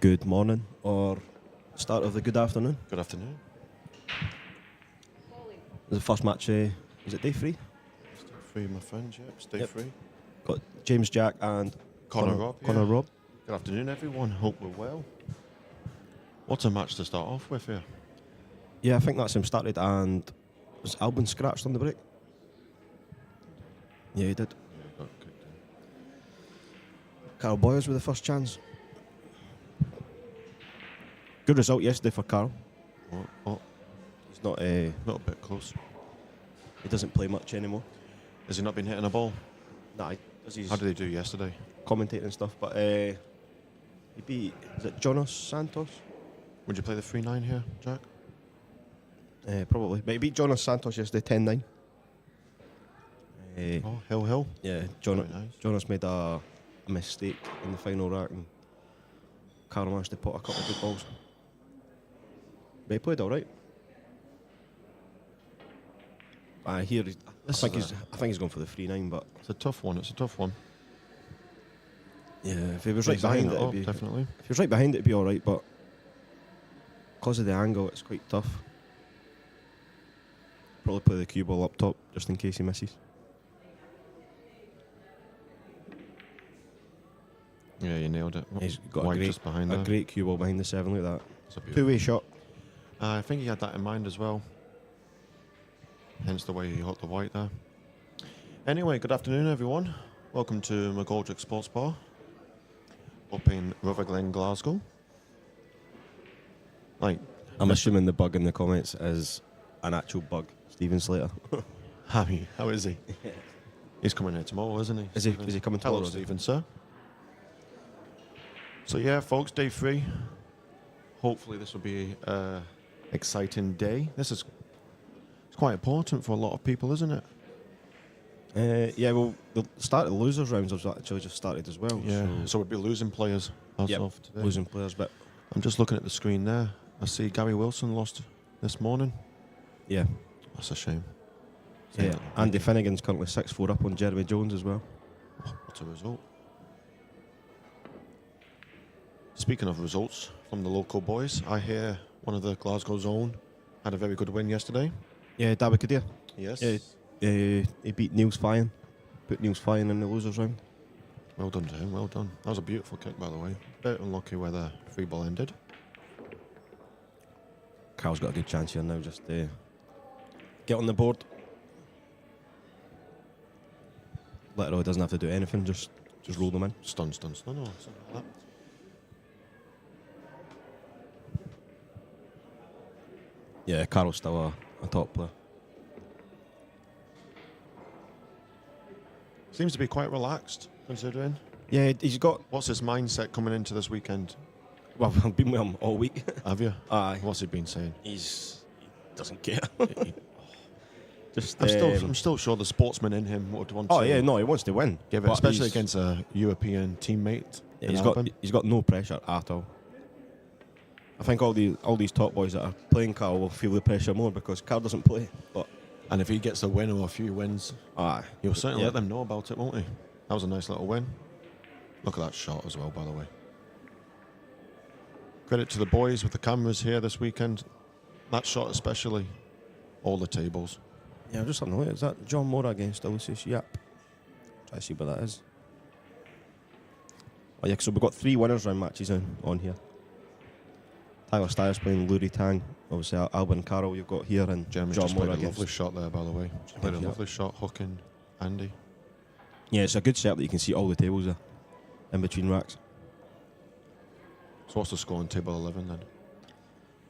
good morning or start of the good afternoon. Good afternoon. The first match, is it day 3? It's day 3, my friends, yeah. It's day Yep. 3. Got James Jack and Connor Robb. Connor Robb. Good afternoon, everyone. Hope we're well. What's a match to start off with here? Yeah, I think that's him started, and was Albin scratched on the break? Yeah, he did. Yeah, got kicked in. Carl Boyers with the first chance. Good result yesterday for Carl. Oh, He's not. not a bit close. He doesn't play much anymore. Has he not been hitting a ball? Nah, he does his How did he do yesterday? commentating and stuff. But he beat, is it Jonas Santos? Would you play the 3-9 here, Jack? Probably. But he beat Jonas Santos yesterday 10-9. Oh, Hill. Yeah, Jonas, Very nice. Jonas made a mistake in the final rack, and Carl managed to put a couple of good balls. But he played all right. I think he's going for the 3-9, but It's a tough one. yeah, if he was right behind it, definitely. if he was right behind it, it'd be all right. But because of the angle, it's quite tough. Probably play the cue ball up top just in case he misses. Yeah, you nailed it. He's got White just behind a there. great cue ball behind the 7 like that. It's a beautiful. Two-way shot. I think he had that in mind as well. Hence the way he hit the white there. Anyway, good afternoon, everyone. Welcome to McGoldrick Sports Bar up in Rutherglen, Glasgow. Like, I'm assuming the bug in the comments is an actual bug. Stephen Slater. how is he? He's coming here tomorrow, isn't he? Is he coming tomorrow? Hello, Stephen, sir. So yeah, folks, day 3. Hopefully this will be an exciting day. It's quite important for a lot of people, isn't it? Yeah, well, the start of the losers rounds has actually just started as well. Yeah. So we'll be losing players as Yep, of today. losing players, but I'm just looking at the screen there. I see Gary Wilson lost this morning. yeah. That's a shame. Yeah. Andy Finnegan's currently 6-4 up on Jeremy Jones as well. What a result. Speaking of results from the local boys, I hear one of the Glasgow's own had a very good win yesterday. Yeah, David Kadir. Yes. He beat Niels Fyan. Put Niels Fyan in the losers round. Well done to him, well done. That was a beautiful kick, by the way. Bit unlucky where the free ball ended. Carl's got a good chance here now, just get on the board. Literally doesn't have to do anything, just roll them in. Stun. No, something like that. Yeah, Carl's still a top player. Seems to be quite relaxed, considering. Yeah, he's got... What's his mindset coming into this weekend? Well, I've been with him all week. Have you? Aye. What's he been saying? He doesn't care. Just, I'm still sure the sportsman in him would want to. Oh yeah, no, he wants to win. Give it, but especially against a European teammate. Yeah, in he's got no pressure at all. I think all these top boys that are playing Carl will feel the pressure more because Carl doesn't play. But And if he gets a win or a few wins, aye, he'll certainly let them know about it, won't he? That was a nice little win. Look at that shot as well, by the way. Credit to the boys with the cameras here this weekend. That shot especially. All the tables. Yeah, I'm just having a look. Is that John Mora against Lucius Yap? Try to see what that is. Oh yeah, so we've got 3 winners round matches on here. Tyler Stiers playing Lurie Tang. Obviously Albin Carroll you've got here, and Jeremy John just played Mora a against... lovely shot there, by the way. Just played a Yeah. lovely shot, hooking Andy. Yeah, it's a good setup that you can see all the tables there in between racks. So what's the score on table 11 then?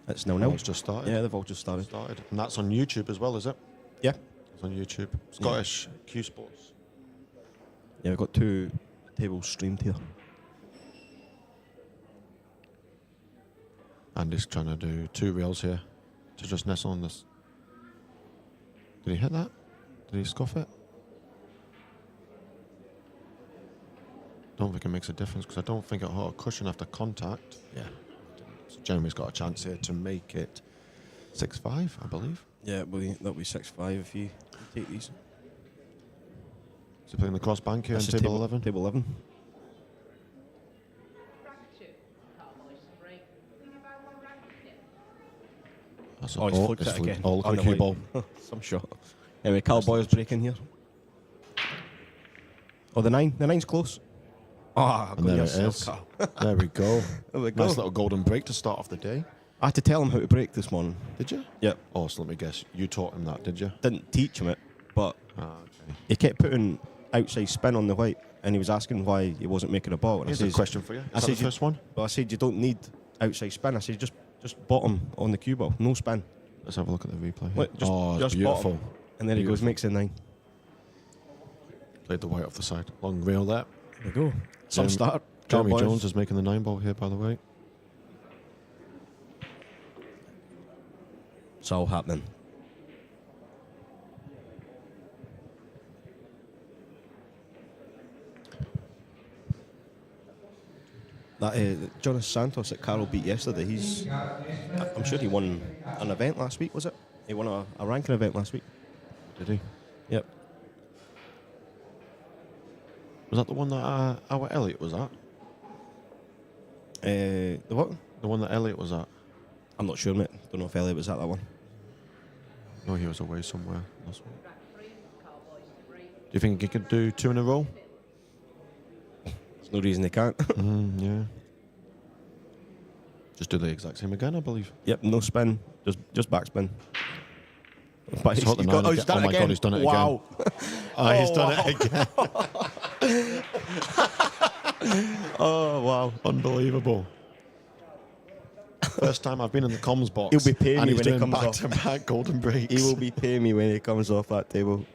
It's 0-0. It's just started. Yeah, they've all just started. And that's on YouTube as well, is it? Yeah. It's on YouTube. Scottish Q Sports. Yeah, we've got 2 tables streamed here. Andy's trying to do 2 reels here to just nestle on this. Did he hit that? Did he scuff it? Don't think it makes a difference because I don't think it hit a cushion after contact. Yeah. So Jeremy's got a chance here to make it 6-5, I believe. Yeah, that'll be 6-5 if you take these. Is he playing the cross bank here on This is table 11? Table 11. That's Oh, he's all, flicked it again. Oh, look On at the cue white. ball. Some shot. Anyway, Cal Boyle's breaking here. Oh, the nine's close. Ah, And there it is. Cal. There we go. There we go. Nice little golden break to start off the day. I had to tell him how to break this morning. Did you? Yep. Oh, so let me guess. You taught him that, did you? Didn't teach him it, but Okay. he kept putting outside spin on the white, and he was asking why he wasn't making a ball. And Here's I a says, question for you. I Is that said the first one? Well, I said you don't need outside spin. I said just bottom on the cue ball, no spin. Let's have a look at the replay. Look, just, oh, it's just beautiful. bottom. And then he goes, makes a 9. Played the white off the side. Long rail there. There we go. Some start. Jeremy Boys. Jones is making the 9-ball here, by the way. It's all happening. That Jonas Santos that Carroll beat yesterday, I'm sure he won an event last week, was it? He won a ranking event last week. Did he? Yep. Was that the one that our Elliot was at? The what? The one that Elliot was at? I'm not sure, mate. Don't know if Elliot was at that one. No, he was away somewhere. That's one. Do you think he could do 2 in a row? There's no reason they can't. Yeah. Just do the exact same again, I believe. Yep, no spin, just backspin. But He's hot the nine again. done Oh it my again. God, he's done it wow. again. He's done wow. it again. Oh, wow. Unbelievable. First time I've been in the comms box. He'll be paying and me he's when he doing comes off. back-to-back golden breaks. He will be paying me when he comes off that table.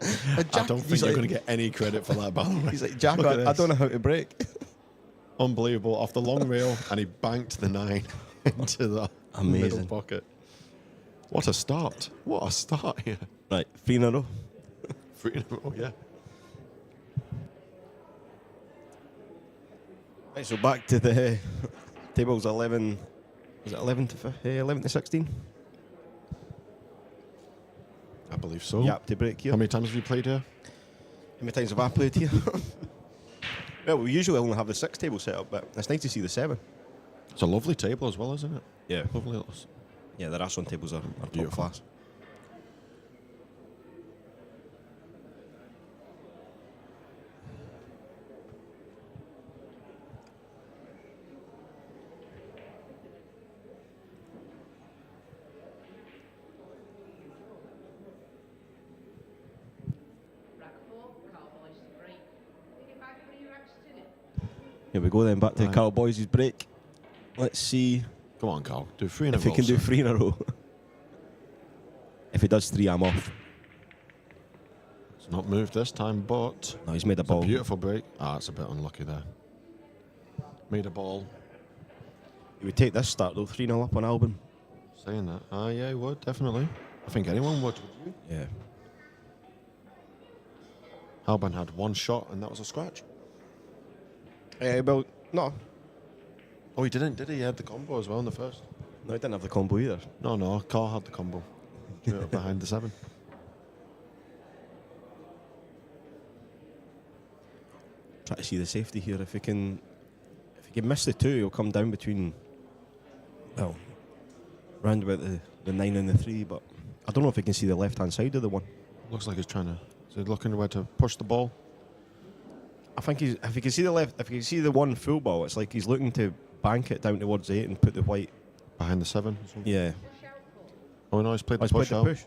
I don't think you're going to get any credit for that, by the way. He's like, Jack, Look at I this. don't know how to break. Unbelievable. Off the long rail, and he banked the 9 into the Amazing. middle pocket. What a start. What a start here. Right, 3 in a row. 3 in a row, yeah. Right, so back to the tables 11. Was it 11 to 16? I believe so. Yep, to break here. How many times have you played here? How many times have I played here? Well, we usually only have the 6 table set up, but it's nice to see the 7. It's a lovely table as well, isn't it? Yeah. Lovely little... Yeah, the Rasson tables are top Beautiful. class. Here we go then, back to Right. Carl Boyes' break. Let's see Come on, Carl. Do 3 in a if row. he can do sir. 3 in a row. If he does 3, I'm off. It's not moved this time, but... No, he's made a It's a ball. beautiful break. It's a bit unlucky there. Made a ball. He would take this start though, 3-0 up on Albon. Saying that. Yeah, he would, definitely. I think anyone would you? Yeah. Albon had 1 shot, and that was a scratch. Well, no. Oh, he didn't, did he? He had the combo as well in the first. No, he didn't have the combo either. No, Carl had the combo. Drew it behind the 7. Try to see the safety here. If he can miss the 2, he'll come down between, well, round about the 9 and the 3. But I don't know if he can see the left-hand side of the 1. Looks like he's trying to... Is he looking where to push the ball? I think if he can see if he can see the 1 full ball, it's like he's looking to bank it down towards 8 and put the white. Behind the 7? Yeah. Oh, no, he's played the He's push played out. the push.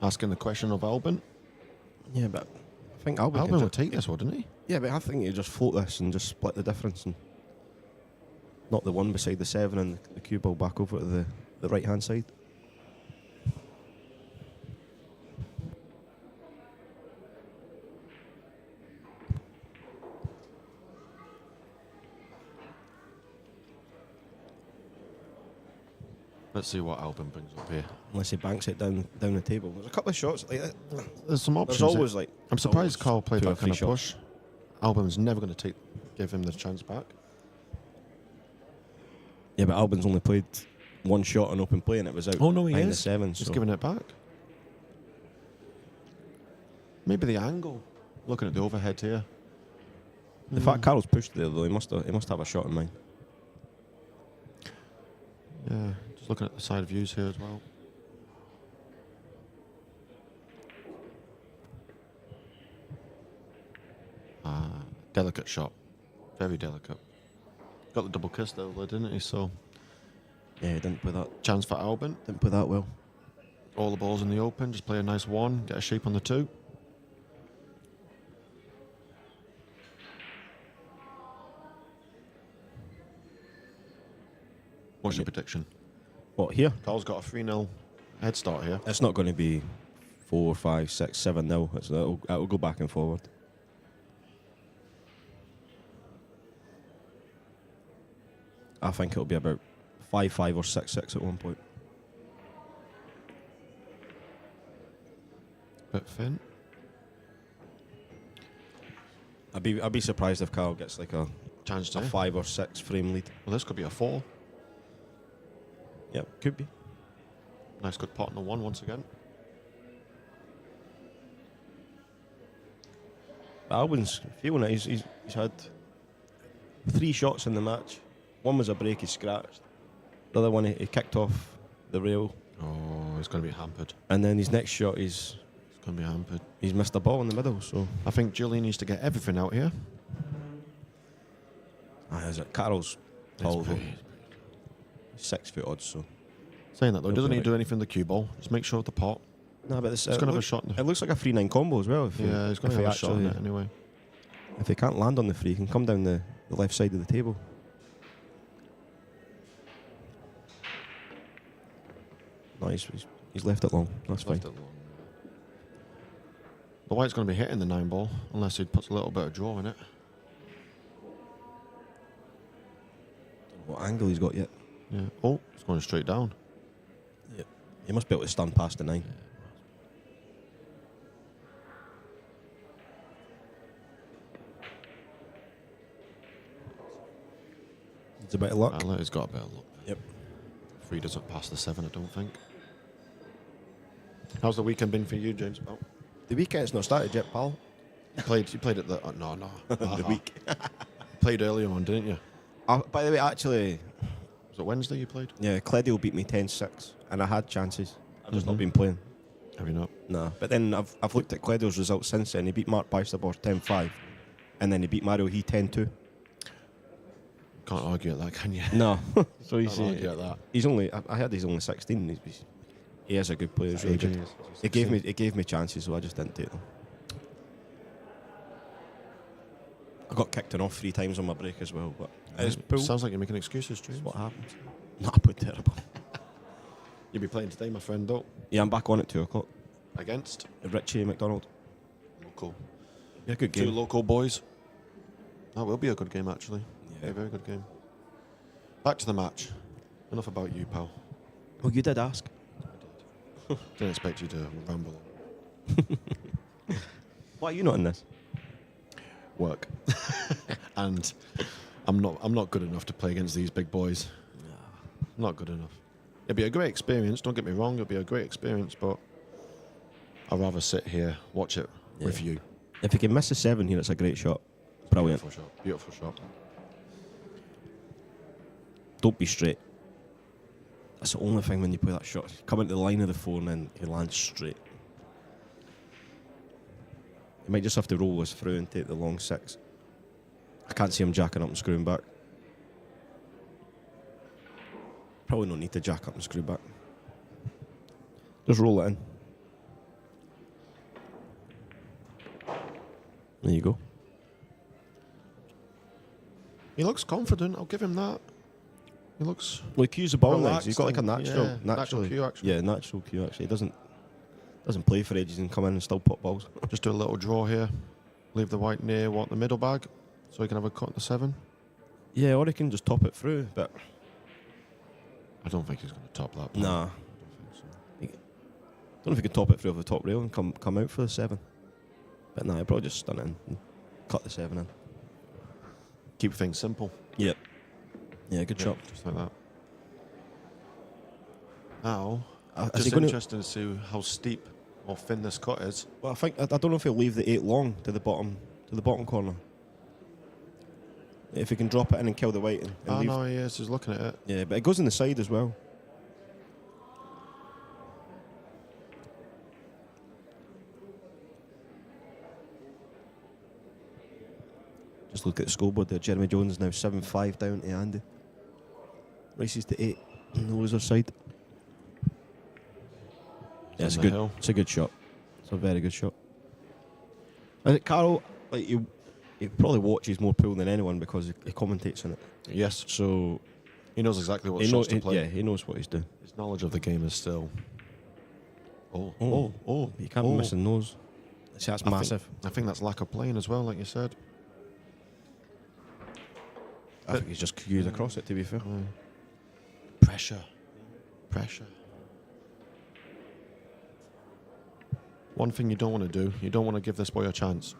Asking the question of Albon. Yeah, but I think Albon Albon can would take this, wouldn't he? Yeah, but I think you just float this and just split the difference and knock the 1 beside the 7 and the cue ball back over to the right-hand side. Let's see what Albon brings up here. Unless he banks it down the table. There's a couple of shots like that. There's some options. There's always here. like... I'm surprised Carl played 2 or that kind of 3 shots. push. Albon's never going to give him the chance back. Yeah, but Albon's only played 1 shot on open play and it was out Oh, no, he behind is. the 7. He's So giving it back. Maybe the angle. Looking at the overhead here. The fact Carroll's pushed there, though, he must have a shot in mind. Yeah, just looking at the side views here as well. Delicate shot. Very delicate. Got the double kiss though, didn't he? So Yeah, he didn't play that. chance for Albin. Didn't play that well. All the balls in the open. Just play a nice one. Get a shape on the two. What's your prediction? What, here? Carl's got a 3-0 head start here. It's not going to be 4, 5, 6, 7-0. It'll go back and forward. I think it'll be about 5-5 or 6-6 at one point. Bit thin. I'd be surprised if Carl gets like a Chance to. 5 or 6 frame lead. Well, this could be a 4. Yeah, could be. Nice good pot on the 1 once again. But Albin's feeling it. He's had 3 shots in the match. One was a break, he scratched. The other one, he kicked off the rail. Oh, he's going to be hampered. And then his next shot, It's going to be hampered. he's missed a ball in the middle. So I think Julian needs to get everything out here. is it? Carroll's tall, It's though. pretty- 6 foot odds. So Saying that though, he He'll doesn't be need to do right. anything with the cue ball. Just make sure of the pot. no, but it's He's going to have a shot. It looks like a 3-9 combo as well. Yeah, he's going to have a shot on it anyway. If he can't land on the free, he can come down the left side of the table. No, he's left it long. That's fine. Left it long. The white's going to be hitting the 9 ball unless he puts a little bit of draw in it. What angle he's got yet? Yeah. Oh, it's going straight down. Yep. He must be able to stand past the 9. It's a bit of luck. He's got a bit of luck. Yep. 3 doesn't pass the 7, I don't think. How's the weekend been for you, James? Oh, The weekend's not started yet, pal. you played at the... no. The week. Played earlier on, didn't you? By the way, actually, Was it Wednesday you played? yeah, Cledio beat me 10-6, and I had chances. I've just not Mhm. been playing. Have you not? Nah, but then I've looked at Cledio's results since then. He beat Mark Bijsterborg 10-5, and then he beat Mario He 10-2. Can't argue at that, can you? No, so Can't argue at that. he's only. I heard he's only 16. He is a good player. He's really good. It gave me chances, so I just didn't take them. I got kicked off 3 times on my break as well, but it's pool. Sounds like you're making excuses, James. What happens? Nah, I played terrible. You'll be playing today, my friend, though. Yeah, I'm back on at 2 o'clock. Against? Richie McDonald. Local. Yeah, good 2 game. local boys. That will be a good game, actually. Yeah. A very good game. Back to the match. Enough about you, pal. Well, you did ask. Didn't expect you to ramble Why are you not in this? on. Work. And I'm not good enough to play against these big boys. Not good enough. It'll be a great experience, don't get me wrong, it'll be a great experience, but I'd rather sit here, watch it with you. If you can miss a 7 here, it's a great shot. Brilliant. Beautiful shot. Beautiful shot. Don't be straight. That's the only thing when you play that shot. Come into the line of the 4 and then he lands straight. He might just have to roll this through and take the long 6. I can't see him jacking up and screwing back. Probably no need to jack up and screw back. Just roll it in. There you go. He looks confident, I'll give him that. He looks... Well, he cues the ball next. relaxed He's got like a and- natural, yeah, natural cue, actually. Yeah, natural cue. Actually, he doesn't play for ages and come in and still put balls. Just do a little draw here. Leave the white near, the middle bag, so he can have a cut in the 7. Yeah, or he can just top it through. But I don't think he's going to top that. nah, I don't think so. don't know if he can top it through off the top rail and come out for the 7. But nah, he'll probably just stun it in and cut the 7 in. Keep things simple. Yep. Yeah, good shot. Just like that. Now, Is just he gonna- interesting to see how steep or thin this cut is. Well, I don't know if he'll leave the 8 long to the bottom corner. if he can drop it in and kill the white. And leave. No, he is. He's looking at it. Yeah, but it goes in the side as well. Just look at the scoreboard there. Jeremy Jones now 7-5 down to Andy. Races to 8 on the loser side. Yeah, it's a good. Hill. It's a good shot. It's a very good shot. I think Carl, like he probably watches more pool than anyone because he commentates on it. Yes. So He knows exactly what shots to play. Yeah, he knows what he's doing. His knowledge of the game is still... You can't be missing those. See, that's massive. I think that's lack of playing as well, like you said. I think he's just cued across it, to be fair. Pressure. One thing you don't want to do, you don't want to give this boy a chance.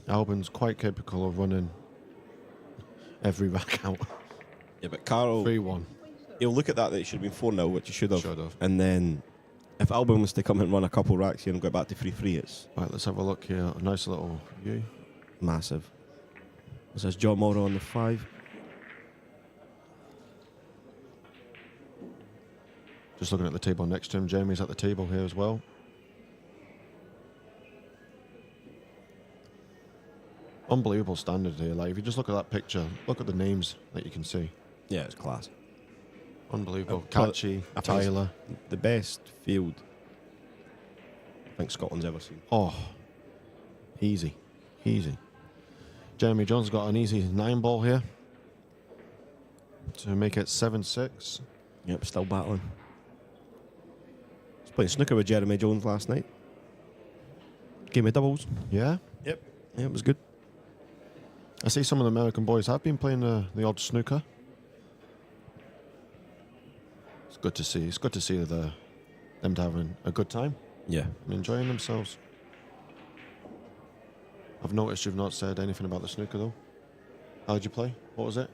Albin's quite capable of running every rack out. Yeah, but Carl... 3-1. He'll look at that it should have been 4-0, which he should have. Should have. And then, if Albin was to come and run a couple racks here and go back to 3-3, it's... Right, let's have a look here. A nice little view. massive. This is John Morrow on the 5. Just looking at the table next to him. Jamie's at the table here as well. Unbelievable standard here. Like, if you just look at that picture, look at the names that you can see. Yeah, it's class. Unbelievable. Catchy, Tyler. The best field I think Scotland's ever seen. Oh, easy. Jeremy Jones got an easy 9-ball here to make it 7-6. Yep, still battling. I was playing snooker with Jeremy Jones last night. Game of doubles. Yeah? Yep. Yeah, it was good. I see some of the American boys have been playing the odd snooker. It's good to see. It's good to see them having a good time. Yeah. And enjoying themselves. I've noticed you've not said anything about the snooker though. How did you play? What was it?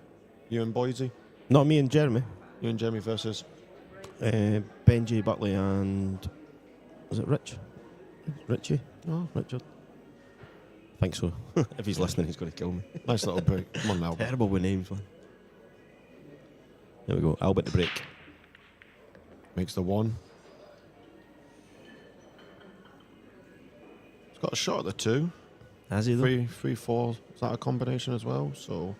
You and Boise? Not me and Jeremy. You and Jeremy versus? Benji, Buckley and... Was it Rich? Richie? Oh, Richard? I think so. If he's listening, he's going to kill me. nice little break. Come on now. Terrible with names, man. There we go. Albert the break. Makes the 1. He's got a shot at the 2. Has he though? 3-4. Is that a combination as well? So,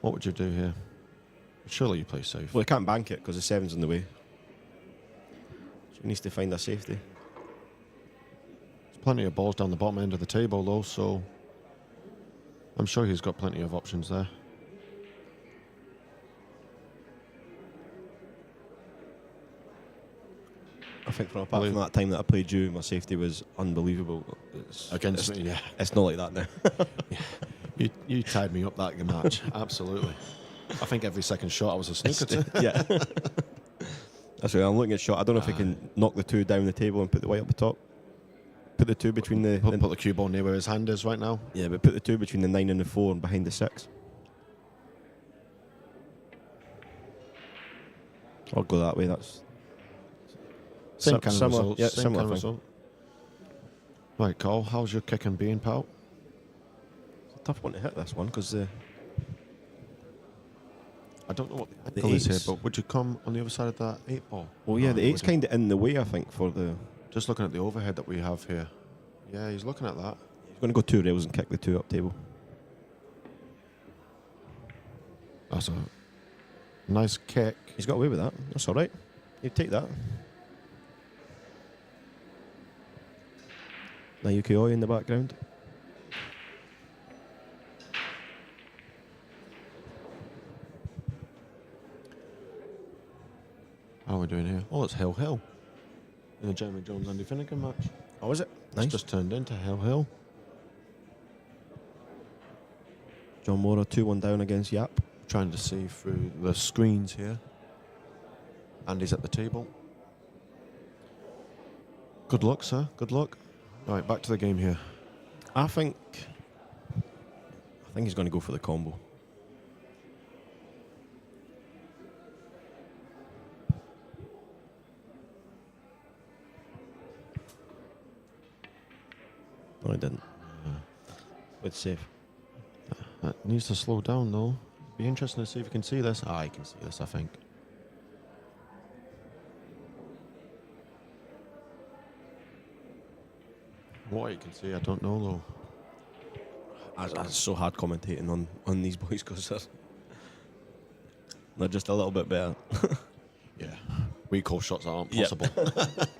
what would you do here? Surely you play safe. Well, he can't bank it because the 7's in the way. So he needs to find a safety. There's plenty of balls down the bottom end of the table though, so I'm sure he's got plenty of options there. I think apart from that time that I played you, my safety was unbelievable. Against me, yeah. It's not like that now. Yeah. You tied me up that match, absolutely. I think every second shot I was a snooker to. Yeah. That's right, I'm looking at shot. I don't know if I can knock the 2 down the table and put the white up the top. Put the 2 between the... Put the cue ball near where his hand is right now. Yeah, but put the 2 between the 9 and the 4 and behind the 6. I'll go that way, that's... Same kind of similar, result. Yeah, Same similar kind of thing. result. Right, Cole, how's your kick and being, pal? It's a tough one to hit, this one, because... I don't know what the The angle is here, 8's but would you come on the other side of that 8-ball? Well, yeah, No, the you 8's wouldn't. kind of in the way, I think, for the... Just looking at the overhead that we have here. Yeah, he's looking at that. He's going to go 2 rails and kick the 2 up table. That's a nice kick. He's got away with that. That's all right. You take that. Naoki Oi in the background. How are we doing here? Oh, it's Hill Hill. In the Jeremy Jones Andy Finnegan match. Oh, is it? It's just turned into Hill Hill. John Mora 2-1 down against Yap. Trying to see through the screens here. Andy's at the table. Good luck, sir. Good luck. Right, back to the game here. I think he's going to go for the combo. No, he didn't. It's safe. Needs to slow down though. Be interesting to see if you can see this. Ah, you can see this, I think. What you can see, I don't know though. It's so hard commentating on these boys because they're just a little bit better. Yeah. We call shots that aren't possible.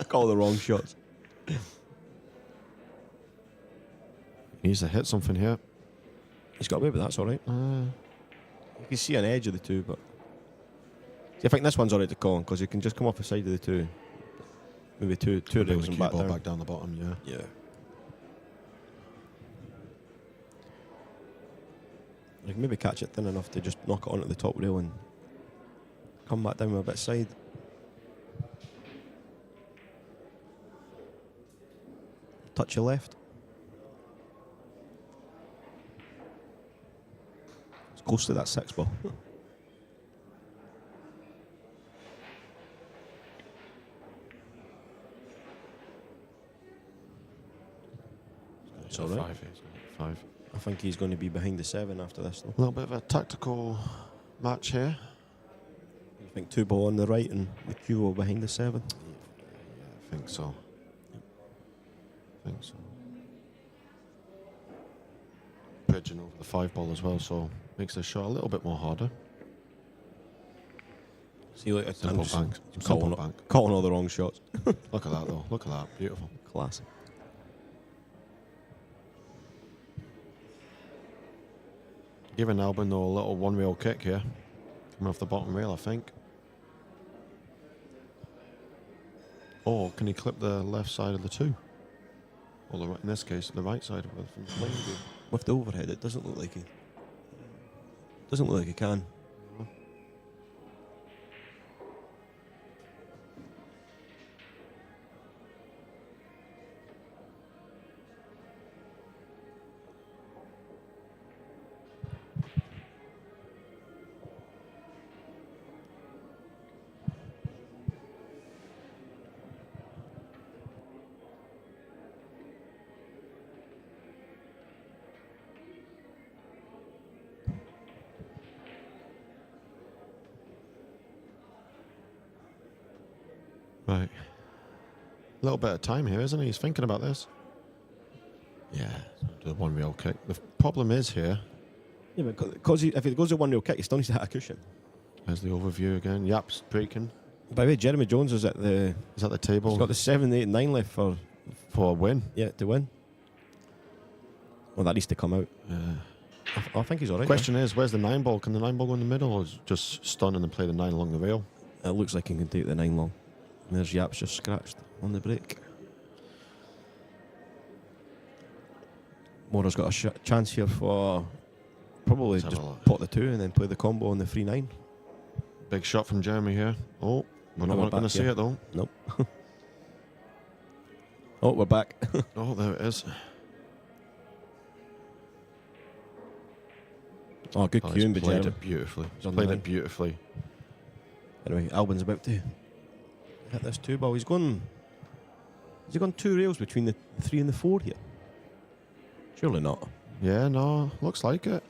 Call the wrong shots. He needs to hit something here. He's got away with that, that's all right. You can see an edge of the two, but... See, I think this one's all right to call because you can just come off the side of the two. Maybe two rails and back down. Back down the bottom, yeah. Yeah. You can maybe catch it thin enough to just knock it onto the top rail and come back down with a bit side. Touch your left. It's close to that 6 ball. It's all right. Five. I think he's going to be behind the 7 after this, though. A little bit of a tactical match here. I think 2 ball on the right and the cue ball behind the 7. Yeah, I think so. Bridging over the 5 ball as well, so makes the shot a little bit more harder. See, like, Simple bank. Calling all the wrong shots. Look at that, though. Look at that. Beautiful. Classic. Giving Albin, though, a little one-rail kick here. Coming off the bottom rail, I think. Or can he clip the left side of the 2? Or in this case, the right side of it from the playing view. With the overhead, it doesn't look like he... Doesn't look like he can. Right. A little bit of time here, isn't he? He's thinking about this. Yeah, do the one-rail kick. The problem is here... Yeah, but because if it goes a one-rail kick, he still needs to hit a cushion. There's the overview again. Yaps breaking. By the way, Jeremy Jones is at the... He's at the table. He's got the 7, 8 and 9 left for a win. Yeah, to win. Well, that needs to come out. I think he's all right. Question is, where's the 9 ball? Can the 9 ball go in the middle or is it just stun and then play the 9 along the rail? It looks like he can take the 9 long. And there's Yaps just scratched on the break. Mora's got a chance here for probably just pot the 2 and then play the combo on the 3-9. Big shot from Jeremy here. Oh, we're not going to see it though. Nope. Oh, we're back. Oh, there it is. Oh, good cueing by Jeremy. Played it beautifully. He's played it beautifully. Anyway, Albin's about to hit this 2 ball. He's gone 2 rails between the 3 and the 4 here. Surely not. Yeah, no, looks like it.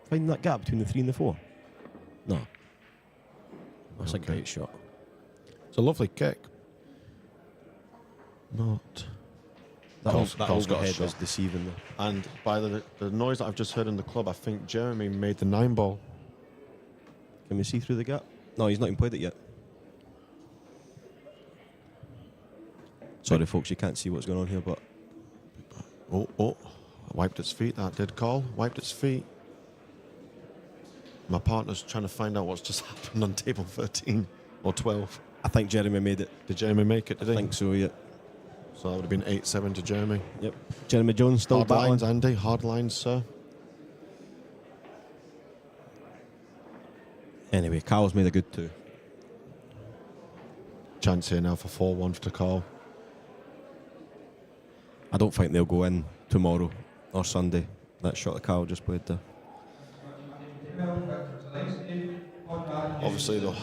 Finding that gap between the 3 and the 4. No. That's a great shot. It's a lovely kick. Not. That overhead was deceiving though. And by the noise that I've just heard in the club, I think Jeremy made the 9 ball. Can we see through the gap? No, he's not even played it yet. Sorry, folks, you can't see what's going on here, but... Oh, wiped its feet, that did call. Wiped its feet. My partner's trying to find out what's just happened on table 13 or 12. I think Jeremy made it. Did Jeremy make it, did he? I think so, yeah. So that would have been 8-7 to Jeremy. Yep. Jeremy Jones still hard battling. Lines, Andy. Hard lines, sir. Anyway, Carl's made a good 2. Chance here now for 4-1 to Carl. I don't think they'll go in tomorrow or Sunday. That shot that Carl just played there. Obviously, though.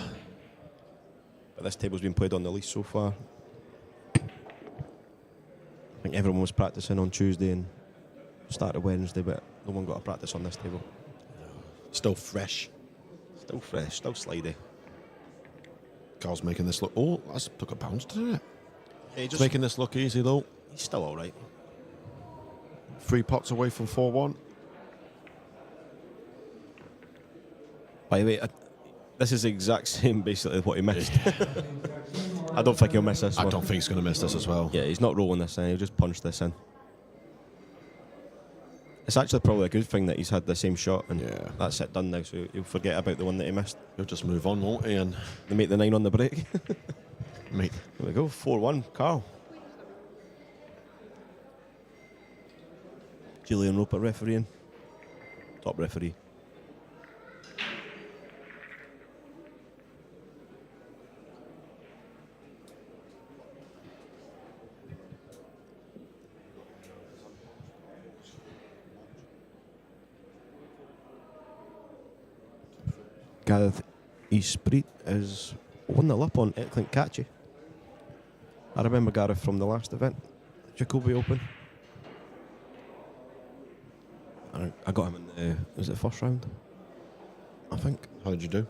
But this table's been played on the least so far. I think everyone was practicing on Tuesday and started Wednesday, but no one got a practice on this table. Still fresh. Still fresh, still slidey. Carl's making this look. Oh, that's took a bounce, didn't it? Hey, It's making this look easy though. he's still all right. 3 pots away from 4-1. By the way, this is the exact same basically what he missed. I don't think he'll miss this I one. don't think he's going to miss this as well. Yeah, he's not rolling this in. He'll just punch this in. It's actually probably a good thing that he's had the same shot and Yeah. that's it done now. So he'll forget about the one that he missed. He'll just move on, won't he? And They make the 9 on the break. mate, There we go, 4-1, Carl. Julian Roper refereeing. Top referee. Gareth Esprit is 1-0 up on Eklund Catchy. I remember Gareth from the last event, Jacoby Open. I got him in the, was it the first round? I think. how did you do?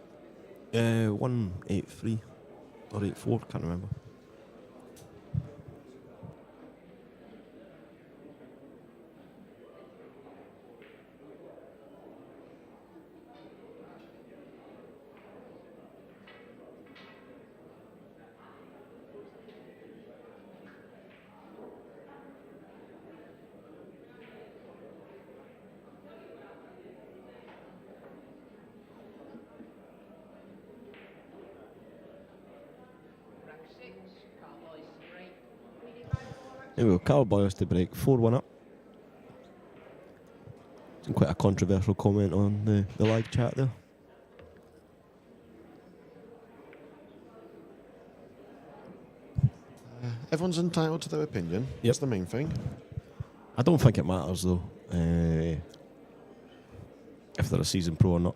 1-8-3 or 8-4, can't remember. There we go, Carl Boyers to break, 4-1 up. Some quite a controversial comment on the live chat there. Everyone's entitled to their opinion. That's the main thing. I don't think it matters though, if they're a season pro or not.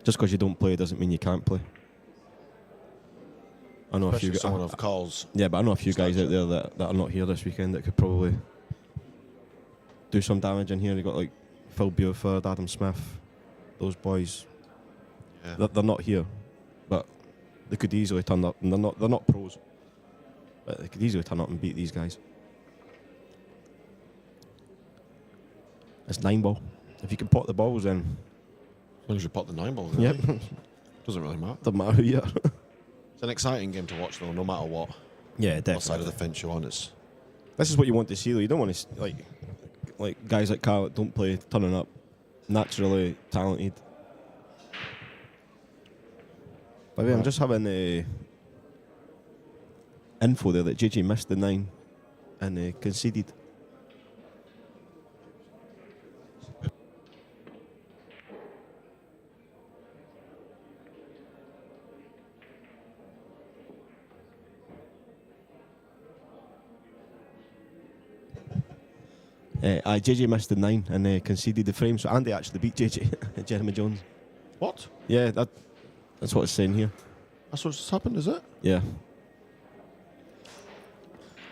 Just because you don't play doesn't mean you can't play. I know Especially a few someone of Carl's. Yeah, but I know a few guys out there that are not here this weekend that could probably do some damage in here. You got like Phil Buford, Adam Smith, those boys. Yeah. They're not here, but they could easily turn up. And they're not pros, but they could easily turn up and beat these guys. It's 9-ball. If you can pot the balls in, As long as you pot the 9 balls, yep, really. Doesn't really matter. doesn't matter who you are. It's an exciting game to watch, though, no matter what. Yeah, What side of definitely. the fence you're on. It's This is what you want to see, though. You don't want to like guys like Carl that don't play turning up, naturally talented. By the way, I'm just having info there that JJ missed the 9 and conceded. JJ missed the 9 and conceded the frame, so Andy actually beat JJ, Jeremy Jones. what? Yeah, that's what it's saying here. That's what's happened, is it? Yeah.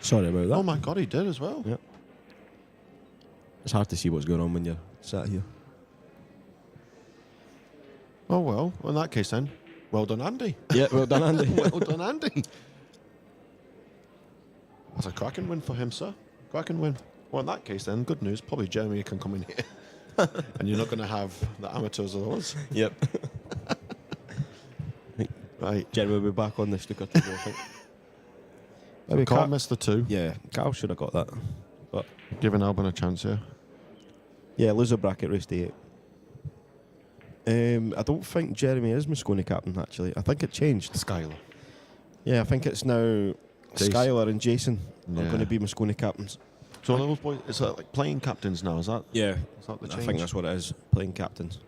Sorry about that. Oh my God, he did as well. Yeah. It's hard to see what's going on when you're sat here. Oh well. In that case, then, well done, Andy. Yeah, well done, Andy. Well done, Andy. That's a cracking win for him, sir. Cracking win. Well, in that case, then, good news. Probably Jeremy can come in here, and you're not going to have the amateurs of us. Yep. Right. Jeremy will be back on the sticker table, I think. Maybe Carl missed the 2, Yeah, Carl should have got that. But giving Alban a chance here. yeah, loser bracket race to 8. I don't think Jeremy is Moscone captain, actually. I think it changed. Skylar. Yeah, I think it's now Jason. Skylar and Jason are Yeah. going to be Moscone captains. So those boys, is that like playing captains now? Is that Yeah, the I change? think that's what it is, playing captains.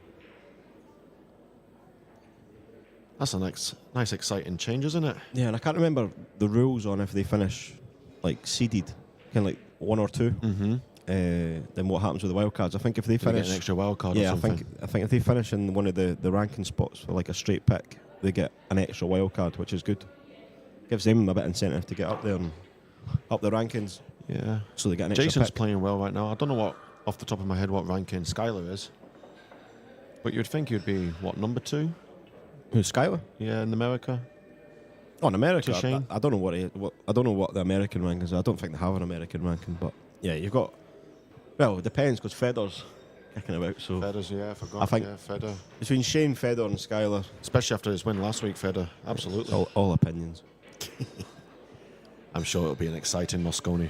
That's a nice, exciting change, isn't it? Yeah, and I can't remember the rules on if they finish like seeded, kind of like 1 or 2. Mm-hmm. Then what happens with the wildcards? I think if they Get finish, an extra wild card or yeah, something. I think if they finish in one of the ranking spots for like a straight pick, they get an extra wild card, which is good. Gives them a bit of incentive to get up there and up the rankings. Yeah. So they get an extra Jason's pick. playing well right now. I don't know what, off the top of my head, what ranking Skylar is. But you'd think he'd be, what, number 2? Who's Skylar? Yeah, in America. Oh, in America, To Shane. I don't know I don't know what the American ranking is. I don't think they have an American ranking, but yeah, you've got. Well, it depends because Federer's kicking about. So Federer's, yeah, I forgot. I think- yeah, Federer. between Shane, Federer, and Skylar, Especially after his win last week, Federer. Absolutely. all opinions. I'm sure it'll be an exciting Moscone.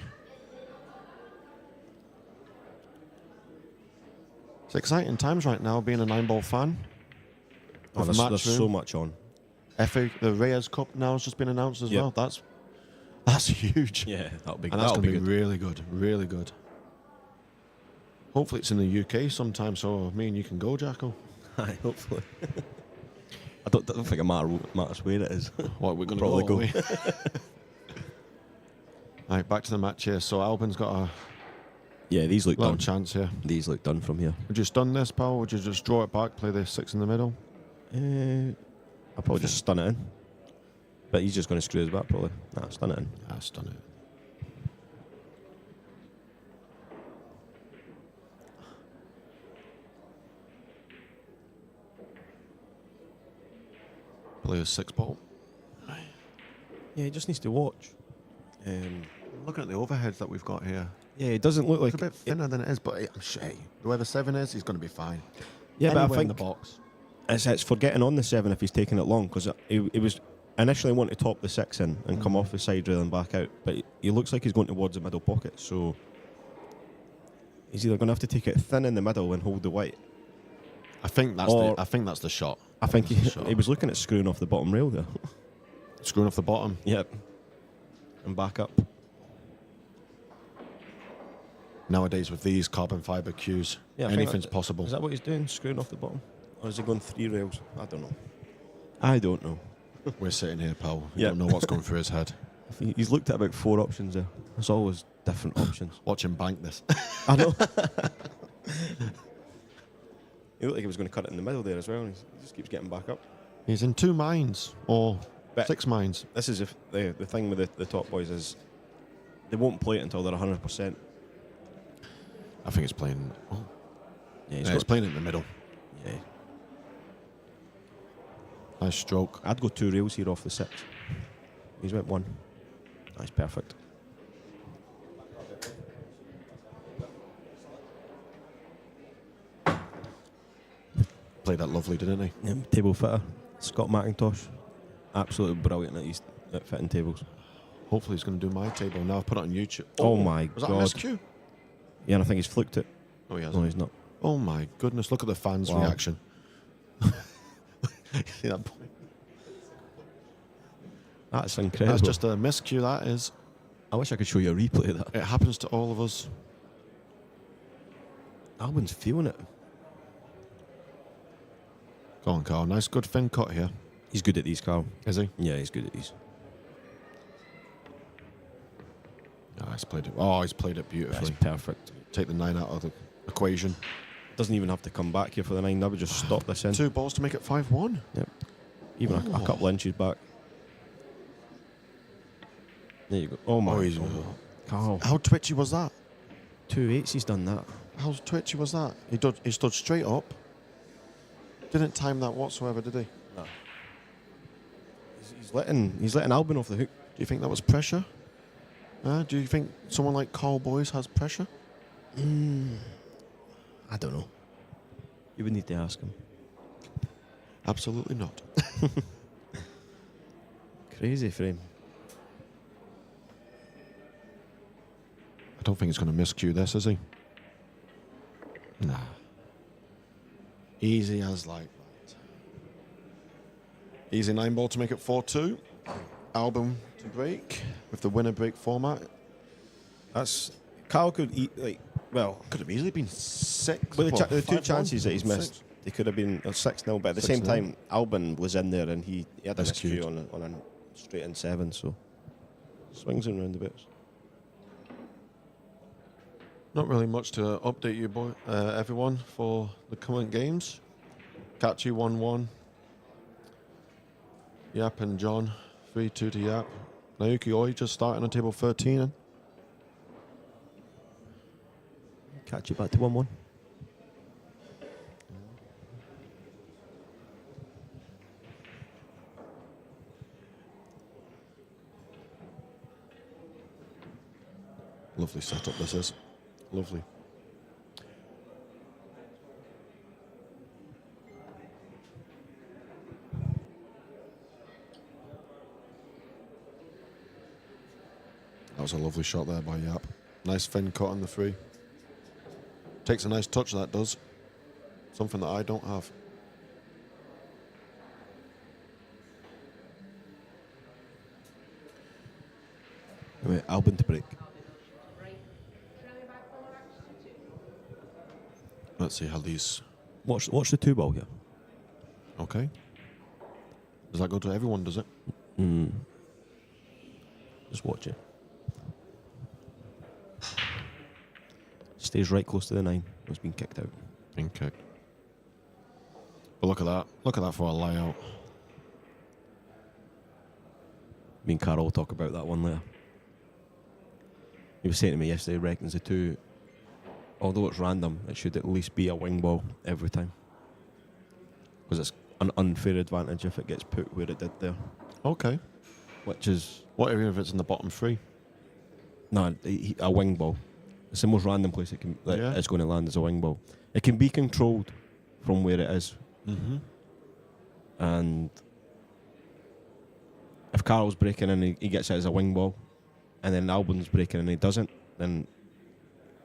It's exciting times right now being a Nineball fan. Oh, With there's Matchroom. so much on. The Reyes Cup now has just been announced as Yep. well. That's huge. Yeah, that'll be. And that's that'll going to be be good. really good, really good. Hopefully it's in the UK sometime so me and you can go, Jacko. Aye, hopefully. I don't think it matters where it is. What, we're going to Probably go? go. are we? Right, back to the match here. So Albin's got a Yeah, these look little done. chance here. These look done from here. Would you stun this, pal? Would you just draw it back, play the 6 in the middle? I'll probably just stun it in. But he's just going to screw his back, probably. Nah, stun it in. Ah, stun it. Play a 6 ball. Yeah, he just needs to watch. Looking at the overheads that we've got here, Yeah, it doesn't look like it's a bit thinner than it is, but I'm sure the way the 7 is, he's going to be fine. Yeah, Anywhere but I in the think box. it's for getting on the 7 if he's taking it long, because he was initially wanting to top the 6 in and come off the side rather than back out, but he looks like he's going towards the middle pocket, so he's either going to have to take it thin in the middle and hold the white. I think that's Or- the shot. I think That's the shot. he was looking at screwing off the bottom rail there. Screwing off the bottom. Yep. And back up. Nowadays with these carbon fiber cues, Yeah, I think anything's that- possible. Is that what he's doing? Screwing off the bottom? Or is he going 3 rails? I don't know. I don't know. We're sitting here, pal. We Yeah. don't know what's going through his head. He's looked at about 4 options there. There's always different options. Watch him bank this. I know. He looked like he was going to cut it in the middle there as well, and he just keeps getting back up. He's in 2 minds or But 6 minds. this is the thing with the top boys is they won't play it until they're 100%. I think he's playing. Oh, Yeah, yeah, he's playing it in the middle. Yeah. Nice stroke. I'd go 2 rails here off the 6. He's went 1. That's perfect. Played that lovely, didn't he? Yeah, table fitter, Scott McIntosh. Absolutely brilliant at fitting tables. Hopefully he's going to do my table. Now I've put it on YouTube. Oh my Was that a God. miscue? Yeah, and I think he's fluked it. Oh, he No, hasn't. he's not. Oh my goodness, look at the fans' Wow. reaction. See that point? That's incredible. That's just a miscue, that is. I wish I could show you a replay of that. It happens to all of us. Albin's feeling it. Go on, Carl. Nice, good thin cut here. He's good at these, Carl. Is he? Yeah, he's good at these. Oh, he's played it. Oh, he's played it That's beautifully. perfect. Take the 9 out of the equation. Doesn't even have to come back here for the 9. That would just stop this in. 2 balls to make it 5-1. Yep. Even a Oh. couple inches back. There you go. Oh my Oh, he's- God. Carl. How twitchy was that? 2 8s, he's done that. How twitchy was that? He stood straight up. Didn't time that whatsoever, did he? No. He's letting Albin off the hook. Do you think that was pressure? Do you think someone like Carl Boyce has pressure? I don't know. You would need to ask him. Absolutely not. Crazy frame. I don't think he's going to miscue this, is he? Nah. Easy as like that. Easy 9 ball to make it 4-2. Album to break with the winner break format. That's Carl could eat Could have easily been 6. with the 2 5-1, chances that he's missed. 6. They could have been 6-0, but at the same 6-0. time, Albin was in there and he had a Miscued. miscue on a straight in 7, so swings and roundabouts. Not really much to update you, everyone, for the current games. Catchy 1-1. Yap and John 3-2 to Yap. Naoki Oi just starting on table 13. catch it back to 1-1. Lovely setup this is. Lovely. That was a lovely shot there by Yap. Nice fin cut on the free. Takes a nice touch, that does. Something that I don't have. Wait, Albin to break. Let's see how these... Watch the 2-ball here. Okay. Does that go to everyone, does it? Just watch it. Stays right close to the 9. It's been kicked out. Being kicked. But look at that. Look at that for a layout. Me and Carol will talk about that one later. He was saying to me yesterday, he reckons the 2, although it's random, it should at least be a wing ball every time. Because it's an unfair advantage if it gets put where it did there. Okay. Which is... What if it's in the bottom 3? No, a wing ball. It's the most random place it's going to land as a wing ball. It can be controlled from where it is. Mm-hmm. And if Carl's breaking in, he gets it as a wing ball, and then Albin's breaking and he doesn't, then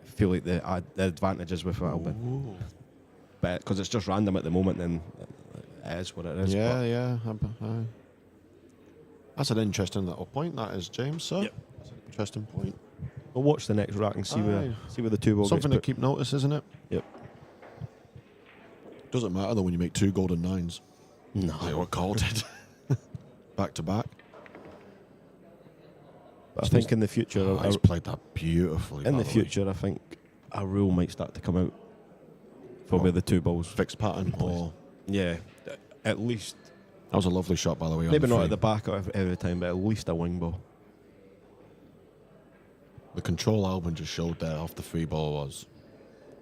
I feel like the advantage is with Albin. Ooh. But because it's just random at the moment, then it is what it is. Yeah. That's an interesting little point, that is, James, sir. Yep. That's an interesting point. We'll watch the next rack and see where the 2-ball gets Something to put. keep notice, isn't it? Yep. Doesn't matter though when you make 2 golden 9s. No. Like what Carl did. Back to back. But I think in the future... He's played that beautifully. In the future, I think a rule might start to come out for where the 2 balls... Fixed pattern or... Yeah, at least... That was a lovely shot, by the way. Maybe on the not free. at the back every time, but at least a wing ball. The control Albin just showed there off the free ball was...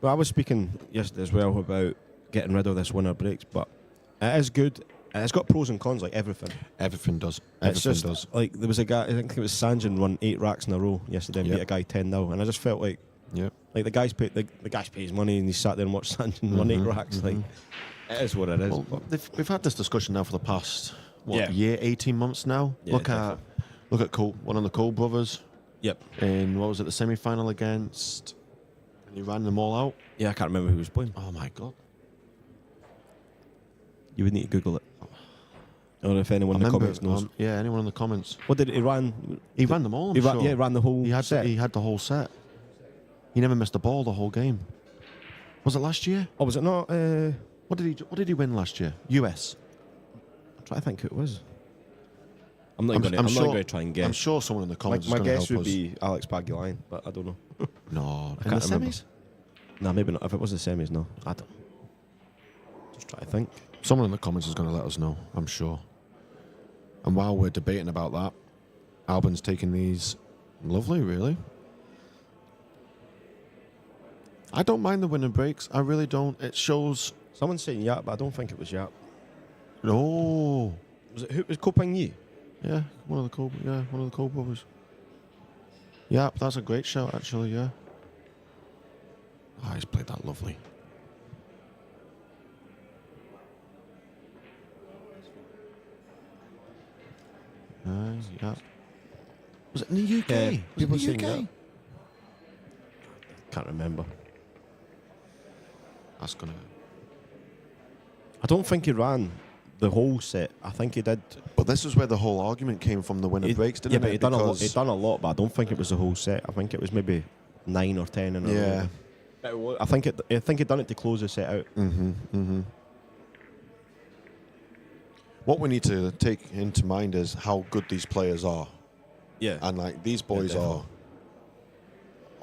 But I was speaking yesterday as well about getting rid of this winner breaks, but it is good. It's got pros and cons like everything. Everything does. It's Everything just does. like there was a guy, I think it was Sanjin, run 8 racks in a row yesterday and beat a guy 10-0, and I just felt like the guy's paid his money and he sat there and watched Sanjin run 8 racks. Like it is what it is. Well, we've had this discussion now for the past Yeah. year, 18 months now. Yeah, look at one of the Cole brothers. Yep. In what was it, the semi-final against? And he ran them all out. Yeah, I can't remember who was playing. Oh my god! You would need to Google it. Or if anyone in the comments knows. Yeah, anyone in the comments. What did he ran? He ran them all. I'm sure. Yeah, he ran the whole set. He had the whole set. He never missed a ball the whole game. Was it last year? Oh, was it not? What did he win last year? US. I'm trying to think who it was. I'm not going to try and guess. I'm sure someone in the comments is my going to help guess would us. be Alex Pagulayan, but I don't know. No, I in the can't remember. semis? No, maybe not. If it was the semis, no. I don't. Just try to think. Someone in the comments is going to let us know, I'm sure. And while we're debating about that, Albin's taking these lovely, really. I don't mind the winning breaks. I really don't. It shows. Someone's saying Yap, but I don't think it was Yap. No. Was it who? Was Kopang Yi? Yeah, one of the Cole brothers. Yeah, that's a great shout, actually. Yeah. He's played that lovely. Nice, yeah. Was it in the UK? Yeah, Was people it in saying the UK? that. Can't remember. That's gonna. I don't think he ran the whole set. I think he did. But this is where the whole argument came from, the winner breaks, didn't it? But he done a lot. He done a lot, but I don't think it was the whole set. I think it was maybe 9 or 10 in a row. I think he done it to close the set out. What we need to take into mind is how good these players are. Yeah. And like these boys are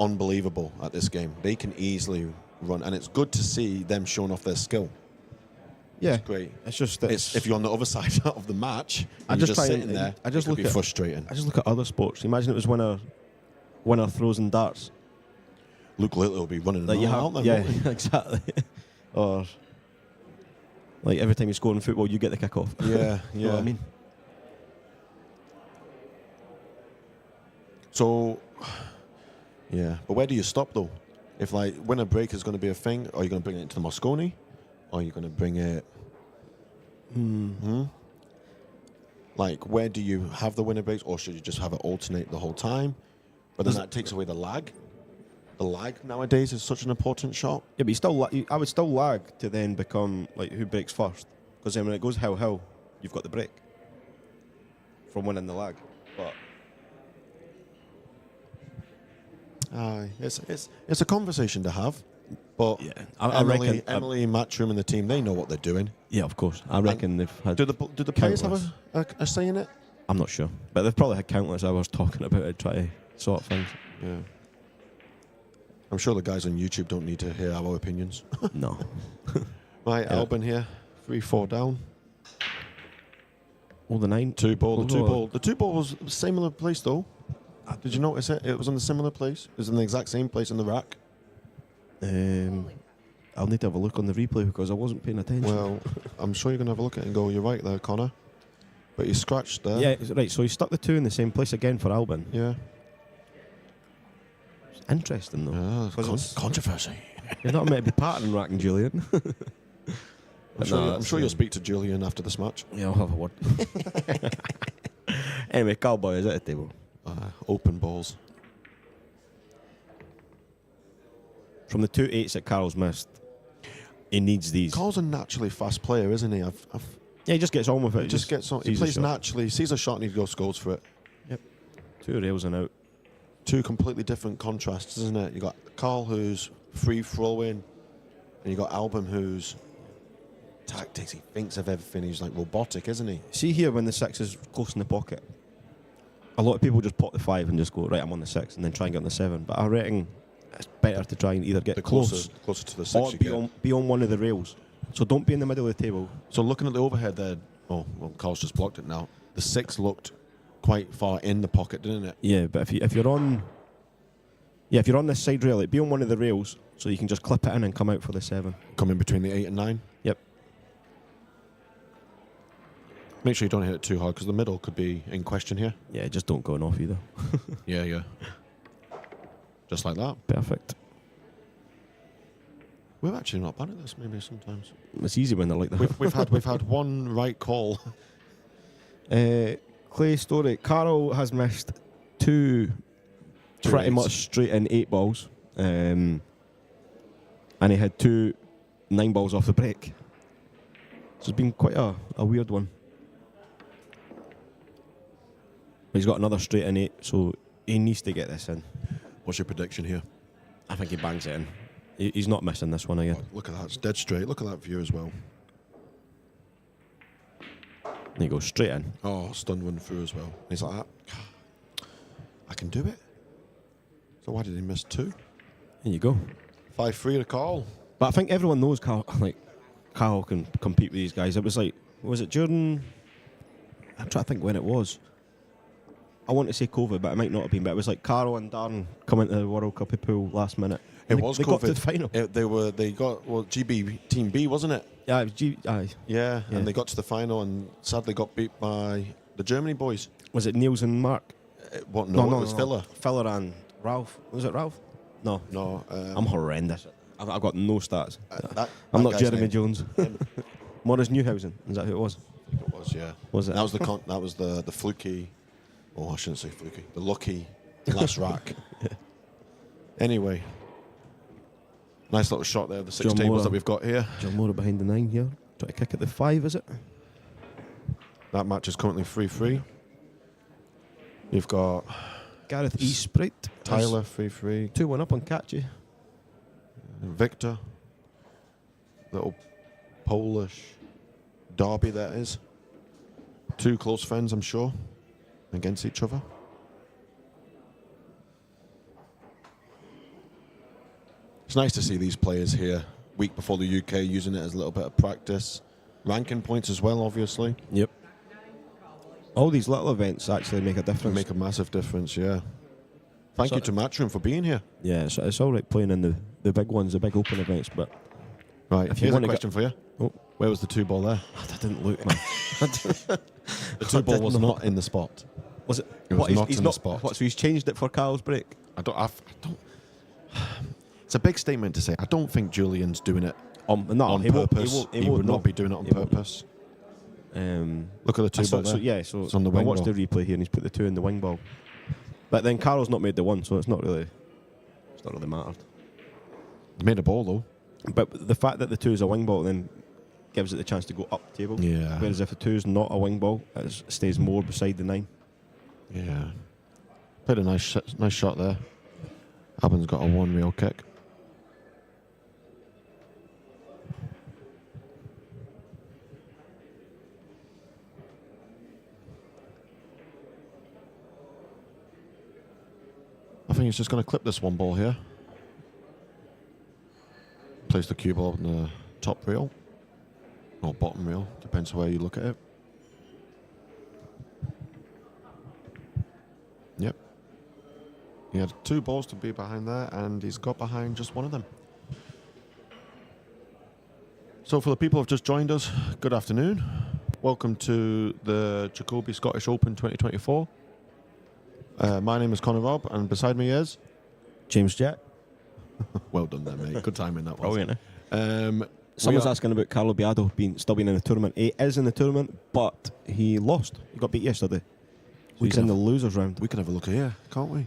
unbelievable at this game. They can easily run, and it's good to see them showing off their skill. Yeah, it's great. It's just if you're on the other side of the match, I you're just just sitting there. I just it look could be at frustrating. I just look at other sports. Imagine it was winner throws and darts. Luke Little will be running Like you out have, there. yeah, won't he? exactly. Or like every time you score in football, you get the kick off. Yeah, You know what I yeah. mean? So, yeah. But where do you stop, though? If, like, winner break is going to be a thing, are you going to bring it into the Moscone? Or are you going to bring it... Like, where do you have the winner breaks? Or should you just have it alternate the whole time? But then that takes away the lag. The lag nowadays is such an important shot. Yeah, but you still, I would still lag to then become like who breaks first, because then when it goes hill, you've got the break from winning the lag. But It's a conversation to have. But yeah, I reckon Emily, Matchroom, and the team, they know what they're doing. yeah, of course. I reckon they've had. Do the players have a say in it? I'm not sure, but they've probably had countless hours talking about it, trying to sort things. Yeah. I'm sure the guys on YouTube don't need to hear our opinions. No. Right, Yeah. Albin here, 3-4 down. All the 9. 2-ball, the Oh, 2-ball. The 2-ball was a similar place though. Did you notice it? It was in a similar place. It was in the exact same place in the rack. I'll need to have a look on the replay because I wasn't paying attention. Well, I'm sure you're going to have a look at it and go, you're right there, Connor. But he scratched there. yeah, right. So he stuck the 2 in the same place again for Albin. Yeah. It's interesting though. Yeah, 'Cause it's- controversy. You're not meant to be partnering racking, Julian. I'm sure you'll speak to Julian after this match. Yeah, I'll have a word. Anyway, Cowboy is at the table. Open balls. From the 2 8s that Carl's missed, he needs these. Carl's a naturally fast player, isn't he? Yeah, he just gets on with it. He just gets on. He sees a plays shot. naturally, sees a shot and he goes scores for it. 2 rails and out. Two completely different contrasts, isn't it? You got Carl who's free throwing, and you got Albin who's tactics. He thinks of everything. He's like robotic, isn't he? See here when the 6 is close in the pocket. A lot of people just pop the 5 and just go, right, I'm on the 6, and then try and get on the 7. But I reckon it's better to try and either get The close closer to the or 6 you get. be on one of the rails. So don't be in the middle of the table. So looking at the overhead there, oh well, Carl's just blocked it now. The 6 looked quite far in the pocket, didn't it? Yeah, but if you're on this side rail, like, be on one of the rails so you can just clip it in and come out for the 7. Come in between the 8 and 9. Yep. Make sure you don't hit it too hard because the middle could be in question here. Yeah, just don't go off either. Yeah. Just like that. Perfect. We're actually not bad at this. Maybe sometimes It's easy when they're like that. we've had one right call. Clay Story. Carl has missed two pretty 8s. much straight in 8 balls. And he had 2 9 balls off the break. So it's been quite a weird one. But he's got another straight in 8, so he needs to get this in. What's your prediction here? I think he bangs it in. He's not missing this one again. Oh, look at that. It's dead straight. Look at that view as well. And he goes straight in. Oh, stunned one through as well. He's like that. I can do it. So why did he miss 2? There you go. 5-3 to Carl. But I think everyone knows Carl can compete with these guys. It was like, was it during... I'm trying to think when it was. I want to say COVID, but it might not have been. But it was like Carl and Darren coming to the World Cup pool last minute. It And was they COVID. got to the final. They got GB Team B, wasn't it? Yeah, it was Yeah, Yeah. and they got to the final and sadly got beat by the Germany boys. Was it Niels and Mark? It was Filler. Filler and Ralph. Was it Ralph? No. No, I'm horrendous. I've got no stats. that I'm not guy's Jeremy name- Jones. Morris Newhausen. Is that who it was? It was, yeah. Was it? That was the fluky. Oh, I shouldn't say fluky. The lucky last rack. Anyway, nice little shot there of the 6 John tables Moore. that we've got here. John Moore behind the 9 here. Try to kick at the 5, is it? That match is currently 3-3. You've got Gareth Eastbright. Tyler 3-3. 2-1 up on Catchy. Victor. Little Polish derby that is. 2 close friends, I'm sure, against each other. It's nice to see these players here week before the UK using it as a little bit of practice. Ranking points as well, obviously. Yep. All these little events actually make a difference. Make a massive difference, yeah. Thank you to Matchroom for being here. Yeah, it's all right playing in the big ones, the big open events, but Right, if you here's a want to question for you. Oh. Where was the 2-ball there? I didn't look, man. The 2-ball was not in the spot. Was it? It was not he's in the spot. What, so he's changed it for Carl's break? I don't. It's a big statement to say. I don't think Julian's doing it No, on he won't- purpose. He would not be doing it on He won't. purpose. Look at the 2-ball there. So yeah, so It's on the I wing watched ball. the replay here, and he's put the 2 in the wing ball. But then Carl's not made the 1, so it's not really mattered. He made a ball though. But the fact that the 2 is a wing ball then gives it the chance to go up table. Yeah. Whereas if the 2 is not a wing ball, it stays more beside the 9. Yeah. Played a nice shot there. Albin's got a 1 real kick. I think he's just going to clip this 1 ball here. Place the cue ball on the top reel. Or bottom reel, depends where you look at it. Yep. He had 2 balls to be behind there, and he's got behind just 1 of them. So for the people who have just joined us, good afternoon. Welcome to the Jacoby Scottish Open 2024. My name is Conor Robb, and beside me is... James Jack. Well done there, mate. Good timing that was. Brilliant, eh? Someone's asking about Carlo Biado still being in the tournament. He is in the tournament, but he lost. He got beat yesterday. So he's in the losers round. We can have a look here, can't we?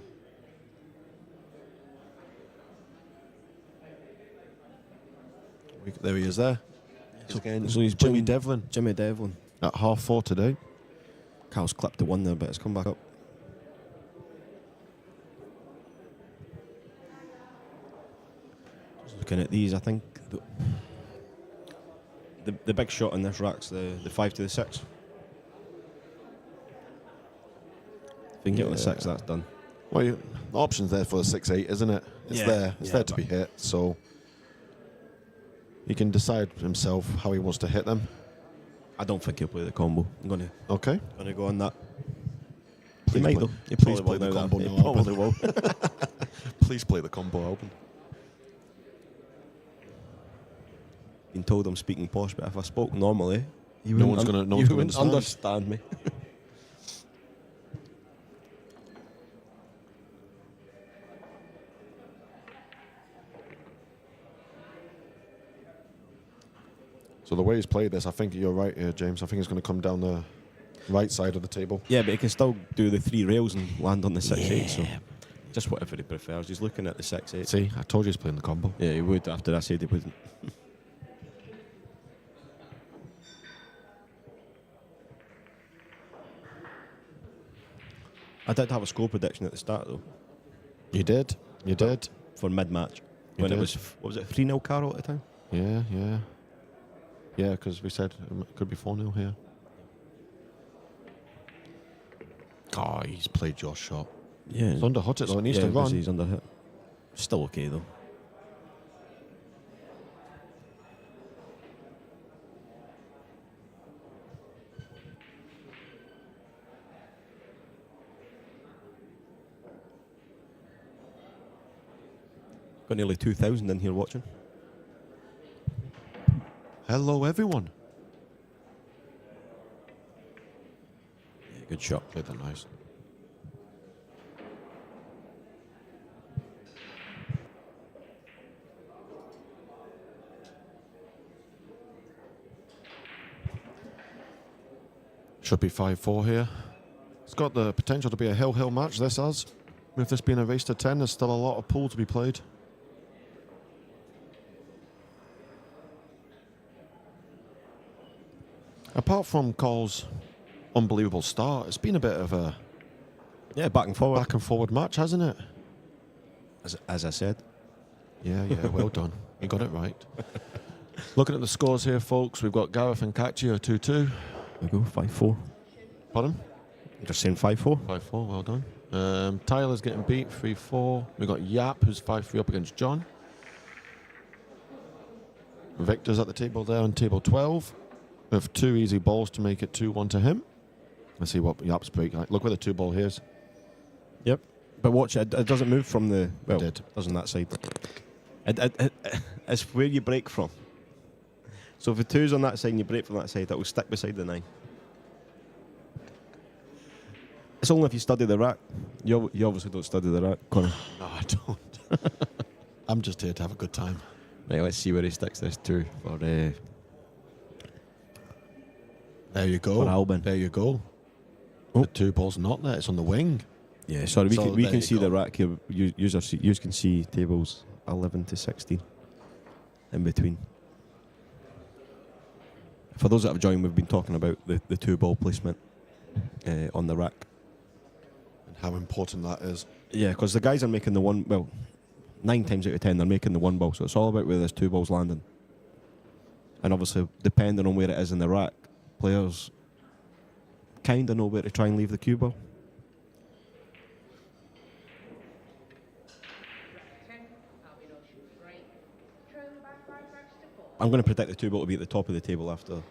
There he is there. So He's Jimmy Devlin Jimmy Devlin. at 4:30 today. Carl's clipped the 1 there, but it's come back up. Just looking at these, I think the big shot in this rack's the 5 to the 6. If we can get on the 6, that's done. Well, the option's there for the 6-8, isn't it? It's there. It's there to be hit, so he can decide himself how he wants to hit them. I don't think he'll play the combo. I'm gonna go on that. He might though. He please probably play the will now. combo He now, probably will. Please play the combo open. Been told I'm speaking posh, but if I spoke normally, you No wouldn't one's gonna you wouldn't understand. understand me. So the way he's played this, I think you're right here, James. I think it's going to come down the right side of the table. Yeah, but he can still do the 3 rails and land on the 6-8. So just whatever he prefers. He's looking at the 6-8. See, I told you he's playing the combo. Yeah, he would after I said he wouldn't. I did have a score prediction at the start though. You did. You did. For mid-match. You When did. it was, what was it, 3-0 Carroll at the time? Yeah, yeah. Yeah, because we said it could be 4-0 here. Oh, he's played your shot. Yeah. He's underhit it though. It needs to run. He's under hit. Still okay though. Got nearly 2,000 in here watching. Hello, everyone. Yeah, good shot. Played that nice. Should be 5-4 here. It's got the potential to be a hill-hill match, this has. With this being a race to 10, there's still a lot of pool to be played. Apart from Cole's unbelievable start, it's been a bit of a back and forward. back and forward match, hasn't it? As I said. Yeah, well done. You got it right. Looking at the scores here, folks, we've got Gareth and Kachi are 2-2. There we go, 5-4. Pardon? I'm just saying 5-4. 5-4, well done. Tyler's getting beat, 3-4. We've got Yap, who's 5-3 up against John. Victor's at the table there on table 12. With 2 easy balls to make it 2-1 to him. Let's see what Yap's break like. Look where the 2 ball here is. Yep. But watch it. It doesn't move from the. Well, did. it does on that side. It's where you break from. So if the 2's on that side and you break from that side, that will stick beside the 9. It's only if you study the rack. You obviously don't study the rack, Connor. No, I don't. I'm just here to have a good time. Right, let's see where he sticks this 2 for. There you go. For Albin. There you go. Oh. The 2 ball's not there. It's on the wing. Yeah, sorry, So we there can you see go. the rack here. You can see tables 11 to 16 in between. For those that have joined, we've been talking about the 2 ball placement on the rack. And how important that is. Yeah, because the guys are making the one. Well, 9 times out of 10 they're making the 1 ball. So it's all about where this 2 ball's landing. And obviously, depending on where it is in the rack, players kind of know where to try and leave the cue ball. I'm going to predict the 2 ball to be at the top of the table after.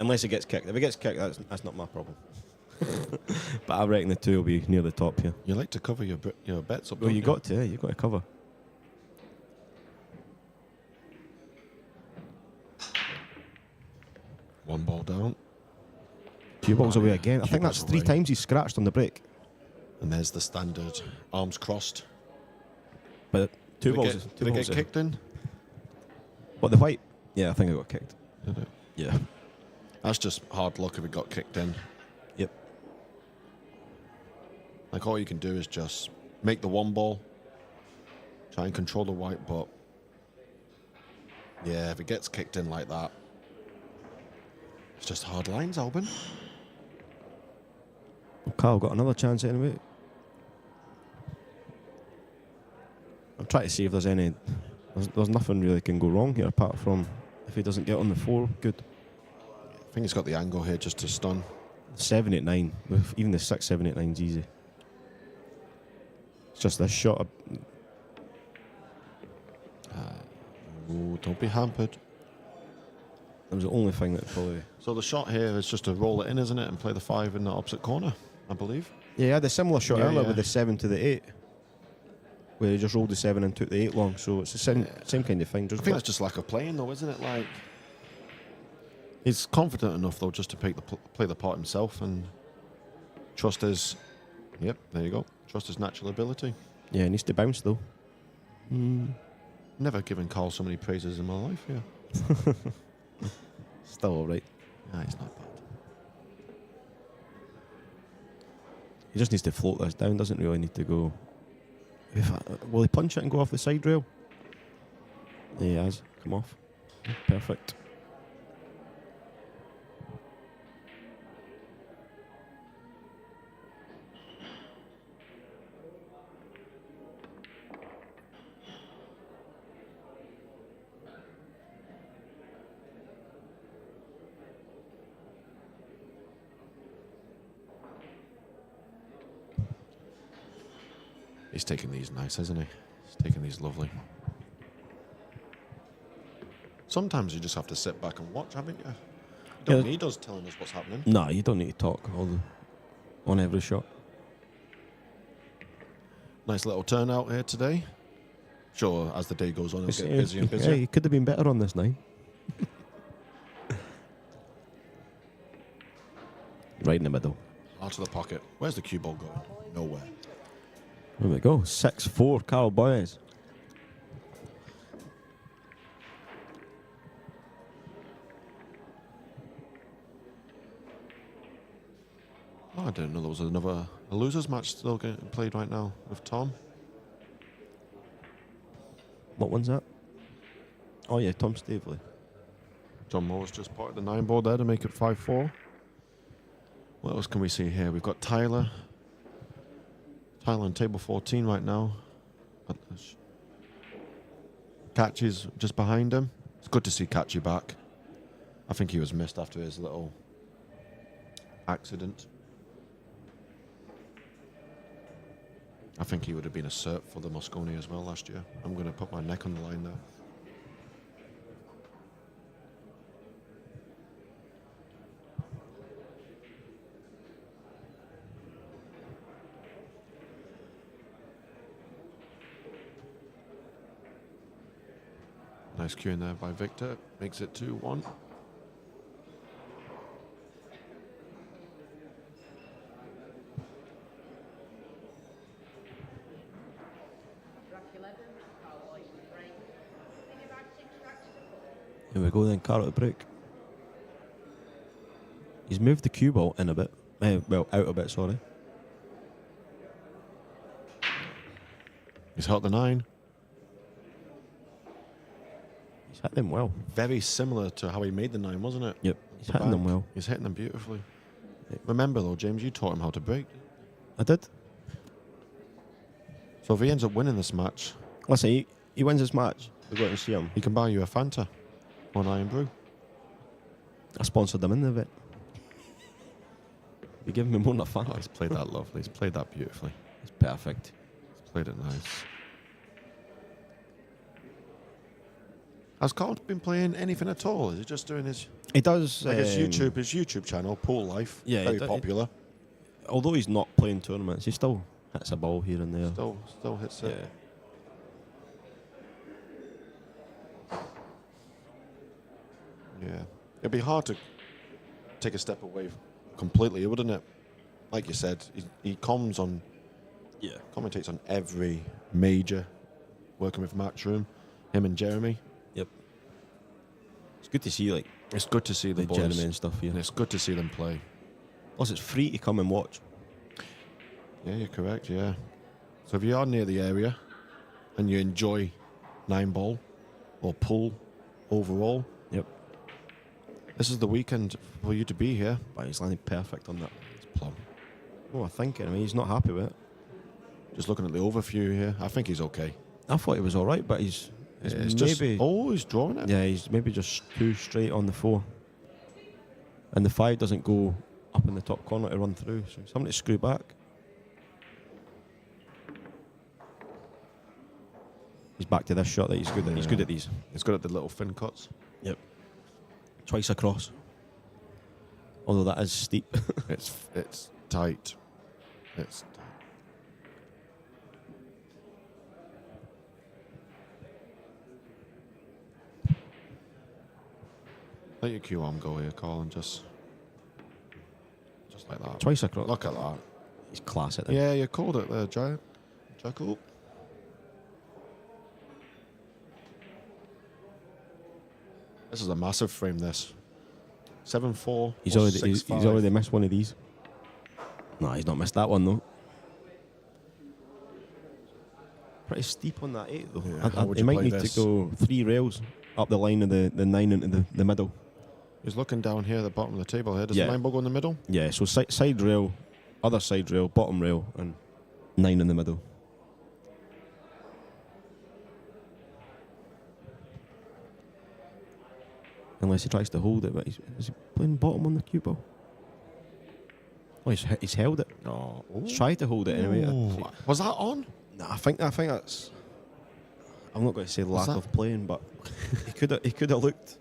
Unless it gets kicked. If it gets kicked, that's not my problem. But I reckon the 2 will be near the top here. You like to cover your bets up. Well, don't you got to, yeah, you've got to cover. One ball down. 2 balls Oh, away yeah. again. I Cue think that's balls 3 away. times he's scratched on the break. And there's the standard arms crossed. But 2 Did balls. it get, did it get kicked in? What, the white? Yeah, I think it got kicked. Did it? Yeah. That's just hard luck if it got kicked in. Yep. Like all you can do is just make the 1 ball, try and control the white, but yeah, if it gets kicked in like that, it's just hard lines, Albin. Carl got another chance anyway. I'm trying to see if there's any. There's nothing really can go wrong here apart from if he doesn't get on the 4, good. I think he's got the angle here just to stun. 7, 8, 9. Even the 6, 7, 8, 9's easy. It's just this shot. Ooh, don't be hampered. That was the only thing that probably. So the shot here is just to roll it in, isn't it, and play the 5 in the opposite corner, I believe. Yeah, he had a similar shot Yeah, earlier yeah. with the 7 to the 8, where he just rolled the 7 and took the 8 long. So it's the same kind of thing. I Just think that's just lack of playing, though, isn't it? Like, he's confident enough, though, just to play the part himself and trust his. Yep, there you go. Trust his natural ability. yeah, he needs to bounce though. Never given Carl so many praises in my life. Yeah, Still all right. nah, he's not bad. He just needs to float this down. Doesn't really need to go. Will he punch it and go off the side rail? Yeah, he has. Come off. Perfect. He's taking these nice, isn't he? He's taking these lovely. Sometimes you just have to sit back and watch, haven't you? You don't Yeah. need us telling us what's happening. Nah, you don't need to talk on every shot. Nice little turnout here today. Sure, as the day goes on, it'll get busier and Yeah, busier. he could have been better on this 9. Right in the middle. Out of the pocket. Where's the cue ball going? Nowhere. There we go. 6-4, Carl Boyes. Oh, I didn't know there was a losers match still getting played right now with Tom. What one's that? Oh yeah, Tom Staveley. John Moore's just part of the 9 there to make it 5-4. What else can we see here? We've got Tyler. Tyler on table 14 right now. Catchy's just behind him. It's good to see Catchy back. I think he was missed after his little accident. I think he would have been a cert for the Moscone as well last year. I'm going to put my neck on the line there. Nice cue in there by Victor. Makes it 2-1. Here we go then, Carrot to break. He's moved the cue ball in a bit. Well, out a bit, sorry. He's hit the 9. He's hit them well. Very similar to how he made the 9, wasn't it? Yep, he's The hitting them back. well. He's hitting them beautifully. Yep. Remember though, James, you taught him how to break. I did. So if he ends up winning this match, Listen, he wins this match. We'll go out and see him. he can buy you a Fanta or an Iron Brew. I sponsored him in the event. You giving me more than a fan. Oh, he's played that lovely. He's played that beautifully. It's perfect. He's played it nice. Has Carl been playing anything at all? Is he just doing his He does. his YouTube channel, Pool Life? Yeah, very he do- popular. Although he's not playing tournaments, he still hits a ball here and there. Still hits it. Yeah. Yeah. It'd be hard to take a step away completely, wouldn't it? Like you said, he commentates on every major, working with Matchroom, him and Jeremy. Yep. It's good to see like It's good to see the boys. Jeremy and stuff here. And it's good to see them play. Plus, it's free to come and watch. Yeah, you're correct, yeah. So if you are near the area and you enjoy Nineball or pool overall, Yep. this is the weekend for you to be here. But he's landed perfect on that. It's plum. Oh, I think. I mean, he's not happy with it. Just looking at the overview here, I think he's okay. I thought he was all right, but he's It's maybe. just, oh, he's drawing it. Yeah, he's maybe just too straight on the 4. And the 5 doesn't go up in the top corner to run through. So somebody to screw back. He's back to this shot that he's good at. He's good at these. He's good at the little fin cuts. Yep. Twice across. Although that is steep. It's tight. It's tight. Let your Q arm go here, Colin. Just like that. Twice across. Look at that. He's class at it. Yeah, you called it there, Giant. Jacob. This is a massive frame, this. 7-4. He's or already 6-5. he's already missed one of these. No, he's not missed that one though. Pretty steep on that 8 though. Yeah, how would He you might play need this? to go 3 rails up the line of the 9 into the middle. He's looking down here at the bottom of the table here. Does Yeah. the 9 ball go in the middle? Yeah, so side rail, other side rail, bottom rail, and 9 in the middle. Unless he tries to hold it, but is he playing bottom on the cue ball? Oh, he's held it. Oh. He's tried to hold it anyway. Ooh. Was that on? Nah, I think that's. I'm not going to say lack that- of playing, but he could have looked.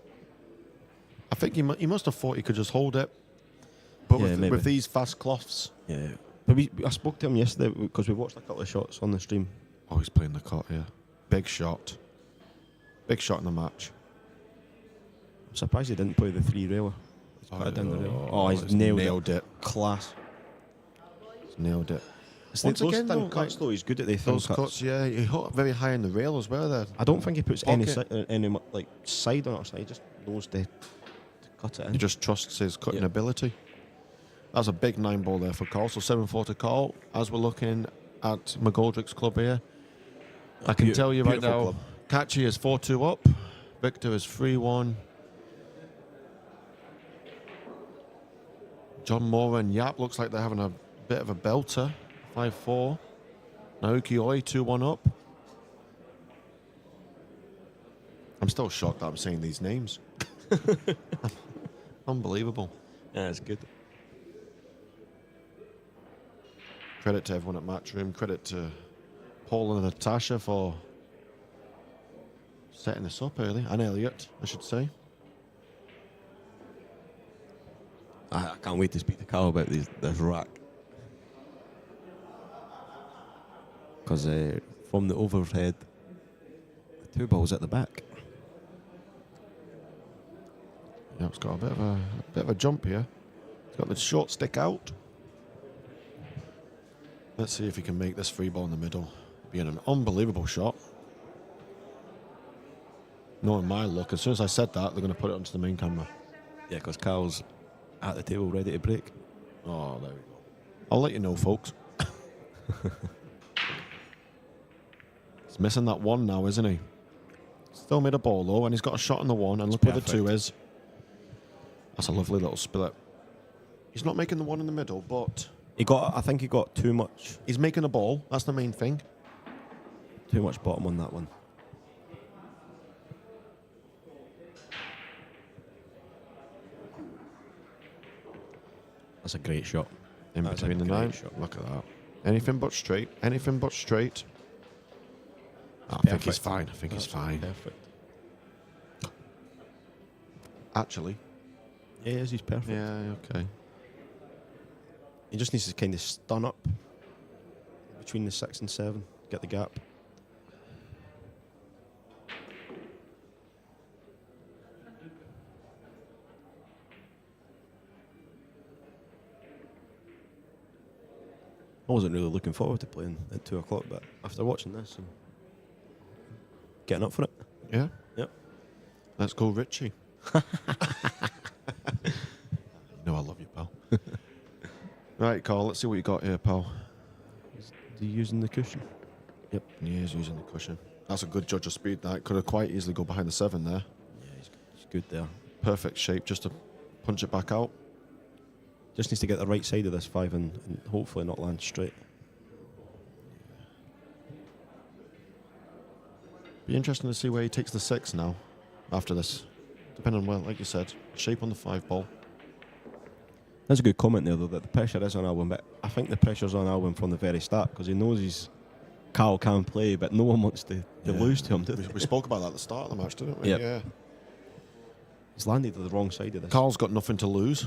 I think he must have thought he could just hold it. But Yeah, maybe. with these fast cloths. Yeah, but I spoke to him yesterday because we watched a couple of shots on the stream. Oh, he's playing the cut here. Big shot. Big shot in the match. I'm surprised he didn't play the 3 railer. He's put it down the rail. Oh, he's it's nailed it. Class. He's nailed it. It's Once those again, thin though, cuts like, though. He's good at the thin Those cuts. cuts, yeah. He hit very high in the rail as well there. I don't think he puts any Pocket. like side on it. He just knows to cut it in. He just trusts his cutting Yeah. ability. That's a big 9 ball there for Carl. So 7-4 to Carl. As we're looking at McGoldrick's club here, I can tell you right beautiful now, club. Catchy is 4-2 up. Victor is 3-1. John Moore and Yap looks like they're having a bit of a belter. 5-4. Naoki Oi 2-1 up. I'm still shocked that I'm saying these names. Unbelievable. Yeah, it's good. Credit to everyone at Matchroom. Credit to Paul and Natasha for setting this up early. And Elliot, I should say. I can't wait to speak to Carl about this rack. Because from the overhead, the 2 balls at the back. It's got a bit of a jump here. It's got the short stick out. Let's see if he can make this free ball in the middle. Being an unbelievable shot. Knowing my luck, as soon as I said that, they're going to put it onto the main camera. Yeah, because Carl's at the table ready to break. Oh, there we go. I'll let you know, folks. He's missing that one now, isn't he? Still made a ball, though, and he's got a shot on the one, and look where the two is. That's a lovely little split. He's not making the one in the middle, but... I think he got too much. He's making a ball. That's the main thing. Too much bottom on that one. That's a great shot. In between the nine. Look at that. Anything but straight. Anything but straight. I think he's fine. I think he's fine. Perfect. Actually. Yeah, he's perfect. Yeah, okay. He just needs to kind of stun up between the 6 and 7, get the gap. I wasn't really looking forward to playing at 2 o'clock, but after watching this, I'm getting up for it. Yeah? Yep. Let's go, Richie. You know I love you, pal. Right, Carl, let's see what you got here, pal. Is he using the cushion? Yep. He is using the cushion. That's a good judge of speed, that. Could have quite easily go behind the 7 there. Yeah, he's good there. Perfect shape just to punch it back out. Just needs to get the right side of this 5 and hopefully not land straight. Be interesting to see where he takes the 6 now after this. Depending on, well, like you said, shape on the 5 ball. That's a good comment there, though, that the pressure is on Alwyn, but I think the pressure's on Alwyn from the very start because he knows Carl can play, but no one wants to lose to him, do they? We spoke about that at the start of the match, didn't we? Yep. Yeah. He's landed to the wrong side of this. Carl's got nothing to lose.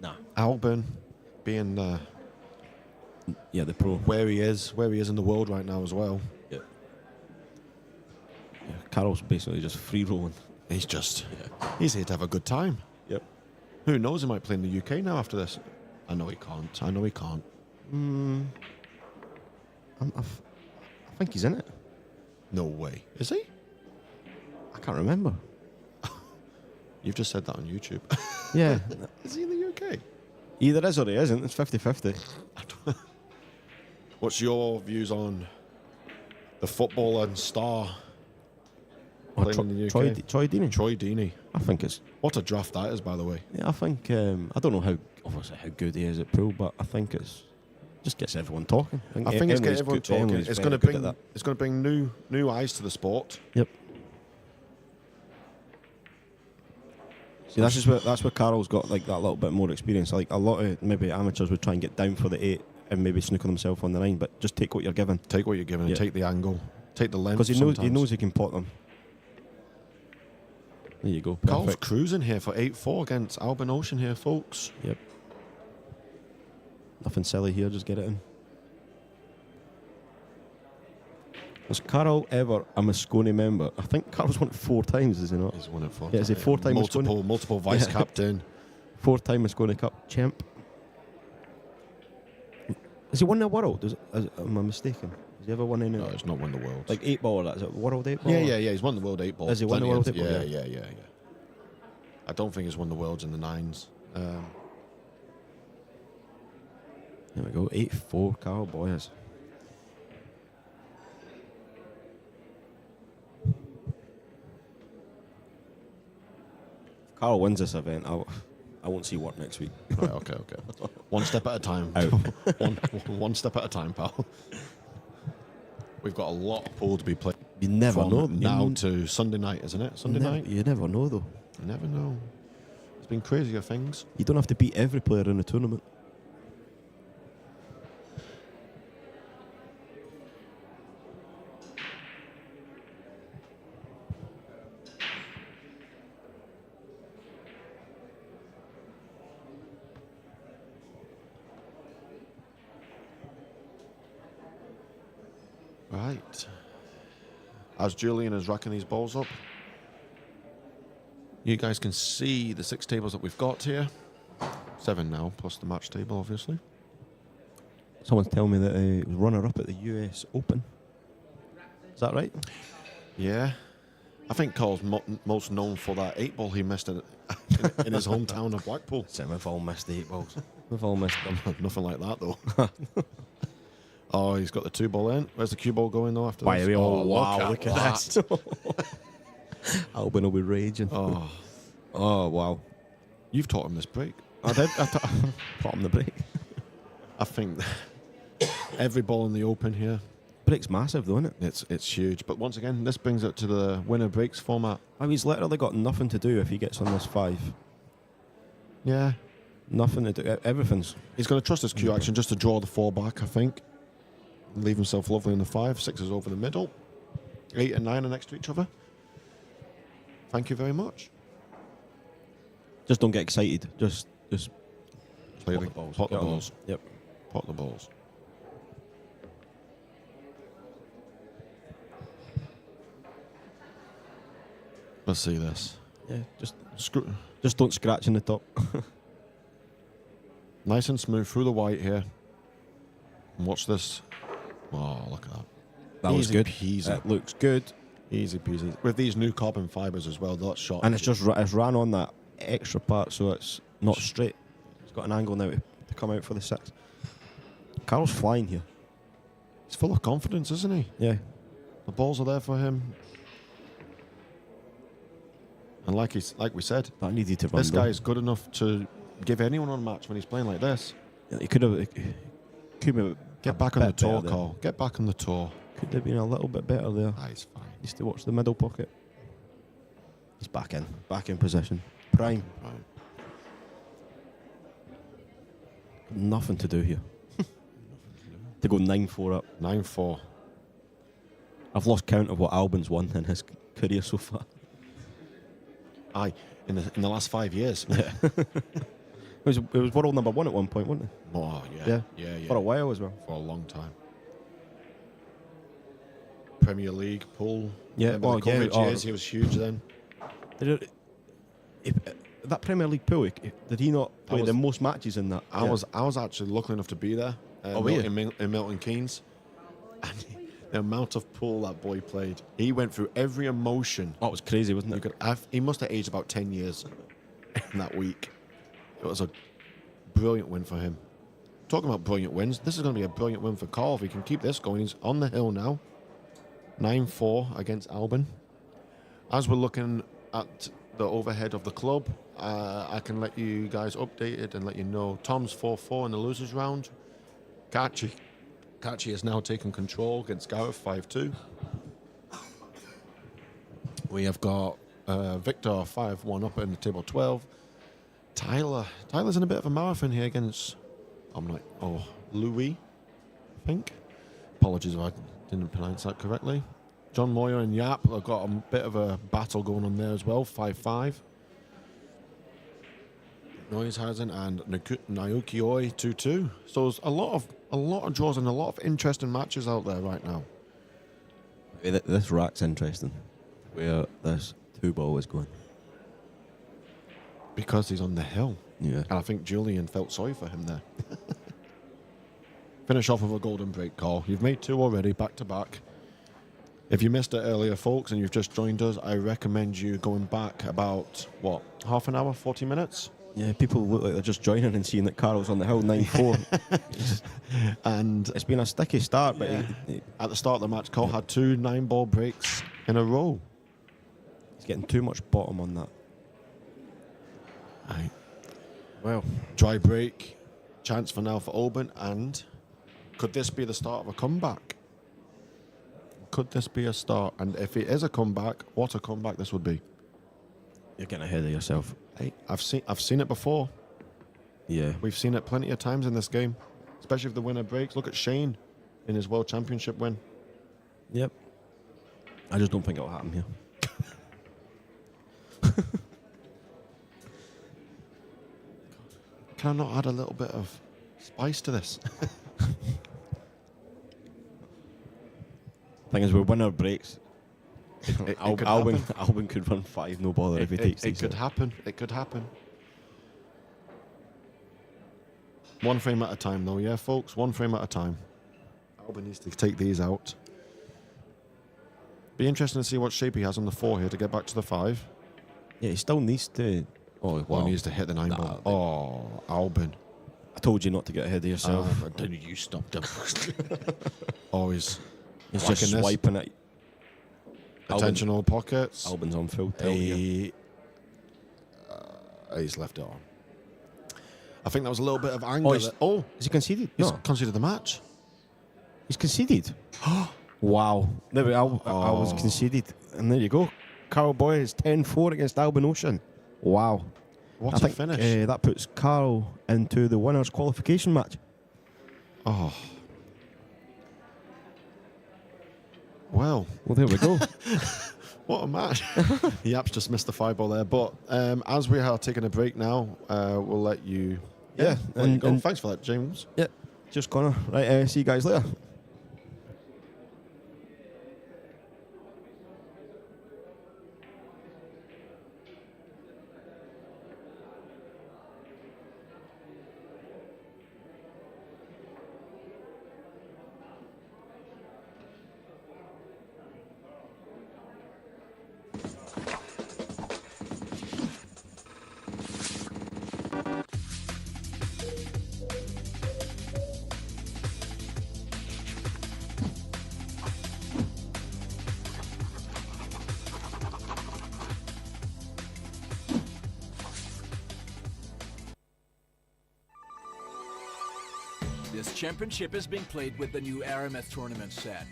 Nah. Alban being the pro. where he is in the world right now as well. Yeah. Carl's basically just free rolling. He's here to have a good time. Yep. Who knows, he might play in the UK now after this. I know he can't. I think he's in it. No way. Is he? I can't remember. You've just said that on YouTube. Yeah. Is he in the UK? Either is or he isn't. It's 50-50. What's your views on the footballer and star playing in the UK? Troy Deeney. Troy Deeney. I think it's... What a draft that is, by the way. Yeah, I think... I don't know how good he is at pro, but I think it's... Just gets everyone talking. I think it's getting everyone talking. Emily's It's very going to good at that. It's going to bring new eyes to the sport. Yep. See, that's where Carl's got like that little bit more experience. Like a lot of maybe amateurs would try and get down for the 8 and maybe snooker themselves on the 9, but just take what you're given. Take what you're given and take the angle, take the length. Because he knows he can pot them. There you go. Perfect. Carl's cruising here for 8-4 against Alban Ocean here, folks. Yep. Nothing silly here, just get it in. Was Carl ever a Moscone member? I think Carl's won it 4 times, is he not? He's won it 4 times. Yeah, is he 4-time Moscone? Multiple vice captain. 4-time Moscone Cup champ. Has he won the world? Am I mistaken? Has he ever won any? No, he's not won the world. Like 8 ball, or that? Is it world 8 ball? Yeah. He's won the world 8 ball. Has he won the world 8 ball? Yeah. I don't think he's won the worlds in the 9s. There we go. 8-4, Carl Boyers. If Carl wins this event, I won't see work next week. Right, okay. One step at a time. one step at a time, pal. We've got a lot of pool to be played. You never know. Now to Sunday night, isn't it? Sunday night? You never know, though. You never know. It's been crazier things. You don't have to beat every player in the tournament. Right. As Julian is racking these balls up. You guys can see the 6 tables that we've got here. 7 now, plus the match table, obviously. Someone's telling me that he was runner-up at the US Open. Is that right? Yeah. I think Carl's most known for that 8-ball he missed in his hometown of Blackpool. So we've all missed the 8 balls. We've all missed them. Nothing like that, though. Oh, he's got the 2-ball in. Where's the cue ball going, though, after Why this? are we all, Oh, wow, look at this. Albin will be raging. Oh, Oh, wow. you've taught him this break. I did. I taught him the break. I think every ball in the Open here, Break's massive, though, isn't it? it's huge. But once again, this brings it to the winner breaks format. I mean, he's literally got nothing to do if he gets on this 5. Yeah. Nothing to do. Everything's. He's going to trust his cue action just to draw the 4 back, I think. Leave himself lovely in the 5. 6 is over the middle. 8 and 9 are next to each other. Thank you very much. Just don't get excited. Just Play pot the the balls. Pot the Get on balls. them. Yep. Pot the balls. Let's see this. Yeah. Screw. Just don't scratch in the top. Nice and smooth through the white here. And watch this. Oh, look at that. That was Easy good. peasy. It looks good. Easy peasy. With these new carbon fibres as well, that shot. And it's just it's ran on that extra part, so it's not straight. It's got an angle now to come out for the 6. Carl's flying here. He's full of confidence, isn't he? Yeah. The balls are there for him. And like we said, That needed to run. this though. guy is good enough to give anyone on a match when he's playing like this. Yeah, he could have. Get back on the bit tour, better there. Carl. Get back on the tour. Could have been a little bit better there. Ah, he's fine. Needs to watch the middle pocket. He's back in position. Prime. Right. Nothing to do here. To go 9-4 up. 9-4. I've lost count of what Albin's won in his career so far. Aye, in the last 5 years. Yeah. it was world number 1 at one point, wasn't it? Oh, yeah. Yeah. For a while as well. For a long time. Premier League, pool. Yeah, Remember the coverage years, he was huge then. That Premier League pool, did he not play was- the most matches in that? I was actually lucky enough to be there. were you? In Milton Keynes. And the amount of pool that boy played, he went through every emotion. That was crazy, wasn't You it? could have, he must have aged about 10 years in that week. It was a brilliant win for him. Talking about brilliant wins, this is going to be a brilliant win for Carl. If he can keep this going, he's on the hill now. 9-4 against Albin. As we're looking at the overhead of the club, I can let you guys updated and let you know Tom's 4-4 in the losers round. Kachi has now taken control against Gareth 5-2. We have got Victor 5-1 up in the table 12. Tyler's in a bit of a marathon here against Louis, I think. Apologies if I didn't pronounce that correctly. John Moyer and Yap have got a bit of a battle going on there as well, 5-5. Neushausen and Naoki Oi 2-2. So there's a lot of draws and a lot of interesting matches out there right now. This rack's interesting. Where this 2-ball is going. Because he's on the hill. Yeah. And I think Julian felt sorry for him there. Finish off with a golden break call. You've made 2 already, back to back. If you missed it earlier, folks, and you've just joined us, I recommend you going back about, half an hour, 40 minutes? Yeah, people look like they're just joining and seeing that Carl's on the hill 9-4. And It's been a sticky start, but yeah, at the start of the match, Carl had 2 9-ball breaks in a row. he's getting too much bottom on that. Aye. Well, Dry break, chance for now for Oban, and could this be the start of a comeback? Could this be a start? And if it is a comeback, what a comeback this would be. you're getting ahead of yourself. Hey, I've seen it before. Yeah. We've seen it plenty of times in this game, especially if the winner breaks. Look at Shane in his World Championship win. Yep. I just don't think it'll happen here. Can I not add a little bit of spice to this? Thing is, with winner breaks, It could Albon, happen. Albon could run 5 no bother if he takes It these. could happen. It could happen. One frame at a time, though, yeah, folks? One frame at a time. Albon needs to take these out. Be interesting to see what shape he has on the 4 here to get back to the 5. Yeah, he still needs to. Oh, Well, wow. he needs to hit the 9 ball. Oh, Albon. I told you not to get ahead of yourself. Then you stopped him. Oh, he's He's whacking just this. swiping it. Attentional pockets. Albon's on full tilt here. He's left it on. I think that was a little bit of anger. he's- Has he conceded? He's No, conceded the match. he's conceded. Wow. There we go. I was conceded. And there you go. Carl Boy is 10-4 against Albon Ocean. Wow. What I a think, finish. that puts Carl into the winners' qualification match. Oh. Well, Well, there we go. what a match. Yaps just missed the 5 ball there. But as we are taking a break now, we'll let you... Yeah, let you and- go. and- Thanks for that, James. Yeah, just gonna. Right, see you guys later. This championship is being played with the new Aramith tournament set.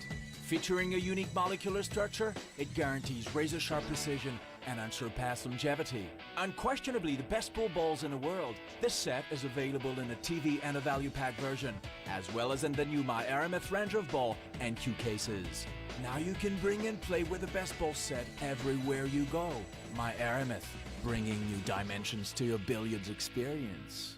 Featuring a unique molecular structure, it guarantees razor-sharp precision and unsurpassed longevity. Unquestionably the best pool balls in the world, this set is available in a TV and a value pack version, as well as in the new My Aramith range of ball and cue cases. Now you can bring and play with the best ball set everywhere you go. My Aramith, bringing new dimensions to your billiards experience.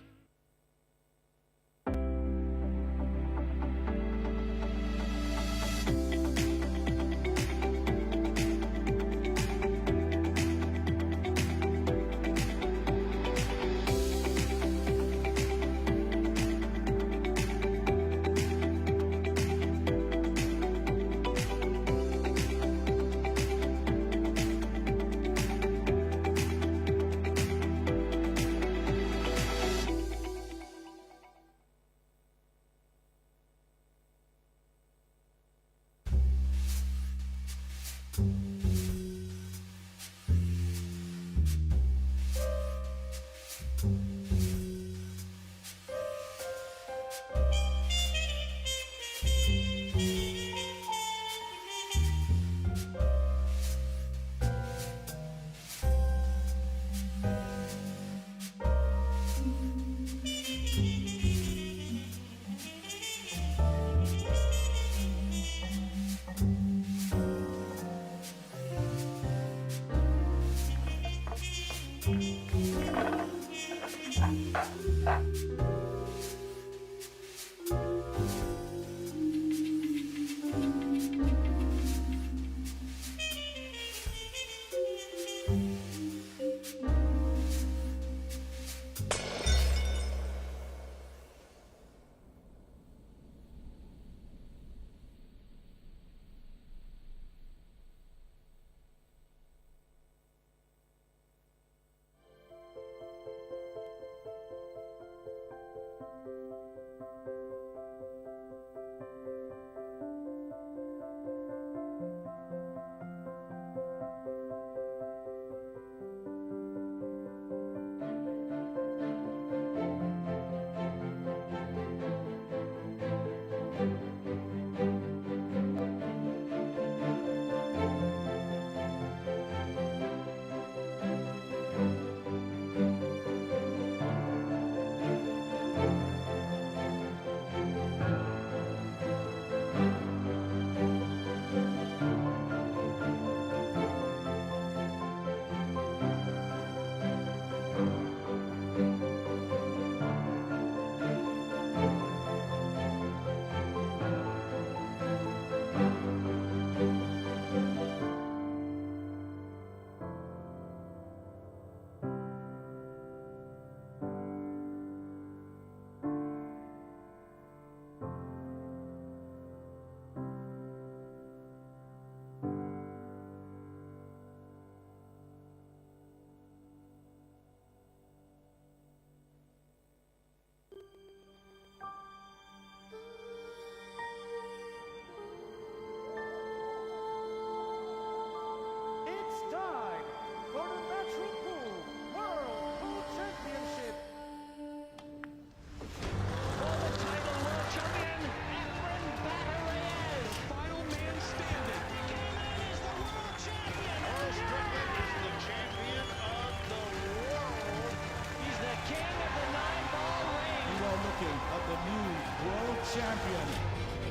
champion.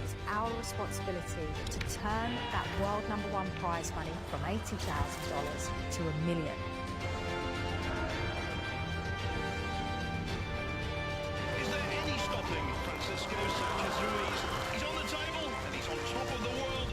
It's our responsibility to turn that world #1 prize money from $80,000 to $1 million. Is there any stopping Francisco Sanchez-Ruiz? He's on the table and he's on top of the world.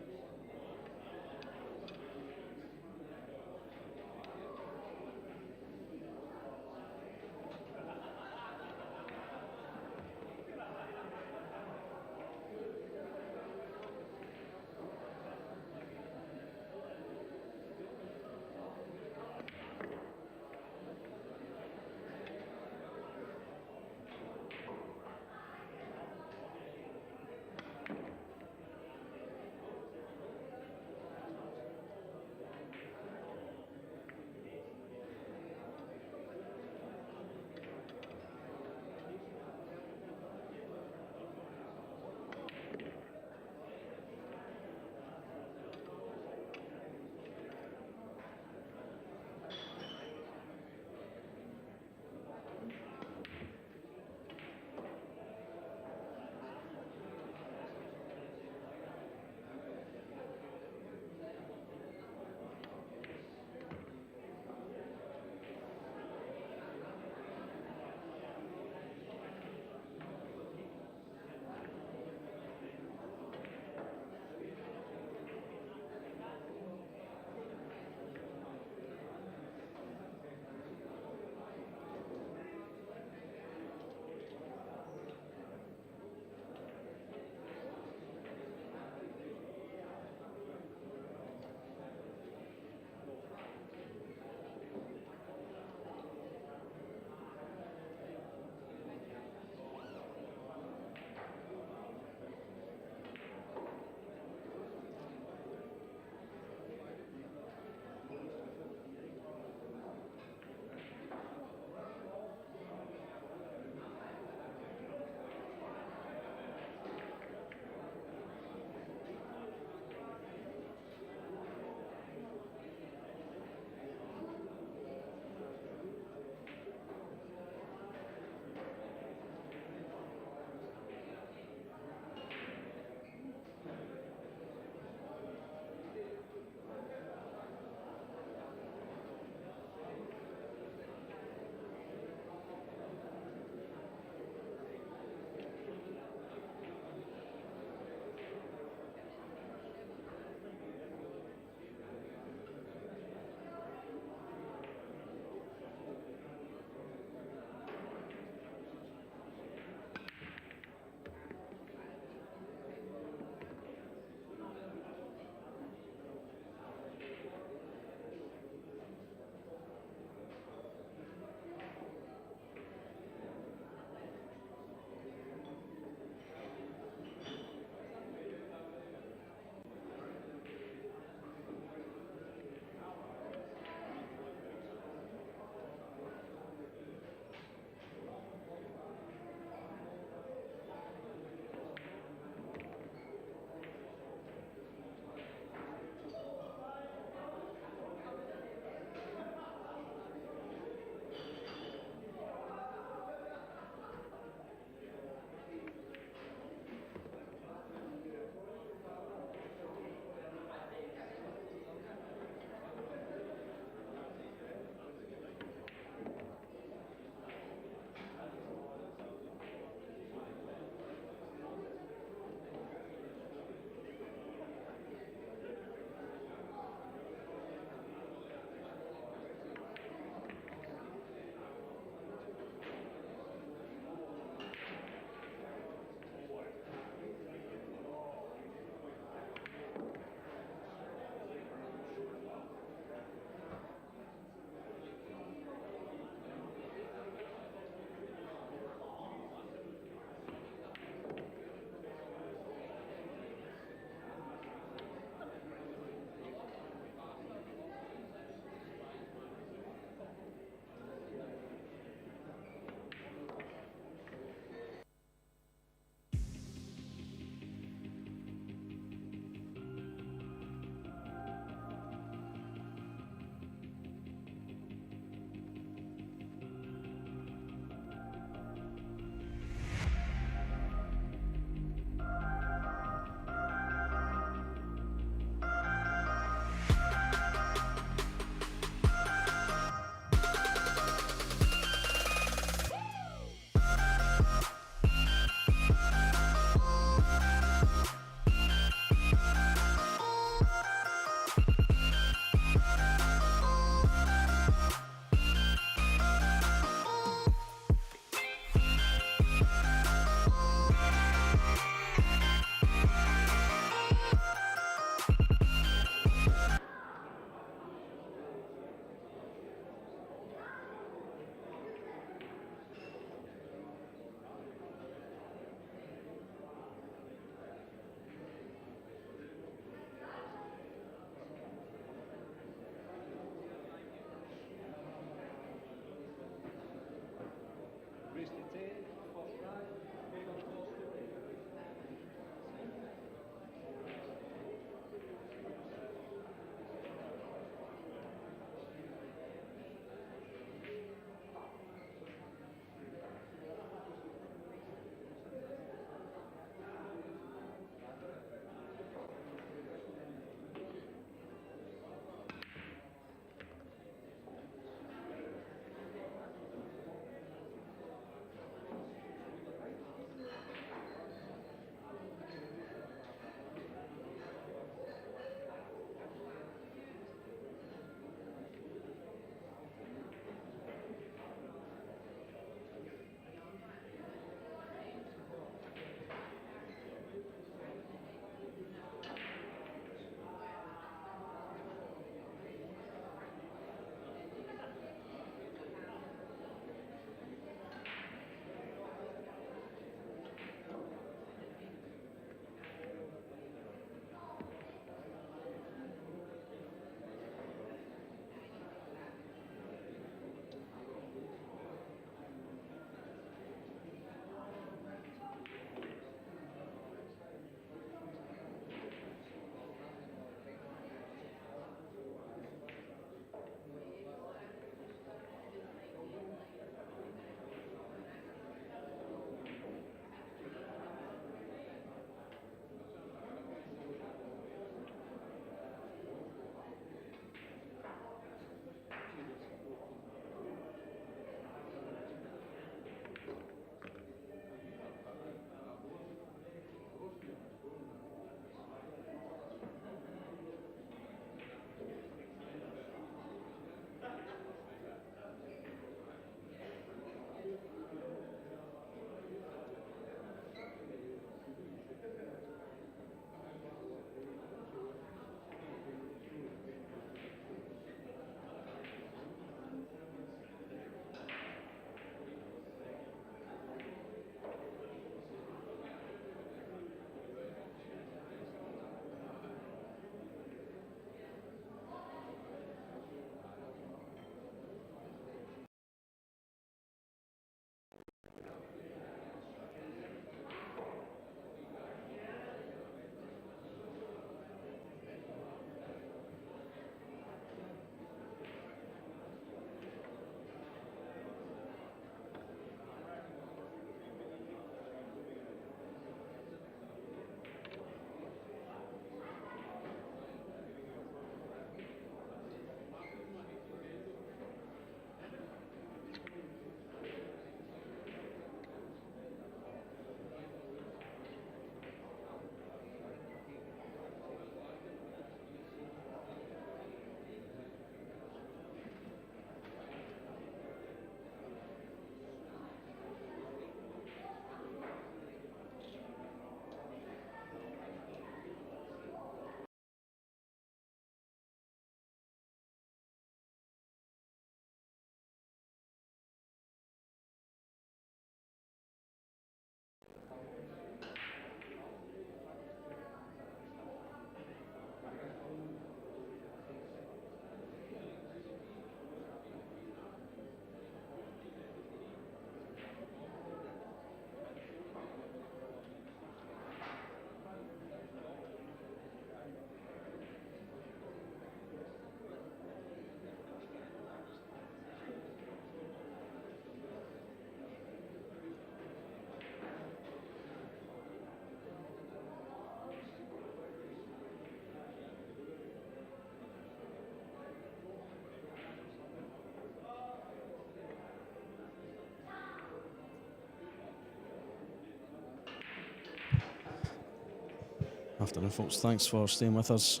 Afternoon, folks. Thanks for staying with us.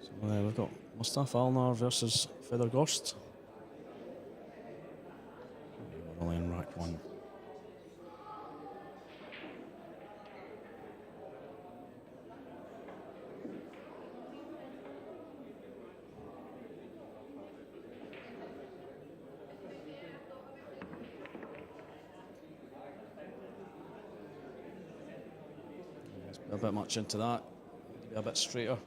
So we've got Mustafa Alnar versus Fedor Gorst. We're only in rack 1. A bit much into that. Be a bit straighter.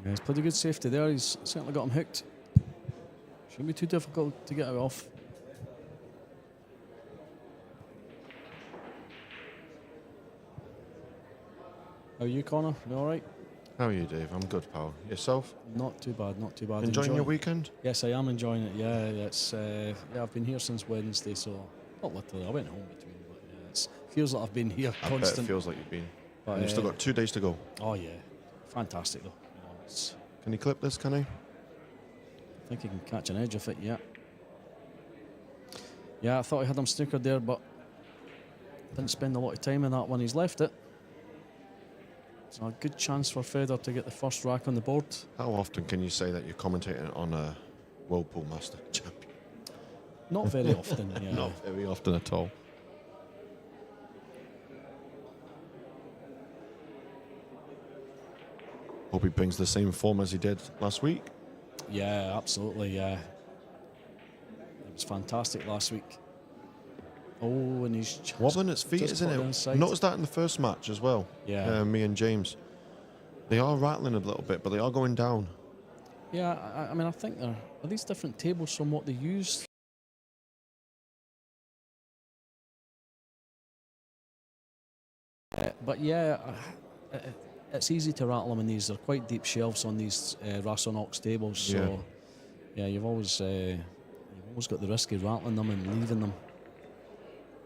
Yeah, he's played a good safety there. He's certainly got him hooked. Shouldn't be too difficult to get it off. How are you, Connor? You all right? How are you, Dave? I'm good, pal. Yourself? Not too bad, not too bad. Enjoying your weekend? Yes, I am enjoying it. Yeah, it's I've been here since Wednesday, so not literally. I went home between, but yeah, it feels like I've been here I bet constant. it feels like you've been. But, And you've still got 2 days to go. Oh yeah, fantastic though. Can you clip this, can he? I think he can catch an edge of it. Yeah. Yeah, I thought I had him snookered there, but didn't spend a lot of time in that when he's left it. So a good chance for Fedor to get the first rack on the board. How often can you say that you're commentating on a World Pool Master champion? Not very often. Yeah. Not very often at all. Hope he brings the same form as he did last week. Yeah, absolutely. Yeah, it was fantastic last week. Oh, and he's just Wobbling its feet, just isn't put it? inside. Noticed that in the first match as well. Yeah. Me and James. They are rattling a little bit, but they are going down. Yeah, I mean, I think are these different tables from what they used. But yeah, it's easy to rattle them in these. They're quite deep shelves on these Rasonox tables. So yeah, you've always got the risk of rattling them and leaving them.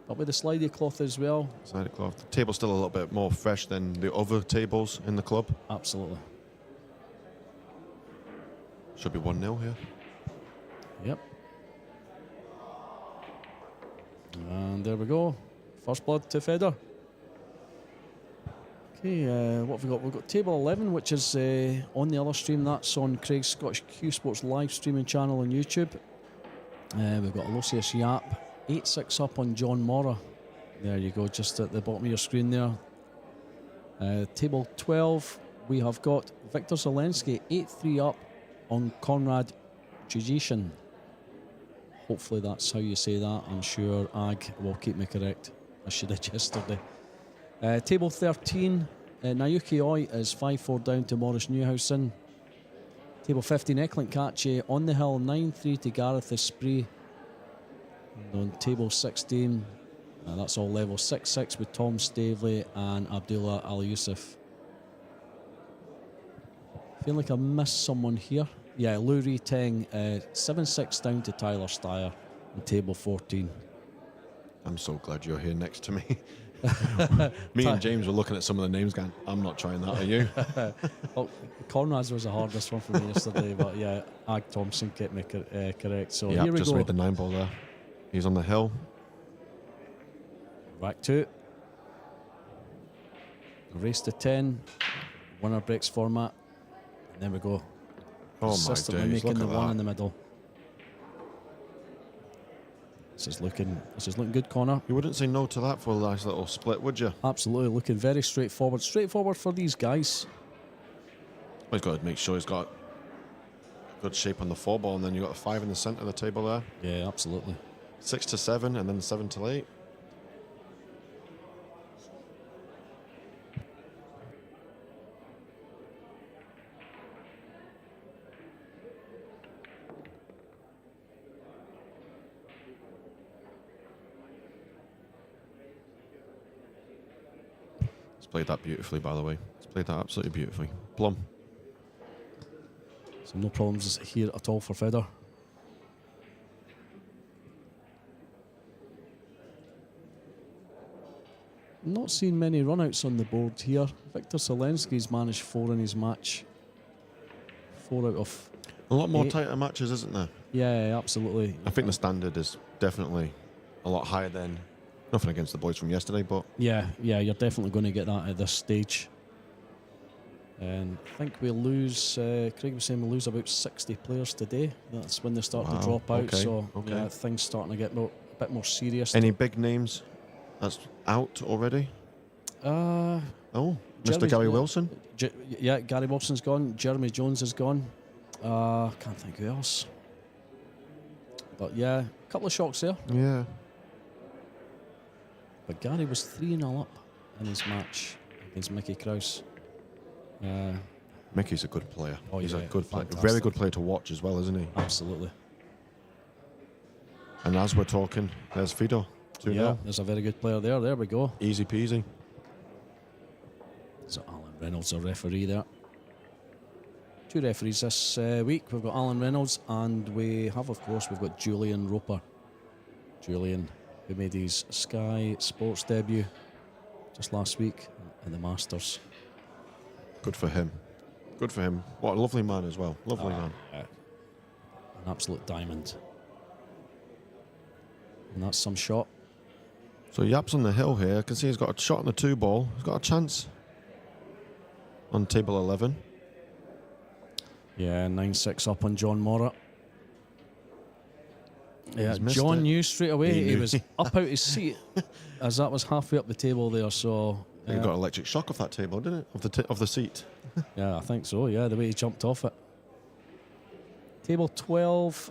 But with the slidey cloth as well. Slidey cloth. The table's still a little bit more fresh than the other tables in the club. Absolutely. Should be 1-0 here. Yep. And there we go. First blood to Fedor. Okay, what have we got? We've got table 11, which is on the other stream. That's on Craig's Scottish Q Sports live streaming channel on YouTube. We've got Aloysius Yap, 8-6 up on John Mora. There you go, just at the bottom of your screen there. Table 12, we have got Victor Zelensky, 8-3 up on Konrad Jujishin. Hopefully that's how you say that. I'm sure Ag will keep me correct, as she did yesterday. Table 13, Naoki Oi is 5-4 down to Morris Newhausen. Table 15, Eklund Kachi on the hill, 9-3 to Gareth Esprit. And on table 16, that's all level, 6-6 with Tom Stavely and Abdullah Al Yusuf. Feel like I missed someone here. Yeah, Lou Teng, 7-6 down to Tyler Steyer on table 14. I'm so glad you're here next to me. Me and James were looking at some of the names going, I'm not trying that, are you? Well, Conrad's was the hardest one for me yesterday, but yeah, Ag Thompson kept me correct. So Yeah, here we just go. made the 9-ball there. He's on the hill. Back to race to 10, winner breaks format, and then we go. Oh my Consistently days, making look the at one that. in the middle. This is looking good, Connor. You wouldn't say no to that for a nice little split, would you? Absolutely, looking very straightforward. Straightforward for these guys. Well, he's got to make sure he's got good shape on the 4-ball, and then you've got a 5 in the centre of the table there. Yeah, absolutely. 6 to 7, and then 7 to 8. He's played that beautifully, by the way. He's played that absolutely beautifully. Plum. So no problems here at all for Fedor. not seen many runouts on the board here. Victor Zelensky's managed 4 in his match. 4 out of A lot more 8. tighter matches, isn't there? Yeah, absolutely. I think the standard is definitely a lot higher than. Nothing against the boys from yesterday, but Yeah, you're definitely going to get that at this stage. And I think we lose, Craig was saying we lose about 60 players today. That's when they start to drop out. Okay, So okay. yeah, things starting to get a bit more serious. any big names that's out already? Uh, Oh, Mr. Jeremy's- Gary yeah. Wilson. Yeah, Gary Wilson's gone. Jeremy Jones is gone. Can't think who else. But yeah, a couple of shocks there. Yeah. But Gary was 3-0 up in his match against Mickey Krause. Mickey's a good player. Oh, He's a yeah, good player. fantastic. Very good player to watch as well, isn't he? Absolutely. And as we're talking, there's Fido. 2-0. Yeah, there's a very good player there. There we go. Easy peasy. So Alan Reynolds, a referee there. 2 referees this week. We've got Alan Reynolds and we have, of course, we've got Julian Roper. Julian, who made his Sky Sports debut just last week at the Masters. Good for him. Good for him. What a lovely man as well. Lovely man. An absolute diamond. And that's some shot. So Yap's on the hill here. I can see he's got a shot on the 2 ball. He's got a chance on table 11. Yeah, 9-6 up on John Morra. Yeah, He's missed John it. knew straight away. He He knew. was up out his seat as that was halfway up the table there. So He got electric shock off that table, didn't it? Of the seat. yeah, I think so. Yeah, the way he jumped off it. Table 12.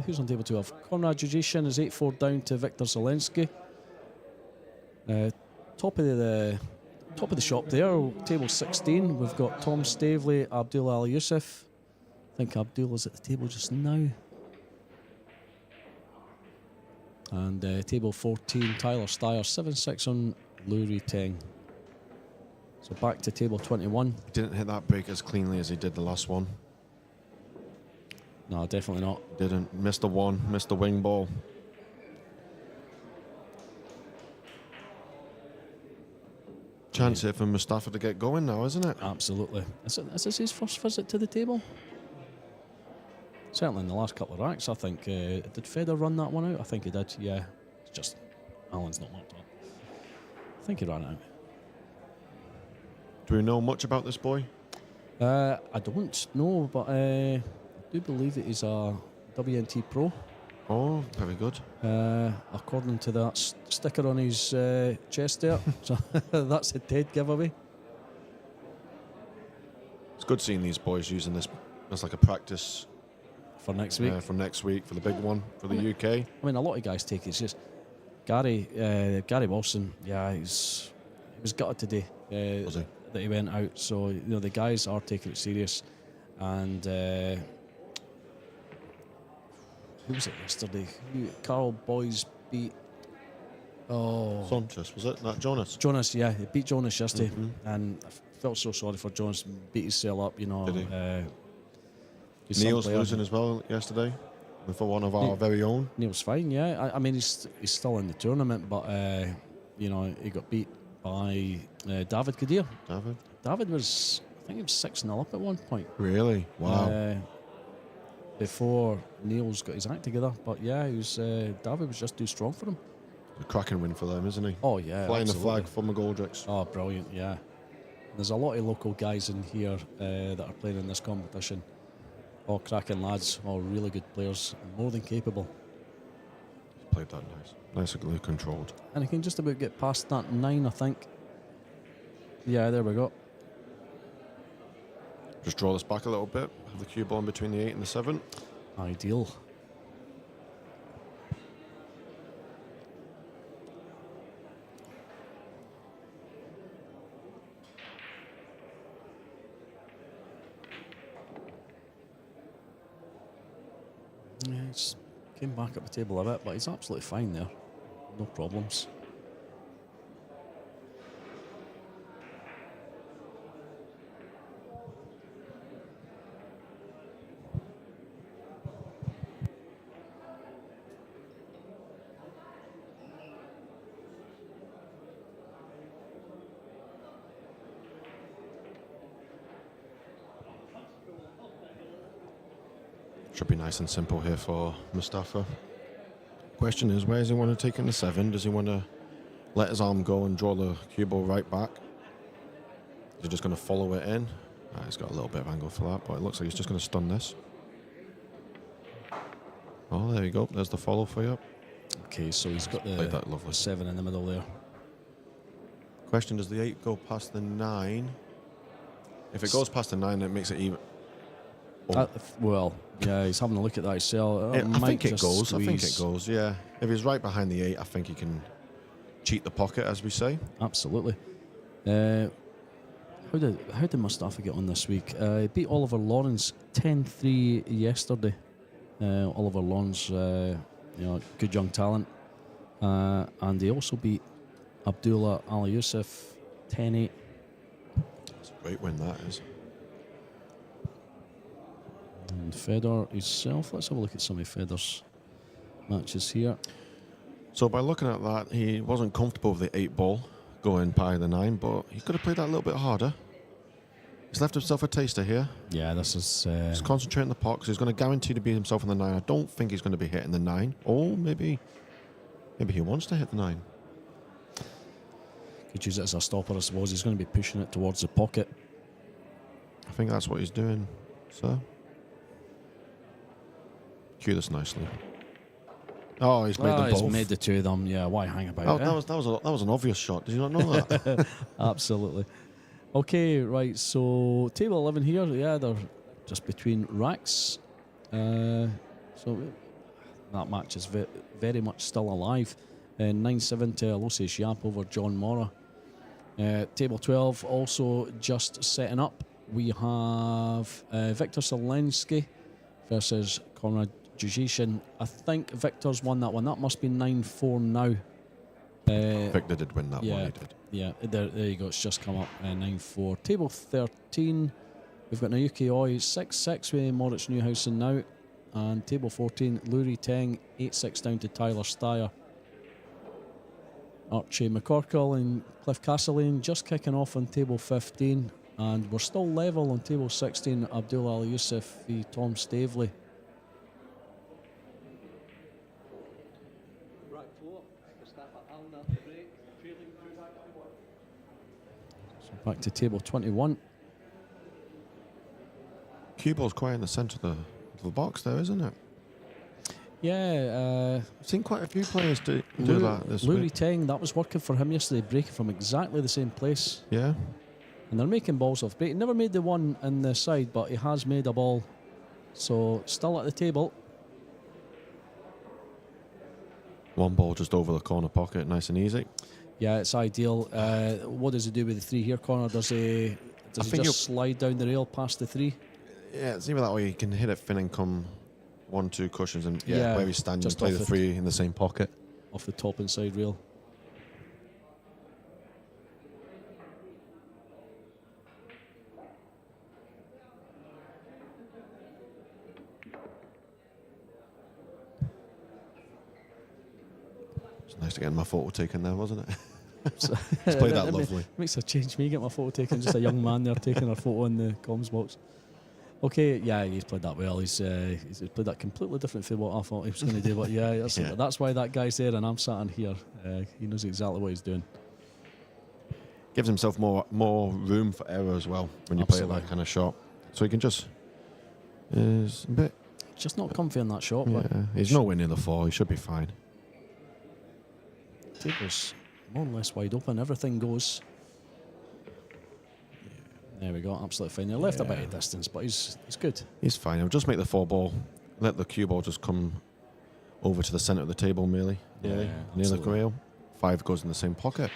Who's on table 12? Konrad Jujishin is 8-4 down to Victor Zelensky. Top of the shop there. Table 16. We've got Tom Stavely, Abdul Al Yusuf. I think Abdul is at the table just now. And table 14, Tyler Steyer, 7-6 on Luri Teng. So back to table 21. He didn't hit that break as cleanly as he did the last one. No, definitely not. Didn't. Missed the one. Missed the wing ball. Chance here for Mustafa to get going now, isn't it? Absolutely. Is this his first visit to the table? Certainly in the last couple of racks, I think. Did Federer run that one out? I think he did, yeah. It's just, Alan's not locked up. I think he ran it out. Do we know much about this boy? I don't know, but I do believe that he's a WNT Pro. Oh, very good. According to that sticker on his chest there. So that's a Ted giveaway. It's good seeing these boys using this as like a practice For next week. for next week, for the big one, for the UK. I mean, a lot of guys take it. It's just Gary Wilson. Yeah, he was gutted today. Was he? That he went out. So you know the guys are taking it serious. And who was it yesterday? Carl Boys beat. Oh, Sanchez, was it? That Jonas? Jonas. Yeah, he beat Jonas yesterday, and I felt so sorry for Jonas. Beat his cell up. You know. Did he? He's some Neil's player. losing as well yesterday. For one of our very own. Neil's fine, yeah. I mean, he's still in the tournament, but you know, he got beat by David Kadir. David was, I think he was 6-0 up at one point. Really? Wow. Before Neil's got his act together, but yeah, he was. David was just too strong for him. A cracking win for them, isn't he? Oh yeah, Flying absolutely. the flag for McGoldricks. Oh, brilliant! Yeah, there's a lot of local guys in here that are playing in this competition. All cracking lads, all really good players, more than capable. Played that nice. Nicely controlled. And he can just about get past that 9, I think. Yeah, there we go. Just draw this back a little bit. Have the cue ball in between the 8 and the 7. Ideal. Yeah, he's came back up the table a bit, but he's absolutely fine there. No problems. Should be nice and simple here for Mustafa. Question is, where does he want to take in the 7? Does he want to let his arm go and draw the cue ball right back? Is he just going to follow it in? He's got a little bit of angle for that, but it looks like he's just going to stun this. Oh, there you go. There's the follow for you. Okay, so he's got Played that lovely. the 7 in the middle there. Question, does the 8 go past the 9? If it goes past the 9, it makes it even. Oh. Well, yeah, he's having a look at that himself. I think it goes. Squeeze. I think it goes, yeah. If he's right behind the 8, I think he can cheat the pocket, as we say. Absolutely. How did Mustafa get on this week? He beat Oliver Lawrence 10-3 yesterday. Oliver Lawrence, good young talent. And he also beat Abdullah Ali Yusuf 10-8. It's a great win, that is. And Federer himself, let's have a look at some of Federer's matches here. So by looking at that, he wasn't comfortable with the 8 ball going by the 9, but he could have played that a little bit harder. He's left himself a taster here. Yeah, this is... He's concentrating the pot because he's going to guarantee to beat himself on the 9. I don't think he's going to be hitting the 9. Or maybe he wants to hit the 9. Could use it as a stopper, I suppose. He's going to be pushing it towards the pocket. I think that's what he's doing, sir. Cue this nicely. Oh, he's made them both. He's made the 2 of them. Yeah, why hang about? Oh, that was an obvious shot. Did you not know that? Absolutely. Okay, right. So table 11 here. Yeah, they're just between racks. So that match is very much still alive. 9-7 to Aloysius Yap over John Mora. Table 12 also just setting up. We have Victor Zelensky versus Konrad Jujishin. I think Victor's won that one. That must be 9-4 now. Victor did win that one, he did. Yeah, there you go. It's just come up 9-4. Table 13, we've got Naoki Oi 6-6 with Moritz Neuhausen now. And table 14, Luri Teng 8-6 down to Tyler Steyer. Archie McCorkle and Cliff Castlelane just kicking off on table 15. And we're still level on table 16, Abdullah Ali Yusuf v Tom Stavely. So back to table 21. Cue ball's quite in the centre of the box there, isn't it? Yeah. I've seen quite a few players do that this Luri week. Teng, that was working for him yesterday, breaking from exactly the same place. Yeah. And they're making balls off break. He never made the one in the side, but he has made a ball. So still at the table. One ball just over the corner pocket, nice and easy. Yeah, it's ideal. What does he do with the 3 here, Connor? Does he just slide down the rail past the 3? Yeah, it's either that way you can hit it thin and come 1-2 cushions and where he's standing, just play off the 3 in the same pocket. Off the top and side rail. It's nice to get my photo taken there, wasn't it? It's played that lovely. Makes a change me, get my photo taken. Just a young man there taking a photo in the comms box. Okay, yeah, he's played that well. He's played that completely different from what I thought he was going to do. But yeah, that's why that guy's there and I'm sat in here. He knows exactly what he's doing. Gives himself more room for error as well when you play that kind of shot. So he can just is a bit just not comfy on that shot. Yeah, but he's nowhere near the 4. He should be fine. Table's more or less wide open. Everything goes. There we go, absolutely fine. He left a bit of distance, but he's good. He's fine. He'll just make the 4 ball, let the cue ball just come over to the centre of the table, near the rail. 5 goes in the same pocket.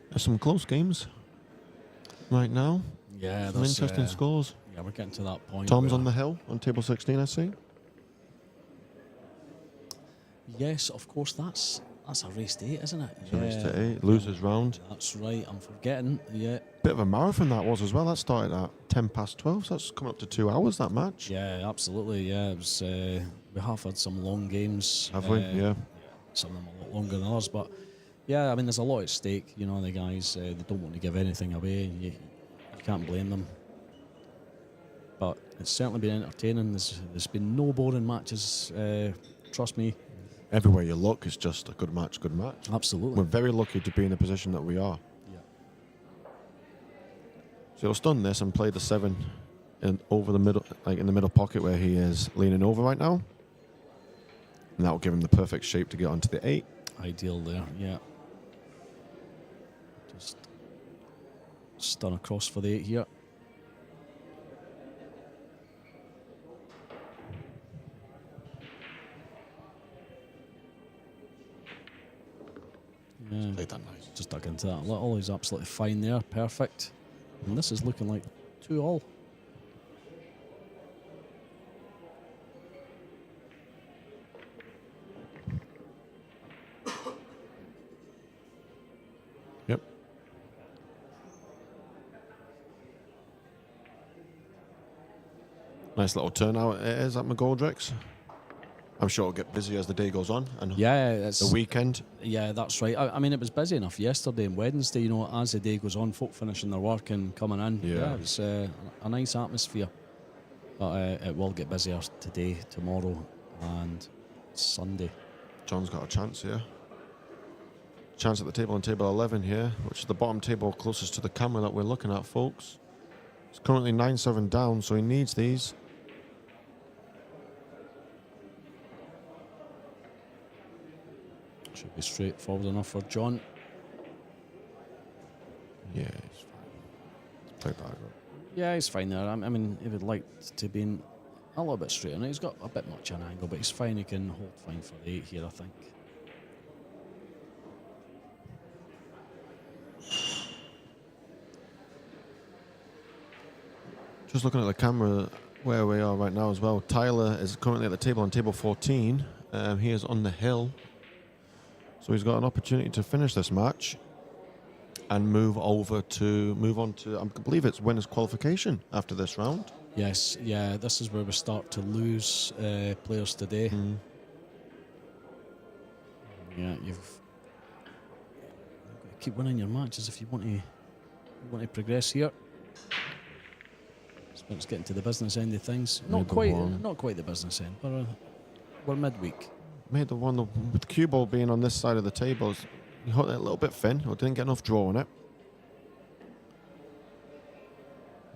There's some close games right now. Yeah, some interesting scores. Yeah, we're getting to that point. Tom's on the hill on table 16, I see. Yes, of course, that's a race to 8, isn't it? It's a race to 8, losers round. That's right, I'm forgetting, yeah. Bit of a marathon that was as well. That started at 12:10, so that's coming up to 2 hours, that match. Yeah, absolutely, yeah. It was, we have had some long games. Have we? Yeah. some of them a lot longer than others. But yeah, I mean, there's a lot at stake. You know, the guys they don't want to give anything away, and you can't blame them. But it's certainly been entertaining. There's been no boring matches. Trust me. Everywhere you look, it's just a good match, good match. Absolutely. We're very lucky to be in the position that we are. Yeah. So he'll stun this and play the 7 over the middle, like in the middle pocket where he is leaning over right now. And that will give him the perfect shape to get onto the 8. Ideal there, yeah. Just stun across for the 8 here. Yeah, Played that nice. just dug into that a little. He's absolutely fine there, perfect. And this is looking like 2-all. Yep. Nice little turnout it is at McGoldrick's. I'm sure it'll get busy as the day goes on and Yeah, it's the weekend. Yeah, that's right. I mean, it was busy enough yesterday and Wednesday, you know, as the day goes on, folk finishing their work and coming in. Yeah. It's a nice atmosphere. But it will get busier today, tomorrow, and Sunday. John's got a chance here. Chance at the table on table 11 here, which is the bottom table closest to the camera that we're looking at, folks. He's currently 9-7 down, so he needs these. Should be straightforward enough for John. Yeah, he's fine. Play back. Yeah, he's fine there. I mean, he would like to be a little bit straighter. He's got a bit much an angle, but he's fine. He can hold fine for the 8 here, I think. Just looking at the camera where we are right now as well. Tyler is currently at the table on table 14. He is on the hill. So he's got an opportunity to finish this match and move on to, I believe it's winners qualification after this round. Yes, yeah, this is where we start to lose players today. Yeah, you've got to keep winning your matches if you want to progress here. So it's getting to the business end of things. Not quite the business end, but we're midweek. Made the one with cue ball being on this side of the table. He hit it a little bit thin, or didn't get enough draw on it.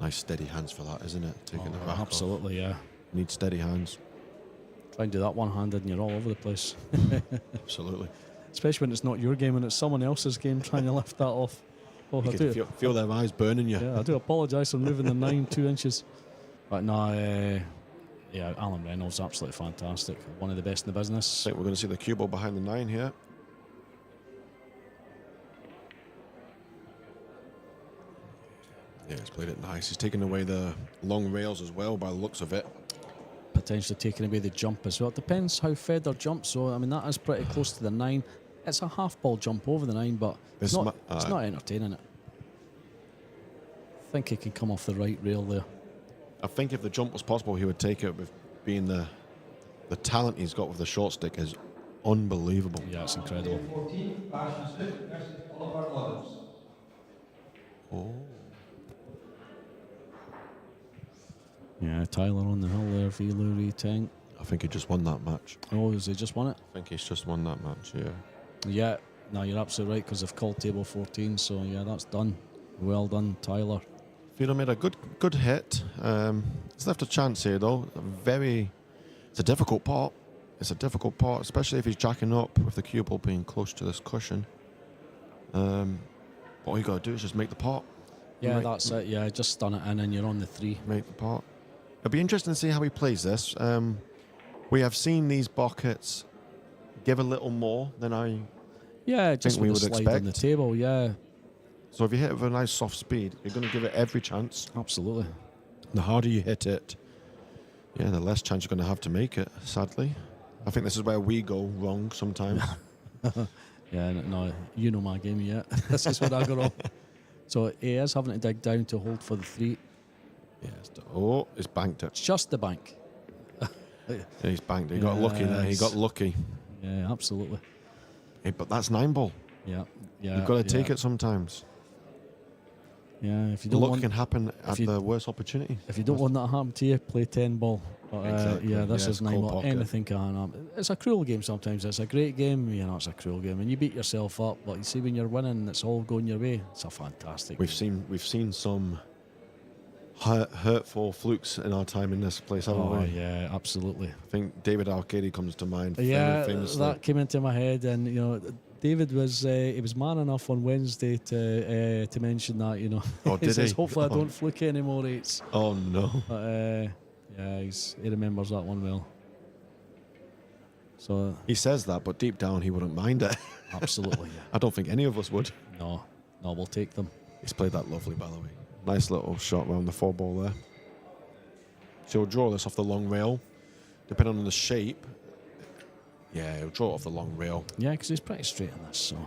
Nice steady hands for that, isn't it? Taking the rack absolutely, off. yeah. Need steady hands. Try and do that one-handed and you're all over the place. Absolutely. Especially when it's not your game and it's someone else's game trying to lift that off. Oh, You can feel their eyes burning you. Yeah, I do apologise for moving the 9 2 inches. But no, yeah, Alan Reynolds, absolutely fantastic. One of the best in the business. I think we're going to see the cue ball behind the 9 here. Yeah, he's played it nice. He's taken away the long rails as well by the looks of it. Potentially taking away the jump as well. It depends how Feder jumps. So, I mean, that is pretty close to the 9. It's a half ball jump over the 9, but it's not entertaining it. I think he can come off the right rail there. I think if the jump was possible, he would take it with being the talent he's got with the short stick is unbelievable. Yeah, it's incredible. 14, Oliver Adams. Oh. Yeah, Tyler on the hill there, Viluri Tank. I think he just won that match. Oh, has he just won it? I think he's just won that match, yeah. Yeah, no, you're absolutely right because they've called table 14, so yeah, that's done. Well done, Tyler. Fido made a good hit. He's left a chance here though. It's a difficult pot. It's a difficult pot, especially if he's jacking up with the cue ball being close to this cushion. All you got to do is just make the pot. Yeah, that's it. Yeah, just stun it in and you're on the 3. Make the pot. It'll be interesting to see how he plays this. We have seen these buckets give a little more than I just think we with would the slide on the expect. table, yeah. So if you hit it with a nice soft speed, you're going to give it every chance. Absolutely. The harder you hit it, yeah, the less chance you're going to have to make it, sadly. I think this is where we go wrong sometimes. Yeah, no, you know my game yet. This is what I got wrong. So he is having to dig down to hold for the 3. Yes. Oh, he's banked it. It's just the bank. Yeah, he's banked it. He got lucky there. He got lucky. Yeah, absolutely. But that's 9-ball. Yeah. You've got to take it sometimes. Yeah, if you don't Luck want, can happen at you- the worst opportunity. if you don't want that to happen to you, play 10-ball. But, Exactly. yeah, this Yeah, is it's cold 9-ball. pocket. Anything can happen. It's a cruel game sometimes. It's a great game. It's a cruel game. And you beat yourself up. But you see, when you're winning, it's all going your way. It's a fantastic game. We've seen some hurtful flukes in our time in this place, haven't Oh, we? yeah, absolutely. I think David Arcady comes to mind. Yeah, very famously. that came into my head. And, David was he was man enough on Wednesday to mention that, Oh, he did says, he? hopefully I Oh. don't fluke any more eights. Oh no. But yeah, he remembers that one well. So He says that, but deep down he wouldn't mind it. absolutely, yeah. I don't think any of us would. No, we'll take them. He's played that lovely, by the way. Nice little shot around the 4-ball there. So he'll draw this off the long rail. Depending on the shape, yeah, he'll draw it off the long rail. Yeah, because he's pretty straight on this, so.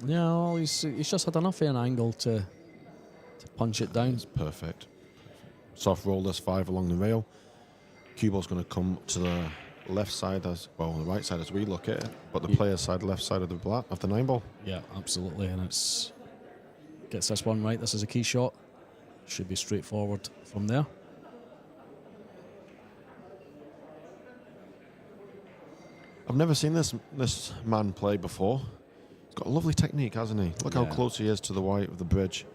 Yeah, well, he's just had enough of an angle to punch it down. It's perfect. Soft roll this 5 along the rail. Cue ball's going to come to the left side the right side as we look at it, but the player's side, left side of the 9-ball. Yeah, absolutely, and it's gets this one right. This is a key shot. Should be straightforward from there. I've never seen this man play before. He's got a lovely technique, hasn't he? Look how Yeah. close he is to the white of the bridge.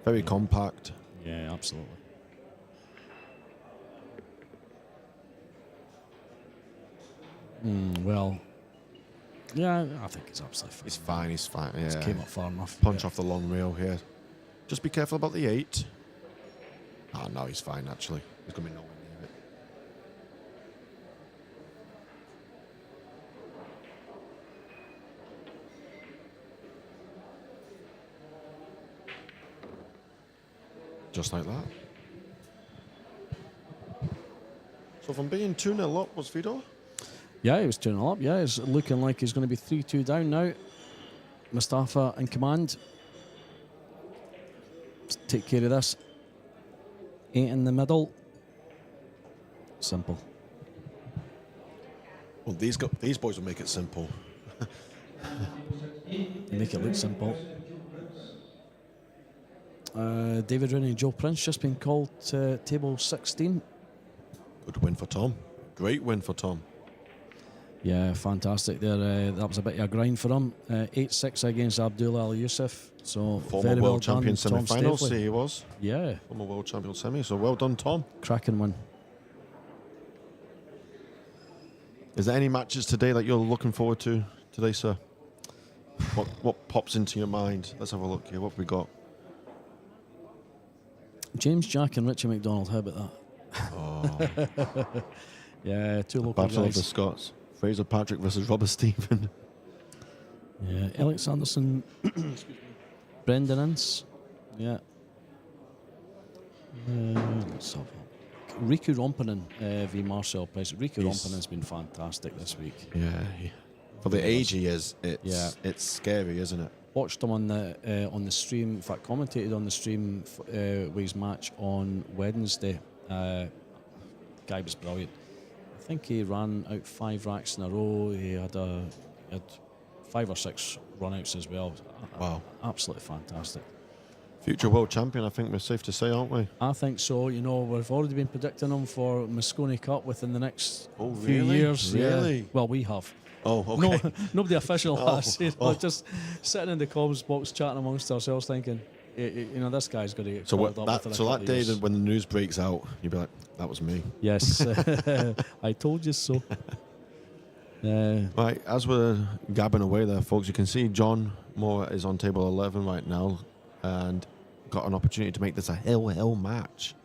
Very compact. Yeah, absolutely. Well, yeah, I think it's absolutely fine. He's fine. Yeah. Just came up far enough. Punch Yeah. off the long rail here. Just be careful about the 8. Oh, no, he's fine, actually. He's going to be nowhere near it. Just like that. So from being 2-0 up, was Vidor? Yeah, he was 2-0 up. Yeah, it's looking like he's going to be 3-2 down now. Mustafa in command. Let's take care of this. 8 in the middle. Simple. Well, these boys will make it simple. They make it look simple. David Rooney and Joe Prince just been called to table 16. Good win for Tom. Great win for Tom. Yeah, fantastic there. That was a bit of a grind for him. 8-6 against Abdullah Al Yusuf. So Former very world well champion done, Tom semi-final, Staveley. see he was. Yeah, Former world champion semi, so well done, Tom. cracking win. Is there any matches today that you're looking forward to today, sir? What pops into your mind? Let's have a look here. What have we got? James Jack and Richie McDonald, how about that? Oh, Yeah, two local Battle of guys. the Scots. Fraser Patrick versus Robert Stephen. Yeah, Alex Anderson, Brendan Ince. Yeah. Let's have a look. Riku Rompinen v Marcel Price. Riku Rompanen's been fantastic this week. Yeah. For the age he is, it's scary, isn't it? Watched him on the stream. In fact, commentated on the stream with his match on Wednesday. Guy was brilliant. I think he ran out 5 racks in a row. He had 5 or 6 run-outs as well. Wow. Absolutely fantastic. Future world champion, I think we're safe to say, aren't we? I think so. You know, we've already been predicting him for Moscone Cup within the next Oh, few really? years. Really? Yeah. Well, we have. Oh, okay. No, nobody official Oh, has. You know, oh. just sitting in the comms box chatting amongst ourselves, thinking, this guy's going to get So called what, up within a that couple of day years. when the news breaks out, you'll be like, that was me. Yes, I told you so. Right, as we're gabbing away there, folks, you can see John Moore is on table 11 right now and got an opportunity to make this a hell match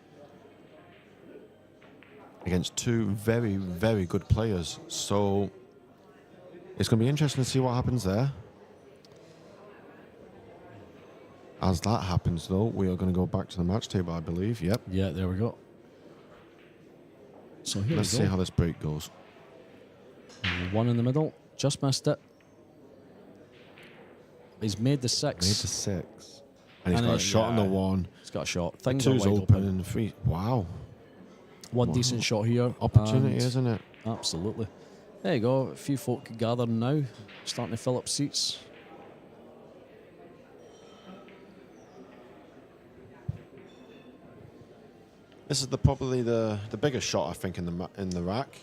against 2 very, very good players. So it's going to be interesting to see what happens there. As that happens, though, we are going to go back to the match table, I believe. Yep. Yeah, there we go. So here Let's we see go. how this break goes. 1 in the middle, just missed it. He's made the 6. Made the 6. And he's got a shot on the one. He's got a shot. Things are Two's wide open open. and three. Wow. One decent shot here. Opportunity, and- isn't it? Absolutely. There you go. A few folk gathered now, starting to fill up seats. This is probably the biggest shot, I think, in the rack.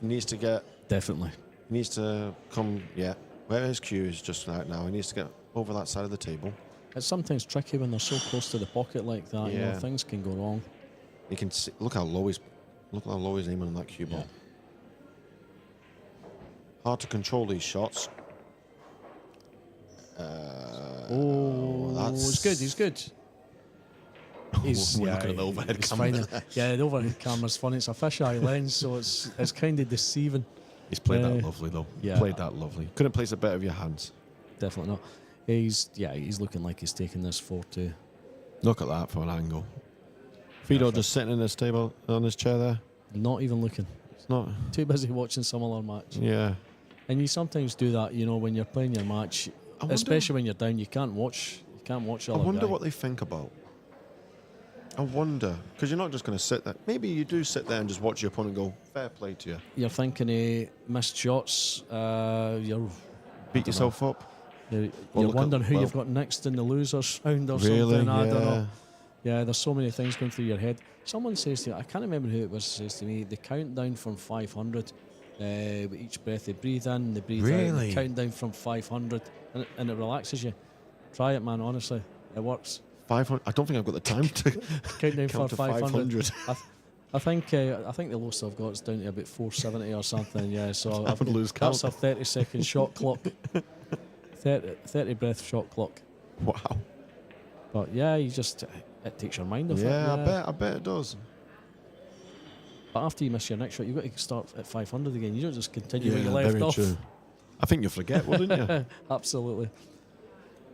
He needs to get. Definitely. He needs to come. Yeah, where his cue is just right now. He needs to get over that side of the table. It's sometimes tricky when they're so close to the pocket like that. You know, Yeah. things can go wrong. You can see, look how low he's aiming on that cue ball. Yeah. Hard to control these shots. He's good. He's good. We're looking at the overhead he's camera. fine. Yeah, the overhead camera's funny. It's a fisheye lens, so it's kind of deceiving. He's played that lovely though. Yeah. Played that lovely. Couldn't place it better with your hands. Definitely not. He's looking like he's taking this 4-2. Look at that for an angle. Fido just sitting in his table on his chair there. Not even looking. It's not. Too busy watching some other match. Yeah. And you sometimes do that, you know, when you're playing your match, especially when you're down. You can't watch. The I other wonder guy. what they think about. I wonder, because you're not just going to sit there. Maybe you do sit there and just watch your opponent go, fair play to you. You're thinking missed shots. You're Beat yourself up. You're Well, look at- wondering who well- you've got next in the losers round or Really? something. I don't Yeah. know. Yeah, there's so many things going through your head. Someone says to me, I can't remember who it was, says to me, they count down from 500. With each breath they breathe in, they breathe out. Really? They count down from 500, and it relaxes you. Try it, man. Honestly, it works. 500. I don't think I've got the time to Count down count for to 500. I think the lowest I've got is down to about 470 or something. Yeah, so I would lose count. that's a 30-second shot clock. 30 breath shot clock. Wow. But yeah, it takes your mind off it. Yeah, I bet it does. But after you miss your next shot, you've got to start at 500 again. You don't just continue where you left very off. true. I think you'll forget, wouldn't you? Absolutely.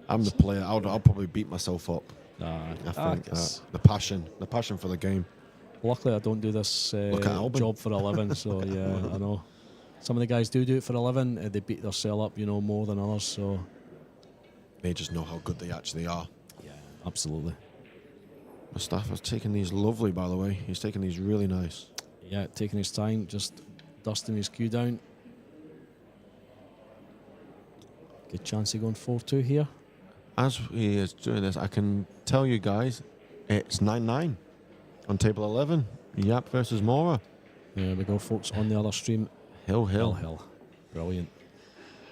I'm the player. I'll probably beat myself up. I think the passion for the game. Luckily, I don't do this Look at Albin. job for a living, so yeah, I know. Some of the guys do it for a living. They beat themselves up, more than others. So They just know how good they actually are. yeah, absolutely. Mustafa's taking these lovely, by the way. He's taking these really nice. Yeah, taking his time, just dusting his cue down. Good chance of going 4-2 here. As he is doing this, I can tell you guys, it's 9-9 on table 11. Yap versus Mora. There we go, folks, on the other stream. Hill. Brilliant.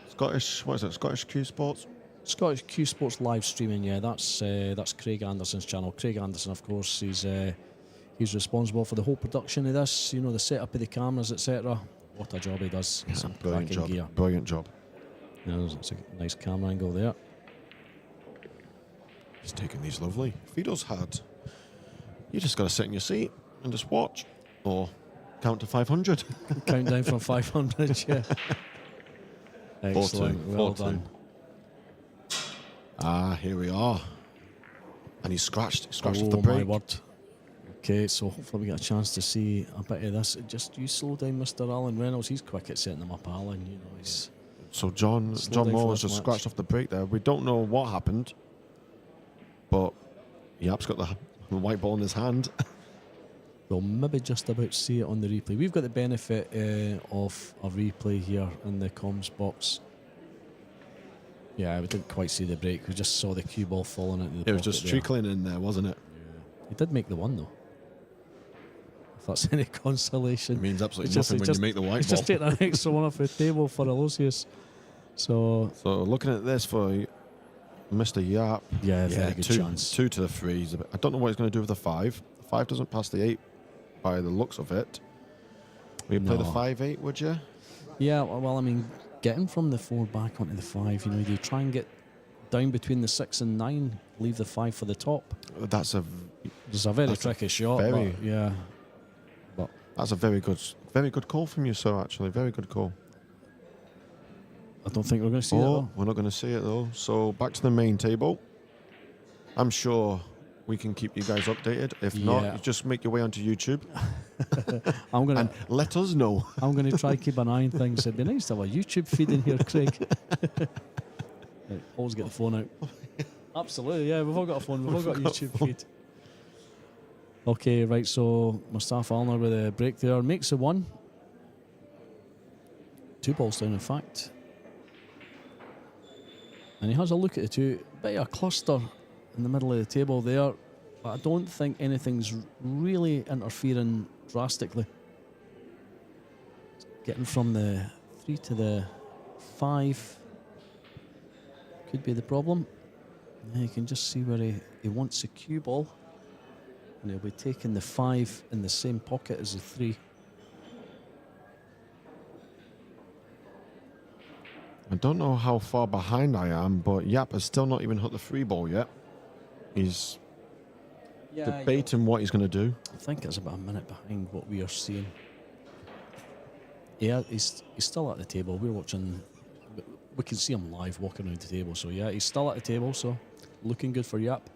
Scottish, what is it? Scottish Q Sports? Scottish Q Sports live streaming, yeah, that's Craig Anderson's channel. Craig Anderson, of course, he's responsible for the whole production of this, the setup of the cameras, etc. What a job he does. Some Brilliant cracking job. gear. Brilliant job. Yeah, there's a nice camera angle there. He's taking these lovely. Fido's had. You just got to sit in your seat and just watch. Or count to 500. Countdown from 500, yeah. Excellent, 4-2, well 4-2. done. Here we are. And he's scratched off the Oh, break. my word. Okay, so hopefully we get a chance to see a bit of this. Just you slow down Mr. Alan Reynolds. He's quick at setting them up, Alan. He's So John Slow down Moore for was this just match. scratched off the break there. We don't know what happened, but Yap's got the white ball in his hand. We'll maybe just about see it on the replay. We've got the benefit of a replay here in the comms box. Yeah, we didn't quite see the break. We just saw the cue ball falling into the It was pocket just there. trickling in there, wasn't it? He did make the one, though. If that's any consolation. It means absolutely It's nothing when just- you make the white He's ball. just taking an extra one off the table for Aloysius. So, So looking at this for Mr. Yap. yeah, very good two, chance. 2 to the 3. I don't know what he's going to do with the 5. The 5 doesn't pass the 8 by the looks of it. Will you play the No. 5-8, would you? Yeah, well, I mean, getting from the 4 back onto the 5, you try and get down between the 6 and 9, leave the 5 for the top. That's a It's a very That's a tricky shot, very- but yeah. But that's a very good call from you, sir. Actually, very good call. I don't think we're going to see that, though. We're not going to see it though. So back to the main table. I'm sure we can keep you guys updated. If Yeah. not, you just make your way onto YouTube I'm going and to let us know. I'm going to try keep an eye on things. It'd be nice to have a YouTube feed in here, Craig. Right, always get the phone out. Absolutely, yeah. We've all got a phone. We've all got a YouTube feed. Okay, right. So Mustafa Alner with a break there makes a 1. 2 balls down, in fact. And he has a look at the 2. Bit of a cluster in the middle of the table there, but I don't think anything's really interfering drastically. Getting from the 3 to the 5 could be the problem. Yeah, you can just see where he wants a cue ball, and he'll be taking the 5 in the same pocket as the 3. I don't know how far behind I am, but Yap has still not even hit the 3 ball yet. He's debating what he's going to do. I think it's about a minute behind what we are seeing. Yeah, he's still at the table. We're watching. We can see him live walking around the table. So yeah, he's still at the table. So looking good for Yap.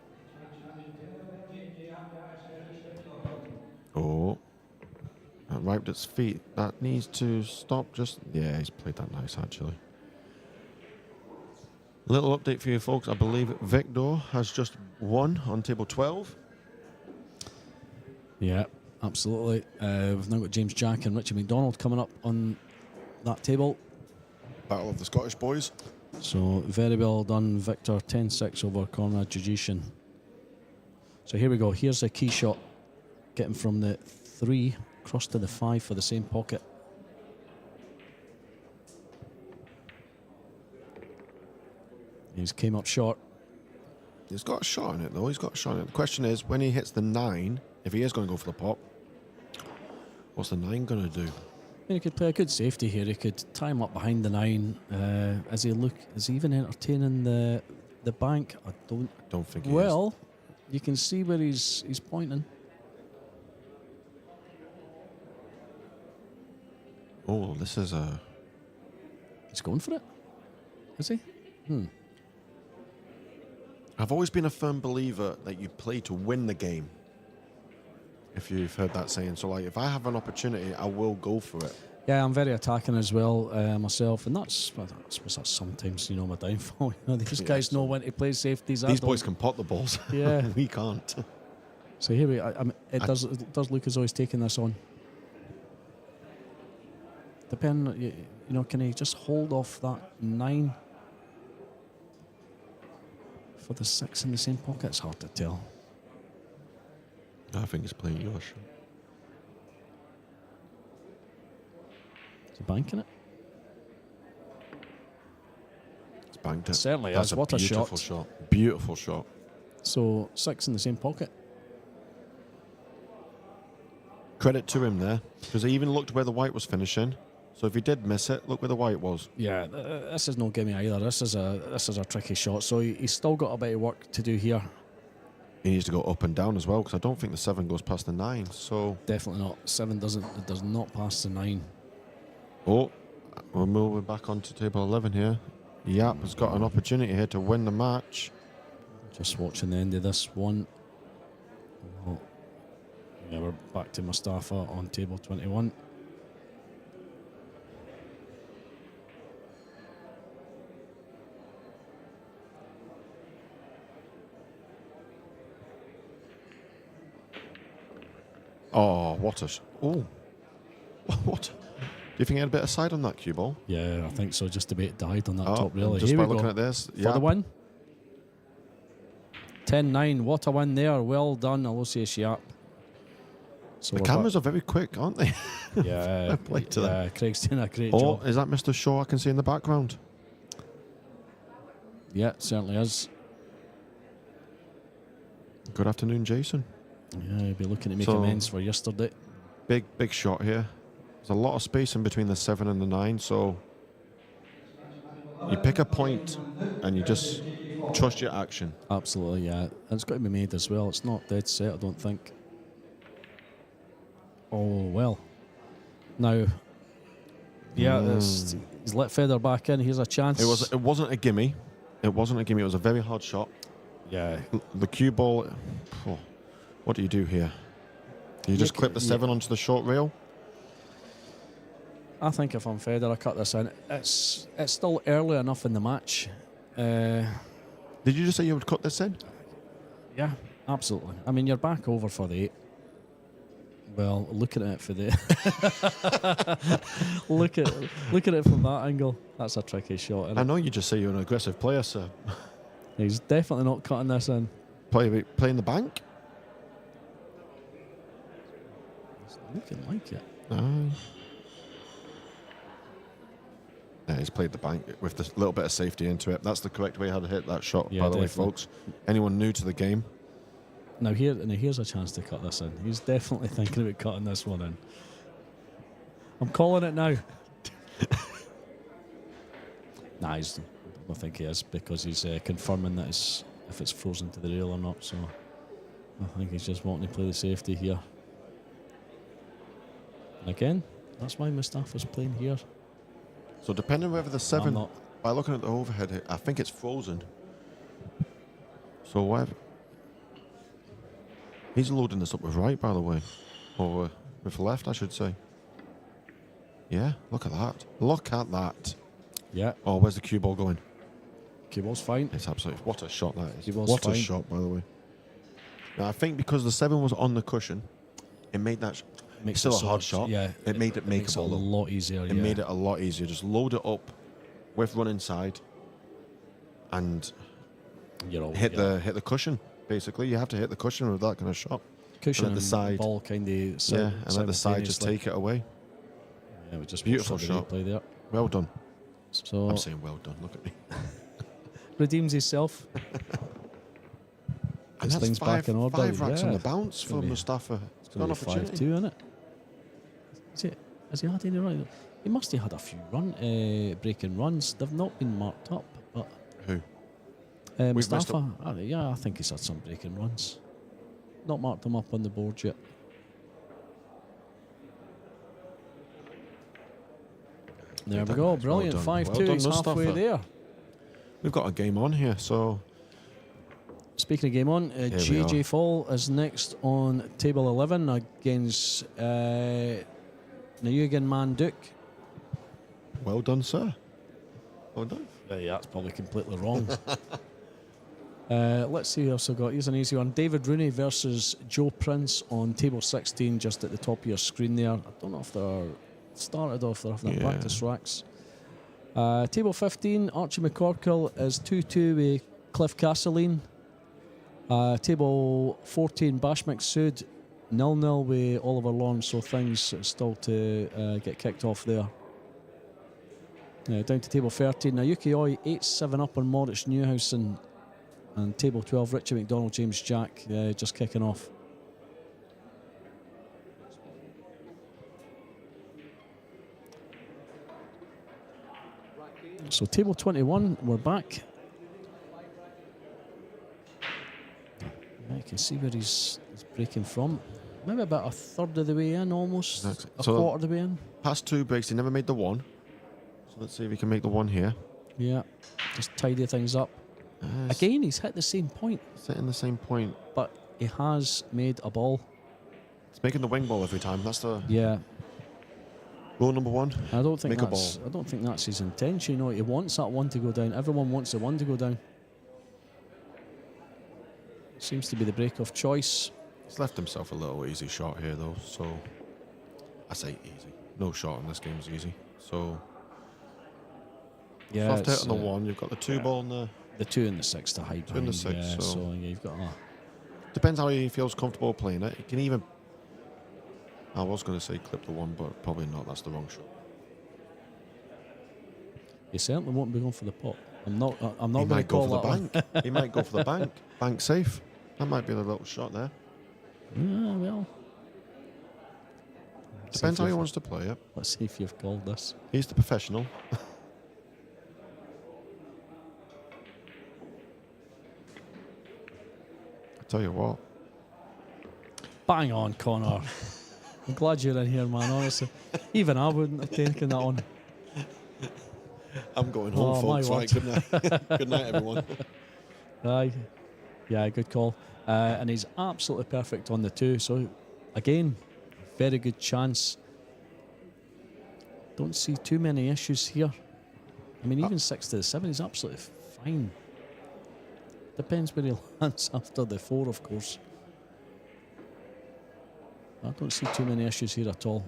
Oh, that wiped its feet. That needs to stop. Yeah, he's played that nice actually. Little update for you folks. I believe Victor has just won on table 12. Yeah, absolutely. We've now got James Jack and Richie McDonald coming up on that table. Battle of the Scottish boys. So very well done, Victor. 10-6 over Conrad Jujishin. So here we go. Here's a key shot. Getting from the 3 across to the 5 for the same pocket. He's came up short. He's got a shot on it though. He's got a shot on it. The question is, when he hits the 9, if he is going to go for the pop, what's the 9 going to do? I mean, he could play a good safety here. He could tie him up behind the 9. Is he even entertaining the bank? I don't think he is. You can see where he's pointing. Oh, this is a... He's going for it. Is he? I've always been a firm believer that you play to win the game. If you've heard that saying. So, like, if I have an opportunity, I will go for it. Yeah, I'm very attacking as well myself, and that's sometimes my downfall. These guys know when to play safeties. These boys can pot the balls. Yeah, we can't. So here it does look as though he's taking this on. Depending, can he just hold off that 9 for the 6 in the same pocket? It's hard to tell. I think he's playing your shot. Is he banking it? He's banked it. Certainly That's is. What a beautiful shot. Beautiful shot. So 6 in the same pocket. Credit to him there, because he even looked where the white was finishing. So if he did miss it, look where the white was. Yeah, this is no gimme either. This is a tricky shot. So he's still got a bit of work to do here. He needs to go up and down as well, because I don't think the 7 goes past the 9. So definitely not. 7 does not pass the 9. Oh, we're moving back onto table 11 here. Yap has got an opportunity here to win the match. Just watching the end of this one. Oh. Yeah, we're back to Mustafa on table 21. Oh, what a... Oh. What? Do you think he had a bit of side on that cue ball? Yeah, I think so. Just a bit died on that top, really. Just Here by we looking go. at this. For the win. 10-9. What a win there. Well done, Aloysius Yap. So the cameras are very quick, aren't they? Yeah. Play to them. Craig's doing a great job. job. Is that Mr. Shaw I can see in the background? Yeah, it certainly is. Good afternoon, Jason. Yeah, he'll be looking to make amends for yesterday. Big shot here. There's a lot of space in between the 7 and the 9, so you pick a point and you just trust your action. Absolutely, yeah. And it's got to be made as well. It's not dead set, I don't think. Oh, well. Now, yeah, he's let feather back in. Here's a chance. It wasn't a gimme. It wasn't a gimme. It was a very hard shot. Yeah. The cue ball. Oh, what do you do here? You just clip the 7 onto the short rail? I think if I'm Federer, I cut this in. It's still early enough in the match. Did you just say you would cut this in? Yeah, absolutely. I mean, you're back over for the 8. Well, looking at it for the look at it from that angle. That's a tricky shot. Isn't I it? know you just say you're an aggressive player, sir. He's definitely not cutting this in. Playing the bank? It's looking like it. Yeah, he's played the bank with a little bit of safety into it. That's the correct way how to hit that shot, Yeah, by the way, definitely. folks. Anyone new to the game? Now here's a chance to cut this in. He's definitely thinking about cutting this one in. I'm calling it now. Nah, I don't think he is, because he's confirming that if it's frozen to the rail or not. So I think he's just wanting to play the safety here. And again, that's why Mustafa's playing here. So depending whether the 7, not. by looking at the overhead, I think it's frozen. So whatever. He's loading this up with right, by the way. Or with left, I should say. Yeah, look at that. Look at that. Yeah, Oh, where's the cue ball going? cue ball's fine. It's absolutely... What a shot that is. Cue ball's What a fine. shot, by the way. Now, I think because the 7 was on the cushion, it made that... Makes still it a so hard much- shot. Yeah, It made it makes it a makeable, though. lot easier. It made it a lot easier. Just load it up with run inside and hit the cushion. Basically, you have to hit the cushion with that kind of shot. cushion and let the side, ball kind of yeah, and let the side just take it away. Yeah, we just Beautiful watched the shot. replay there. Well done. So I'm saying well done. Look at me. redeems himself. And Gets that's things back in order. 5 racks on Yeah. the bounce for gonna be- Mustafa. It's Got an going to be opportunity. 5-2, isn't it? Has he had any run? He must have had a few breaking runs. They've not been marked up, but Who? missed Mustafa. Yeah, I think he's had some breaking runs. Not marked them up on the board yet. There we done, go. guys. Brilliant. Well done. 5-2. Well done, He's halfway Mustafa. there. We've got a game on here, so Speaking of game on, we JJ are. Fall is next on table 11 against Nayugan Manduk. well done, sir. Well done. Yeah, that's probably completely wrong. Let's see who else I've got. Here's an easy one. David Rooney versus Joe Prince on table 16, just at the top of your screen there. I don't know if they're started or if they're having Yeah. practice racks. Table 15, Archie McCorkle is 2-2 with Cliff Castleline. Table 14, Bash McSood 0-0 with Oliver Lawrence, so things still to get kicked off there. Down to table 13, Nayuki Oi 8-7 up on Moritz Newhausen, and table 12, Richie McDonald, James Jack just kicking off. So table 21, we're back. Yeah, you can see where he's breaking from. Maybe about a third of the way in, almost. Exactly. A So- quarter of the way in. Past 2 breaks, he never made the 1. So let's see if he can make the 1 here. Yeah, just tidy things up. Again, he's hit the same point, Setting the same point. but he has made a ball. It's making the wing ball every time. That's the Yeah, rule number 1. I don't think Make a that's. ball. I don't think that's his intention. You know, he wants that one to go down. Everyone wants the one to go down. Seems to be the break of choice. He's left himself a little easy shot here, though. So I say easy. No shot in this game is easy. So Yeah, soft hit it's, on the 1. You've got the 2 ball and the 2 and the 6 to hide 2 and the behind. 6, Yeah, so- so yeah, you've got a. depends how he feels comfortable playing it. He can even. I was going to say clip the 1, but probably not. That's the wrong shot. He certainly won't be going for the pot. I'm not. I'm not He going to might go call for the that one. bank. He might go for the bank. Bank safe. That might be the little shot there. Yeah, well. Depends how he wants to play it. Let's see if you've called this. He's the professional. I tell you what. Bang on, Connor. I'm glad you're in here, man, honestly. Even I wouldn't have taken that on. I'm going home, folks. Right, good night. Good night, everyone. Aye. Yeah, good call. And he's absolutely perfect on the 2. So, again, very good chance. Don't see too many issues here. I mean, even 6 to the 7 is absolutely fine. Depends where he lands after the 4, of course. I don't see too many issues here at all.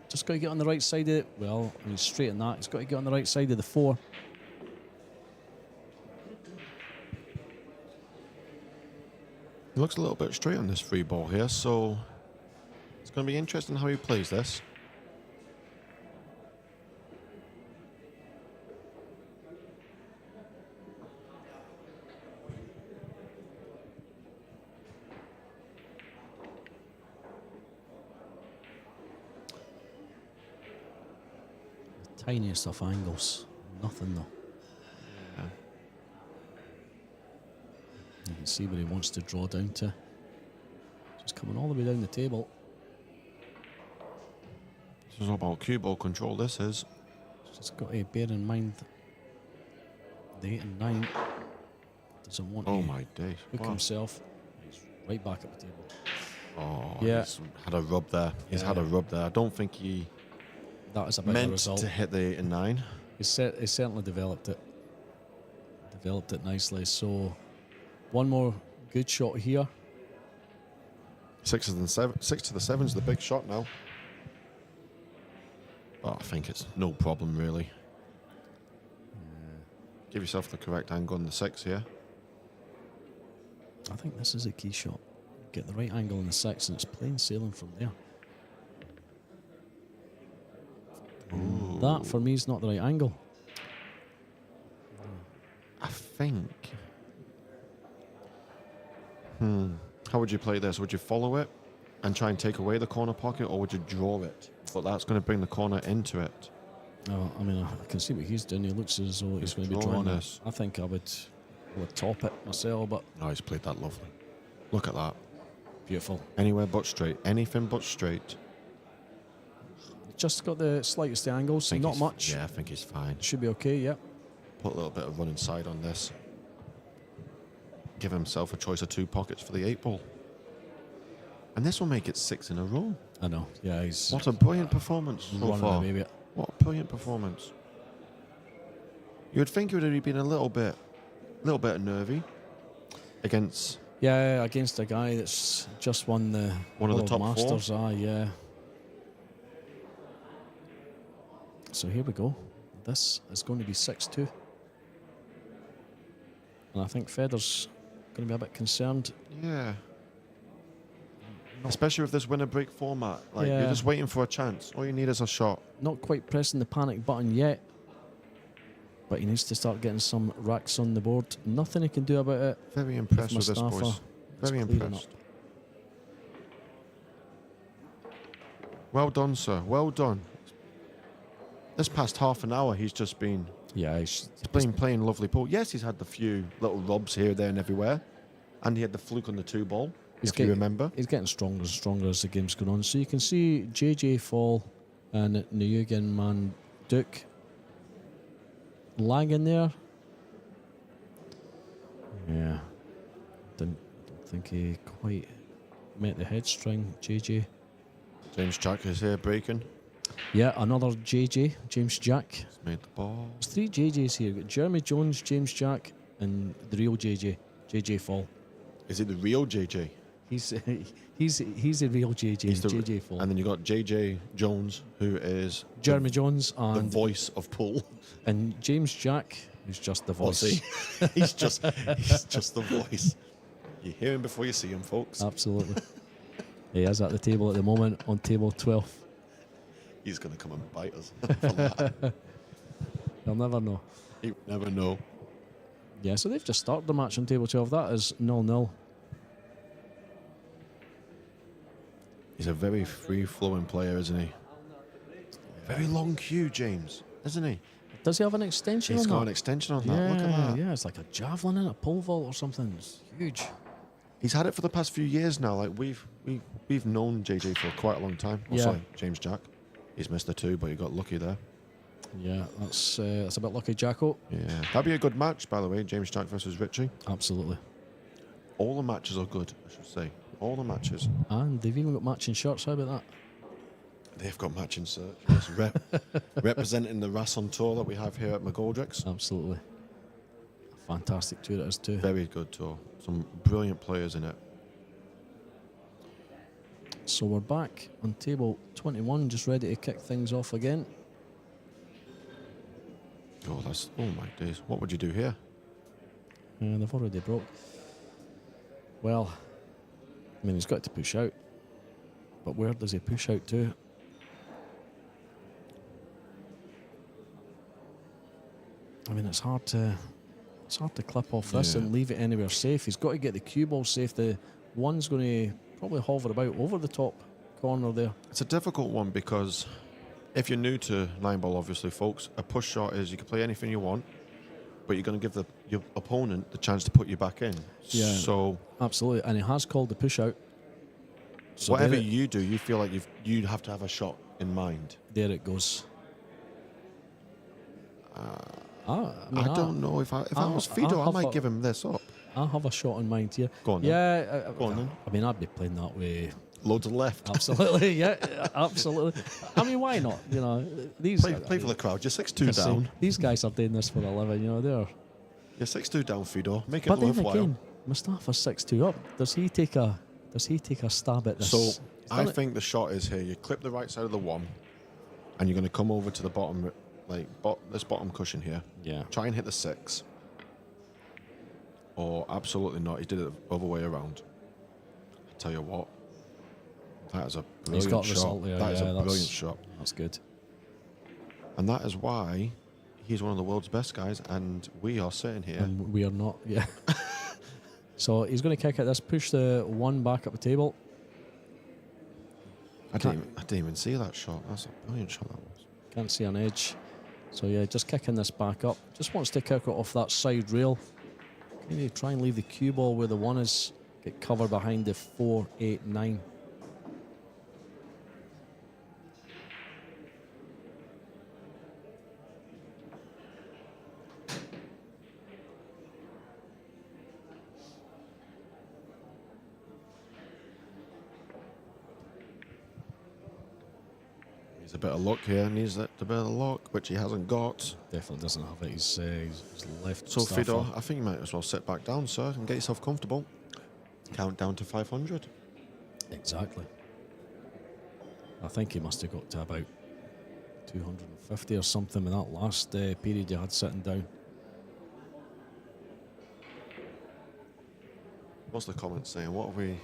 Just got to get on the right side of it. Well, he's straight in that. He's got to get on the right side of the 4. He looks a little bit straight on this free ball here, so it's going to be interesting how he plays this. Tiniest of angles. Nothing though. Yeah. You can see where he wants to draw down to. Just coming all the way down the table. This is all about cue ball control, this is. Just got to bear in mind the 8 and 9 doesn't want Oh to my days. hook Wow. himself. He's right back at the table. Oh, Yeah. he's had a rub there. He's Yeah. had a rub there. I don't think he That is a bit of a meant result. to hit the 8 and 9. He certainly developed it. Developed it nicely. So one more good shot here. 6 to the 7's the big shot now. But I think it's no problem really. Give yourself the correct angle on the 6 here. I think this is a key shot. Get the right angle in the 6 and it's plain sailing from there. That for me is not the right angle. I think. How would you play this? Would you follow it and try and take away the corner pocket, or would you draw it? But that's going to bring the corner into it. Oh, I mean, I can see what he's doing. He looks as though he's going to be drawing drawing this. it. I think I would top it myself, but Oh, he's played that lovely. Look at that. beautiful. Anywhere but straight. Anything but straight. Just got the slightest angles, Think not he's- much. Yeah, I think he's fine. Should be okay, yeah. Put a little bit of running side on this. Give himself a choice of 2 pockets for the 8 ball. And this will make it 6 in a row. I know. Yeah, he's What a brilliant performance so running far. away with it. What a brilliant performance. You would think he would have been a little bit nervy against Yeah, against a guy that's just won the One of the World top 4. Masters. Yeah. So here we go. This is going to be 6-2. And I think Federer's going to be a bit concerned. Yeah. Especially with this winner break format. Like Yeah. you're just waiting for a chance. All you need is a shot. Not quite pressing the panic button yet. But he needs to start getting some racks on the board. Nothing he can do about it. Very impressed with this, Mustafa boys. is Very clearing impressed. up. Well done, sir. Well done. This past half an hour, he's just been Yeah, he's playing lovely pool. Yes, he's had the few little rubs here, there, and everywhere, and he had the fluke on the 2 ball. If you remember, He's getting stronger and stronger as the game's going on. So you can see JJ fall and Nguyen Man Duke lagging there. Yeah. Don't think he quite met the head string, JJ. James Jack is here breaking. Yeah, another JJ, James Jack. He's made the ball. There's 3 JJs here. We've got Jeremy Jones, James Jack, and the real JJ, JJ Fall. Is it the real JJ? He's the real JJ, He's the JJ Fall. And then you got JJ Jones, who is Jeremy Jones the and voice of pool. And James Jack, who's just the voice. he's just the voice. You hear him before you see him, folks. Absolutely. He is at the table at the moment on table 12. He's going to come and bite us for that. You'll never know. You never know. Yeah, so they've just started the match on table 12. That is 0-0. He's a very free-flowing player, isn't he? Very long queue, James, isn't he? Does he have an extension He's on got that? an extension on that. Yeah, Look at that. yeah, it's like a javelin and a pole vault or something. It's huge. He's had it for the past few years now. Like we've known JJ for quite a long time. Oh, Yeah. sorry, James Jack. He's missed the 2, but he got lucky there. Yeah, that's a bit lucky, Jacko. Yeah, that'd be a good match, by the way. James Jack versus Richie. Absolutely. All the matches are good, I should say. All the matches. And they've even got matching shirts. How about that? They've got matching shirts. Yes, representing the RAS on tour that we have here at McGoldrick's. Absolutely. I Fantastic tour it is too. Very good tour. Some brilliant players in it. So we're back on table 21, just ready to kick things off again. Oh, my days. What would you do here? They've already broke. Well, I mean, he's got to push out. But where does he push out to? I mean, it's hard to clip off this and leave it anywhere safe. He's got to get the cue ball safe. The one's going to probably hover about over the top corner there. It's a difficult one because if you're new to Nineball, obviously, folks, a push shot is you can play anything you want, but you're going to give your opponent the chance to put you back in. Yeah, so absolutely. And he has called the push out. So whatever you do, you feel like you have to have a shot in mind. There it goes. I don't know if I was Fido, I might give him this up. I have a shot in mind here. Go on then. Yeah, Go on then. I mean, I'd be playing that way. Loads of left. Absolutely, yeah, absolutely. I mean, why not? You know, these Play for the crowd. You're 6-2 down. These guys are doing this for a living. You know, they're. You're 6-2 down, Fido. Make it But then worthwhile. again, Mustafa's 6-2 up. Does he take a stab at this? So I think the shot is here. You clip the right side of the one, and you're going to come over to the bottom, like this bottom cushion here. Yeah. Try and hit the 6. Or absolutely not. He did it the other way around. I tell you what, that is a He's got brilliant the shot. result there, That is yeah, a brilliant shot, That's good. and that is why he's one of the world's best guys, and we are sitting here. And we are not. Yeah. So he's going to kick at this. Push the one back up the table. I didn't even see that shot. That's a brilliant shot. That was. Can't see an edge. So yeah, just kicking this back up. Just wants to kick it off that side rail. Maybe try and leave the cue ball where the one is. Get cover behind the 4, 8, 9. Needs a bit of luck here. Needs a bit of luck, which he hasn't got. Definitely doesn't have it. He's left. So Mustafa. Fido, I think you might as well sit back down, sir, and get yourself comfortable. Count down to 500. Exactly. I think he must have got to about 250 or something in that last period you had sitting down. What's the comment saying? What are we?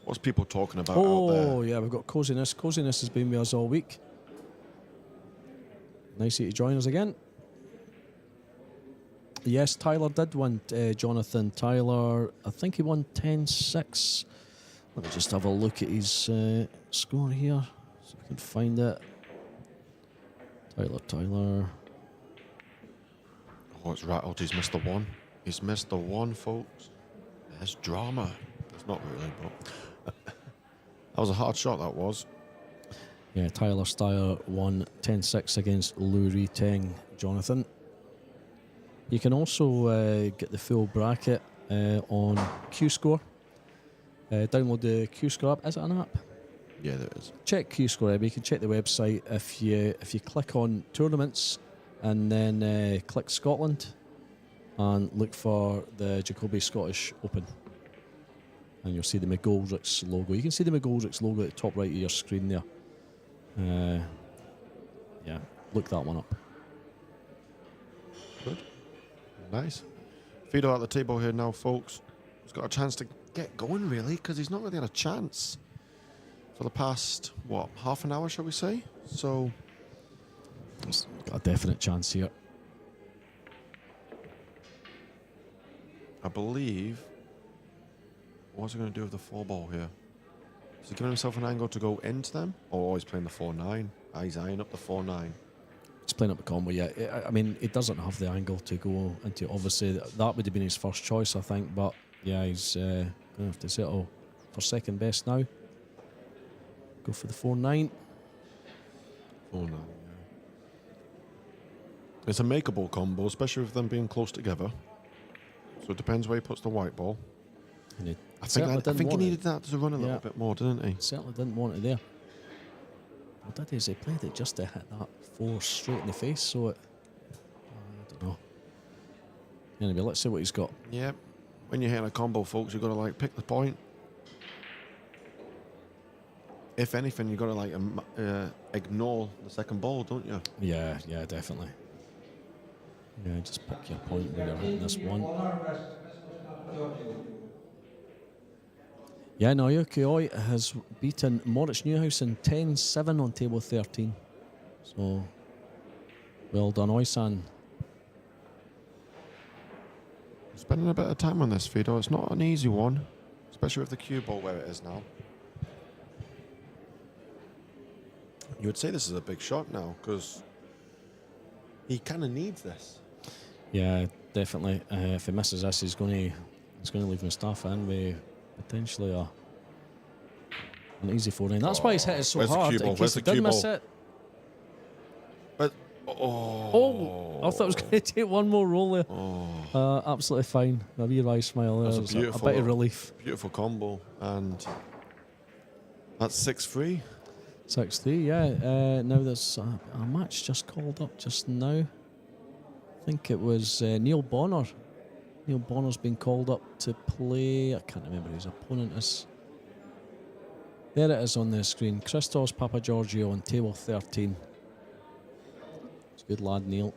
What's people talking about out there? Oh yeah, we've got Coziness. Coziness has been with us all week. Nice of you to join us again. Yes, Tyler did win, Jonathan. Tyler, I think he won 10-6. Let me just have a look at his score here, so we can find it. Tyler. Oh, it's rattled. He's missed the one. He's missed the one, folks. There's drama. It's not really, but that was a hard shot, that was. Yeah, Tyler Steyer won 10-6 against Lou Teng, Jonathan. You can also get the full bracket on Q-Score. Download the Q-Score app. Is it an app? Yeah, there is. Check Q-Score app. You can check the website if you click on tournaments and then click Scotland and look for the Jacoby Scottish Open. And you'll see the McGoldrick's logo. You can see the McGoldrick's logo at the top right of your screen there. Yeah, look that one up. Good. Nice. Fido at the table here now, folks. He's got a chance to get going, really, because he's not really had a chance for the past, half an hour, shall we say? So, He's got a definite chance here. I believe, what's he going to do with the 4 ball here? Is he giving himself an angle to go into them? Or he's playing the 4-9? He's eyeing up the 4-9. He's playing up the combo, yeah. I mean, he doesn't have the angle to go into. Obviously, that would have been his first choice, I think. But, yeah, he's going to have to settle for second best now. Go for the 4-9. 4-9, yeah. It's a makeable combo, especially with them being close together. So it depends where he puts the white ball. And I think he needed that to run a little bit more, didn't he? Certainly didn't want it there. What did he say? Played it just to hit that 4 straight in the face, so I don't know. Anyway, let's see what he's got. Yep. When you're hitting a combo, folks, you've got to like pick the point. If anything, you've got to like ignore the second ball, don't you? Yeah, definitely. Yeah, just pick your point when you're hitting this one. Yeah, Naoki Oi has beaten Moritz Neuhaus in 10-7 on table 13. So, well done, Oi-san. Spending a bit of time on this, Fido. It's not an easy one, especially with the cue ball where it is now. You would say this is a big shot now, because he kind of needs this. Yeah, definitely. If he misses this, he's going to leave Mustafa in with potentially an easy 4-9. That's why he's hit it so Where's the hard. cue ball? In case Where's he the did cue miss ball? it. But I thought it was going to take one more roll there. Absolutely fine. A wee wry smile there. That's a It was beautiful, a bit of relief. beautiful combo, and that's 6-3. 6-3, yeah. Now there's a match just called up just now. I think it was Neil Bonner. Neil Bonner's been called up to play. I can't remember who his opponent is. There it is on the screen. Christos Papageorgiou on table 13. It's a good lad, Neil.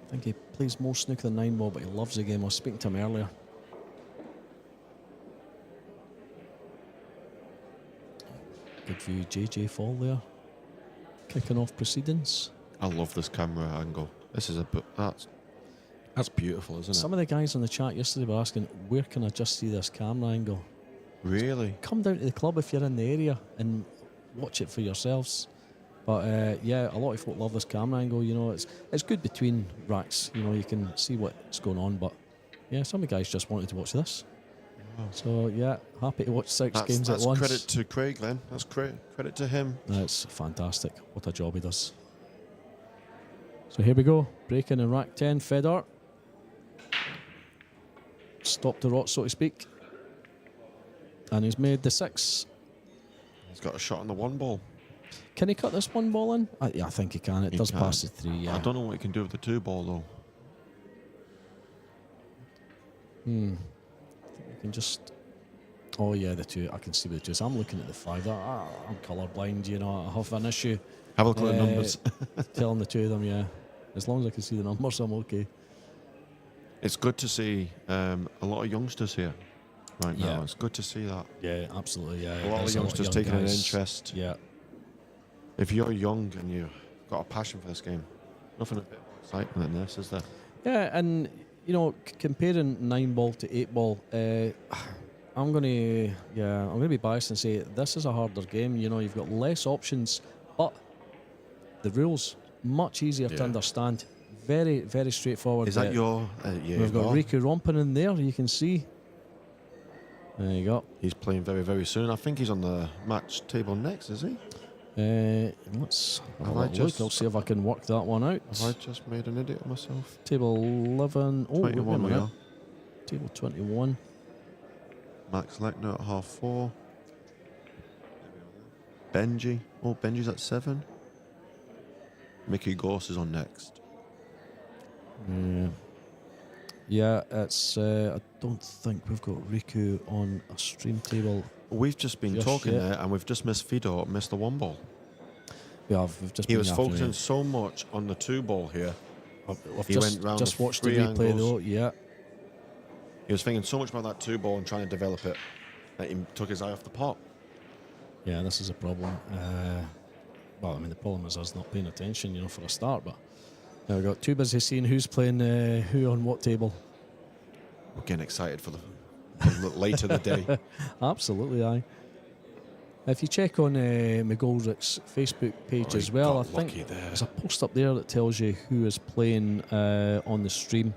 I think he plays more snooker than Nineball, but he loves the game. I was speaking to him earlier. Good view, JJ Fall there. Kicking off proceedings. I love this camera angle. This is that's beautiful, isn't it? Some of the guys on the chat yesterday were asking, where can I just see this camera angle? Really? Come down to the club if you're in the area and watch it for yourselves. But yeah, a lot of folk love this camera angle. You know, it's good between racks. You know, you can see what's going on. But yeah, some of the guys just wanted to watch this. Wow. So yeah, happy to watch six games at once. That's credit to Craig then. That's credit to him. That's fantastic. What a job he does. So here we go. Breaking in rack 10, Fedor. Stop the rot, so to speak. And he's made the 6. He's got a shot on the 1 ball. Can he cut this 1 ball in? Yeah, I think he can. It does pass the 3, yeah. I don't know what he can do with the 2 ball, though. I think we can just... Oh, yeah, the 2. I can see the 2. So I'm looking at the 5. I'm colourblind, you know. I have an issue. Have a look at the numbers. Telling the 2 of them, yeah. As long as I can see the numbers, I'm okay. It's good to see a lot of youngsters here right now. Yeah. It's good to see that. Yeah, absolutely, yeah. A lot of youngsters taking an interest. Yeah. If you're young and you've got a passion for this game, nothing a bit more exciting than this, is there? Yeah, and, you know, comparing 9 ball to 8 ball, I'm going to be biased and say this is a harder game. You know, you've got less options, but the rules much easier to understand. Very, very straightforward. Is that your... yeah, we've got Riku romping in there, you can see. There you go. He's playing very, very soon. I think he's on the match table next, is he? Let's have a look. I'll see if I can work that one out. Have I just made an idiot of myself? Table 11. Oh, 21 wait a minute. are. Table 21. Max Lechner at 4:30. Benji. Oh, Benji's at 7. Mickey Gorse is on next. Yeah, it's. I don't think we've got Riku on a stream table. We've just been talking there, and we've just missed Fido, missed the 1 ball. Yeah, we've just. He was focusing so much on the 2 ball here. He went round just watched the replay angles. though. Yeah. He was thinking so much about that 2 ball and trying to develop it that he took his eye off the pot. Yeah, this is a problem. Well, I mean, the problem is us not paying attention, you know, for a start. But now we got too busy seeing who's playing who on what table. We're getting excited for the later the day. Absolutely, aye. If you check on McGoldrick's Facebook page as well, I think there's a post up there that tells you who is playing on the stream.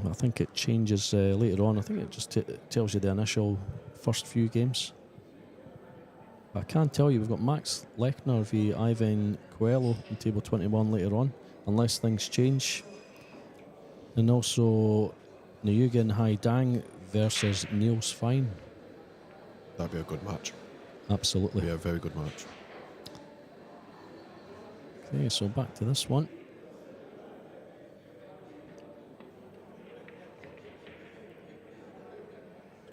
I think it changes later on. I think it just tells you the initial first few games. But I can tell you we've got Max Lechner v Ivan Coelho on table 21 later on, unless things change. And also Nguyen Hai Dang versus Niels Fine. That'd be a good match. Absolutely. That'd be a very good match. Okay, so back to this one.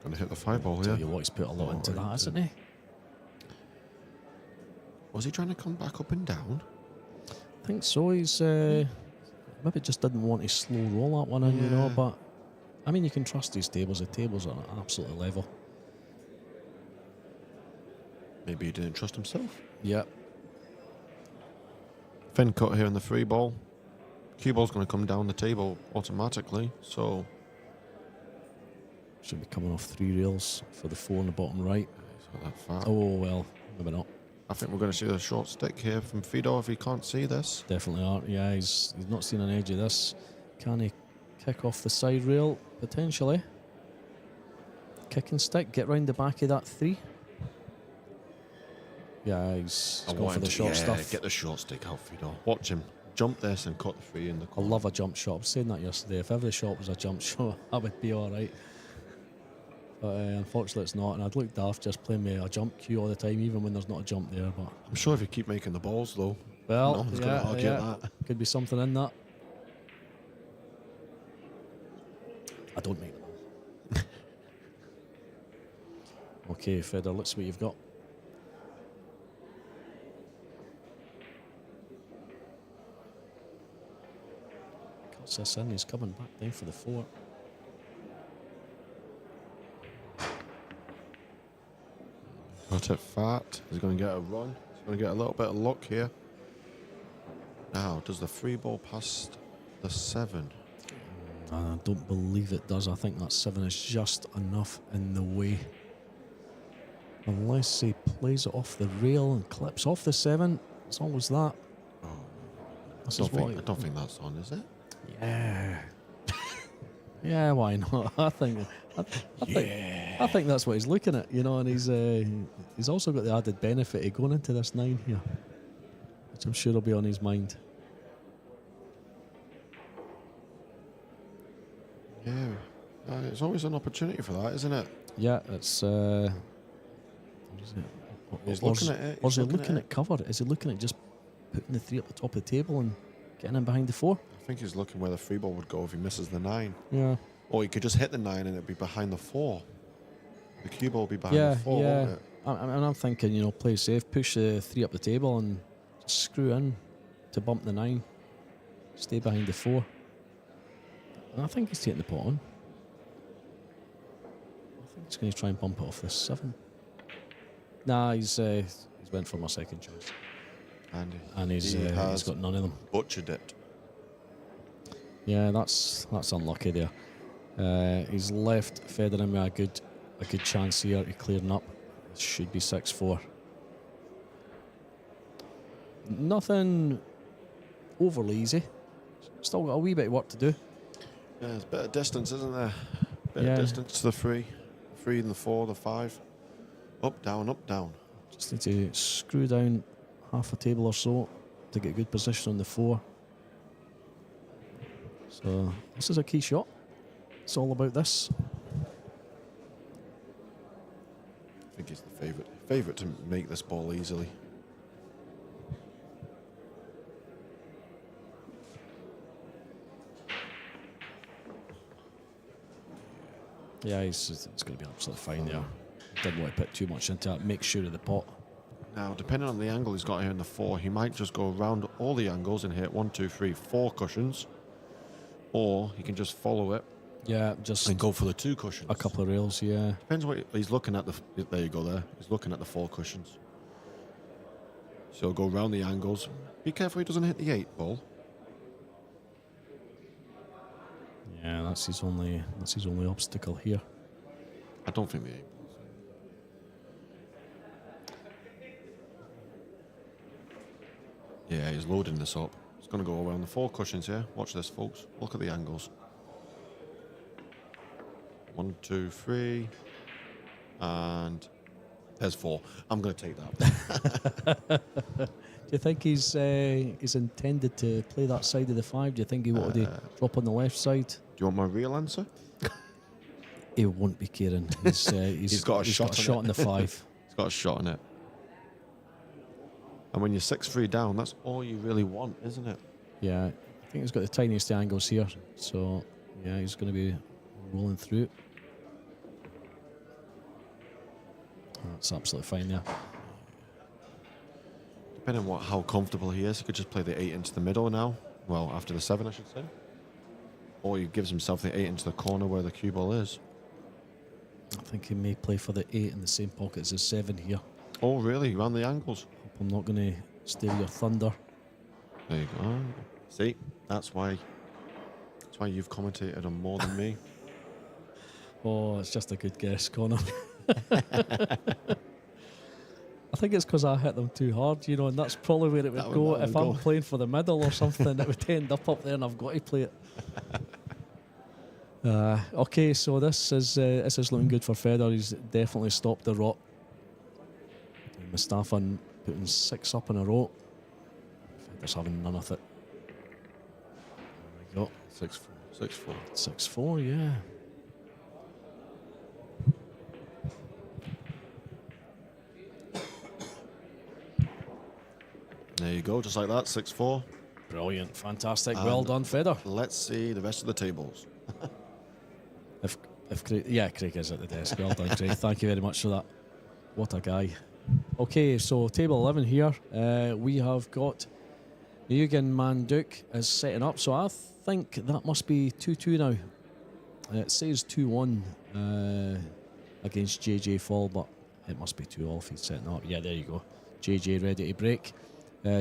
Going to hit the 5-ball Tell here. you what, he's put a lot into that, Right. hasn't he? Was he trying to come back up and down? I think so. He's maybe just didn't want to slow roll that one in, you know. Yeah. But I mean, you can trust these tables. The tables are absolutely level. Maybe he didn't trust himself. Yep. Fin cut here in the 3-ball. Cue ball's going to come down the table automatically, so Should be coming off 3 rails for the 4 on the bottom right. it's not that far. Oh well, maybe not. I think we're going to see the short stick here from Fido if he can't see this. Definitely aren't. Yeah, he's not seen an edge of this. Can he kick off the side rail potentially? Kick and stick. Get round the back of that 3. Yeah, he's gone for the short stuff. Get the short stick out, Fido. Watch him jump this and cut the 3 in the I corner. love a jump shot. I was saying that yesterday. If every shot was a jump shot, that would be all right. But unfortunately, it's not. And I'd look daft just playing me a jump cue all the time, even when there's not a jump there. But I'm sure if you keep making the balls, though, well, no one's going to argue that. could be something in that. I don't make them. Okay, Feder, let's see what you've got. Cuts this in, he's coming back down for the 4. Cut it fat. He's going to get a run. He's going to get a little bit of luck here. Now, does the 3-ball past the 7? I don't believe it does. I think that 7 is just enough in the way. Unless he plays it off the rail and clips off the 7. It's always that. Oh, This I is what don't think that's on, is it? Yeah. Yeah, why not? I think that's what he's looking at, you know, and he's also got the added benefit of going into this 9 here, which I'm sure will be on his mind. Yeah. It's always an opportunity for that, isn't it? Yeah, it's what is it? He's Or looking is- at it, Or is he's he looking looking at at cover? Is he looking at just putting the 3 at the top of the table and getting in behind the 4? I think he's looking where the 3-ball would go if he misses the 9. Yeah. Or he could just hit the 9 and it'd be behind the 4. The cue ball would be behind Yeah, the 4, yeah. wouldn't it? I'm thinking, you know, play safe, push the 3 up the table and just screw in to bump the 9. Stay behind the 4. And I think he's taking the pot on. I think he's going to try and bump it off the 7. Nah, he's went for my second choice. And he's has got none of them. butchered it. Yeah, that's unlucky there. He's left Federer with a good chance here to clearing up. It should be 6-4. Nothing overly easy. Still got a wee bit of work to do. Yeah, there's a bit of distance, isn't there? Bit Yeah. of distance to the 3. 3 and the 4, the 5. Up, down, up, down. Just need to screw down half a table or so to get a good position on the 4. So this is a key shot. It's all about this. I think he's the favourite to make this ball easily. Yeah, it's going to be absolutely fine there. Didn't want to put too much into it. Make sure of the pot. Now, depending on the angle he's got here in the 4, he might just go around all the angles and hit 1, 2, 3, 4 cushions. Or he can just follow it Yeah, just and go for the 2 cushions. a couple of rails, yeah. Depends what he's looking at. There you go there. He's looking at the 4 cushions. So he'll go around the angles. Be careful he doesn't hit the 8 ball. Yeah, that's his only obstacle here. I don't think the 8 ball's in. Yeah, he's loading this up. He's going to go around the 4 cushions here. Watch this, folks. Look at the angles. 1, 2, 3. And there's 4. I'm going to take that. Do you think he's intended to play that side of the 5? Do you think he wanted to drop on the left side? Do you want my real answer? He won't be caring. He's He's got a shot on in the 5. He's got a shot on it. And when you're 6-3 down, that's all you really want, isn't it? Yeah, I think he's got the tiniest angles here. So, yeah, he's going to be rolling through. That's absolutely fine there. Depending on how comfortable he is, he could just play the 8 into the middle now. Well, after the 7, I should say. Or he gives himself the 8 into the corner where the cue ball is. I think he may play for the 8 in the same pocket as the 7 here. Oh, really? Around the angles? Hope I'm not going to steal your thunder. There you go. See, that's why you've commentated on more than me. Oh, it's just a good guess, Connor. I think it's because I hit them too hard, you know, and that's probably where it would go. If I'm playing for the middle or something, it would end up there, and I've got to play it. Okay, so this is looking good for Federer. He's definitely stopped the rot. Mustafa putting 6 up in a row. Federer's having none of it. There we go. 6-4. 6-4. 6-4, yeah. There you go, just like that, 6-4. Brilliant, fantastic. Well done, Federer. Let's see the rest of the tables. If Craig, yeah, Craig is at the desk. Well done, Craig. Thank you very much for that. What a guy. Okay, so table 11 here. We have got Eugen Manduk is setting up. So I think that must be 2-2 now. It says 2-1 against JJ Fall, but it must be 2-all if he's setting up. Yeah, there you go. JJ ready to break.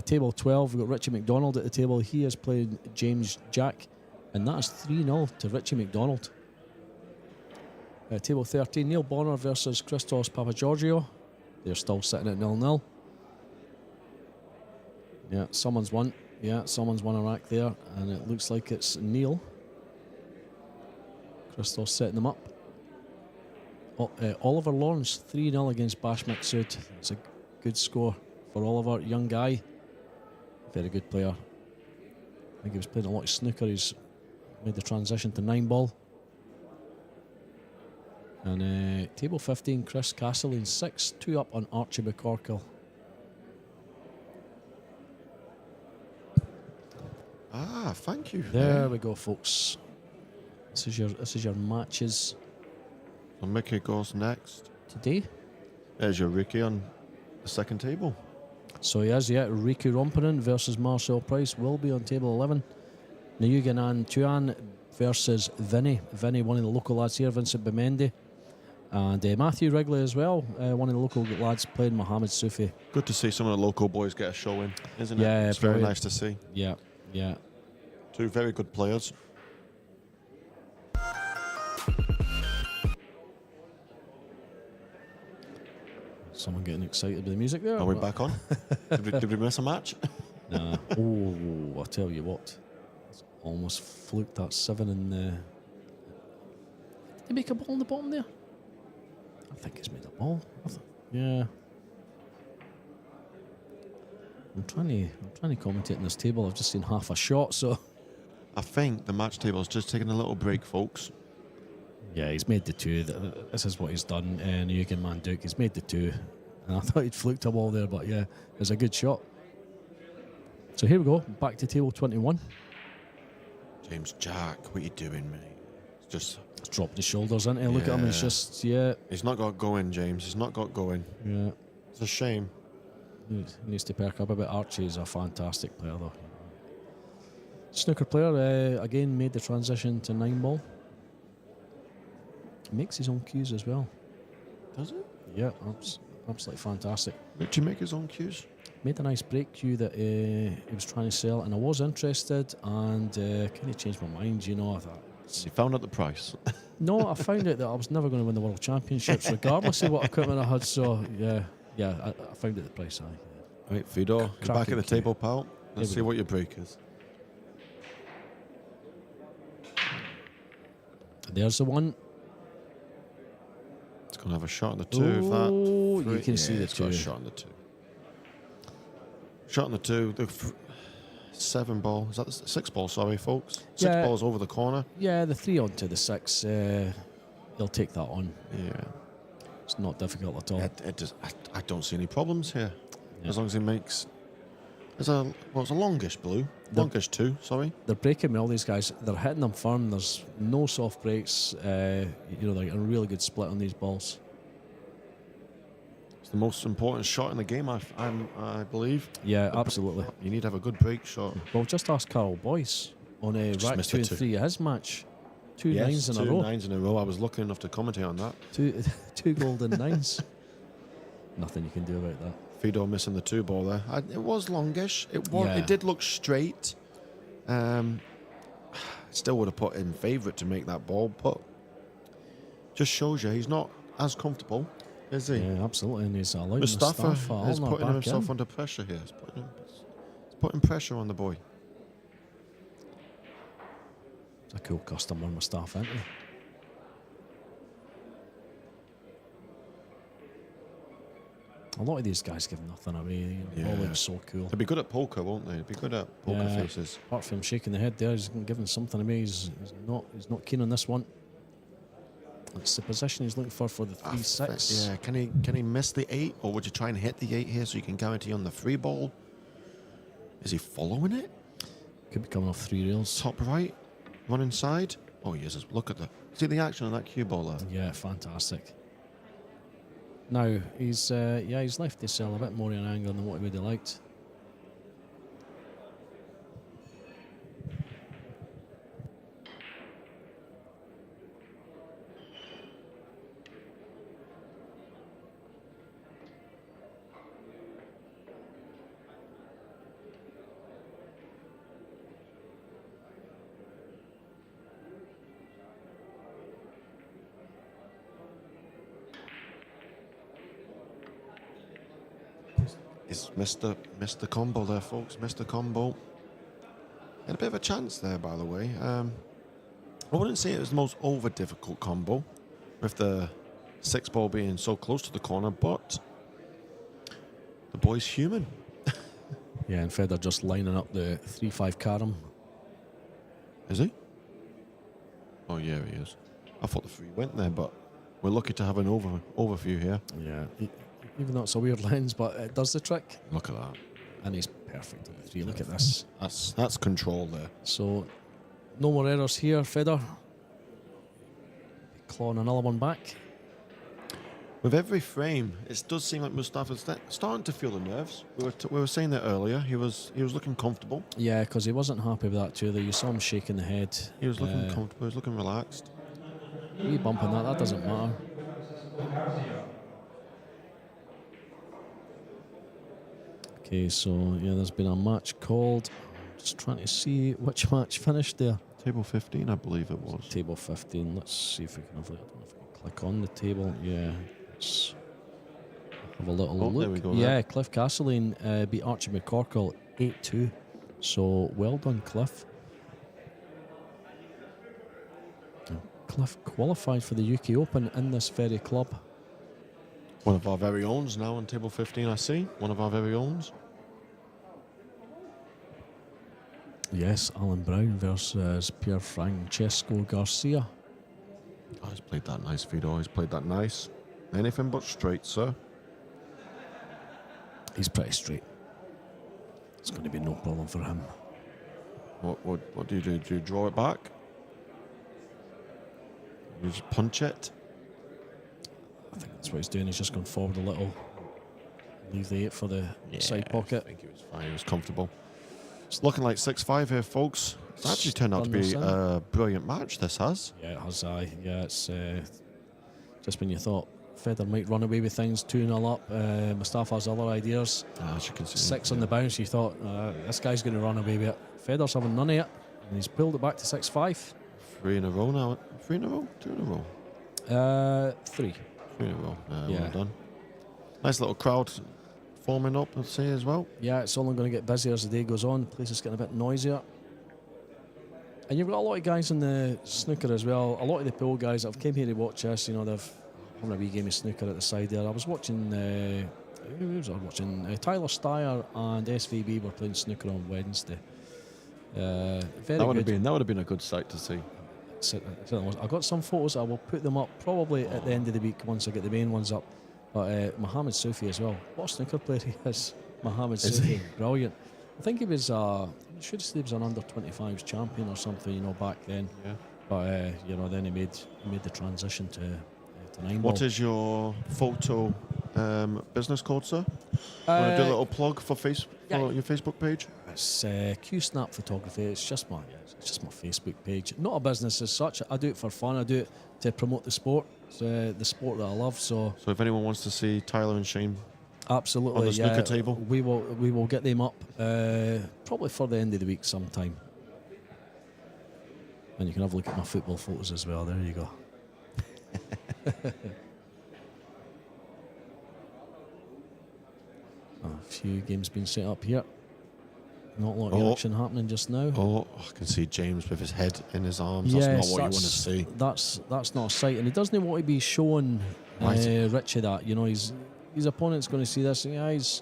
Table 12, we've got Richie McDonald at the table. He is playing James Jack, and that is 3-0 to Richie McDonald. Table 13, Neil Bonner versus Christos Papagiorgio. They're still sitting at 0-0. Yeah, someone's won. Yeah, someone's won a rack there, and it looks like it's Neil. Christos setting them up. Oliver Lawrence, 3-0 against Bash Mixoud. It's a good score for Oliver, young guy. Very good player. I think he was playing a lot of snooker. He's made the transition to 9-ball. And table 15, Chris Castleton, 6-2 up on Archie McCorkle. Ah, thank you. There we go, folks. This is your matches So Mickey goes next. today. There's your Ricky on the second table. So he is, yeah. Riku Rompinen versus Marcel Price will be on table 11. Nayugan and Tuan versus Vinny. Vinny, one of the local lads here, Vincent Bimendi. And Matthew Wrigley as well, one of the local lads playing Mohamed Sufi. Good to see some of the local boys get a show in, isn't it? Yeah, it's very brilliant. nice to see. Yeah, yeah. Two very good players. Someone getting excited with the music there? Are we back on? did we miss a match? Nah. Oh, I'll tell you what. It's almost fluked that 7 in the... Did he make a ball on the bottom there? I think he's made a ball. Yeah. I'm trying to commentate on this table. I've just seen half a shot, so... I think the match table's just taking a little break, folks. Yeah, he's made the 2. This is what he's done. And Eugen Manduk, he's made the 2. And I thought he'd fluked a ball there, but yeah, it was a good shot. So here we go, back to table 21. James Jack, what are you doing, mate? It's just... He's dropped his shoulders into it. Look at him, it's just, yeah. He's not got going, James. He's not got going. Yeah. It's a shame. He needs to perk up a bit. Archie is a fantastic player, though. Snooker player, again, made the transition to 9-ball. Makes his own cues as well. Does it? Yeah, absolutely fantastic. Did you make his own cues? Made a nice break cue that he was trying to sell, and I was interested, and kind of changed my mind, you know. I thought, You found out the price. no, I found out that I was never going to win the World Championships, regardless of what equipment I had, so yeah, I found out the price. Right, Fedor, you're back at the cue. table, pal. Let's Here see we what your break is. There's the one. It's going to have a shot on the 2. Oh, if that you can see the it's got a 2. shot on the 2. Shot on the 2. The 7-ball. Is that the 6-ball? Sorry, folks. 6 Yeah. balls over the corner. Yeah, the 3 onto the 6. He'll take that on. Yeah. It's not difficult at all. I don't see any problems here. Yeah. As long as he makes It's a longish blue. Longish 2, sorry. They're breaking me, all these guys. They're hitting them firm. There's no soft breaks. They're getting a really good split on these balls. It's the most important shot in the game, I believe. Yeah, absolutely. You need to have a good break shot. Well, just ask Carl Boyce on rack missed 2 it and too. 3 of his match. Two Yes, nines in a two row. nines in a row. I was lucky enough to commentate on that. Two golden nines. Nothing you can do about that. Fido missing the 2 ball there. It was longish. It Yeah. did look straight. Still would have put in favourite to make that ball, but just shows you he's not as comfortable, is he? Yeah, absolutely. And he's allowed Mustafa Mustafa is all putting back himself in. under pressure here. He's putting pressure on the boy. It's a cool customer, Mustafa, isn't he? A lot of these guys give nothing away. They all look so cool. They'll be good at poker, won't they? They'll be good at poker Yeah. faces. Apart from shaking the head there, he's giving something away. He's not keen on this one. It's the position he's looking for the 3-6. Yeah, can he miss the 8, or would you try and hit the 8 here so you can guarantee on the 3 ball? Is he following it? Could be coming off 3 rails. Top right, one inside. Oh, he is. Look at see the action on that cue ball there. Yeah, fantastic. Now he's left the cell a bit more in an angle than what he would have liked. He's missed the combo there, folks. Missed the combo. Had a bit of a chance there, by the way. I wouldn't say it was the most over difficult combo, with the 6 ball being so close to the corner, but the boy's human. Yeah, and Federer just lining up the 3-5 carom. Is he? Oh yeah, he is. I thought the 3 went there, but we're lucky to have an overview here. Yeah, even though it's a weird lens, but it does the trick. Look at that. And he's perfect at the 3. Look at this. That's control there. So, no more errors here, Federer. Clawing another one back. With every frame, it does seem like Mustafa's starting to feel the nerves. We were saying that earlier. He was looking comfortable. Yeah, because he wasn't happy with that too. You saw him shaking the head. He was looking comfortable. He was looking relaxed. Wee bump on that doesn't matter. Okay, so yeah, there's been a match called. Just trying to see which match finished there. Table 15, I believe it was. Table 15. Let's see if we can have. I don't know if we can click on the table. Yeah. Let's have a little look. There we go. Yeah, Cliff Castleline beat Archie McCorkle 8-2. So well done, Cliff. Cliff qualified for the UK Open in this very club. One of our very owns now on table 15, I see. One of our very owns. Yes, Alan Brown versus Pier Francesco Garcia. Oh, he's played that nice, Fido. He's played that nice. Anything but straight, sir. He's pretty straight. It's going to be no problem for him. What do you do? Do you draw it back? You just punch it? I think that's what he's doing. He's just going forward a little. Leave the 8 for the side pocket. I think he was fine. He was comfortable. It's looking like 6-5 here, folks. It's actually turned out to be a brilliant match, this has. Yeah, it has. Yeah, it's just when you thought Federer might run away with things, 2-0 up. Mustafa's other ideas. As you can see. 6 on the bounce. You thought, this guy's going to run away with it. Federer's having none of it. And he's pulled it back to 6-5. 3 in a row now. 3 in a row? 2 in a row? 3. 3 in a row. Yeah. Well done. Nice little crowd forming up, I'd say, as well. Yeah, it's only going to get busier as the day goes on. The place is getting a bit noisier. And you've got a lot of guys in the snooker as well. A lot of the pool guys that have came here to watch this, you know, they've having a wee game of snooker at the side there. I was watching, who was I watching? Tyler Steyer and SVB were playing snooker on Wednesday. Very That would good. have been a good sight to see. I got some photos. I will put them up probably at the end of the week once I get the main ones up. But Mohammed Sufi as well. What a snooker player he is. Mohammed Sufi, brilliant. I think he was, I should say he was an under-25s champion or something, you know, back then. Yeah. But, you know, then he made the transition to Nineball. What is your photo business code, sir? Want to do a little plug for your Facebook page? It's Q-Snap Photography. It's just my Facebook page. Not a business as such. I do it for fun. I do it to promote the sport. It's the sport that I love. So if anyone wants to see Tyler and Shane absolutely on the snooker table, we will get them up probably for the end of the week sometime. And you can have a look at my football photos as well. There you go. A few games being set up here. Not a lot of action happening just now. Oh, I can see James with his head in his arms. That's not what you want to see. That's not a sight, and he doesn't want to be showing Richie that. You know, his opponent's going to see this. Yeah, he's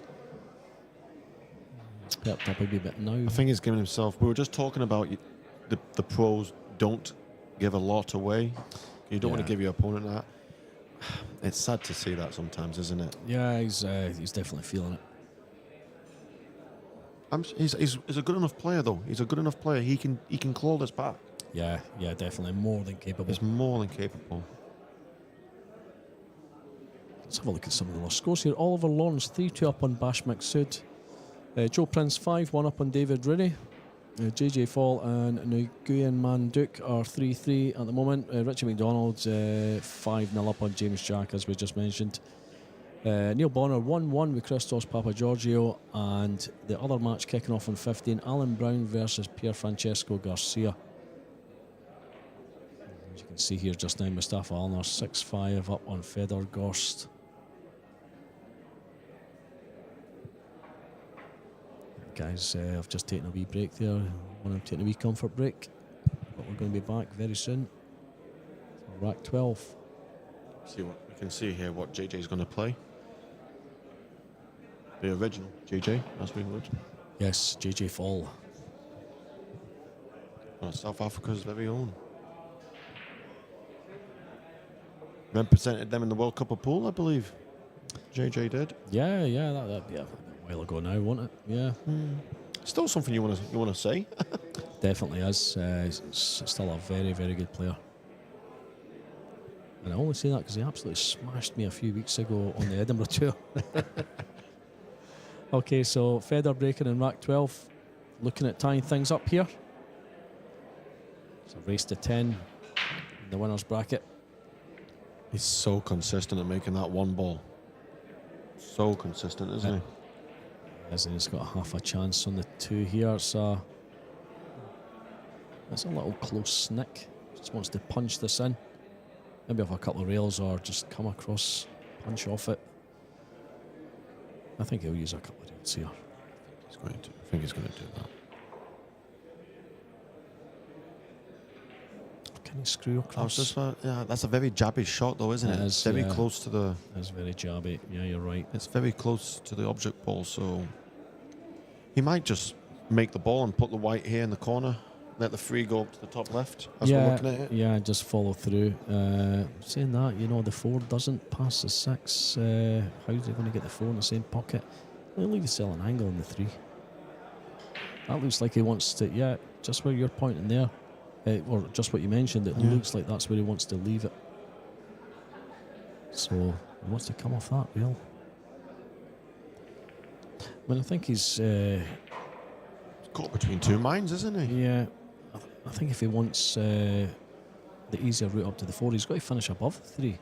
perked up a wee bit now. I think he's giving himself. We were just talking about the pros don't give a lot away. You don't want to give your opponent that. It's sad to see that sometimes, isn't it? Yeah, he's definitely feeling it. He's a good enough player, though. He's a good enough player. He can claw this back. Yeah, definitely more than capable. He's more than capable. Let's have a look at some of the scores here. Oliver Lawrence 3-2 up on Bash McSud. Joe Prince 5-1 up on David Rooney. JJ Fall and Nguyen Man Duke are 3-3 at the moment. Richie McDonald's 5-0 up on James Jack, as we just mentioned. Neil Bonner 1-1 with Christos Papagiorgio, and the other match kicking off on 15, Alan Brown versus Pier Francesco Garcia. As you can see here just now, Mustafa Alner 6-5 up on Fedor Gorst. Guys, I've just taken a wee break there. I'm taking a wee comfort break, but we're going to be back very soon. Rack 12. See what we can see here. What JJ is going to play. The original JJ, as we would. Yes, JJ Fall. South Africa's very own. Represented them in the World Cup of Pool, I believe. JJ did. Yeah, that'd be a while ago now, won't it? Yeah. Still something you want to say. Definitely is. He's still a very, very good player. And I only say that because he absolutely smashed me a few weeks ago on the Edinburgh tour. Okay, so Fedor breaking in rack 12. Looking at tying things up here. It's a race to 10 in the winner's bracket. He's so consistent at making that one ball. So consistent, isn't he? And he's got half a chance on the two here. So it's a little close snick. Just wants to punch this in. Maybe off a couple of rails or just come across, punch off it. I think he'll use a couple of rails here. I think he's going to do that. Can he screw across? That's a very jabby shot, though, isn't it? It's very close to the. It's very jabby. Yeah, you're right. It's very close to the object ball, so he might just make the ball and put the white here in the corner. Let the free go up to the top left as we're looking at it. Yeah, just follow through. Saying that, you know, the 4 doesn't pass the 6. How's he going to get the 4 in the same pocket? He'll leave an angle in the 3. That looks like he wants to, just where you're pointing there, or just what you mentioned, it looks like that's where he wants to leave it. So he wants to come off that rail. I mean, I think he's caught between two minds, isn't he? Yeah. I think if he wants the easier route up to the 4, he's got to finish above the 3.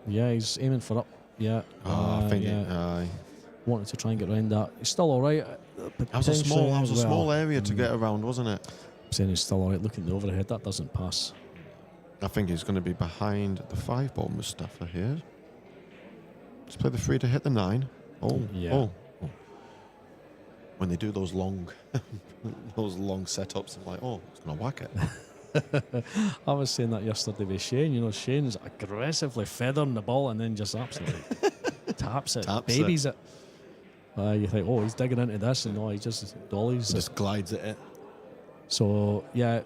Yeah, he's aiming for up. Yeah. I think wanted to try and get around that. He's still all right. That was a small area to get around, wasn't it? I'm saying he's still all right. Looking at the overhead, that doesn't pass. I think he's going to be behind the 5 ball, Mustafa here. Let's play the 3 to hit the 9. Oh. When they do those long setups, I'm like, it's going to whack it. I was saying that yesterday with Shane. You know, Shane's aggressively feathering the ball and then just absolutely taps it, babies it. You think, he's digging into this, and no, he just dollies. Just glides at it. So yeah,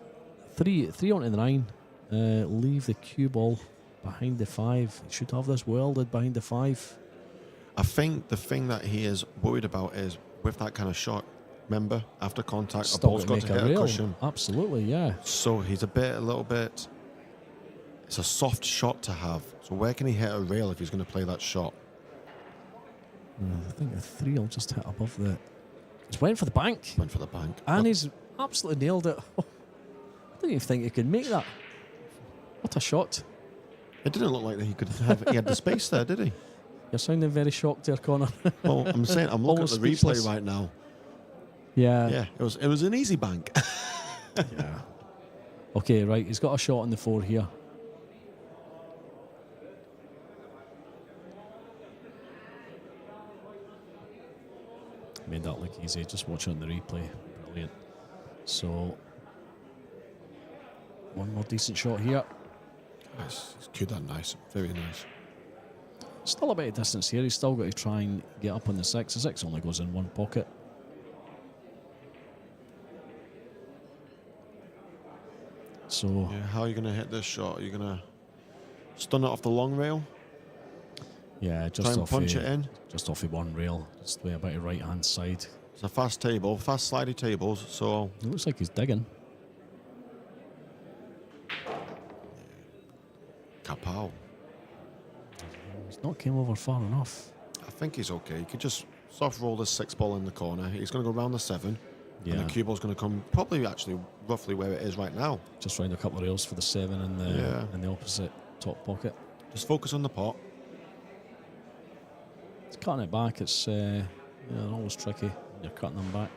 3 onto the 9. Leave the cue ball behind the 5. Should have this welded behind the 5. I think the thing that he is worried about is with that kind of shot, remember, after contact, the Still ball's got got to to make a hit a rail. cushion. Absolutely, yeah. So he's a little bit, it's a soft shot to have. So where can he hit a rail if he's going to play that shot? I think the 3 will just hit above the... He's went for the bank. Went for the bank. And he's absolutely nailed it. I didn't even think he could make that. What a shot. It didn't look like that he could have, he had the space there, did he? You're sounding very shocked there, Connor. Well, I'm saying, I'm looking at Almost the replay speechless. right now. Yeah. Yeah, it was an easy bank. Yeah. Okay, right. He's got a shot on the 4 here. Made that look easy. Just watch it on the replay. Brilliant. So, one more decent shot here. Nice. It's cued that nice. Very nice. Still a bit of distance here. He's still got to try and get up on the 6. The 6 only goes in one pocket. So, Yeah, how are you going to hit this shot? Are you going to stun it off the long rail? yeah, just Try and off punch the, it in? just off the one rail, just way about the right hand side. It's a fast table, fast slidey tables, so It looks like he's digging. kapow. He's not came over far enough. I think he's okay. He could just soft roll this 6 ball in the corner. He's going to go round the 7. Yeah, And the cue ball's going to come probably actually roughly where it is right now. just round a couple of rails for the 7 in the opposite top pocket. Just focus on the pot. It's cutting it back. It's always tricky when you're cutting them back.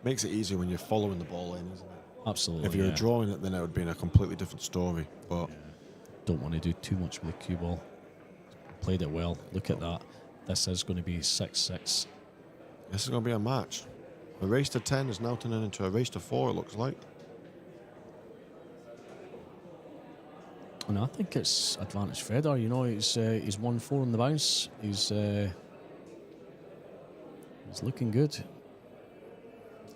Makes it easier when you're following the ball in, isn't it? Absolutely. If you're yeah. drawing it, then it would be in a completely different story. But Don't want to do too much with the cue ball. Played it well. Look at that. This is going to be 6-6. this is going to be a match. A race to 10 is now turning into a race to 4, it looks like. And I think it's advantage Federer. You know, he's 1-4 on the bounce. He's looking good.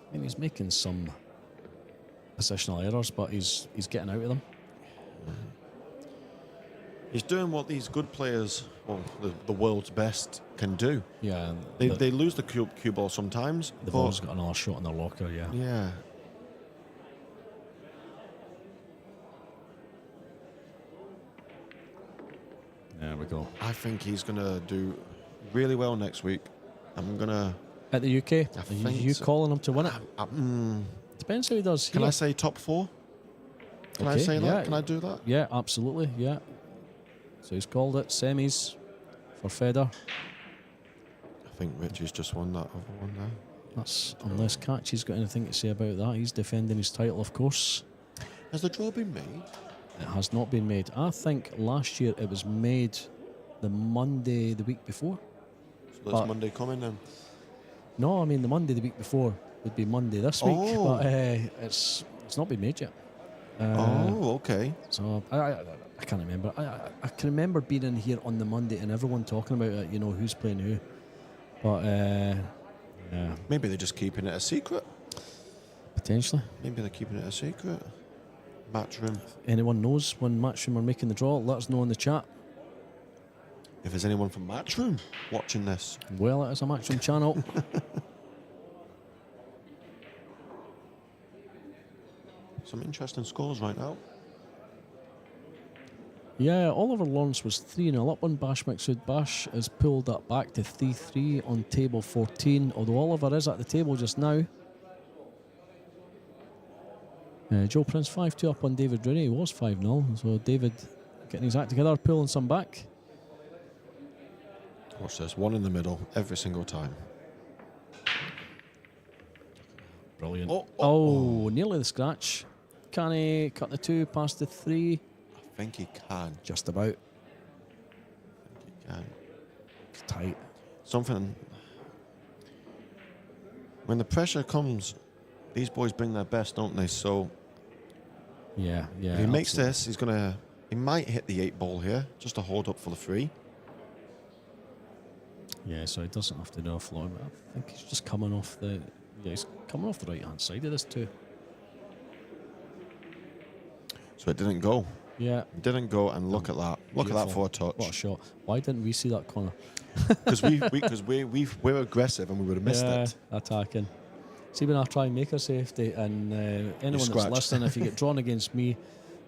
I mean, he's making some positional errors, but he's getting out of them. He's doing what these good players, well, the world's best, can do. Yeah, They lose the cue ball sometimes. the but ball's got another shot in their locker. Yeah. yeah. There we go. I think he's going to do really well next week. I'm going to... At the UK, are think you so. calling him to win it? Can Depends how he does. I here. say top 4? Can I Okay, say that? yeah. Can I do that? Yeah, absolutely. Yeah. So he's called it semis for Federer. I think Richie's just won that other one there. That's unless Catchy's got anything to say about that. He's defending his title, of course. Has the draw been made? It has not been made. I think last year it was made the Monday the week before. So that's But- Monday coming then. No, I mean the Monday the week before would be Monday this week, Oh. but it's not been made yet. Okay. So I can't remember. I can remember being in here on the Monday and everyone talking about it. You know who's playing who, but yeah, Maybe they're just keeping it a secret. potentially. Maybe they're keeping it a secret. Matchroom. Anyone knows when Matchroom are making the draw? Let us know in the chat. If there's anyone from Matchroom watching this, Well, it is a Matchroom channel. some interesting scores right now. Yeah, Oliver Lawrence was 3-0 up on Bash Mixwood. Bash has pulled that back to 3-3 on table 14, although Oliver is at the table just now. Joe Prince 5-2 up on David Rooney. He was 5-0, so David getting his act together, pulling some back. Watch this, one in the middle every single time. Brilliant. Oh, Nearly the scratch. Can he cut the 2 past the 3? I think he can. Just about. He can. It's tight. Something. When the pressure comes, these boys bring their best, don't they? So Yeah. if he makes this, he might hit the 8 ball here, just to hold up for the 3. Yeah, so he doesn't have to do a floor. I think he's just coming off the. Yeah, he's coming off the right hand side of this too. So it didn't go. Yeah. Didn't go, and look at that. Look at that for a What a touch. shot. Why didn't we see that corner? Because we're aggressive and we would have missed it. Attacking. See, when I try and make a safety, and anyone that's scratch. listening, if you get drawn against me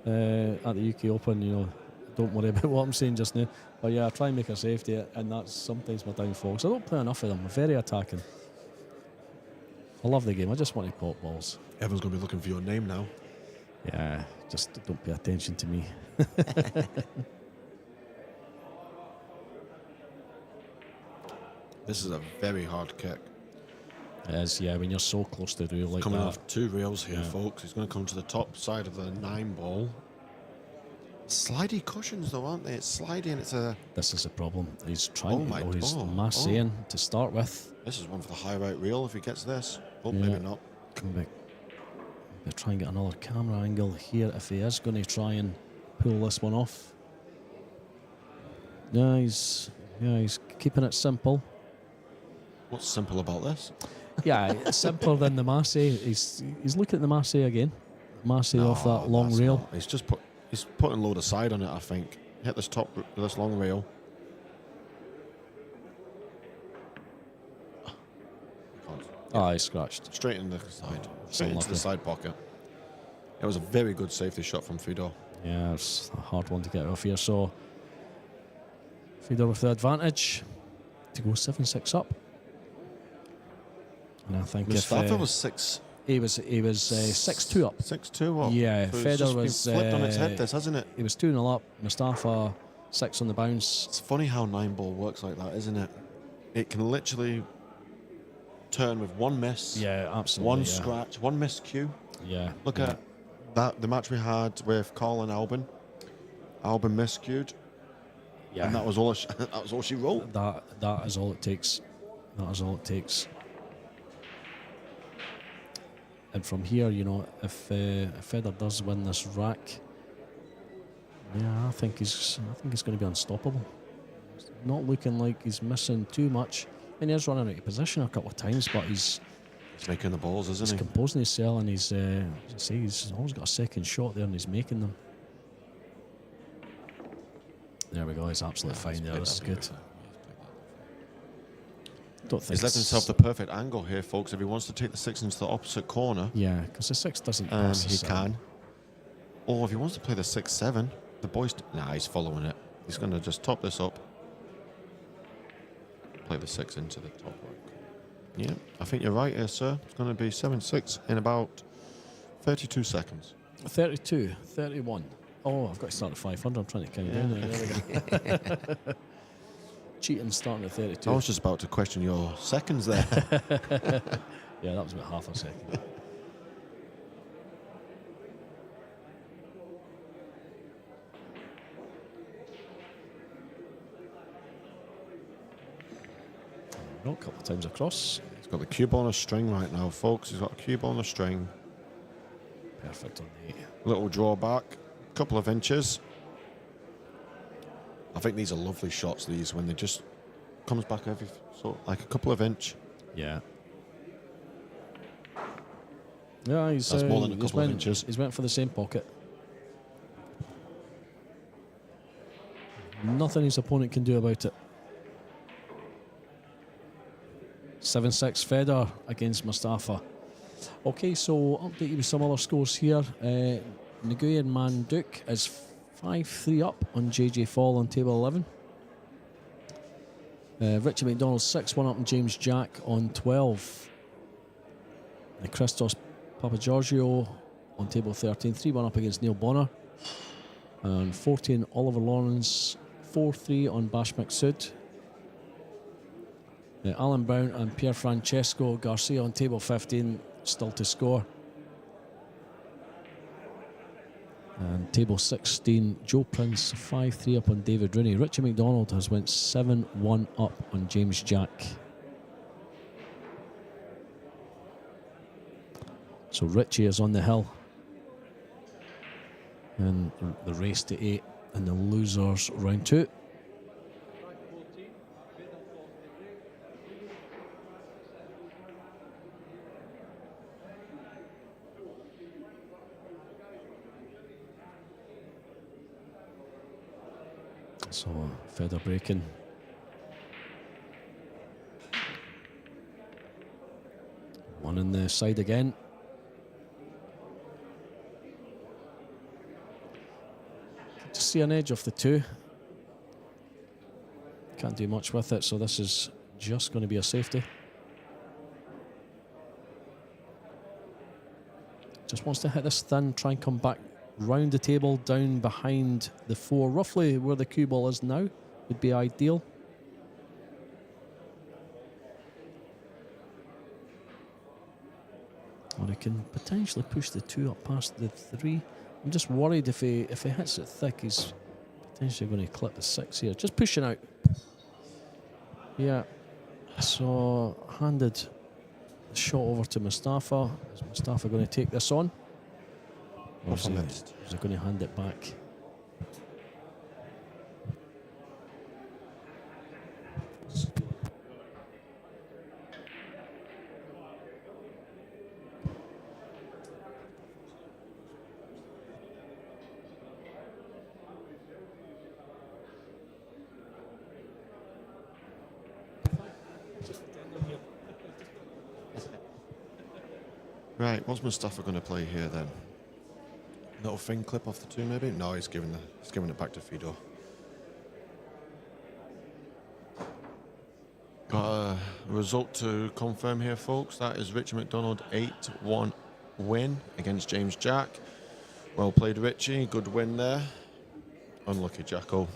at the UK Open, you know, don't worry about what I'm saying just now. But yeah, I try and make a safety, and that's sometimes my downfall. So I don't play enough of them. I'm very attacking. I love the game. I just want to pop balls. Everyone's going to be looking for your name now. Yeah, just don't pay attention to me. This is a very hard kick. It is, yeah, when you're so close to the rail like Coming that. off 2 rails here, Yeah. folks. He's going to come to the top side of the 9-ball. Slidey cushions, though, aren't they? It's slidey, and it's a... This is the problem. He's trying my- he's oh, massing to start with. This is one for the high right reel if he gets this. Oh, Yeah. maybe not. Come back. We'll try and get another camera angle here if he is going to try and pull this one off. Yeah, he's keeping it simple. What's simple about this? Yeah, it's simpler than the Massey. He's looking at the Massey again. Massey off that long that's rail. not. He's putting a load of side on it, I think. Hit this this long rail. Ah, he scratched. Straight in the side. Straight into unlucky. the side pocket. It was a very good safety shot from Fedor. Yeah, it's a hard one to get off here. So Fedor with the advantage to go 7-6 up. And I think Mustafa if was 6. he was 6-2 up. 6-2 up. Yeah, So it's Fedor just been was flipped on its head, this, hasn't it? He was 2-0 up. Mustafa 6 on the bounce. It's funny how 9-ball works like that, isn't it? It can literally turn with one miss, Yeah, absolutely. one yeah. scratch, one missed cue. Yeah. Look yeah. at that, the match we had with Carl and Albin. Albin miscued, Yeah. and that was all. That was all she wrote. That is all it takes. That is all it takes. And from here, you know, if Federer does win this rack, yeah, I think he's going to be unstoppable. It's not looking like he's missing too much. I mean, he is running out of position a couple of times, but he's making the balls, isn't he? composing his cell, and he's, as I say, he's always got a second shot there, and he's making them. There we go. He's absolutely fine there. This is good. Don't think He's left it's- himself the perfect angle here, folks. If he wants to take the 6 into the opposite corner, Yeah, because the 6 doesn't and pass the he 7. can. Or if he wants to play the 6-7, the boys. Nah, he's following it. He's going to just top this up. Play the 6 into the top right. Yeah, I think you're right here, sir. It's going to be 7-6 in about 32 seconds. 32, 31. Oh, I've got to start at 500. I'm trying to count down there. There we go. Cheating starting at 32. I was just about to question your seconds there. Yeah, that was about half a second. A couple of times across. He's got the cube on a string right now, folks. He's got a cube on a string. Perfect on the 8. Little drawback, couple of inches. I think these are lovely shots, these, when they just comes back every, so like a couple of inch. Yeah. Yeah, he's That's more than a he's couple of went- inches. He's went for the same pocket. Nothing his opponent can do about it. 7-6 Federer against Mustafa. Okay, so update you with some other scores here. Nguyen Manduk is 5-3 up on JJ Fall on table 11. Richard McDonald 6-1 up on James Jack on 12. Christos Papagiorgio on table 13, 3-1 up against Neil Bonner. And 14, Oliver Lawrence 4-3 on Bash Maksud. Alan Brown and Pier Francesco Garcia on table 15, still to score. And table 16, Joe Prince 5-3 up on David Rooney. Richie McDonald has went 7-1 up on James Jack. So Richie is on the hill. And the race to 8 and the losers round 2. So feather breaking. One in the side again. Just see an edge off the 2. Can't do much with it, so this is just going to be a safety. Just wants to hit this thin, try and come back round the table, down behind the 4, roughly where the cue ball is now, would be ideal. Or he can potentially push the 2 up past the 3. I'm just worried if he hits it thick, he's potentially going to clip the 6 here. Just pushing out. Yeah. So handed the shot over to Mustafa. Is Mustafa going to take this on? Or is he going to hand it back? Right, what's Mustafa going to play here then? Little fin clip off the 2 maybe? No, he's giving it back to Fedor. Got a result to confirm here, folks. That is Richie McDonald 8-1 win against James Jack. Well played, Richie. Good win there. Unlucky, Jacko.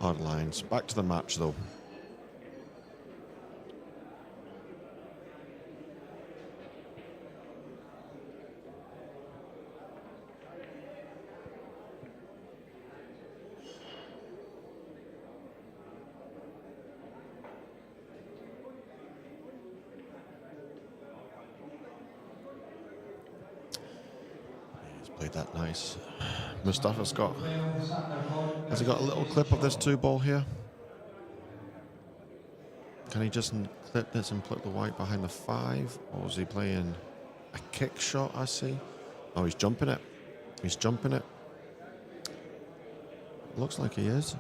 Hard lines. Back to the match though. Played that nice. Mustafa's got... Has he got a little clip of this 2 ball here? Can he just clip this and put the white behind the 5? Or is he playing a kick shot, I see? Oh, he's jumping it. He's jumping it. Looks like he is.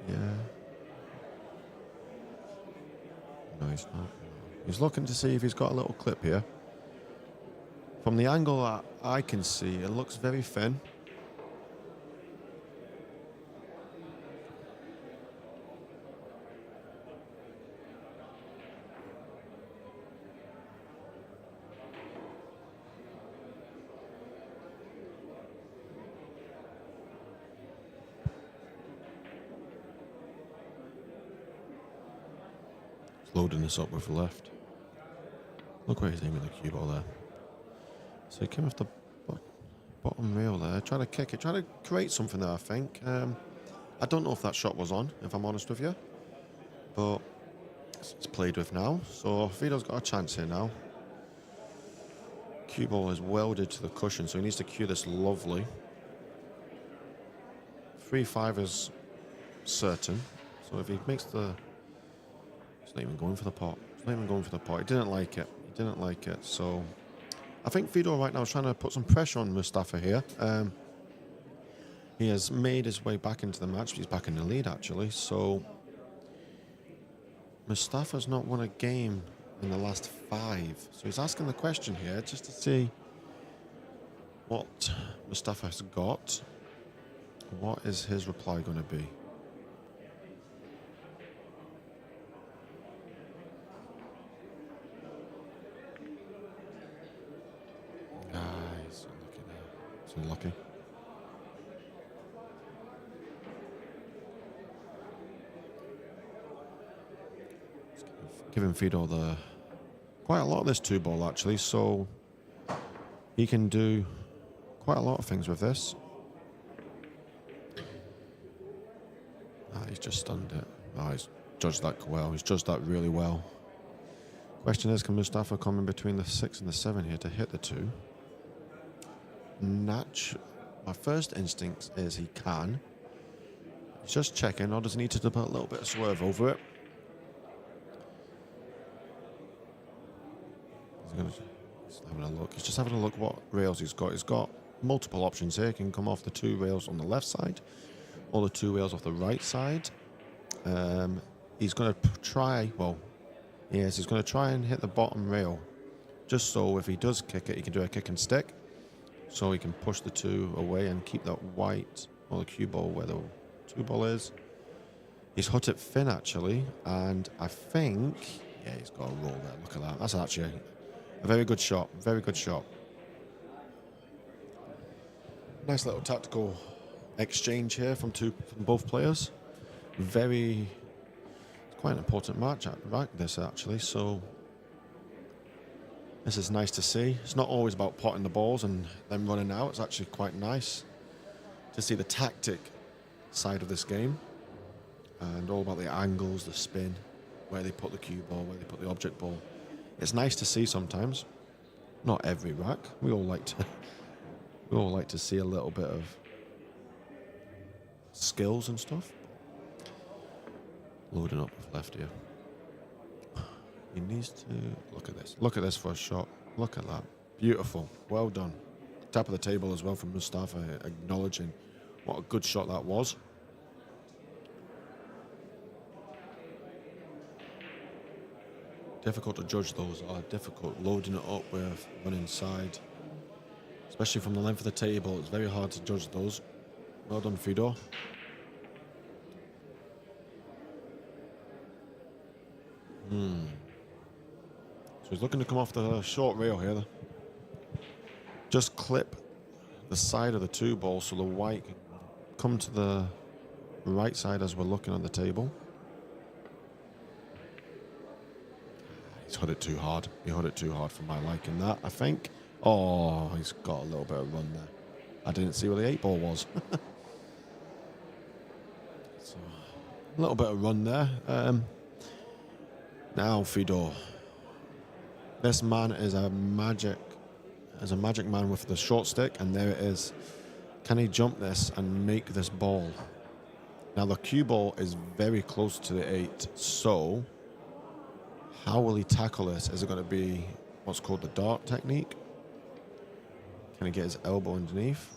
Yeah. No, he's not. He's looking to see if he's got a little clip here. From the angle that I can see, it looks very thin. He's loading this up with the left. Look where he's aiming the cue ball there. So he came off the bottom rail there, trying to kick it, trying to create something there, I think. I don't know if that shot was on, if I'm honest with you. But it's played with now, so Fedor's got a chance here now. Cue ball is welded to the cushion, so he needs to cue this lovely. 3-5 is certain, so if he makes the... He's not even going for the pot. He's not even going for the pot. He didn't like it. He didn't like it, so... I think Fedor right now is trying to put some pressure on Mustafa here. He has made his way back into the match. He's back in the lead, actually. So Mustafa's not won a game in the last 5. So he's asking the question here just to see what Mustafa has got. What is his reply going to be? Unlucky. Giving Fedor quite a lot of this 2 ball actually, so he can do quite a lot of things with this. He's just stunned it. He's judged that well. He's judged that really well. Question is, can Mustafa come in between the 6 and the 7 here to hit the 2? My first instinct is he can. He's just checking, or does he need to put a little bit of swerve over it? He's having a look. He's just having a look what rails he's got. He's got multiple options here. He can come off the 2 rails on the left side, all the two rails off the right side. He's going to try, well, yes, he's going to try and hit the bottom rail, just so if he does kick it, he can do a kick and stick, so he can push the two away and keep that white, or the cue ball where the two ball is. He's hut it thin, actually, and I think, yeah, he's got a roll there. Look at that. That's actually a very good shot. Very good shot. Nice little tactical exchange here from both players. Very, quite an important match, right? This actually. So this is nice to see. It's not always about potting the balls and them running out. It's actually quite nice to see the tactic side of this game. And all about the angles, the spin, where they put the cue ball, where they put the object ball. It's nice to see sometimes. Not every rack. We all like to see a little bit of skills and stuff. Loading up with left here. He needs to look at this. Look at this first shot. Look at that. Beautiful. Well done. Top of the table as well from Mustafa, acknowledging what a good shot that was. Difficult to judge those, are difficult. Loading it up with one inside, especially from the length of the table, it's very hard to judge those. Well done, Fedor. So he's looking to come off the short rail here. Just clip the side of the two ball so the white can come to the right side as we're looking on the table. He's hit it too hard. He hit it too hard for my liking, that, I think. Oh, he's got a little bit of run there. I didn't see where the 8 ball was. So, a little bit of run there. Now, Fedor. This man is a magic man with the short stick, and there it is. Can he jump this and make this ball? Now, the cue ball is very close to the 8, so how will he tackle this? Is it going to be what's called the dart technique? Can he get his elbow underneath?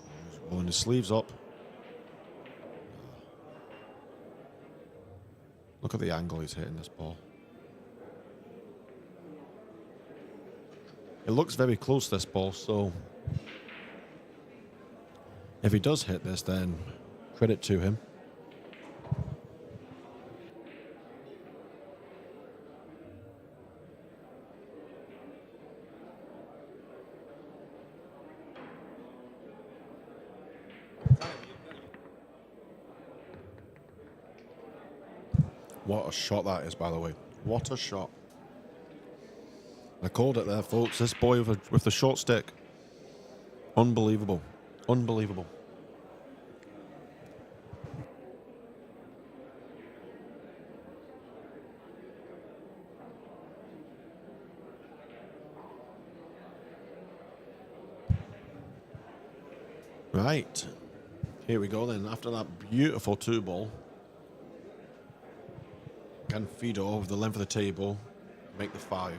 Rolling his sleeves up. Look at the angle he's hitting this ball. It looks very close, this ball, so if he does hit this, then credit to him. What a shot that is, by the way. What a shot. I called it there, folks. This boy with the short stick. Unbelievable. Unbelievable. Right. Here we go then. After that beautiful two ball, can Fedor over the length of the table make the 5?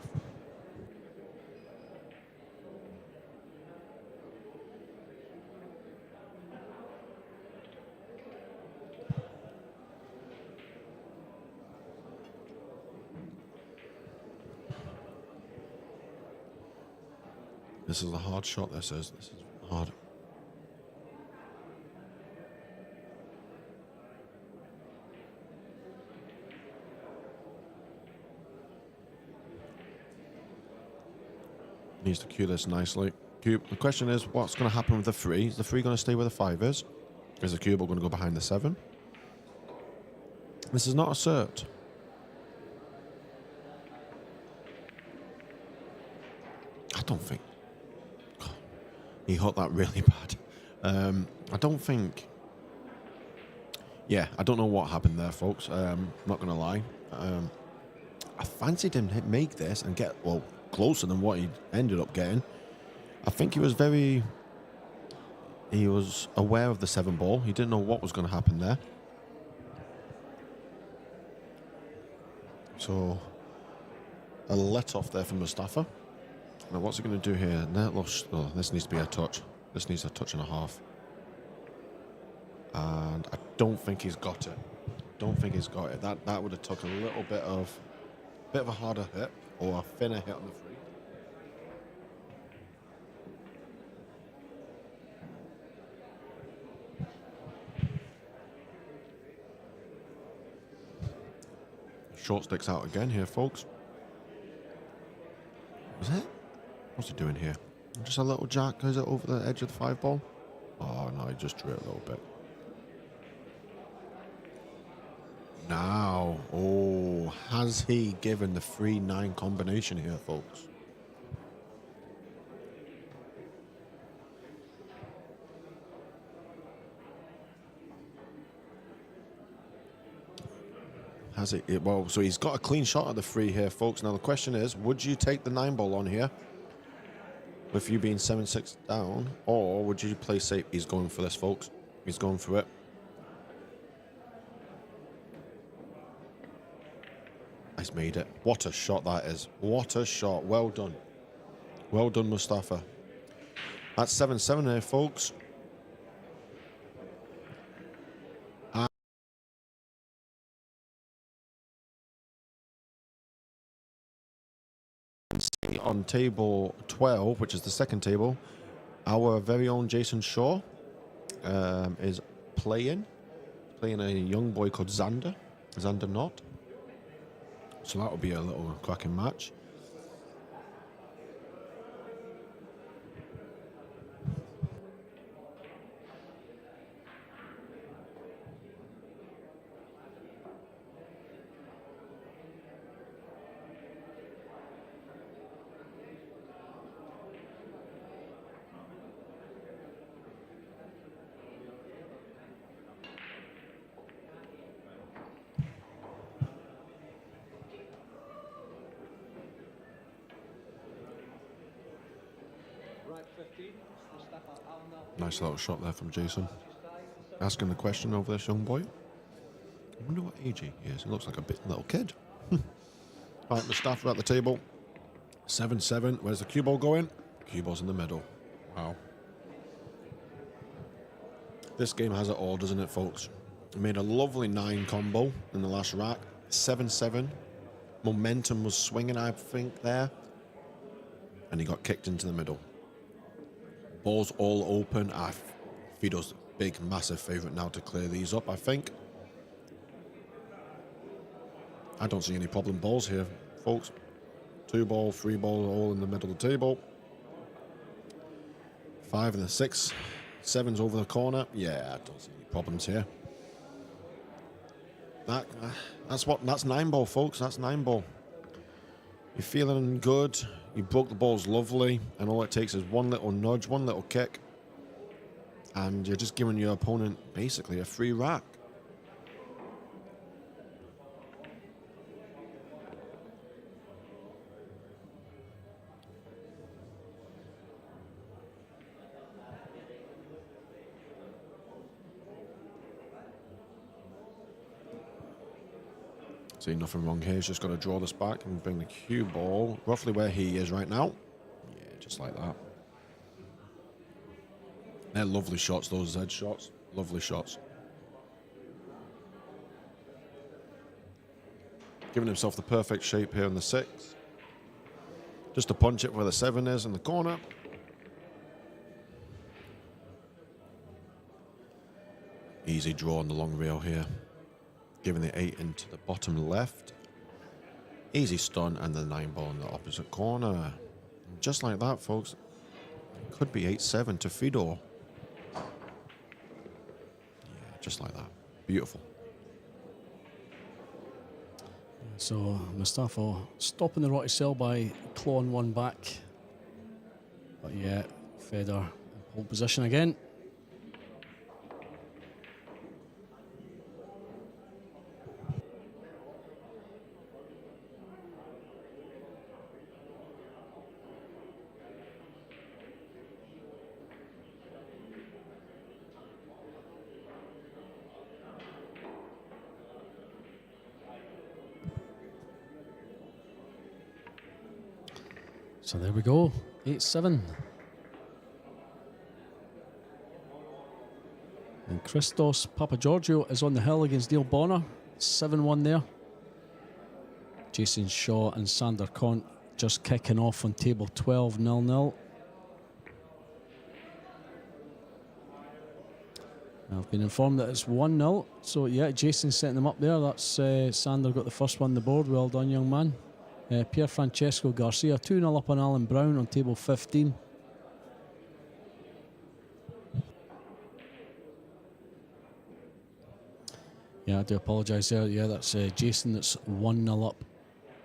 This is a hard shot, this is hard. Needs to cue this nicely. The question is, what's going to happen with the 3? Is the 3 going to stay where the 5 is? Is the cue ball going to go behind the 7? This is not a cert. I don't think. He hit that really bad. I don't think. Yeah, I don't know what happened there, folks. I'm not going to lie. I fancied him to make this and get, well, closer than what he ended up getting. I think he was aware of the 7 ball. He didn't know what was going to happen there. So, a let off there from Mustafa. Now, what's he going to do here? Oh, this needs to be a touch. This needs a touch and a half. And I don't think he's got it. Don't think he's got it. That would have took a little bit of a harder hit or a thinner hit on the free. Short sticks out again here, folks. Is it? What's he doing here? Just a little jack. Is it over the edge of the 5 ball? Oh no, he just drew it a little bit. Now, oh, has he given the 3-9 combination here, folks? Has it? Well, so he's got a clean shot at the 3 here, folks. Now the question is, would you take the 9 ball on here with you being 7-6 down, or would you play safe? He's going for this, folks. He's going for it. He's made it. What a shot that is. What a shot. Well done. Well done, Mustafa. That's 7-7 there, folks. On table 12, which is the second table, our very own Jason Shaw is playing a young boy called Xander Knott. So that will be a little cracking match. Nice little shot there from Jason. Asking the question over this young boy. I wonder what age he is. He looks like a little kid. Right, Mustafa at the table. 7-7. Where's the cue ball going? Cue ball's in the middle. Wow. This game has it all, doesn't it, folks? Made a lovely 9 combo in the last rack. 7-7. Momentum was swinging, I think, there. And he got kicked into the middle. Ball's all open. Fido's big, massive favourite now to clear these up, I think. I don't see any problem balls here, folks. 2 ball, 3 ball, all in the middle of the table. 5 and the 6. 7's over the corner. Yeah, I don't see any problems here. That's 9 ball, folks. That's 9 ball. You're feeling good. You broke the balls lovely, and all it takes is one little nudge, one little kick, and you're just giving your opponent basically a free rack. See, nothing wrong here. He's just got to draw this back and bring the cue ball roughly where he is right now. Yeah, just like that. They're lovely shots, those edge shots. Lovely shots. Giving himself the perfect shape here in the 6. Just to punch it where the 7 is in the corner. Easy draw on the long rail here. Giving the 8 into the bottom left. Easy stun and the 9 ball in the opposite corner. And just like that, folks. It could be 8-7 to Fido. Yeah, just like that. Beautiful. So Mustafa stopping the Rocky Cell by clawing one back. But yeah, Federer in pole position again. So there we go, 8-7. And Christos Papageorgiou is on the hill against Neil Bonner. 7-1 there. Jason Shaw and Sander Kont just kicking off on table 12, 0-0. I've been informed that it's 1-0. So, yeah, Jason's setting them up there. That's Sander got the first one on the board. Well done, young man. Pier Francesco Garcia, 2-0 up on Alan Brown on table 15. Yeah, I do apologise there. Yeah, that's Jason that's 1-0 up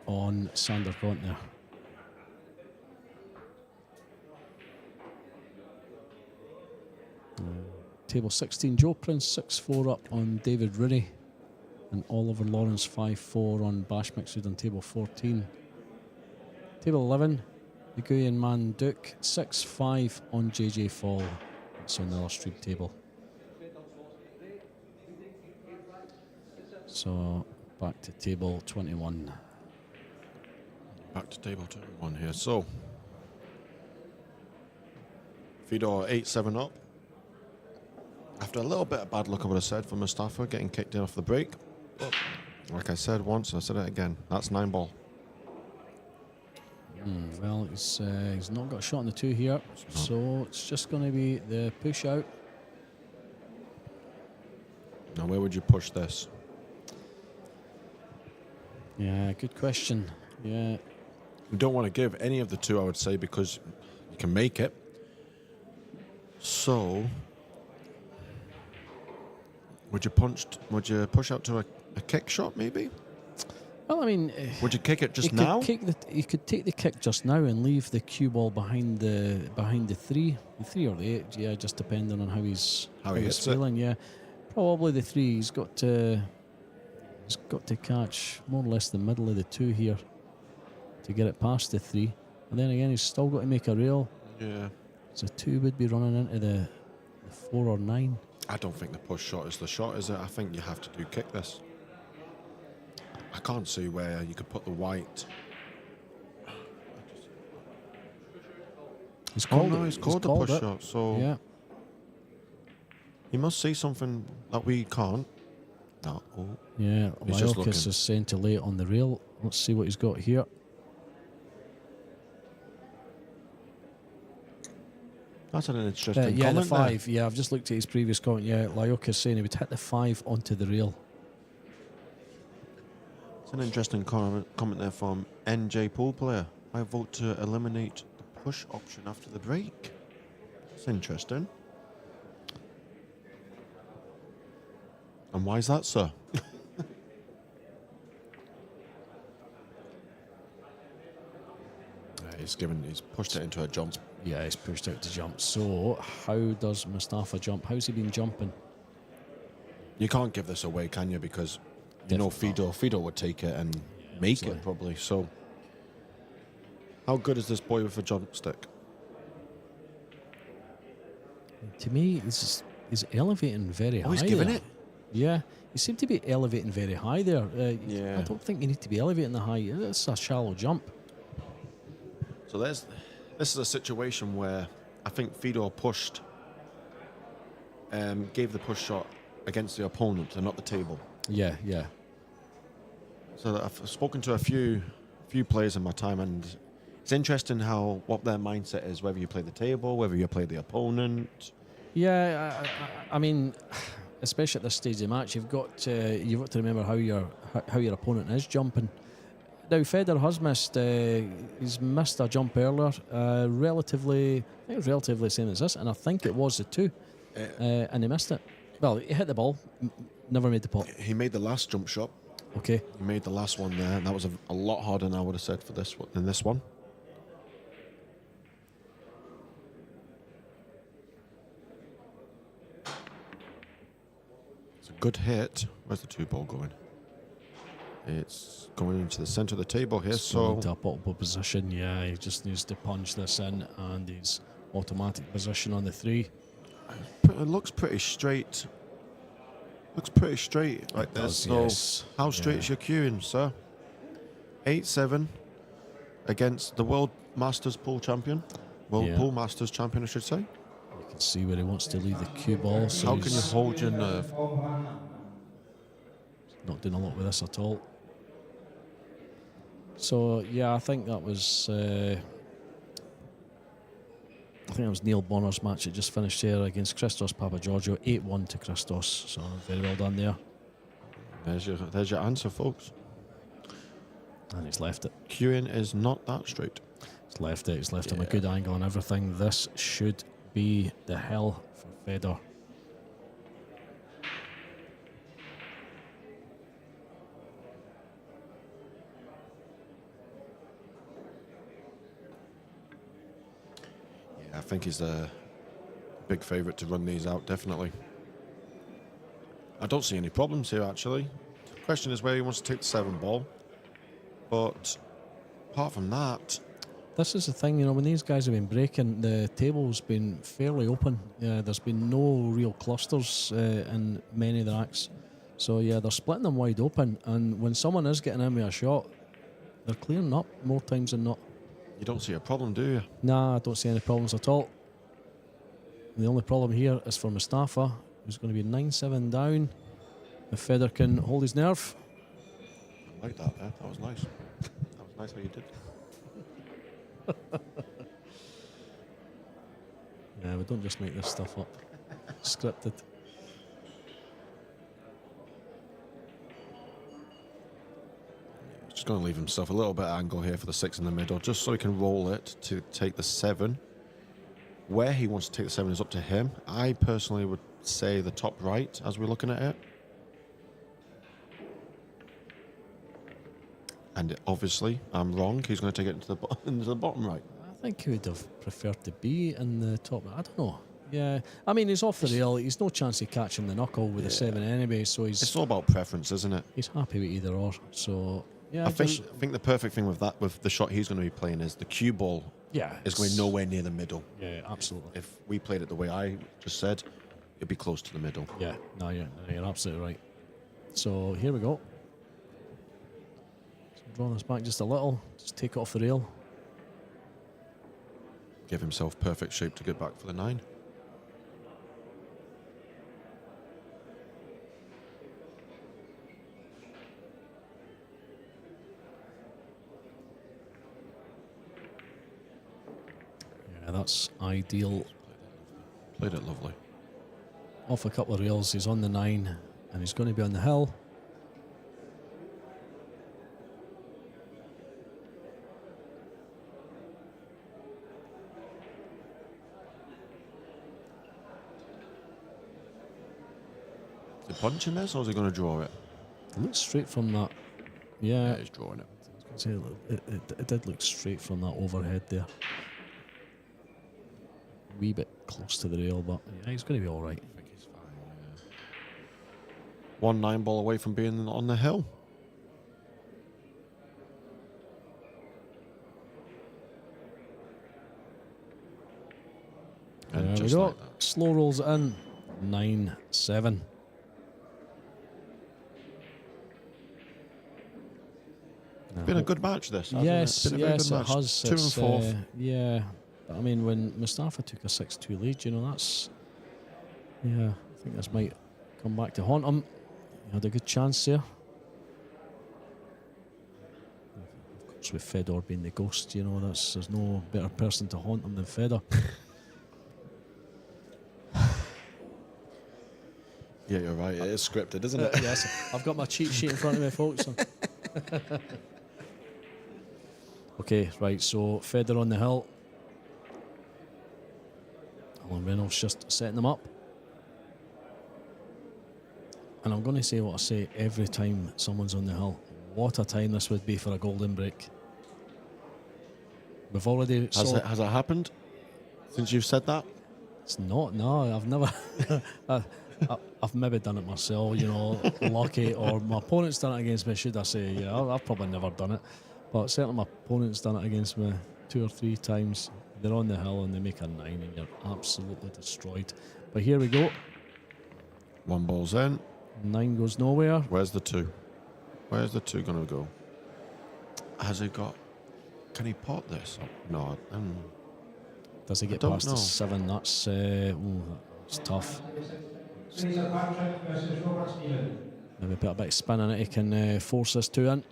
on Sander Kont there. Table 16, Joe Prince 6-4 up on David Rooney, and Oliver Lawrence 5-4 on Bash Mixwood on table 14. Table 11, the Nguyen Man Duke 6-5 on JJ Fall. It's on the other stream table. So back to table 21. Back to table 21 here. So Fedor 8-7 up. After a little bit of bad luck, I would have said, for Mustafa getting kicked in off the break. But like I said once, I said it again. That's 9-ball. Well, he's not got a shot on the 2 here, so it's just going to be the push out. Now, where would you push this? Yeah, good question. Yeah. You don't want to give any of the 2, I would say, because you can make it. So, would you push out to a kick shot, maybe? Well, I mean, would you kick it just you now? You could take the kick just now and leave the cue ball behind the 3, the 3 or the 8. Yeah, just depending on how he's feeling. Yeah, probably the 3. He's got to catch more or less the middle of the 2 here to get it past the 3, and then again he's still got to make a rail. Yeah. So 2 would be running into the 4 or 9. I don't think the push shot is the shot, is it? I think you have to do kick this. I can't see where you could put the white. He's called he's called the push shot. So yeah, he must see something that we can't. No. Oh. Yeah, He's just looking. Lyokis is sent to lay it on the rail. Let's see what he's got here. That's an interesting yeah, comment the 5. there. Yeah, I've just looked at his previous comment. Yeah, Lyokis saying he would hit the 5 onto the rail. It's an interesting comment there from NJ Pool Player. I vote to eliminate the push option after the break. That's interesting. And why is that, sir? He's pushed it into a jump. Yeah, he's pushed out to jump. So, how does Mustafa jump? How's he been jumping? You can't give this away, can you? Because you know Fedor would take it and make it probably. So, how good is this boy with a jump stick? To me, he's elevating very high. Oh, he's giving there. it? Yeah, he seemed to be elevating very high there. Yeah. I don't think you need to be elevating the high. It's a shallow jump. So this is a situation where I think Fedor pushed, gave the push shot against the opponent and not the table. Yeah. So I've spoken to a few players in my time, and it's interesting what their mindset is, whether you play the table, whether you play the opponent. Yeah, I mean, especially at this stage of the match, you've got to remember how your opponent is jumping. Now Federer has missed. He's missed a jump earlier. Relatively, I think it was relatively the same as this, and I think it was the 2, and he missed it. Well, he hit the ball, never made the pot. He made the last jump shot. Okay. He made the last one there, and that was a lot harder than I would have said for this one. In this one. It's a good hit. Where's the 2 ball going? It's going into the centre of the table here, so into a potable position. Yeah, he just needs to punch this in, and his automatic position on the 3. it looks pretty straight. Looks pretty straight like this. So, yes. how straight is your queuing, sir? 8-7 against the World Masters Pool Champion. World Pool Masters Champion, I should say. can see where he wants to leave the cue ball. So How can you he's hold your nerve? not doing a lot with this at all. So yeah, I think that was Neil Bonner's match that just finished here against Christos Papageorgiou, 8-1 to Christos. So very well done there. There's your answer, folks. And he's left it. Queuing is not that straight. He's left it. He's left him a good angle on everything. This should be the hell for Fedor. I think he's a big favourite to run these out, definitely. I don't see any problems here, actually. The question is where he wants to take the 7 ball. But apart from that... This is the thing, when these guys have been breaking, the table's been fairly open. There's been no real clusters in many of the racks. So, yeah, they're splitting them wide open. And when someone is getting in with a shot, they're clearing up more times than not. You don't see a problem, do you? Nah, I don't see any problems at all. The only problem here is for Mustafa, who's going to be 9-7 down. If Fedor can hold his nerve. I like that, yeah. That was nice. That was nice how you did. Yeah, we don't just make this stuff up. Scripted. Just going to leave himself a little bit of angle here for the 6 in the middle, just so he can roll it to take the 7. Where he wants to take the 7 is up to him. I personally would say the top right as we're looking at it. And obviously, I'm wrong. He's going to take it into the bottom right. I think he would have preferred to be in the top. I don't know. Yeah, I mean, he's off the rail. He's no chance of catching the knuckle with the 7 anyway. So It's all about preference, isn't it? He's happy with either or. So yeah, I think the perfect thing with the shot he's going to be playing is the cue ball. Yeah, is going nowhere near the middle. Yeah, absolutely. If we played it the way I just said, it'd be close to the middle. Yeah, no, you're absolutely right. So here we go. Draw this back just a little. Just take it off the rail. Give himself perfect shape to get back for the 9. Yeah, that's ideal. Played it lovely. Off a couple of rails, he's on the 9, and he's going to be on the hill. Is he punching this, or is he going to draw it? It looks straight from that. Yeah, He's drawing it. It did look straight from that overhead there. Wee bit close to the rail, but yeah, he's going to be all right. I think he's fine. Yeah. 1 9-ball away from being on the hill. And There we just go. like that. Slow rolls it in. 9-7. Been a good match, this. Hasn't Yes, it? Been a very yes, good it match. has. 2 and It's, 4. yeah, I mean, when Mustafa took a 6-2 lead, that's. Yeah, I think this might come back to haunt him. He had a good chance there. Of course, with Fedor being the ghost, there's no better person to haunt him than Fedor. Yeah, you're right. It is scripted, isn't it? Yes, I've got my cheat sheet in front of me, folks. Okay, right, so Fedor on the hill. Alan Reynolds just setting them up. And I'm going to say what I say every time someone's on the hill. What a time this would be for a golden break. We've already... Has it happened since you've said that? It's not, no, I've never... I've maybe done it myself, lucky, or my opponent's done it against me, should I say. Yeah, I've probably never done it. But certainly my opponent's done it against me 2 or 3 times. They're on the hill and they make a 9 and you're absolutely destroyed. But here we go. 1 ball's in. 9 goes nowhere. Where's the 2? Where's the 2 going to go? Has he got... Can he pot this? Oh, no. Does he get don't past know. the 7? That's it's tough. Fraser Patrick versus Robert Stephen. Maybe put a bit of spin in it. He can force this 2 in.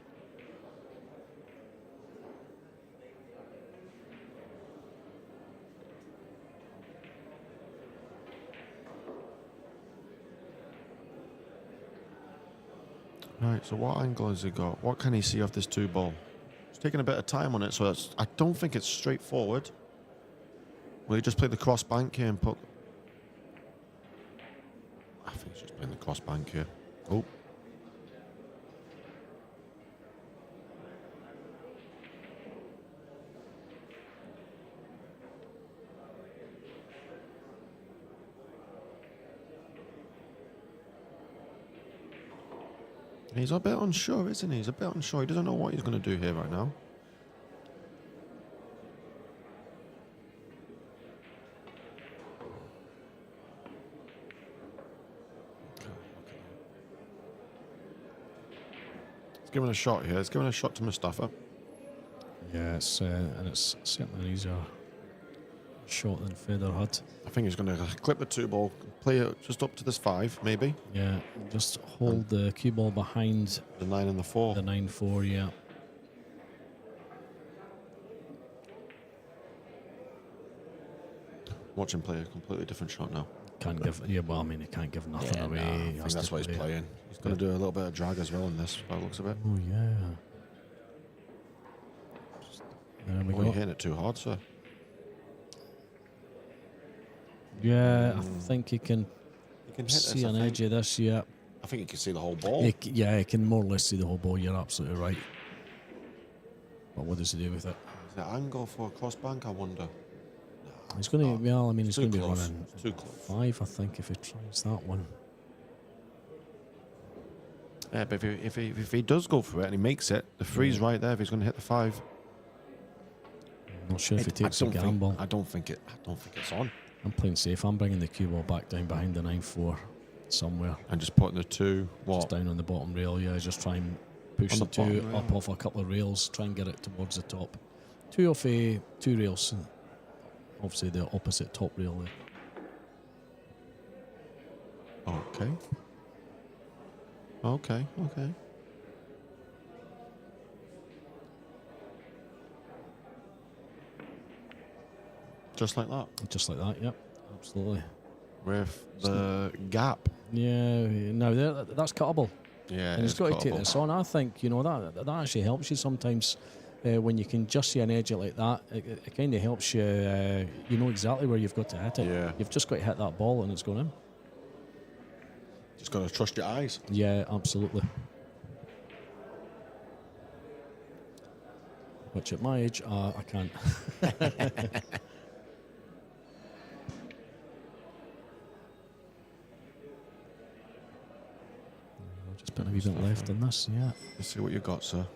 Right, so what angle has he got? What can he see off this 2 ball? He's taking a bit of time on it, so I don't think it's straightforward. Will he just play the cross bank here and put... I think he's just playing the cross bank here. Oh. He's a bit unsure, isn't he? He's a bit unsure. He doesn't know what he's going to do here right now. He's giving a shot here. He's giving a shot to Mustafa. Yeah, and it's certainly an easier shot than Federer had. I think he's going to clip the 2 ball, play it just up to this 5, maybe. Yeah, just hold the cue ball behind The 9 and the 4. the 9-4, yeah. Watch him play a completely different shot now. Can't give, yeah, well, I mean, he can't give nothing away. I He think has that's to what he's play. playing. He's going to do a little bit of drag as well in this, by the looks of it. Oh, yeah. There we Oh, you're go. hitting it too hard, sir. Yeah, I think he can You can hit see this, an edge of this, yeah. I think you can see the whole ball. Yeah, he can more or less see the whole ball. You're absolutely right. But what does he do with it? Is that angle for a cross bank, I wonder? He's going to, well, I mean, he's Too going to be close. running Too close. 5, I think, if he tries that one. Yeah, but if he does go for it and he makes it, the 3's right there if he's going to hit the 5. I'm not sure if he takes a gamble. I don't think it's on. I'm playing safe. I'm bringing the cue ball back down behind the 9-4 somewhere. And just putting the 2, Just what? down on the bottom rail, yeah. Just try and push On the the 2 bottom rail. up off a couple of rails. Try and get it towards the top. 2 off 2 rails. And obviously the opposite top rail there. Okay. Okay. Just like that. Just like that, yep. Absolutely. With the gap. Yeah, no, that's cuttable. Yeah, And he's got to take this on. I think, that actually helps you sometimes when you can just see an edge like that. It kind of helps you. You know exactly where you've got to hit it. Yeah. You've just got to hit that ball and it's going in. Just got to trust your eyes. Yeah, absolutely. Which at my age, I can't. Just put a wee bit left in this, yeah. Let's see what you got, sir.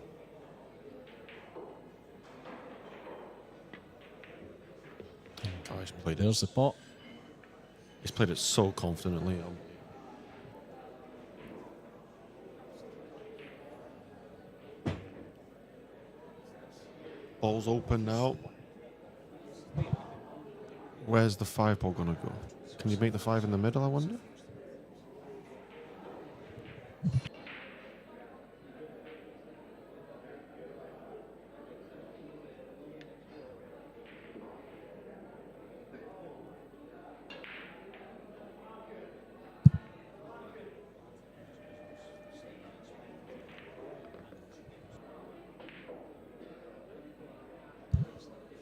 Oh, he's played There's the it. pot. He's played it so confidently. Ball's open now. Where's the 5 ball going to go? Can you make the 5 in the middle, I wonder?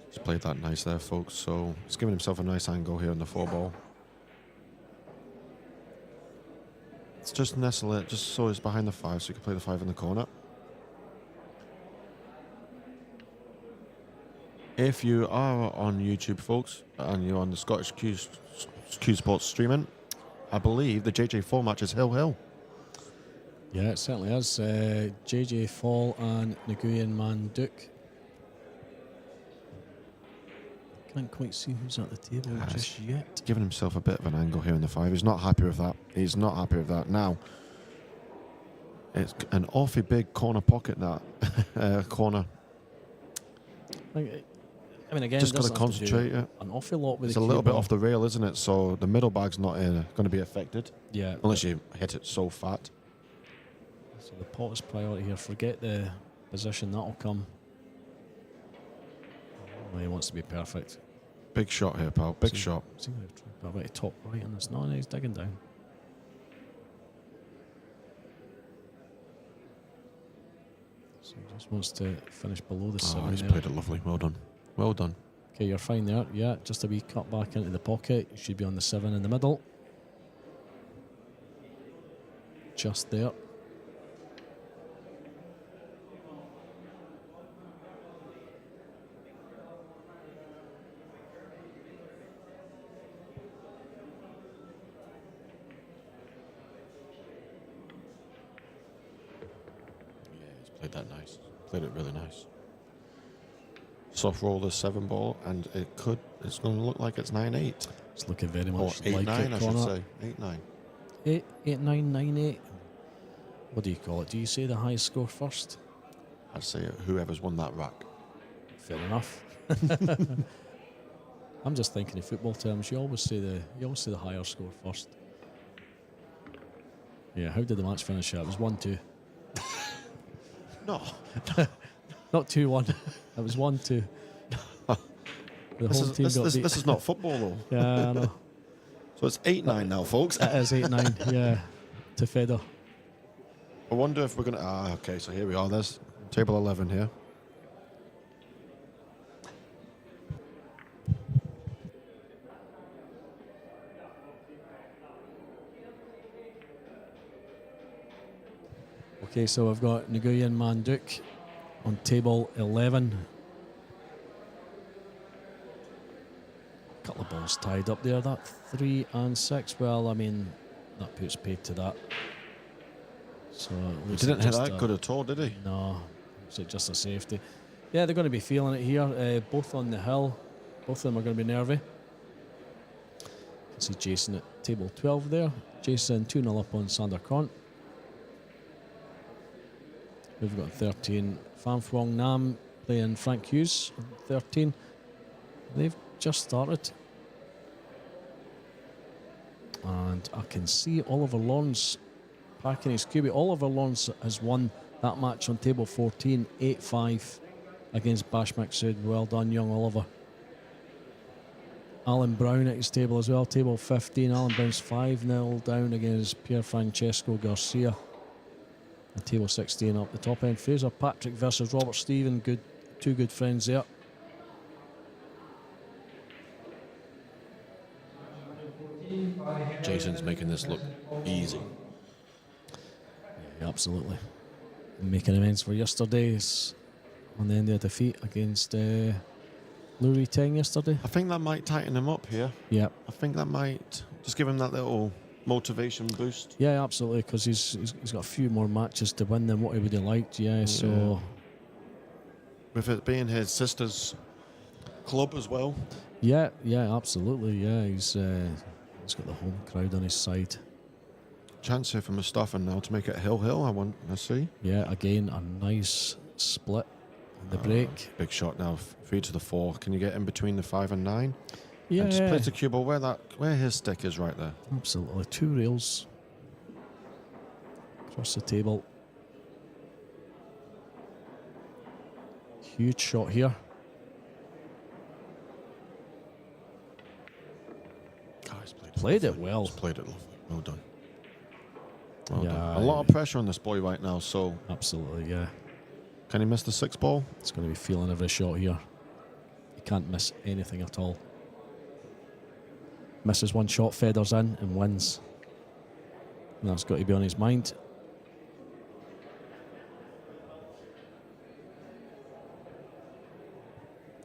He's played that nice there, folks. So he's giving himself a nice angle here on the 4 ball. Let's just nestle it, just so it's behind the 5, so you can play the 5 in the corner. If you are on YouTube, folks, and you're on the Scottish Q Sports streaming, I believe the JJ4 match is Hill. Yeah, it certainly is. JJ Fall and Nguyen Man Duke. Can't quite see who's at the table just yet. Giving himself a bit of an angle here in the 5. He's not happy with that. He's not happy with that. Now, it's an awfully big corner pocket, that corner. I mean, again, Just got to doesn't have to do concentrate. Yeah. an awful lot with It's the a little cue bit ball. off the rail, isn't it? So the middle bag's not going to be affected Yeah. unless you hit it so fat. So the pot is priority here. Forget the position, that'll come. Oh, he wants to be perfect. Big shot here, pal. Big shot. Is he going to try about top right on this? No, he's digging down. So he just wants to finish below the Oh, 7 he's there. played it lovely. Well done. Well done. Okay, you're fine there. Yeah, just a wee cut back into the pocket. You should be on the 7 in the middle. Just there. Yeah, he's played that nice. Played it really nice. Soft roll the 7 ball, and it's going to look like it's 9-8. It's looking very Or much 8-9, like it, I should Connor. say. 8-9. 8, 9, 9, 8. What do you call it? Do you say the highest score first? I'd say whoever's won that rack. Fair enough. I'm just thinking in football terms. You always say the higher score first. Yeah. How did the match finish? It was 1-2. No. Not 2-1. It was 1-2. The whole team got beat. This is not football, though. Yeah, I know. So it's 8-9 now, folks. It is 8-9. Yeah, to Feder. I wonder if we're going to... okay, so here we are. There's table 11 here. Okay, so I've got Nguyen Manduk on table 11. Couple of balls tied up there. That 3 and 6. Well, I mean, that puts paid to that. So He didn't hit that good at all, did he? No, it's just a safety. Yeah, they're going to be feeling it here. Both on the hill. Both of them are going to be nervy. You can see Jason at table 12 there. Jason 2-0 up on Sander Kront. We've got 13. Pham Phuong Nam playing Frank Hughes on 13. They've just started. And I can see Oliver Lawrence packing his QB. Oliver Lawrence has won that match on table 14, 8-5 against Bash Maksud. Well done, young Oliver. Alan Brown at his table as well, table 15. Alan Brown's 5-0 down against Pier Francesco Garcia. And table 16 up the top end. Fraser Patrick versus Robert Stephen. Two good friends there. Jason's making this look easy. Yeah, absolutely. Making amends for yesterday's on the end of a defeat against Lurie Teng yesterday. I think that might tighten him up here. Yeah. I think that might just give him that little motivation boost. Yeah, absolutely, because he's got a few more matches to win than what he would have liked. Yeah, so with it being his sister's club as well. yeah, absolutely. Yeah, he's got the home crowd on his side. Chance here for Mustafa now to make it hill. I want to see. Yeah, again a nice split in the break. Big shot now. 3 to the 4. Can you get in between the 5 and 9? Yeah, And just place the cue ball where his stick is right there. absolutely. 2 rails across the table. Huge shot here. Oh, he's Played it lovely. well. He's played it lovely. Well done. Well Yeah, done. A lot of pressure on this boy right now, so Absolutely, yeah. can he miss the 6 ball? It's going to be feeling every shot here. He can't miss anything at all. Misses one shot, feathers in and wins. And that's got to be on his mind.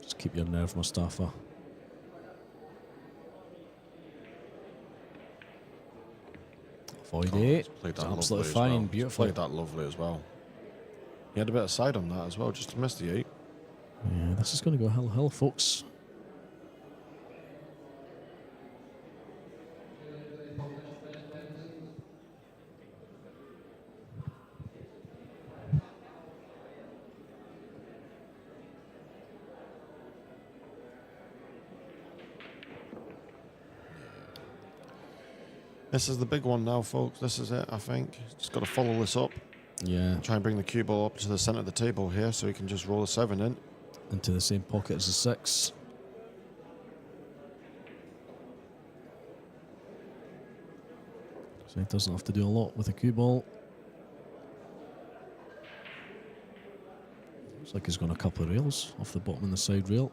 Just keep your nerve, Mustafa. Avoid Oh, it. he's played that It's lovely absolutely as fine, well. He's beautiful. played that lovely as well. He had a bit of side on that as well, just to miss the 8. Yeah, this is going to go hill, folks. This is the big one now, folks. This is it, I think. Just got to follow this up. Yeah. Try and bring the cue ball up to the centre of the table here so he can just roll a 7 in. Into the same pocket as the 6. So he doesn't have to do a lot with the cue ball. Looks like he's gone a couple of rails off the bottom and the side rail.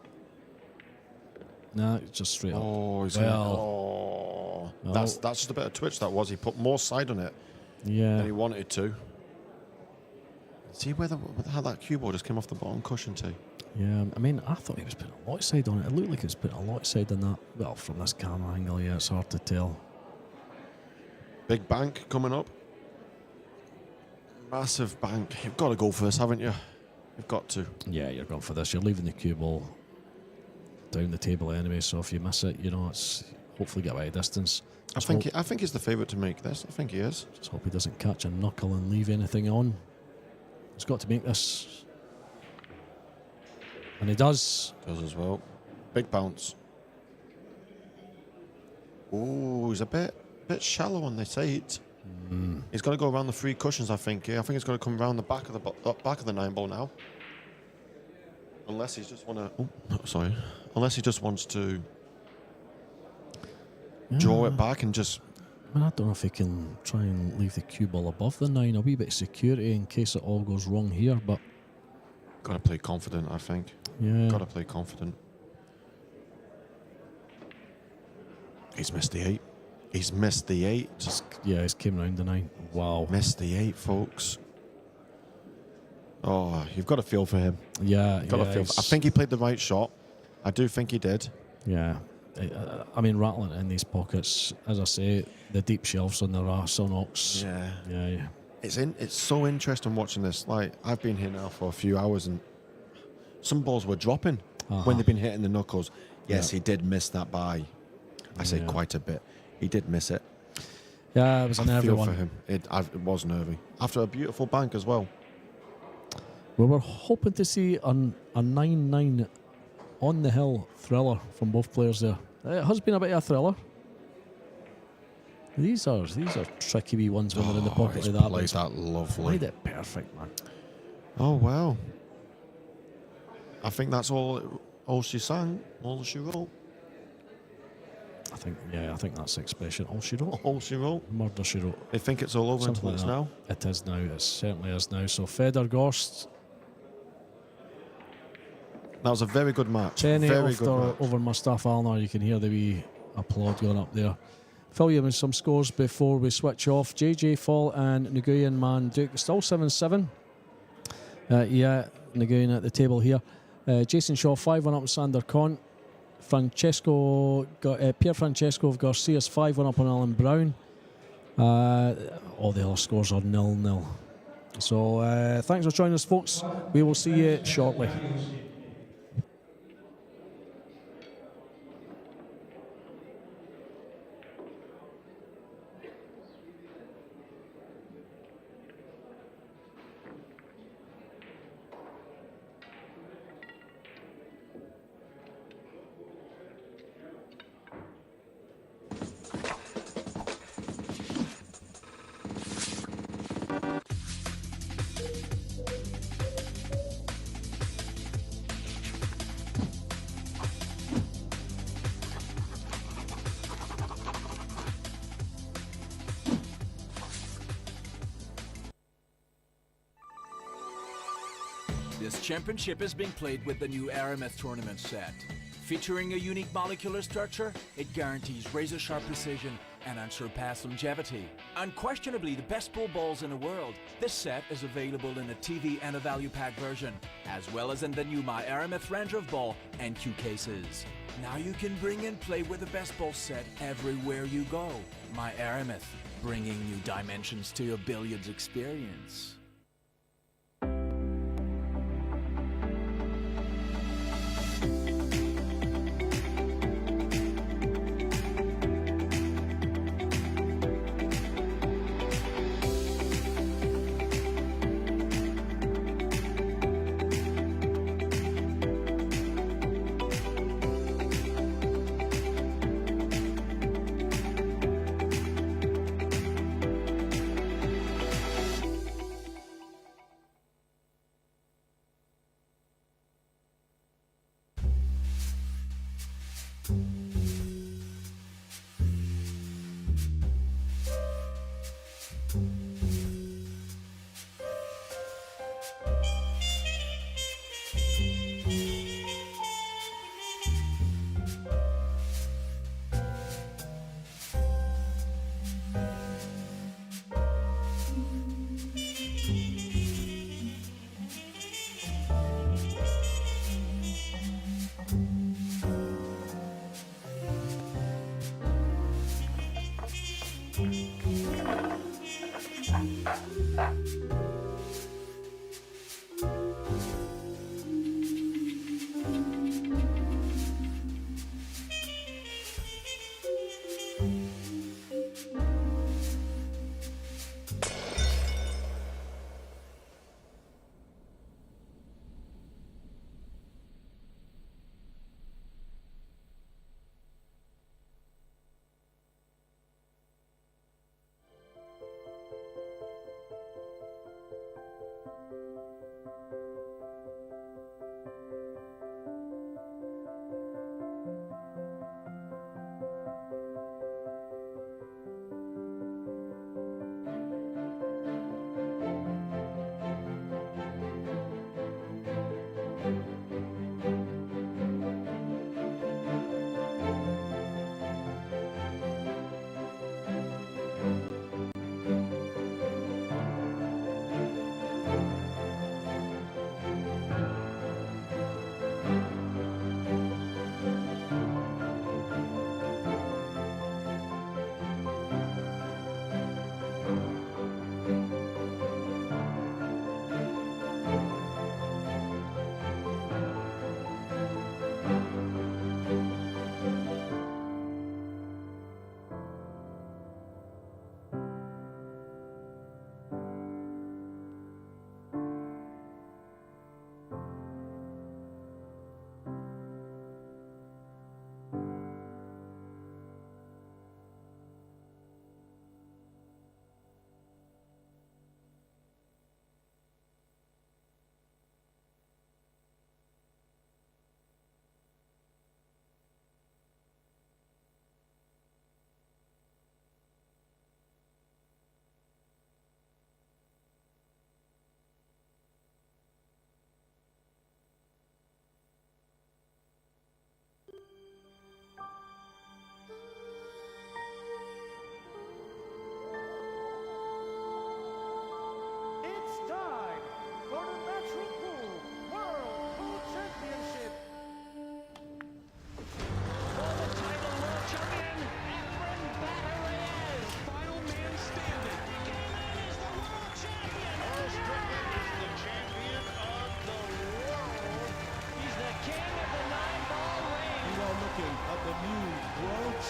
Nah, it's just straight up. Oh, he's Well, that's just a bit of twitch, that was. He put more side on it yeah. than he wanted to. See how that cue ball just came off the bottom cushion too? Yeah, I mean, I thought he was putting a lot of side on it. It looked like he was putting a lot of side on that. Well, from this camera angle, yeah, it's hard to tell. Big bank coming up. Massive bank. You've got to go for this, haven't you? You've got to. Yeah, you're going for this. You're leaving the cue ball down the table anyway, so if you miss it, you know, it's hopefully get away a distance. I think he's the favourite to make this. I think he is. Just hope he doesn't catch a knuckle and leave anything on. He's got to make this. And he does. Does as well. Big bounce. Oh, he's a bit shallow on the side. He's got to go around the 3 cushions, I think. Yeah, I think he's got to come around the back of the 9-ball now. Unless he's just want to. Oh, sorry. Unless he just wants to draw it back and just. I mean, I don't know if he can try and leave the cue ball above the 9, a wee bit of security in case it all goes wrong here, but. Got to play confident, I think. Yeah. Got to play confident. He's missed the 8. He's missed the 8. He's came round the 9. Wow. Missed the 8, folks. Oh, you've got to feel for him. Yeah. Got to feel. I think he played the right shot. I do think he did. Yeah. I mean, rattling in these pockets, as I say, the deep shelves on the Sonox. Yeah. Yeah. It's so interesting watching this. Like, I've been here now for a few hours and some balls were dropping when they've been hitting the knuckles. Yes, he did miss that by, I say quite a bit. He did miss it. Yeah, it was a nervy feel one. for him. It was nervy. After a beautiful bank as well. We were hoping to see a 9-9 on the hill thriller from both players there. It has been a bit of a thriller. These are tricky wee ones when they're in the pocket like that. Played that lovely. Played it perfect, man. Oh wow. I think that's all she sang, all she wrote. I think that's the expression. All she wrote. All she wrote. Murder she wrote. I think it's all over Something until it's like now. It is now. It certainly is now. So Feder Gorst. That was a very good match. Penny Very good match. over Mustafa Alner. You can hear the wee applaud going up there. Fill you with some scores before we switch off. JJ Fall and Nguyen Man Duke still 7-7. Nguyen at the table here. Jason Shaw 5-1 up on Sander Con. Pier Francesco of Garcia's 5-1 up on Alan Brown. All the other scores are 0-0. So thanks for joining us, folks. We will see you shortly. This championship is being played with the new Aramith tournament set. Featuring a unique molecular structure, it guarantees razor-sharp precision and unsurpassed longevity. Unquestionably the best pool balls in the world, this set is available in a TV and a value pack version, as well as in the new My Aramith range of ball and cue cases. Now you can bring and play with the best ball set everywhere you go. My Aramith, bringing new dimensions to your billiards experience.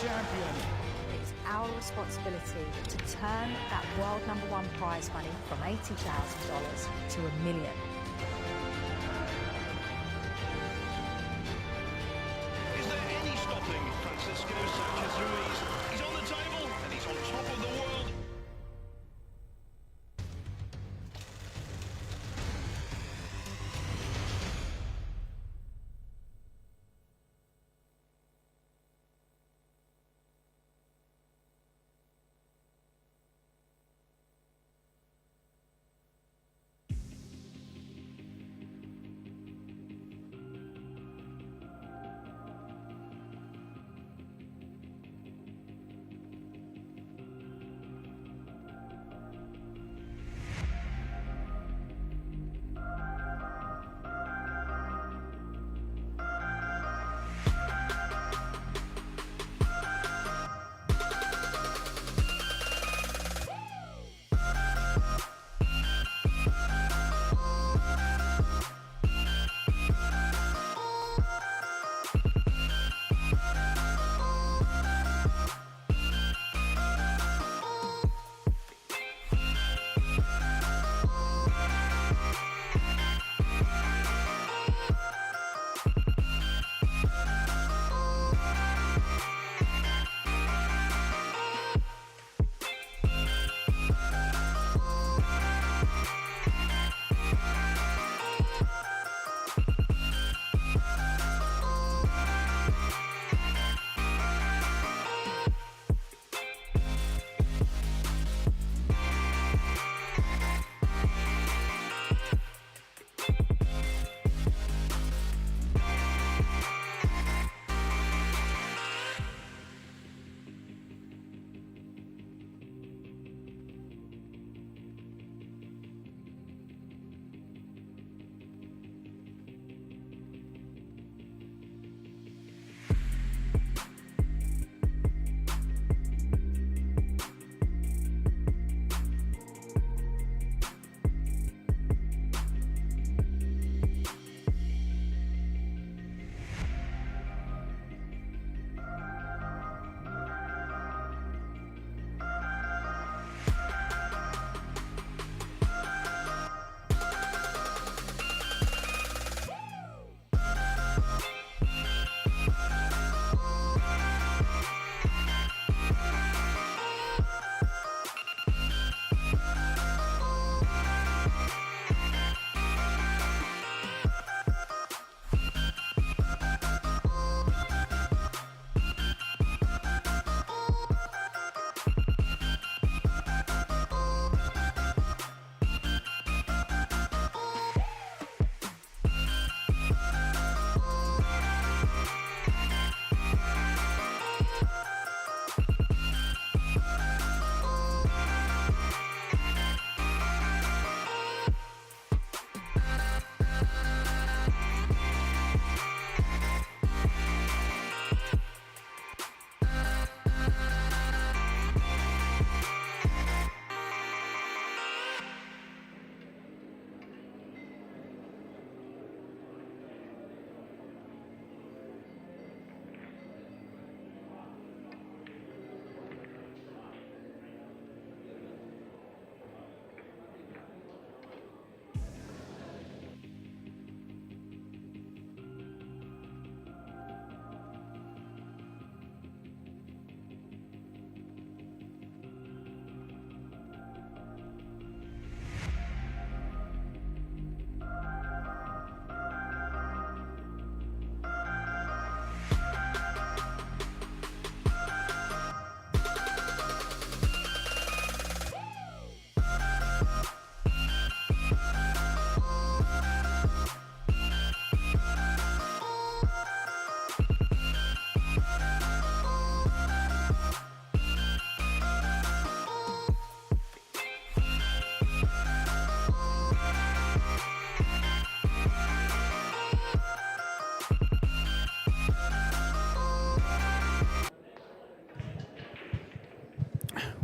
champion. It's our responsibility to turn that world number one prize money from $80,000 to $1 million. Is there any stopping Francisco Sanchez Ruiz? He's on the table and he's on top of the world.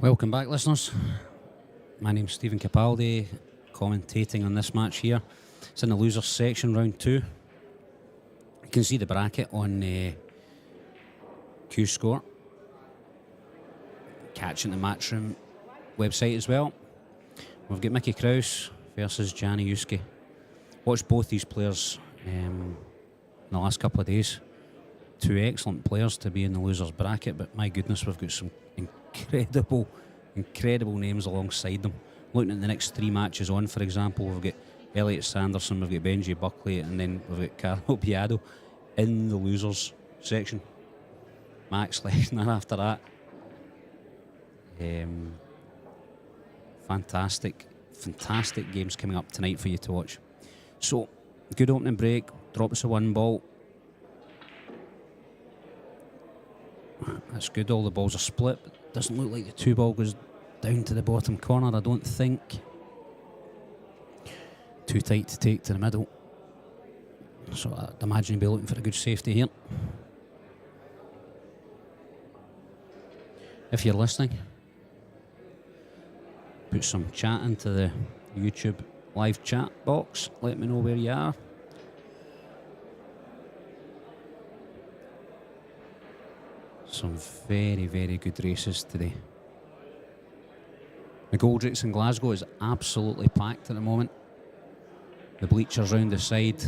Welcome back, listeners. My name's Stephen Capaldi, commentating on this match here. It's in the losers section, round 2. You can see the bracket on Q Score. catching the Matchroom website as well. We've got Mickey Krause versus Gianni Yuski. Watched both these players in the last couple of days. Two excellent players to be in the losers bracket, but my goodness, we've got some incredible names alongside them. Looking at the next 3 matches on, for example, we've got Elliot Sanderson, we've got Benji Buckley, and then we've got Carlo Biado in the losers section. Max Lesnar after that. Fantastic games coming up tonight for you to watch. So, good opening break, drops a 1 ball. That's good, all the balls are split. Doesn't look like the 2 ball goes down to the bottom corner, I don't think. Too tight to take to the middle. So I'd imagine he'll be looking for a good safety here. If you're listening, put some chat into the YouTube live chat box. Let me know where you are. Some very, very good races today. McGoldrick's in Glasgow is absolutely packed at the moment. The bleachers round the side,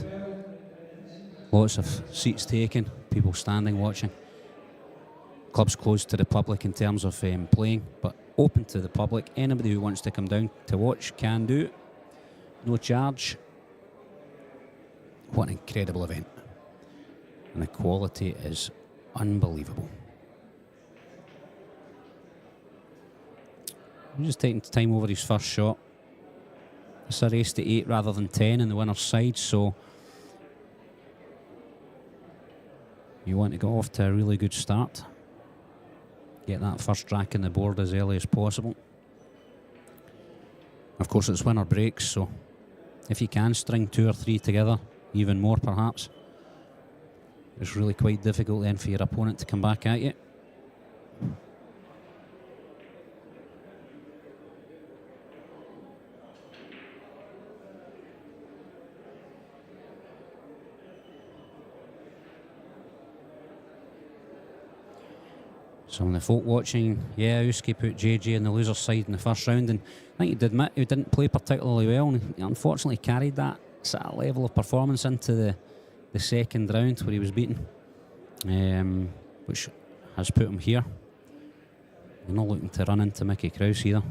lots of seats taken, people standing watching. Club's closed to the public in terms of playing, but open to the public. Anybody who wants to come down to watch can do. No charge. What an incredible event. And the quality is unbelievable. I'm just taking time over his first shot. It's a race to 8 rather than 10 in the winner's side, so you want to get off to a really good start. Get that first rack in the board as early as possible. Of course, it's winner breaks, so if you can string 2 or 3 together, even more perhaps, it's really quite difficult then for your opponent to come back at you. Some of the folk watching, yeah, Uski put JJ in the loser's side in the first round, and I think he did admit he didn't play particularly well, and he unfortunately carried that sort of level of performance into the second round where he was beaten, which has put him here. He's not looking to run into Mickey Krause either.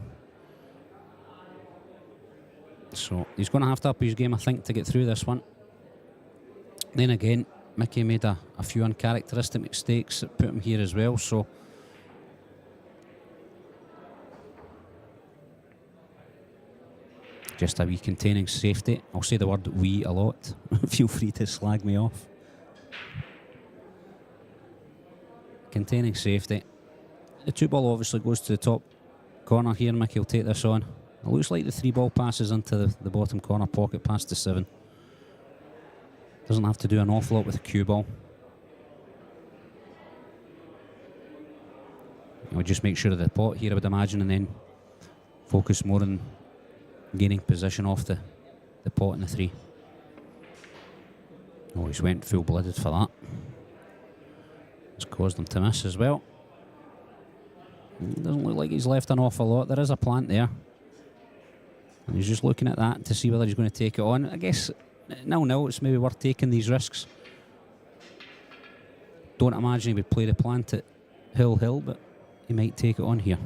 So he's going to have to up his game, I think, to get through this one. Then again, Mickey made a few uncharacteristic mistakes that put him here as well, so just a wee containing safety. I'll say the word "we" a lot. Feel free to slag me off. Containing safety. The 2 ball obviously goes to the top corner here. Mickey will take this on. It looks like the 3 ball passes into the bottom corner pocket past the 7. Doesn't have to do an awful lot with a cue ball. I'll just make sure of the pot here, I would imagine, and then focus more on gaining position off the pot and the 3. Oh, he's went full-blooded for that. It's caused him to miss as well. Doesn't look like he's left an awful lot. There is a plant there. And he's just looking at that to see whether he's going to take it on. I guess 0-0, it's maybe worth taking these risks. Don't imagine he would play the plant at Hill, but he might take it on here.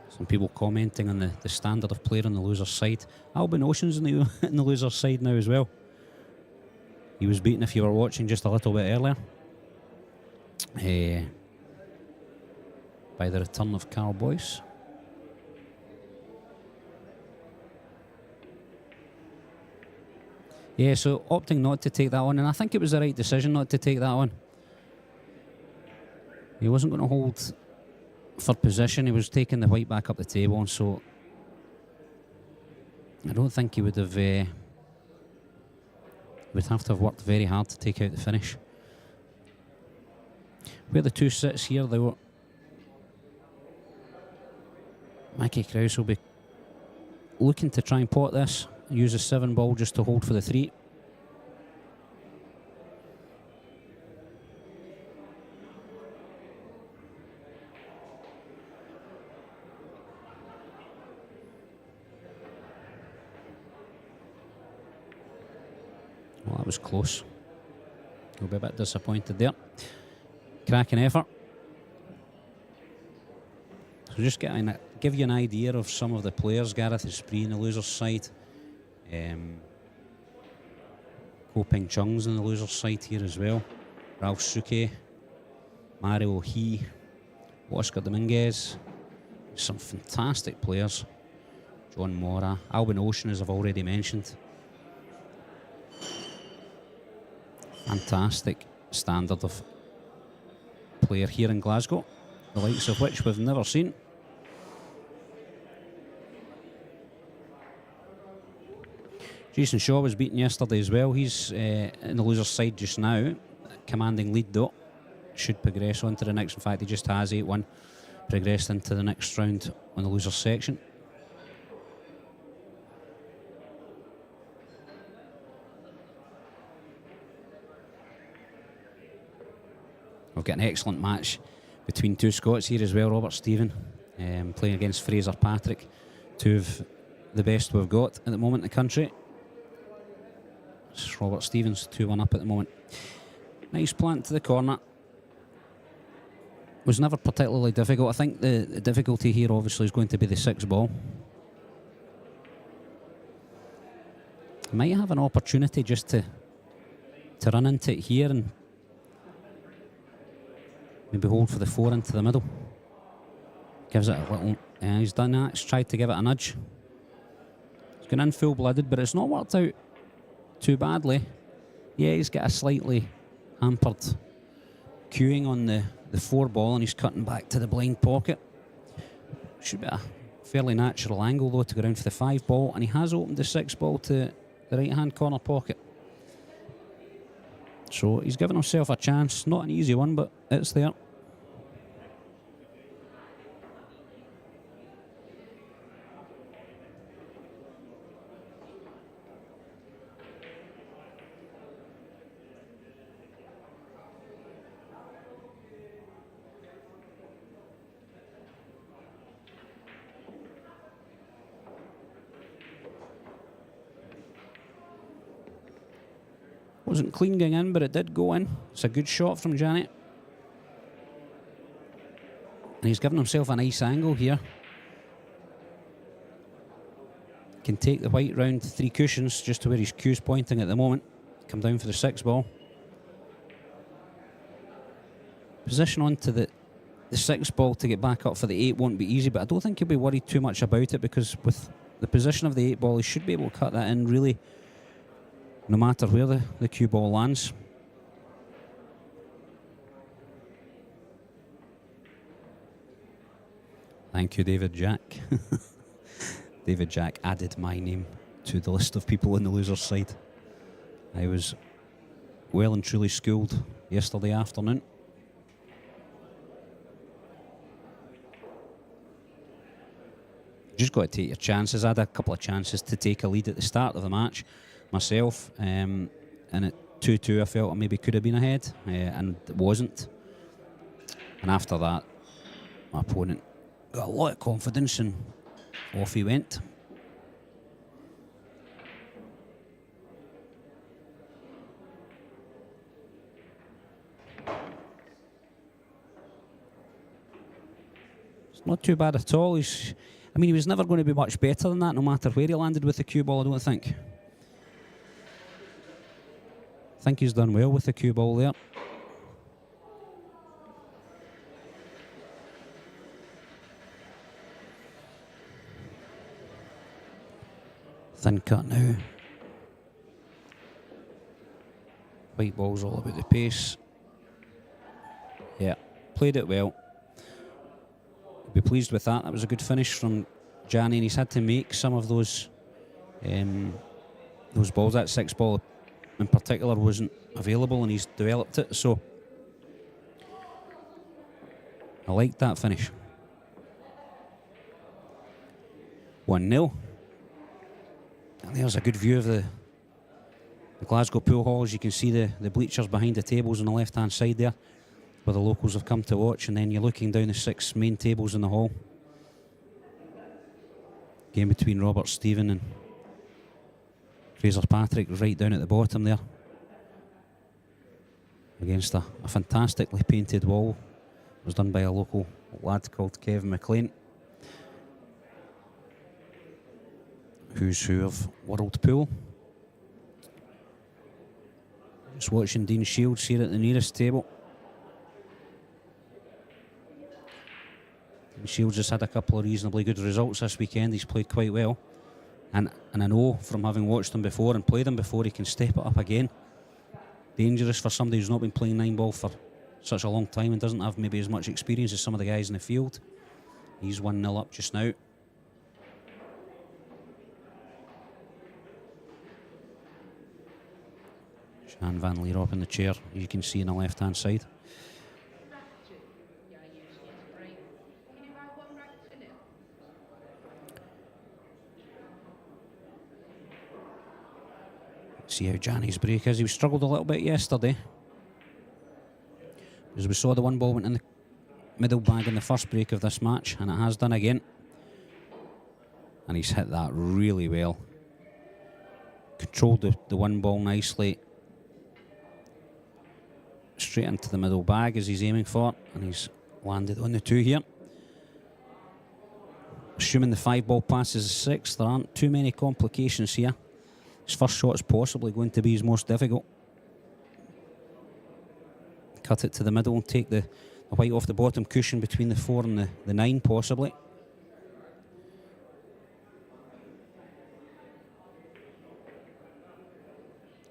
Some people commenting on the standard of player on the loser's side. Albin Ocean's in the loser's side now as well. He was beaten, if you were watching, just a little bit earlier. By the return of Carl Boyce. Yeah, so opting not to take that on, and I think it was the right decision not to take that on. He wasn't going to hold for position, he was taking the white back up the table, and so I don't think he would have to have worked very hard to take out the finish. Where the 2 sits here, they were Mickey Krause will be looking to try and pot this. Use a 7 ball just to hold for the 3. Well, that was close. He'll be a bit disappointed there. Cracking effort. So just give you an idea of some of the players. Gareth Esprit in the loser's side. Ko Ping Chung's in the loser's side here as well. Ralph Suke, Mario He, Oscar Dominguez. Some fantastic players. John Mora, Alvin Ocean, as I've already mentioned. Fantastic standard of player here in Glasgow, the likes of which we've never seen. Jason Shaw was beaten yesterday as well. He's in the loser's side just now, commanding lead though. Should progress on to the next. In fact, he just has 8-1, progressed into the next round on the loser's section. We've got an excellent match between two Scots here as well. Robert Stephen playing against Fraser Patrick, two of the best we've got at the moment in the country. It's Robert Stevens 2-1 up at the moment. Nice plant to the corner. Was never particularly difficult. I think the difficulty here obviously is going to be the 6 ball. Might have an opportunity just to run into it here and maybe hold for the 4 into the middle. Gives it a little... he's done that. He's tried to give it a nudge. He's gone in full-blooded, but it's not worked out too badly. Yeah, he's got a slightly hampered queuing on the 4 ball, and he's cutting back to the blind pocket. Should be a fairly natural angle, though, to go round for the 5 ball, and he has opened the 6 ball to the right-hand corner pocket. So he's given himself a chance. Not an easy one, but it's there. Wasn't clean going in, but it did go in. It's a good shot from Janet. And he's given himself a nice angle here. Can take the white round 3 cushions just to where his cue's pointing at the moment. Come down for the 6 ball. Position onto the 6 ball to get back up for the 8 won't be easy, but I don't think he'll be worried too much about it, because with the position of the 8 ball, he should be able to cut that in really, no matter where the cue ball lands. Thank you, David Jack. David Jack added my name to the list of people on the loser's side. I was well and truly schooled yesterday afternoon. Just got to take your chances. I had a couple of chances to take a lead at the start of the match myself, and at 2-2 I felt I maybe could have been ahead, and it wasn't. And after that, my opponent got a lot of confidence and off he went. It's not too bad at all. He was never going to be much better than that, no matter where he landed with the cue ball, I don't think. I think he's done well with the cue ball there. Thin cut now. White ball's all about the pace. Yeah, played it well. Be pleased with that. That was a good finish from Gianni, and he's had to make some of those balls. That 6 ball in particular wasn't available, and he's developed it, so I like that finish. 1-0. And there's a good view of the Glasgow pool hall. As you can see the bleachers behind the tables on the left-hand side there, where the locals have come to watch, and then you're looking down the 6 main tables in the hall. Game between Robert Stephen and Fraser Patrick right down at the bottom there, against a fantastically painted wall. It was done by a local lad called Kevin McLean, who's who of World Pool. Just watching Dean Shields here at the nearest table. Dean Shields has had a couple of reasonably good results this weekend. He's played quite well. And I know from having watched him before and played him before, he can step it up again. Dangerous for somebody who's not been playing 9-ball for such a long time and doesn't have maybe as much experience as some of the guys in the field. He's 1-0 up just now. Shan Van Leer up in the chair, you can see on the left-hand side. See how Johnny's break is. He struggled a little bit yesterday, as we saw the 1 ball went in the middle bag in the first break of this match, and it has done again. And he's hit that really well. Controlled the 1 ball nicely. Straight into the middle bag as he's aiming for, and he's landed on the 2 here. Assuming the 5 ball passes a 6, there aren't too many complications here. His first shot is possibly going to be his most difficult. Cut it to the middle and take the white off the bottom cushion between the 4 and the 9 possibly.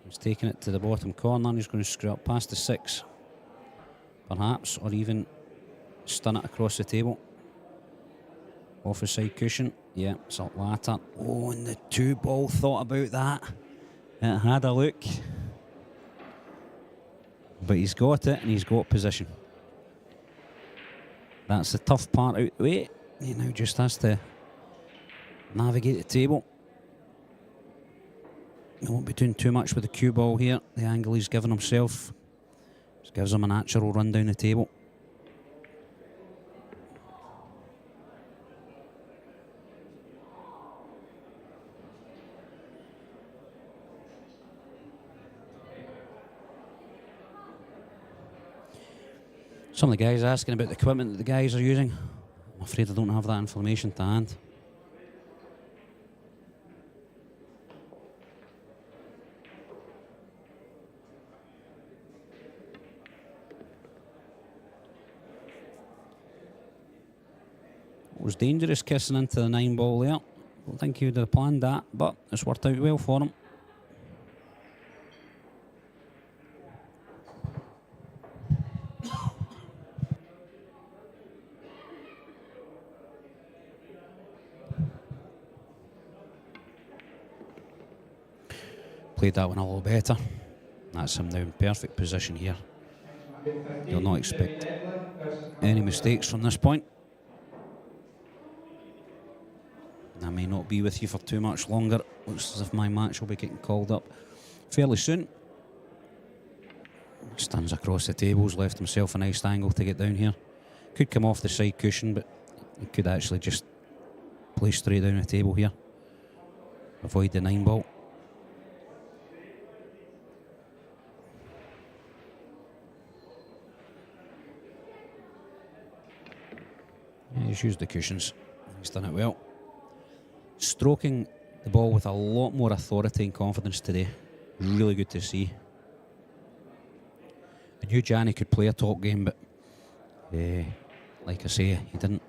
He's taking it to the bottom corner and he's going to screw up past the 6, perhaps, or even stun it across the table. Off the side cushion. Yeah, it's up latter. Oh, and the 2 ball thought about that. It had a look. But he's got it and he's got position. That's the tough part out the way. He now just has to navigate the table. He won't be doing too much with the cue ball here. The angle he's given himself just gives him a natural run down the table. Some of the guys asking about the equipment that the guys are using. I'm afraid I don't have that information to hand. It was dangerous kissing into the 9 ball there. I don't think he would have planned that, but it's worked out well for him. Played that one a little better. That's him now in perfect position here. You'll not expect any mistakes from this point. I may not be with you for too much longer. Looks as if my match will be getting called up fairly soon. Stuns across the tables, left himself a nice angle to get down here. Could come off the side cushion, but he could actually just play straight down the table here. Avoid the 9 ball. He's used the cushions. He's done it well. Stroking the ball with a lot more authority and confidence today. Really good to see. I knew Johnny could play a top game, but like I say, he didn't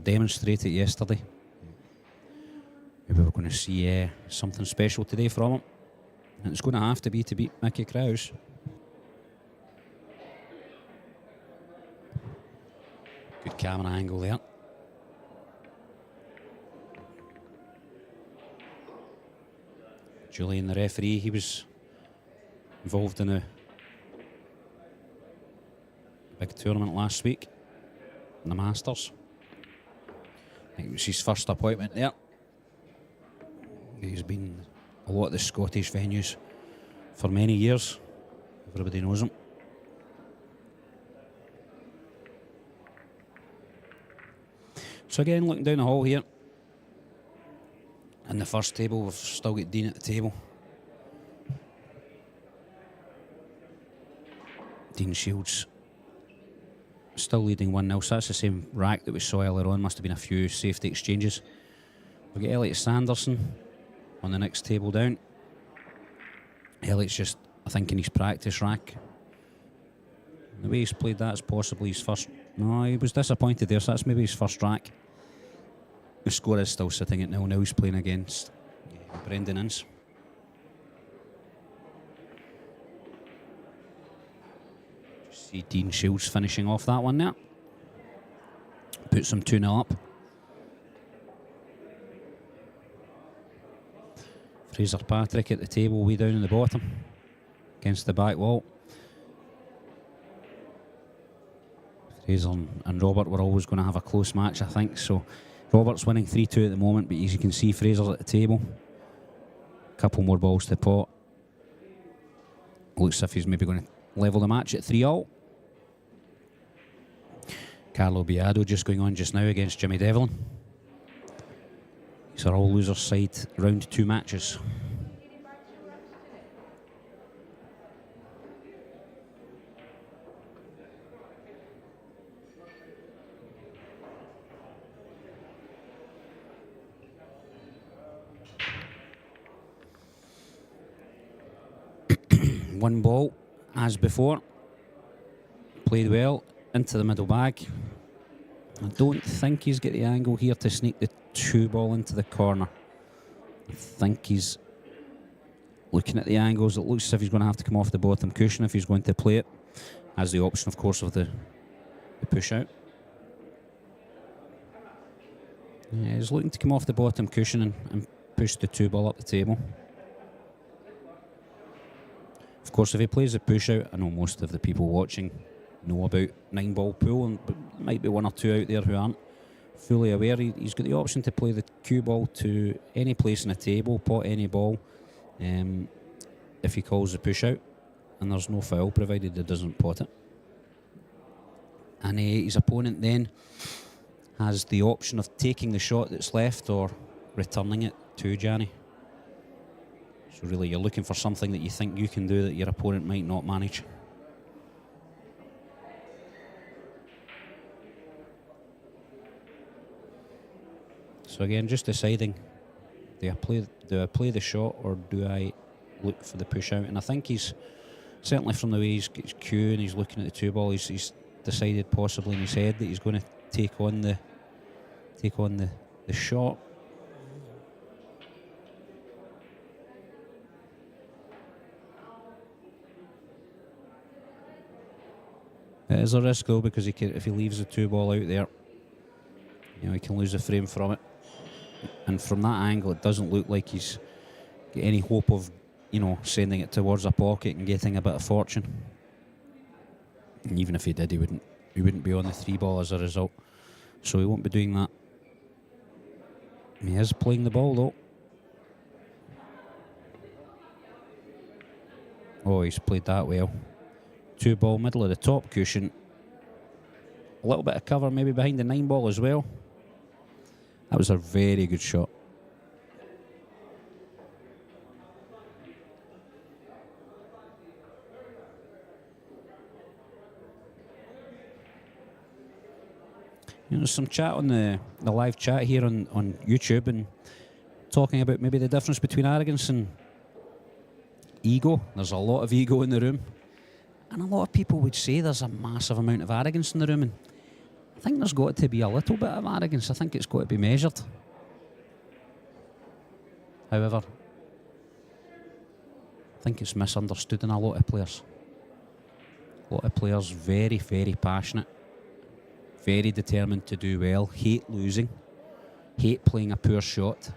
demonstrate it yesterday. Maybe we're going to see something special today from him, and it's going to have to be to beat Mickey Krause. Good camera angle there. Julian, the referee, he was involved in a big tournament last week in the Masters. I think it was his first appointment there. He's been a lot of the Scottish venues for many years. Everybody knows him. So again, looking down the hall here. In the first table, we've still got Dean at the table. Dean Shields still leading 1-0, so that's the same rack that we saw earlier on. Must have been a few safety exchanges. We've got Elliot Sanderson on the next table down. Elliot's just, I think, in his practice rack. The way he's played that's possibly his first. No, he was disappointed there, so that's maybe his first rack. The score is still sitting at 0-0. He's playing against Brendan Ince. Just see Dean Shields finishing off that one there. Puts them 2-0 up. Fraser Patrick at the table, way down in the bottom, against the back wall. Fraser and Robert were always going to have a close match, I think. So Robert's winning 3-2 at the moment, but as you can see, Fraser's at the table. A couple more balls to pot. Looks as if he's maybe going to level the match at 3-all. Carlo Biado just going on just now against Jimmy Devlin. These are all losers' side round 2 matches. One ball, as before. Played well, into the middle bag. I don't think he's got the angle here to sneak the 2 ball into the corner. I think he's looking at the angles. It looks as if he's going to have to come off the bottom cushion if he's going to play it. Has the option, of course, of the push out. Yeah, he's looking to come off the bottom cushion and push the 2 ball up the table. Of course, if he plays the push out, I know most of the people watching know about 9-ball pool, and but might be 1 or 2 out there who aren't fully aware. He's got the option to play the cue ball to any place in the table, pot any ball, if he calls the push out, and there's no foul provided he doesn't pot it. And his opponent then has the option of taking the shot that's left or returning it to Gianni. So really you're looking for something that you think you can do that your opponent might not manage. So again, just deciding, do I play the shot or do I look for the push out? And I think he's, certainly from the way he's got his cue and he's looking at the 2 ball, he's decided possibly in his head that he's going to take on the shot. It is a risk though, because if he leaves the 2 ball out there, he can lose the frame from it. And from that angle, it doesn't look like he's got any hope of, sending it towards a pocket and getting a bit of fortune. And even if he did, he wouldn't be on the 3 ball as a result. So he won't be doing that. He is playing the ball though. Oh, he's played that well. 2 ball, middle of the top cushion. A little bit of cover maybe behind the 9 ball as well. That was a very good shot. There's some chat on the live chat here on YouTube, and talking about maybe the difference between arrogance and ego. There's a lot of ego in the room. And a lot of people would say there's a massive amount of arrogance in the room, and I think there's got to be a little bit of arrogance. I think it's got to be measured. However, I think it's misunderstood in a lot of players. A lot of players very, very passionate, very determined to do well, hate losing, hate playing a poor shot.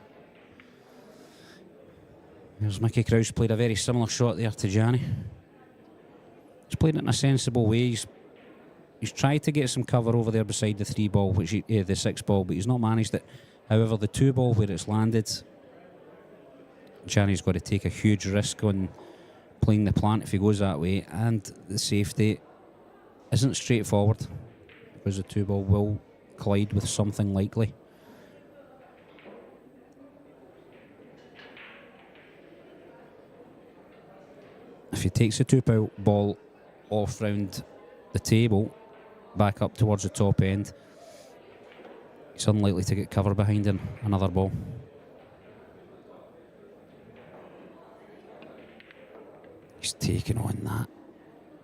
There's Mickey Krause, played a very similar shot there to Gianni. He's played it in a sensible way. He's tried to get some cover over there beside the 3 ball, the 6 ball, but he's not managed it. However, the 2 ball where it's landed, Gianni's got to take a huge risk on playing the plant if he goes that way, and the safety isn't straightforward because the 2 ball will collide with something likely. If he takes the 2 ball off round the table, back up towards the top end, he's unlikely to get cover behind another ball. He's taken on that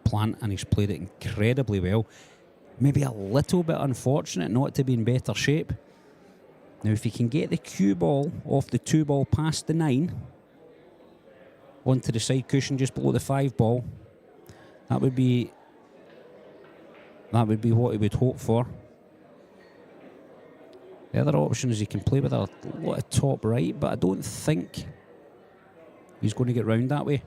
plant and he's played it incredibly well. Maybe a little bit unfortunate not to be in better shape. Now if he can get the cue ball off the 2 ball past the 9 onto the side cushion just below the 5 ball, that would be what he would hope for. The other option is he can play with a lot of top right, but I don't think he's going to get round that way.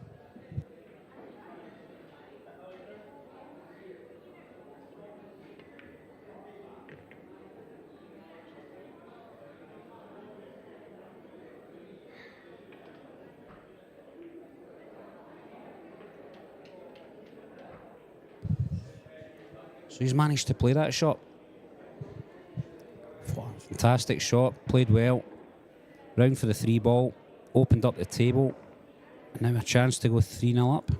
So he's managed to play that shot. Fantastic shot, played well. Round for the 3 ball, opened up the table. Now a chance to go 3-0 up.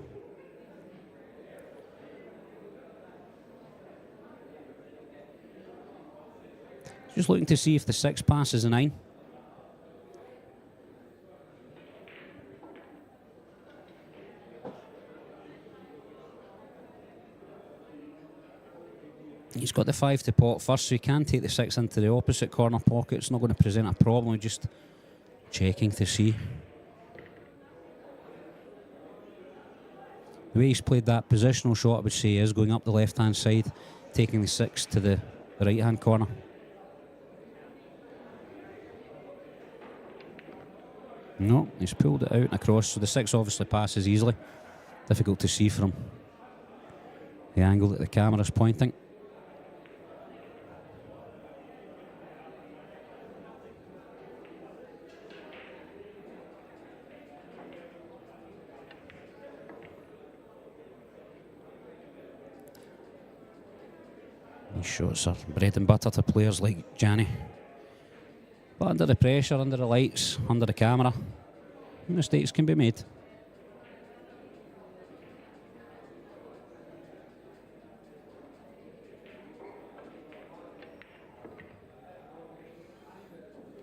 Just looking to see if the 6 passes the 9. He's got the 5 to pot first, so he can take the 6 into the opposite corner pocket. It's not going to present a problem, just checking to see. The way he's played that positional shot, I would say, is going up the left-hand side, taking the 6 to the right-hand corner. No, he's pulled it out and across, so the 6 obviously passes easily. Difficult to see from the angle that the camera's pointing. These shots are bread and butter to players like Gianni. But under the pressure, under the lights, under the camera, mistakes can be made.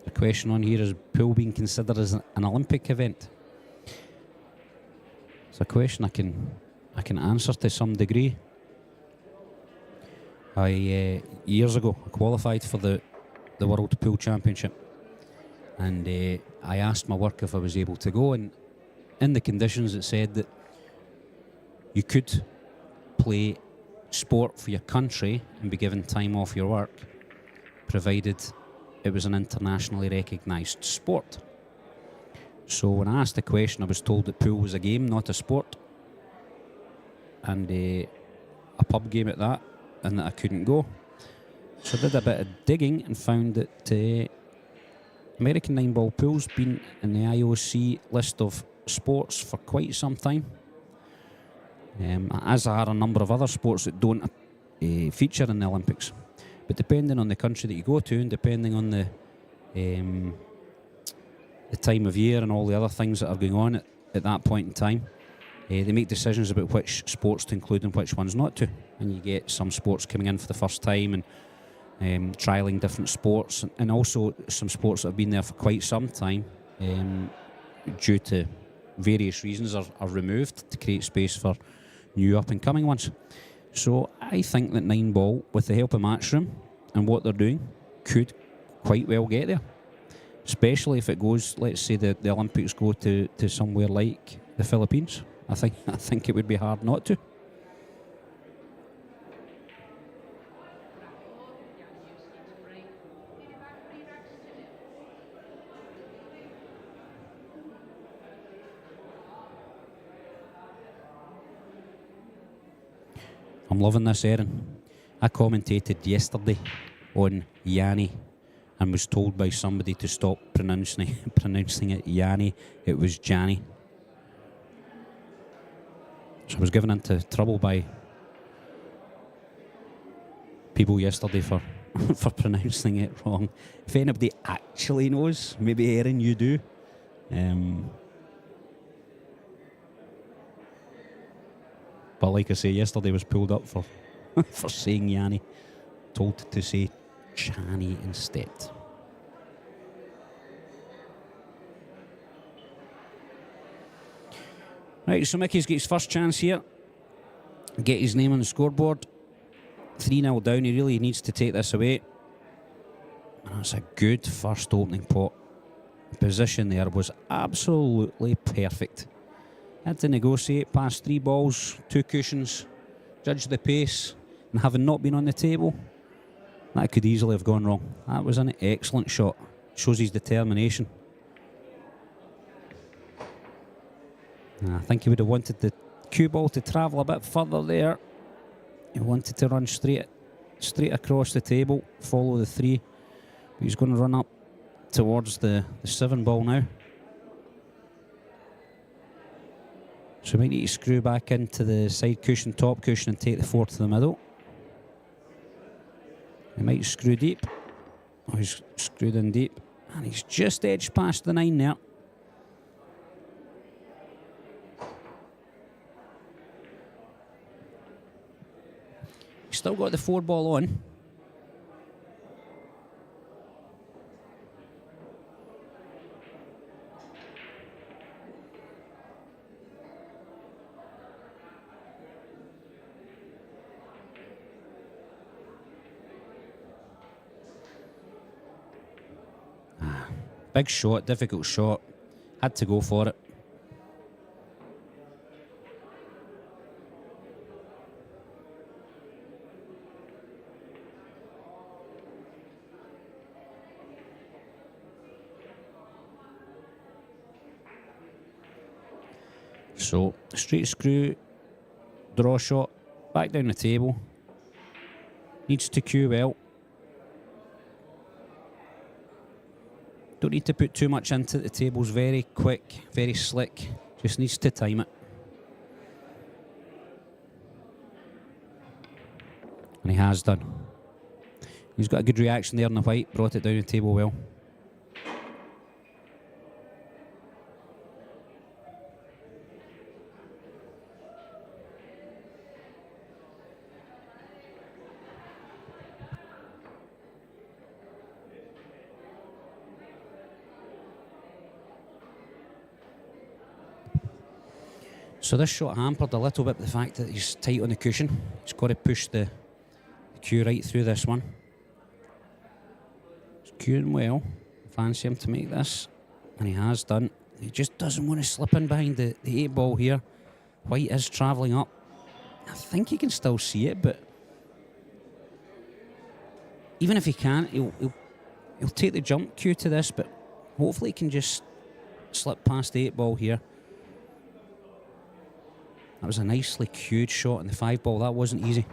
The question on here is pool being considered as an Olympic event? It's a question I can answer to some degree. Years ago, I qualified for the World Pool Championship, and I asked my work if I was able to go, and in the conditions it said that you could play sport for your country and be given time off your work, provided it was an internationally recognised sport. So when I asked the question, I was told that pool was a game, not a sport, and a pub game at that, and that I couldn't go. So I did a bit of digging and found that American Nineball pool's been in the IOC list of sports for quite some time, as are a number of other sports that don't feature in the Olympics. But depending on the country that you go to, and depending on the time of year and all the other things that are going on at that point in time, they make decisions about which sports to include and which ones not to. And you get some sports coming in for the first time and trialling different sports, and also some sports that have been there for quite some time, due to various reasons, are removed to create space for new up-and-coming ones. So I think that Nineball, with the help of Matchroom and what they're doing, could quite well get there. Especially if it goes, let's say the Olympics go to somewhere like the Philippines. I think it would be hard not to. I'm loving this, Erin. I commentated yesterday on Yanni and was told by somebody to stop pronouncing it Yanni. It was Janny. So I was given into trouble by people yesterday for for pronouncing it wrong. If anybody actually knows, maybe Erin, you do. But like I say, yesterday was pulled up for for saying Yanni. Told to say Chani instead. Right, so Mickey's got his first chance here. Get his name on the scoreboard. 3-0 down, he really needs to take this away. And that's a good first opening pot. The position there was absolutely perfect. Had to negotiate past 3 balls, 2 cushions, judge the pace, and having not been on the table, that could easily have gone wrong. That was an excellent shot. Shows his determination. I think he would have wanted the cue ball to travel a bit further there. He wanted to run straight across the table, follow the 3. But he's going to run up towards the 7 ball now. So we might need to screw back into the side cushion, top cushion, and take the 4 to the middle. He might screw deep. Oh, he's screwed in deep. And he's just edged past the 9 there. He's still got the 4 ball on. Big shot, difficult shot. Had to go for it. So, straight screw, draw shot, back down the table. Needs to cue well. Don't need to put too much into it. The table's very quick, very slick. Just needs to time it. And he has done. He's got a good reaction there on the white, brought it down the table well. So this shot hampered a little bit by the fact that he's tight on the cushion. He's got to push the cue right through this one. He's cueing well. Fancy him to make this. And he has done. He just doesn't want to slip in behind the 8 ball here. White is travelling up. I think he can still see it, but even if he can't, he'll take the jump cue to this, but hopefully he can just slip past the 8 ball here. That was a nicely cued shot in the 5 ball. That wasn't easy.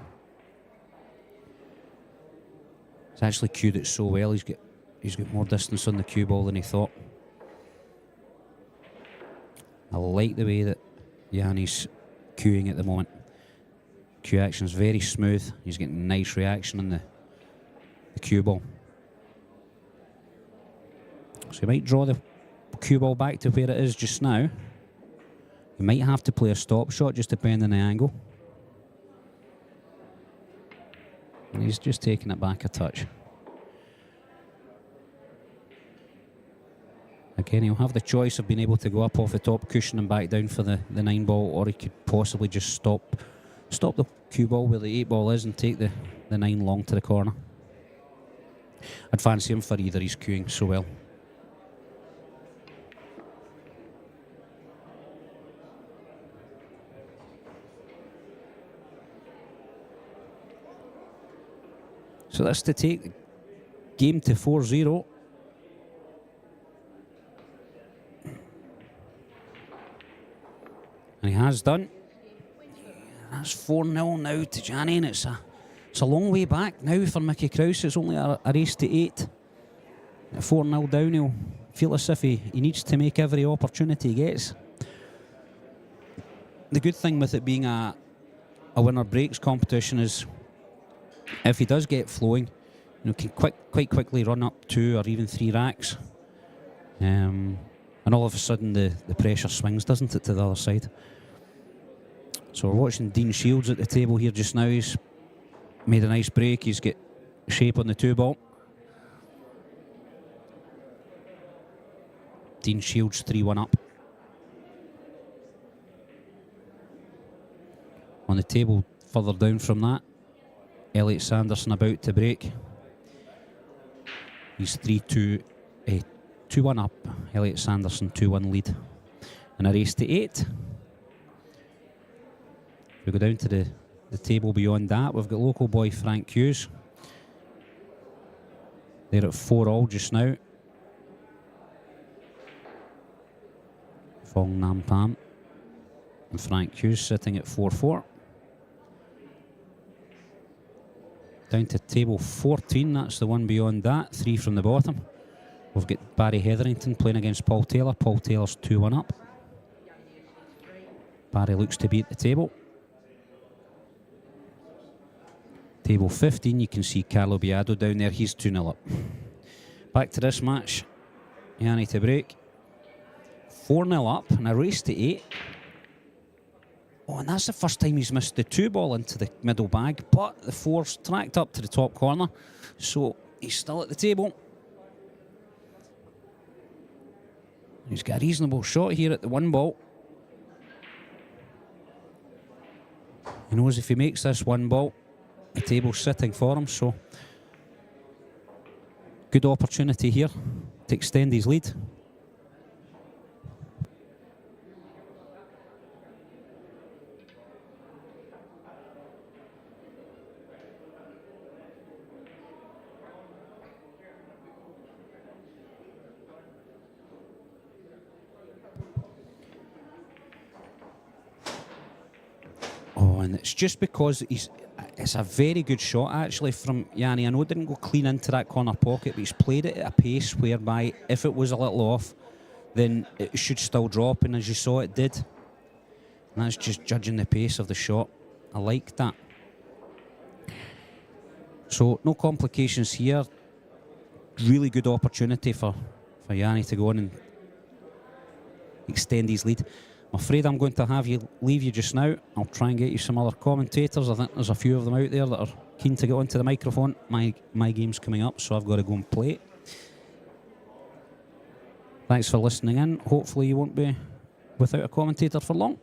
He's actually cued it so well. He's got more distance on the cue ball than he thought. I like the way that Yanni's cueing at the moment. Cue action's very smooth. He's getting nice reaction on the cue ball. So he might draw the cue ball back to where it is just now. You might have to play a stop shot, just depending on the angle. And he's just taking it back a touch. Again, he'll have the choice of being able to go up off the top cushion and back down for the 9 ball, or he could possibly just stop the cue ball where the 8 ball is and take the 9 long to the corner. I'd fancy him for either. He's cueing so well. So that's to take the game to 4-0. And he has done. That's 4-0 now to Janny, and it's a long way back now for Mickey Krause. It's only a race to 8. At 4-0 down, he'll feel as if he needs to make every opportunity he gets. The good thing with it being a winner breaks competition is if he does get flowing, can quite quickly run up 2 or even 3 racks. And all of a sudden the pressure swings, doesn't it, to the other side. So we're watching Dean Shields at the table here just now. He's made a nice break. He's got shape on the 2-ball. Dean Shields 3-1 up. On the table further down from that, Elliot Sanderson about to break. He's 2-1 up. Elliot Sanderson 2-1 lead. And a race to 8. We go down to the table beyond that. We've got local boy Frank Hughes. They're at 4-all just now. Fong Nam Pam and Frank Hughes sitting at 4-4. Down to table 14, that's the one beyond that, 3 from the bottom. We've got Barry Hetherington playing against Paul Taylor. Paul Taylor's 2-1 up. Barry looks to be at the table. Table 15, you can see Carlo Biado down there, he's 2-0 up. Back to this match, Yanni to break. 4-0 up and a race to 8. Oh, and that's the first time he's missed the 2-ball into the middle bag, but the 4's tracked up to the top corner, so he's still at the table. He's got a reasonable shot here at the 1-ball. He knows if he makes this 1-ball, the table's sitting for him, so good opportunity here to extend his lead. Oh, and it's just because it's a very good shot actually from Yanni. I know it didn't go clean into that corner pocket, but he's played it at a pace whereby if it was a little off, then it should still drop, and as you saw, it did. And that's just judging the pace of the shot. I like that. So no complications here. Really good opportunity for Yanni to go on and extend his lead. I'm afraid I'm going to have you leave you just now. I'll try and get you some other commentators. I think there's a few of them out there that are keen to get onto the microphone. My game's coming up, so I've got to go and play it. Thanks for listening in. Hopefully you won't be without a commentator for long.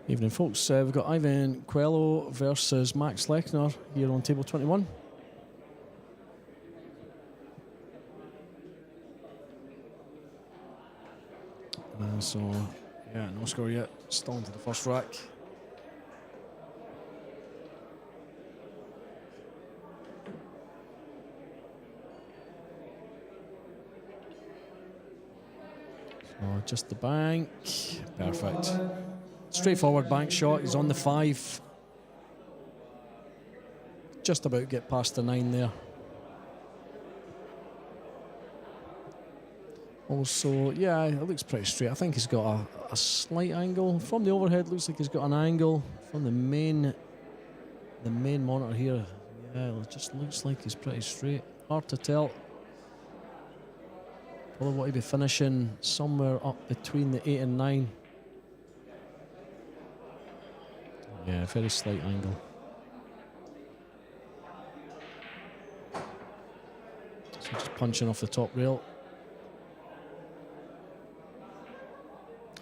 Evening, folks. We've got Ivan Coelho versus Max Lechner here on table 21. So, yeah, no score yet. Still into the first rack. So, just the bank. Perfect. Straightforward bank shot. He's on the 5. Just about get past the 9 there. Also, yeah, it looks pretty straight. I think he's got a slight angle. From the overhead, looks like he's got an angle. From the main monitor here, yeah, it just looks like he's pretty straight. Hard to tell. Probably want to be finishing somewhere up between the 8 and 9. Yeah, very slight angle. So just punching off the top rail.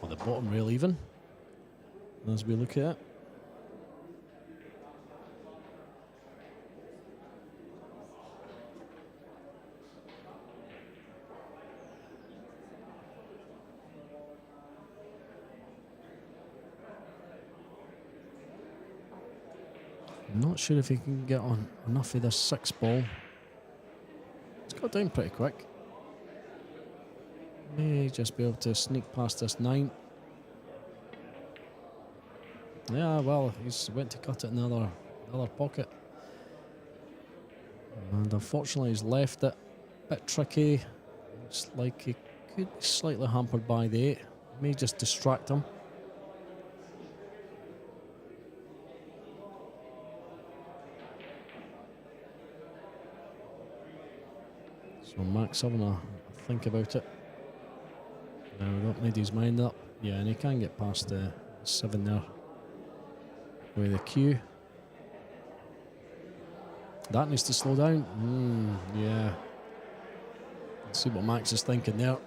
Or the bottom rail even, as we look at it. I'm not sure if he can get on enough of this 6 ball. It's got down pretty quick. May just be able to sneak past this 9. Yeah, well, he's went to cut it in the other pocket. And unfortunately he's left it a bit tricky. Looks like he could be slightly hampered by the 8. May just distract him. So Max having a think about it. Now we've got made his mind up. Yeah, and he can get past the 7 there with the Q. That needs to slow down. Yeah. Let's see what Max is thinking there.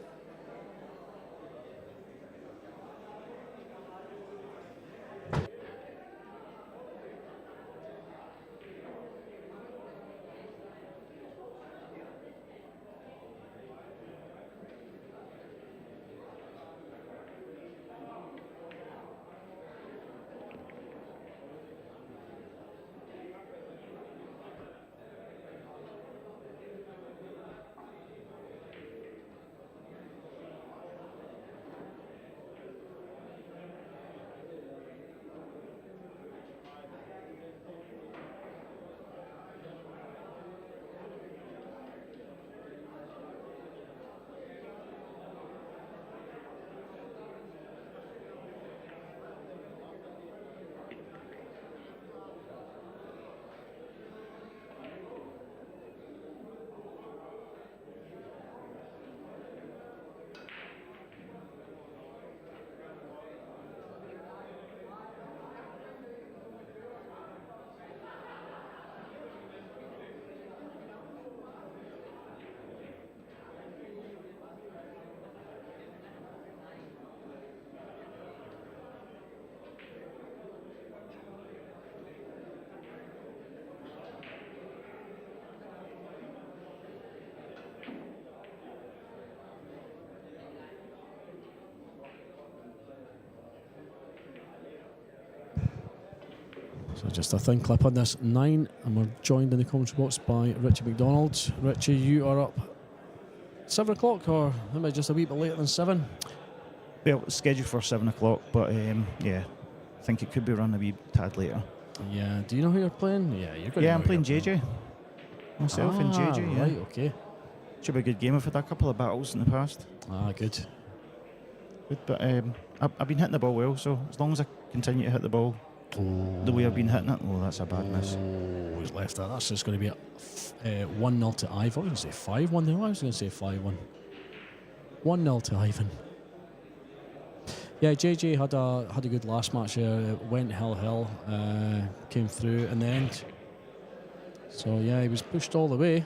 So just a thin clip on this 9, and we're joined in the commentary box by Richie McDonald. Richie, you are up 7 o'clock, or maybe just a wee bit later than 7? Well, it's scheduled for 7 o'clock, but yeah, I think it could be run a wee tad later. Yeah, do you know who you're playing? Yeah, you're going. Yeah, I'm playing JJ. Myself and JJ, yeah. Right, okay. Should be a good game. I've had a couple of battles in the past. Good. But I've been hitting the ball well, so as long as I continue to hit the ball the way I've been hitting it, that's a bad miss. He's left that. That's just going to be a 1-0 to Ivan. I was going to say 5-1 there. I was going to say 5-1. 1-0 to Ivan. Yeah, JJ had a good last match there. It went hill, came through in the end. So yeah, he was pushed all the way.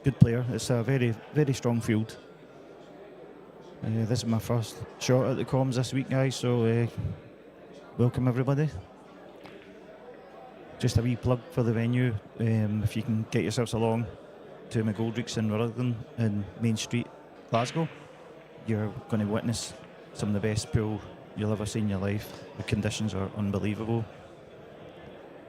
Good player. It's a very, very strong field. This is my first shot at the comms this week, guys, so welcome everybody. Just a wee plug for the venue. If you can get yourselves along to McGoldrick's in Rutherglen in Main Street, Glasgow, you're going to witness some of the best pool you'll ever see in your life. The conditions are unbelievable.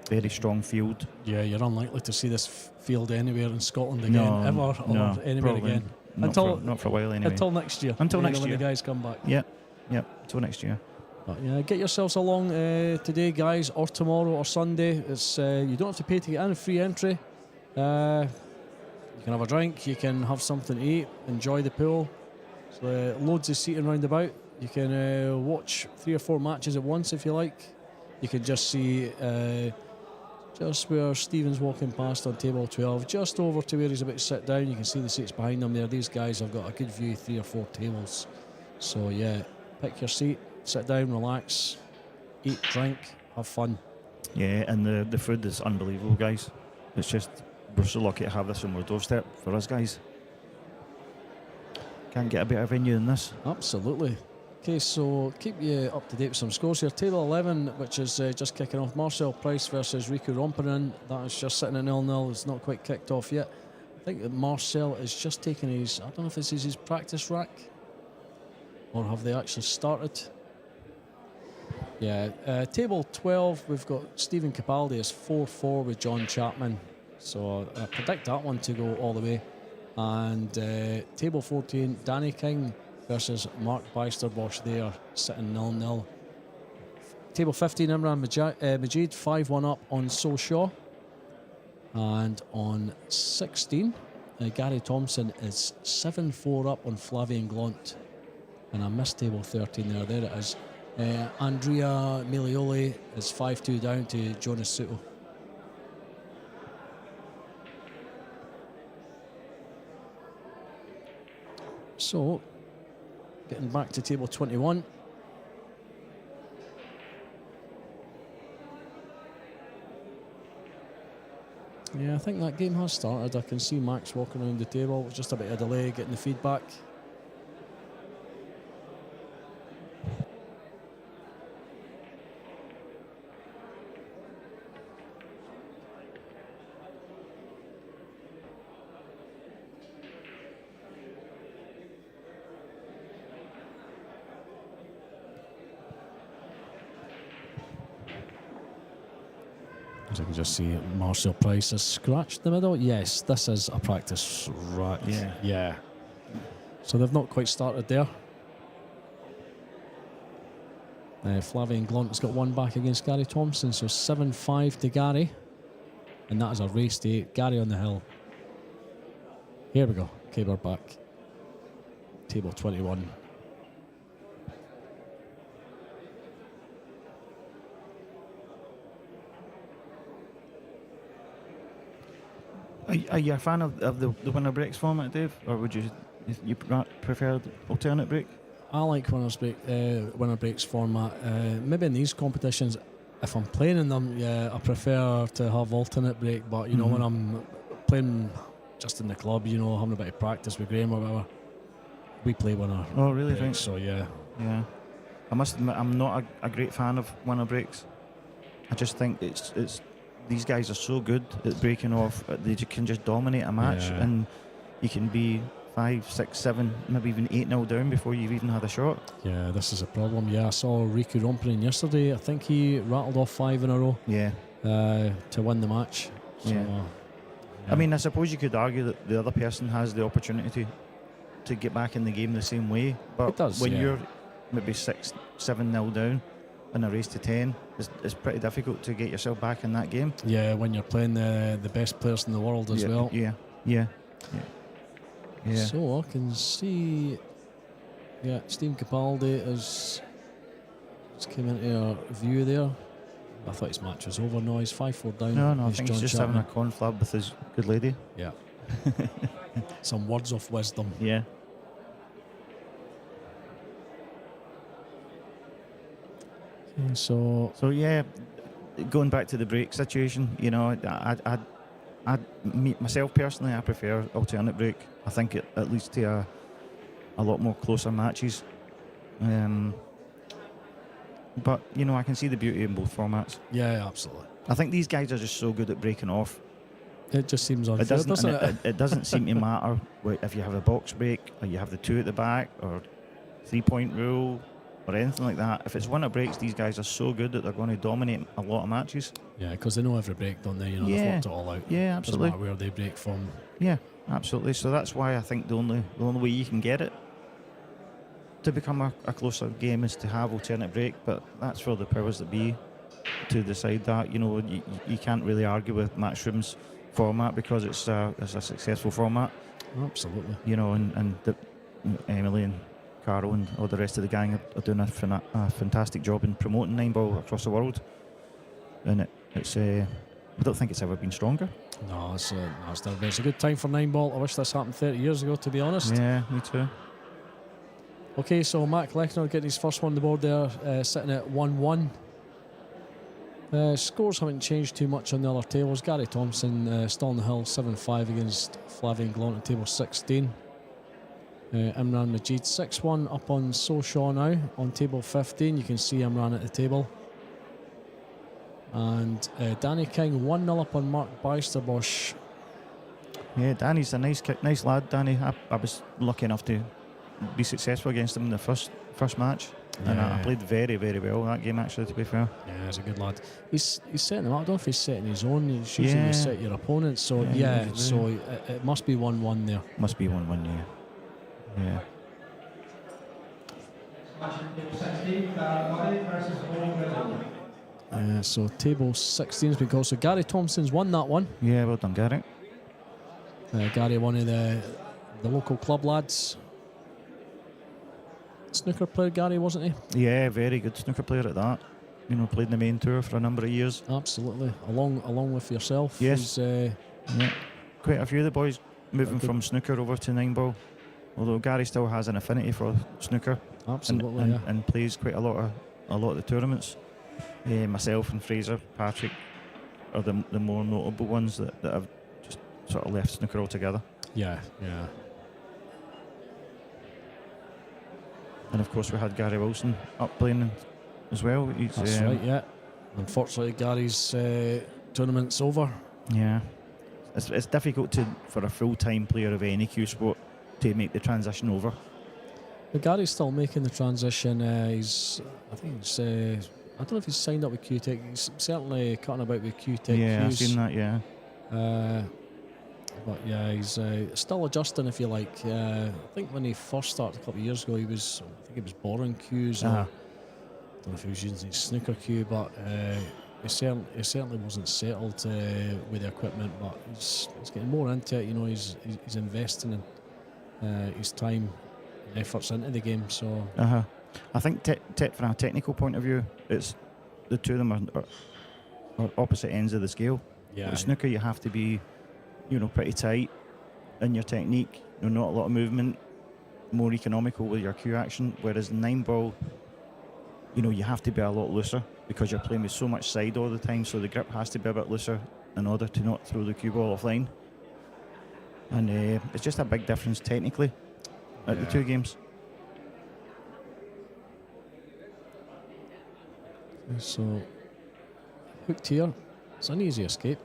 Very strong field. Yeah, you're unlikely to see this field anywhere in Scotland again, ever, or anywhere again. Not for a while anyway. Until next year. Until next year. When the guys come back. Yeah, until next year. But yeah, get yourselves along today, guys, or tomorrow or Sunday. It's you don't have to pay to get in, free entry. You can have a drink, you can have something to eat, enjoy the pool. So loads of seating round about. You can watch 3 or 4 matches at once if you like. You can just see just where Stephen's walking past on table 12, just over to where he's about to sit down. You can see the seats behind them there. These guys have got a good view, 3 or 4 tables. So yeah, pick your seat, sit down, relax, eat, drink, have fun. Yeah, and the food is unbelievable, guys. It's just, we're so lucky to have this on our doorstep for us guys. Can't get a better venue than this. Absolutely. Okay, so keep you up to date with some scores here. Table 11, which is just kicking off. Marcel Price versus Riku Rompinen. That is just sitting at 0-0. It's not quite kicked off yet. I think that Marcel is just taking his, I don't know if this is his practice rack, or have they actually started? Yeah, table 12, we've got Stephen Capaldi as 4-4 with John Chapman. So I predict that one to go all the way. And table 14, Danny King versus Mark Bijsterbosch there, sitting 0-0. Table 15, Imran Majid, 5-1 up on So Shaw. And on 16, Gary Thompson is 7-4 up on Flavien Glant. And I missed table 13 there. There it is. Andrea Milioli is 5-2 down to Jonas Suto. So, getting back to table 21. Yeah, I think that game has started. I can see Max walking around the table. Just a bit of delay getting the feedback. I can just see Marcel Price has scratched the middle. Yes, this is a practice rack. Yeah. So they've not quite started there. Flavien Glant has got one back against Gary Thompson, so 7-5 to Gary. And that is a race to 8. Gary on the hill. Here we go. Okay, we're back. Table 21. Are you a fan of the winner breaks format, Dave, or would you prefer the alternate break? I like winner breaks format. Maybe in these competitions, if I'm playing in them, yeah, I prefer to have alternate break. But you know, when I'm playing just in the club, you know, having a bit of practice with Graham or whatever, we play winner. Oh, really? breaks, Thanks. So yeah. I must admit, I'm not a great fan of winner breaks. I just think it's these guys are so good at breaking off. They can just dominate a match, and you can be 5, 6, 7, maybe even 8-0 down before you've even had a shot. Yeah, this is a problem. Yeah, I saw Riku Rompinen yesterday. I think he rattled off 5 in a row. Yeah. To win the match. So, yeah. I mean, I suppose you could argue that the other person has the opportunity to get back in the game the same way, but it does, when you're maybe 6, 7-0 down in a race to 10, it's pretty difficult to get yourself back in that game. Yeah, when you're playing the best players in the world as well. Yeah. So I can see, Steve Capaldi has came into our view there. I thought his match was over. No, he's 5-4 down. No, I think he's just having a conflab with his good lady. Yeah. Some words of wisdom. Yeah. So yeah, going back to the break situation, you know, myself personally, I prefer alternate break. I think it leads to a lot more closer matches. but you know, I can see the beauty in both formats. Yeah, absolutely. I think these guys are just so good at breaking off. It just seems unfair, doesn't it? It doesn't seem to matter if you have a box break or you have the 2 at the back or 3-point rule or anything like that. If it's one that breaks, these guys are so good that they're going to dominate a lot of matches. Yeah, because they know every break, don't they? You know, they've worked it all out. Yeah, absolutely. Doesn't matter where they break from. Yeah, absolutely. So that's why I think the only way you can get it to become a closer game is to have alternate break, but that's for the powers that be to decide that. You know, you can't really argue with Matchroom's format because it's a successful format. Absolutely. You know, and Emily and Carol and all the rest of the gang are doing a fantastic job in promoting Nineball across the world, and it's I don't think it's ever been stronger. No, it's a good time for Nineball. I wish this happened 30 years ago, to be honest. Yeah, me too. Okay, so Mac Lechner getting his first one on the board there, sitting at 1-1. Scores haven't changed too much on the other tables. Gary Thompson still on the hill, 7-5 against Flavian Glant on table 16. Imran Majid 6-1 up on Soshaw now on table 15. You can see Imran at the table. And Danny King 1-0 up on Mark Beisterbosch. Yeah, Danny's a nice lad. Danny, I was lucky enough to be successful against him in the first match. Yeah. And I played very, very well that game, actually, to be fair. Yeah, he's a good lad. He's setting them up. I don't know if he's setting his own. He's usually set your opponent. So, so it must be 1-1 there. Must be 1-1, yeah. So table 16 has been called. So Gary Thompson's won that one. Yeah, well done, Gary. Gary, one of the local club lads. Snooker player, Gary, wasn't he? Yeah, very good snooker player at that. You know, played in the main tour for a number of years. Absolutely. Along with yourself. Yes. Yeah. Quite a few of the boys moving from snooker over to Nineball. Although Gary still has an affinity for snooker. Absolutely, and plays quite a lot of the tournaments. Myself and Fraser, Patrick are the more notable ones that have just sort of left snooker altogether. Yeah. And of course we had Gary Wilson up playing as well. That's right, yeah. Unfortunately, Gary's tournament's over. Yeah. It's difficult for a full-time player of any Q sport to make the transition over. But Gary's still making the transition. I don't know if he's signed up with Q-Tech. He's certainly cutting about with Q-Tech. Yeah, I've seen that, yeah. But yeah, he's still adjusting, if you like. I think when he first started a couple of years ago, he was boring cues. I don't know if he was using his snooker cue, but he certainly wasn't settled with the equipment. But he's getting more into it. You know, he's investing in his time and efforts into the game. So I think from a technical point of view, it's the two of them are opposite ends of the scale. Yeah. With snooker, you have to be, you know, pretty tight in your technique. You know, not a lot of movement, more economical with your cue action. Whereas Nineball, you know, you have to be a lot looser because you're playing with so much side all the time. So the grip has to be a bit looser in order to not throw the cue ball offline. And it's just a big difference technically at the two games. So hooked here. It's an easy escape.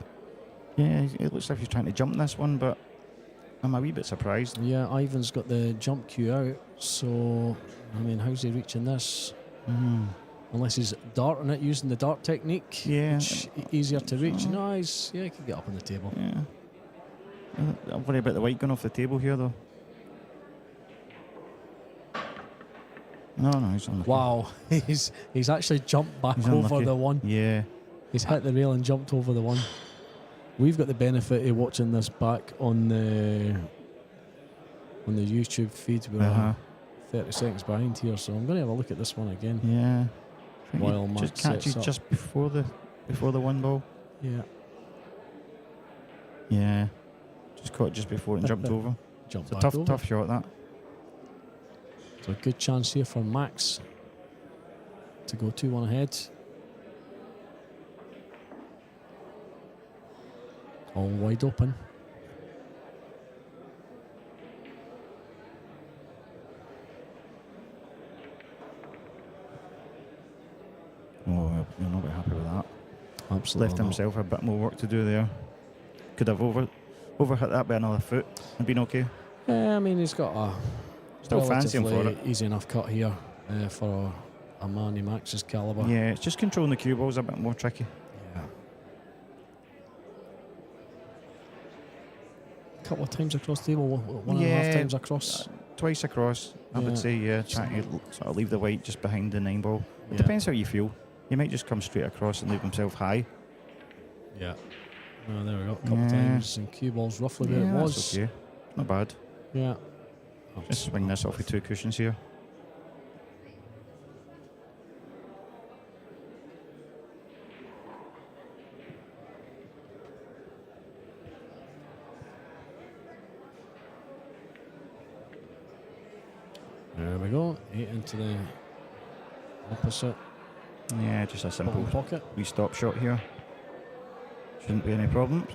Yeah, it looks like he's trying to jump this one, but I'm a wee bit surprised. Yeah, Ivan's got the jump cue out, so I mean, how's he reaching this? Unless he's darting it using the dart technique, which easier to reach. No, he can get up on the table. Yeah, I'm worried about the white going off the table here, though. No, he's unlucky. Wow, he's actually jumped back over the one. Yeah, he's hit the rail and jumped over the one. We've got the benefit of watching this back on the YouTube feed. We're 30 seconds behind here, so I'm going to have a look at this one again. Yeah, while just catch you just before the one ball. Yeah, just caught just before and jumped over. Jumped it's a tough shot that. So a good chance here for Max to go 2-1 ahead. All wide open. absolutely left not. himself a bit more work to do there. Could have overhit that by another foot and been okay. I mean, he's got a Still fancy him for relatively it. easy enough cut here for a man in Max's calibre. Yeah, it's just controlling the cue ball's a bit more tricky. Yeah. A couple of times across the table, one and a half times across. Twice across, I would say, yeah. Trying to sort of leave the white just behind the 9-ball. It depends how you feel. He might just come straight across and leave himself high. Yeah. Oh, there we go. A couple of times, and cue ball's roughly where it was. That's okay. Not bad. Yeah. Just swing this off with 2 cushions here. There we go. 8 into the opposite. Yeah, just a simple pocket. wee stop shot here. Shouldn't be any problems.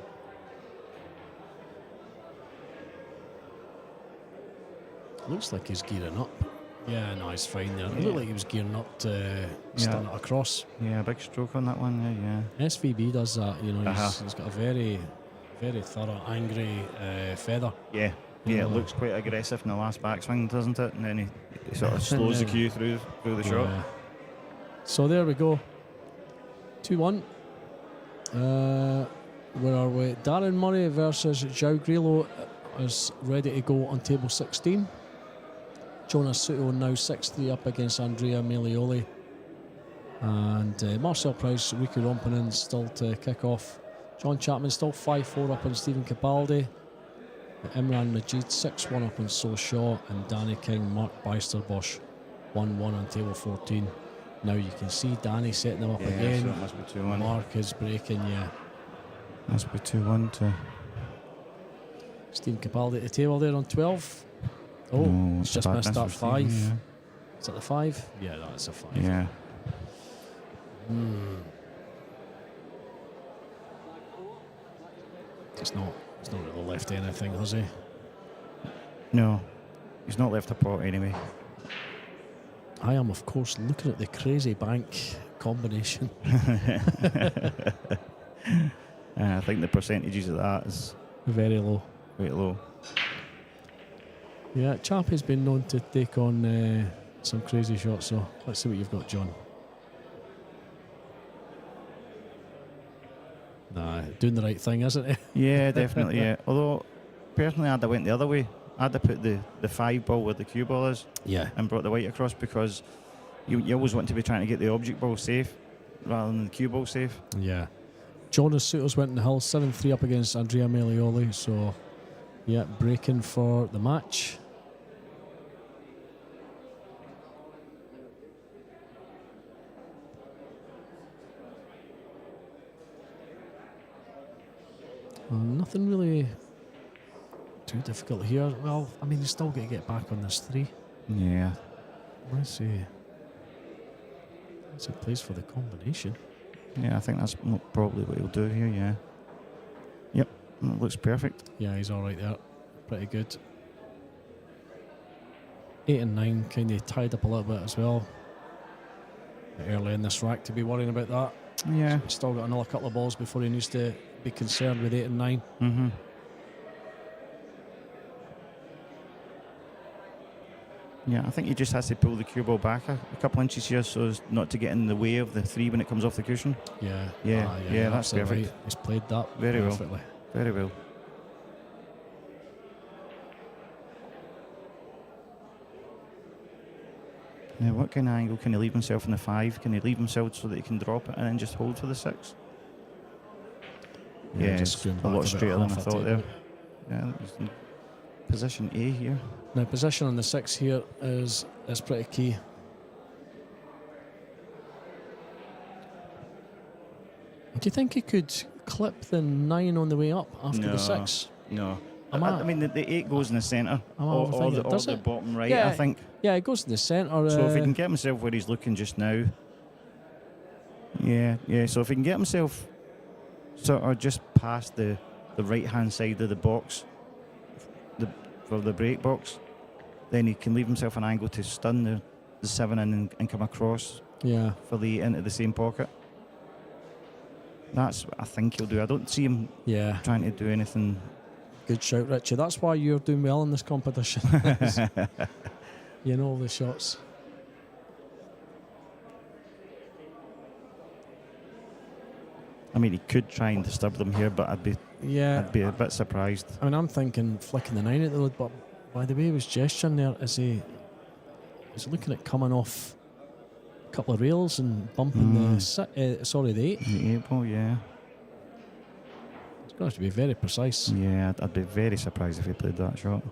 Looks like he's gearing up. Yeah, no, he's fine there. It looked like he was gearing up to stun it across. Yeah, big stroke on that one. Yeah. SVB does that, you know. He's got a very, very thorough, angry feather. Yeah. Yeah, it looks quite aggressive in the last backswing, doesn't it? And then he sort of slows the cue through the shot. So there we go. 2-1. Where are we? Darren Murray versus João Grilo is ready to go on table 16. Jonas Suto now 6-3 up against Andrea Melioli. And Marcel Price, Riku Rompinen still to kick off. John Chapman still 5-4 up on Stephen Capaldi. Imran Majid 6-1 up on So Shaw. And Danny King, Mark Beisterbosch 1-1 on table 14. Now you can see Danny setting them up again. So it must be 2-1. Mark is breaking, Must be 2-1 to Stephen Capaldi at the table there on 12. Oh, no, it's just missed that 5. Yeah. Is that the 5? Yeah, that's a 5. Yeah. He's not really left anything, has he? No, he's not left a pot anyway. I am, of course, looking at the crazy bank combination. I think the percentages of that is very low. Quite low. Yeah, Chappie's been known to take on some crazy shots, so let's see what you've got, John. Nah, doing the right thing, isn't it? Yeah, definitely, yeah. Although, personally, I'd have went the other way. I'd have put the 5 ball where the cue ball is. Yeah. And brought the white across, because you always want to be trying to get the object ball safe rather than the cue ball safe. Yeah. Jonas Sutos went in the hill, 7-3 up against Andrea Melioli, so yeah, breaking for the match. Nothing really too difficult here. Well, I mean, he's still got to get back on this 3. Yeah. Let's see. It's a place for the combination. Yeah, I think that's probably what he'll do here, yeah. Yep, that looks perfect. Yeah, he's all right there. Pretty good. 8 and 9 kind of tied up a little bit as well. Early in this rack to be worrying about that. Yeah. He's still got another couple of balls before he needs to be concerned with 8 and 9. Mm-hmm. Yeah, I think he just has to pull the cue ball back a couple inches here so as not to get in the way of the 3 when it comes off the cushion. Yeah. Yeah, that's perfect. Right. He's played that very perfectly. well. Very well. Now, what kind of angle can he leave himself in the 5? Can he leave himself so that he can drop it and then just hold for the 6? Yeah, just it's a lot straighter than I thought there. Yeah, he's in position A here. Now, position on the 6 here is pretty key. Do you think he could clip the 9 on the way up after the 6? No. I mean, the 8 goes in the centre, or the bottom right, yeah, I think. Yeah, it goes in the centre. So if he can get himself where he's looking just now, yeah. So if he can get himself sort of just past the right-hand side of the box, for the break box, then he can leave himself an angle to stun the 7 and come across. Yeah. For the 8 into the same pocket. That's what I think he'll do. I don't see him Yeah, trying to do anything. good shout, Richie. That's why you're doing well in this competition. You know the shots. I mean, he could try and disturb them here, but I'd be a bit surprised. I mean, I'm thinking flicking the 9 at the road, but by the way he was gesturing there, is he's looking at coming off a couple of rails and bumping the 8. The 8 ball, yeah. It's going to have to be very precise. Yeah, I'd be very surprised if he played that shot.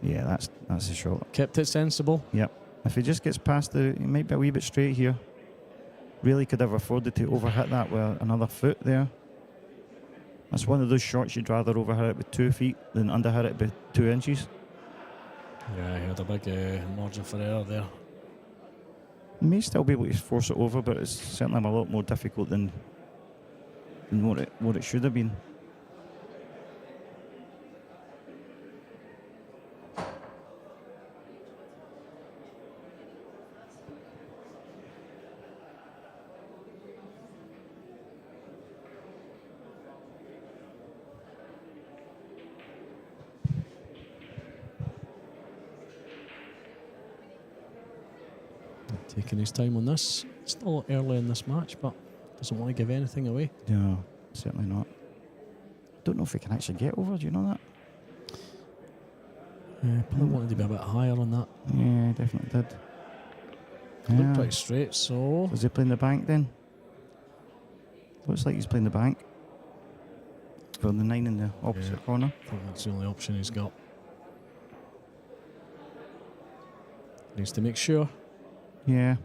Yeah, that's the shot. Kept it sensible. Yep. If he just gets past he might be a wee bit straight here. Really could have afforded to overhit that with another foot there. That's one of those shots you'd rather overhit it with 2 feet than underhit it with 2 inches. Yeah, he had a big margin for error there. He may still be able to force it over, but it's certainly a lot more difficult than what it should have been. Taking his time on this. Still early in this match, but doesn't want to give anything away. No, certainly not. Don't know if he can actually get over, do you know that? Probably wanted to be a bit higher on that. Yeah, definitely did. Looked pretty straight, so... Is he playing the bank then? Looks like he's playing the bank. For the 9 in the opposite corner. I think that's the only option he's got. Needs to make sure. Yeah.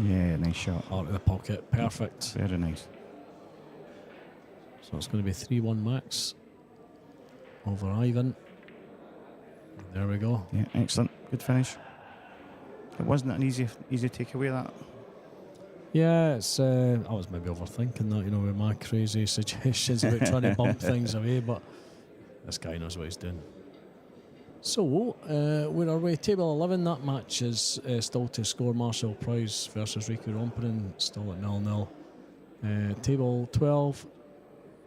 Yeah, nice shot. Out of the pocket, perfect. Very nice. So it's going to be 3-1 max over Ivan. There we go. Yeah, excellent. Good finish. It wasn't an easy takeaway, that. Yeah, it's I was maybe overthinking that, with my crazy suggestions about trying to bump things away, but this guy knows what he's doing. So, we're our way. Table 11, that match is still to score. Marcel Price versus Riku Rompunen, still at 0-0. Table 12,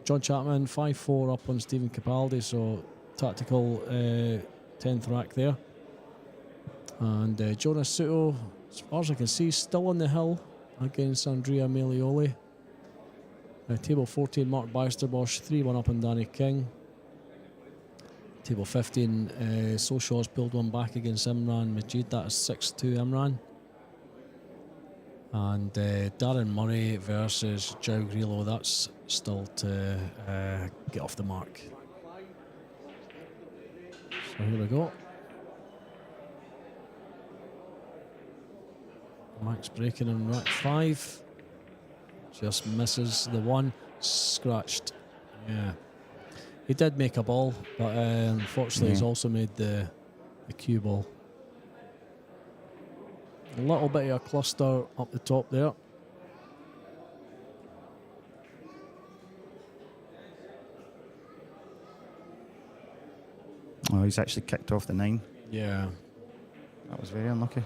John Chapman, 5-4 up on Stephen Capaldi, so tactical 10th rack there. And Jonas Suto, as far as I can see, still on the hill against Andrea Melioli. Table 14, Mark Bijsterbosch, 3-1 up on Danny King. Table 15, Soshaw's pulled one back against Imran Majid. That is 6-2 Imran. And Darren Murray versus Joe Grillo. That's still to get off the mark. So here we go. Max breaking in rack 5. Just misses the one. Scratched. Yeah. He did make a ball, but unfortunately he's also made the cue ball. A little bit of a cluster up the top there. Oh, he's actually kicked off the 9. Yeah. That was very unlucky.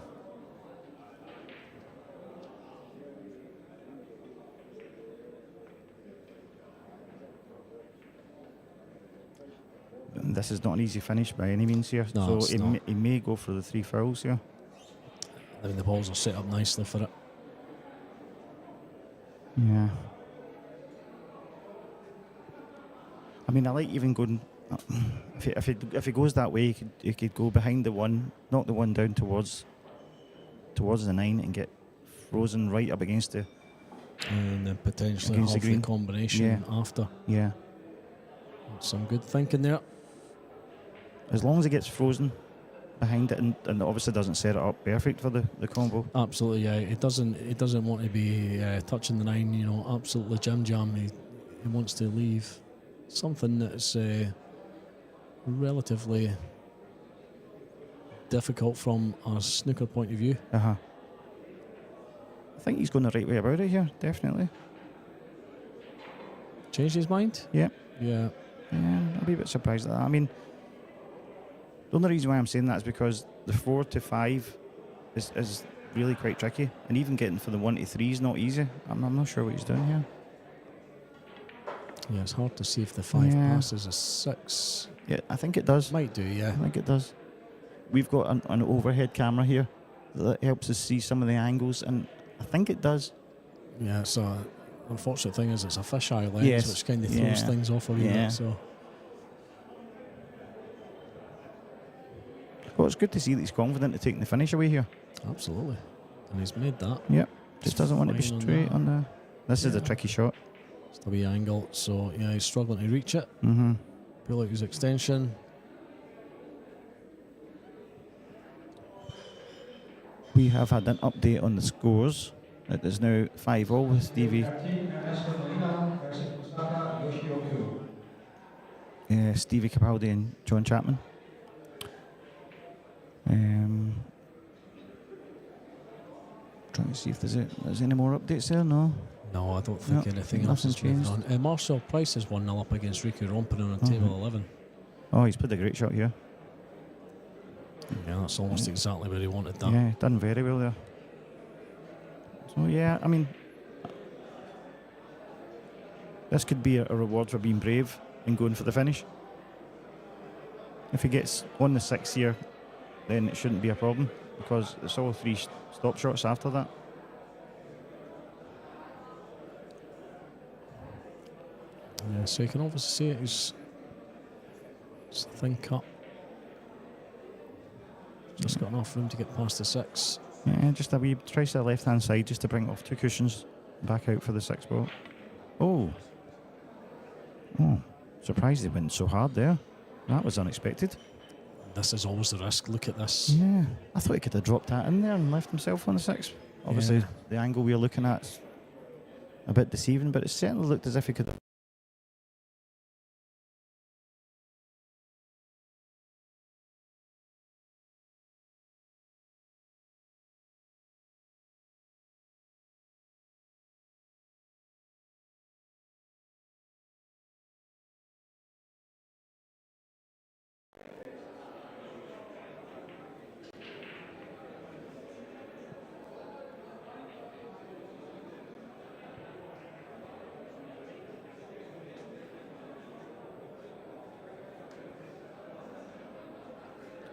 This is not an easy finish by any means here. No, so he may go for the 3 fouls here. I mean, the balls are set up nicely for it. Yeah. I mean, I like even going... If he goes that way, he could go behind the 1, knock the 1 down towards the 9 and get frozen right up against the... And then potentially against half the green combination after. Yeah. Some good thinking there. As long as he gets frozen behind it and obviously doesn't set it up perfect for the combo. Absolutely, yeah. He doesn't want to be touching the 9, absolutely jam. He wants to leave something that's relatively difficult from a snooker point of view. Uh-huh. think he's going the right way about it here, definitely. Changed his mind? Yeah. Yeah. Yeah, I'll be a bit surprised at that. I mean, the only reason why I'm saying that is because the 4 to 5 is really quite tricky, and even getting for the 1 to 3 is not easy. I'm not sure what he's doing here. Yeah, it's hard to see if the 5 passes a 6. Yeah, I think it does. Might do, yeah. I think it does. We've got an overhead camera here that helps us see some of the angles, and I think it does. Yeah, so unfortunate thing is it's a fisheye lens, Yes. which kind of throws things off a wee bit. So. Well, it's good to see that he's confident of taking the finish away here. Absolutely. And he's made that. Yep. Just doesn't want to be fine on straight that. on the... This is a tricky shot. It's a wee angle, so yeah, he's struggling to reach it. Mm-hmm. Pull out his extension. We have had an update on the scores. It is now 5-all with Stevie. Stevie Capaldi and John Chapman. Trying to see if there's any more updates there. No. No, I don't think anything else has moved on. Marcel Price is 1-0 up against Riku Rompinen on table 11. Oh, he's put a great shot here. Yeah, that's almost exactly where he wanted that. Yeah, done very well there. So yeah, I mean, this could be a reward for being brave and going for the finish. If he gets on the 6 here, then it shouldn't be a problem, because it's all 3 stop shots after that. Yeah, so you can obviously see it is it's a thin cut. Just got enough room to get past the 6. Yeah, just a wee tries to the left hand side just to bring it off 2 cushions, back out for the 6 ball. Oh, surprised he went so hard there. That was unexpected. This is always the risk. Look at this. Yeah, I thought he could have dropped that in there and left himself on the 6. Obviously, the angle we're looking at is a bit deceiving, but it certainly looked as if he could have.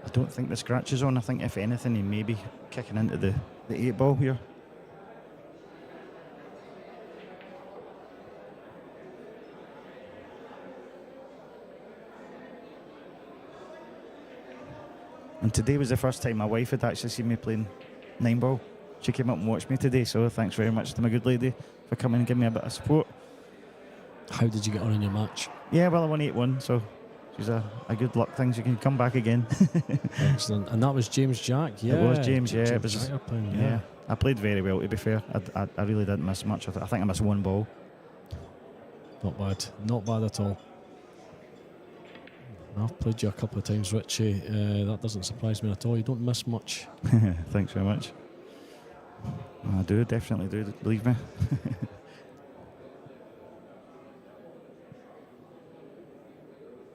I don't think the scratch is on. I think, if anything, he may be kicking into the 8 ball here. And today was the first time my wife had actually seen me playing 9-ball. She came up and watched me today, so thanks very much to my good lady for coming and giving me a bit of support. How did you get on in your match? Yeah, well, I won 8-1, so she's a good luck thing. She can come back again. Excellent. And that was James Jack, yeah. It was James, yeah. It was, Jack playing, yeah. I played very well, to be fair. I really didn't miss much. I think I missed 1 ball. Not bad. Not bad at all. I've played you a couple of times, Richie. That doesn't surprise me at all. You don't miss much. Thanks very much. I do, definitely do, believe me.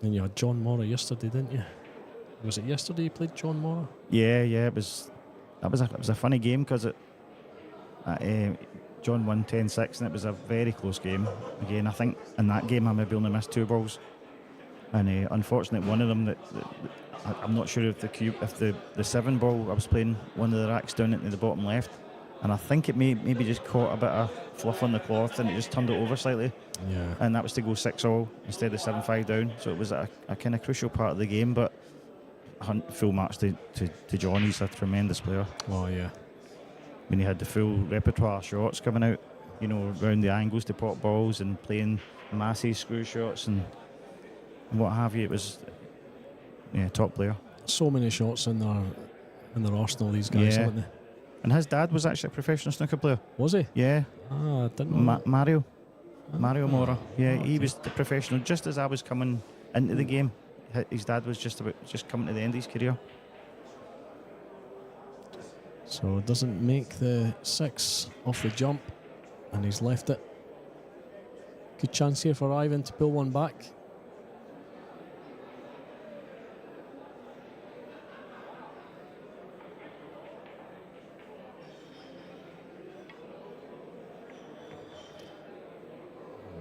And you had John Mora yesterday, didn't you? Was it yesterday you played John Mora? Yeah, it was a funny game, because John won 10-6, and it was a very close game. Again, I think in that game I maybe only missed 2 balls, and unfortunately one of them I'm not sure if the 7 ball I was playing one of the racks down into the bottom left, and I think it maybe just caught a bit of fluff on the cloth and it just turned it over slightly. Yeah. And that was to go 6-all instead of 7-5 down. So it was a kind of crucial part of the game, but full marks to John. He's a tremendous player. Oh, yeah. When he had the full repertoire shots coming out, around the angles to pop balls and playing massive screw shots and what have you, it was top player. So many shots in their arsenal, these guys, haven't they? And his dad was actually a professional snooker player. Was he? Yeah. Ah, I didn't know. Mario Mora. Yeah, he was the professional just as I was coming into the game. His dad was just coming to the end of his career. So doesn't make the 6 off the jump, and he's left it. Good chance here for Ivan to pull one back.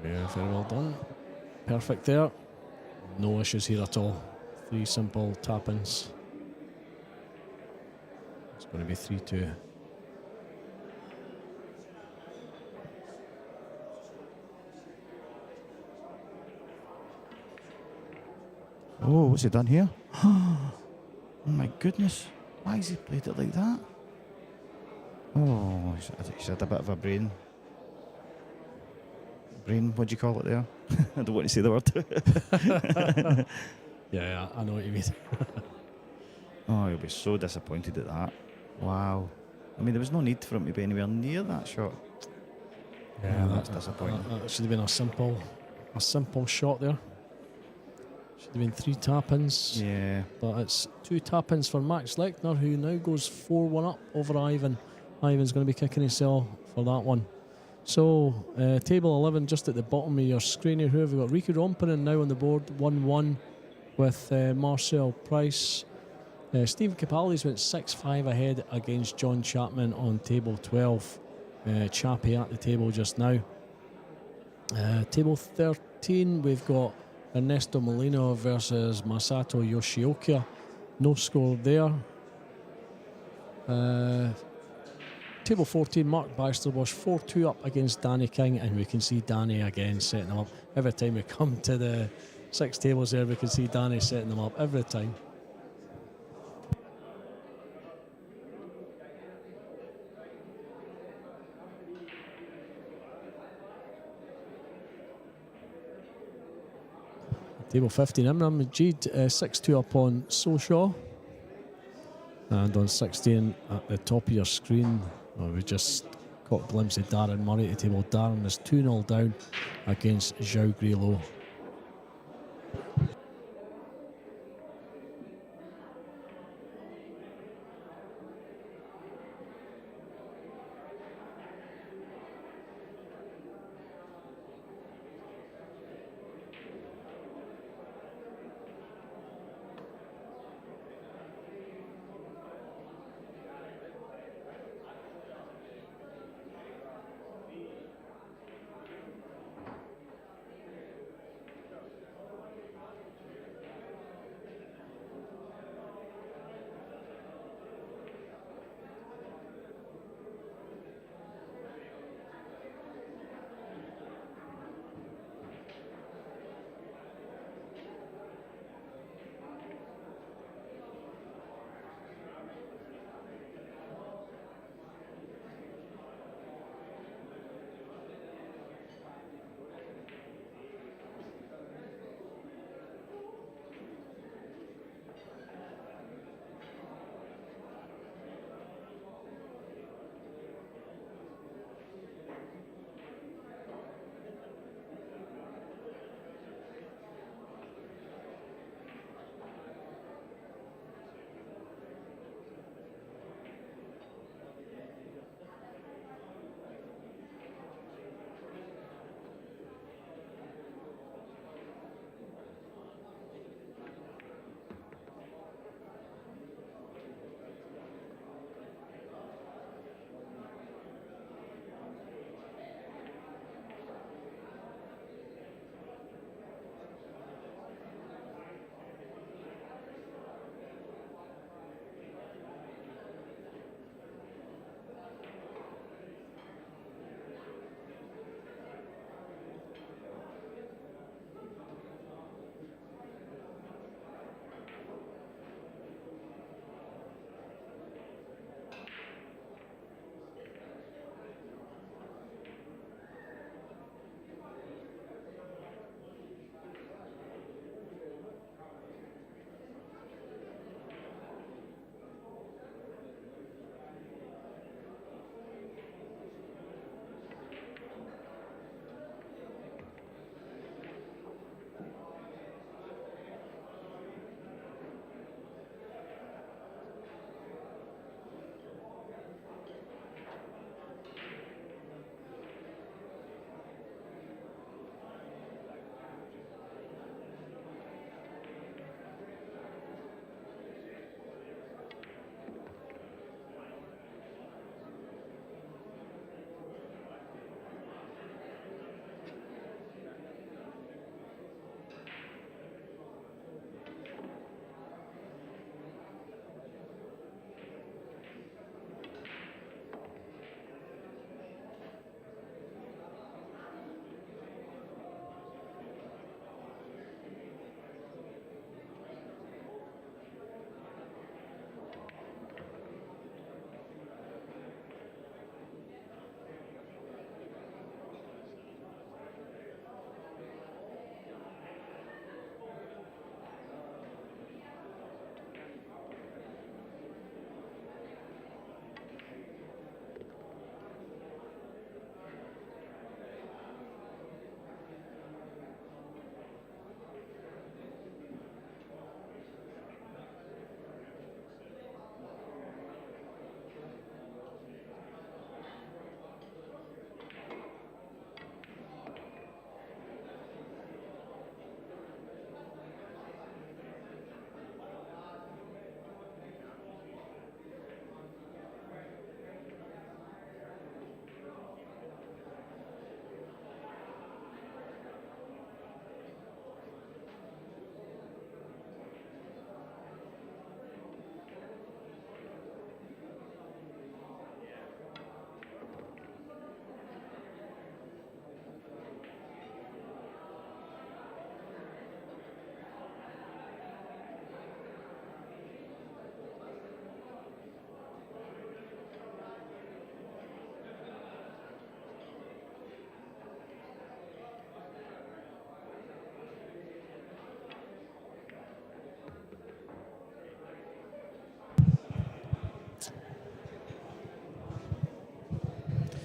Yeah, very well done. Perfect there. No issues here at all. 3 simple tap-ins. It's going to be 3-2. Oh, what's he done here? Oh my goodness. Why has he played it like that? Oh, he's had a bit of a brain. What do you call it there? I don't want to say the word. Yeah, I know what you mean. Oh, he'll be so disappointed at that. Wow. I mean, there was no need for him to be anywhere near that shot. Yeah, that's disappointing. That should have been a simple shot there. Should have been 3 tap-ins. Yeah. But it's 2 tap-ins for Max Lechner, who now goes 4-1 up over Ivan. Ivan's going to be kicking himself for that one. So, table 11 just at the bottom of your screen here. Who have we got? Riku Rompinen now on the board, 1-1 with Marcel Price. Steve Capaldi's went 6-5 ahead against John Chapman on table 12. Chappie at the table just now. Table 13, we've got Ernesto Molino versus Masato Yoshioka. No score there. Table 14, Mark Baxter-Bush 4-2 up against Danny King, and we can see Danny again setting them up. Every time we come to the 6 tables there, we can see Danny setting them up every time. Table 15, Imran Majid 6-2 up on Solshaw. And on 16 at the top of your screen, we just caught a glimpse of Darren Murray at the table. Darren is 2-0 down against Zhao Grilo.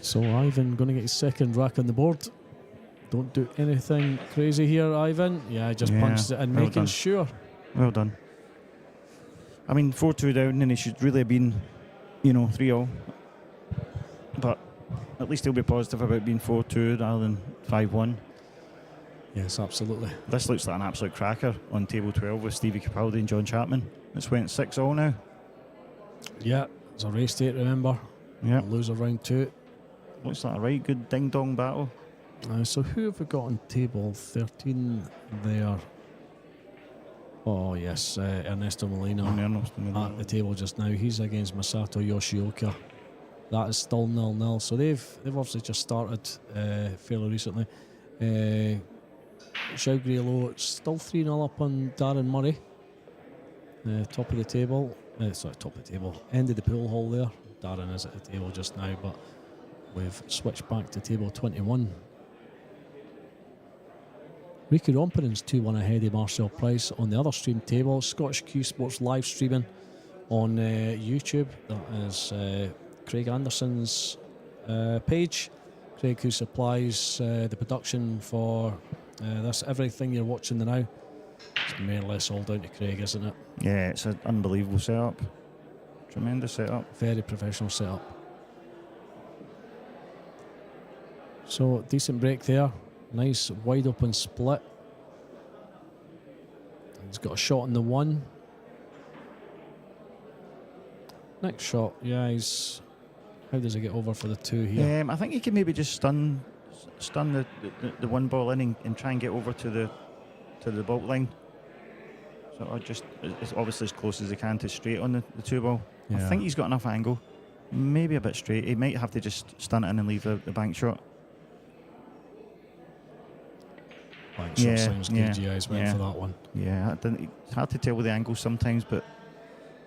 So Ivan going to get his second rack on the board. Don't do anything crazy here, Ivan. Yeah, just punched it in, well making done. sure. Well done. I mean, 4-2 down, and he should really have been, 3-all. But at least he'll be positive about being 4-2 rather than 5-1. Yes, absolutely. This looks like an absolute cracker on table 12 with Stevie Capaldi and John Chapman. It's went 6-all now. Yeah, it's a race date, remember. Yeah. Loser round 2. Looks like a right good ding-dong battle. So who have we got on table 13 there? Oh, yes, Ernesto Molina at the table just now. He's against Masato Yoshioka. That is still 0-0. So they've obviously just started fairly recently. Xiao Grielo still 3-0 up on Darren Murray. Top of the table. Top of the table. End of the pool hall there. Darren is at the table just now, but we've switched back to table 21. Ricky Romperen's 2-1 ahead of Marcel Price on the other stream table. Scottish Q Sports live streaming on YouTube. That is Craig Anderson's page. Craig, who supplies the production for this. Everything you're watching now, it's more or less all down to Craig, isn't it? Yeah, it's an unbelievable setup. Tremendous setup. Very professional setup. So, decent break there. Nice wide open split. He's got a shot on the 1. Next shot, yeah, he's... How does he get over for the 2 here? I think he can maybe just stun the 1 ball in and try and get over to the baulk line. So just it's obviously as close as he can to straight on the 2 ball. Yeah. I think he's got enough angle. Maybe a bit straight. He might have to just stun it in and leave the bank shot. Bank shot sounds good. Yeah, he's went for that one. Yeah, it's hard to tell with the angles sometimes, but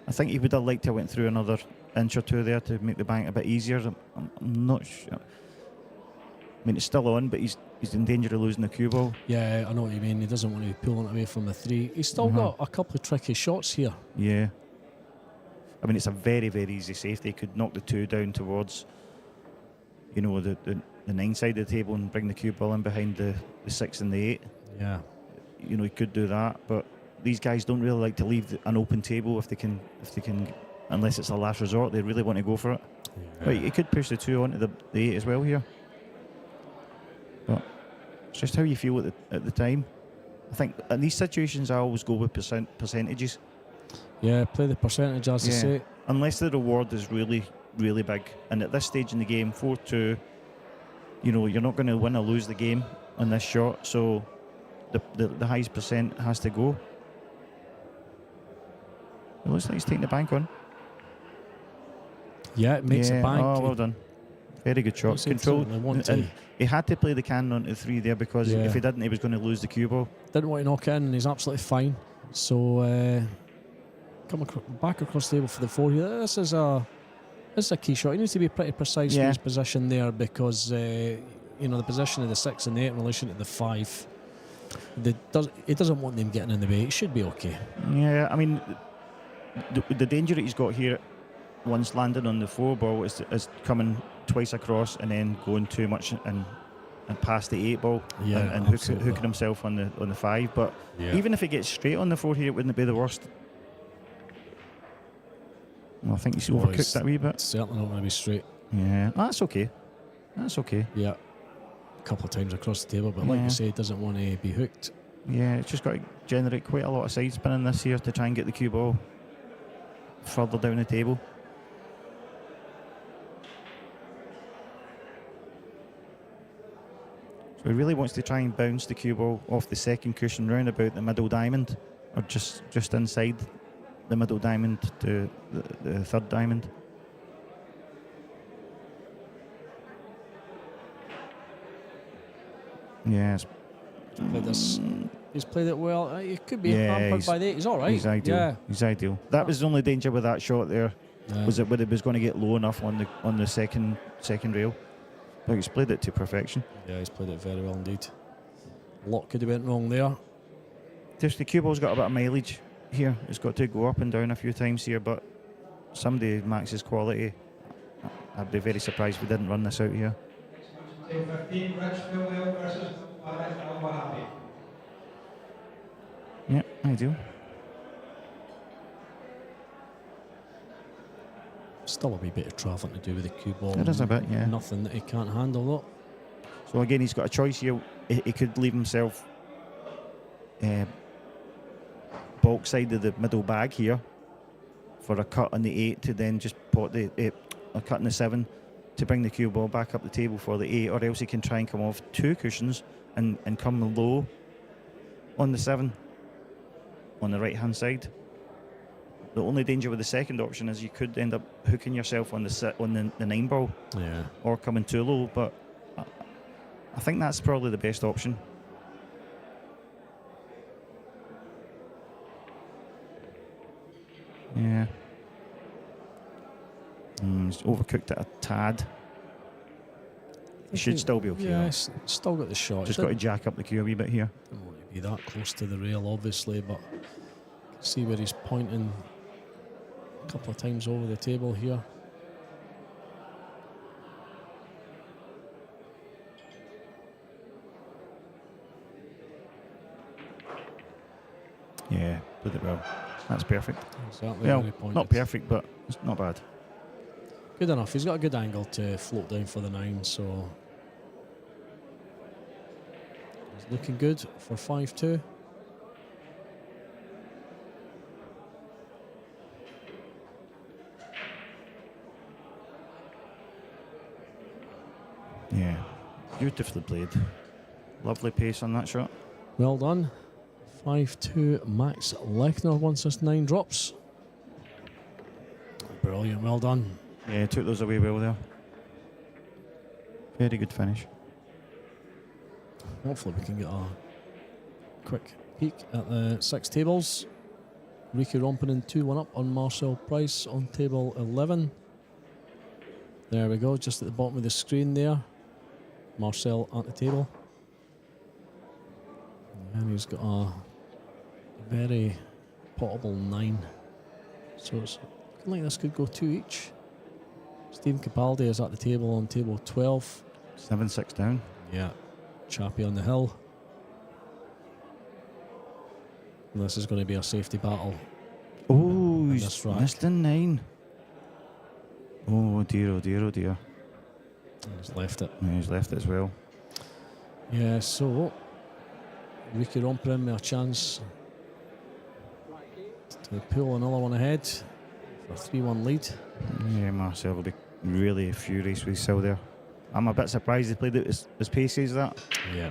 I think he would have liked to have went through another inch or 2 there to make the bank a bit easier. I'm not sure. I mean, it's still on, but he's in danger of losing the cue ball. Yeah, I know what you mean. He doesn't want to be pulling it away from the 3. He's still got a couple of tricky shots here. Yeah. I mean, it's a very, very easy safety. He could knock the 2 down towards, the 9 side of the table and bring the cue ball in behind the 6 and the 8. Yeah. He could do that, but these guys don't really like to leave an open table if they can, unless it's a last resort. They really want to go for it. Yeah. But he could push the 2 onto the 8 as well here. But it's just how you feel at the time. I think in these situations I always go with percentages. Yeah, play the percentage as you say. Unless the reward is really, really big. And at this stage in the game, 4-2, you're not going to win or lose the game on this shot. So the highest percent has to go. It looks like he's taking the bank on. Yeah, it makes a bank. Oh, well done. Very good shot. Control. And he had to play the cannon onto the 3 there because if he didn't, he was going to lose the cue ball. Didn't want to knock in, and he's absolutely fine. So come back across the table for the 4 here. This is a key shot. He needs to be pretty precise with his position there because the position of the 6 and the 8 in relation to the 5. He doesn't want them getting in the way. It should be okay. Yeah, I mean, the danger that he's got here, once landing on the 4 ball, is coming twice across and then going too much and past the 8 ball and hooking himself on the 5. But even if he gets straight on the 4 here, it wouldn't be the worst. Well, I think he's overcooked that wee bit. Certainly not going to be straight. Yeah, that's okay. That's okay. Yeah, a couple of times across the table, but like you say, he doesn't want to be hooked. Yeah, it's just got to generate quite a lot of side spinning this here to try and get the cue ball further down the table. So he really wants to try and bounce the cue ball off the second cushion round about the middle diamond, or just inside the middle diamond to the third diamond. Yes. He's played it well. He could be hampered by the 8. He's all right. He's ideal. Yeah. He's ideal. That was the only danger with that shot there. Was it was going to get low enough on the second rail. But he's played it to perfection. Yeah, he's played it very well indeed. A lot could have went wrong there. Just the cue ball's got a bit of mileage here. It's got to go up and down a few times here, but somebody maxes quality. I'd be very surprised if we didn't run this out here. Table 15, Rich Millwell versus Farid Al Wahabi. Yeah, ideal. Still a wee bit of travelling to do with the cue ball. There is a bit, yeah. Nothing that he can't handle, though. So again, he's got a choice here. He could leave himself bulk side of the middle bag here for a cut on the 8 to then just pot the a cut in the 7 to bring the cue ball back up the table for the 8, or else he can try and come off 2 cushions and come low on the 7 on the right hand side. The only danger with the second option is you could end up hooking yourself on the 9 ball, yeah, or coming too low, but I think that's probably the best option. Yeah. He's overcooked it a tad. He should still be okay. Yeah, he's still got the shot. Just got to jack up the cue a wee bit here. Don't want to be that close to the rail, obviously, but see where he's pointing a couple of times over the table here. Yeah, did it well. That's perfect. Exactly. Well, where he pointed. not perfect, but it's not bad. Good enough. He's got a good angle to float down for the 9, so he's looking good for 5-2. Yeah, beautifully played. Lovely pace on that shot. Well done. 5-2. Max Lechner once this 9 drops. Brilliant. Well done. Yeah, took those away well there. Very good finish. Hopefully we can get a quick peek at the 6 tables. Ricky Rompinen 2-1 up on Marcel Price on table 11. There we go, just at the bottom of the screen there. Marcel at the table. And he's got a very potable 9. So it's looking like this could go 2 each. Stephen Capaldi is at the table on table 12. 7-6 down. Yeah, Chappie on the hill. And this is going to be a safety battle. Oh, this he's rack. missed a 9. Oh dear, oh dear, oh dear. He's left it. Yeah, he's left it as well. Yeah, so Ricky Rompinen with a chance to pull another one ahead for a 3-1 lead. Yeah, Marcel will be really furious with himself there. I'm a bit surprised he played it as pacey as that. Yeah.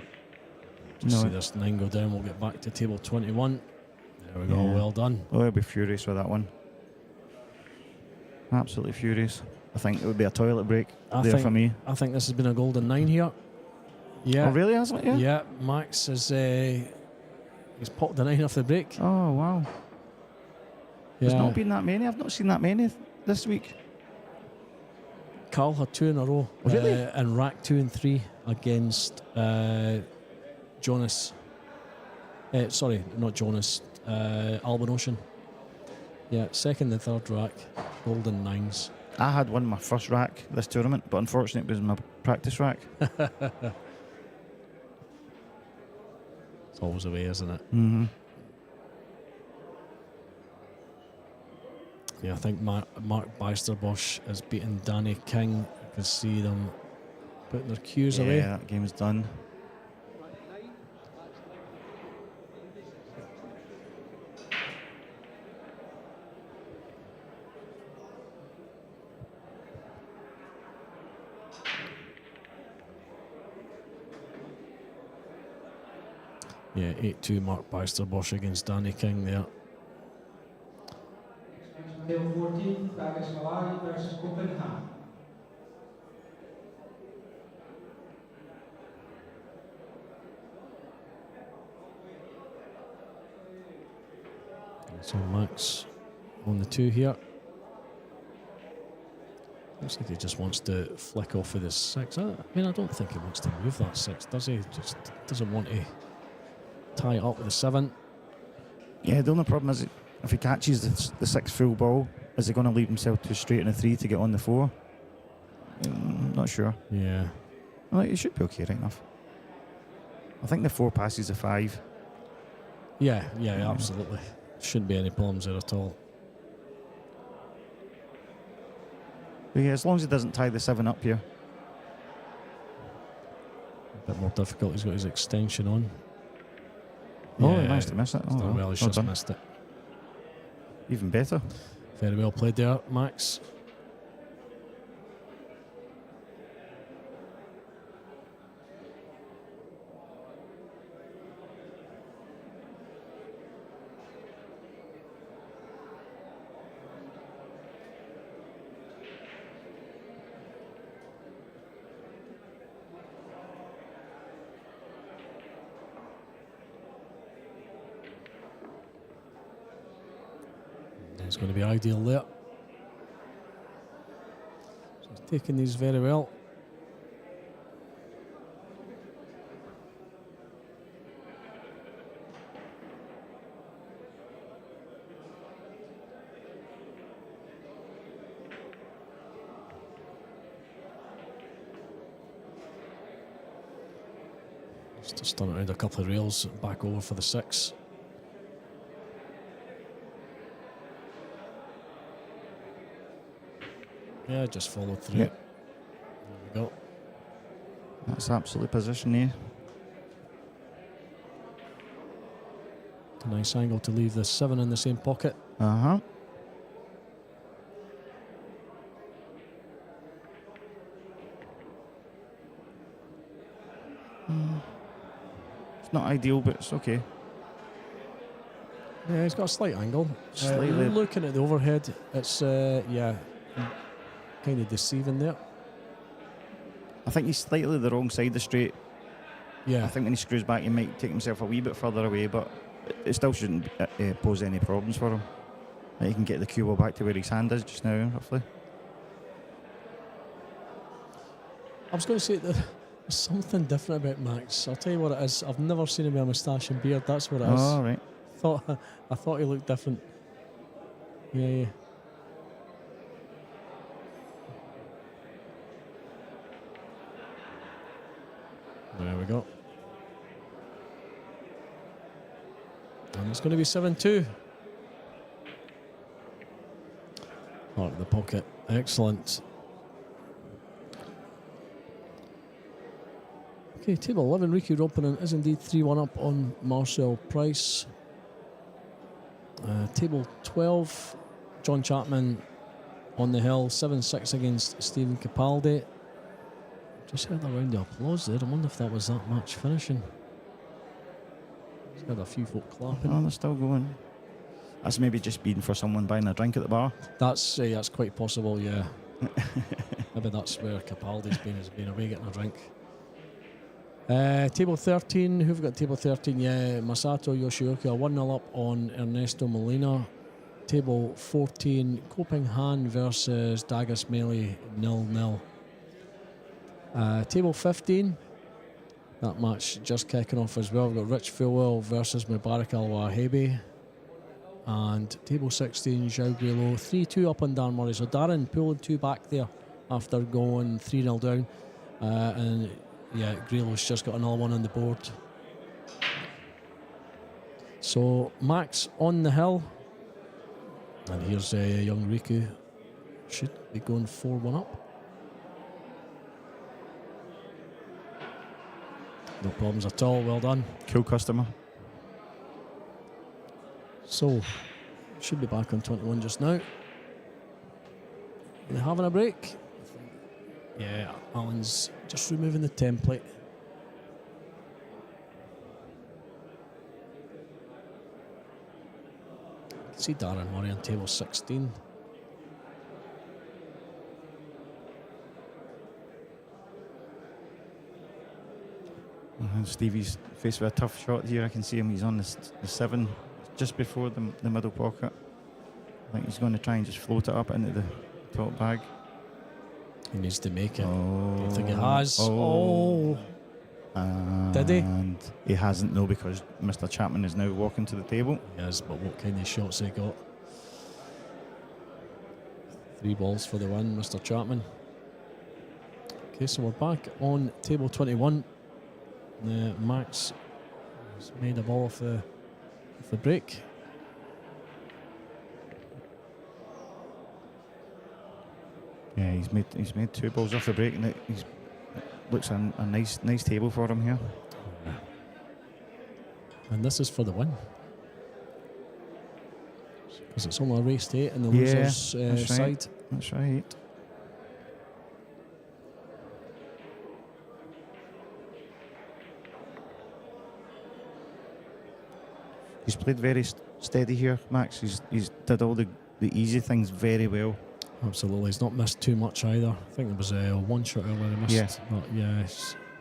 Just No. see this 9 go down. We'll get back to table 21. There we go. Yeah. Well done. Oh, he'll be furious with that one. Absolutely furious. I think it would be a toilet break for me. I think this has been a golden 9 here. Yeah. Oh, really? Has it? Yeah. Yeah. Max is he's popped the 9 off the break. Oh, wow. Yeah. There's not been that many. I've not seen that many this week. Carl had 2 in a row. Oh, really? And rack 2 and 3 against Jonas. Sorry, not Jonas. Alban Ocean. Yeah, second and third rack, golden 9s. I had one in my first rack this tournament, but unfortunately it was my practice rack. It's always the way, isn't it? Mm-hmm. Yeah, I think Mark Beisterbosch has beaten Danny King. You can see them putting their cues away. Yeah, that game's done. Yeah, 8-2 Mark Beisterbosch against Danny King there. Table 14, Bagus Malari versus Copenhagen. So Max on the 2 here. Looks like he just wants to flick off with his 6. I mean, I don't think he wants to move that 6, does he? Just doesn't want to tie it up with the 7. Yeah, the only problem is if he catches the 6 full ball, is he going to leave himself too straight in the 3 to get on the 4? Not sure. Yeah. Well, it should be okay, right enough. I think the 4 passes are 5. Yeah, absolutely. Shouldn't be any problems there at all. But yeah, as long as he doesn't tie the 7 up here. A bit more difficult. He's got his extension on. Oh, he managed to miss it. He's Oh, done well, he's well just done. missed it. Even better. Very well played there, Max. It's going to be ideal there. So he's taking these very well. Just to stun it around a couple of rails, back over for the 6. Yeah, just followed through. Yep. There we go. That's absolutely position there. A nice angle to leave the 7 in the same pocket. Uh-huh. It's not ideal, but it's okay. Yeah, he's got a slight angle. Slightly. Looking at the overhead, it's, kind of deceiving there. I think he's slightly the wrong side of the straight. Yeah. I think when he screws back, he might take himself a wee bit further away, but it still shouldn't pose any problems for him. He can get the cue ball back to where his hand is just now, roughly. I was going to say that there's something different about Max. I'll tell you what it is. I've never seen him with a moustache and beard. That's what it is. Oh, right. I thought he looked different. Yeah. There we go. And it's going to be 7-2. Out of the pocket. Excellent. Okay, table 11, Ricky Ropinen is indeed 3-1 up on Marcel Price. Table 12, John Chapman on the hill, 7-6 against Stephen Capaldi. Just heard a round of applause there. I wonder if that was that match finishing. Just had a few folk clapping. Oh, they're still going. That's maybe just been for someone buying a drink at the bar. That's quite possible, yeah. Maybe that's where Capaldi's been away getting a drink. Table 13, who've got table 13? Yeah, Masato Yoshioka 1-0 up on Ernesto Molina. Table 14, Koping Han versus Dagas Melee 0-0. Table 15, that match just kicking off as well. We've got Rich Fullwell versus Mubarak Al Wahabi. And table 16, Zhao Guilo 3-2 up on Dan Murray. So Darren pulling 2 back there after going 3-0 down. And yeah, Grillo's just got another one on the board. So Max on the hill. And here's young Riku. Should be going 4-1 up. No problems at all, well done. Cool customer. So, should be back on 21 just now. Are they having a break? Yeah, Alan's just removing the template. See Darren Murray on table 16. Stevie's faced with a tough shot here. I can see him. He's on the 7, just before the middle pocket. I think he's going to try and just float it up into the top bag. He needs to make it. Oh, Don't think he has. Oh. Did he? And he hasn't, no, because Mr. Chapman is now walking to the table. Yes, but what kind of shots he got? 3 balls for the win, Mr. Chapman. Okay, so we're back on table 21. Max has made a ball off the break. Yeah, he's made 2 balls off the break, and it looks a nice table for him here. And this is for the win. Because it's only a race to 8 in the losers that's side. right. That's right. He's played very steady here, Max. He's did all the easy things very well. Absolutely, he's not missed too much either. I think there was one shot earlier he missed. Yeah. But yeah,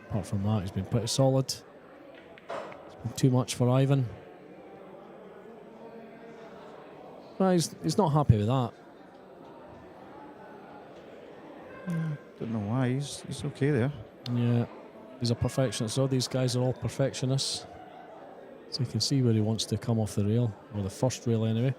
apart from that, he's been pretty solid. It's been too much for Ivan. No, he's not happy with that. Don't know why. He's okay there. Yeah, he's a perfectionist. All these guys are all perfectionists. So you can see where he wants to come off the rail, or the first rail anyway.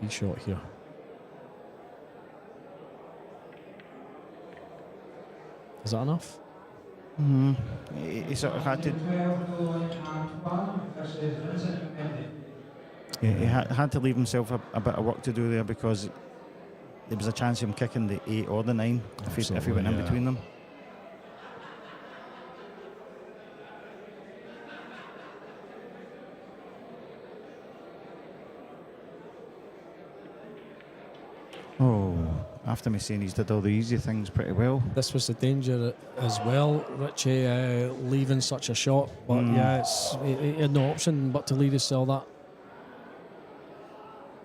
Key shot here. Is that enough? He sort of had to. Yeah, he had to leave himself a bit of work to do there, because there was a chance of him kicking the 8 or the 9 if he went in between them. Oh, after me saying he's did all the easy things pretty well. This was the danger as well, Richie, leaving such a shot. But yeah, he had no option but to leave his cell that.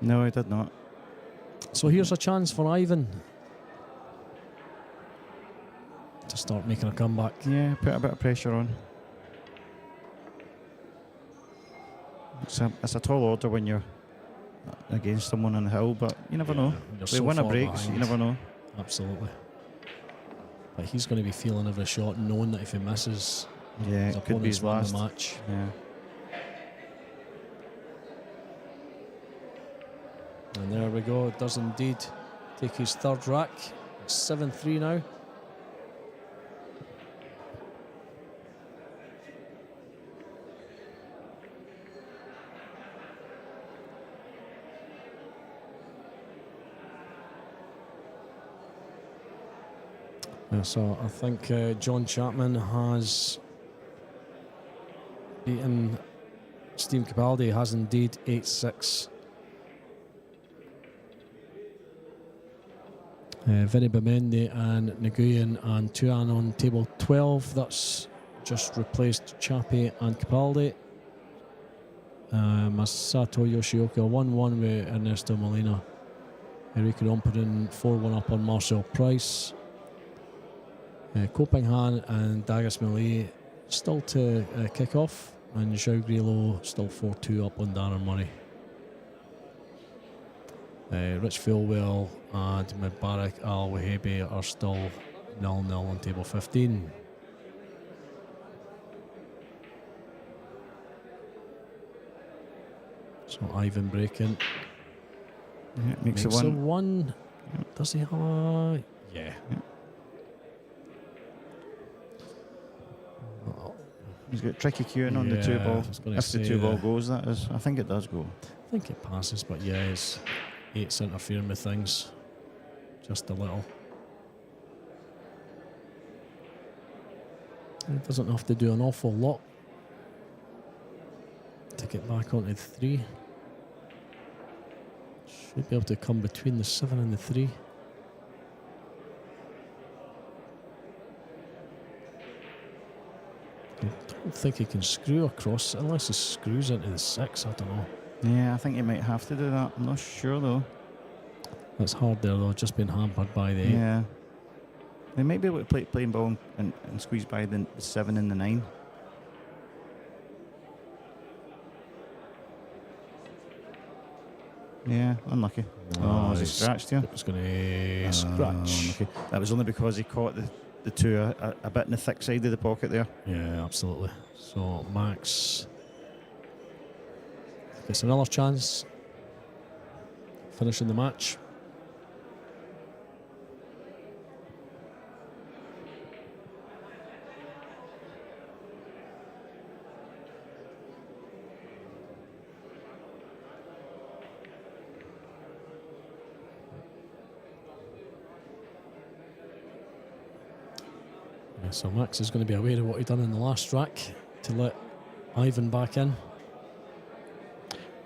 No, he did not. So here's a chance for Ivan to start making a comeback. Yeah, put a bit of pressure on. It's a tall order when you're against someone on the hill, but you never know. They win a break, so you never know. Absolutely. But he's going to be feeling every shot, knowing that if he misses, his it could be his last match. Yeah. And there we go. It does indeed take his third rack. It's 7-3 now. So I think John Chapman has beaten Steve Capaldi, has indeed 8-6. Vinny Bamendi and Nguyen and Tuan on table 12. That's just replaced Chappie and Capaldi. Masato Yoshioka 1-1 with Ernesto Molina. Enrique Romperin 4-1 up on Marcel Price. Copenhagen and Dagas Millet still to kick off, and Zhao Grillo still 4-2 up on Darren Murray. Rich Philwell and Mubarak Al Wahebe are still 0-0 on table 15. So Ivan breaking. Yeah, makes a one. one. Yep. Does he have? Yeah. Yep. He's got tricky queuing on the 2 ball. If the 2 ball goes, that is. I think it does go. I think it passes, but yeah, it's 8's interfering with things just a little. It doesn't have to do an awful lot to get back onto the 3. Should be able to come between the 7 and the 3. I don't think he can screw across unless he screws into the 6. I don't know. Yeah, I think he might have to do that. I'm not sure though. That's hard there though, just being hampered by the 8. Yeah. They might be able to play ball and squeeze by the 7 and the 9. Yeah, unlucky. Oh, was he scratched here? It was going to scratch. Unlucky. That was only because he caught the two a bit in the thick side of the pocket there. Yeah, absolutely. So Max gets another chance finishing the match. So Max is going to be aware of what he done in the last rack to let Ivan back in.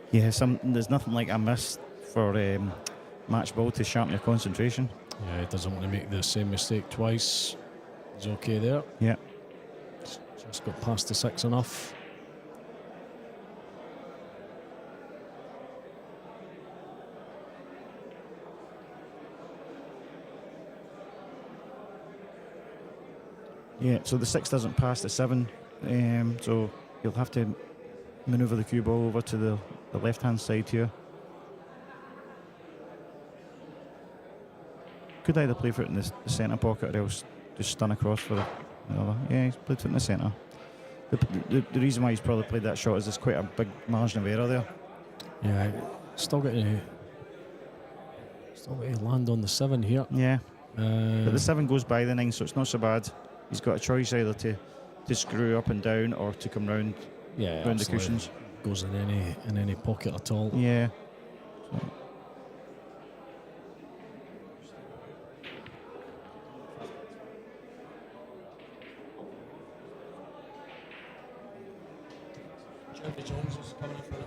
Yeah, there's nothing like a miss for match ball to sharpen your concentration. Yeah, he doesn't want to make the same mistake twice. He's okay there. Yeah. Just got past the 6 enough. Yeah, so the 6 doesn't pass the 7, so you'll have to manoeuvre the cue ball over to the left-hand side here. Could either play for it in the centre pocket or else just stun across for the other. Yeah, he's played it in the centre. The reason why he's probably played that shot is there's quite a big margin of error there. Yeah, still got to land on the 7 here. Yeah, but the 7 goes by the 9, so it's not so bad. He's got a choice either to screw up and down or to come round the cushions. Goes in any pocket at all. Yeah. So. Jeffrey Jones is coming in for it.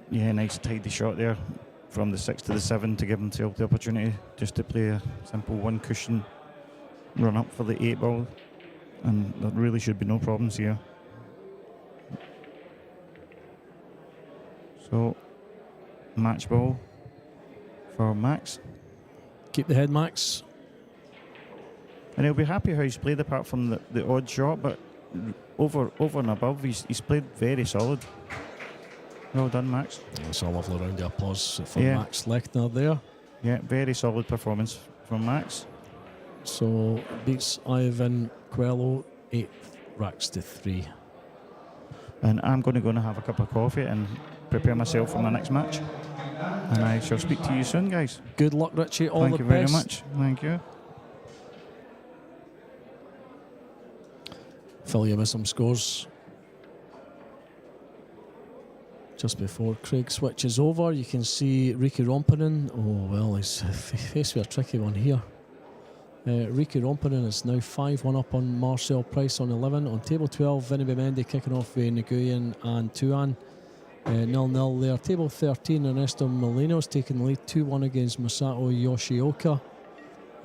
Yeah, nice tidy shot there from the 6 to the 7 to give himself the opportunity just to play a simple 1 cushion run up for the 8 ball, and there really should be no problems here. So match ball for Max. Keep the head, Max. And he'll be happy how he's played apart from the odd shot, but over and above he's played very solid. Well done, Max. That's a lovely round of applause for Yeah. Max Lechner there. Yeah, very solid performance from Max. So beats Ivan Coelho 8 racks to 3. And I'm going to go and have a cup of coffee and prepare myself for my next match. And I shall speak to you soon, guys. Good luck, Richie. All Thank the you very best. much. Thank you. Fill you with some scores. Just before Craig switches over, you can see Ricky Rompinen. Oh, well, he's faced with a tricky one here. Ricky Rompinen is now 5-1 up on Marcel Price on 11. On table 12, Vinny Bimendi kicking off with Nguyen and Tuan. 0-0 there. Table 13, Ernesto Molino's taking the lead 2-1 against Masato Yoshioka.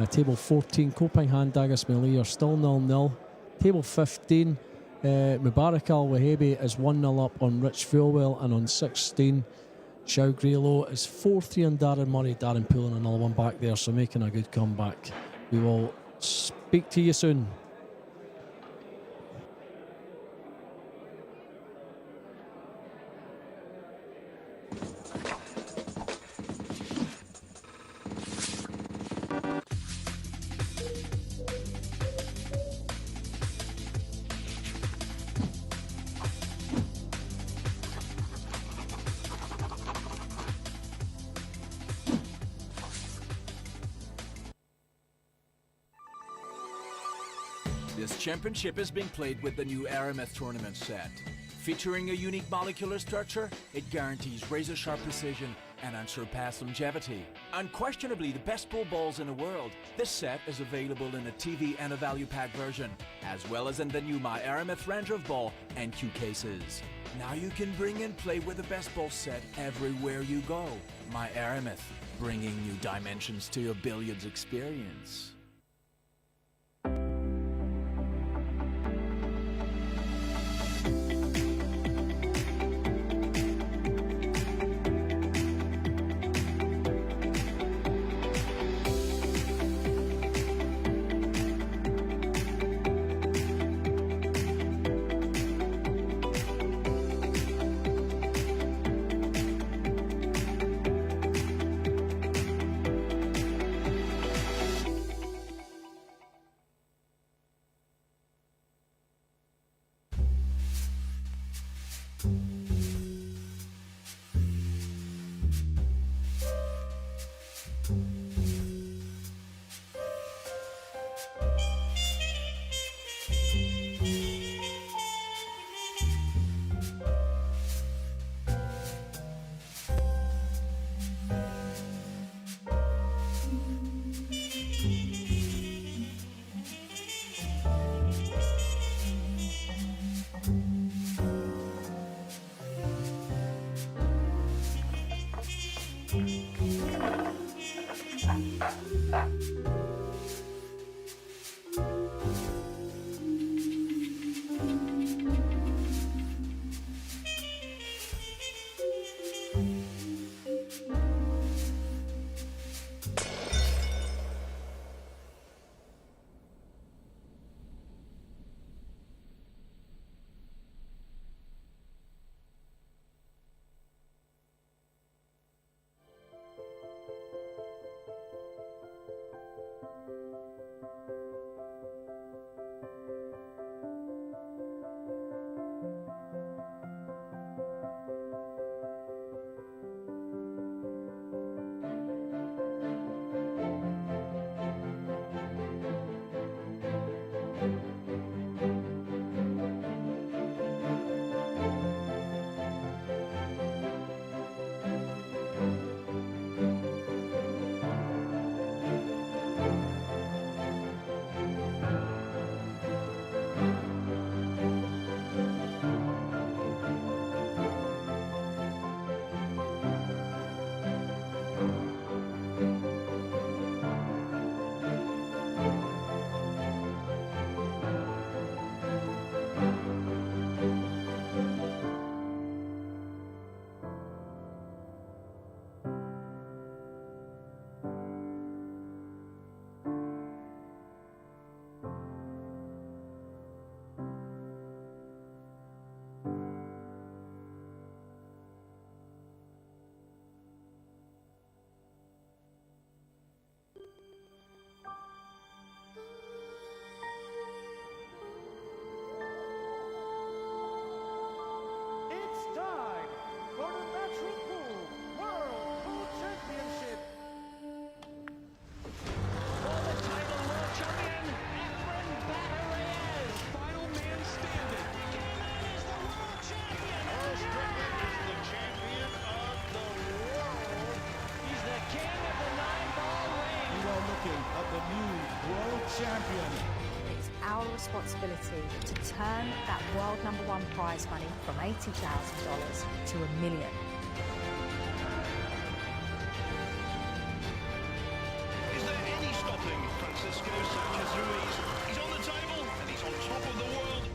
Table 14, Kopang Han Dagasmeli are still 0-0. Table 15, Mubarak Al-Wahabi is 1-0 up on Rich Fuelwell, and on 16, Xiao Grillo is 4-3 on Darren Murray. Darren pulling another one back there, so making a good comeback. We will speak to you soon. This championship is being played with the new Aramith tournament set. Featuring a unique molecular structure, it guarantees razor-sharp precision and unsurpassed longevity. Unquestionably the best pro balls in the world, this set is available in a TV and a value pack version, as well as in the new My Aramith Ranger of Ball and Q cases. Now you can bring and play with the best ball set everywhere you go. My Aramith, bringing new dimensions to your billiards experience. champion. It's our responsibility to turn that world number one prize money from $80,000 to $1 million. Is there any stopping Francisco Sanchez Ruiz? He's on the table and he's on top of the world.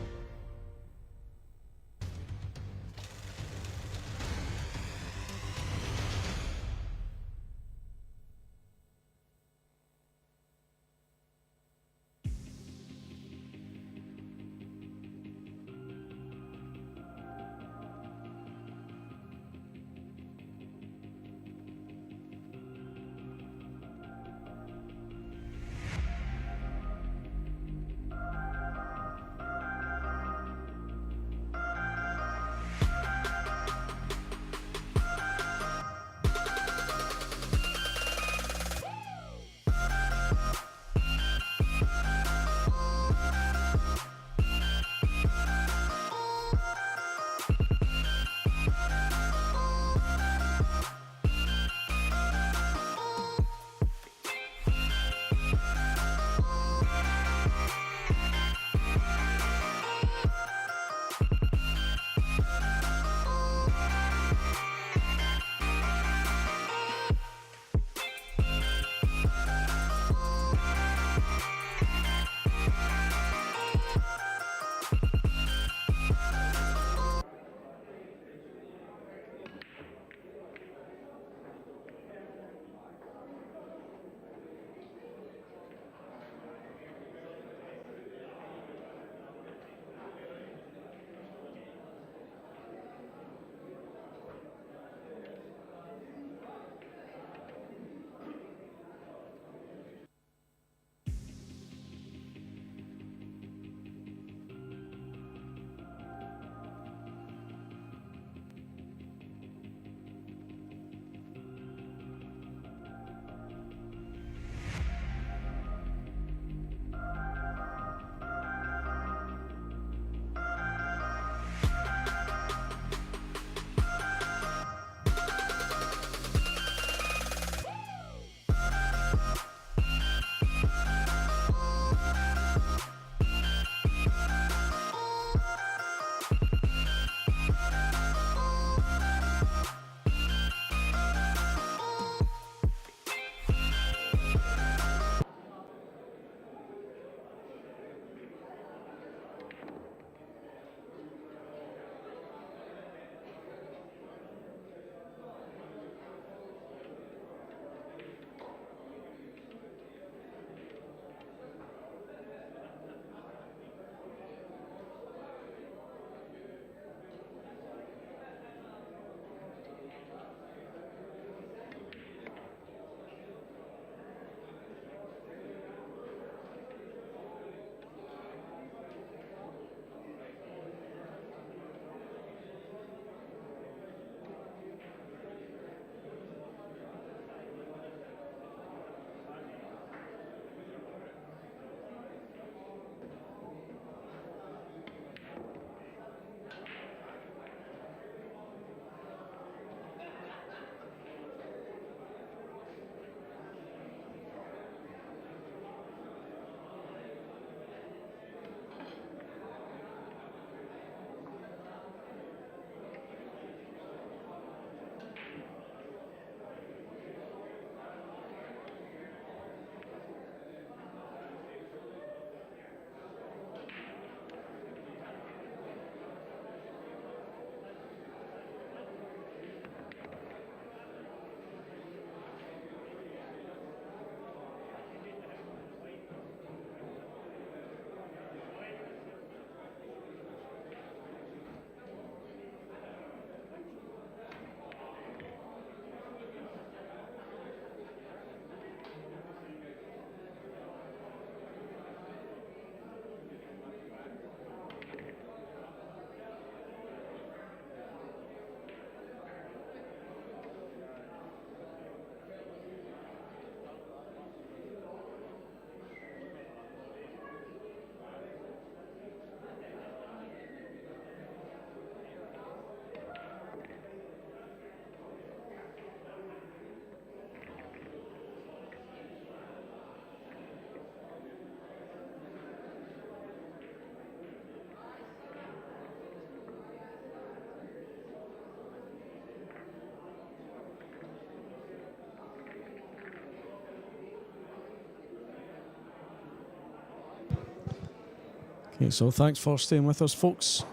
Okay, so thanks for staying with us, folks.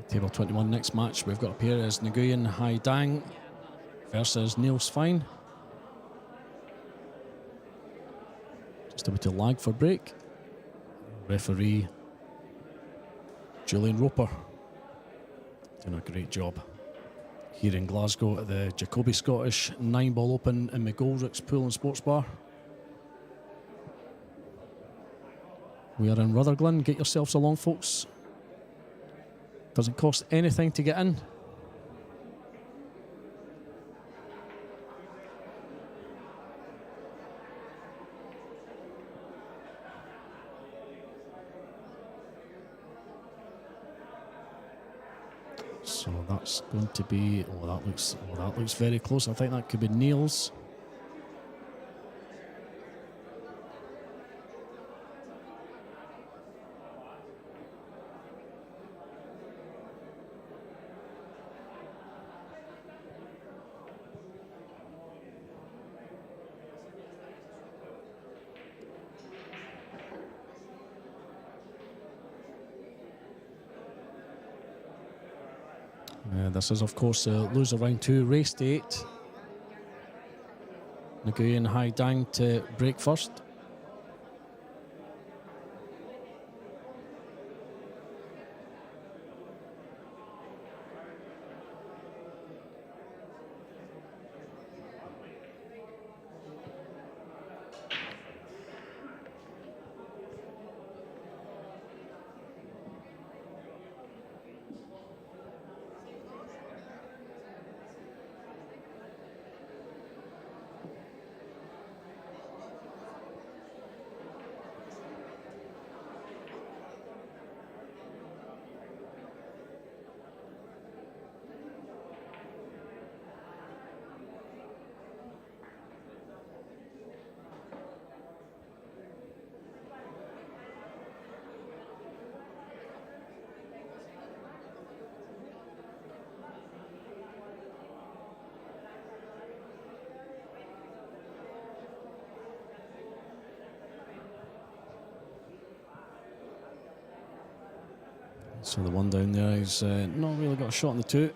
Table 21, next match we've got up here is Nguyen Hai Dang versus Niels Fine. Just about to lag for break. Referee Julian Roper doing a great job here in Glasgow at the Jacoby Scottish Nineball Open in McGoldrick's Pool and Sports Bar. We are in Rutherglen. Get yourselves along, folks. Doesn't cost anything to get in. So that's going to be, that looks very close. I think that could be Niels. This is, of course, loser round 2, race to 8. Nguyen Hai Dang to break first. So the one down there is not really got a shot on the 2.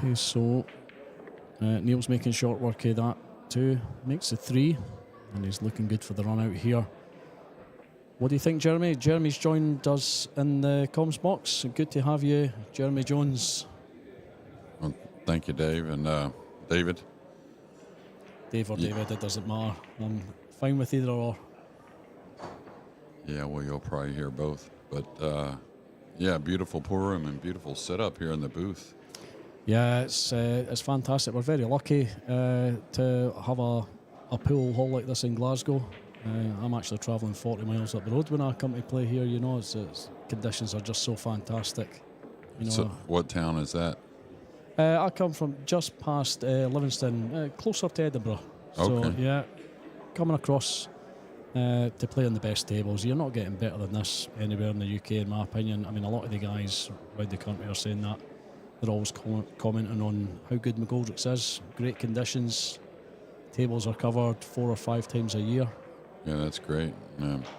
Okay, so Neil's making short work of that too. Makes the 3, and he's looking good for the run out here. What do you think, Jeremy? Jeremy's joined us in the comms box. Good to have you, Jeremy Jones. Well, thank you, Dave. And David? Dave or David, it doesn't matter. I'm fine with either or. Yeah, well, you'll probably hear both. But, yeah, beautiful pool room and beautiful setup here in the booth. Yeah, it's fantastic. We're very lucky to have a pool hall like this in Glasgow. I'm actually travelling 40 miles up the road when I come to play here. You know, it's conditions are just so fantastic. You know, So what town is that? I come from just past Livingston, closer to Edinburgh. So Okay. yeah, coming across to play on the best tables. You're not getting better than this anywhere in the UK, in my opinion. I mean, a lot of the guys around the country are saying that. They're always commenting on how good McGoldrick's is. Great conditions. Tables are covered 4 or 5 times a year. Yeah, that's great.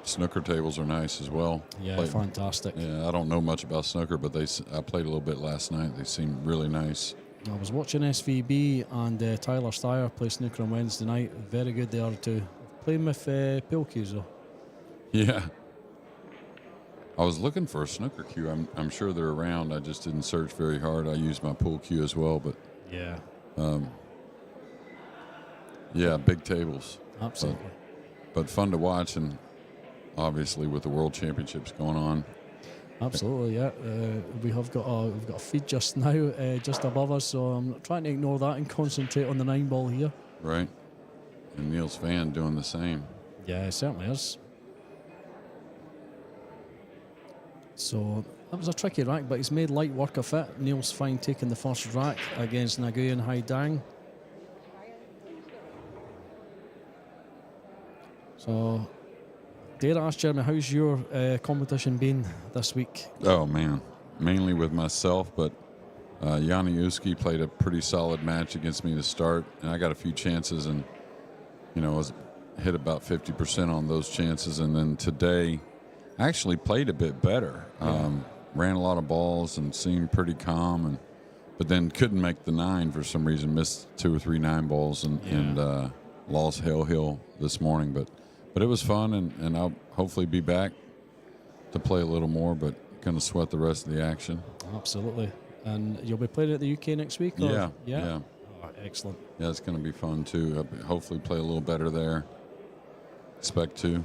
Snooker tables are nice as well. Yeah, fantastic. Yeah, I don't know much about snooker, but I played a little bit last night. They seemed really nice. I was watching SVB and Tyler Steyer play snooker on Wednesday night. Very good they are too. Playing with pool cues though. Yeah. I was looking for a snooker cue. I'm sure they're around. I just didn't search very hard. I used my pool cue as well, but yeah. Yeah, big tables. Absolutely. But fun to watch, and obviously with the World Championships going on. Absolutely, yeah. We've got a feed just now, just above us, so I'm trying to ignore that and concentrate on the 9-ball here. Right. And Niels Van doing the same. Yeah, it certainly is. So that was a tricky rack, but he's made light work of it. Niels Fine taking the first rack against Nguyen Hai Dang. So, dare I ask Jeremy, how's your competition been this week? Oh, man. Mainly with myself, but Yanni Uski played a pretty solid match against me to start, and I got a few chances and, you know, was hit about 50% on those chances. And then today, I actually played a bit better. Ran a lot of balls and seemed pretty calm, but then couldn't make the 9 for some reason. Missed 2 or 3 9 balls and lost Hell Hill this morning. But it was fun, and I'll hopefully be back to play a little more, but going to sweat the rest of the action. Absolutely. And you'll be playing at the UK next week? Or? Yeah. Oh, excellent. Yeah, it's going to be fun too. Hopefully play a little better there. Expect to.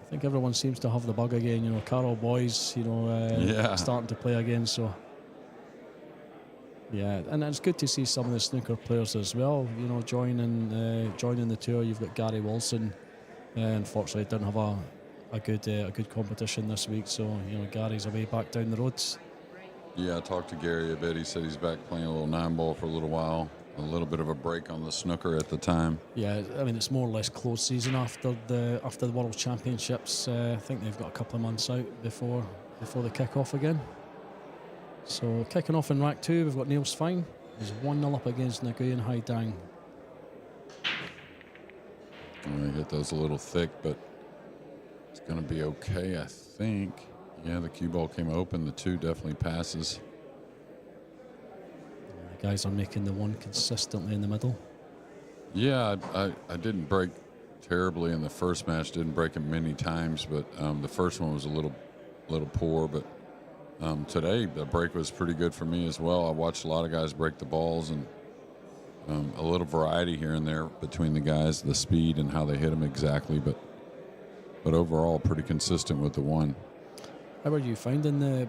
I think everyone seems to have the bug again. You know, Carol Boys, you know, starting to play again. So, yeah, and it's good to see some of the snooker players as well. You know, joining the tour. You've got Gary Wilson. Unfortunately, didn't have a good competition this week. So, you know, Gary's away back down the roads. Yeah, I talked to Gary a bit. He said he's back playing a little 9-ball for a little while. A little bit of a break on the snooker at the time. Yeah, I mean, it's more or less closed season after the World Championships. I think they've got a couple of months out before they kick off again. So kicking off in rack 2, we've got Niels Fine. He's 1-0 up against Nguyen Hai Dang. I'm going to get those a little thick, but it's going to be okay, I think. Yeah, the cue ball came open. The 2 definitely passes. Guys are making the 1 consistently in the middle. Yeah, I didn't break terribly in the first match. Didn't break it many times, but the first one was a little poor. But today the break was pretty good for me as well. I watched a lot of guys break the balls, and a little variety here and there between the guys, the speed and how they hit them exactly. But overall, pretty consistent with the 1. How are you finding the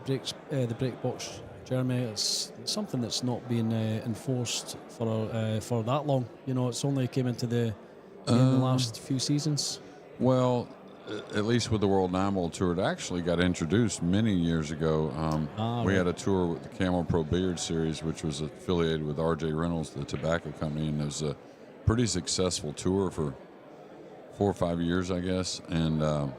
break box, Jeremy? It's something that's not been enforced for that long. You know, it's only came into the last few seasons. Well, at least with the World 9-Ball Tour, it actually got introduced many years ago. We had a tour with the Camel Pro Billiard Series, which was affiliated with R.J. Reynolds, the tobacco company, and it was a pretty successful tour for 4 or 5 years, I guess. And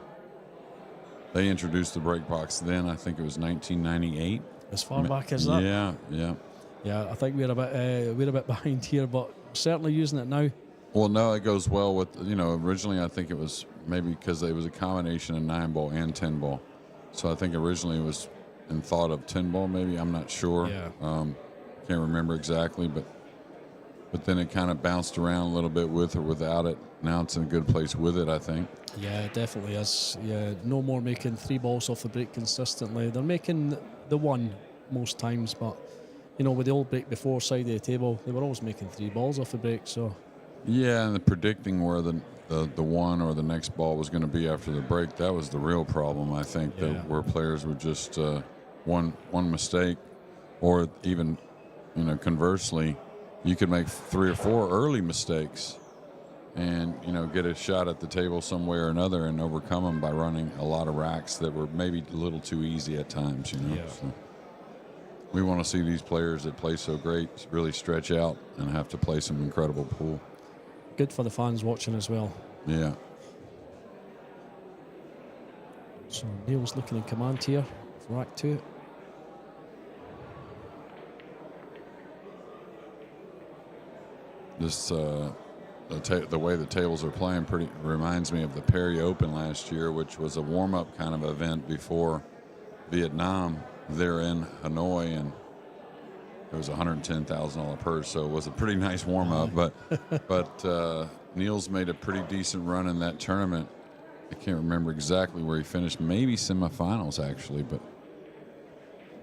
they introduced the break box then. I think it was 1998. As far back as that? Yeah. I think we're a bit behind here, but certainly using it now. Well, no, it goes well with, you know, originally I think it was maybe because it was a combination of 9-ball and 10-ball. So I think originally it was in thought of 10-ball maybe. I'm not sure. Yeah. Can't remember exactly, but but then it kind of bounced around a little bit with or without it. Now it's in a good place with it, I think. Yeah, it definitely is. Yeah, no more making 3 balls off the break consistently. They're making the one most times, but you know, with the old break before side of the table, they were always making 3 balls off the break. So yeah, and the predicting where the one or the next ball was going to be after the break, that was the real problem, I think, that where players would just one mistake, or even, you know, conversely, you could make 3 or 4 early mistakes and, you know, get a shot at the table some way or another and overcome them by running a lot of racks that were maybe a little too easy at times, you know. Yeah. So we want to see these players that play so great really stretch out and have to play some incredible pool. good for the fans watching as well. Yeah. So Neil's looking in command here for Act 2. This the way the tables are playing pretty reminds me of the Perry Open last year, which was a warm-up kind of event before Vietnam. They're in Hanoi, and it was $110,000 purse, so it was a pretty nice warm-up. But Neil's made a pretty decent run in that tournament. I can't remember exactly where he finished. Maybe semifinals, actually, but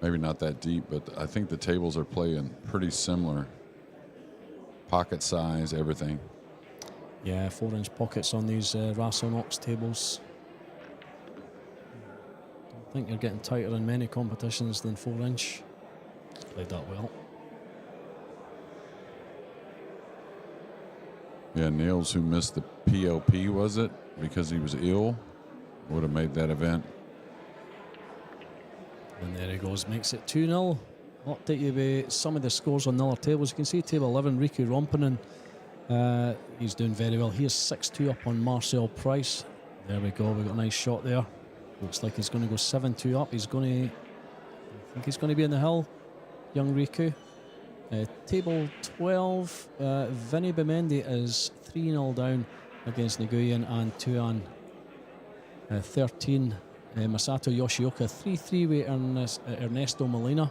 maybe not that deep. But I think the tables are playing pretty similar. Pocket size, everything. Yeah, 4-inch pockets on these Rassonox tables. I think you're getting tighter in many competitions than 4-inch. Played that well. Yeah, Niels, who missed the POP, was it? Because he was ill, would have made that event. And there he goes, makes it 2-0. I'll update you with some of the scores on the other tables. You can see table 11, Riku Rompinen. He's doing very well. He is 6-2 up on Marcel Price. There we go, we got a nice shot there. Looks like he's going to go 7-2 up. I think he's going to be in the hill, young Riku. Table 12, Vinny Bemendi is 3-0 down against Nguyen and Tuan. 13, Masato Yoshioka 3-3 with Ernesto Molina.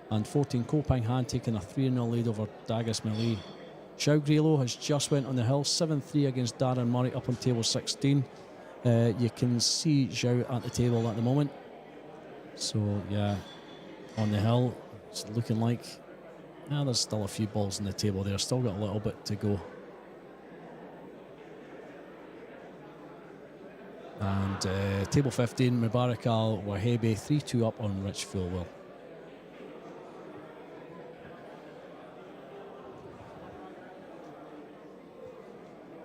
And 14, Kopang Han taking a 3-0 lead over Dagas Mali. Xiao Grillo has just went on the hill, 7-3 against Darren Murray up on table 16. You can see Xiao at the table at the moment. So, yeah, on the hill, it's looking like there's still a few balls in the table there. Still got a little bit to go. And table 15, Mubarak Al Wahebe 3-2 up on Rich Fulwell.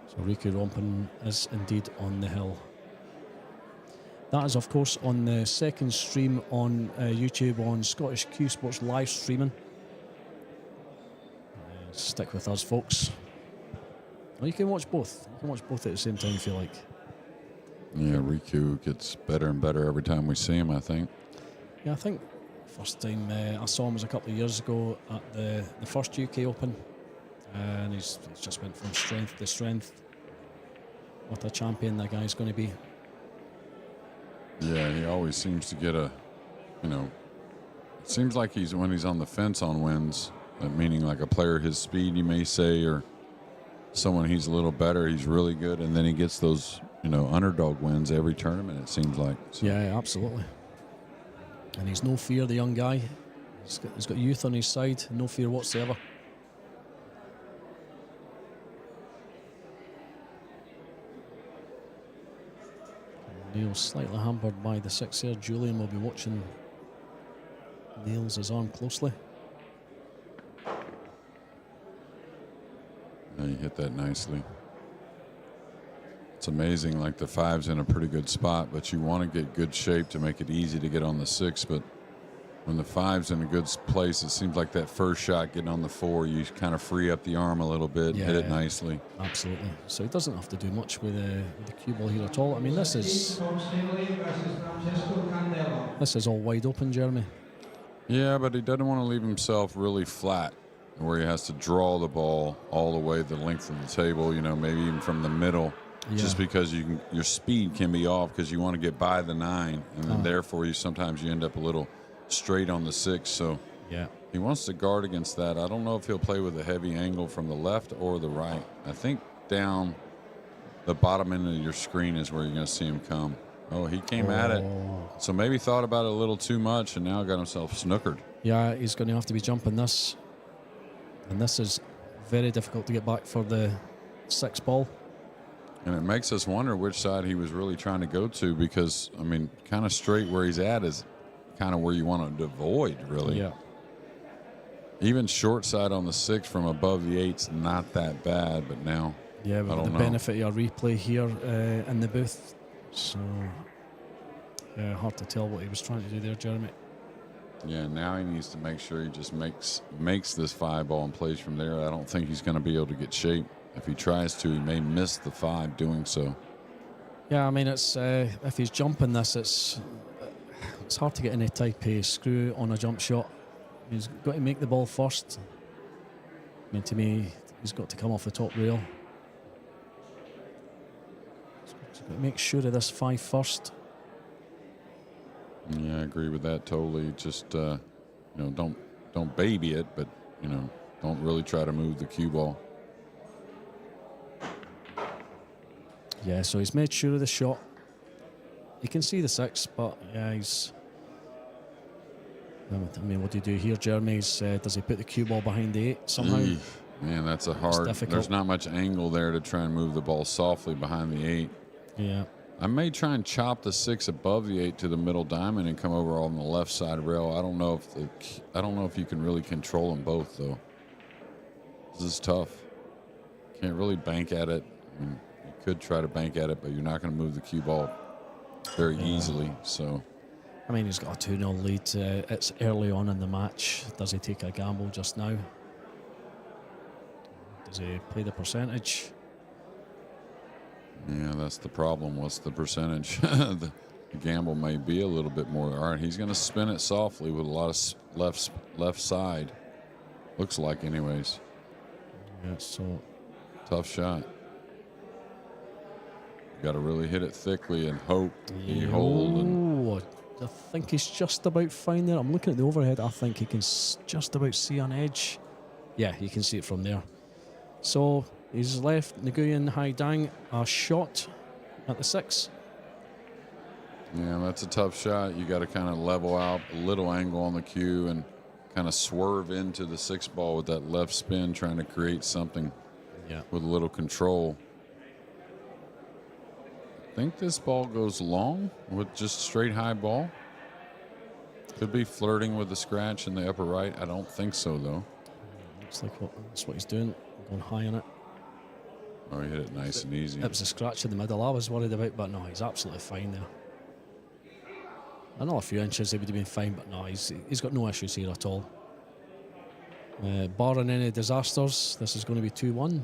So Riku Rompin is indeed on the hill. That is, of course, on the second stream on YouTube on Scottish Q Sports live streaming. Stick with us, folks. Well, you can watch both. You can watch both at the same time if you like. Yeah, Riku gets better and better every time we see him, I think. Yeah, I think first time I saw him was a couple of years ago at the first UK Open. And he's just went from strength to strength. What a champion that guy's going to be. Yeah, he always seems to get it seems like when he's on the fence on wins, meaning like a player his speed, you may say, or someone he's a little better, he's really good, and then he gets those, underdog wins every tournament, it seems like. So. Yeah, absolutely. And he's no fear, the young guy. He's got youth on his side, no fear whatsoever. Neil's slightly hampered by the 6 here. Julian will be watching Neil's his arm closely. Yeah, he hit that nicely. It's amazing, like the 5's in a pretty good spot, but you want to get good shape to make it easy to get on the 6. But when the 5's in a good place, it seems like that first shot getting on the 4, you kind of free up the arm a little bit, hit it nicely. Absolutely. So he doesn't have to do much with the cue ball here at all. I mean, this is all wide open, Jeremy. Yeah, but he doesn't want to leave himself really flat, where he has to draw the ball all the way the length of the table, maybe even from the middle, just because your speed can be off because you want to get by the 9, and then therefore sometimes you end up a little straight on the 6. So He wants to guard against that. I don't know if he'll play with a heavy angle from the left or the right. I think down the bottom end of your screen is where you're going to see him come. Oh, he came at it. So maybe thought about it a little too much and now got himself snookered. Yeah, he's going to have to be jumping this. And this is very difficult to get back for the 6 ball. And it makes us wonder which side he was really trying to go to because, I mean, kind of straight where he's at is kind of where you want to avoid, really. Yeah. Even short side on the 6 from above the 8's not that bad, but now, yeah, we've got the benefit of a replay here in the booth. So, yeah, hard to tell what he was trying to do there, Jeremy. Yeah, now he needs to make sure he just makes this 5 ball and plays from there. I don't think he's going to be able to get shape. If he tries to, he may miss the 5 doing so. Yeah, I mean, it's if he's jumping this, it's hard to get any type of screw on a jump shot. He's got to make the ball first. I mean, to me, he's got to come off the top rail. He's got to make sure of this 5 first. Yeah, I agree with that totally. Just you know, don't baby it, but you know, don't really try to move the cue ball. Yeah, so he's made sure of the shot. You can see the 6, but yeah, he's. I mean, what do you do here, Jeremy? Does he put the cue ball behind the 8 somehow? Man, that's a hard. There's not much angle there to try and move the ball softly behind the 8. Yeah. I may try and chop the 6 above the 8 to the middle diamond and come over on the left side rail. I don't know if you can really control them both though. This is tough. Can't really bank at it. I mean, you could try to bank at it, but you're not going to move the cue ball very easily. So. I mean, he's got a 2-0 lead. It's early on in the match. Does he take a gamble just now? Does he play the percentage? Yeah, that's the problem. What's the percentage? The gamble may be a little bit more. All right, he's going to spin it softly with a lot of left side. Looks like, anyways. Yeah, so tough shot. Got to really hit it thickly and hope he hold. And I think he's just about fine there. I'm looking at the overhead. I think he can just about see an edge. Yeah, you can see it from there. So he's left Nguyen Hai Dang a shot at the 6. Yeah, that's a tough shot. You got to kind of level out a little angle on the cue and kind of swerve into the 6 ball with that left spin, trying to create something with a little control. I think this ball goes long with just straight high ball. Could be flirting with the scratch in the upper right. I don't think so, though. Looks like that's what he's doing, going high on it. Oh, he hit it nice and easy. It was a scratch in the middle I was worried about, but no, he's absolutely fine there. I know a few inches he would have been fine, but no, he's got no issues here at all. Barring any disasters, this is going to be 2-1.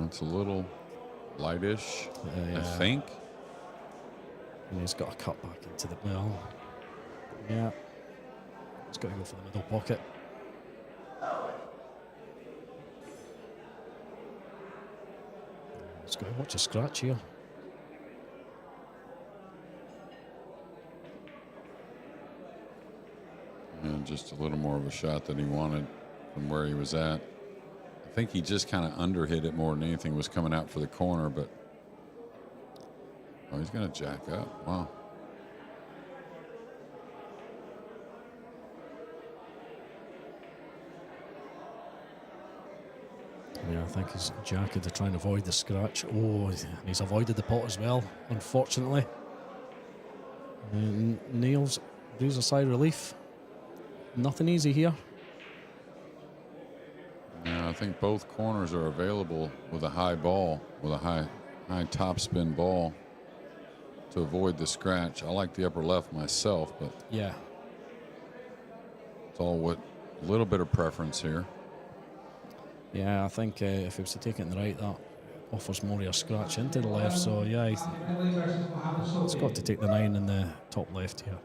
It's a little lightish, I think. And he's got a cut back into the middle. Yeah. He's got to go for the middle pocket. He's got to watch a scratch here. And just a little more of a shot than he wanted from where he was at. I think he just kind of underhit it more than anything. Was coming out for the corner, but he's going to jack up. Wow. Yeah, I think he's jacked to try and avoid the scratch. Oh, he's avoided the pot as well, unfortunately. Neil's breathes a sigh of relief. Nothing easy here. Yeah, I think both corners are available with a high ball, with a high topspin ball to avoid the scratch. I like the upper left myself, but yeah, it's all what little bit of preference here. Yeah, I think if he was to take it in the right, that offers more of a scratch into the left. So yeah, he's got to take the 9 in the top left here.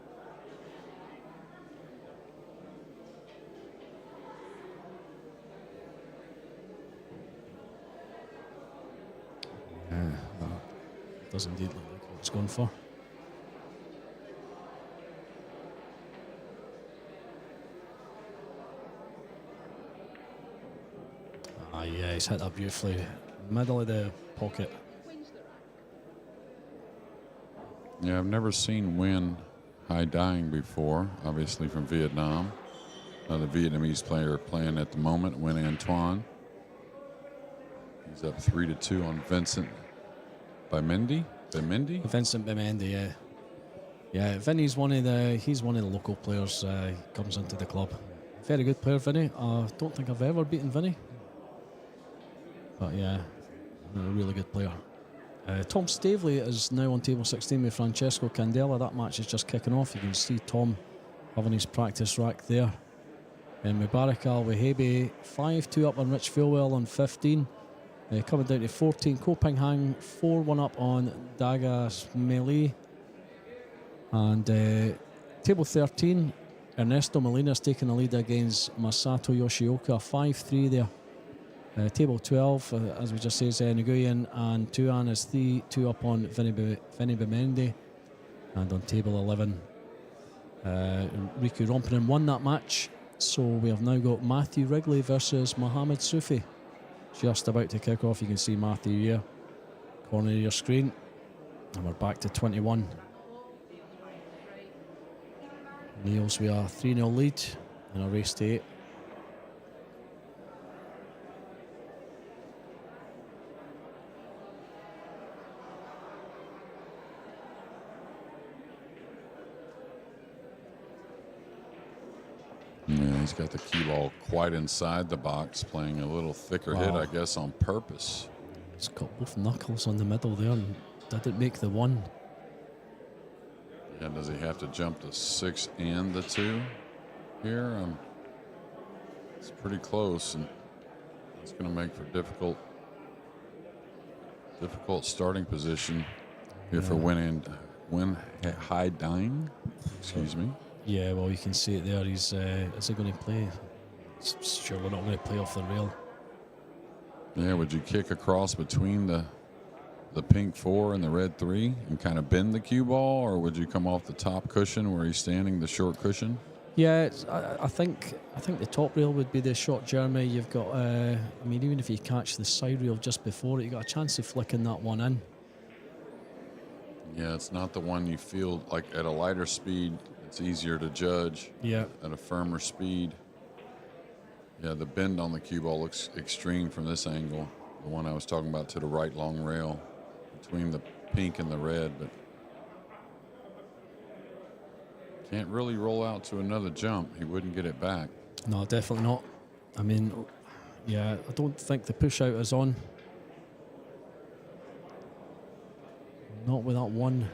That does indeed look like what it's going for. Yeah, he's hit that beautifully. Middle of the pocket. Yeah, I've never seen Nguyen Hai Dang before, obviously from Vietnam. Another Vietnamese player playing at the moment, Nguyen Antoine. He's up 3-2 on Vincent Bimendi. Vincent Bimendi, yeah. Yeah, Vinny's one of the local players. He comes into the club. Very good player, Vinny. I don't think I've ever beaten Vinny. But yeah, a really good player. Tom Stavely is now on table 16 with Francesco Candela. That match is just kicking off. You can see Tom having his practice rack there. And Mubarak Al-Wahabi 5-2 up on Rich Philwell on 15. Coming down to 14, Ko Ping Hang 4-1 up on Daga Smeli. And table 13, Ernesto Molina's taking the lead against Masato Yoshioka, 5-3 there. Table 12, as we just said, Nguyen and Tuan is 3-2 up on Vinny Bimendi. And on table 11, Riku Rompinen won that match. So we have now got Matthew Wrigley versus Mohamed Sufi. Just about to kick off. You can see Matthew here, corner of your screen. And we're back to 21. Niels, we are 3-0 lead in a race to 8. Yeah, he's got the cue ball quite inside the box, playing a little thicker hit, I guess, on purpose. He's got both knuckles on the middle there and didn't make the 1. Yeah, does he have to jump the 6 and the 2 here? It's pretty close, and it's going to make for difficult starting position here for Nguyen Hai Dang. Excuse me. Yeah, well, you can see it there. He's is he going to play? Sure, we're not going to play off the rail. Yeah, would you kick across between the pink 4 and the red 3 and kind of bend the cue ball, or would you come off the top cushion where he's standing, the short cushion? Yeah, I think the top rail would be the short, Jeremy. You've got, I mean, even if you catch the side rail just before it, you got a chance of flicking that one in. Yeah, it's not the one you feel like at a lighter speed. It's easier to judge. Yeah. At a firmer speed. Yeah, the bend on the cue ball looks extreme from this angle. The one I was talking about to the right long rail between the pink and the red, but can't really roll out to another jump. He wouldn't get it back. No, definitely not. I mean, yeah, I don't think the push out is on. Not with that 1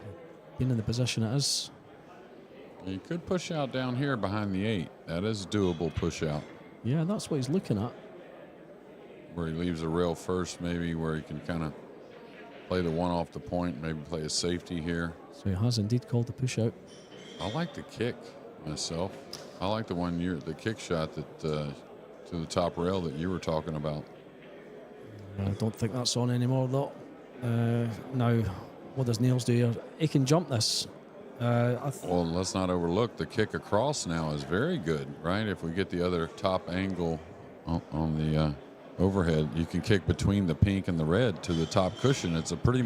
being in the position it is. You could push out down here behind the 8. That is doable push out. Yeah, that's what he's looking at. Where he leaves the rail first, maybe, where he can kind of play the 1 off the point, maybe play a safety here. So he has indeed called the push out. I like the kick myself. I like the kick shot that to the top rail that you were talking about. I don't think that's on anymore though. Now, what does Niels do here? He can jump this. Well, let's not overlook the kick across now is very good, right? If we get the other top angle on the overhead, you can kick between the pink and the red to the top cushion. It's a pretty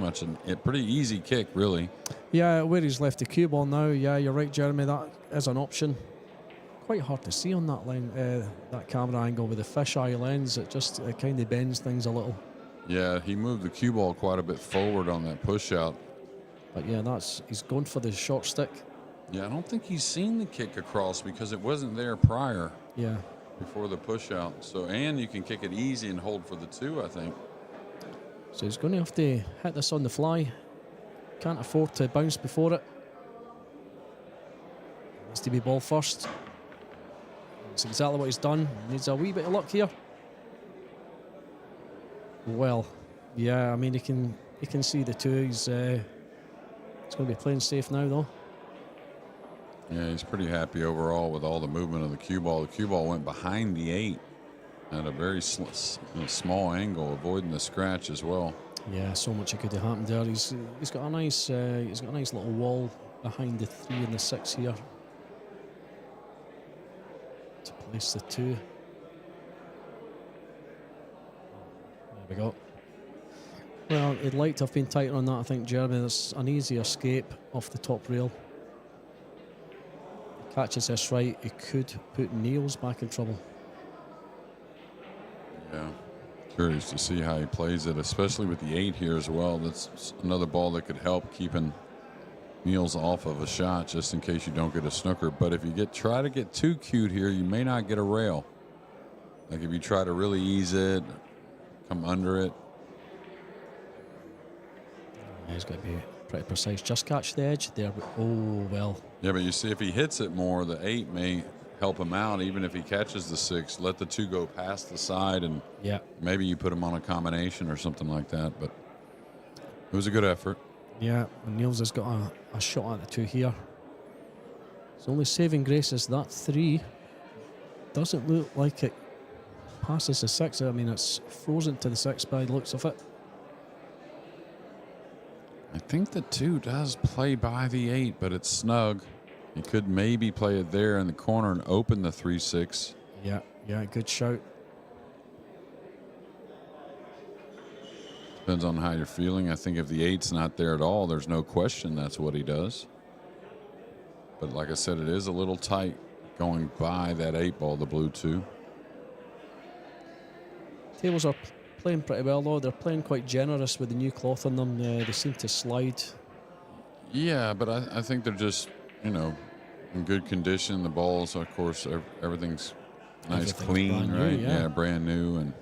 easy kick, really. Yeah, where he's left the cue ball now. Yeah, you're right, Jeremy. That is an option. Quite hard to see on that line, that camera angle with the fisheye lens. It kind of bends things a little. Yeah, he moved the cue ball quite a bit forward on that push out. But yeah, he's going for the short stick. Yeah, I don't think he's seen the kick across because it wasn't there prior. Yeah. Before the push out. So, and you can kick it easy and hold for the 2, I think. So he's going to have to hit this on the fly. Can't afford to bounce before it. Needs to be ball first. That's exactly what he's done. Needs a wee bit of luck here. Well, yeah, I mean, he can see the two. He's going to be playing safe now, though. Yeah, he's pretty happy overall with all the movement of the cue ball. The cue ball went behind the 8 at a very small angle, avoiding the scratch as well. Yeah, so much could have happened there. He's got a nice little wall behind the 3 and the 6 here to place the 2. There we go. Well, he'd like to have been tighter on that, I think, Jeremy. There's an easy escape off the top rail. Catches this right, he could put Niels back in trouble. Yeah, curious to see how he plays it, especially with the 8 here as well. That's another ball that could help keeping Niels off of a shot, just in case you don't get a snooker. But if you try to get too cute here, you may not get a rail. Like if you try to really ease it, come under it. He's got to be pretty precise. Just catch the edge there. Oh, well. Yeah, but you see, if he hits it more, the 8 may help him out. Even if he catches the 6, let the 2 go past the side, and maybe you put him on a combination or something like that. But it was a good effort. Yeah, and Niels has got a shot at the 2 here. His only saving grace is that 3 doesn't look like it passes the 6. I mean, it's frozen to the 6 by the looks of it. I think the 2 does play by the 8, but it's snug. You could maybe play it there in the corner and open the 3-6. Yeah, good shout. Depends on how you're feeling. I think if the 8's not there at all, there's no question that's what he does. But like I said, it is a little tight going by that 8 ball, the blue 2. Tables are playing pretty well, though. They're playing quite generous with the new cloth on them. They seem to slide. Yeah, but I think they're just, in good condition. The balls, of course, everything's nice, clean, right? Yeah, brand new.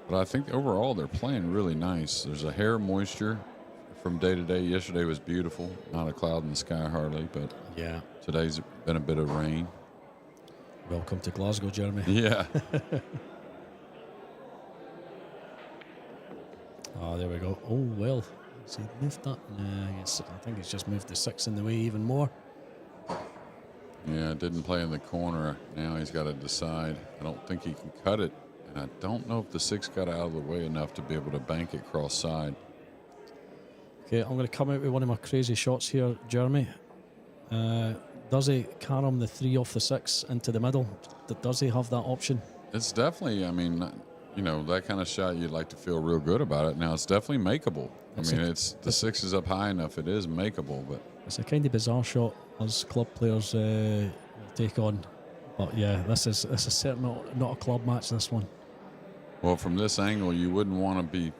But I think overall they're playing really nice. There's a hair moisture from day to day. Yesterday was beautiful. Not a cloud in the sky hardly, but today's been a bit of rain. Welcome to Glasgow, Jeremy. Yeah. Oh, there we go. Oh, well. Has he moved that? Yes, I think he's just moved the 6 in the way even more. Yeah, didn't play in the corner. Now he's got to decide. I don't think he can cut it. And I don't know if the 6 got out of the way enough to be able to bank it cross side. Okay, I'm going to come out with one of my crazy shots here, Jeremy. Does he carom the 3 off the 6 into the middle? Does he have that option? It's definitely, that kind of shot, you'd like to feel real good about it. Now, it's definitely makeable. It's the 6 is up high enough. It is makeable, but it's a kind of bizarre shot as club players take on. But yeah, this is certainly not a club match, this one. Well, from this angle, you wouldn't want to be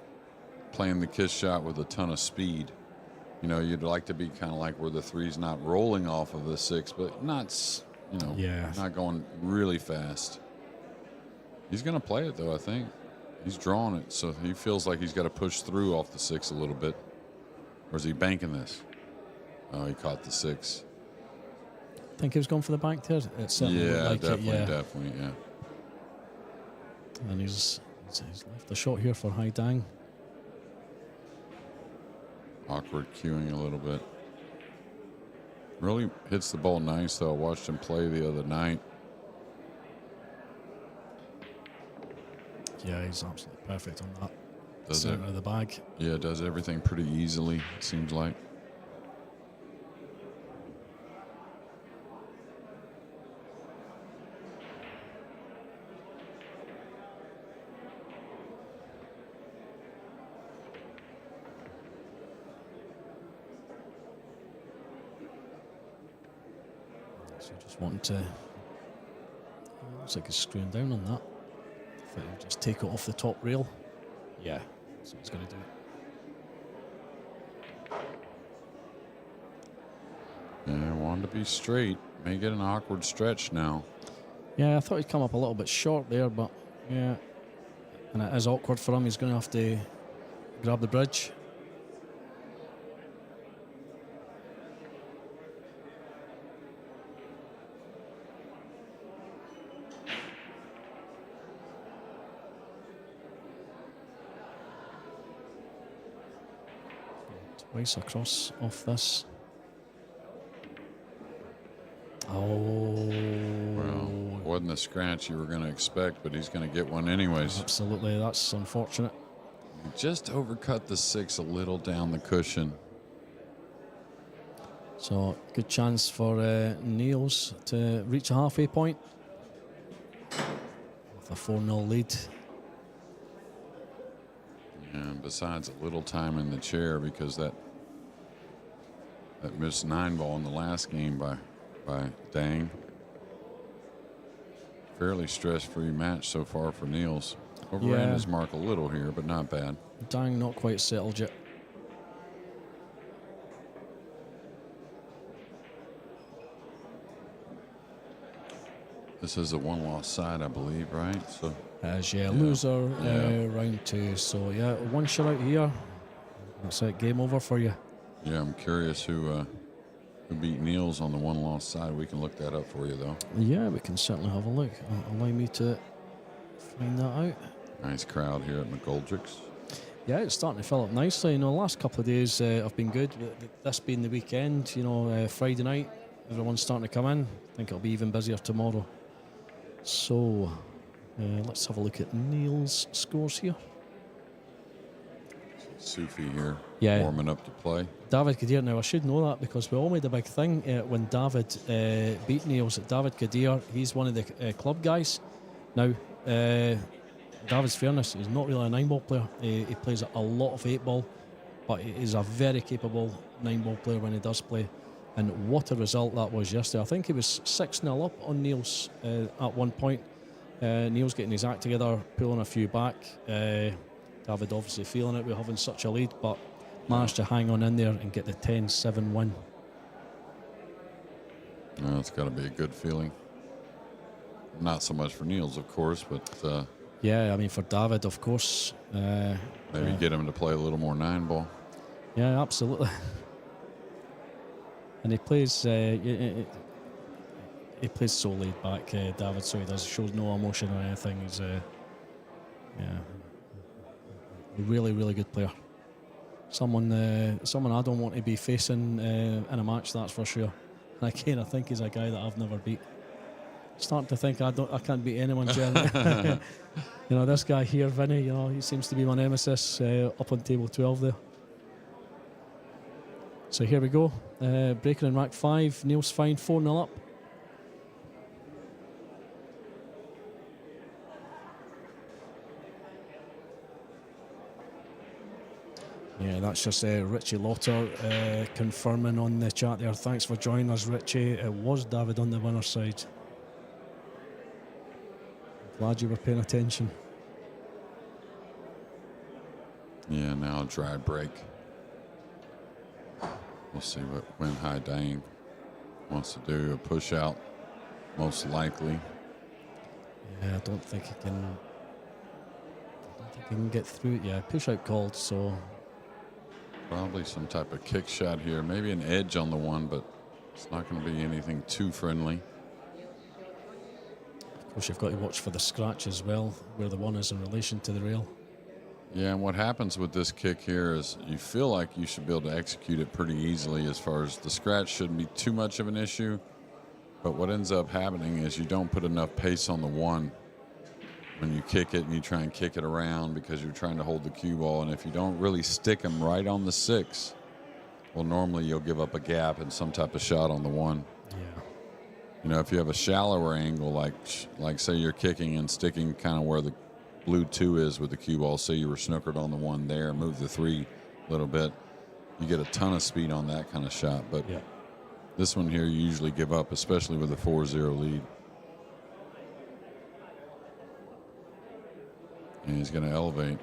playing the kiss shot with a ton of speed. You'd like to be kind of like where the 3's not rolling off of the 6, but not going really fast. He's going to play it, though, I think. He's drawing it, so he feels like he's got to push through off the 6 a little bit. Or is he banking this? Oh, he caught the 6. Think he was going for the bank there? It certainly looked like definitely, yeah. And he's left the shot here for Hai Dang. Awkward cueing a little bit. Really hits the ball nice, though. I watched him play the other night. Yeah, he's absolutely perfect on that. Does center of the bag. Yeah, does everything pretty easily, it seems like. So just wanting to. Looks like he's screwing down on that. I think he'll just take it off the top rail. Yeah, that's what he's going to do. Yeah, wanted to be straight. May get an awkward stretch now. Yeah, I thought he'd come up a little bit short there, but yeah. And it is awkward for him. He's going to have to grab the bridge. Twice across off this. Oh. Well, wasn't a scratch you were going to expect, but he's going to get one anyways. Absolutely, that's unfortunate. He just overcut the 6 a little down the cushion. So, good chance for Niels to reach a halfway point with a 4-0 lead. And besides a little time in the chair because that missed 9-ball in the last game by Dang. Fairly stress-free match so far for Niels. Overran his mark a little here, but not bad. Dang not quite settled yet. This is a one-loss side, I believe, right? So, loser round 2. So yeah, one shot out here. That's it. Game over for you. Yeah, I'm curious who beat Niels on the one-loss side. We can look that up for you, though. Yeah, we can certainly have a look. Allow me to find that out. Nice crowd here at McGoldrick's. Yeah, it's starting to fill up nicely. You know, the last couple of days have been good. This being the weekend, you know, Friday night, everyone's starting to come in. I think it'll be even busier tomorrow. So, let's have a look at Neil's scores here. Sufi here, yeah, warming up to play. David Kadir, now I should know that because we all made a big thing when David beat Niels. David Kadir, he's one of the club guys. Now, David's fairness, he's not really a 9-ball player. He plays a lot of 8-ball, but he's a very capable 9-ball player when he does play. And what a result that was yesterday. I think he was 6-0 up on Niels at one point. Niels getting his act together, pulling a few back. David obviously feeling it with having such a lead, but managed to hang on in there and get the 10-7 win. It's got to be a good feeling. Not so much for Niels, of course, but... yeah, I mean, for David, of course. Maybe get him to play a little more 9-ball. Yeah, absolutely. And he plays so laid back, David, so he shows no emotion or anything. He's really, really good player. Someone I don't want to be facing in a match, that's for sure. And again, I think he's a guy that I've never beat. Starting to think I can't beat anyone, Jen. You know, this guy here, Vinny, you know, he seems to be my nemesis up on table 12 there. So here we go. Breaking in rack 5. Niels fine, 4-0 up. Yeah, that's just Richie Lotter confirming on the chat there. Thanks for joining us, Richie. It was David on the winner's side. Glad you were paying attention. Yeah, now a dry break. We'll see what Win High Dang wants to do. A push out, most likely. Yeah, I don't think he can get through it. Yeah, push out called, so... Probably some type of kick shot here. Maybe an edge on the one, but it's not going to be anything too friendly. Of course, you've got to watch for the scratch as well, where the one is in relation to the rail. Yeah, and what happens with this kick here is you feel like you should be able to execute it pretty easily as far as the scratch shouldn't be too much of an issue. But what ends up happening is you don't put enough pace on the one when you kick it and you try and kick it around because you're trying to hold the cue ball. And if you don't really stick them right on the 6, well, normally you'll give up a gap and some type of shot on the one. Yeah. You know, if you have a shallower angle, like say you're kicking and sticking kind of where the blue 2 is with the cue ball, say you were snookered on the 1 there, move the 3 a little bit, you get a ton of speed on that kind of shot. But this one here you usually give up, especially with a 4-0 lead. And he's going to elevate.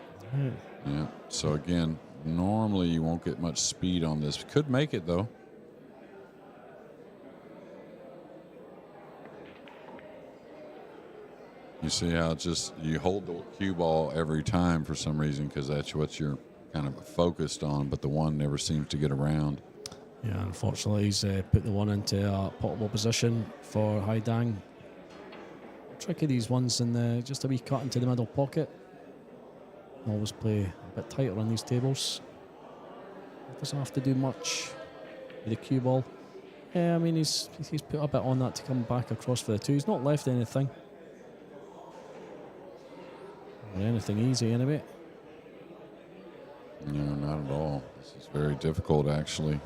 Yeah. So again, normally you won't get much speed on this. Could make it though. You see how it's just you hold the cue ball every time for some reason because that's what you're kind of focused on, but the one never seems to get around. Yeah, unfortunately, he's put the one into a potable position for Hai Dang. Tricky these ones, and just a wee cut into the middle pocket. Always play a bit tighter on these tables. doesn't have to do much with the cue ball. Yeah, I mean, he's put a bit on that to come back across for the 2. He's not left anything. Or anything easy, anyway. No, not at all. This is very difficult, actually.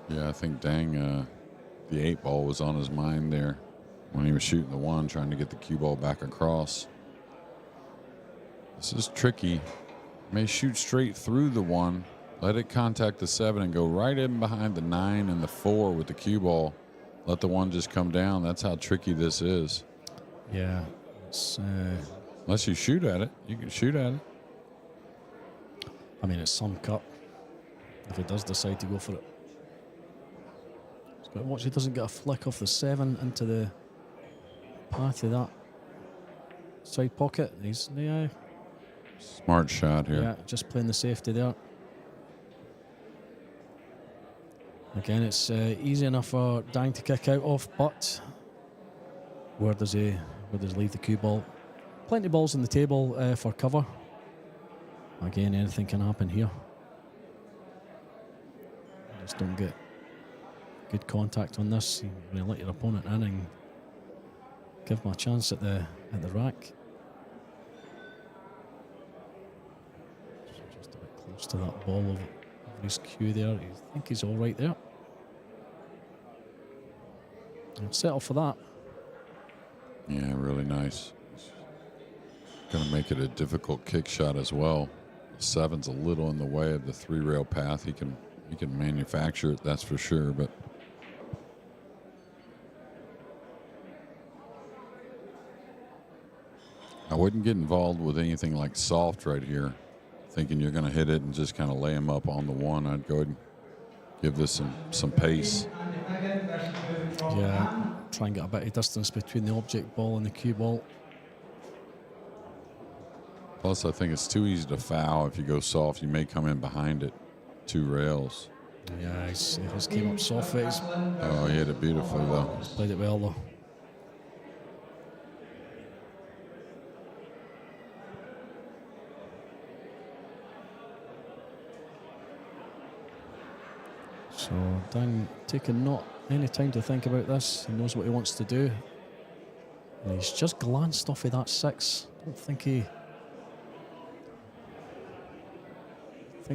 Yeah, I think the 8 ball was on his mind there when he was shooting the 1, trying to get the cue ball back across. This is tricky. May shoot straight through the 1, let it contact the 7 and go right in behind the 9 and the 4 with the cue ball. Let the 1 just come down. That's how tricky this is. Yeah. It's, unless you shoot at it. You can shoot at it. I mean, it's some cut if he does decide to go for it. But watch, he doesn't get a flick off the 7 into the path of that side pocket. He's smart shot here. Yeah, just playing the safety there. Again, it's easy enough for Dang to kick out of, but where does he leave the cue ball? Plenty of balls on the table for cover. Again, anything can happen here. Just don't get good contact on this. You let your opponent in and give him a chance at the rack. Just a bit close to that ball over his cue there. I think he's all right there. I'll settle for that. Yeah, really nice. Going to make it a difficult kick shot as well. The 7's a little in the way of the 3-rail path. He can manufacture it, that's for sure, but I wouldn't get involved with anything like soft right here, thinking you're going to hit it and just kind of lay him up on the 1. I'd go ahead and give this some pace. Yeah, try and get a bit of distance between the object ball and the cue ball. Plus, I think it's too easy to foul. If you go soft, you may come in behind it 2 rails. Yeah, he just came up soft. Oh, he hit it beautifully, though. He's played it well, though. So Dan taking not any time to think about this. He knows what he wants to do. And he's just glanced off of that 6. I don't think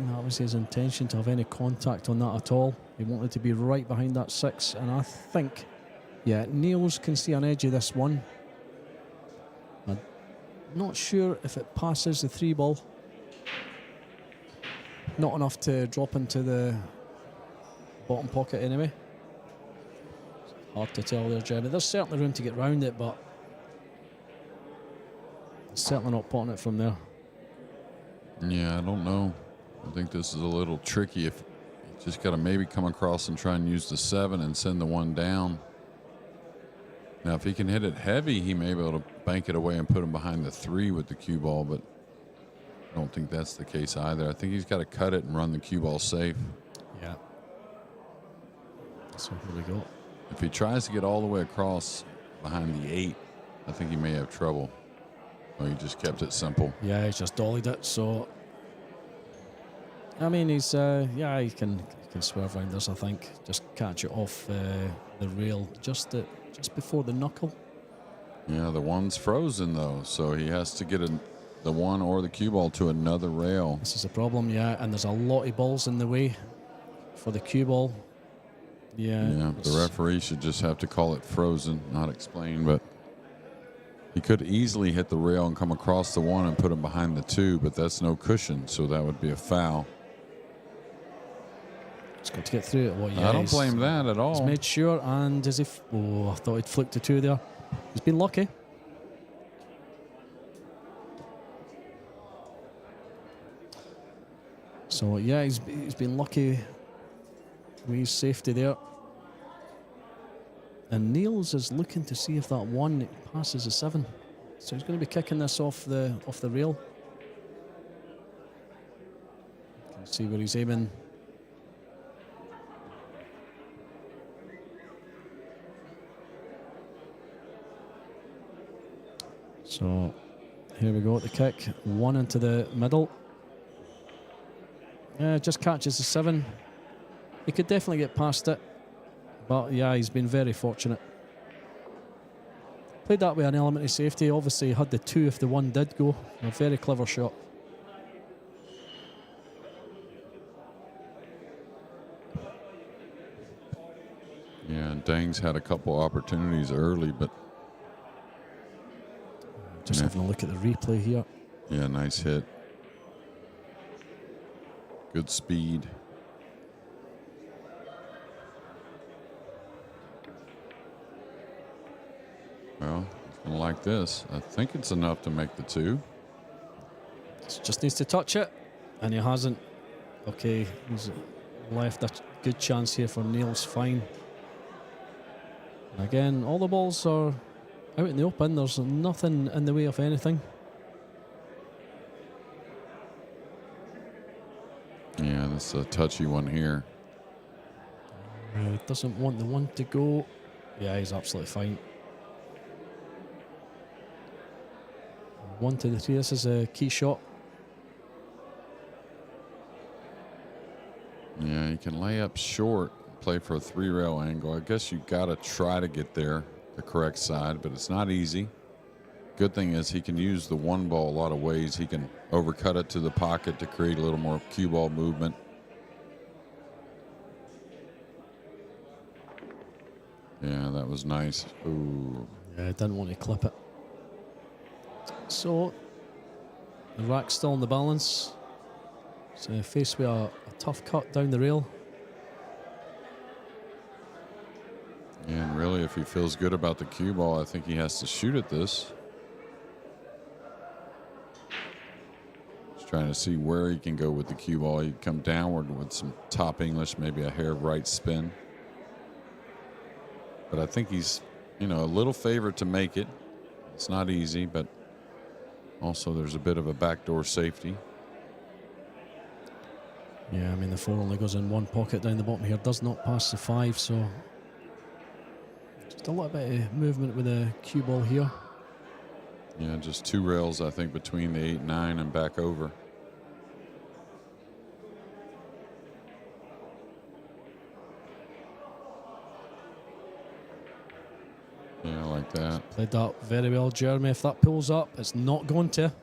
that was his intention to have any contact on that at all. He wanted to be right behind that 6, and I think, yeah, Niels can see an edge of this 1. I'm not sure if it passes the 3 ball. Not enough to drop into the bottom pocket anyway. Hard to tell there, Jeremy. There's certainly room to get round it, but certainly not potting it from there. Yeah, I don't know. I think this is a little tricky. If you just got to maybe come across and try and use the 7 and send the 1 down. Now, if he can hit it heavy, he may be able to bank it away and put him behind the 3 with the cue ball, but I don't think that's the case either. I think he's got to cut it and run the cue ball safe. Yeah. So here we go. If he tries to get all the way across behind the 8, I think he may have trouble. Well, he just kept it simple. Yeah, he's just dollied it. So, I mean, he's he can swerve around this. I think just catch it off the rail just before the knuckle. Yeah, the 1's frozen though, so he has to get the 1 or the cue ball to another rail. This is a problem, yeah, and there's a lot of balls in the way for the cue ball. Yeah, the referee should just have to call it frozen, not explain, but he could easily hit the rail and come across the 1 and put him behind the 2, but that's no cushion, so that would be a foul. It's got to get through it. Well, yeah, I don't blame that at all. He's made sure, and as if, I thought he'd flicked the 2 there. He's been lucky. So yeah, he's been lucky with his safety there. And Niels is looking to see if that 1 passes a 7. So he's going to be kicking this off the rail. You can see where he's aiming. So here we go at the kick. One into the middle. Just catches the 7. He could definitely get past it. But yeah, he's been very fortunate. Played that with an element of safety. Obviously, he had the 2 if the 1 did go. A very clever shot. Yeah, and Dang's had a couple opportunities early, but just having a look at the replay here. Yeah, nice hit. Good speed. Well, he's going to like this. I think it's enough to make the 2. Just needs to touch it, and he hasn't. Okay, he's left a good chance here for Neil's fine. And again, all the balls are out in the open. There's nothing in the way of anything. Yeah, that's a touchy one here. Doesn't want the 1 to go. Yeah, he's absolutely fine. 1 to the 3. This is a key shot. Yeah, you can lay up short, play for a 3-rail angle. I guess you got to try to get there, the correct side, but it's not easy. Good thing is he can use the 1 ball a lot of ways. He can overcut it to the pocket to create a little more cue ball movement. Yeah, that was nice. Ooh. Yeah, I didn't want to clip it. So, the rack's still on the balance. So faced with a tough cut down the rail. And really, if he feels good about the cue ball, I think he has to shoot at this. Just trying to see where he can go with the cue ball. He'd come downward with some top English, maybe a hair right spin. But I think he's, a little favored to make it. It's not easy, but also there's a bit of a backdoor safety. Yeah, I mean, the 4 only goes in 1 pocket down the bottom here. Does not pass the 5, so just a little bit of movement with the cue ball here. Yeah, just 2 rails, I think, between the 8, 9 and back over. Yeah, like that. Played that very well, Jeremy. If that pulls up, it's not going to.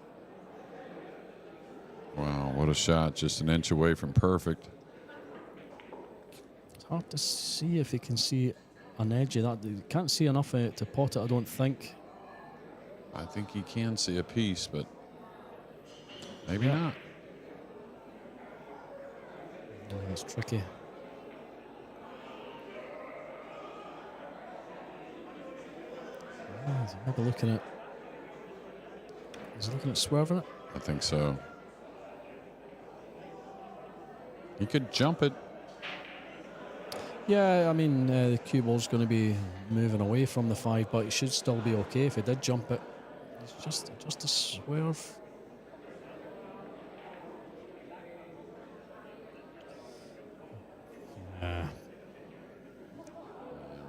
Wow, what a shot. Just an inch away from perfect. It's hard to see if you can see an edge of that. You can't see enough of it to pot it, I don't think. I think he can see a piece, but maybe not. Yeah, it's tricky. Yeah, he's maybe looking at. Is he looking at swerving it? I think so. He could jump it. Yeah, I mean, the cue ball's going to be moving away from the 5, but it should still be okay if he did jump it. It's just a swerve. Yeah.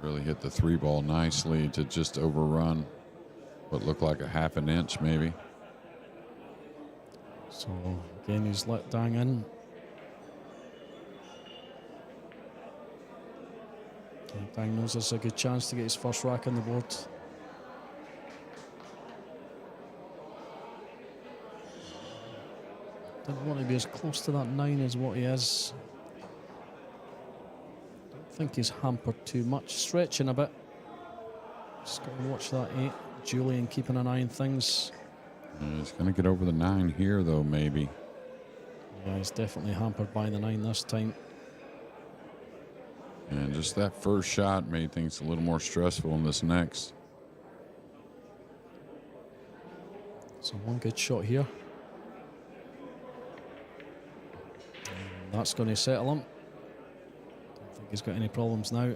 Really hit the 3 ball nicely to just overrun what looked like a half an inch maybe. So again, he's let Dang in. Dang knows this is a good chance to get his first rack on the board. Didn't want to be as close to that 9 as what he is. Don't think he's hampered too much. Stretching a bit. Just got to watch that 8. Julian keeping an eye on things. Yeah, he's going to get over the 9 here, though, maybe. Yeah, he's definitely hampered by the 9 this time. And just that first shot made things a little more stressful in this next. So one good shot here. And that's going to settle him. Don't think he's got any problems now.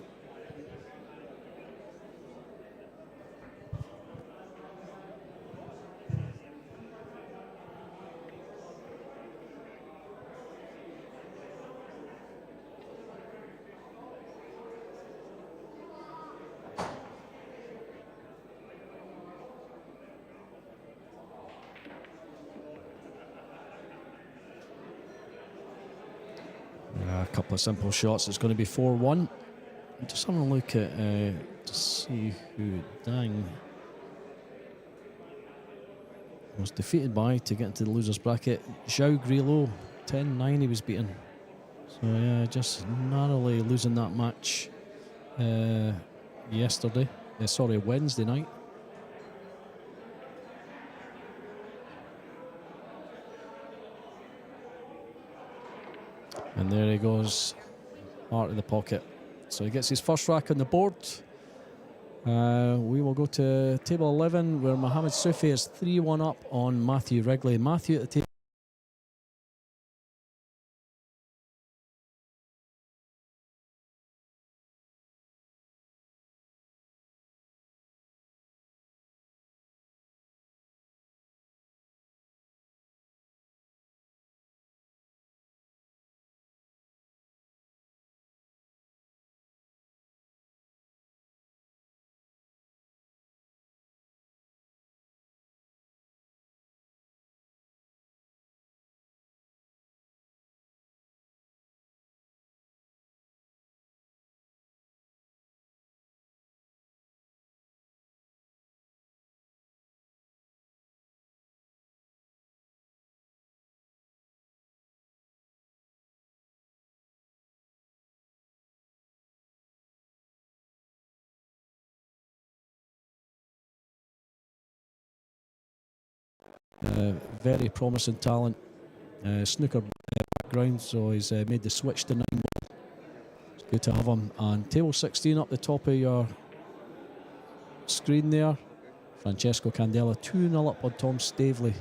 couple of simple shots. It's going to be 4-1. I'm just having a look at to see who Dang was defeated by to get into the losers bracket. Zhao Grillo, 10-9 he was beaten. So yeah, just narrowly losing that match Wednesday night. And there he goes, heart in the pocket. So he gets his first rack on the board. We will go to table 11, where Mohamed Soufi is 3-1 up on Matthew Wrigley. Matthew at the table. Very promising talent, snooker background, so he's made the switch to Nineball. It's good to have him. And table 16 up the top of your screen there, Francesco Candela 2-0 up on Tom Stavely.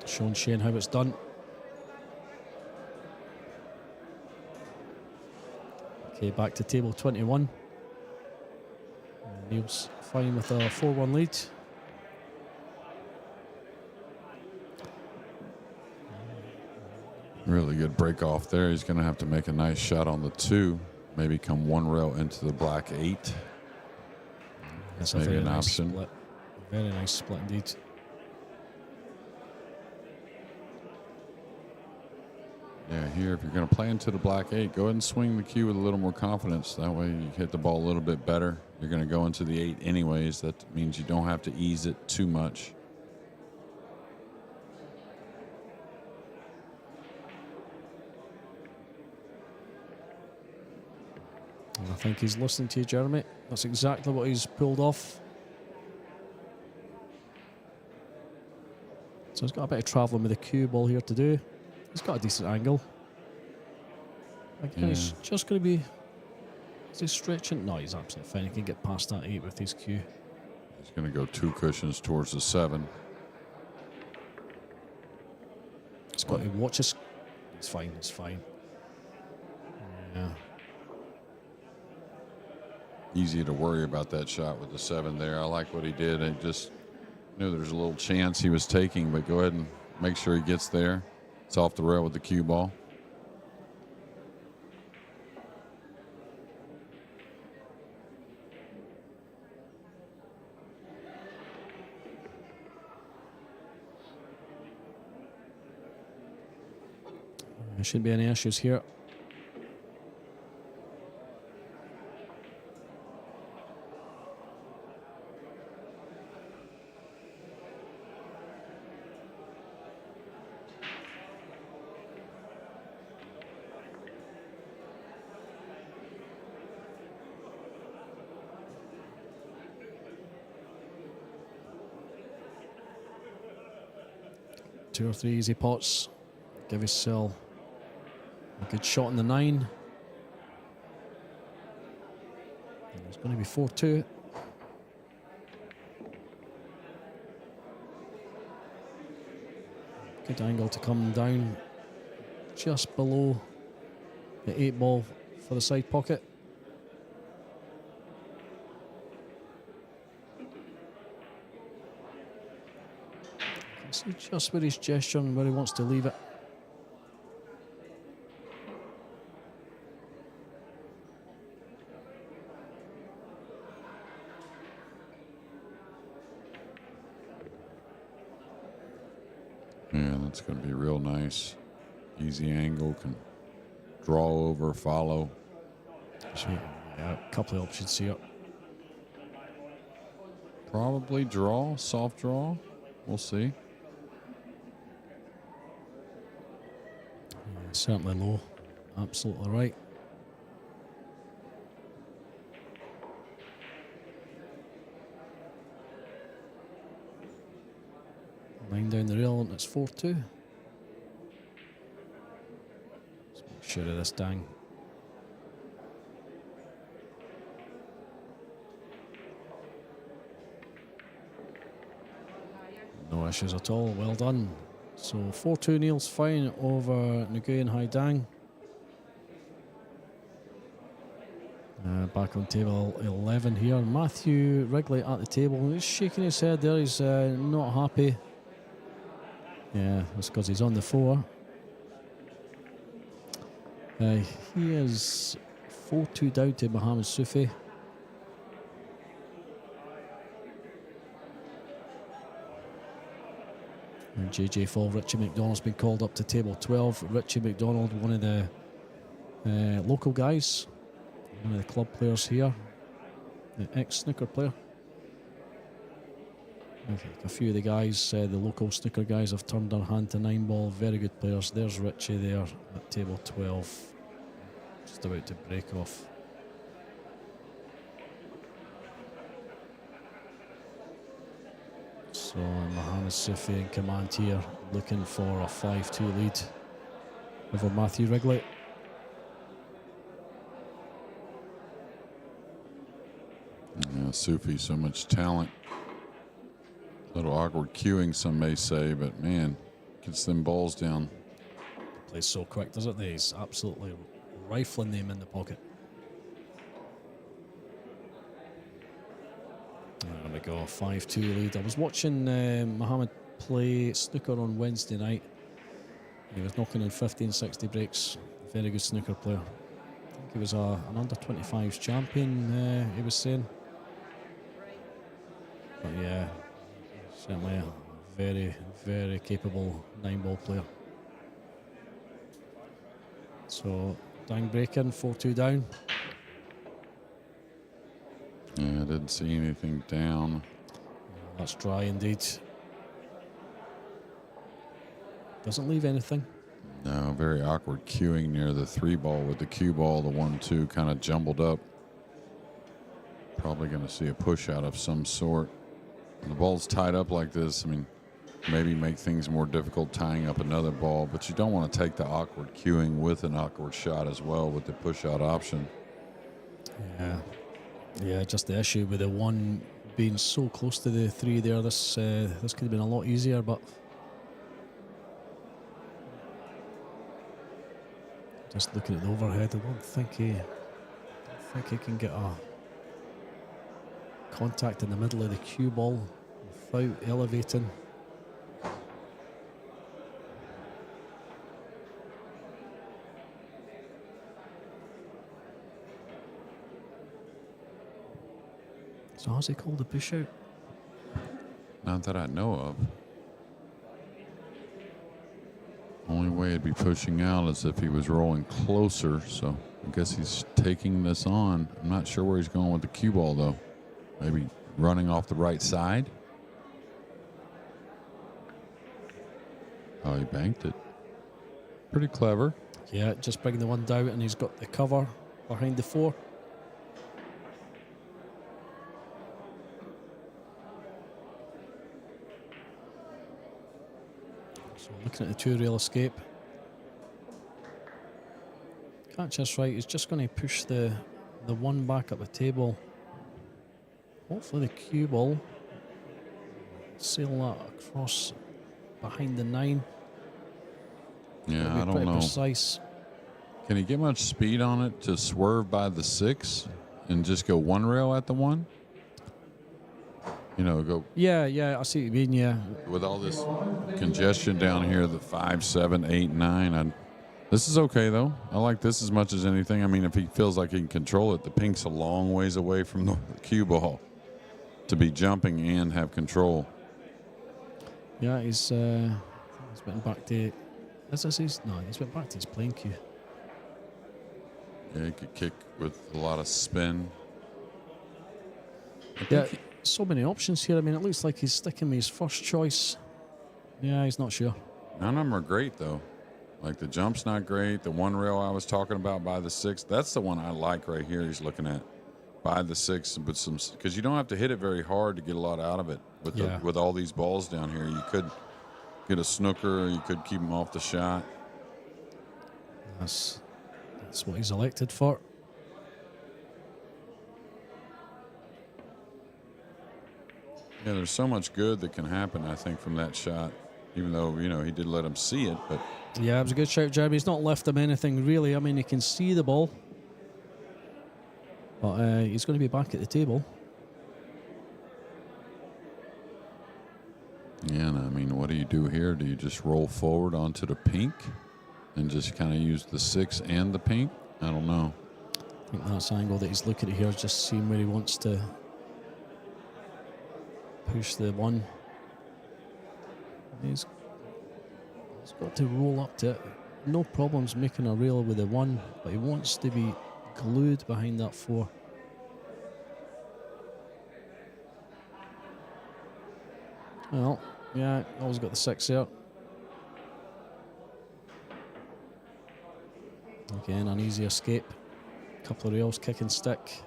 Showing Shane how it's done. Okay, back to table 21. Neil's fine with a 4-1 lead. Really good break off there. He's going to have to make a nice shot on the 2. Maybe come one rail into the black 8. That's maybe a very an nice option. split. Very nice split indeed. Yeah, here, if you're going to play into the black 8, go ahead and swing the cue with a little more confidence. That way you hit the ball a little bit better. You're going to go into the 8 anyways. That means you don't have to ease it too much. I think he's listening to you, Jeremy. That's exactly what he's pulled off. So he's got a bit of travelling with the cue ball here to do. He's got a decent angle. Again, he's just going to be... Is he stretching? No, he's absolutely fine. He can get past that 8 with his cue. He's going to go 2 cushions towards the 7. He's got to watch his... It's fine, it's fine. Yeah. Easy to worry about that shot with the 7 there. I like what he did. I just knew there's a little chance he was taking, but go ahead and make sure he gets there. It's off the rail with the cue ball. There shouldn't be any issues here. 2 or 3 easy pots. Give yourself a good shot in the 9. And it's going to be 4-2. Good angle to come down just below the 8 ball for the side pocket. See just where he's gesturing, where he wants to leave it. Yeah, that's going to be real nice. Easy angle, can draw over, follow. Yeah, a couple of options here. Probably draw, soft draw. We'll see. Certainly low. Absolutely right. Line down the rail and it's 4-2. Let's make sure of this dang. No issues at all. Well done. So 4-2 Neil's fine over Nguyen Hai Dang. Back on table 11 here. Matthew Wrigley at the table. He's shaking his head there. He's not happy. Yeah, that's because he's on the 4. He is 4-2 down to Mohammed Sufi. And JJ Fall, Richie McDonald's been called up to table 12. Richie McDonald, one of the local guys, one of the club players here, the ex-snooker player. I think a few of the guys, the local snooker guys, have turned their hand to Nineball. Very good players. There's Richie there at table 12, just about to break off. So Mohammed Sufi in command here, looking for a 5-2 lead over Matthew Wrigley. Yeah, Sufi, so much talent. A little awkward cueing, some may say, but man, gets them balls down. Plays so quick, doesn't he? He's absolutely rifling them in the pocket. There we go, 5-2 lead. I was watching Mohammed play snooker on Wednesday night. He was knocking in 15-60 breaks. Very good snooker player. I think he was an under-25s champion, he was saying. But yeah, certainly a very, very capable 9-ball player. So, Dang breaking, 4-2 down. Yeah, I didn't see anything down. That's dry indeed. Doesn't leave anything. No, very awkward cueing near the 3 ball with the cue ball, the 1-2 kind of jumbled up. Probably going to see a push out of some sort. When the ball's tied up like this, I mean, maybe make things more difficult tying up another ball, but you don't want to take the awkward cueing with an awkward shot as well with the push out option. Yeah. Yeah, just the issue with the 1 being so close to the 3 there. This could have been a lot easier, but just looking at the overhead, I don't think he can get a contact in the middle of the cue ball without elevating. So how's he called a push out? Not that I know of. Only way he'd be pushing out is if he was rolling closer, so I guess he's taking this on. I'm not sure where he's going with the cue ball, though. Maybe running off the right side. Oh, he banked it. Pretty clever. Yeah, just bringing the 1 down, and he's got the cover behind the 4. So looking at the 2-rail escape. Catch this right, he's just going to push the 1 back up the table. Hopefully the cue ball sail that across behind the 9. Yeah, I don't pretty know. Precise. Can he get much speed on it to swerve by the 6 and just go 1 rail at the 1? You know, go. Yeah, I see what you mean, yeah. With all this congestion down here, the 5, 7, 8, 9. This is okay, though. I like this as much as anything. I mean, if he feels like he can control it, the pink's a long ways away from the cue ball to be jumping and have control. Yeah, he's went back to... he's went back to his playing cue. Yeah, he could kick with a lot of spin. Yeah, so many options here. I mean, it looks like he's sticking with his first choice. Yeah, he's not sure. None of them are great, though. Like, the jump's not great. The 1 rail I was talking about by the 6, that's the one I like right here he's looking at. By the 6, but some, because you don't have to hit it very hard to get a lot out of it. With all these balls down here, you could get a snooker, or you could keep him off the shot. That's what he's elected for. Yeah, there's so much good that can happen, I think, from that shot. Even though, you know, he did let him see it, but... Yeah, it was a good shot, Jeremy. He's not left him anything, really. I mean, he can see the ball. But he's going to be back at the table. Yeah, and I mean, what do you do here? Do you just roll forward onto the pink and just kind of use the 6 and the pink? I don't know. I think that's the angle that he's looking at here, just seeing where he wants to push the 1. He's got to roll up to it. No problems making a rail with the 1, but he wants to be glued behind that 4. Well, yeah, always got the 6 there. Again, an easy escape. Couple of rails, kick and stick.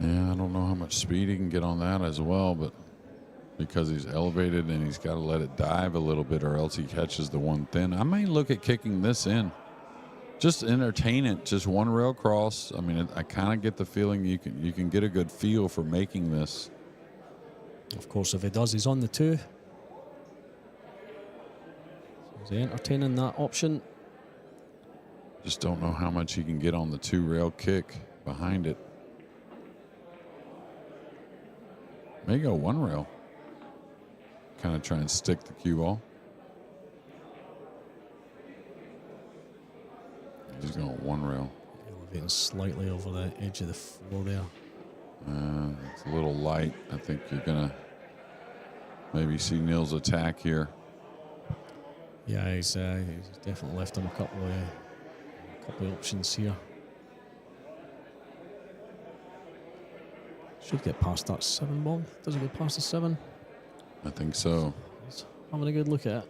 Yeah, I don't know how much speed he can get on that as well, but because he's elevated and he's got to let it dive a little bit or else he catches the 1 thin. I may look at kicking this in. Just entertain it, just 1 rail cross. I mean, I kind of get the feeling you can get a good feel for making this. Of course, if he does, he's on the 2. So he's entertaining that option. Just don't know how much he can get on the 2 rail kick behind it. May go 1 rail. Kind of try and stick the cue ball. He's going 1 rail. Elevating slightly over the edge of the floor there. It's a little light. I think you're going to maybe see Neil's attack here. Yeah, he's definitely left him a couple of options here. Should get past that 7 ball. Does it go past the 7? I think so. He's having a good look at it.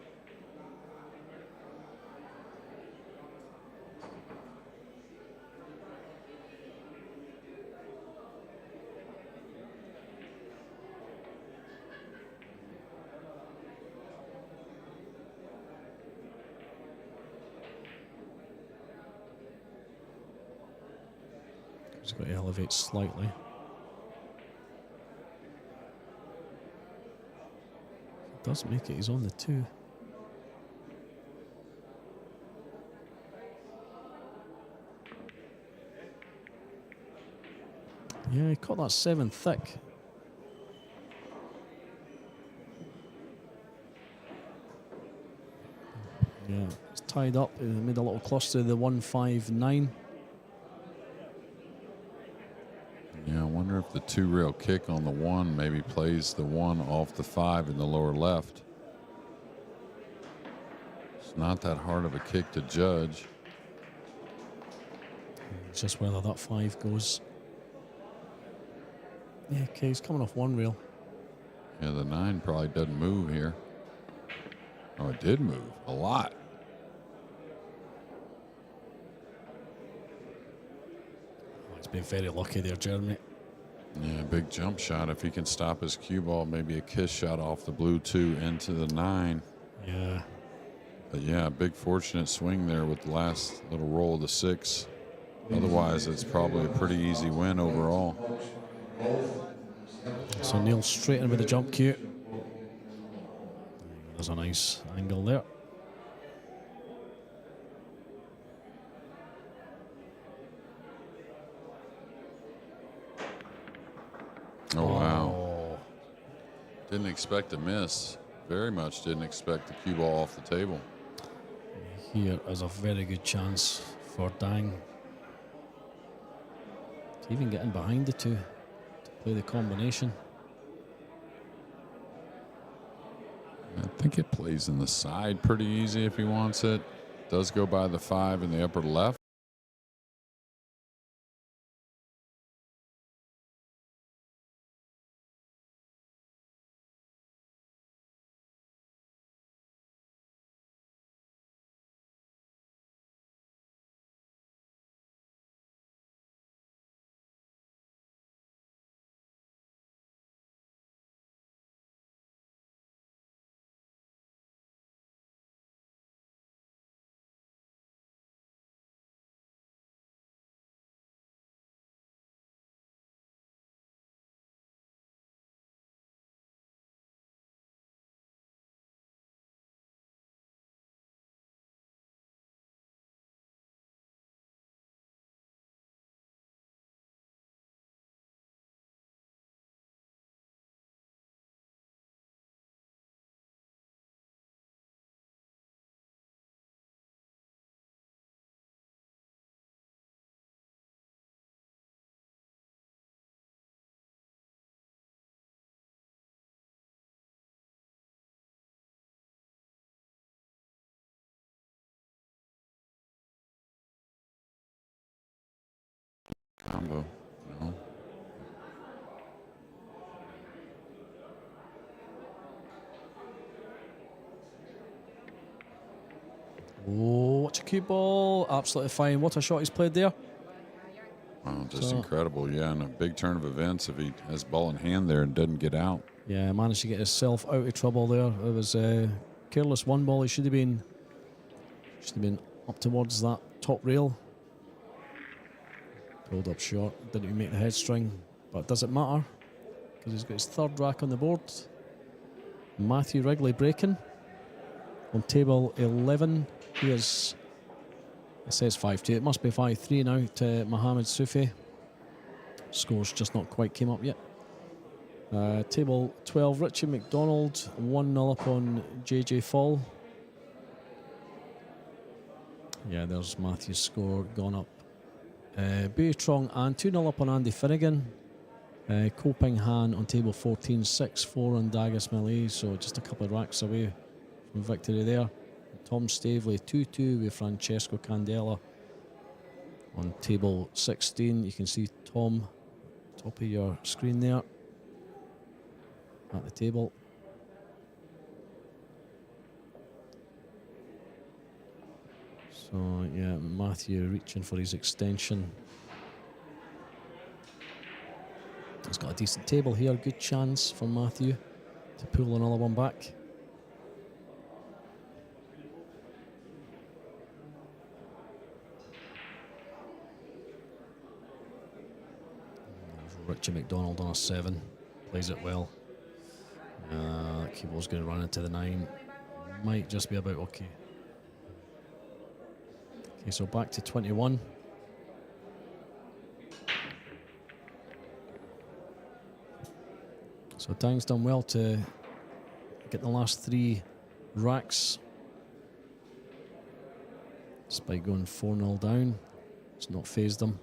He's got to elevate slightly. Does make it, he's on the 2. Yeah, he caught that 7 thick. Yeah, it's tied up. It made a little cluster, the 159. Yeah, I wonder if the 2 rail kick on the 1 maybe plays the 1 off the 5 in the lower left. It's not that hard of a kick to judge. It's just whether that 5 goes. Yeah, okay, he's coming off 1 rail. Yeah, the 9 probably doesn't move here. Oh, it did move a lot. He's been very lucky there, Jeremy. Yeah, big jump shot. If he can stop his cue ball, maybe a kiss shot off the blue 2 into the 9. Yeah. But yeah, big fortunate swing there with the last little roll of the 6. Otherwise, it's probably a pretty easy win overall. So Neil straight in with the jump cue. There's a nice angle there. Oh, wow. Didn't expect a miss. Very much didn't expect the cue ball off the table. Here is a very good chance for Dang to even get in behind the 2 to play the combination. I think it plays in the side pretty easy if he wants it. Does go by the 5 in the upper left. Combo, no. Oh, watch a cue ball. Absolutely fine. What a shot he's played there. Wow, just incredible. Yeah, and a big turn of events if he has ball in hand there and doesn't get out. Yeah, managed to get himself out of trouble there. It was a careless 1 ball. He should have been up towards that top rail. Pulled up short. Didn't even make the head string, but it doesn't matter because he's got his 3rd rack on the board. Matthew Wrigley breaking on table 11. He is, it says 5-2. It must be 5-3 now to Mohamed Soufi. Scores just not quite came up yet. Table 12, Richie McDonald 1-0 up on JJ Fall. Yeah, there's Matthew's score gone up. Buitrong and 2-0 up on Andy Finnegan. Koping Han on table 14, 6-4 on Dagus Malay, so just a couple of racks away from victory there. Tom Stavely 2-2 with Francesco Candela on table 16. You can see Tom top of your screen there at the table. So yeah, Matthew reaching for his extension. He's got a decent table here, good chance for Matthew to pull another one back. Richie McDonald on a 7, plays it well. Cue ball's going to run into the 9, might just be about okay. Okay, so back to 21. So Dang's done well to get the last 3 racks. Despite going 4-0 down, it's not phased him.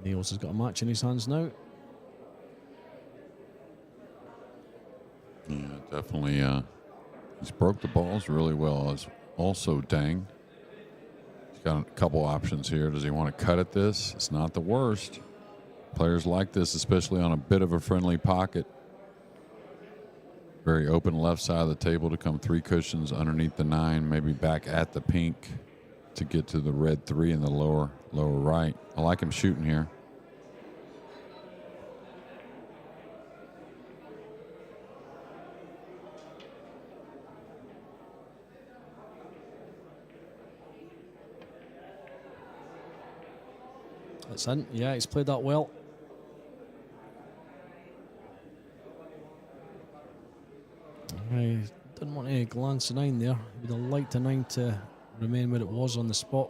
Niels has got a match in his hands now. Yeah, definitely. He's broke the balls really well. As also, Dang. He's got a couple options here. Does he want to cut at this? It's not the worst. Players like this, especially on a bit of a friendly pocket. Very open left side of the table to come 3 cushions underneath the 9, maybe back at the pink. to get to the red 3 in the lower right. I like him shooting here. That's in. Yeah, he's played that well. I didn't want any glance a 9 there. Would have liked a 9 to remain where it was on the spot.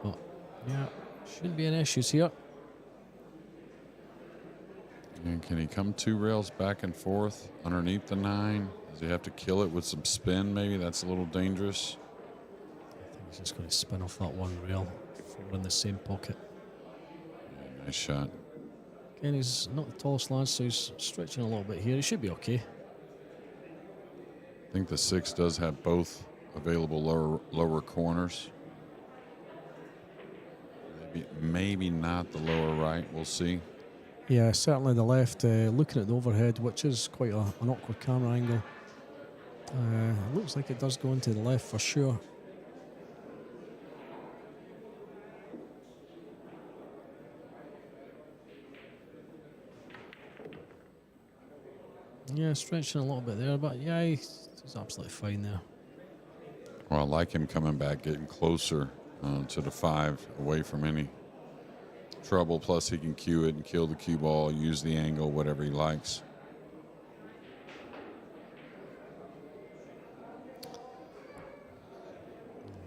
But yeah, shouldn't be any issues here. And can he come 2 rails back and forth underneath the 9? Does he have to kill it with some spin maybe? That's a little dangerous. I think he's just going to spin off that 1 rail. 4 in the same pocket. Yeah, nice shot. Again, he's not the tallest lad, so he's stretching a little bit here. He should be okay. I think the 6 does have both available lower corners. Maybe not the lower right. We'll see. Yeah, certainly the left. Looking at the overhead, which is quite an awkward camera angle. Looks like it does go into the left for sure. Yeah, stretching a little bit there, but yeah, he's absolutely fine there. Well, I like him coming back, getting closer to the 5, away from any trouble. Plus, he can cue it and kill the cue ball, use the angle, whatever he likes.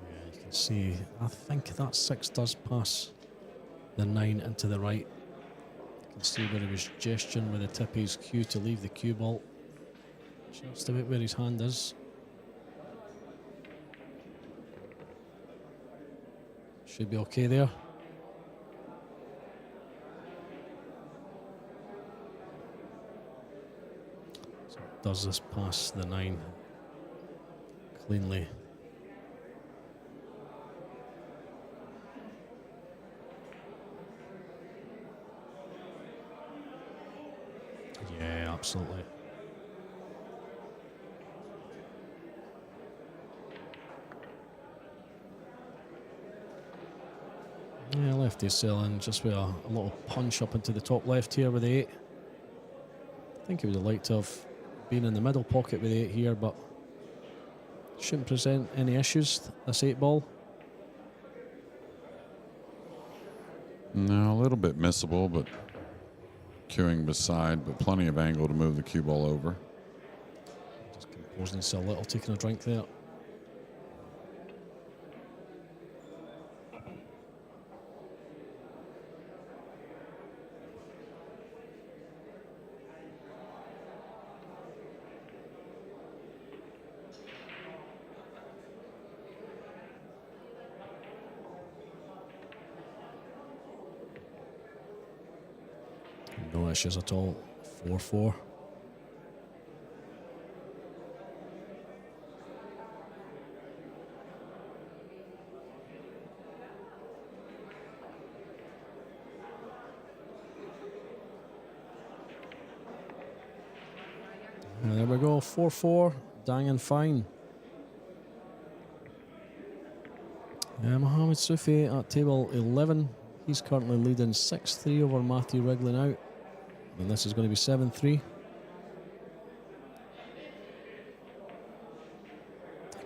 Yeah, you can see, I think that 6 does pass the 9 into the right. You can see where he was gesturing with the tip of his cue to leave the cue ball. Just about where his hand is. Should be okay there. So does this pass the 9 cleanly? Yeah, absolutely. Yeah, lefty selling just with a little punch up into the top left here with the 8. I think he would have liked to have been in the middle pocket with the 8 here, but shouldn't present any issues, this 8 ball. No, a little bit missable, but cueing beside, but plenty of angle to move the cue ball over. Just composing himself a little, taking a drink there. No issues at all. 4-4. And there we go, 4-4, dang and fine. Mohamed Soufi at table 11. He's currently leading 6-3 over Matthew Wrigley now. And this is going to be 7-3.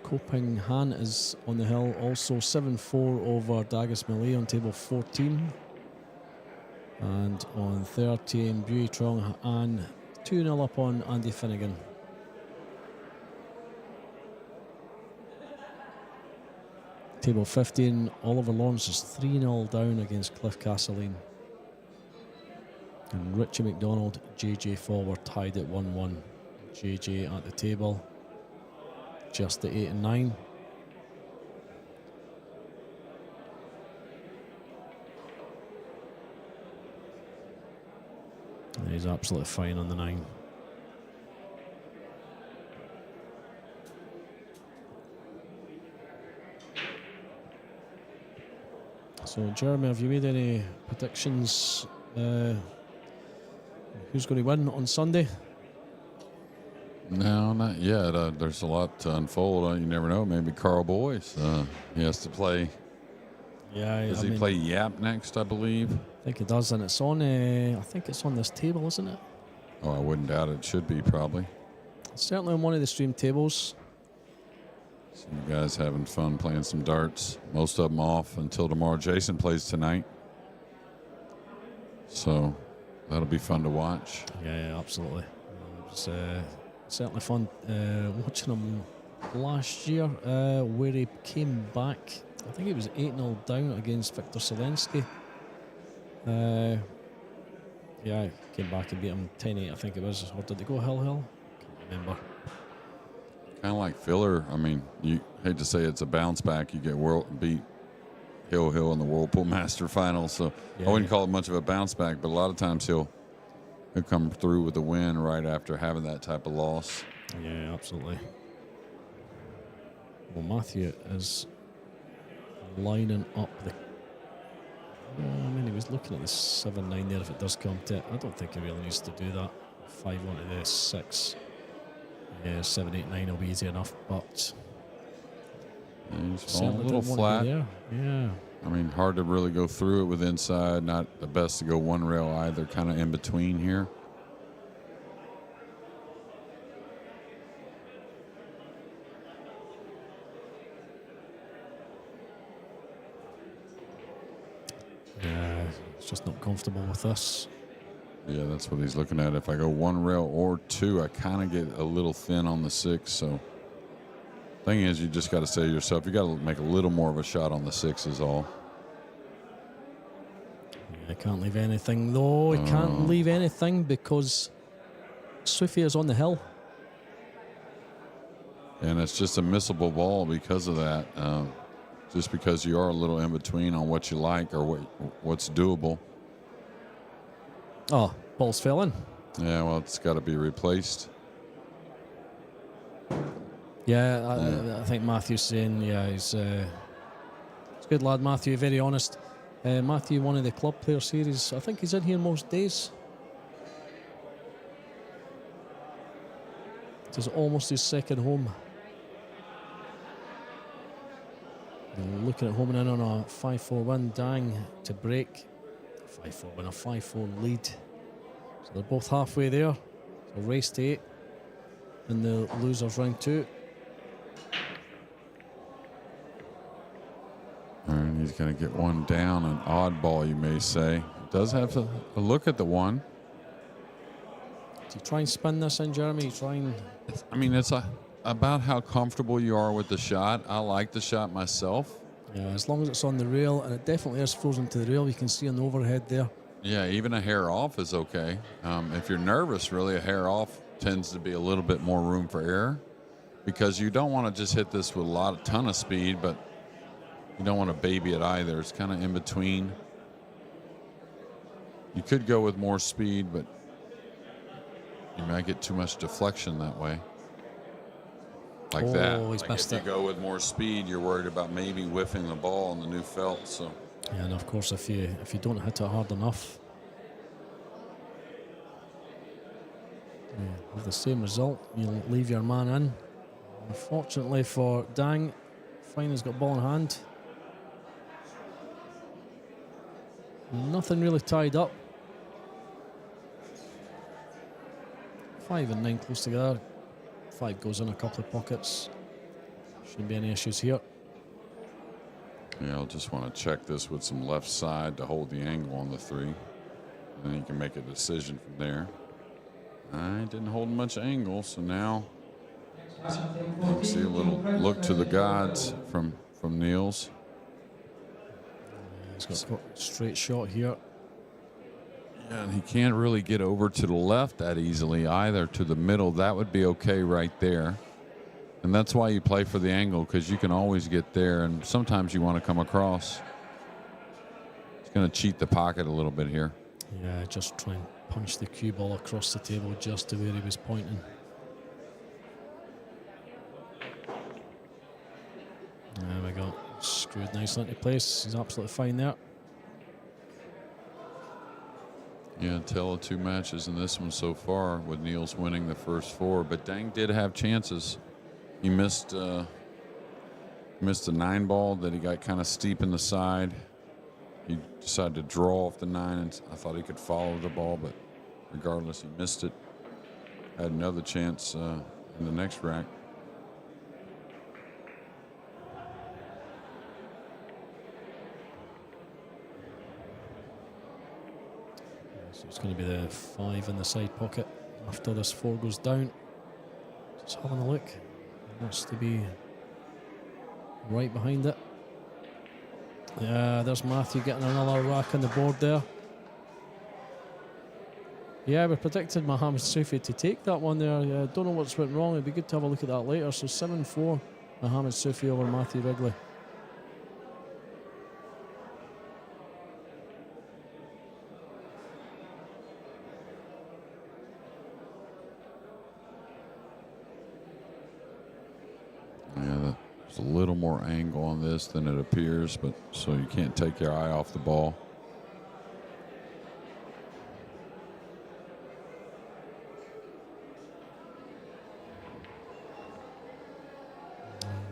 Koping Han is on the hill, also 7-4 over Dagus Malay on table 14. And on 13, Bui Trong An 2-0 up on Andy Finnegan. Table 15, Oliver Lawrence is 3-0 down against Cliff Castleline. And Richie McDonald, JJ Forward tied at 1-1. JJ at the table, just at 8 and 9. And he's absolutely fine on the 9. So, Jeremy, have you made any predictions? Who's going to win on Sunday? No, not yet. There's a lot to unfold. You never know. Maybe Carl Boyce. He has to play. Yeah, Does he play Yap next, I believe? I think it does, and it's on. I think it's on this table, isn't it? Oh, I wouldn't doubt it. Should be, probably. It's certainly on one of the stream tables. Some guys having fun playing some darts. Most of them off until tomorrow. Jason plays tonight. So that'll be fun to watch. Yeah, absolutely. It was certainly fun watching him last year where he came back. I think he was 8-0 down against Victor Zelensky. Yeah, came back and beat him 10-8, I think it was. Or did they go hill? Can't remember. Kind of like filler. I mean, you hate to say it's a bounce back. You get beat Hill in the Whirlpool Master Final. So Yeah. I wouldn't call it much of a bounce back, but a lot of times he'll come through with a win right after having that type of loss. Yeah, absolutely. Well, Matthew is lining up the. I mean, he was looking at the 7-9 there if it does come to it. I don't think he really needs to do that. 5 onto the 6. Yeah, 7, 8, 9 will be easy enough, but. He's falling a little flat. Yeah. I mean, hard to really go through it with inside. Not the best to go one rail either. Kind of in between here. Yeah, it's just not comfortable with this. Yeah, that's what he's looking at. If I go one rail or two, I kind of get a little thin on the 6. So, thing is, you just got to say to yourself, you got to make a little more of a shot on the 6 is all. I can't leave anything though. I can't leave anything because Sophie is on the hill. And it's just a missable ball because of that. Just because you are a little in between on what you like or what's doable. Oh, balls fell in. Yeah, well, it's got to be replaced. Yeah, I think Matthew's saying, yeah, he's a good lad, Matthew, very honest. Matthew, one of the club player series, I think he's in here most days. It's almost his second home. And looking at homing in on a 5-4 win, Dang to break. 5-4 win, a 5-4 lead. So they're both halfway there. So race to 8 in the losers round 2. And he's going to get one down, an odd ball, you may say. Does have a look at the one. Do you try and spin this in, Jeremy? I mean, it's about how comfortable you are with the shot. I like the shot myself. Yeah, as long as it's on the rail, and it definitely is frozen to the rail. You can see on the overhead there. Yeah, even a hair off is okay. If you're nervous, really, a hair off tends to be a little bit more room for error because you don't want to just hit this with a ton of speed, but you don't want to baby it either. It's kind of in between. You could go with more speed, but you might get too much deflection that way. Like that. He's like missed if it. you go with more speed, you're worried about maybe whiffing the ball on the new felt. So. Yeah, and of course, if you don't hit it hard enough, with the same result, you'll leave your man in. Unfortunately for Dang, Fine has got ball in hand. Nothing really tied up. 5 and 9 close together. 5 goes in a couple of pockets. Shouldn't be any issues here. Yeah, I'll just want to check this with some left side to hold the angle on the 3. And then you can make a decision from there. I didn't hold much angle, so now you can see a little look to the gods from Niels. He's got a straight shot here. Yeah, and he can't really get over to the left that easily either. To the middle, that would be okay right there. And that's why you play for the angle, because you can always get there, and sometimes you want to come across. He's going to cheat the pocket a little bit here. Yeah, just try and punch the cue ball across the table just to where he was pointing. There we go. Screwed nicely into place. He's absolutely fine there. Yeah, tale of 2 matches in this one so far, with Niels winning the first 4. But Dang did have chances. He missed a 9-ball that he got kind of steep in the side. He decided to draw off the 9, and I thought he could follow the ball, but regardless, he missed it. Had another chance in the next rack. So it's going to be the 5 in the side pocket after this 4 goes down. Just having a look. He wants to be right behind it. Yeah, there's Matthew getting another rack on the board there. Yeah, we predicted Mohamed Soufi to take that one there. Don't know what's went wrong. It'd be good to have a look at that later. So 7-4, Mohamed Soufi over Matthew Wrigley. Yeah, there's a little more angle on this than it appears, but so you can't take your eye off the ball.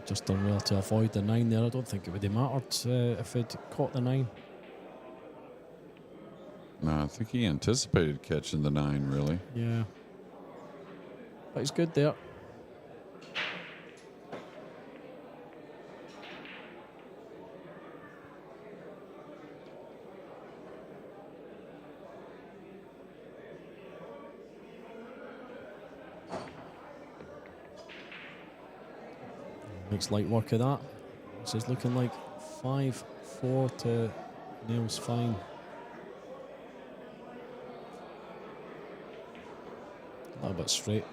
Just done well to avoid the 9 there. I don't think it would have mattered if he'd caught the 9. No, I think he anticipated catching the 9, really. Yeah. But he's good there. Makes light work of that. This is looking like 5-4 to Niels Fine. A little bit straight.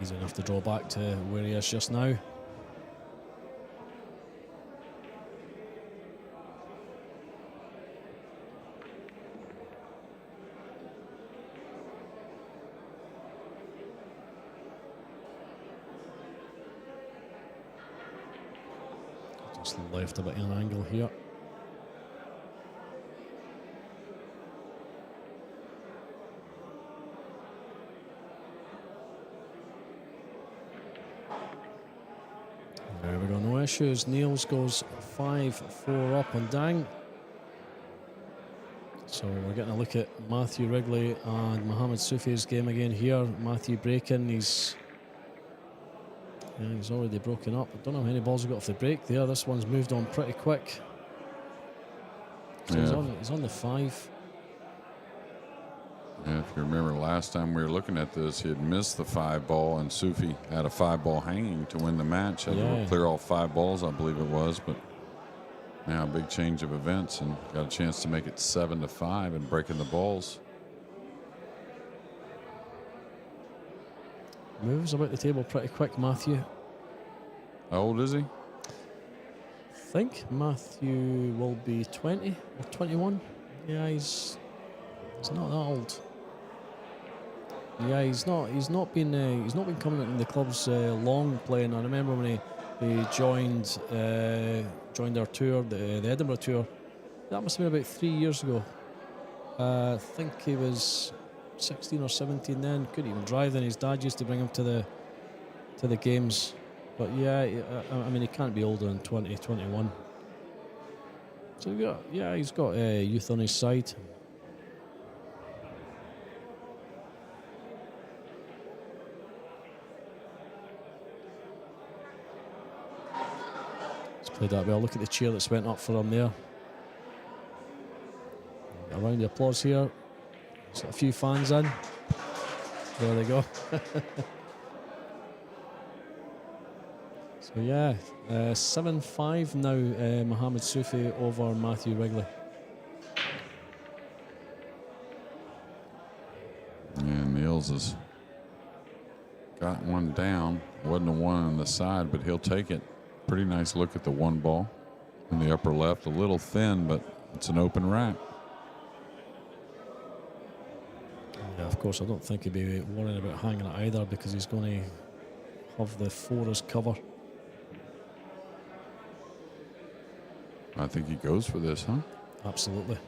Easy enough to draw back to where he is just now. Just left a bit of an angle here. There we go, no issues. Niels goes 5-4 up on Dang. So we're getting a look at Matthew Wrigley and Mohamed Soufi's game again here. Matthew breaking, he's already broken up. I don't know how many balls he got off the break there. This one's moved on pretty quick. So Yeah. he's on the 5. Yeah, if you remember last time we were looking at this, he had missed the 5-ball, and Soufi had a 5-ball hanging to win the match. Had to clear all 5 balls, I believe it was. But now a big change of events, and got a chance to make it 7-5 and breaking the balls. Moves about the table pretty quick, Matthew. How old is he? I think Matthew will be 20 or 21. Yeah, he's not that old. Yeah, he's not been coming in the clubs long playing. I remember when he joined our tour, the Edinburgh tour. That must have been about 3 years ago. I think he was 16 or 17 then. Couldn't even drive then. His dad used to bring him to the games. But yeah, I mean, he can't be older than 20, 21. So he's got youth on his side. He's played that well. Look at the cheer that's went up for him there. A round of applause here. There's a few fans in. There they go. So yeah, 7-5 now, Mohamed Soufi over Matthew Wrigley. Yeah, Niels has got one down. Wasn't a 1 on the side, but he'll take it. Pretty nice look at the 1 ball in the upper left. A little thin, but it's an open rack. Yeah, of course, I don't think he'd be worrying about hanging it either, because he's going to have the 4 as cover. I think he goes for this, huh? Absolutely.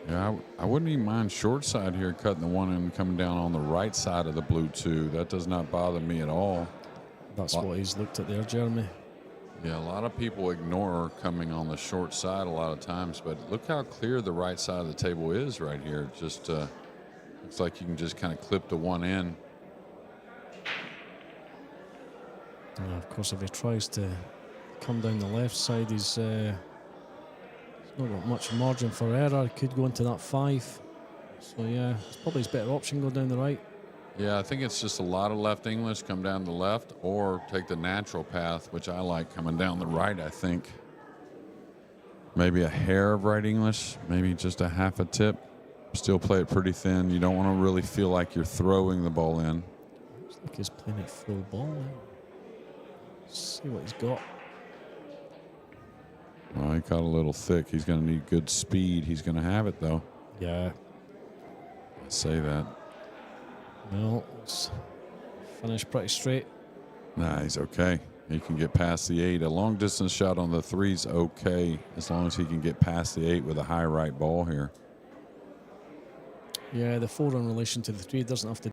Yeah, I wouldn't even mind short side here, cutting the one and coming down on the right side of the blue two. That does not bother me at all. That's what he's looked at there, Jeremy. Yeah, a lot of people ignore coming on the short side a lot of times, but look how clear the right side of the table is right here. Just looks like you can just kind of clip the one in. And of course, if he tries to come down the left side, he's not got much margin for error. He could go into that 5. So yeah, it's probably his better option, go down the right. Yeah, I think it's just a lot of left English, come down the left, or take the natural path, which I like, coming down the right, I think. Maybe a hair of right English, maybe just a half a tip. Still play it pretty thin. You don't want to really feel like you're throwing the ball in. Looks like he's playing it full ball. Let's see what he's got. Well, he got a little thick. He's going to need good speed. He's going to have it, though. Yeah. I say that. Well, it's finished pretty straight. Nah, he's okay. He can get past the 8. A long distance shot on the 3's okay, as long as he can get past the 8 with a high right ball here. Yeah, the 4 in relation to the 3 doesn't have to.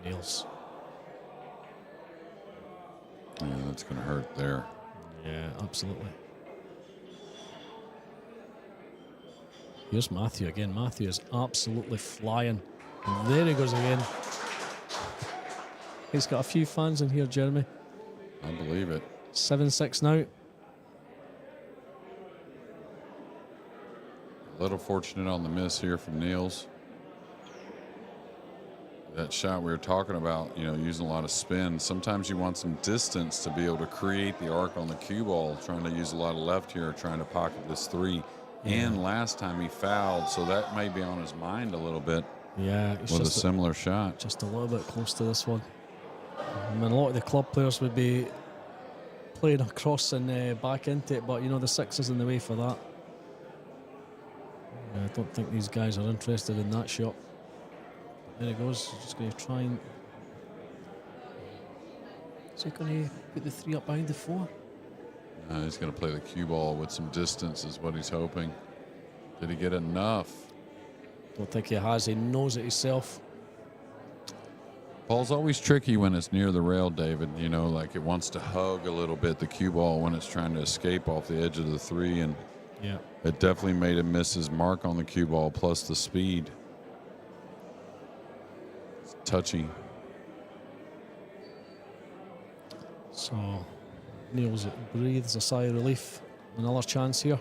Niels. Yeah, that's going to hurt there. Yeah, absolutely. Here's Matthew again. Matthew is absolutely flying. And there he goes again. He's got a few fans in here, Jeremy. I believe it. 7-6 now. A little fortunate on the miss here from Niels. That shot we were talking about, you know, using a lot of spin. Sometimes you want some distance to be able to create the arc on the cue ball, trying to use a lot of left here, trying to pocket this 3. And last time he fouled, so that may be on his mind a little bit. Yeah, with a similar shot. Just a little bit close to this one. I mean, a lot of the club players would be playing across and back into it, but you know, the 6 is in the way for that. I don't think these guys are interested in that shot. There he goes. He's just going to try and. Is he going to put the 3 up behind the 4? He's going to play the cue ball with some distance, is what he's hoping. Did he get enough? Don't think he has. He knows it himself. Ball's always tricky when it's near the rail, David. You know, like it wants to hug a little bit, the cue ball, when it's trying to escape off the edge of the 3. And yeah, it definitely made him miss his mark on the cue ball, plus the speed. It's touchy. So Niels breathes a sigh of relief. Another chance here.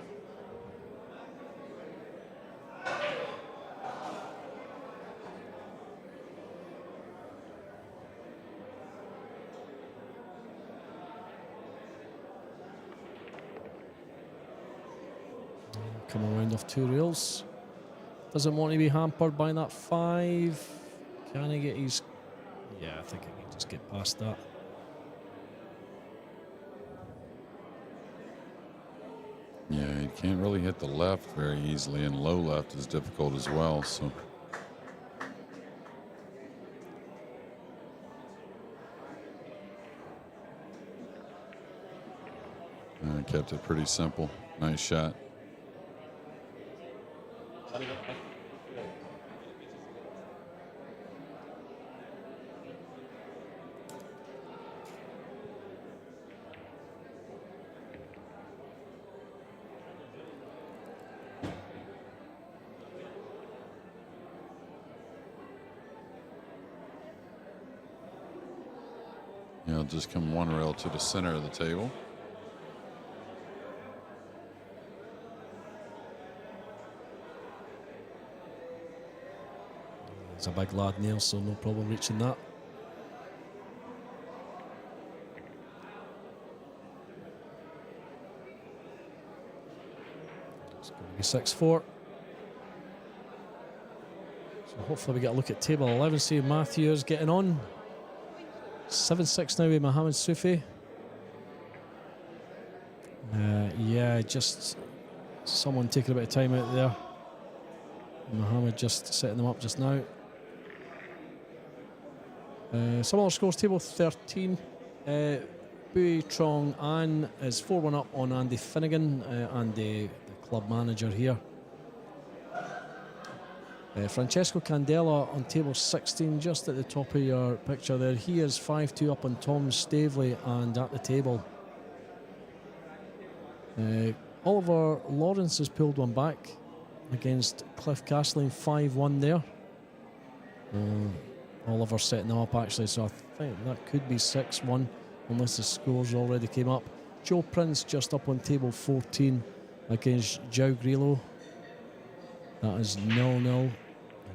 Coming around off 2 rails. Doesn't want to be hampered by that 5. Can he get his... Yeah, I think he can just get past that. Yeah, you can't really hit the left very easily, and low left is difficult as well. So kept it pretty simple. Nice shot. He'll just come one rail to the center of the table. He's a big lad, Neil, so no problem reaching that. It's going to be 6-4. So hopefully we get a look at table 11, see how Matthews getting on. 7-6 now with Mohamed Soufi. Yeah, just someone taking a bit of time out there. Mohamed just setting them up just now. Some other scores, table 13. Bui Trong An is 4-1 up on Andy Finnegan, and the club manager here. Francesco Candela on table 16, just at the top of your picture there. He is 5-2 up on Tom Stavely and at the table. Oliver Lawrence has pulled one back against Cliff Castling, 5-1 there. Oliver setting them up actually, so I think that could be 6-1 unless the scores already came up. Joe Prince just up on table 14 against Joe Grillo. That is 0-0. And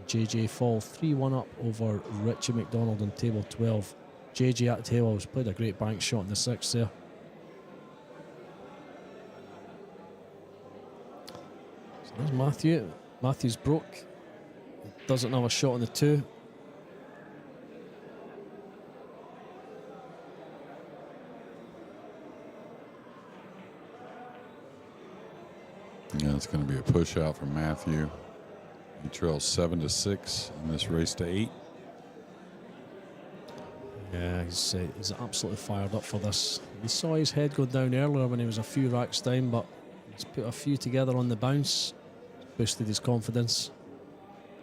JJ Fall 3-1 up over Richie McDonald on table 12. JJ at the table has played a great bank shot in the 6th there. So there's Matthew. Matthew's broke. Doesn't have a shot on the 2. Yeah, it's going to be a push out for Matthew. He trails 7-6 in this race to 8. Yeah, he's absolutely fired up for this. You saw his head go down earlier when he was a few racks down, but he's put a few together on the bounce, boosted his confidence.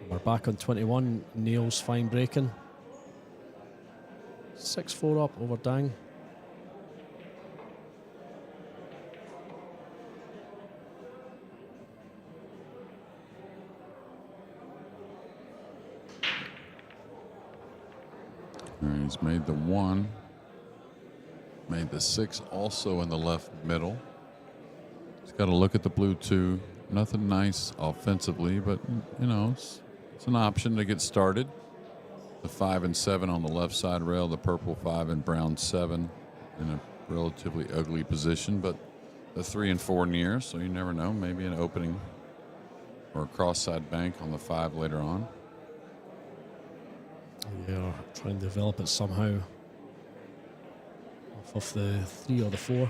And we're back on 21. Neil's fine breaking. 6-4 up over Dang. He's made the 1, made the 6 also in the left middle. He's got to look at the blue 2. Nothing nice offensively, but you know, it's an option to get started. The 5 and 7 on the left side rail, the purple 5 and brown 7 in a relatively ugly position, but the 3 and 4 near, so you never know, maybe an opening or a cross side bank on the 5 later on. Yeah, try and develop it somehow off of the 3 or the 4. Yeah,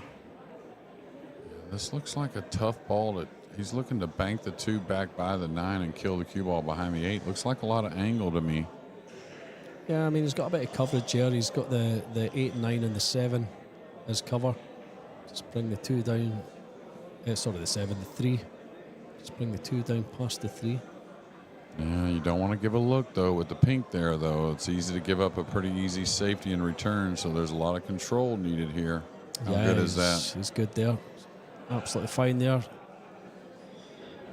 this looks like a tough ball. He's looking to bank the 2 back by the 9 and kill the cue ball behind the 8. Looks like a lot of angle to me. Yeah, I mean, he's got a bit of coverage here. He's got the 8, 9 and the 7 as cover. Just bring the 2 down. Sorry, the 7, the 3. Just bring the 2 down past the 3. Yeah, you don't want to give a look, though, with the pink there, though. It's easy to give up a pretty easy safety in return, so there's a lot of control needed here. How good is that? He's good there. Absolutely fine there.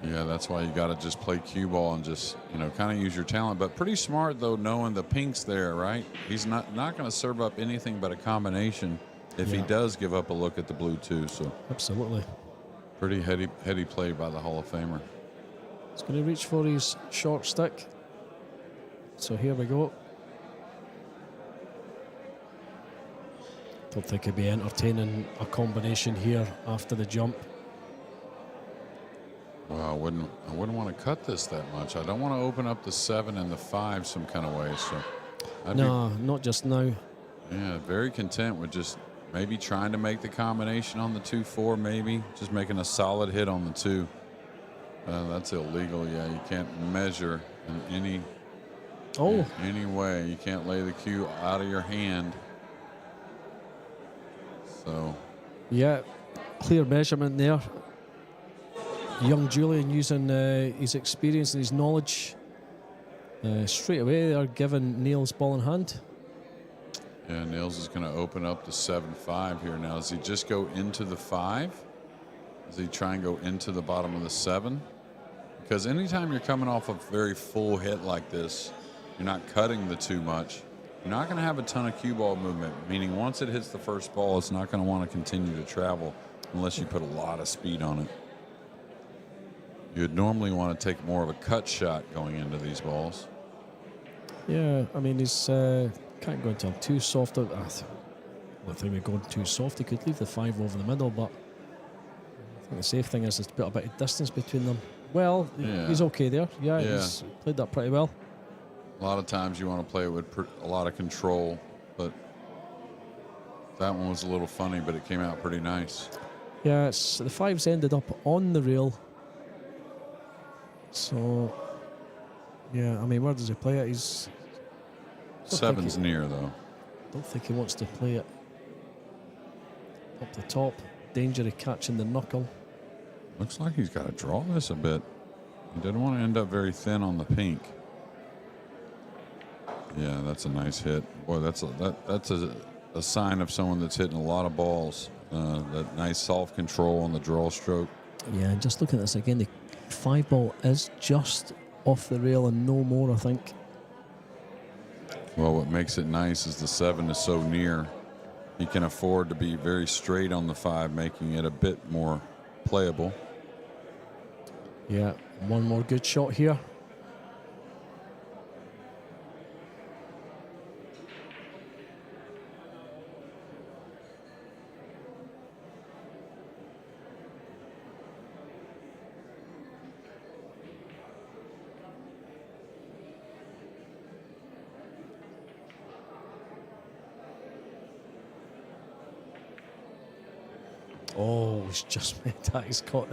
Yeah, that's why you got to just play cue ball and just, you know, kind of use your talent. But pretty smart, though, knowing the pink's there, right? He's not going to serve up anything but a combination if he does give up a look at the blue, too. So absolutely. Pretty heady play by the Hall of Famer. He's going to reach for his short stick. So here we go. Don't think he'd be entertaining a combination here after the jump. Well, I wouldn't want to cut this that much. I don't want to open up the 7 and the 5 some kind of way. So no, not just now. Yeah, very content with just maybe trying to make the combination on the 2-4, maybe just making a solid hit on the 2. That's illegal. Yeah, you can't measure in any way. You can't lay the cue out of your hand. So yeah, clear measurement there. Young Julian using his experience and his knowledge straight away. They're giving Neil's ball in hand. Yeah, Nails is going to open up the 7-5 here now. Does he just go into the 5? Does he try and go into the bottom of the 7? Because anytime you're coming off a very full hit like this, you're not cutting the 2 much. you're not going to have a ton of cue ball movement, meaning once it hits the first ball, it's not going to want to continue to travel unless you put a lot of speed on it. You'd normally want to take more of a cut shot going into these balls. Yeah, I mean, he's can't go into him too soft. I don't think we're going too soft. He could leave the 5 over the middle, but I think the safe thing is to put a bit of distance between them. Well, he's okay there. Yeah, he's played that pretty well. A lot of times you want to play it with a lot of control, but that one was a little funny, but it came out pretty nice. Yeah, the 5's ended up on the rail. So, yeah, I mean, where does he play it? He's 7's near, though. Don't think he wants to play it up the top. Danger of catching the knuckle. Looks like he's got to draw this a bit. He didn't want to end up very thin on the pink. Yeah, that's a nice hit. Boy, that's a sign of someone that's hitting a lot of balls. That nice soft control on the draw stroke. Yeah, and just looking at this again, the 5 ball is just off the rail and no more, I think. Well, what makes it nice is the 7 is so near. He can afford to be very straight on the 5, making it a bit more playable. Yeah, one more good shot here. Oh, he's just made that. He's caught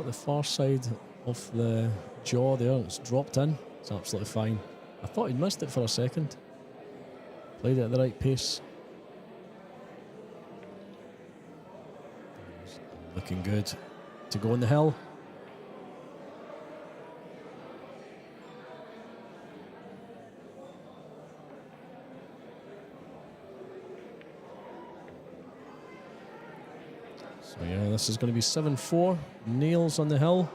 the far side of the jaw there. It's dropped in. It's absolutely fine. I thought he'd missed it for a second. Played it at the right pace. Looking good to go on the hill. So yeah, this is going to be 7-4. Nails on the hill.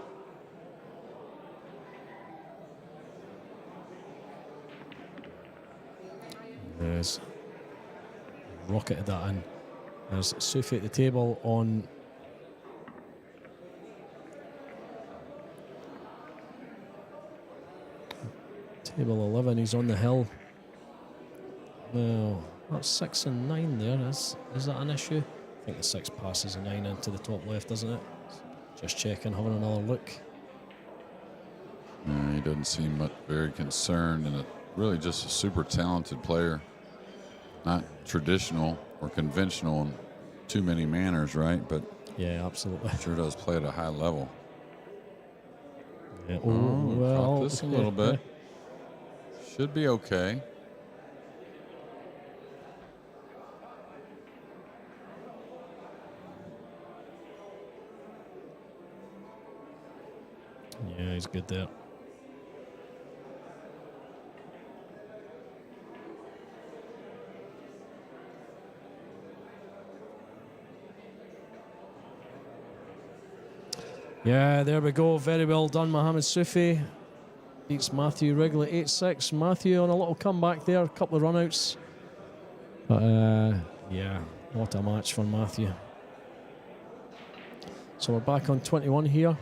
There's rocketed that in. There's Sufi at the table on table 11. He's on the hill. Well, that's 6 and 9 there. Is that an issue? I think the 6 passes a 9 into the top left, doesn't it? Just checking, having another look. He doesn't seem very concerned, and really just a super talented player. Not traditional or conventional in too many manners, right? But yeah, absolutely. Sure does play at a high level. Yeah. Well, caught this a little bit. Should be okay. Yeah, he's good there. Yeah, there we go. Very well done, Mohamed Sufi. Beats Matthew Wrigley 8-6. Matthew on a little comeback there, a couple of runouts. But yeah, what a match for Matthew. So we're back on 21 here.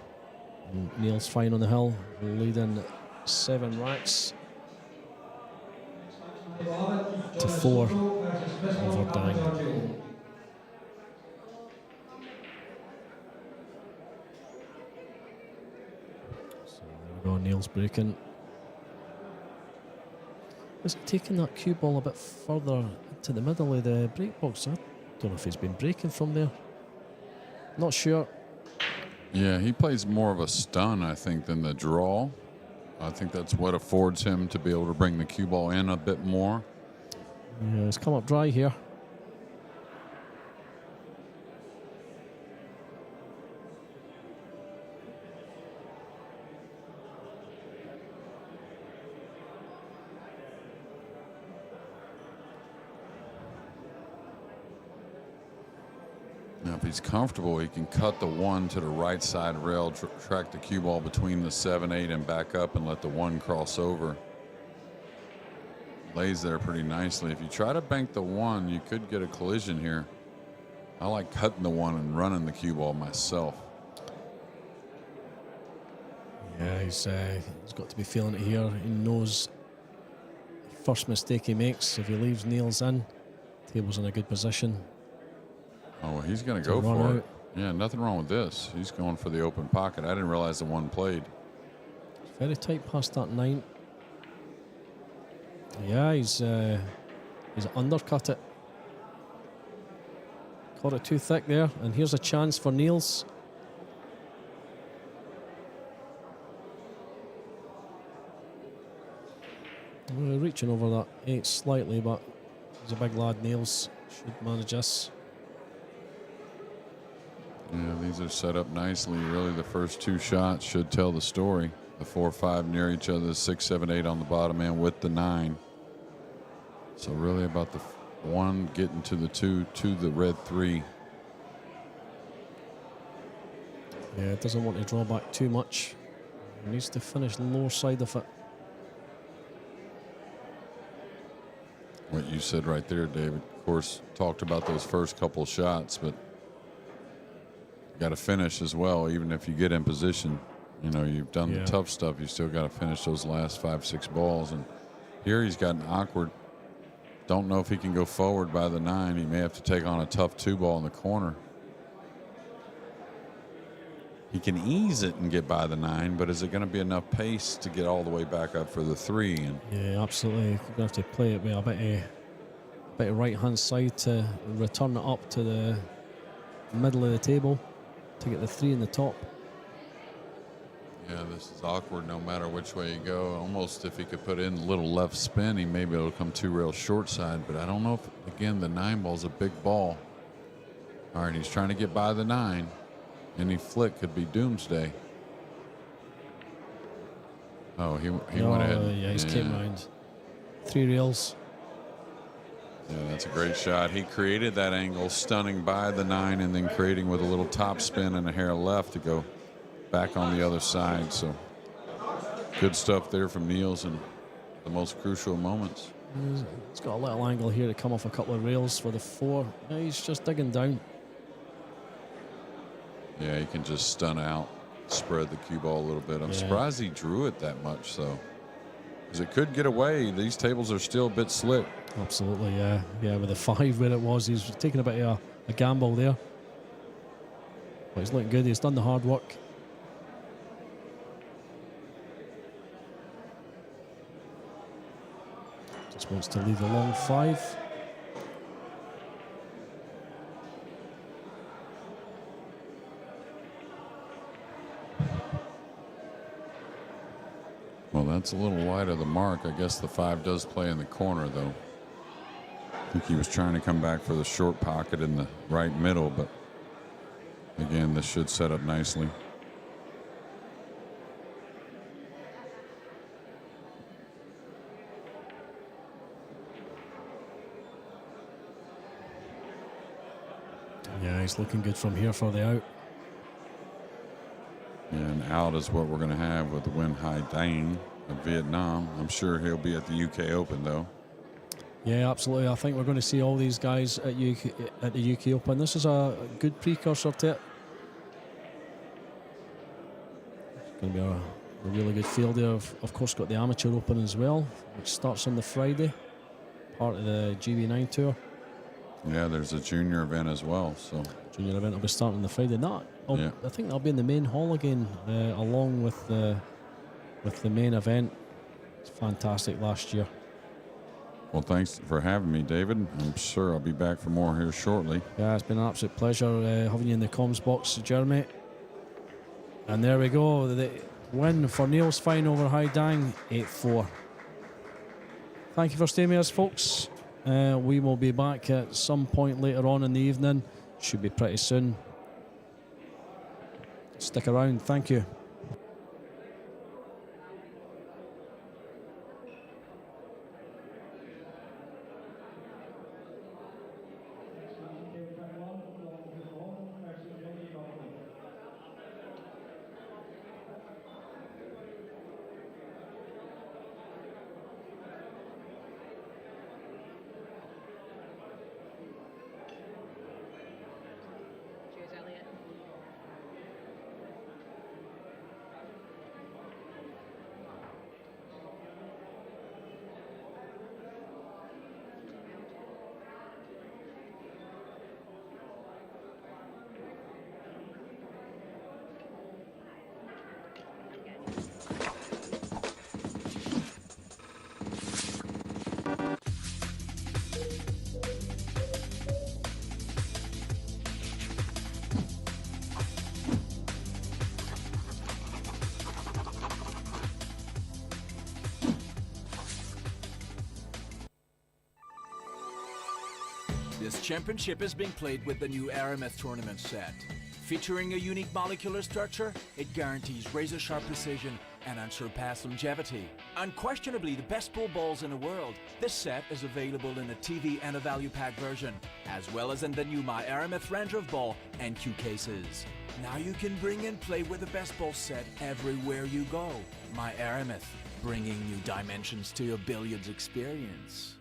And Neil's fine on the hill, leading 7 racks to 4 over Dang. So there we go, Neil's breaking. Is he taking that cue ball a bit further to the middle of the break box? I don't know if he's been breaking from there. Not sure. Yeah, he plays more of a stun, I think, than the draw. I think that's what affords him to be able to bring the cue ball in a bit more. Yeah, it's come up dry here. Now, if he's comfortable, he can cut the 1 to the right side rail, track the cue ball between the 7-8 and back up and let the 1 cross over. lays there pretty nicely. If you try to bank the one, you could get a collision here. I like cutting the one and running the cue ball myself. Yeah, he's got to be feeling it here. He knows the first mistake he makes, if he leaves Niels in, table's in a good position. Oh, he's going to go run for out. it. Yeah, nothing wrong with this. He's going for the open pocket. I didn't realize the one played. Very tight past that 9. Yeah, he's undercut it. Caught it too thick there, and here's a chance for Niels. Reaching over that 8 slightly, but he's a big lad. Niels should manage this. Yeah, these are set up nicely. Really, the first 2 shots should tell the story. The 4, 5 near each other, 6, 7, 8 on the bottom end with the 9. So really about the 1 getting to the 2 to the red 3. Yeah, doesn't want to draw back too much. He needs to finish lower side of it. What you said right there, David. Of course, talked about those first couple shots, but you got to finish as well. Even if you get in position, you know, you've done the tough stuff. You still got to finish those last 5, 6 balls. And here he's gotten awkward. Don't know if he can go forward by the 9. He may have to take on a tough 2 ball in the corner. He can ease it and get by the 9, but is it going to be enough pace to get all the way back up for the 3? And yeah, absolutely. You're going to have to play it with a bit of right-hand side to return it up to the middle of the table to get the 3 in the top. yeah, this is awkward no matter which way you go. Almost if he could put in a little left spin, he may be able to come 2 rails short side, but I don't know if, again, the 9-ball's a big ball. All right, he's trying to get by the 9. Any flick could be doomsday. Oh, he went ahead. Yeah, he's came around 3 rails. Yeah, that's a great shot. He created that angle, stunning by the 9, and then creating with a little top spin and a hair left to go back on the other side. So good stuff there from Niels in the most crucial moments. He's got a little angle here to come off a couple of rails for the 4. Yeah, he's just digging down. Yeah, he can just stun out, spread the cue ball a little bit. I'm surprised he drew it that much, so. Because it could get away. These tables are still a bit slick. Absolutely, yeah. Yeah, with the 5 where it was, he's taking a bit of a gamble there. But he's looking good. He's done the hard work. Just wants to leave the long 5. Well, that's a little wide of the mark. I guess the 5 does play in the corner, though. I think he was trying to come back for the short pocket in the right middle, but again, this should set up nicely. Yeah, he's looking good from here for the out. And out is what we're going to have with the Nguyen Hai Dang of Vietnam. I'm sure he'll be at the UK Open, though. Yeah, absolutely. I think we're going to see all these guys at the UK Open. This is a good precursor to it. It's going to be a really good field there. Of course, got the Amateur Open as well, which starts on the Friday, part of the GB9 Tour. Yeah, there's a junior event as well. So junior event will be starting on the Friday. I think they'll be in the main hall again, along with the main event. It's fantastic last year. Well, thanks for having me, David. I'm sure I'll be back for more here shortly. Yeah, it's been an absolute pleasure having you in the comms box, Jeremy. And there we go, the win for Niels Fine over Hai Dang, 8-4. Thank you for staying with us, folks. We will be back at some point later on in the evening. Should be pretty soon. Stick around. Thank you. This championship is being played with the new Aramith tournament set. Featuring a unique molecular structure, it guarantees razor-sharp precision and unsurpassed longevity. Unquestionably the best pool balls in the world, this set is available in a TV and a value pack version, as well as in the new My Aramith Range of Ball and Q cases. Now you can bring and play with the best ball set everywhere you go. My Aramith, bringing new dimensions to your billiards experience.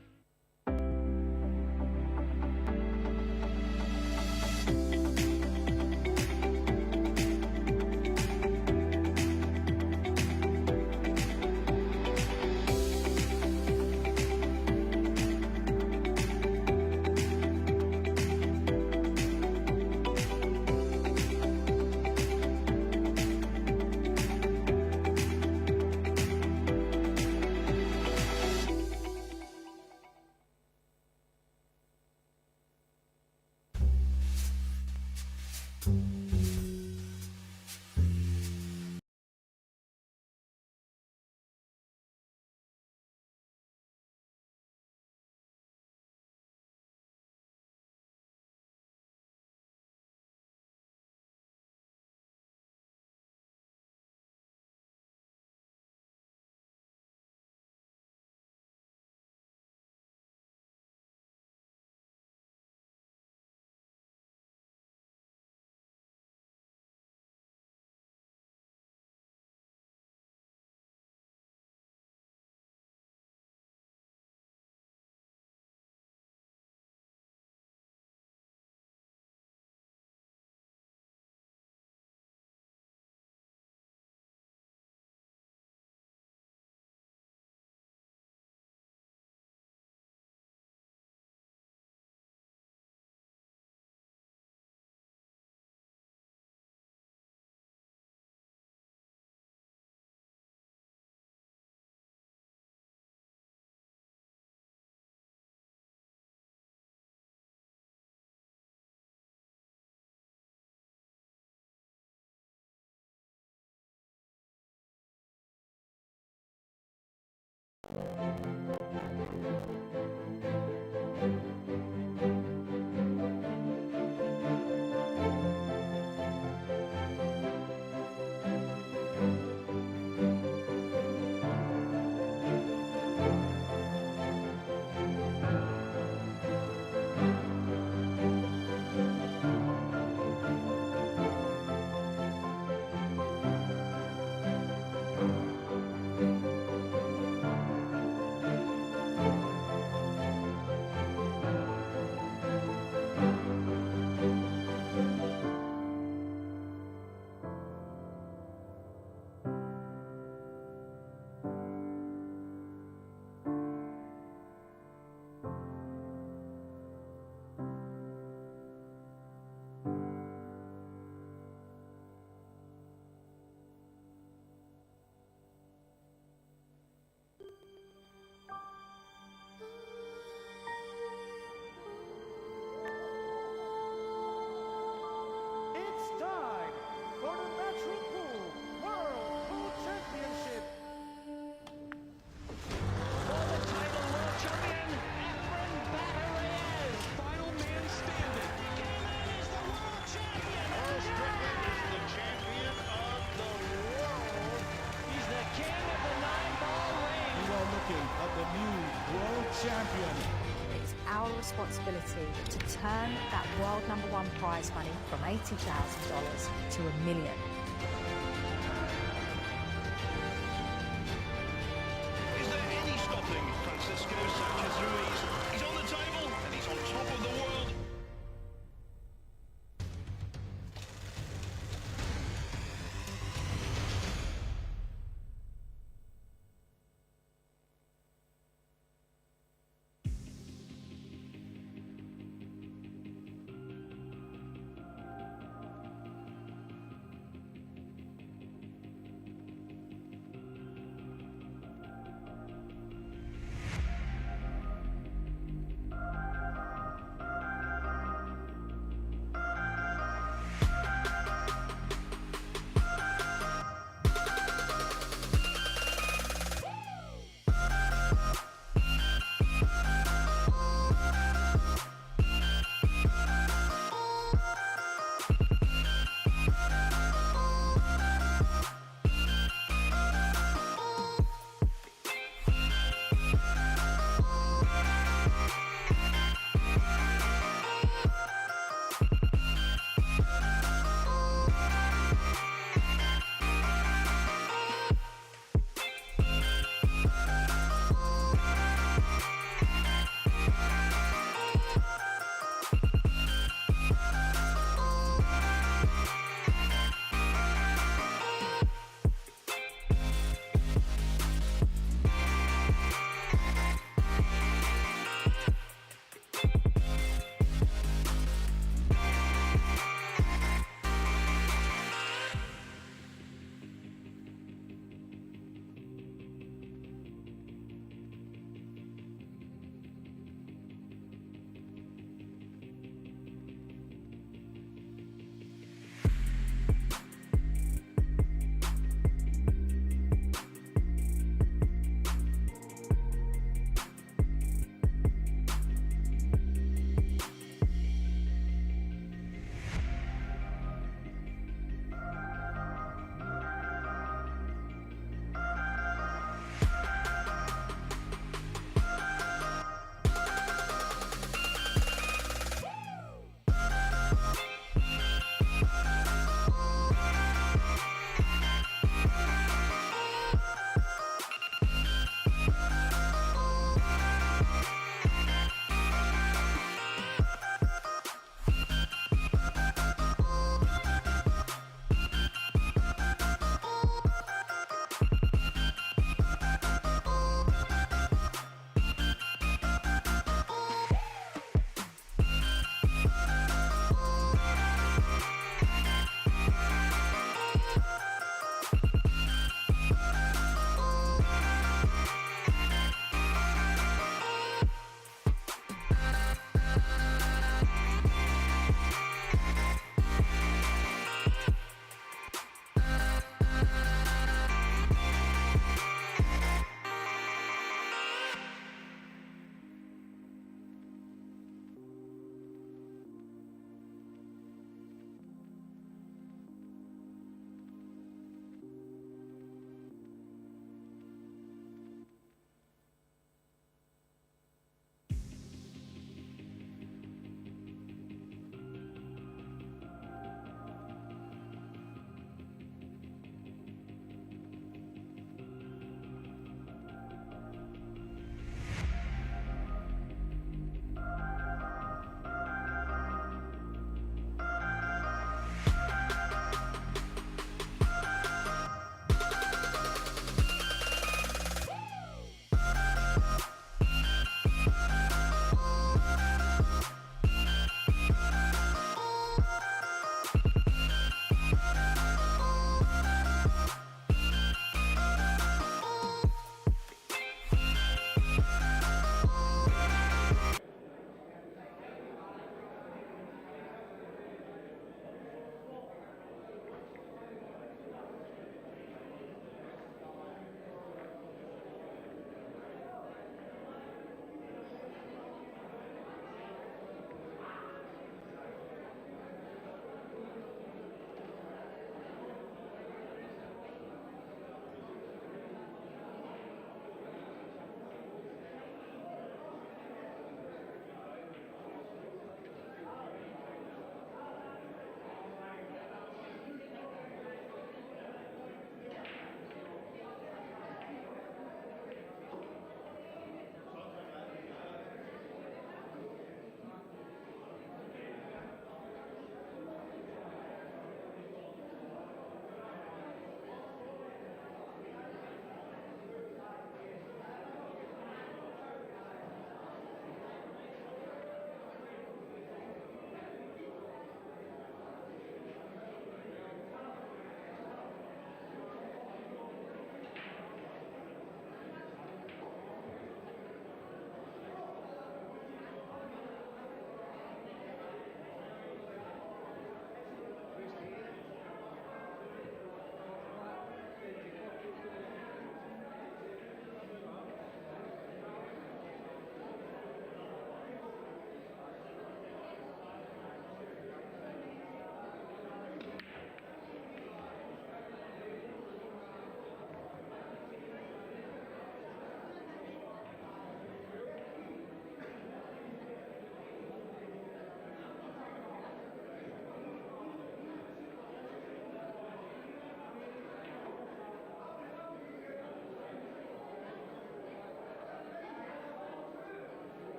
It's our responsibility to turn that world #1 prize money from $80,000 to $1 million. Is there any stopping Francisco Sanchez-Ruiz? He's on the table and he's on top of the world.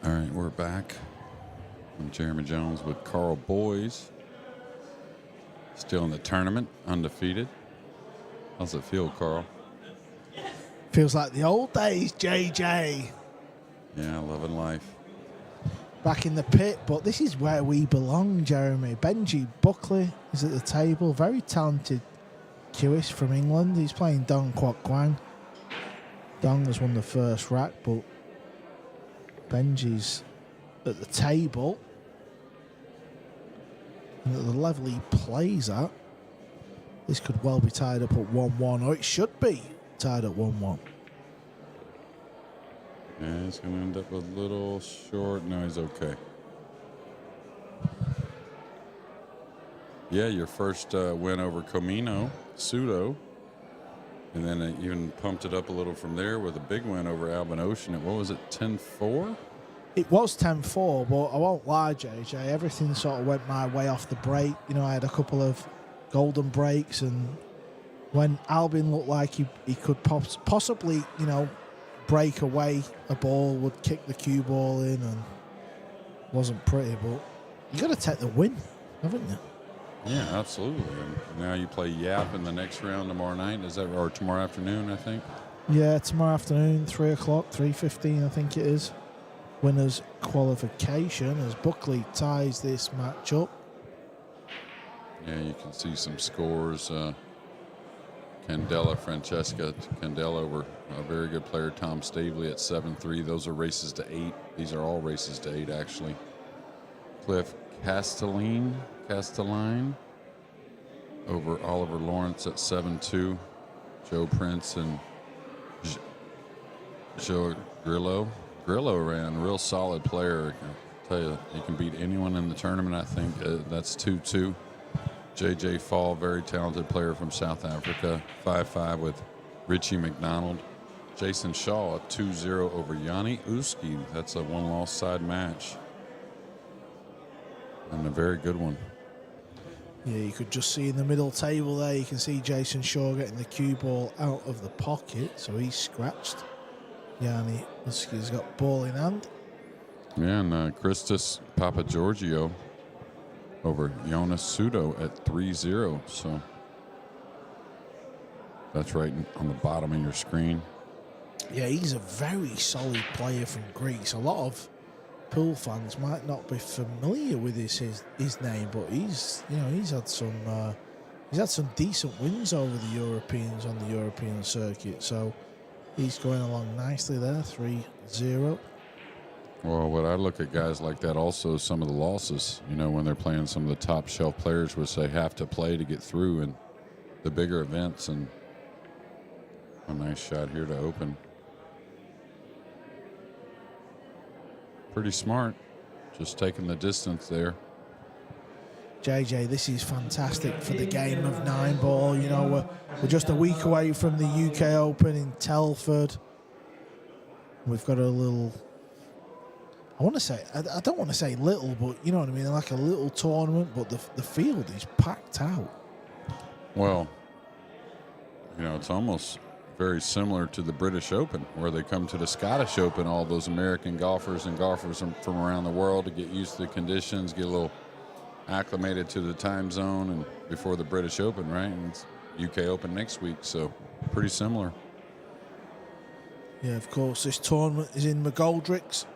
All right, we're back. I'm Jeremy Jones with Carl Boys. Still in the tournament, undefeated. How's it feel, Carl? Feels like the old days, JJ. Yeah, loving life. Back in the pit, but this is where we belong, Jeremy. Benji Buckley is at the table. Very talented cueist from England. He's playing Dong Kwok Kwang. Dong has won the first rack, but Benji's at the table. And at the level he plays at, this could well be tied up at 1-1, or it should be tied at 1-1. Yeah, it's going to end up a little short. No, he's okay. Yeah, your first win over Comino, Pseudo. And then it even pumped it up a little from there with a big win over Albin Ocean at, what was it, 10-4? It was 10-4, but I won't lie, JJ. Everything sort of went my way off the break. You know, I had a couple of golden breaks, and when Albin looked like he could possibly, you know, break away a ball, would kick the cue ball in, and wasn't pretty, but you got to take the win, haven't you? Yeah, absolutely. And now you play Yap in the next round tomorrow night, is that, or tomorrow afternoon, I think? Yeah, tomorrow afternoon, 3 o'clock, 3:15, I think it is. Winners qualification as Buckley ties this match up. Yeah, you can see some scores. Candela, Francesca Candela over a very good player, Tom Stavely at 7-3. Those are races to 8. These are all races to 8, actually. Cliff Castelline over Oliver Lawrence at 7-2. Joe Prince and Joe Grillo. Grillo ran, real solid player. I tell you, he can beat anyone in the tournament, I think. That's 2-2. J.J. Fall, very talented player from South Africa, 5-5 with Richie McDonald. Jason Shaw, a 2-0 over Yanni Uski. That's a one-loss side match. And a very good one. Yeah, you could just see in the middle table there, you can see Jason Shaw getting the cue ball out of the pocket, so he's scratched. Yanni Uski's got ball in hand. Yeah, and Christos Papageorgiou over Jonas Sudo at 3-0. So that's right on the bottom of your screen. Yeah, he's a very solid player from Greece. A lot of pool fans might not be familiar with his name, but he's had some decent wins over the Europeans on the European circuit. So he's going along nicely there, 3-0. Well, what I look at guys like that also, some of the losses, when they're playing some of the top shelf players, which they have to play to get through in the bigger events. And a nice shot here to open. Pretty smart, just taking the distance there. JJ, this is fantastic for the game of 9-ball. We're just a week away from the UK Open in Telford. We've got a little, I don't want to say little, but you know what I mean, like a little tournament, but the field is packed out. Well, it's almost very similar to the British Open, where they come to the Scottish Open, all those American golfers and golfers from around the world, to get used to the conditions, get a little acclimated to the time zone, and before the British Open, right? And it's UK Open next week, so pretty similar. Yeah, of course, this tournament is in McGoldrick's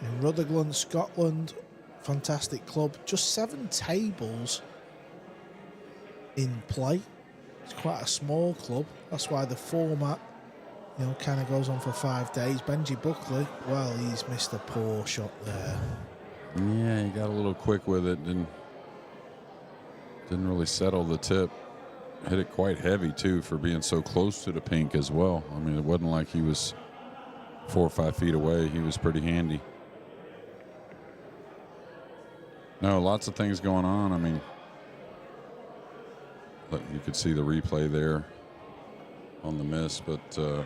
in Rutherglen, Scotland. Fantastic club. Just 7 tables in play. It's quite a small club. That's why the format, kind of goes on for 5 days. Benji Buckley, well, he's missed a poor shot there. Yeah, he got a little quick with it. Didn't really settle the tip. Hit it quite heavy, too, for being so close to the pink as well. I mean, it wasn't like he was 4 or 5 feet away. He was pretty handy. No, lots of things going on. I mean, you could see the replay there on the miss, but the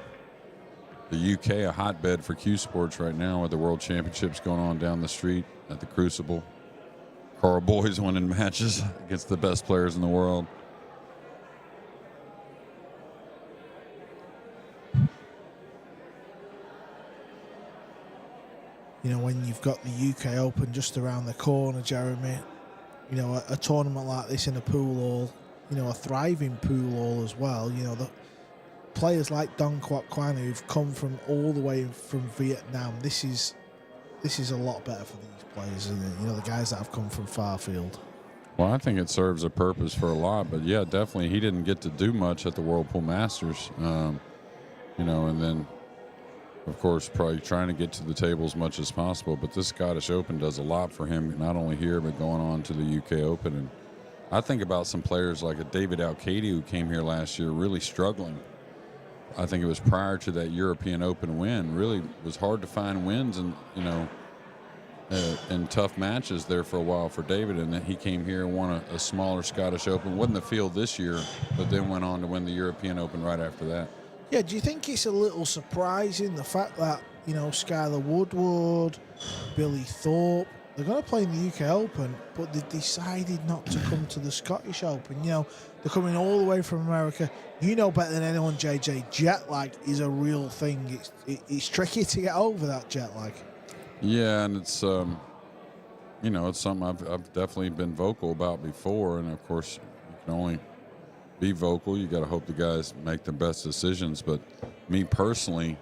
UK, a hotbed for Q Sports right now with the World Championships going on down the street at the Crucible. Carl Boyd's winning matches against the best players in the world. When you've got the UK Open just around the corner, Jeremy, a tournament like this in a pool hall, a thriving pool hall as well, the players like Don Quoc Quan who've come from all the way from Vietnam, this is a lot better for these players, isn't it? The guys that have come from far field. Well, I think it serves a purpose for a lot, but yeah, definitely he didn't get to do much at the Whirlpool Masters, and then of course probably trying to get to the table as much as possible, but this Scottish Open does a lot for him, not only here but going on to the UK Open. And I think about some players like a David Alcady who came here last year really struggling. I think it was prior to that European Open win. Really was hard to find wins and in tough matches there for a while for David, and then he came here and won a smaller Scottish Open. Wasn't the field this year, but then went on to win the European Open right after that. Yeah, do you think it's a little surprising the fact that, Skylar Woodward, Billy Thorpe, they're going to play in the UK Open, but they decided not to come to the Scottish Open. They're coming all the way from America. You know better than anyone, JJ, jet lag is a real thing. It's tricky to get over that jet lag. Yeah, and it's, it's something I've definitely been vocal about before, and of course, you can only be vocal. You got to hope the guys make the best decisions. But me personally,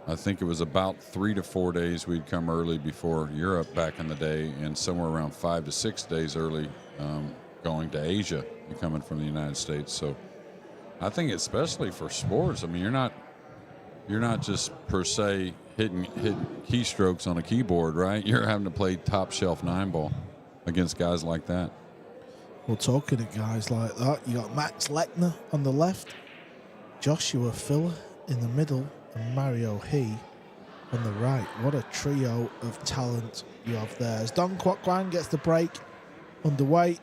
I think it was about 3 to 4 days we'd come early before Europe back in the day, and somewhere around 5 to 6 days early going to Asia and coming from the United States. So I think especially for sports, I mean, you're not just per se hitting keystrokes on a keyboard, right? You're having to play top shelf 9-ball against guys like that. Well, talking to guys like that, you got Max Lechner on the left, Joshua Filler in the middle, and Mario He on the right. What a trio of talent you have there. As Don Quoc Quan gets the break underway,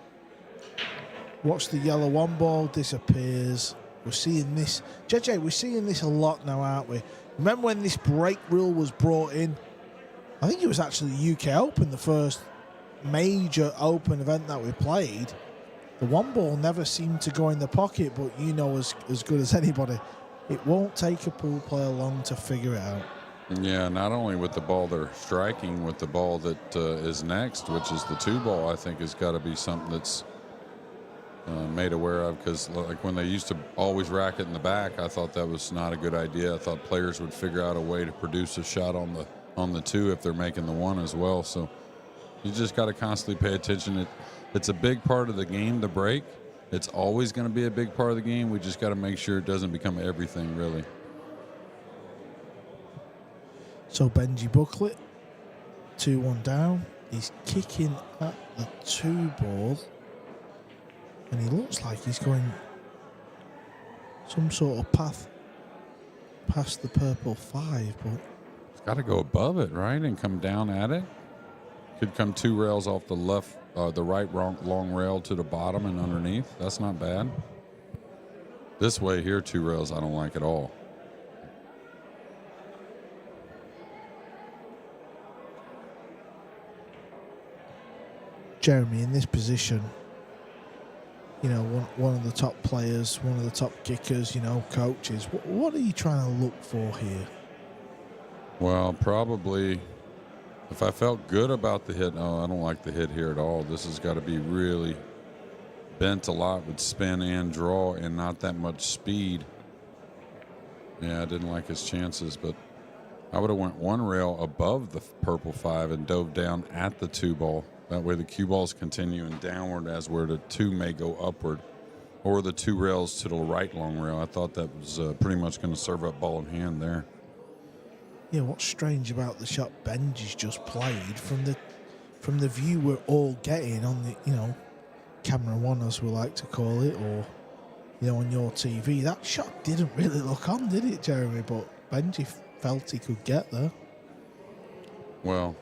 watch the yellow 1-ball disappears. We're seeing this. JJ, we're seeing this a lot now, aren't we? Remember when this break rule was brought in? I think it was actually the UK Open, the first major Open event that we played. The 1-ball never seemed to go in the pocket, but as good as anybody, it won't take a pool player long to figure it out. Yeah, not only with the ball they're striking, with the ball that is next, which is the 2-ball, I think has got to be something that's made aware of, because like when they used to always rack it in the back, I thought that was not a good idea. I thought players would figure out a way to produce a shot on the 2 if they're making the 1 as well. So you just got to constantly pay attention. It's a big part of the game, the break. It's always going to be a big part of the game. We just got to make sure it doesn't become everything, really. So Benji Bucklet, 2-1 down. He's kicking at the 2-ball. And he looks like he's going some sort of path past the purple 5, but It's got to go above it, right, and come down at it. Could come 2 rails off the left, the right long rail to the bottom and underneath. That's not bad. This way here, 2 rails, I don't like at all. Jeremy, in this position, you know, one of the top players, one of the top kickers, you know, coaches, what are you trying to look for here? Well, probably if I felt good about the hit. No, I don't like the hit here at all. This has got to be really bent a lot with spin and draw and not that much speed. Yeah, I didn't like his chances, but I would have went 1 rail above the purple 5 and dove down at the 2-ball. That way the cue ball's continuing downward as where the 2 may go upward, or the 2 rails to the right long rail. I thought that was pretty much going to serve up ball in hand there. Yeah, what's strange about the shot Benji's just played from the view we're all getting on the, you know, camera 1 as we like to call it, or, you know, on your TV, that shot didn't really look on, did it, Jeremy? But Benji felt he could get there. Well,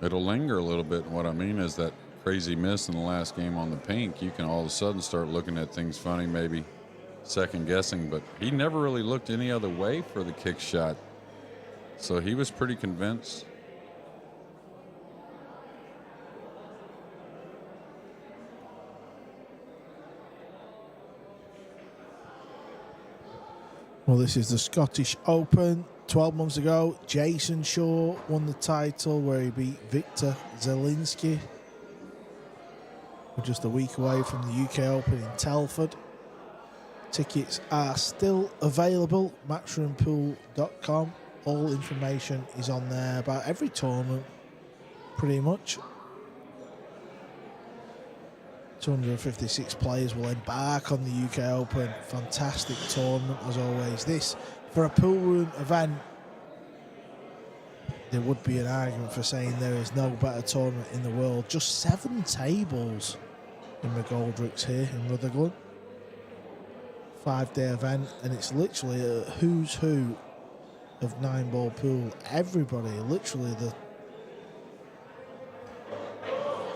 it'll linger a little bit. And what I mean is that crazy miss in the last game on the pink, you can all of a sudden start looking at things funny, maybe second guessing, but he never really looked any other way for the kick shot. So he was pretty convinced. Well, this is the Scottish Open. 12 months ago, Jason Shaw won the title where he beat Victor Zelinski. We're just a week away from the UK Open in Telford. Tickets are still available, matchroompool.com. All information is on there about every tournament, pretty much. 256 players will embark on the UK Open. Fantastic tournament as always. This, for a pool room event, there would be an argument for saying there is no better tournament in the world. Just 7 tables in McGoldrick's here in Rutherglen. 5-day event, and it's literally a who's who of 9-ball pool. Everybody, literally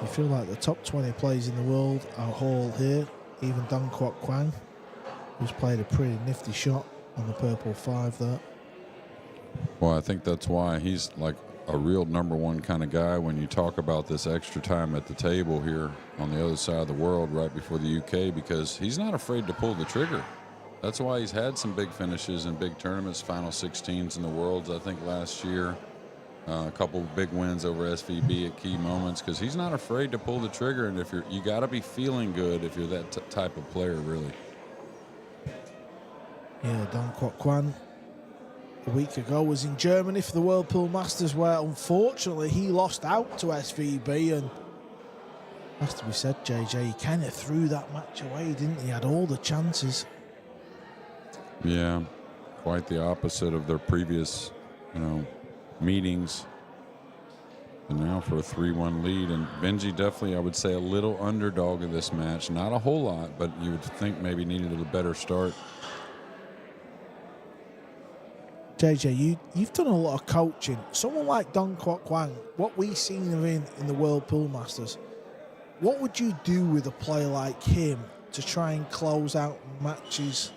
you feel like the top 20 players in the world are all here. Even Dong Kwok Kwang, who's played a pretty nifty shot on the purple 5 there. Well, I think that's why he's like a real #1 kind of guy when you talk about this extra time at the table here on the other side of the world right before the UK, because he's not afraid to pull the trigger. That's why he's had some big finishes in big tournaments, final 16s in the Worlds, I think, last year. A couple of big wins over SVB at key moments, because he's not afraid to pull the trigger. And if you got to be feeling good if you're that type of player, really. Yeah, Dong Kwok Kwan a week ago was in Germany for the World Pool Masters, where unfortunately he lost out to SVB, and has to be said, JJ, he kind of threw that match away, didn't he? He had all the chances. Yeah, quite the opposite of their previous, meetings. And now for a 3-1 lead, and Benji definitely, I would say, a little underdog in this match. Not a whole lot, but you would think maybe needed a better start. JJ, you've done a lot of coaching. Someone like Dong Kwok Kwang, what we've seen of him in the World Pool Masters, what would you do with a player like him to try and close out matches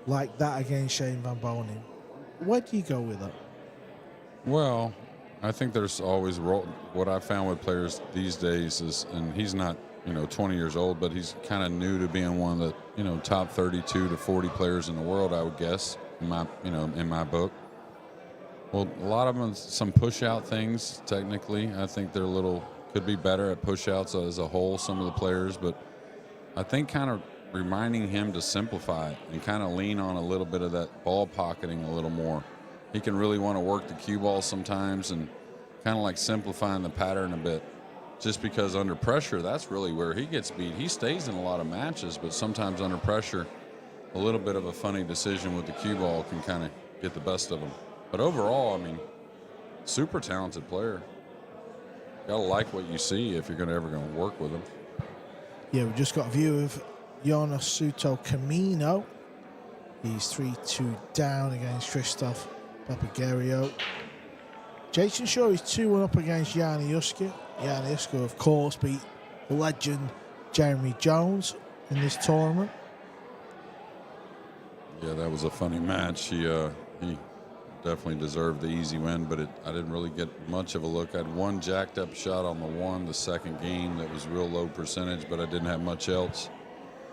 like that against Shane Van Bonen? Where do you go with that? Well, I think there's always what I found with players these days is, and he's not 20 years old, but he's kind of new to being one of the top 32 to 40 players in the world, I would guess, in my book. Well, a lot of them, some push-out things, technically. I think they're could be better at push-outs as a whole, some of the players. But I think kind of reminding him to simplify it and kind of lean on a little bit of that ball pocketing a little more. He can really want to work the cue ball sometimes and kind of like simplifying the pattern a bit. Just because under pressure, that's really where he gets beat. He stays in a lot of matches, but sometimes under pressure, a little bit of a funny decision with the cue ball can kind of get the best of him. But overall, I mean, super talented player. Gotta like what you see if you're ever going to work with him. Yeah, we just got a view of Yonosuke Camino. He's 3-2 down against Christoph Papagerio. Jason Shaw is 2-1 up against Yanni Uska. Yanni Uska, of course, beat the legend Jeremy Jones in this tournament. Yeah, that was a funny match. He definitely deserved the easy win, but I didn't really get much of a look. I had one jacked up shot on the second game that was real low percentage, but I didn't have much else.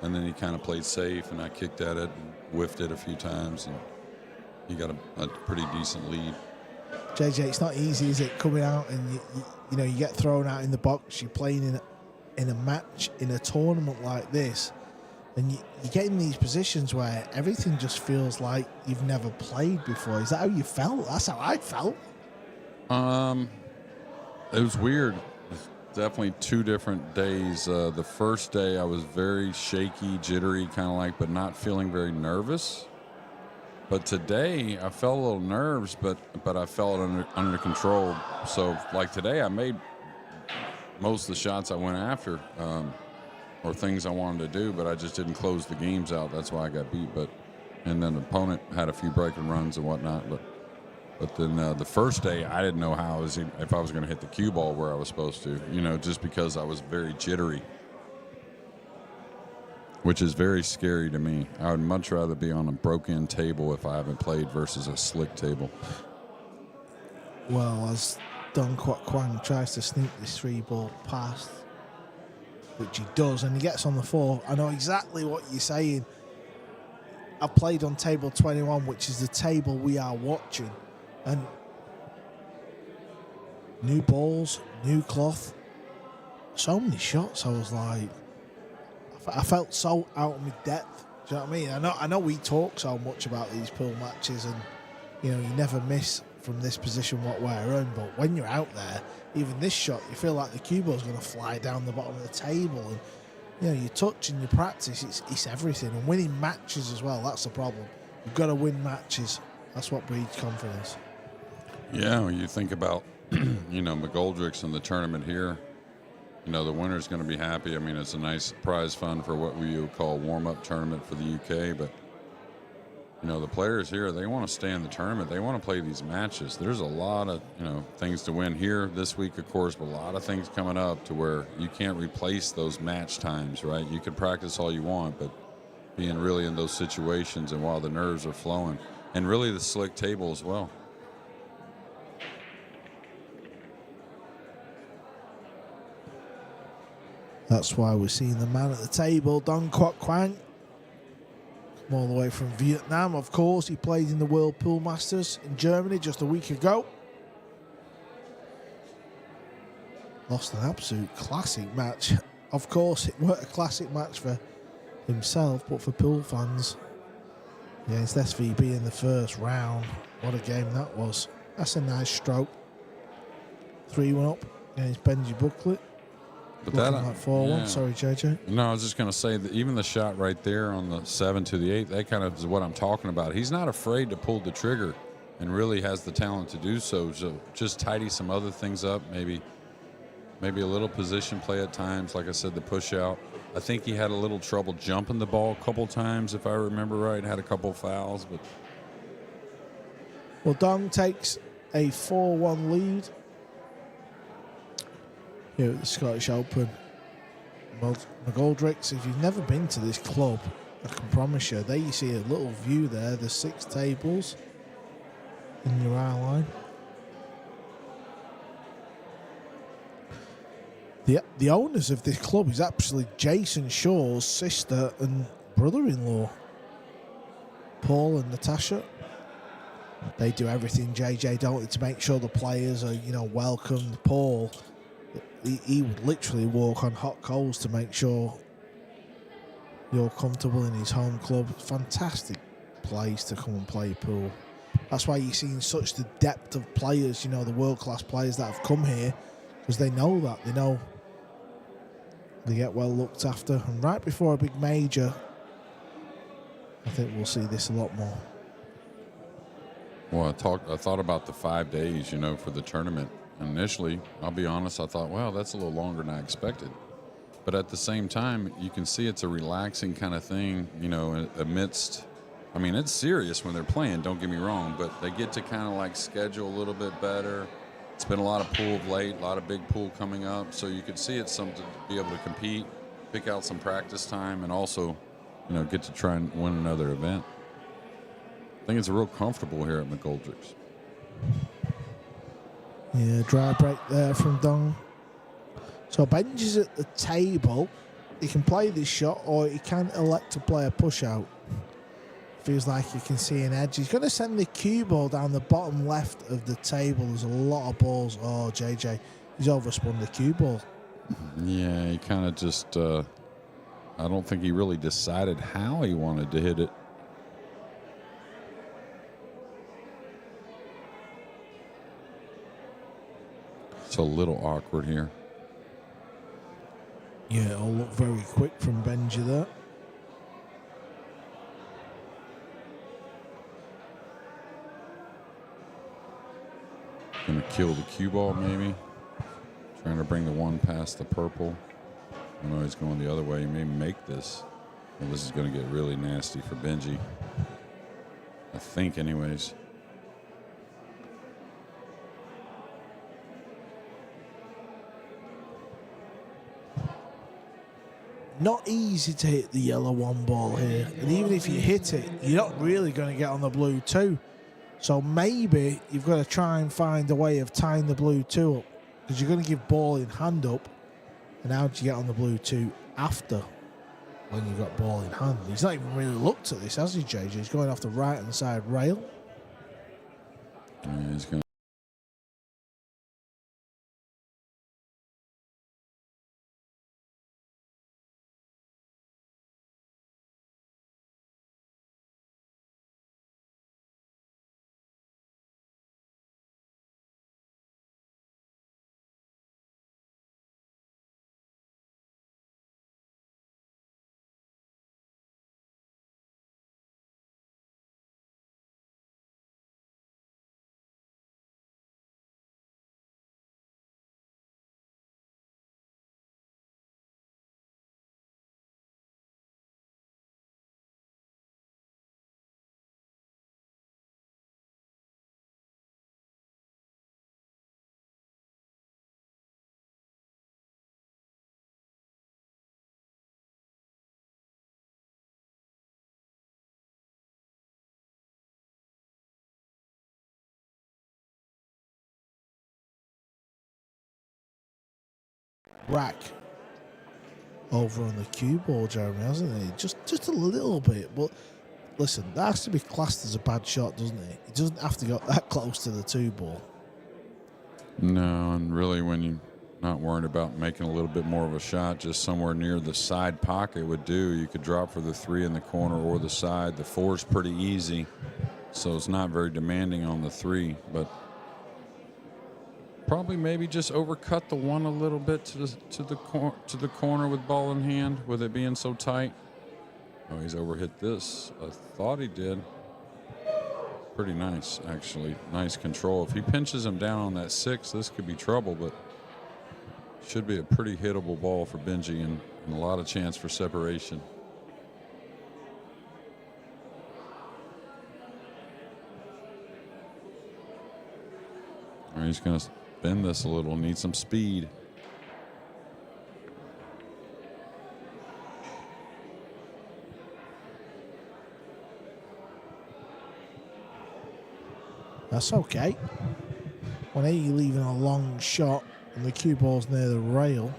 And then he kind of played safe, and I kicked at it and whiffed it a few times, and he got a pretty decent lead. JJ, it's not easy, is it, coming out and you know you get thrown out in the box. You're playing in a match in a tournament like this, and you get in these positions where everything just feels like you've never played before. Is that how you felt? That's how I felt. It was weird. It was definitely 2 different days. The first day I was very shaky, jittery, kind of like, but not feeling very nervous. But today I felt a little nerves, but I felt it under control. So like today, I made most of the shots I went after, or things I wanted to do, but I just didn't close the games out. That's why I got beat. And then the opponent had a few breaking runs and whatnot. But then the first day, I didn't know if I was going to hit the cue ball where I was supposed to. Just because I was very jittery, which is very scary to me. I would much rather be on a broken table if I haven't played versus a slick table. Well, as Dong Kwok Kwang tries to sneak this 3-ball past, which he does, and he gets on the 4. I know exactly what you're saying. I played on table 21, which is the table we are watching, and new balls, new cloth, so many shots. I was like, I felt so out of my depth. Do you know what I mean? I know we talk so much about these pool matches, and you never miss from this position what we're in. But when you're out there, even this shot, you feel like the cue ball's going to fly down the bottom of the table, and you touch and you practice. It's everything, and winning matches as well. That's the problem. You've got to win matches. That's what breeds confidence. Yeah, when you think about McGoldrick's and the tournament here. The winner's going to be happy. I mean, it's a nice prize fund for what we would call a warm-up tournament for the UK. But, the players here, they want to stay in the tournament. They want to play these matches. There's a lot of, things to win here this week, of course, but a lot of things coming up to where you can't replace those match times, right? You can practice all you want, but being really in those situations and while the nerves are flowing. And really the slick table as well. That's why we're seeing the man at the table, Dong Kwok Kwang. Come all the way from Vietnam, of course. He played in the World Pool Masters in Germany just a week ago. Lost an absolute classic match. Of course, it weren't a classic match for himself, but for pool fans. Against SVB in the first round. What a game that was. That's a nice stroke. 3-1 up against Benji Buckley. But looking that, like 4-1. yeah. Sorry, JJ. No, I was just going to say that even the shot right there on the 7 to the 8, that kind of is what I'm talking about. He's not afraid to pull the trigger and really has the talent to do so. So just tidy some other things up, maybe a little position play at times. Like I said, the push out. I think he had a little trouble jumping the ball a couple times, if I remember right. Had a couple fouls, but. Well, Dong takes a 4-1 lead here at the Scottish Open. McGoldrick's, if you've never been to this club, I can promise you, there you see a little view there, the 6 tables in your eye line. The owners of this club is actually Jason Shaw's sister and brother-in-law, Paul and Natasha. They do everything, JJ, don't they, to make sure the players are, welcomed. Paul, he would literally walk on hot coals to make sure you're comfortable in his home club. Fantastic place to come and play pool. That's why you're seeing such the depth of players, the world-class players that have come here, because they know that. They know they get well looked after. And right before a big major, I think we'll see this a lot more. Well, I thought about the 5 days, for the tournament. Initially, I'll be honest, I thought, wow, that's a little longer than I expected. But at the same time, you can see it's a relaxing kind of thing, amidst. I mean, it's serious when they're playing, don't get me wrong, but they get to kind of like schedule a little bit better. It's been a lot of pool of late, a lot of big pool coming up, so you could see it's something to be able to compete, pick out some practice time, and also, get to try and win another event. I think it's real comfortable here at McGoldrick's. Yeah, dry break there from Dong. So Benji's at the table. He can play this shot, or he can elect to play a push out. Feels like you can see an edge. He's going to send the cue ball down the bottom left of the table. There's a lot of balls. Oh, JJ, he's overspun the cue ball. Yeah, he kind of just, I don't think he really decided how he wanted to hit it. It's a little awkward here. Yeah, it'll look very quick from Benji there. Gonna kill the cue ball, maybe. Trying to bring the one past the purple. I know he's going the other way. He may make this. Well, this is gonna get really nasty for Benji. I think, anyways. Not easy to hit the yellow one ball here. And even if you hit it, you're not really going to get on the blue two. So maybe you've got to try and find a way of tying the blue two up, because you're going to give ball in hand up. And how do you get on the blue two after when you've got ball in hand? He's not even really looked at this, has he, JJ? He's going off the right-hand side rail. Yeah, he's gonna. Rack over on the cue ball, Jeremy, hasn't he? Just a little bit, but listen, that has to be classed as a bad shot, doesn't it? It doesn't have to go that close to the two ball. No, and really when you're not worried about making a little bit more of a shot, just somewhere near the side pocket would do. You could drop for the 3 in the corner or the side. The 4's pretty easy, so it's not very demanding on the 3, but probably maybe just overcut the 1 a little bit to the corner with ball in hand, with it being so tight. Oh, he's overhit this. I thought he did. Pretty nice, actually. Nice control. If he pinches him down on that 6, this could be trouble, but should be a pretty hittable ball for Benji and a lot of chance for separation. All right, he's going to bend this a little, need some speed. That's okay. 180 leaving a long shot, and the cue ball's near the rail.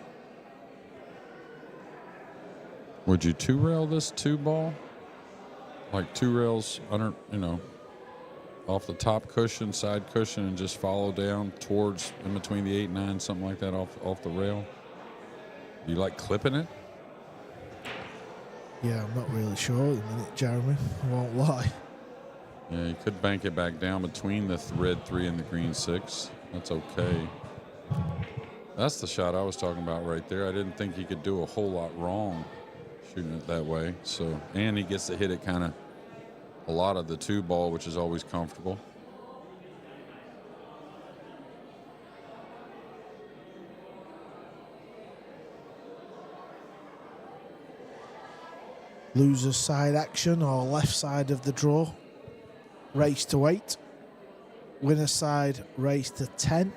Would you 2-rail this 2 ball? Like 2 rails under, off the top cushion, side cushion, and just follow down towards in between the 8 and 9, something like that, off the rail? Do you like clipping it? Yeah, I'm not really sure at the minute, Jeremy. I won't lie. Yeah, you could bank it back down between the red 3 and the green 6. That's okay. That's the shot I was talking about right there. I didn't think he could do a whole lot wrong shooting it that way. So, and he gets to hit it kind of a lot of the 2 ball, which is always comfortable. Loser's side action or left side of the draw. Race to 8. Winner's side, race to 10.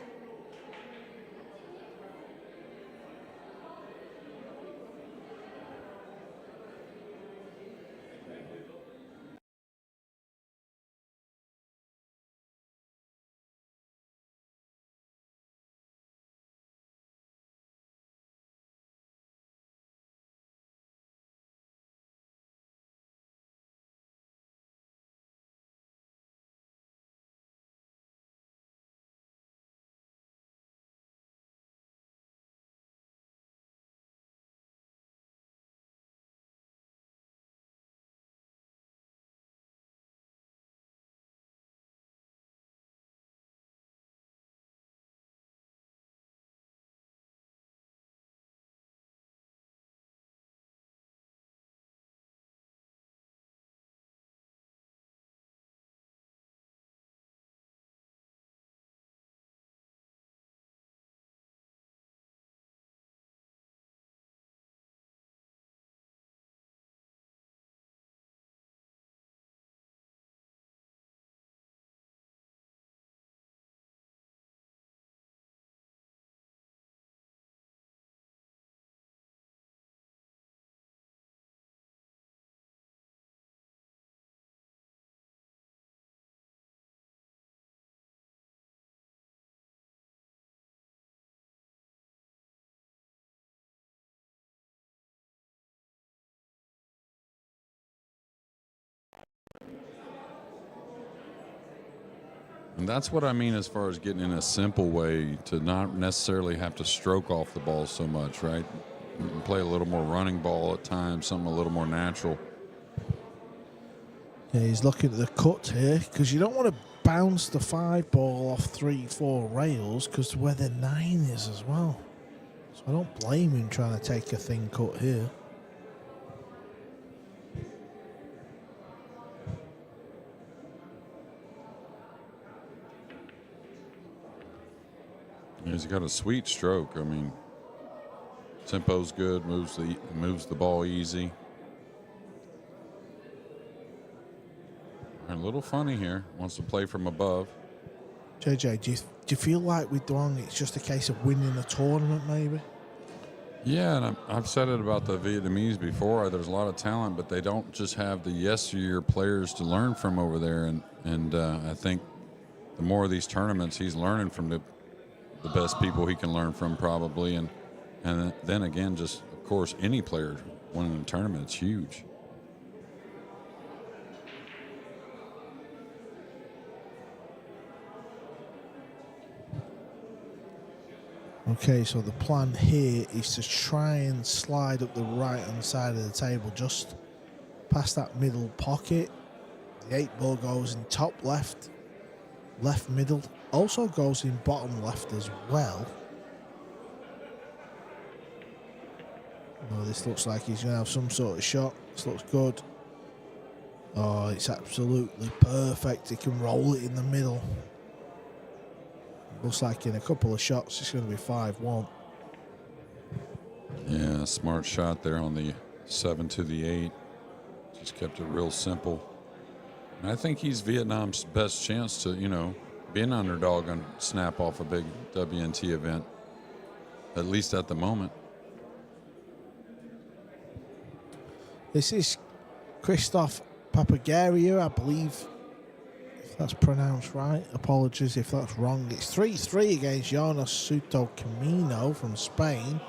And that's what I mean as far as getting in a simple way to not necessarily have to stroke off the ball so much, right? You can play a little more running ball at times, something a little more natural. Yeah, he's looking at the cut here because you don't want to bounce the 5 ball off 3, 4 rails because where the 9 is as well. So I don't blame him trying to take a thin cut here. He's got a sweet stroke. I mean, tempo's good, moves the ball easy. And a little funny here. Wants to play from above. JJ, do you feel like with Duong it's just a case of winning a tournament maybe? Yeah, and I've said it about the Vietnamese before. There's a lot of talent, but they don't just have the yesteryear players to learn from over there. And I think the more of these tournaments, he's learning from the best people he can learn from probably. And then again, just, of course, any player winning a tournament, it's huge. Okay, so the plan here is to try and slide up the right-hand side of the table, just past that middle pocket. The 8 ball goes in top left, left middle, also goes in bottom left as well. Oh, this looks like he's going to have some sort of shot. This looks good. Oh, it's absolutely perfect. He can roll it in the middle. Looks like in a couple of shots it's going to be 5-1. Yeah, smart shot there on the 7 to the 8. Just kept it real simple. And I think he's Vietnam's best chance to, be an underdog and snap off a big WNT event, at least at the moment. This is Christoph Papagario, I believe, if that's pronounced right. Apologies if that's wrong. It's 3-3 against Jonas Suto Camino from Spain.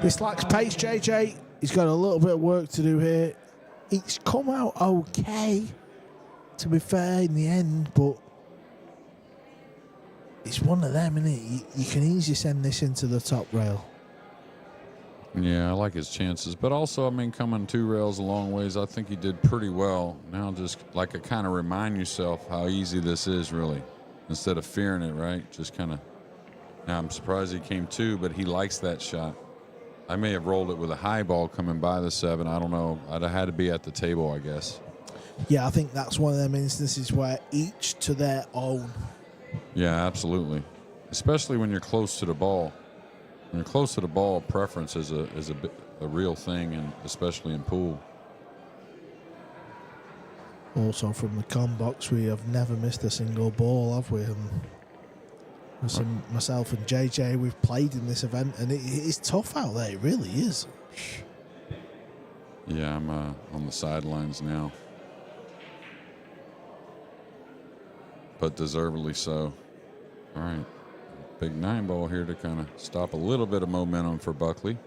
This lacks pace, JJ. He's got a little bit of work to do here. It's come out okay, to be fair, in the end, but it's one of them, isn't it? You can easily send this into the top rail. Yeah, I like his chances. But also, I mean, coming 2 rails a long ways, I think he did pretty well. Now just like to kind of remind yourself how easy this is, really, instead of fearing it, right? Just kind of. Now, I'm surprised he came 2, but he likes that shot. I may have rolled it with a high ball coming by the 7. I don't know. I'd have had to be at the table, I guess. Yeah, I think that's one of them instances where each to their own. Yeah, absolutely. Especially when you're close to the ball. When you're close to the ball, preference is a real thing, and especially in pool. Also from the com box, we have never missed a single ball, have we? Myself and JJ, we've played in this event, and it is tough out there. It really is. Yeah, I'm on the sidelines now, but deservedly so. All right, big 9-ball here to kind of stop a little bit of momentum for Buckley.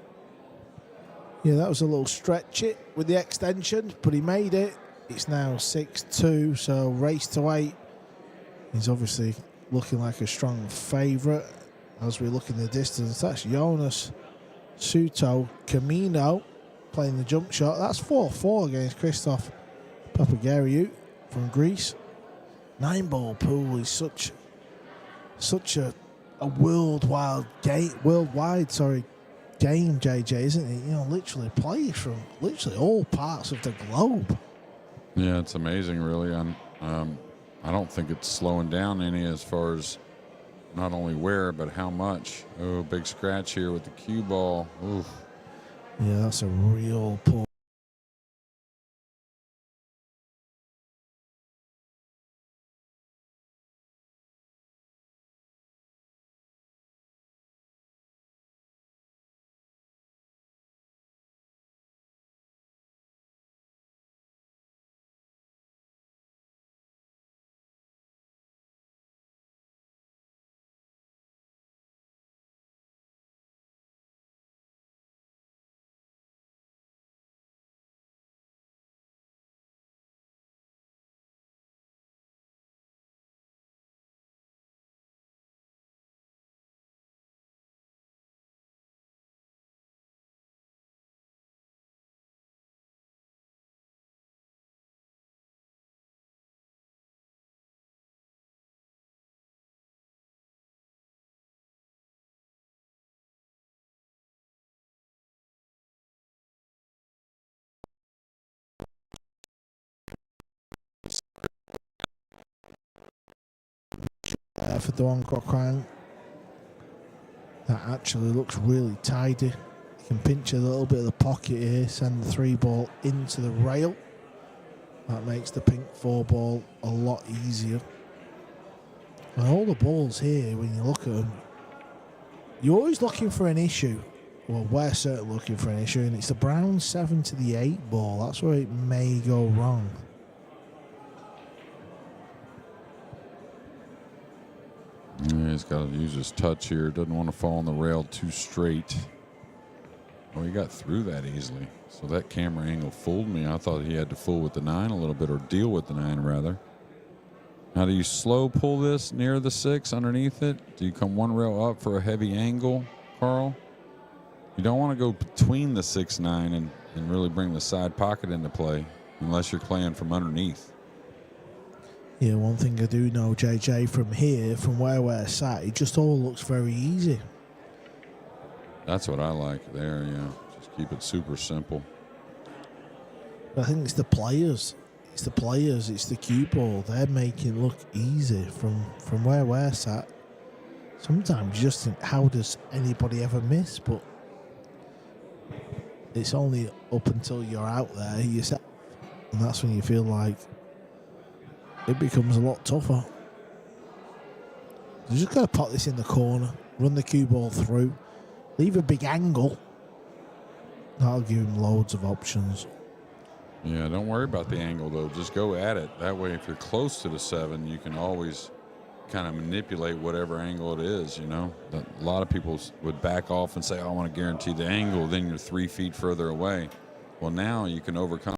Yeah, that was a little stretch it with the extension, but he made it. It's now 6-2, so race to 8. He's obviously looking like a strong favourite as we look in the distance. That's Jonas Suto Camino playing the jump shot. That's 4-4 against Christoph Papagariou from Greece. 9-ball pool is such a worldwide game, JJ, isn't it? You know, literally players from literally all parts of the globe. Yeah, it's amazing, really. I don't think it's slowing down any as far as not only where, but how much. Oh, big scratch here with the cue ball. Oof. Yeah, that's a real pull. For Dawn Cochrane, that actually looks really tidy. You can pinch a little bit of the pocket here, send the 3-ball into the rail. That makes the pink 4-ball a lot easier. And all the balls here, when you look at them, you're always looking for an issue. Well, we're certainly looking for an issue, and it's the brown 7 to the 8-ball. That's where it may go wrong. Yeah, he's got to use his touch here. Doesn't want to fall on the rail too straight. Oh, he got through that easily. So that camera angle fooled me. I thought he had to fool with the 9 a little bit, or deal with the 9 rather. Now, do you slow pull this near the 6 underneath it? Do you come 1 rail up for a heavy angle, Carl? You don't want to go between the 6-9 and really bring the side pocket into play unless you're playing from underneath. Yeah, one thing I do know, JJ, from here, from where we're sat, it just all looks very easy. That's what I like there, yeah. Just keep it super simple. I think it's the players. It's the players, it's the cue ball. They're making it look easy from where we're sat. Sometimes you just think, how does anybody ever miss? But it's only up until you're out there yourself. And that's when you feel like it becomes a lot tougher. You just got to put this in the corner, run the cue ball through, leave a big angle. That'll give him loads of options. Yeah, don't worry about the angle, though. Just go at it. That way, if you're close to the 7, you can always kind of manipulate whatever angle it is, you know. A lot of people would back off and say, oh, I want to guarantee the angle, then you're 3 feet further away. Well, now you can overcome.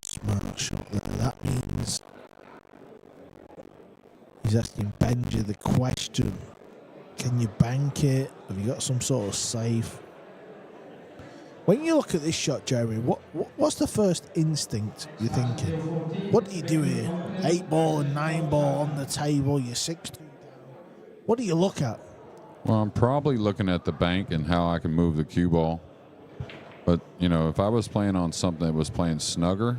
Smart shot there. That means he's asking Benji the question, can you bank it? Have you got some sort of safe? When you look at this shot, Jeremy, what's the first instinct you're thinking? What do you do here? 8 ball and 9 ball on the table, you're 6-2 down. What do you look at? Well, I'm probably looking at the bank and how I can move the cue ball. But, you know, if I was playing on something that was playing snugger,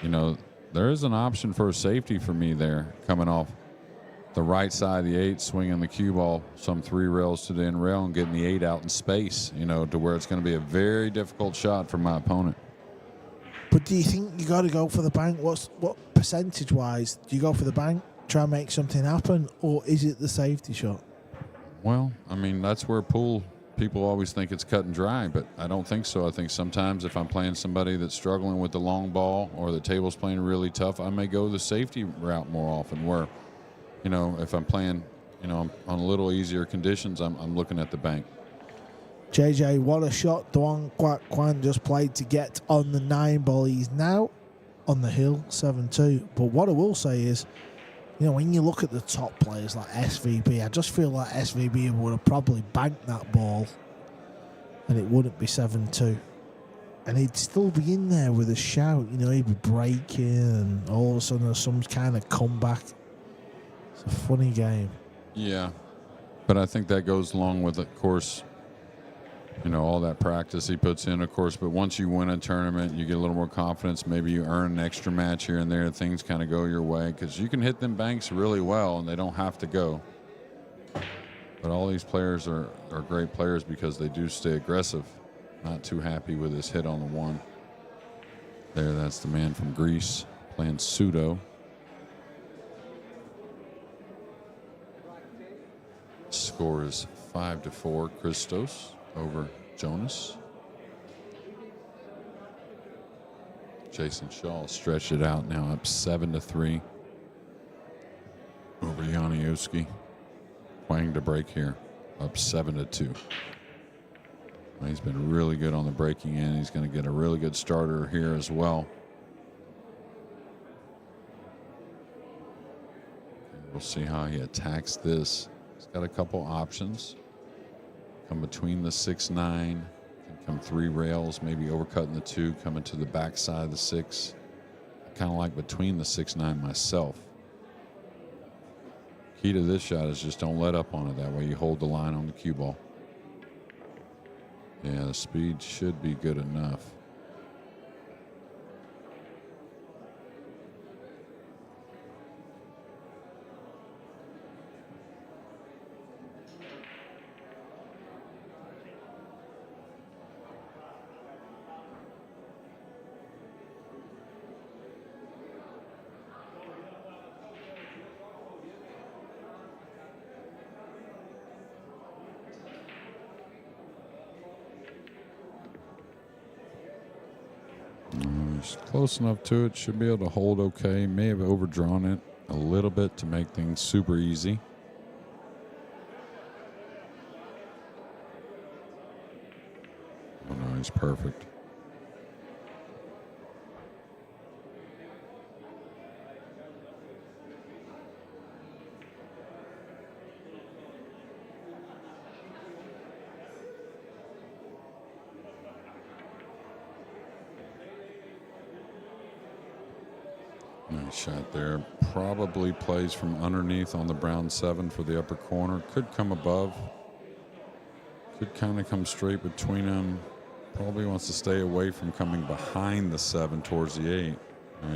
you know, there is an option for a safety for me there, coming off the right side of the 8, swinging the cue ball some 3 rails to the end rail and getting the 8 out in space, you know, to where it's going to be a very difficult shot for my opponent. But do you think you got to go for the bank? What percentage-wise, do you go for the bank, try and make something happen, or is it the safety shot? Well, I mean, that's where pool people always think it's cut and dry, but I don't think so. I think sometimes if I'm playing somebody that's struggling with the long ball or the table's playing really tough, I may go the safety route more often where, you know, if I'm playing, you know, on a little easier conditions, I'm looking at the bank. JJ, what a shot Duan Quack Kwan just played to get on the 9 ball. He's now on the hill, 7-2. But what I will say is, you know, when you look at the top players like SVB, I just feel like SVB would have probably banked that ball and it wouldn't be 7-2. And he'd still be in there with a shout, you know, he'd be breaking and all of a sudden there's some kind of comeback. It's a funny game. Yeah, but I think that goes along with, of course, you know, all that practice he puts in, of course. But once you win a tournament, you get a little more confidence. Maybe you earn an extra match here and there. Things kind of go your way because you can hit them banks really well and they don't have to go. But all these players are great players because they do stay aggressive. Not too happy with his hit on the 1. There, that's the man from Greece playing pseudo. Score is 5-4, Christos over Jonas. Jason Shaw stretched it out now, up 7-3 over Janiuski. Wang to break here, up 7-2. He's been really good on the breaking end. He's going to get a really good starter here as well. And we'll see how he attacks this. He's got a couple options. Come between the 6-9, can come 3 rails, maybe overcutting the 2, coming to the back side of the 6. Kind of like between the 6-9 myself. Key to this shot is just don't let up on it. That way you hold the line on the cue ball. Yeah, the speed should be good enough. Close enough to it, should be able to hold okay. May have overdrawn it a little bit to make things super easy. Wang's perfect. Nice shot there. Probably plays from underneath on the brown 7 for the upper corner. Could come above. Could kind of come straight between them. Probably wants to stay away from coming behind the 7 towards the 8.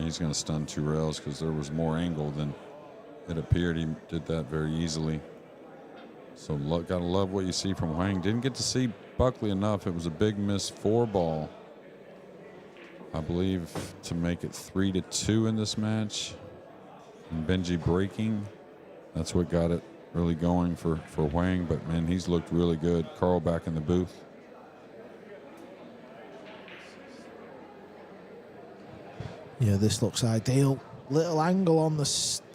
He's going to stun 2 rails because there was more angle than it appeared. He did that very easily. So gotta love what you see from Wang. Didn't get to see Buckley enough. It was a big miss 4 ball, I believe, to make it 3-2 in this match. And Benji breaking, that's what got it really going for Wang. But man, he's looked really good. Carl back in the booth. Yeah, this looks ideal. Little angle on the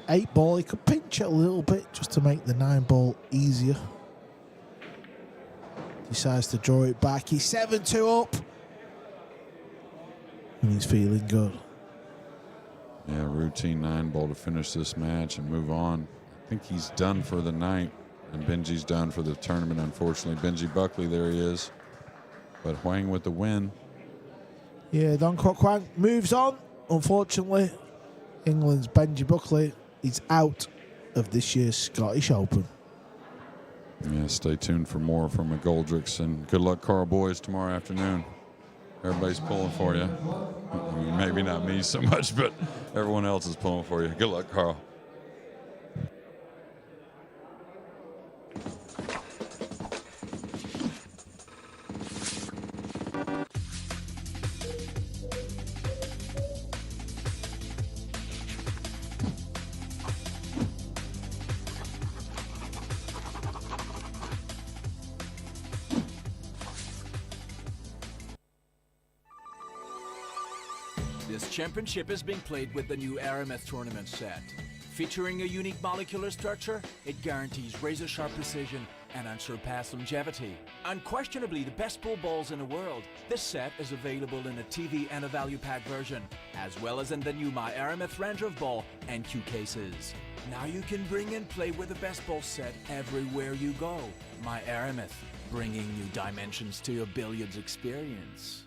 8 ball. He could pinch it a little bit just to make the 9 ball easier. Decides to draw it back. He's 7-2 up. And he's feeling good. Yeah, routine 9 ball to finish this match and move on. I think he's done for the night, and Benji's done for the tournament, unfortunately. Benji Buckley, there he is. But Wang with the win. Yeah, Don Kwok Wang moves on. Unfortunately, England's Benji Buckley is out of this year's Scottish Open. Yeah, stay tuned for more from McGoldricks, and good luck, Carl boys, tomorrow afternoon. Everybody's pulling for you. I mean, maybe not me so much, but everyone else is pulling for you. Good luck, Carl. This championship is being played with the new Aramith tournament set. Featuring a unique molecular structure, it guarantees razor-sharp precision and unsurpassed longevity. Unquestionably the best pool balls in the world, this set is available in a TV and a value pack version, as well as in the new My Aramith Ranger of Ball and Q cases. Now you can bring and play with the best ball set everywhere you go. My Aramith, bringing new dimensions to your billiards experience.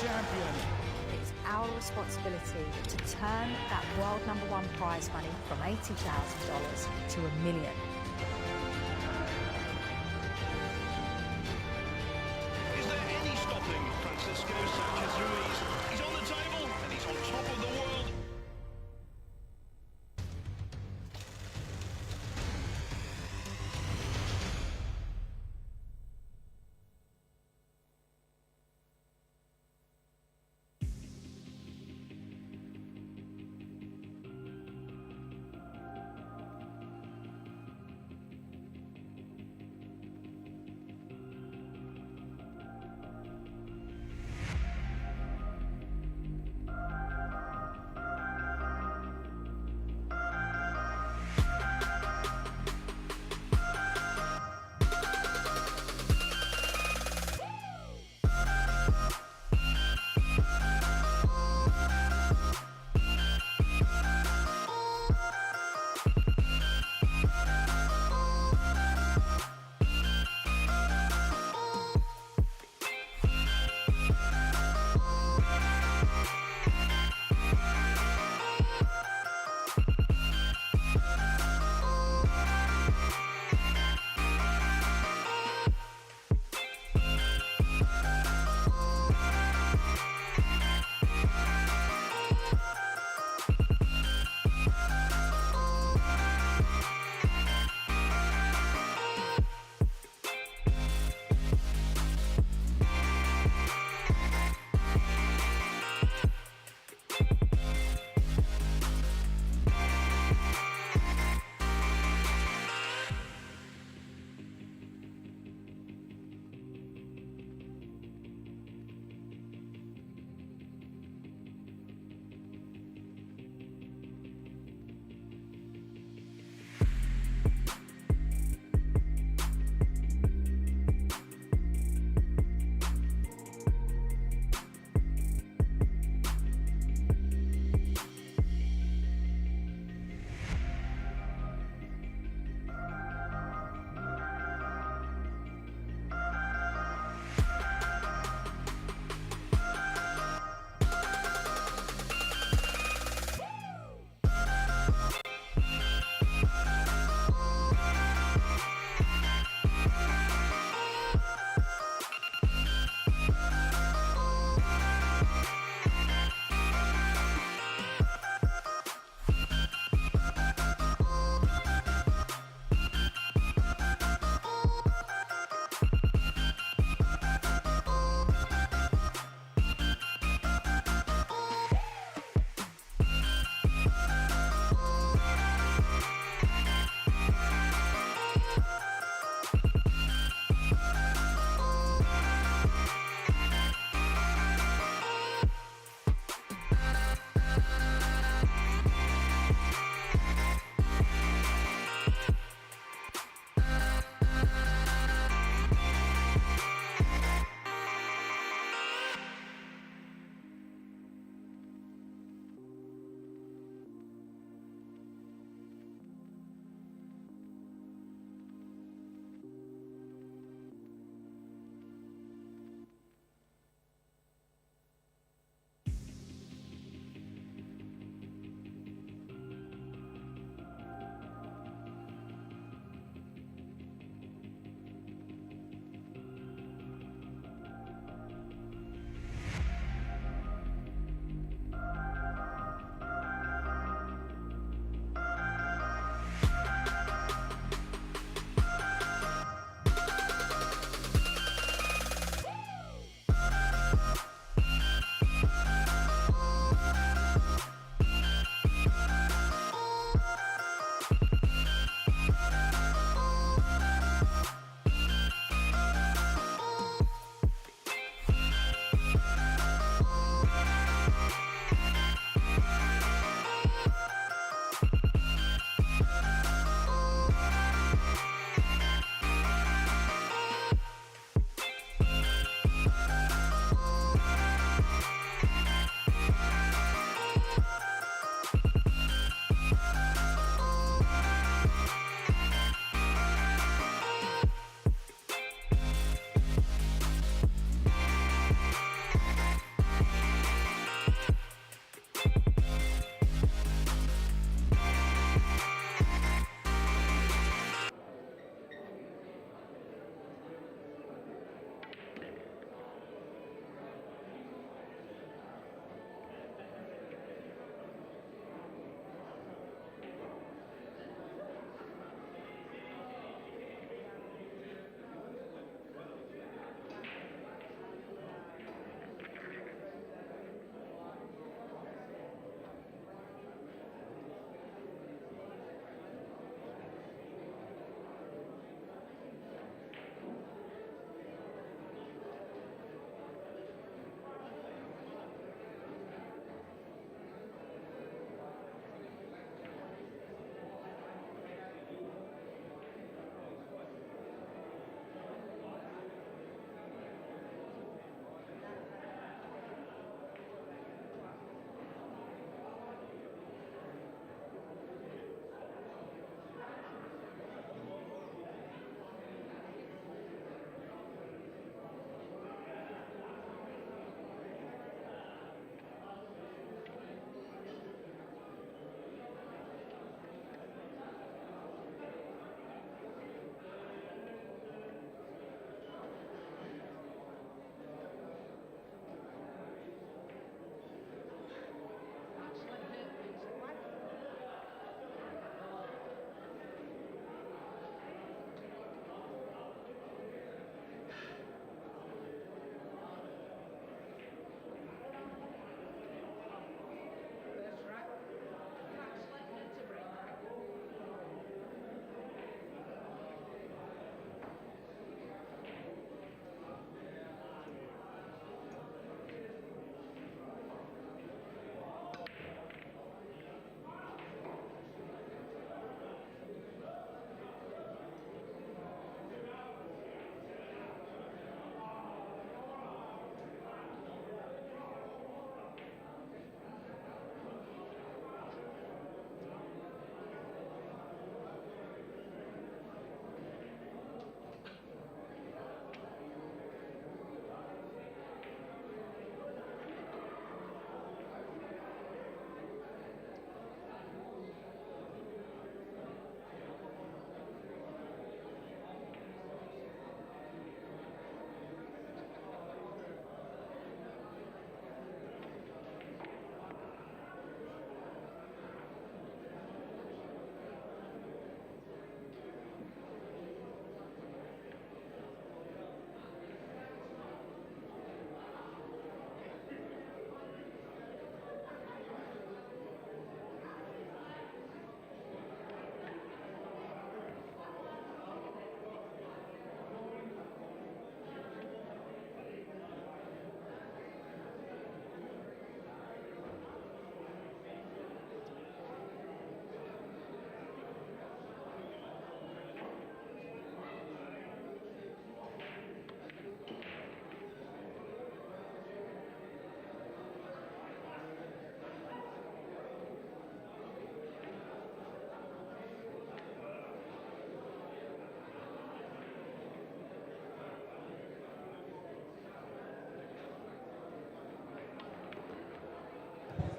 champion. It's our responsibility to turn that world #1 prize money from $80,000 to $1 million. Is there any stopping Francisco Sanchez-Ruiz? He's on the table and he's on top of the world.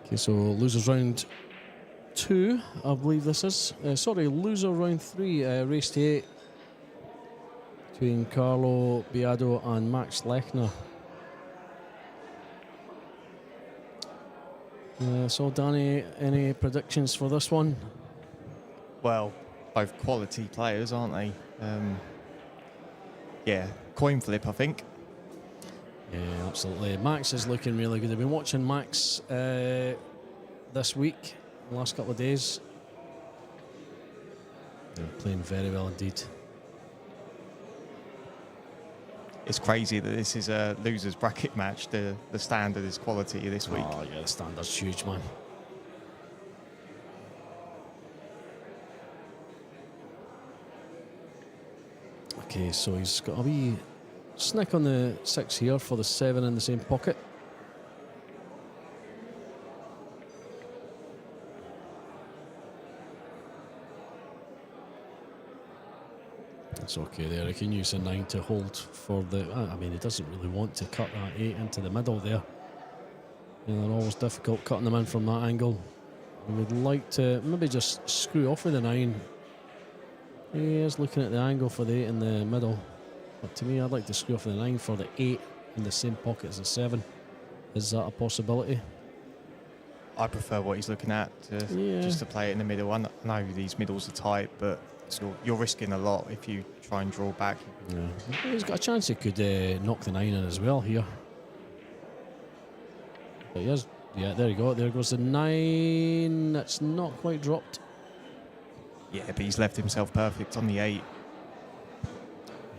Okay, so losers round 2, I believe this is. Loser round 3, race to 8 between Carlo Biado and Max Lechner. So, Danny, any predictions for this one? Well, both quality players, aren't they? Yeah, coin flip, I think. Yeah, absolutely. Max is looking really good. I've been watching Max this week, the last couple of days. They're playing very well indeed. It's crazy that this is a losers bracket match. The standard is quality this week. Oh yeah, the standard's huge, man. Okay, so he's got a wee snick on the 6 here for the 7 in the same pocket. It's okay there. He can use a 9 to hold for the... I mean, he doesn't really want to cut that 8 into the middle there. You know, they're always difficult cutting them in from that angle. I would like to maybe just screw off with the 9. He is looking at the angle for the 8 in the middle. But to me, I'd like to screw off with the 9 for the 8 in the same pocket as the 7. Is that a possibility? I prefer what he's looking at, just to play it in the middle. I know these middles are tight, but you're risking a lot if you try and draw back. Yeah. He's got a chance he could knock the 9 in as well here. But he is. Yeah, there you go. There goes the 9. That's not quite dropped. Yeah, but he's left himself perfect on the 8.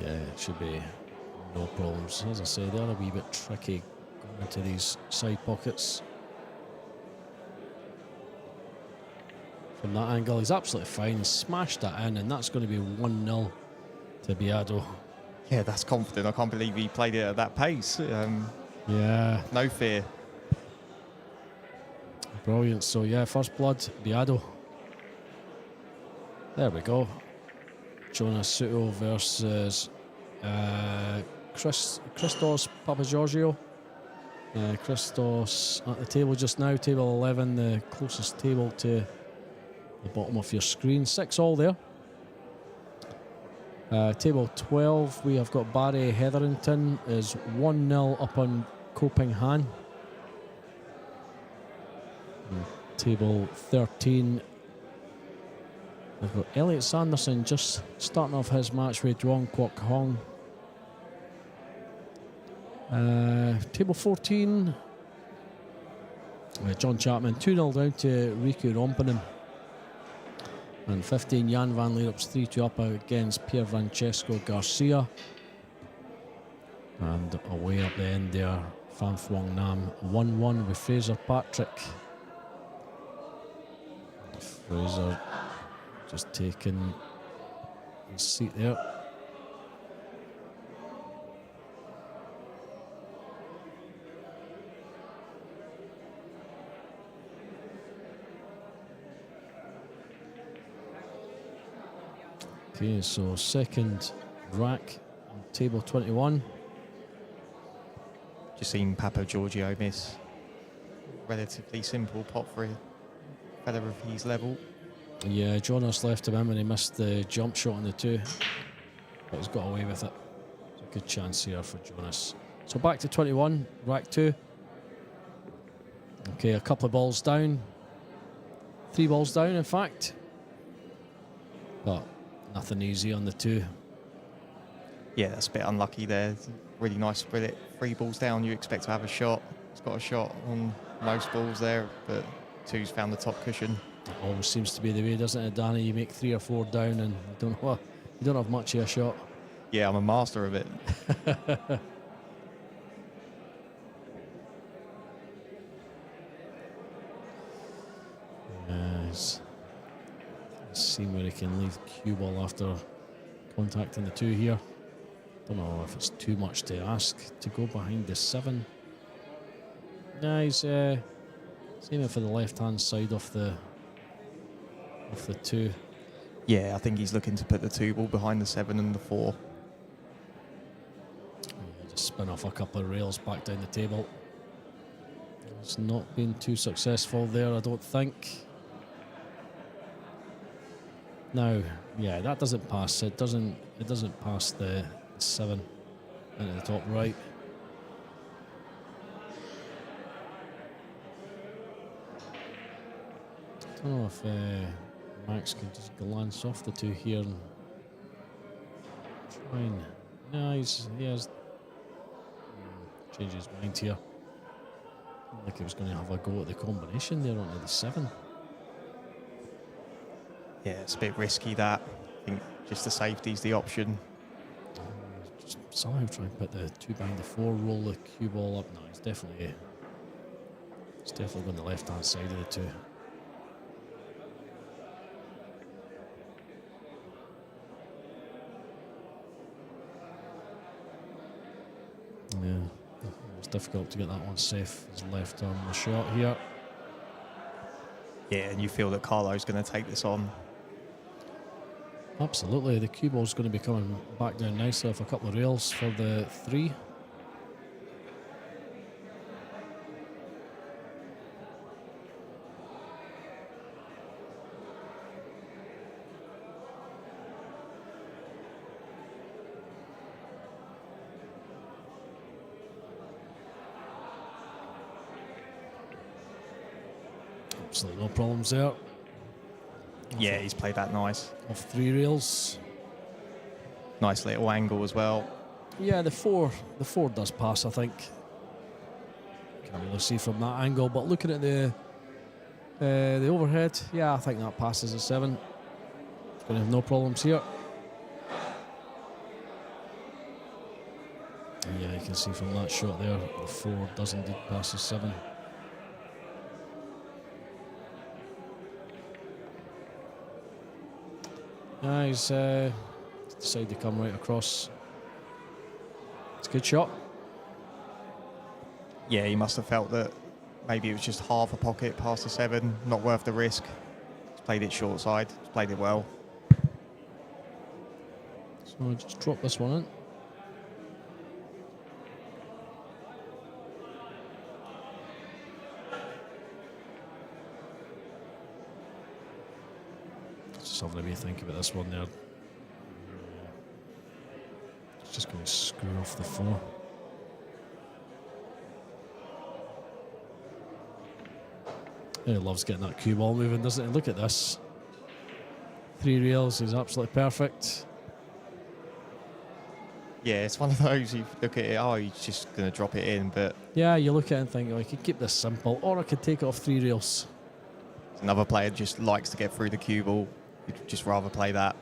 Yeah, it should be no problems. As I say, they're a wee bit tricky going into these side pockets. From that angle, he's absolutely fine. He smashed that in, and that's going to be 1-0 to Biado. Yeah, that's confident. I can't believe he played it at that pace. Yeah. No fear. Brilliant. So, yeah, first blood, Biado. There we go. Jonas Suto versus Christos Papagiorgio. Christos at the table just now, table 11, the closest table to the bottom of your screen. 6 all there. Table 12, we have got Barry Hetherington is 1-0 up on Koping Han. Table 13, we've got Elliot Sanderson just starting off his match with Duong Kwok Hong. Table 14, John Chapman 2-0 down to Riku Rompinen. And 15, Jan van Leerup's 3-2 up against Pierre Francesco Garcia. And away up the end there, Pham Phuong Nam 1-1 with Fraser Patrick. Fraser just taking his seat there. Okay, so second rack on table 21. Just seen Papo Giorgio miss. Relatively simple pot for a fella of his level. Yeah, Jonas left him in when he missed the jump shot on the 2. But he's got away with it. It's a good chance here for Jonas. So back to 21, rack 2. Okay, a couple of balls down. 3 balls down, in fact. But nothing easy on the 2. Yeah, that's a bit unlucky there. Really nice split. 3 balls down, you expect to have a shot. He's got a shot on most balls there, but 2's found the top cushion. It always seems to be the way, doesn't it, Danny? You make 3 or 4 down and you don't have much of a shot. Yeah, I'm a master of it. Yes. Let's see where he can leave cue ball after contacting the 2 here. Don't know if it's too much to ask to go behind the 7. Nah, he's aiming for the left-hand side of the 2. Yeah, I think he's looking to put the 2 ball behind the 7 and the 4. Just spin off a couple of rails back down the table. It's not been too successful there, I don't think. Now, yeah, that doesn't pass. It doesn't pass the 7 into the top right. I don't know if Max can just glance off the two here and try and... No, he has changed his mind here. Like he was going to have a go at the combination there onto the 7. Yeah, it's a bit risky that. I think just the safety's the option. Just somehow try and put the 2 behind the 4, roll the cue ball up. No, it's definitely on the left-hand side of the 2. Yeah, it's difficult to get that one safe. His left on the shot here. Yeah, and you feel that Carlo's going to take this on. Absolutely, the cue ball's going to be coming back down nicely off a couple of rails for the 3. Absolutely no problems there. Yeah, he's played that nice. Off 3 rails. Nice little angle as well. Yeah, the 4 does pass, I think. Can't really see from that angle, but looking at the overhead, yeah, I think that passes a 7. Going to have no problems here. Yeah, you can see from that shot there, the 4 does indeed pass a 7. He's decided to come right across. It's a good shot. Yeah, he must have felt that maybe it was just half a pocket past the 7, not worth the risk. He's played it short side, he's played it well. So I'll just drop this one in. Just having a wee think about this one there. It's just going to screw off the 4. He loves getting that cue ball moving, doesn't he? Look at this. 3 rails, he's absolutely perfect. Yeah, it's one of those, you look at it, oh, he's just going to drop it in, but... Yeah, you look at it and think, oh, I could keep this simple, or I could take it off 3 rails. Another player just likes to get through the cue ball. He'd just rather play that.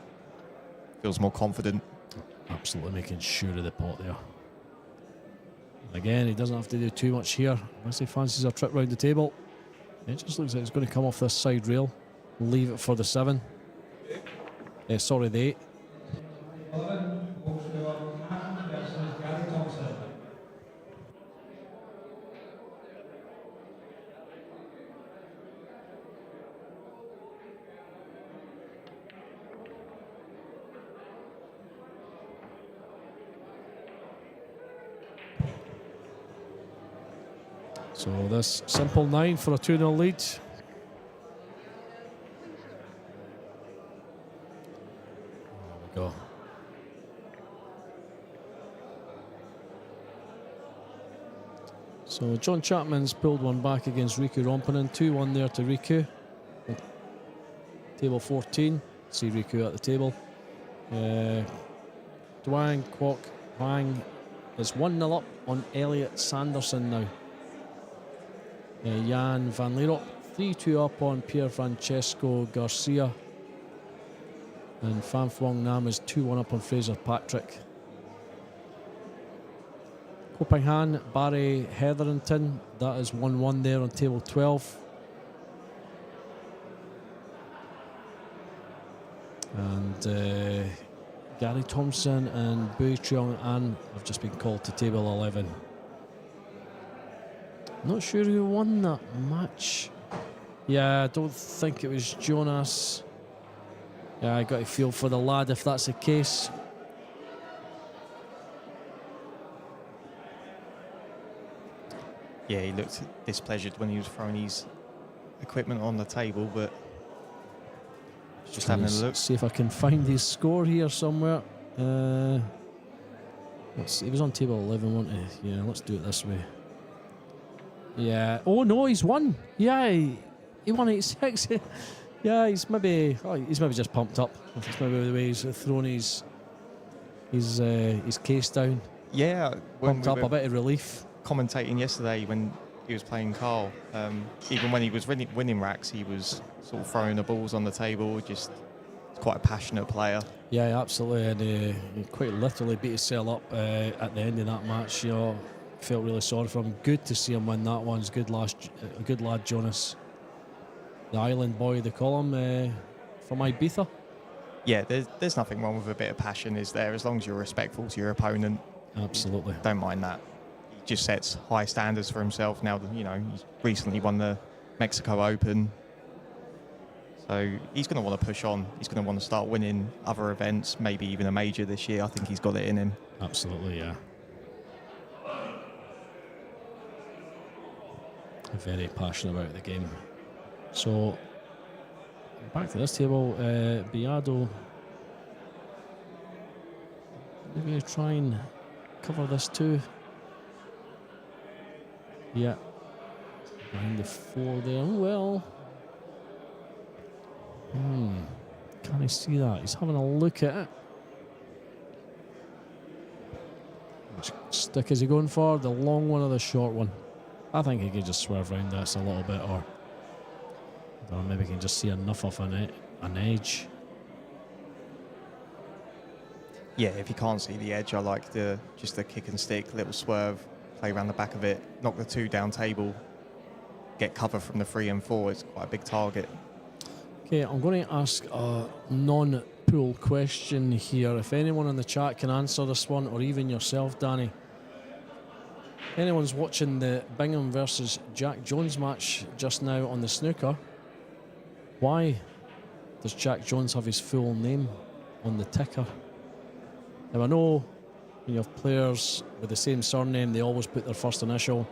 Feels more confident. Absolutely making sure of the pot there. Again, he doesn't have to do too much here, unless he fancies a trip round the table. It just looks like it's going to come off this side rail. Leave it for the 7. Sorry, the 8. 11, Mann versus Gary Thompson. So this simple 9 for a 2-0 lead. There we go. So John Chapman's pulled one back against Riku Rompinen. 2-1 there to Riku. Table 14. See Riku at the table. Dwang, Kwok, Wang is 1-0 up on Elliot Sanderson now. Jan van Leerop 3-2 up on Pier Francesco Garcia. And Pham Phuong Nam is 2-1 up on Fraser Patrick. Copenhagen, Barry Hetherington, that is 1-1 there on table 12. And Gary Thompson and Bui Cheong An have just been called to table 11. Not sure who won that match. Yeah, I don't think it was Jonas. Yeah, I got a feel for the lad if that's the case. Yeah, he looked displeasured when he was throwing his equipment on the table, but just having a look. See if I can find his score here somewhere. He was on table 11, wasn't he? Yeah, let's do it this way. Yeah. Oh no, he's won. Yeah, he won 8-6. Yeah, he's maybe just pumped up. It's maybe the way he's thrown his case down. Yeah, pumped up, a bit of relief. Commentating yesterday when he was playing Carl, even when he was winning racks, he was sort of throwing the balls on the table. Just quite a passionate player. Yeah, absolutely, and he quite literally beat himself up at the end of that match. You know, felt really sorry for him. Good to see him win that one. Good lad, Jonas, the island boy they call him, from Ibiza. Yeah, there's nothing wrong with a bit of passion, is there? As long as you're respectful to your opponent. Absolutely, don't mind that. He just sets high standards for himself now. That, you know, he's recently won the Mexico Open. So he's going to want to push on. He's going to want to start winning other events, maybe even a major this year. I think he's got it in him. Absolutely, yeah. Very passionate about the game. So, back to this table, Biado. Maybe try and cover this too. Yeah. Behind the 4 there. Well. Can I see that? He's having a look at it. Which stick is he going for? The long one or the short one? I think he could just swerve around this a little bit, or I don't know, maybe he can just see enough of an edge. Yeah, if you can't see the edge, I like just the kick and stick, little swerve, play around the back of it, knock the 2 down table, get cover from the 3 and 4. It's quite a big target. Okay, I'm going to ask a non-pool question here. If anyone in the chat can answer this one, or even yourself, Danny. Anyone's watching the Bingham versus Jack Jones match just now on the snooker, why does Jack Jones have his full name on the ticker? Now, I know when you have players with the same surname, they always put their first initial,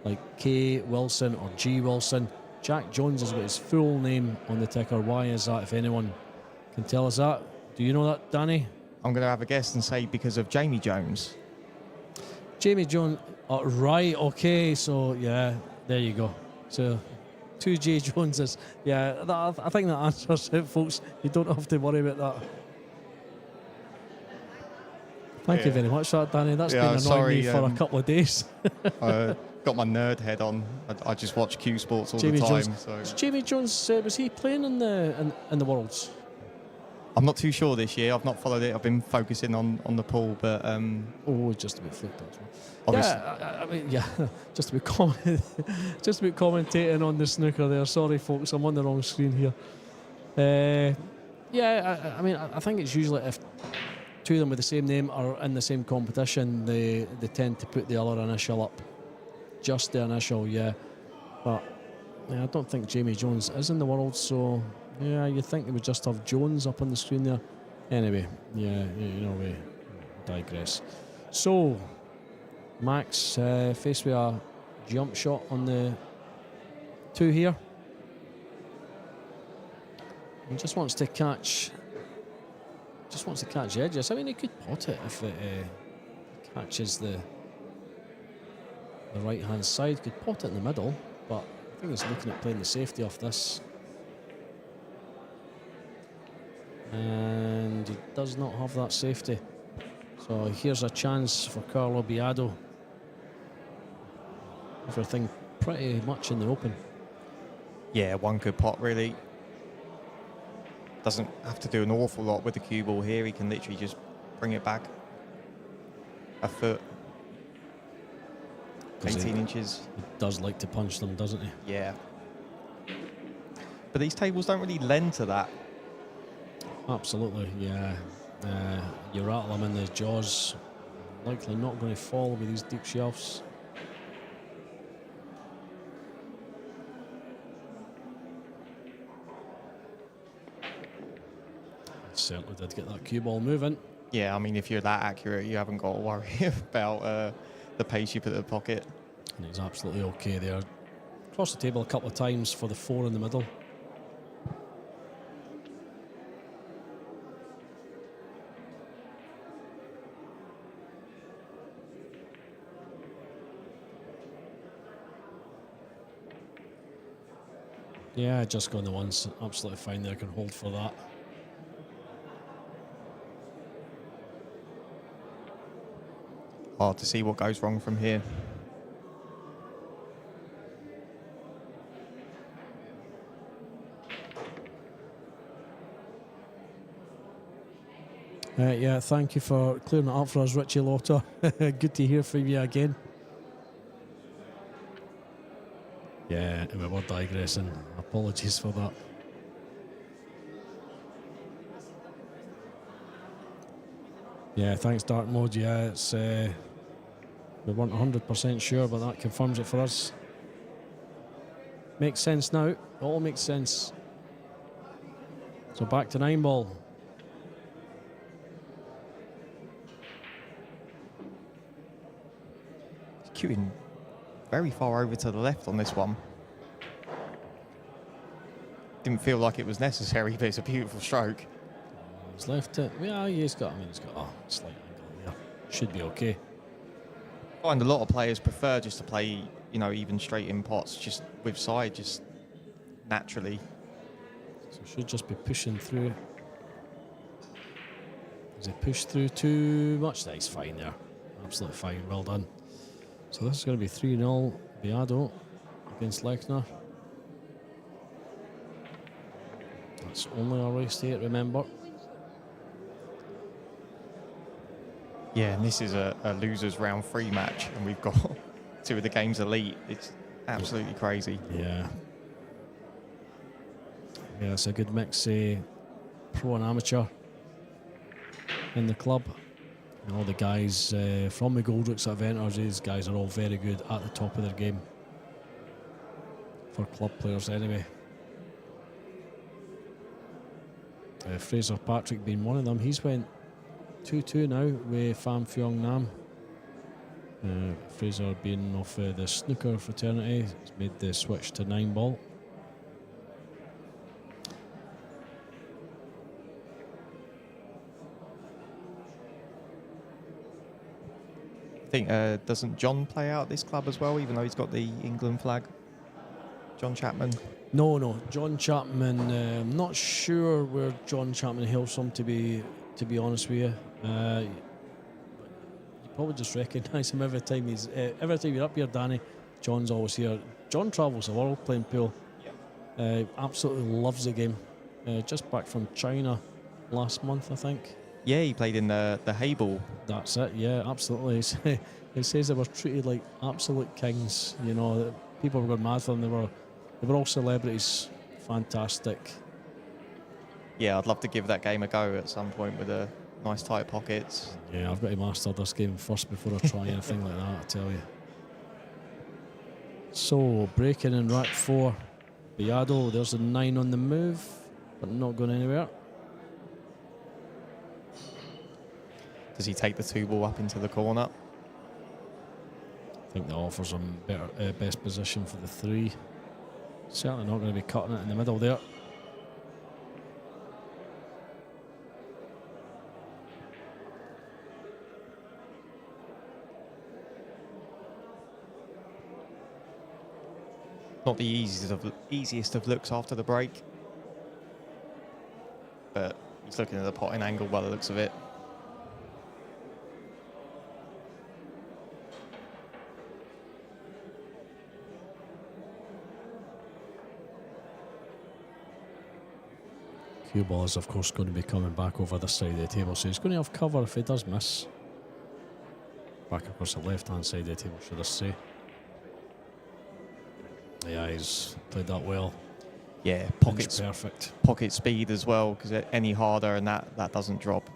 like K. Wilson or G. Wilson. Jack Jones has got his full name on the ticker. Why is that, if anyone can tell us that? Do you know that, Danny? I'm going to have a guess and say because of Jamie Jones. Jamie Jones, right, okay, so yeah, there you go. So, 2 J Joneses. Yeah, I think that answers it, folks. You don't have to worry about that. Thank you very much for that, Danny. That's been annoying me for a couple of days. Got my nerd head on. I just watch Q Sports all Jamie the time. Jones. So. Jamie Jones, was he playing in the Worlds? I'm not too sure this year. I've not followed it. I've been focusing on the pool, but just a bit flipped as well. Obviously. Yeah, I mean, yeah, just a bit commentating on the snooker there. Sorry, folks, I'm on the wrong screen here. I mean, I think it's usually if 2 of them with the same name are in the same competition, they tend to put the other initial up. Just the initial, yeah. But yeah, I don't think Jamie Jones is in the world, so yeah, you'd think they would just have Jones up on the screen there. Anyway, yeah, you know, we digress. So, Max faced with a jump shot on the 2 here. He just wants to catch edges. I mean, he could pot it if it catches the right hand side. Could pot it in the middle, but I think he's looking at playing the safety off this. And he does not have that safety. So here's a chance for Carlo Biado. Everything pretty much in the open. Yeah, one good pot really. Doesn't have to do an awful lot with the cue ball here. He can literally just bring it back a foot. 18 inches. He does like to punch them, doesn't he? Yeah. But these tables don't really lend to that. Absolutely, yeah. You rattle them in the jaws. Likely not going to fall with these deep shelves. Certainly did get that cue ball moving. Yeah, I mean, if you're that accurate, you haven't got to worry about the pace you put in the pocket. And he's absolutely okay there. Across the table a couple of times for the 4 in the middle. Yeah, just going the ones. Absolutely fine there. Can hold for that. Hard to see what goes wrong from here. Yeah, thank you for clearing it up for us, Richie Lotter. Good to hear from you again. Yeah, we were digressing. Apologies for that. Yeah, thanks, Dark Mode. Yeah, it's we weren't 100% sure, but that confirms it for us. Makes sense now. It all makes sense. So back to Nineball. Queuing very far over to the left on this one. Didn't feel like it was necessary, but it's a beautiful stroke. He's left it. Yeah, he's got a slight angle there. Should be okay. I find a lot of players prefer just to play, you know, even straight in pots, just with side, just naturally. So should just be pushing through. Does he push through too much? That's fine there. Absolutely fine. Well done. So this is going to be 3-0 Beado against Lechner. That's only our race to 8, remember. Yeah, and this is a losers round 3 match, and we've got 2 of the game's elite. It's absolutely crazy. Yeah. Yeah, it's a good mix, pro and amateur in the club. And all the guys from the Goldricks that have entered, these guys are all very good at the top of their game. For club players anyway. Fraser Patrick being one of them. He's went 2-2 now with Pham Phuong Nam. Fraser being of the snooker fraternity, has made the switch to 9-ball. I think, doesn't John play out this club as well, even though he's got the England flag? John Chapman? No. John Chapman, I'm not sure where John Chapman hails from, to be honest with you. You probably just recognise him every time you're up here, Danny. John's always here. John travels the world playing pool. Absolutely loves the game. Just back from China last month, I think. Yeah, he played in the Hayball. That's it, yeah, absolutely. He says they were treated like absolute kings, you know. People were going mad for them. They were all celebrities. Fantastic. Yeah, I'd love to give that game a go at some point with a nice tight pockets. Yeah, I've got to master this game first before I try anything like that, I tell you. So, breaking in rack 4. Beado, there's a 9 on the move, but not going anywhere. Does he take the 2-ball up into the corner? I think that offers him better, best position for the 3. Certainly not going to be cutting it in the middle there. Not the easiest of looks after the break. But he's looking at the potting angle by the looks of it. Cue ball is, of course, going to be coming back over this side of the table, so he's going to have cover if he does miss. Back across the left-hand side of the table, should I say. Yeah, he's played that well. Yeah, perfect. Pocket speed as well, because any harder and that doesn't drop.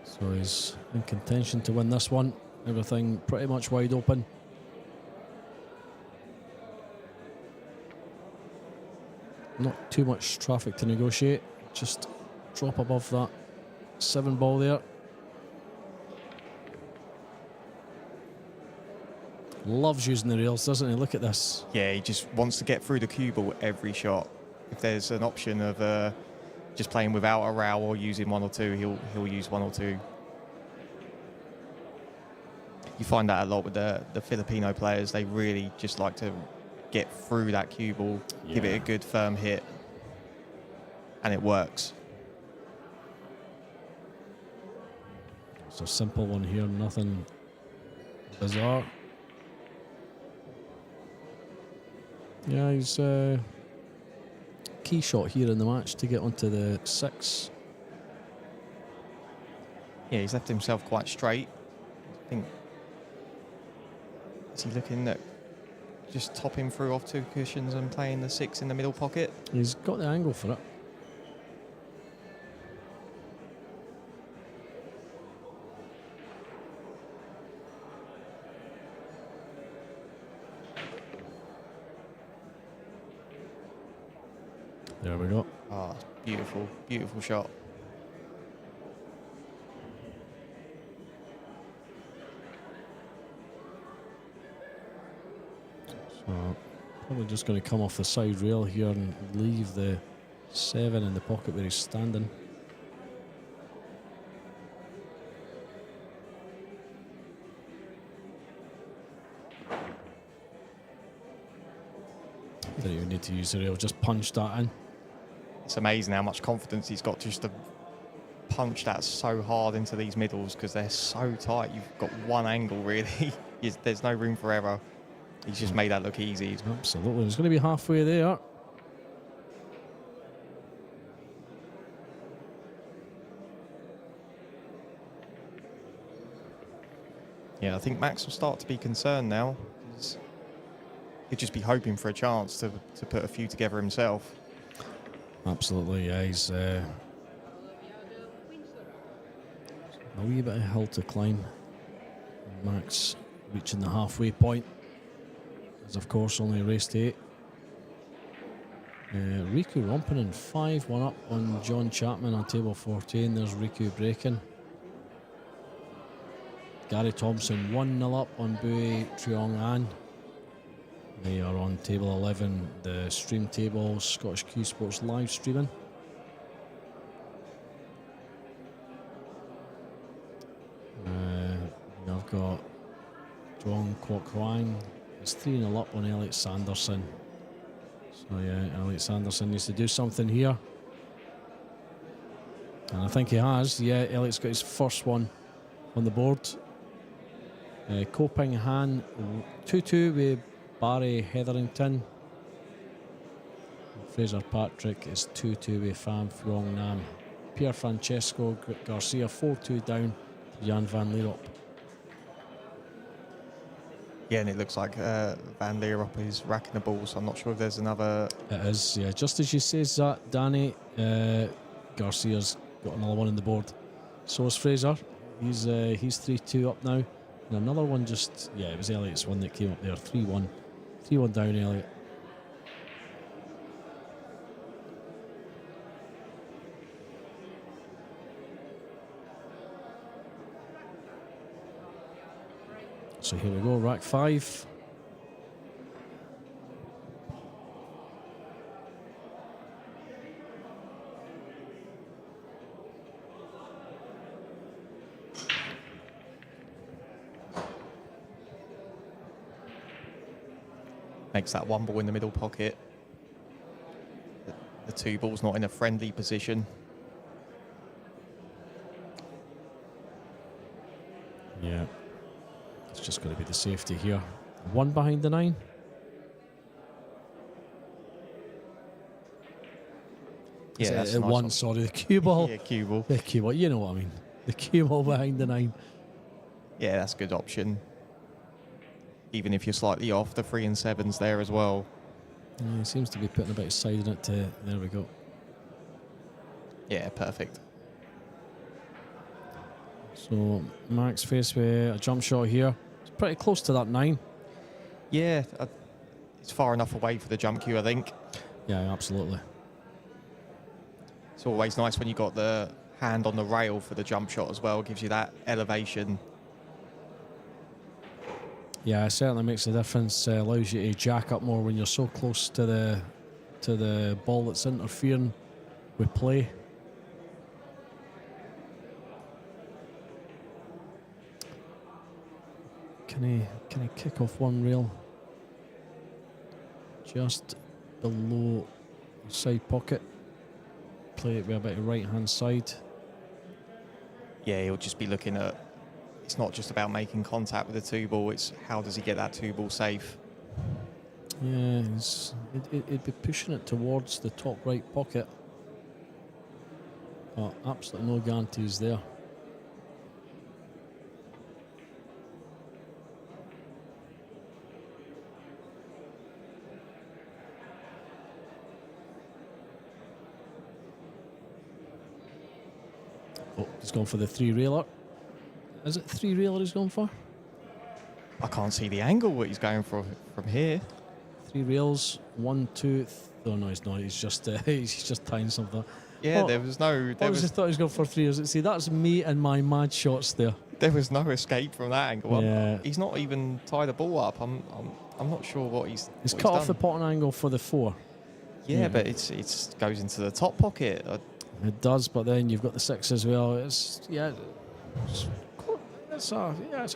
So he's in contention to win this one. Everything pretty much wide open. Not too much traffic to negotiate. Just drop above that 7 ball there. Loves using the rails, doesn't he? Look at this. Yeah, he just wants to get through the cue ball every shot. If there's an option of just playing without a rail or using one or two, he'll use one or two. You find that a lot with the Filipino players. They really just like to get through that cue ball, give it a good firm hit, and it works. It's a simple one here, nothing bizarre. Yeah, he's key shot here in the match to get onto the 6. Yeah, he's left himself quite straight. I think, is he looking at just topping through off 2 cushions and playing the 6 in the middle pocket? He's got the angle for it. There we go. Ah, beautiful, beautiful shot. So probably just going to come off the side rail here and leave the 7 in the pocket where he's standing. Don't even need to use the rail, just punch that in. It's amazing how much confidence he's got just to punch that so hard into these middles because they're so tight. You've got one angle, really. There's no room for error. He's just made that look easy. Absolutely. He's going to be halfway there. Yeah, I think Max will start to be concerned now. He'd just be hoping for a chance to put a few together himself. Absolutely, yeah. He's a wee bit of hill to climb. Max reaching the halfway point. Is of course only raced 8. Riku Rompinen 5-1 up on John Chapman on table 14. There's Riku breaking. Gary Thompson 1-0 up on Bui Triong An. They are on table 11, the stream table, Scottish Q Sports live streaming. I've got Zhuang Kwok Huang. It's 3-0 up on Elliot Sanderson. So yeah, Elliot Sanderson needs to do something here. And I think he has. Yeah, Elliot's got his first one on the board. Koping Han 2-2 with Barry Hetherington. Fraser Patrick is 2-2 with Pham Phuong Nam. Pierre Francesco Garcia 4-2 down to Jan van Lierop. Yeah, and it looks like Van Lierop is racking the ball, so I'm not sure if there's another... It is, yeah. Just as you says that, Danny, Garcia's got another one on the board. So is Fraser. He's 3-2 up now. And another one just... Yeah, it was Elliot's one that came up there. 3-1. 3-1 down, Elliot. So here we go, rack 5. Makes that one ball in the middle pocket. The 2 balls not in a friendly position. Yeah. It's just going to be the safety here. 1 behind the 9. Yeah, that's a nice 1, one. sorry, the cue ball. Yeah, cue ball. The cue ball, you know what I mean. The cue ball behind the 9. Yeah, that's a good option. Even if you're slightly off, the 3 and 7's there as well. Yeah, he seems to be putting a bit of side in it. There we go. Yeah, perfect. So Max faced with a jump shot here. It's pretty close to that 9. Yeah, it's far enough away for the jump cue, I think. Yeah, absolutely. It's always nice when you got the hand on the rail for the jump shot as well. Gives you that elevation. Yeah, it certainly makes a difference. Allows you to jack up more when you're so close to the ball that's interfering with play. Can he kick off one rail? Just below the side pocket. Play it with a bit of right hand side. Yeah, he'll just be looking at. It's not just about making contact with the two ball. It's how does he get that two ball safe. Yeah, it'd be pushing it towards the top right pocket. But absolutely no guarantees there. Oh, he's gone for the three railer. Is it three railer he's gone for? I can't see the angle what he's going for from here. Three rails, 1, 2. Oh no, he's not. He's just tying something. Yeah, there was no. I just thought he was going for three rails. See, that's me and my mad shots there. There was no escape from that angle. Yeah. He's not even tied the ball up. I'm not sure what He's what cut off done. the potting angle for the 4. Yeah, but it's goes into the top pocket. It does, but then you've got the 6 as well. It's a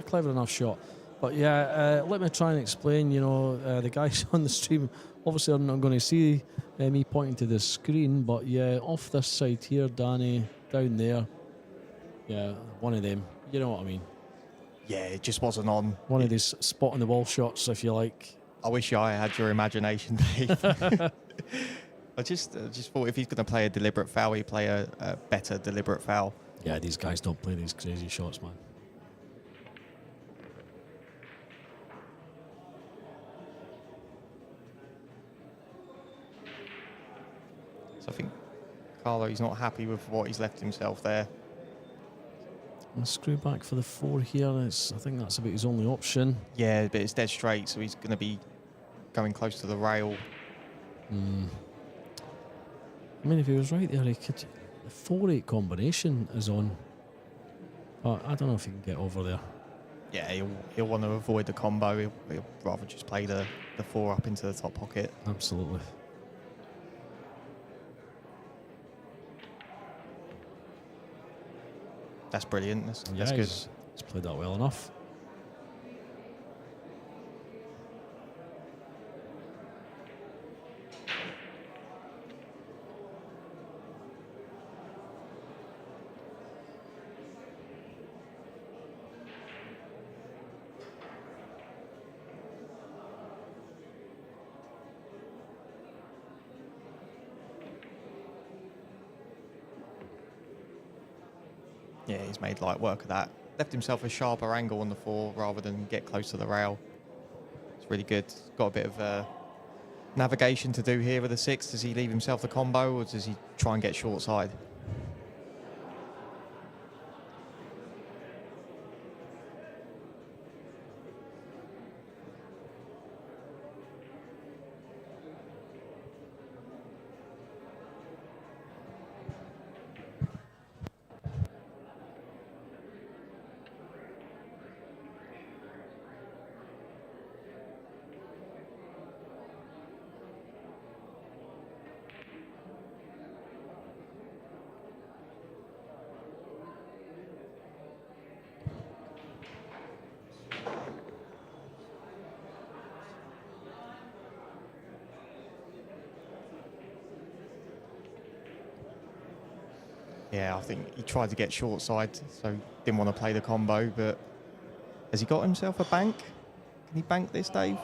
clever enough shot. But yeah, let me try and explain. The guys on the stream obviously are not going to see me pointing to the screen, but yeah, off this side here, Danny, down there. Yeah, one of them. You know what I mean? Yeah, it just wasn't on. One of these spot on the ball shots, if you like. I wish I had your imagination, Dave. I just thought if he's going to play a deliberate foul, he'd play a better deliberate foul. Yeah, these guys don't play these crazy shots, man. So I think Carlo, he's not happy with what he's left himself there. And screw back for the 4 here. I think that's about his only option. Yeah, but it's dead straight, so he's going to be going close to the rail. I mean, if he was right there, he could. The 4-8 combination is on. But I don't know if he can get over there. Yeah, he'll want to avoid the combo. He'll rather just play the 4 up into the top pocket. Absolutely. That's brilliant. That's good. He's played that well enough. Yeah, he's made light work of that. Left himself a sharper angle on the 4 rather than get close to the rail. It's really good. Got a bit of navigation to do here with the 6. Does he leave himself the combo or does he try and get short side? Yeah, I think he tried to get short side, so didn't want to play the combo, but has he got himself a bank? Can he bank this, Dave?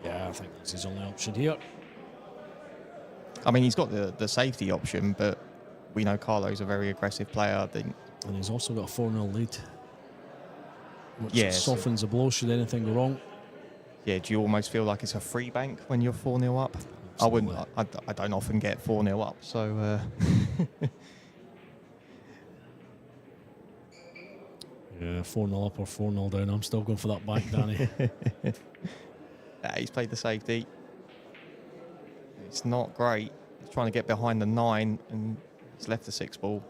Yeah, I think that's his only option here. I mean, he's got the safety option, but we know Carlo's a very aggressive player, I think. And he's also got a 4-0 lead. Which Yeah, softens the blow should anything go wrong. Yeah, do you almost feel like it's a free bank when you're 4-0 up? Absolutely. I don't often get 4-0 up, so... Yeah, 4-0 up or 4-0 down. I'm still going for that back, Danny. He's played the safety. It's not great. He's trying to get behind the 9 and he's left the 6 ball.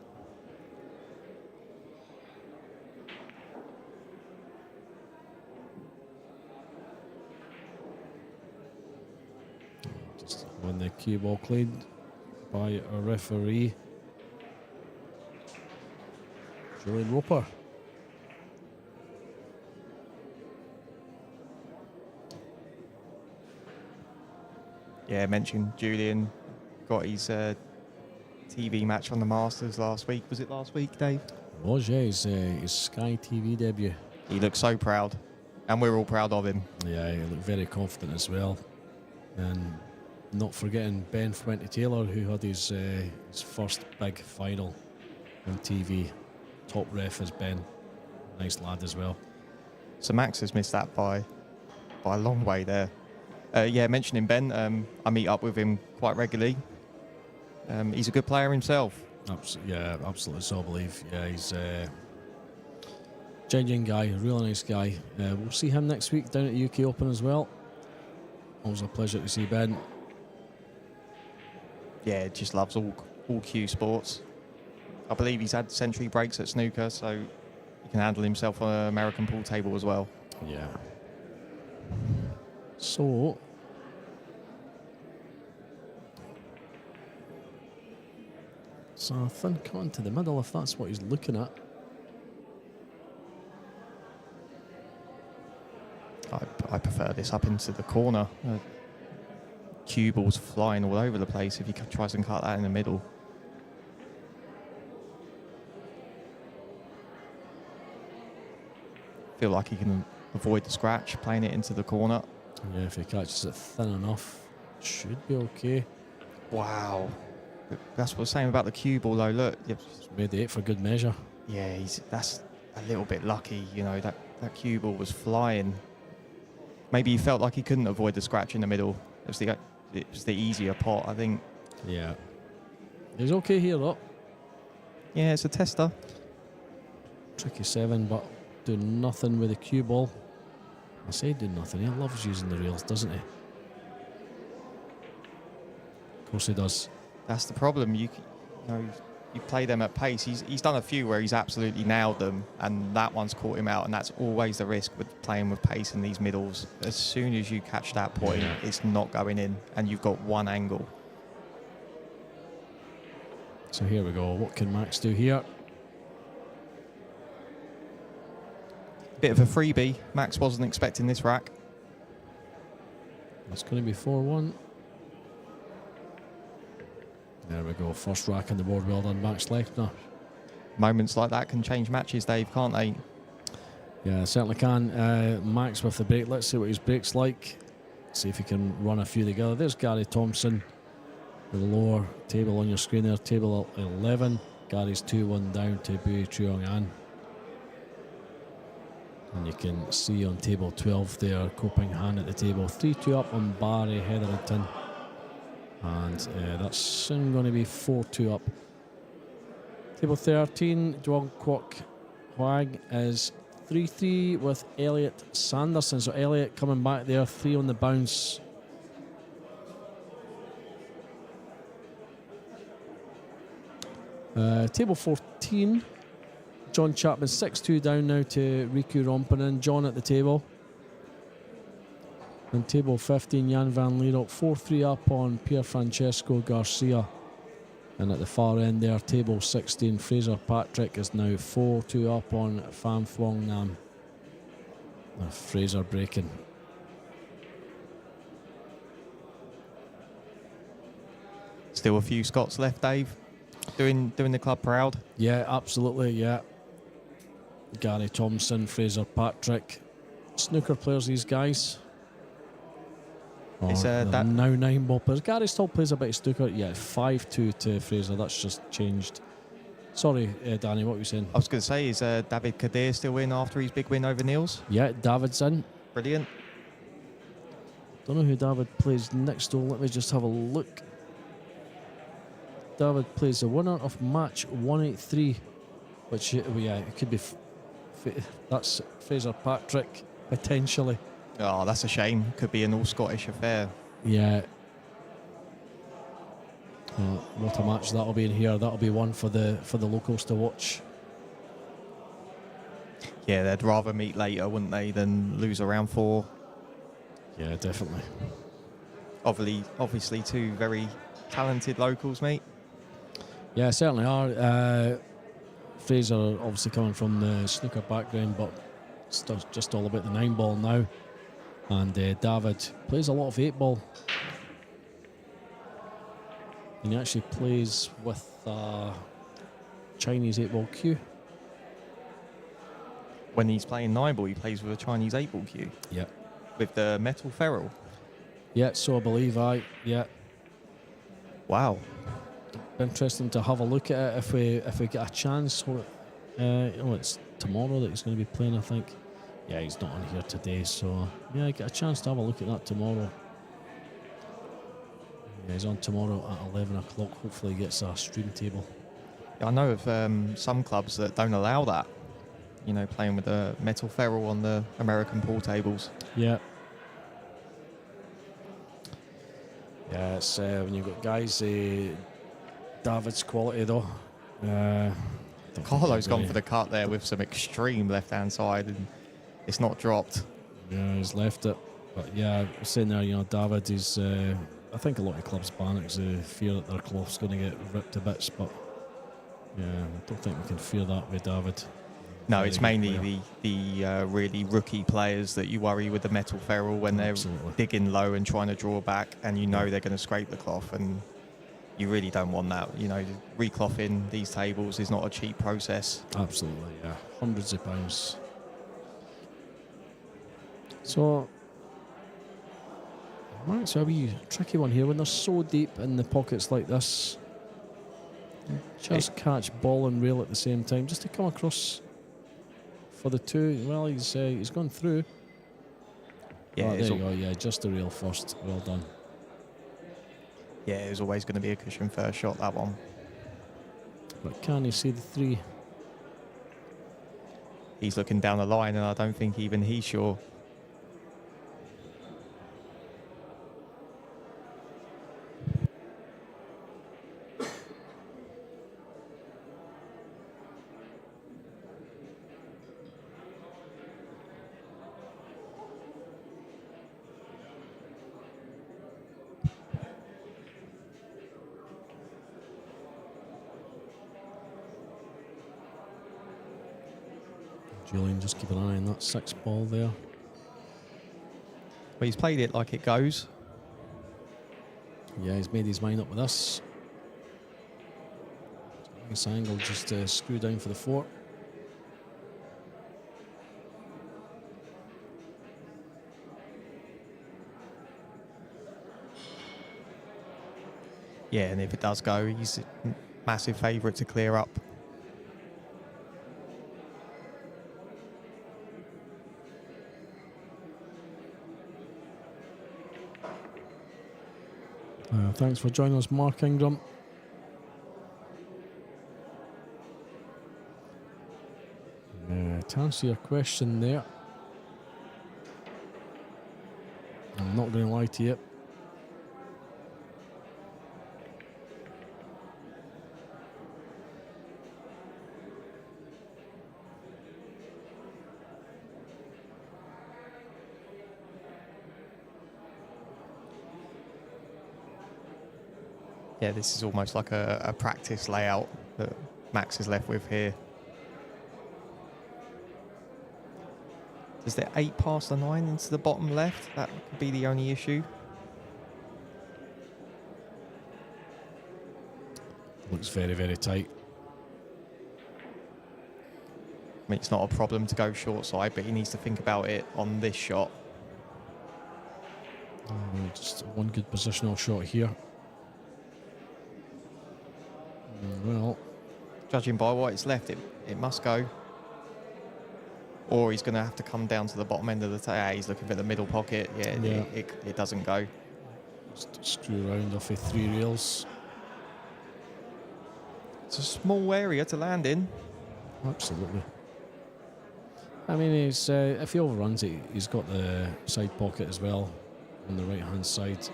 When the cue ball cleaned by a referee, Julian Roper. Yeah, mentioned Julian got his TV match on the Masters last week. Was it last week, Dave? It was, yeah, his Sky TV debut. He looked so proud, and we're all proud of him. Yeah, he looked very confident as well. And not forgetting Ben Fuente-Taylor, who had his first big final on TV. Top ref is Ben. Nice lad as well. So Max has missed that by a long way there. Yeah, mentioning Ben, I meet up with him quite regularly. He's a good player himself. Yeah, absolutely so, I believe. Yeah, he's a genuine guy, a really nice guy. We'll see him next week down at the UK Open as well. Always a pleasure to see Ben. Yeah, just loves all cue sports. I believe he's had century breaks at snooker, so he can handle himself on an American pool table as well. Yeah. So, a thin cut into the middle, if that's what he's looking at. I prefer this up into the corner. Cue balls flying all over the place if he tries and cut that in the middle. Feel like he can avoid the scratch, playing it into the corner. Yeah, if he catches it thin enough, should be okay. Wow. That's what I was saying about the cue ball, though. Look, he's made the 8 for good measure. Yeah, that's a little bit lucky. You know, that cue ball was flying. Maybe he felt like he couldn't avoid the scratch in the middle. It was the easier pot, I think. Yeah. He's okay here, though. Yeah, it's a tester. Tricky 7, but do nothing with the cue ball. I say do nothing. He loves using the rails, doesn't he? Of course he does. That's the problem. You play them at pace. He's done a few where he's absolutely nailed them, and that one's caught him out. And that's always the risk with playing with pace in these middles. As soon as you catch that point, it's not going in, and you've got one angle. So here we go. What can Max do here? Bit of a freebie. Max wasn't expecting this rack. It's going to be 4-1. There we go. First rack on the board. Well done, Max Lechner. Moments like that can change matches, Dave, can't they? Yeah, certainly can. Max with the break. Let's see what his break's like. See if he can run a few together. There's Gary Thompson. The lower table on your screen there, table 11. Gary's 2-1 down to Bui Truong An. And you can see on table 12 there, Koping Han at the table. 3-2 up on Barry Hetherington. And that's soon going to be 4-2 up. Table 13, Duong Kwok Hwag is 3-3 with Elliot Sanderson. So Elliot coming back there, 3 on the bounce. Table 14, John Chapman 6-2 down now to Riku Rompanen. John at the table. And table 15, Jan van Lierop 4-3 up on Pier Francesco Garcia. And at the far end there, table 16, Fraser Patrick is now 4-2 up on Pham Phuong Nam. Fraser breaking. Still a few Scots left, Dave. Doing the club proud. Yeah, absolutely, yeah. Gary Thompson, Fraser Patrick. Snooker players, these guys. It's now Nineball players. Gary still plays a bit of snooker. Yeah, 5-2 to Fraser. That's just changed. Sorry, Danny, what were you saying? I was going to say, is David Kadir still in after his big win over Niels? Yeah, David's in. Brilliant. Don't know who David plays next door. Let me just have a look. David plays the winner of match 183, which, yeah, it could be. That's Fraser Patrick, potentially. Oh, that's a shame. Could be an all-Scottish affair. Yeah. What a match that'll be in here. That'll be one for the locals to watch. Yeah, they'd rather meet later, wouldn't they, than lose around 4. Yeah, definitely. Obviously, two very talented locals, mate. Yeah, certainly are. Fraser obviously coming from the snooker background, but it's just all about the 9-ball now. And David plays a lot of 8-ball. And he actually plays with Chinese 8-ball cue. When he's playing Nineball, he plays with a Chinese 8-ball cue. Yeah. With the metal ferrule. Yeah, so I believe yeah. Wow. Interesting to have a look at it if we get a chance. It's tomorrow that he's going to be playing, I think. Yeah, he's not on here today, so yeah, I get a chance to have a look at that tomorrow. Yeah, he's on tomorrow at 11 o'clock. Hopefully he gets a stream table. Yeah, I know of some clubs that don't allow that. You know, playing with the metal ferrule on the American pool tables. Yeah. Yeah, it's when you've got guys, David's quality though. Carlo's gone for the cut there with some extreme left-hand side, and it's not dropped. Yeah, he's left it. But yeah, saying there, you know, David is. I think a lot of clubs ban it because they fear that their cloth's going to get ripped to bits. But yeah, I don't think we can fear that with David. No, it's mainly the really rookie players that you worry with the metal ferrule when they're digging low and trying to draw back, and you know they're going to scrape the cloth, and you really don't want that. You know, reclothing these tables is not a cheap process. Absolutely, yeah. Hundreds of pounds. So, it's a wee tricky one here when they're so deep in the pockets like this. Just catch ball and rail at the same time, just to come across for the two. Well, he's gone through. Yeah, there you go. Yeah, just the rail first. Well done. Yeah, it was always going to be a cushion first shot, that one. But can you see the three? He's looking down the line, and I don't think even he's sure. Julian, just keep an eye on that 6-ball there. But he's played it like it goes. Yeah, he's made his mind up with this. This angle just screw down for the 4. Yeah, and if it does go, he's a massive favourite to clear up. Thanks for joining us, Mark Ingram. To answer your question there, I'm not going to lie to you. Yeah, this is almost like a practice layout that Max is left with here. Is there 8 past the 9 into the bottom left? That could be the only issue. Looks very, very tight. I mean, it's not a problem to go short side, but he needs to think about it on this shot. Just one good positional shot here. Well, judging by what it's left, it must go. Or he's going to have to come down to the bottom end of the table. He's looking for the middle pocket. Yeah, yeah. It doesn't go. Just screw around off of 3 rails. It's a small area to land in. Absolutely. I mean, he's if he overruns it, he's got the side pocket as well on the right-hand side.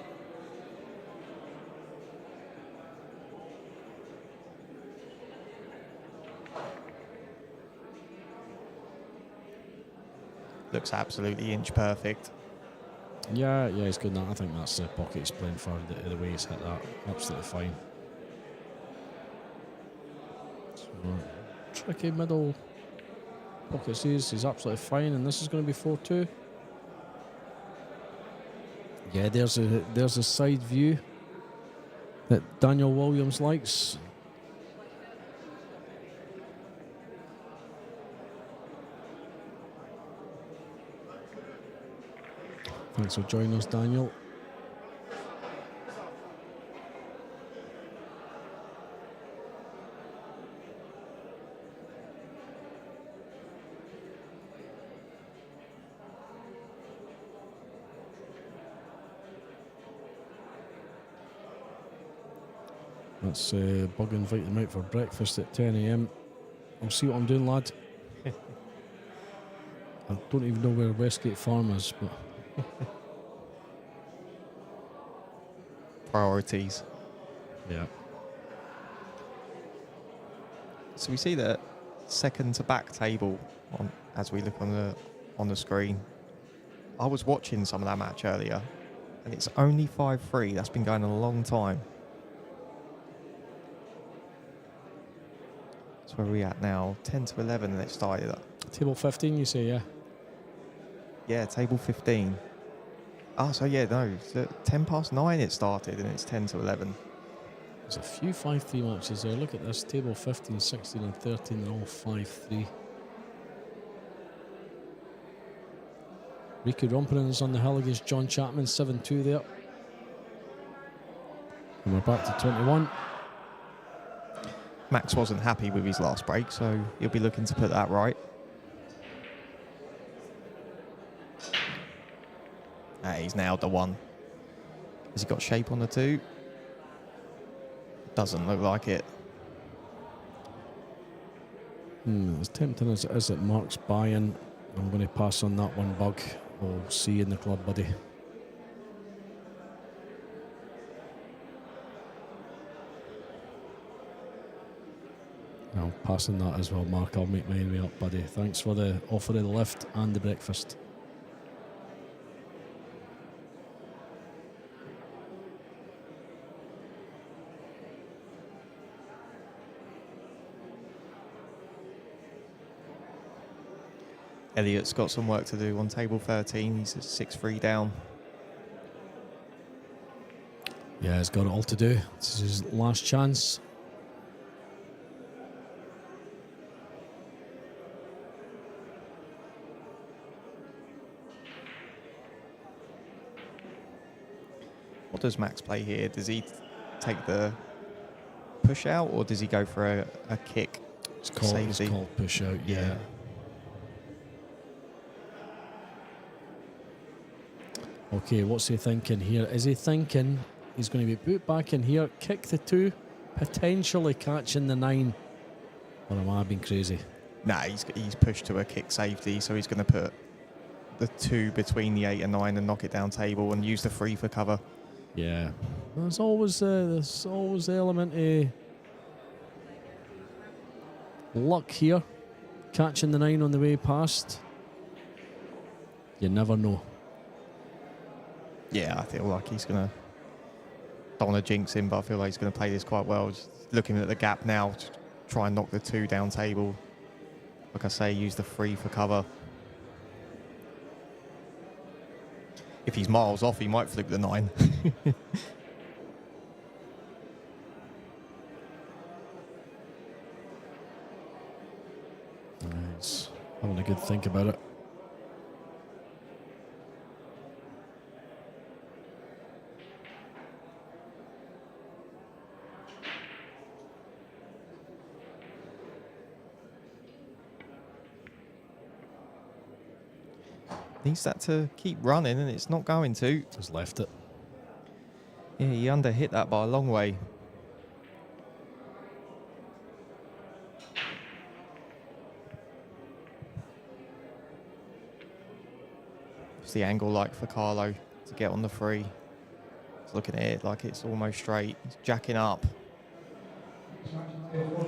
Looks absolutely inch perfect. Yeah, he's good in that. I think that's the pocket he's playing for, the way he's hit that. Absolutely fine. So, tricky middle pocket sees, he's absolutely fine, and this is going to be 4-2. Yeah, there's a side view that Daniel Williams likes. Thanks for joining us, Daniel. Let's bug invite them out for breakfast at 10 a.m. I'll see what I'm doing, lad. I don't even know where Westgate Farm is, but priorities. Yeah. So we see the second to back table as we look on the screen. I was watching some of that match earlier, and it's only 5-3. That's been going a long time. So where are we at now? 10 to 11, and it started up. Table 15, you say, yeah? Yeah, table 15. Oh, so yeah, no, so 10 past 9 it started, and it's 10 to 11. There's a few 5-3 matches there. Look at this, table 15, 16 and 13, they're all 5-3. Riku Rompinen is on the hill against John Chapman, 7-2 there. And we're back to 21. Max wasn't happy with his last break, so he'll be looking to put that right. He's nailed the one. Has he got shape on the two? Doesn't look like it. As tempting as it is at Mark's buy-in, I'm going to pass on that one, Bug. We'll see you in the club, buddy. I'll pass on that as well, Mark. I'll make my way up, buddy. Thanks for the offer of the lift and the breakfast. Elliot's got some work to do on table 13. He's at 6-3 down. Yeah, he's got it all to do. This is his last chance. What does Max play here? Does he take the push out, or does he go for a kick? It's called push out, yeah. Okay, what's he thinking here? Is he thinking he's going to be put back in here, kick the two, potentially catching the 9? Or am I being crazy? Nah, he's pushed to a kick safety, so he's going to put the 2 between the 8 and 9 and knock it down table and use the 3 for cover. Yeah, there's always the element of luck here, catching the 9 on the way past. You never know. Yeah, I feel like he's going to, don't want to jinx him, but I feel like he's going to play this quite well. Just looking at the gap now to try and knock the 2 down table. Like I say, use the 3 for cover. If he's miles off, he might flick the 9. He's having a good think about it. Needs that to keep running, and it's not going to. Just left it. Yeah, he underhit that by a long way. What's the angle like for Carlo to get on the 3? He's looking at it like it's almost straight. He's jacking up.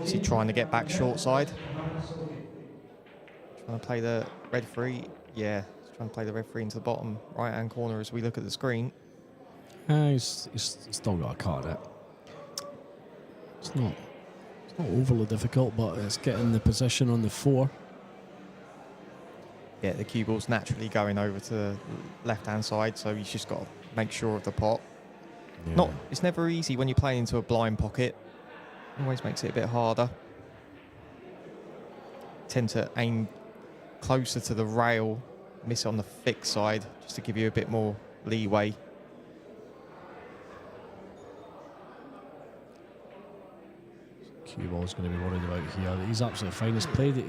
Is he trying to get back short side? Trying to play the red 3? Yeah. Trying to play the referee into the bottom right-hand corner as we look at the screen. He's still got a card at. It's not overly difficult, but it's getting the position on the 4. Yeah, the cue ball's naturally going over to the left-hand side, so he's just got to make sure of the pot. Yeah. It's never easy when you play into a blind pocket. Always makes it a bit harder. Tend to aim closer to the rail, miss it on the thick side, just to give you a bit more leeway. Cue ball's going to be worried about here. He's absolutely fine. He's played it.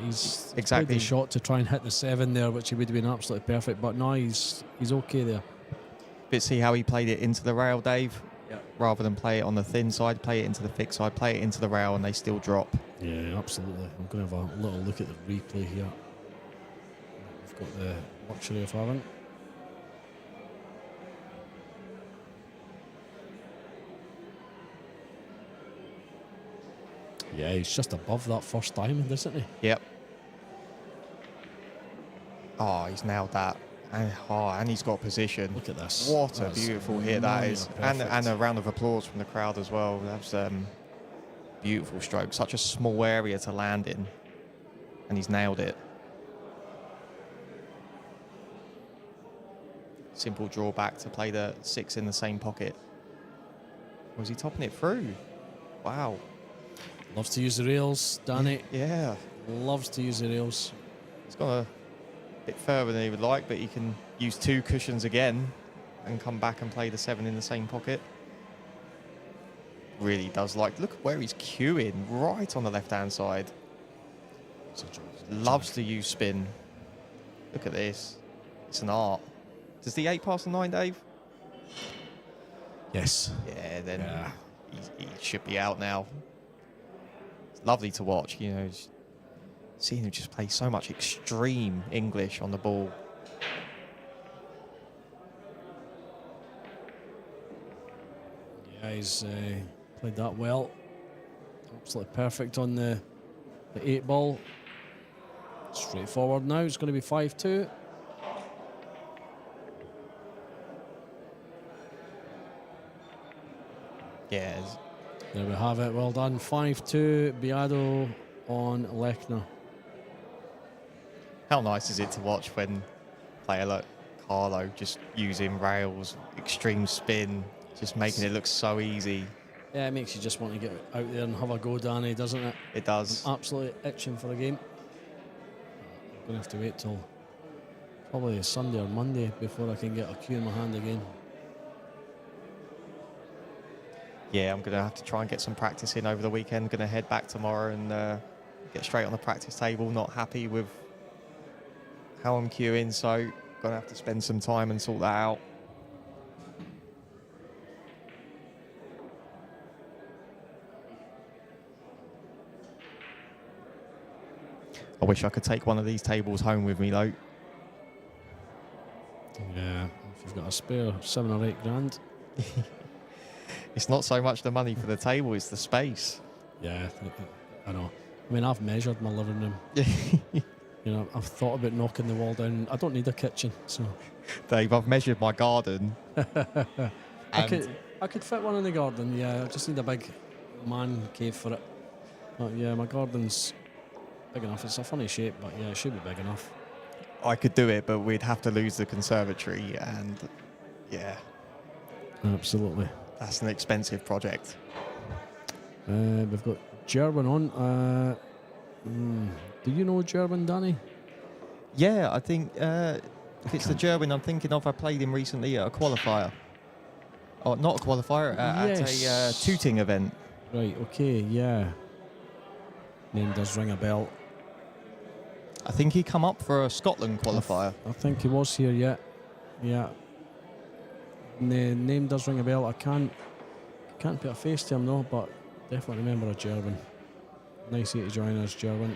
He's exactly played the shot to try and hit the 7 there, which he would have been absolutely perfect. But no, he's okay there. But see how he played it into the rail, Dave? Yeah. Rather than play it on the thin side, play it into the thick side, play it into the rail, and they still drop. Yeah, absolutely. I'm going to have a little look at the replay here. We've got the luxury of having. Yeah, he's just above that first diamond, isn't he? Yep. Oh, he's nailed that. And he's got position. Look at this. What a That's beautiful hit that is. And perfect. a round of applause from the crowd as well. That's beautiful stroke. Such a small area to land in. And he's nailed it. Simple drawback to play the 6 in the same pocket. Was he topping it through? Wow. Loves to use the rails, Danny. Yeah. Loves to use the rails. He's gone a bit further than he would like, but he can use 2 cushions again and come back and play the 7 in the same pocket. Really does like. Look where he's queuing, right on the left-hand side. Loves to use spin. Look at this. It's an art. Does the 8 pass the 9, Dave? Yes. Yeah, then he should be out now. It's lovely to watch, you know. Seeing him just play so much extreme English on the ball. Yeah, he's played that well. Absolutely perfect on the 8 ball. Straightforward now. It's going to be 5-2. Yeah. There we have it. Well done. 5-2. Biado on Lechner. How nice is it to watch when a player like Carlo just using rails, extreme spin, just making it look so easy. Yeah, it makes you just want to get out there and have a go, Danny, doesn't it? It does. I'm absolutely itching for a game. I'm going to have to wait till probably Sunday or Monday before I can get a cue in my hand again. Yeah, I'm going to have to try and get some practice in over the weekend. Going to head back tomorrow and get straight on the practice table. Not happy with how I'm queuing, so going to have to spend some time and sort that out. I wish I could take one of these tables home with me, though. Yeah, if you've got a spare 7 or 8 grand. It's not so much the money for the table, it's the space. Yeah, I know. I mean, I've measured my living room. You know, I've thought about knocking the wall down. I don't need a kitchen, so. Dave, I've measured my garden. I could fit one in the garden, yeah. I just need a big man cave for it. But yeah, my garden's big enough. It's a funny shape, but yeah, it should be big enough. I could do it, but we'd have to lose the conservatory, and yeah. Absolutely. That's an expensive project. We've got Gerwin on. Do you know Gerwin, Danny? Yeah, I think if it's the Gerwin I'm thinking of, I played him recently at a qualifier. Oh, not a qualifier, at a Tooting event. Right, okay, yeah. Name does ring a bell. I think he come up for a Scotland qualifier. I think he was here, yeah. Yeah. The name does ring a bell. I can't put a face to him though, but definitely remember a Gerwin. Nice to join us, Gerwin.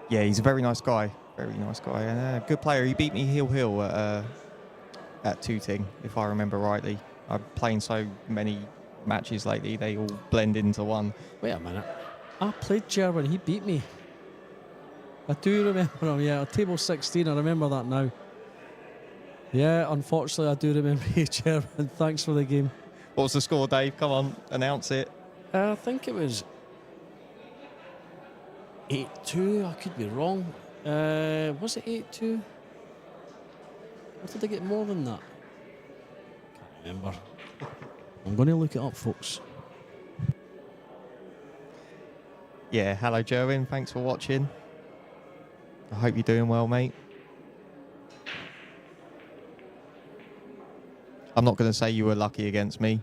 Yeah, he's a very nice guy. Very nice guy. And a good player. He beat me heel at Tooting, if I remember rightly. I'm playing so many matches lately, they all blend into one. Wait a minute. I played Gerwin. He beat me. I do remember him, yeah. Table 16, I remember that now. Yeah, unfortunately, I do remember you, Chairman. Thanks for the game. What was the score, Dave? Come on, announce it. I think it was 8-2. I could be wrong. Was it 8-2? Or did I get more than that? Can't remember. I'm going to look it up, folks. Yeah, hello, Jerwin. Thanks for watching. I hope you're doing well, mate. I'm not going to say you were lucky against me.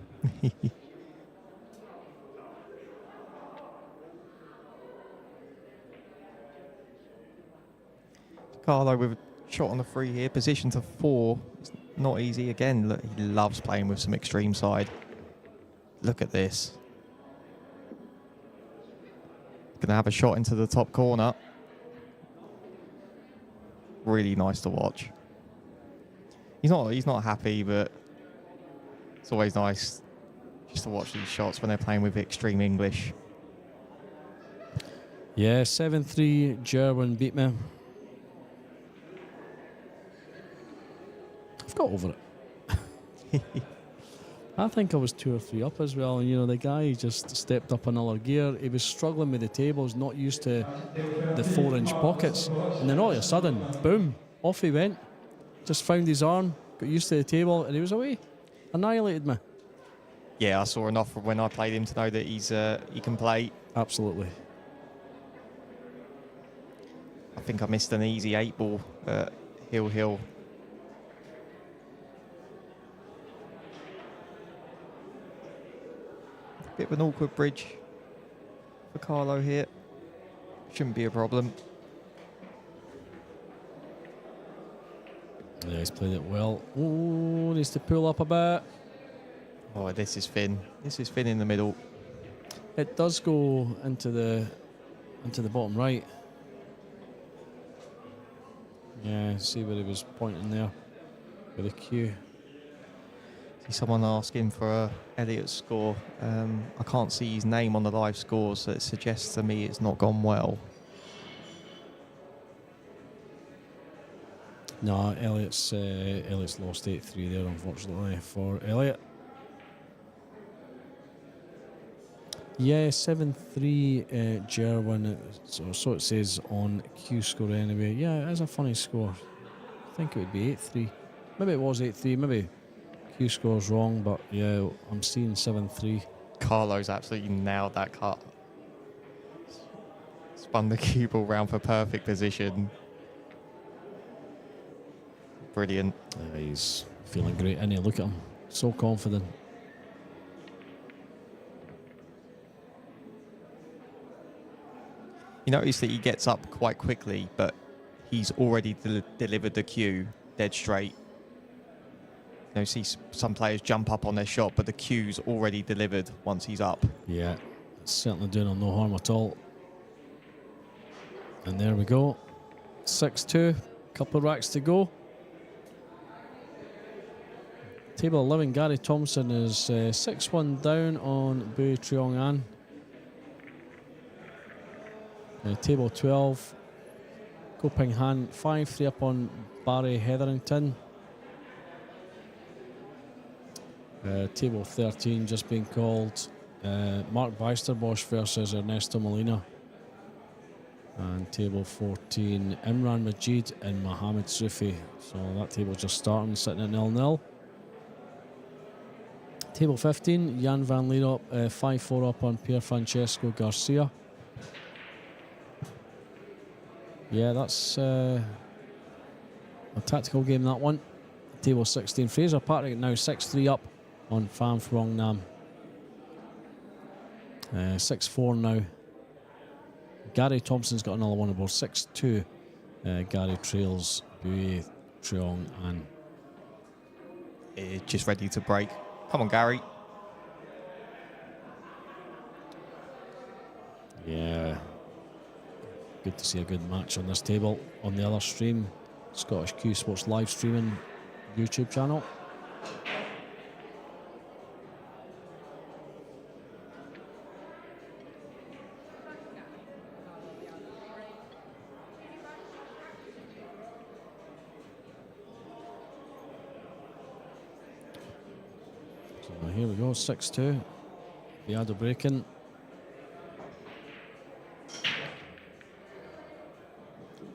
Carlo with a shot on the free here, position to 4. It's not easy. Again, look, he loves playing with some extreme side. Look at this. Gonna have a shot into the top corner. Really nice to watch. He's not happy, but it's always nice just to watch these shots when they're playing with extreme English. Yeah, 7-3, Jerwin beat me. I've got over it. I think I was 2 or 3 up as well, and you know, the guy just stepped up another gear. He was struggling with the tables, not used to the 4-inch pockets, and then all of a sudden, boom, off he went. Just found his arm, got used to the table, and he was away. Annihilated me. Yeah, I saw enough from when I played him to know that he can play. Absolutely. I think I missed an easy 8-ball at Hill. Bit of an awkward bridge for Carlo here. Shouldn't be a problem. Yeah, he's played it well. Oh, needs to pull up a bit. Oh, this is thin. This is thin in the middle. It does go into the bottom right. Yeah, see where he was pointing there with a cue. See someone asking for Elliot's score. I can't see his name on the live score, so it suggests to me it's not gone well. No, Elliot's lost 8-3 there, unfortunately, for Elliot. Yeah, 7-3 Jerwin. So it says on Q score anyway. Yeah, it is a funny score. I think it would be 8-3. Maybe it was 8-3. Maybe Q score's wrong, but yeah, I'm seeing 7-3. Carlo's absolutely nailed that cut. Spun the cue ball round for perfect position. Brilliant. He's feeling great, isn't he? Look at him. So confident. You notice that he gets up quite quickly, but he's already delivered the cue dead straight. You know, see some players jump up on their shot, but the cue's already delivered once he's up. Yeah, it's certainly doing him no harm at all. And there we go. 6-2. Couple of racks to go. Table 11, Gary Thompson is 6-1 down on Bui Triong An. Table 12, Ko Ping Han 5-3 up on Barry Hetherington. Table 13 just being called. Mark Bijsterbosch versus Ernesto Molina. And table 14, Imran Majid and Mohamed Sufi. So that table just starting, sitting at 0-0. Table 15, Jan van Lierop 5-4 up on Pier Francesco Garcia. Yeah, that's a tactical game, that one. Table 16, Fraser Patrick now 6-3 up on Pham Phuong Nam. 6-4 now. Gary Thompson's got another one aboard. 6-2. Gary trails Bui Triong An. Just ready to break. Come on, Gary. Yeah. Good to see a good match on this table. On the other stream, Scottish Q Sports live streaming YouTube channel. So here we go, 6-2. Viado breaking.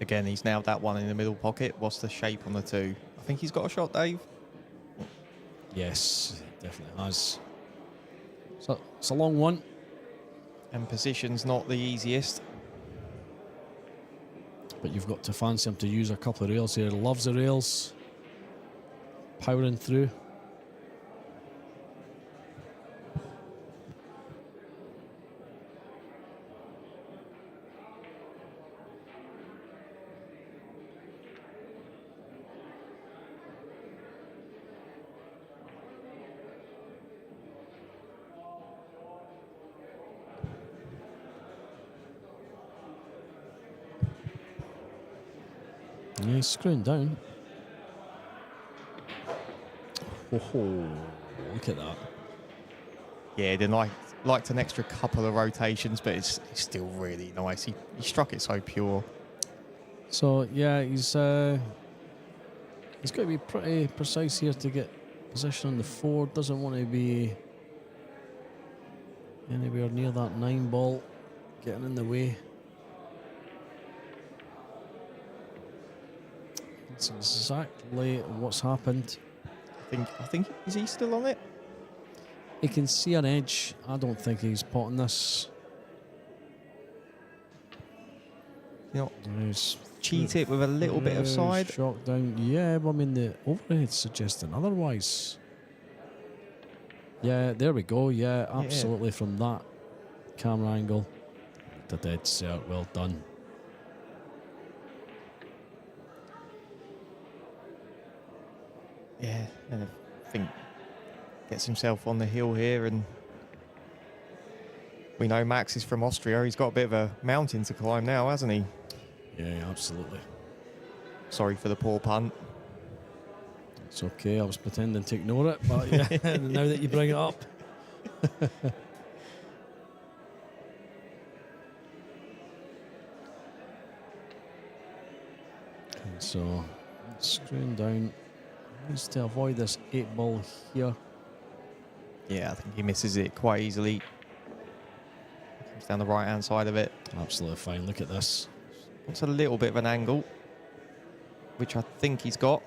Again, he's nailed that one in the middle pocket. What's the shape on the two? I think he's got a shot, Dave. Yes, definitely has. So it's a long one. And position's not the easiest. But you've got to fancy him to use a couple of rails here. Loves the rails. Powering through. Yeah, he's screwing down. Oh, look at that. Yeah, then liked an extra couple of rotations, but it's still really nice. He struck it so pure. So yeah, he's got to be pretty precise here to get position on the 4. Doesn't want to be anywhere near that 9 ball getting in the way. That's exactly what's happened. I think is he still on it? He can see an edge. I don't think he's potting this. You know, he's cheat it with a little bit of side. Shock down. Yeah, but I mean the overhead's suggesting otherwise. Yeah, there we go. Yeah, absolutely from that camera angle. The dead cert, well done. Yeah, and I think gets himself on the hill here, and we know Max is from Austria. He's got a bit of a mountain to climb now, hasn't he? Yeah, absolutely. Sorry for the poor punt. It's okay, I was pretending to ignore it, but yeah, now that you bring it up. So, screwing down. Needs to avoid this 8 ball here. Yeah, I think he misses it quite easily. Comes down the right hand side of it. Absolutely fine, look at this. Wants a little bit of an angle, which I think he's got.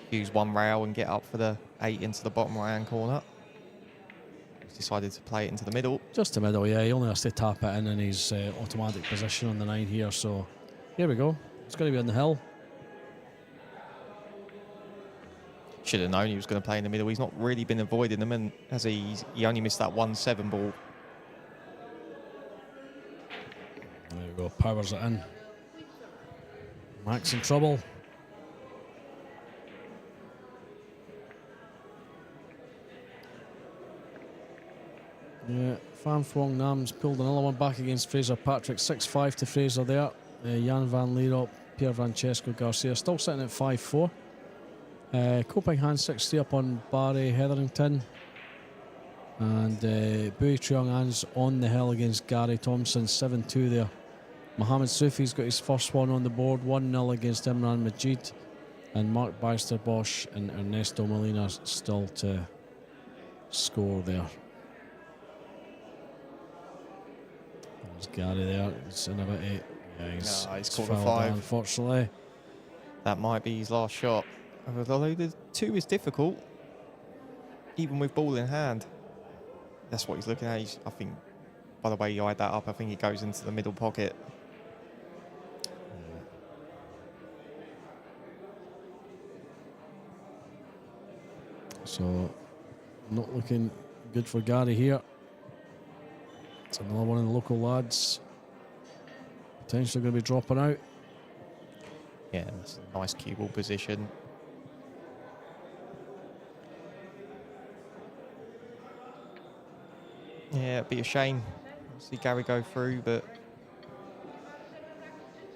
Use one rail and get up for the 8 into the bottom right hand corner. He's decided to play it into the middle. Just the middle, yeah, he only has to tap it in his automatic position on the 9 here, so here we go. It's going to be on the hill. Should have known he was going to play in the middle. He's not really been avoiding them, and as he only missed that 1-7 ball. There we go, powers it in. Max in trouble. Yeah, Fan Phuong Nam's pulled another one back against Fraser Patrick. 6-5 to Fraser there. Jan van Lierop, Pierre Francesco Garcia still sitting at 5-4. Copenhagen 6-3 up on Barry Hetherington. And Bui Triong An's on the hill against Gary Thompson, 7-2 there. Mohamed Sufi's got his first one on the board, 1-0 against Imran Majid. And Mark Beister Bosch and Ernesto Molina still to score there. There's Gary there, he's in about 8. Yeah, he's caught fouled a 5. down, unfortunately. That might be his last shot. Although the 2 is difficult, even with ball in hand. That's what he's looking at. I think, by the way you eyed that up, I think he goes into the middle pocket. So, not looking good for Gary here. It's another one of the local lads. Potentially going to be dropping out. Yeah, that's a nice cue ball position. Yeah, it'd be a shame to see Gary go through, but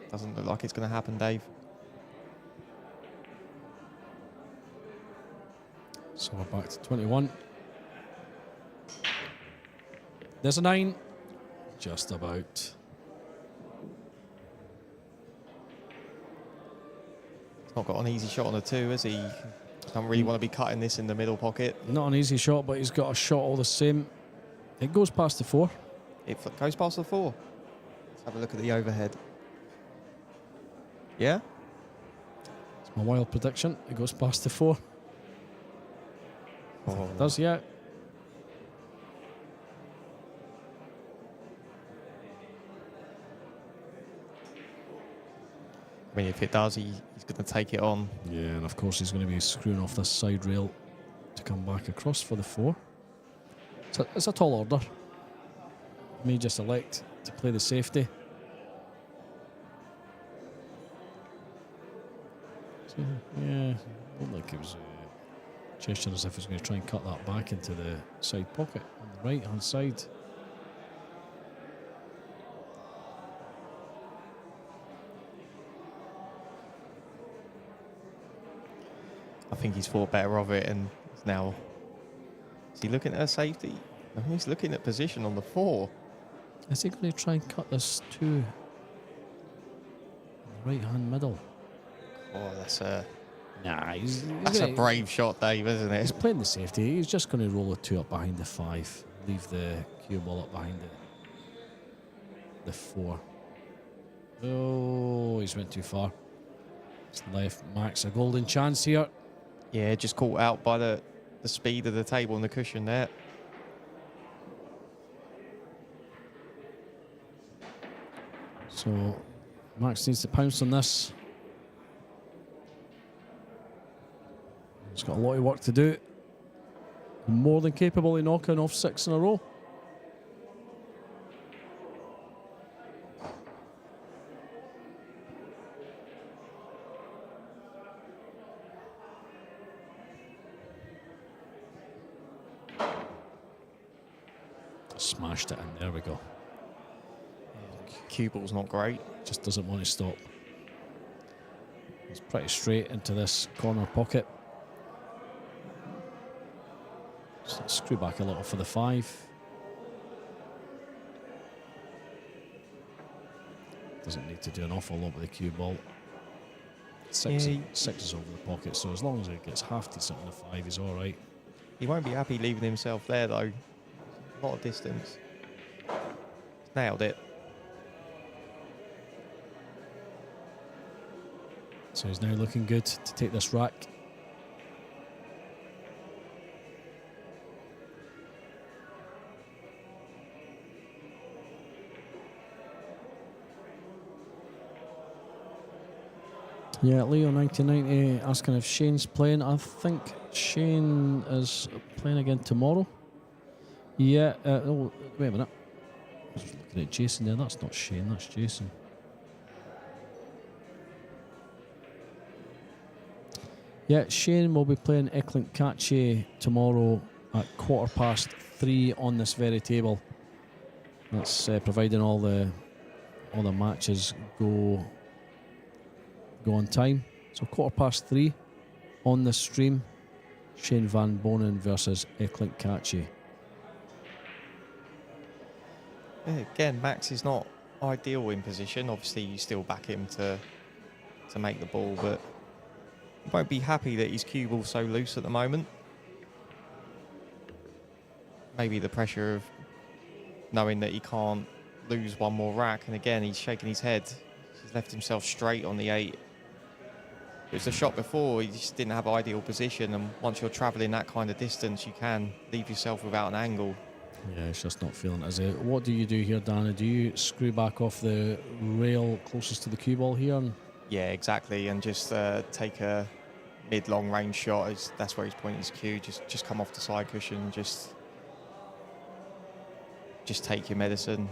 doesn't look like it's going to happen, Dave. So we're back to 21. There's a 9. Just about. He's not got an easy shot on the 2, has he? Don't really want to be cutting this in the middle pocket. Not an easy shot, but he's got a shot all the same. It goes past the 4. It goes past the 4. Let's have a look at the overhead. Yeah? It's my wild prediction. It goes past the 4. Oh. It does, yeah. I mean, if it does, he's going to take it on. Yeah, and of course he's going to be screwing off this side rail to come back across for the 4. It's a tall order. May just elect to play the safety. So, yeah, looked like it was gesturing as if he's going to try and cut that back into the side pocket on the right-hand side. I think he's thought better of it, and now is he looking at a safety? No, he's looking at position on the 4. Is he going to try and cut this to the right-hand middle? Oh, that's a that's a brave shot, Dave, isn't it? He's playing the safety. He's just going to roll the 2 up behind the 5, leave the cue ball up behind the 4. Oh, he's went too far. It's left Max a golden chance here. Yeah, just caught out by the speed of the table and the cushion there. So Max needs to pounce on this. He's got a lot of work to do. More than capable of knocking off 6 in a row. Smashed it in. There we go. Cue ball's not great. Just doesn't want to stop. It's pretty straight into this corner pocket. So let's screw back a little for the 5. Doesn't need to do an awful lot with the cue ball. 6 is over the pocket, so as long as it gets half decent on the 5, he's all right. He won't be happy leaving himself there, though. A lot of distance. Nailed it. So he's now looking good to take this rack. Yeah, Leo 1990 asking if Shane's playing. I think Shane is playing again tomorrow. Yeah, oh, wait a minute. I was looking at Jason there. That's not Shane, that's Jason. Yeah, Shane will be playing Eklund Kachi tomorrow at 3:15 on this very table. That's providing all the matches go on time. So 3:15 on the stream. Shane Van Bonen versus Eklund Kachi. Yeah, again, Max is not ideal in position. Obviously, you still back him to make the ball, but he won't be happy that his cue ball's so loose at the moment. Maybe the pressure of knowing that he can't lose one more rack, and again, he's shaking his head. He's left himself straight on the 8. It was the shot before, he just didn't have ideal position, and once you're travelling that kind of distance, you can leave yourself without an angle. Yeah, it's just not feeling it, is it? What do you do here, Dana? Do you screw back off the rail closest to the cue ball here? Yeah, exactly, and just take a mid-long range shot. That's where he's pointing his cue. Just come off the side cushion. Just take your medicine.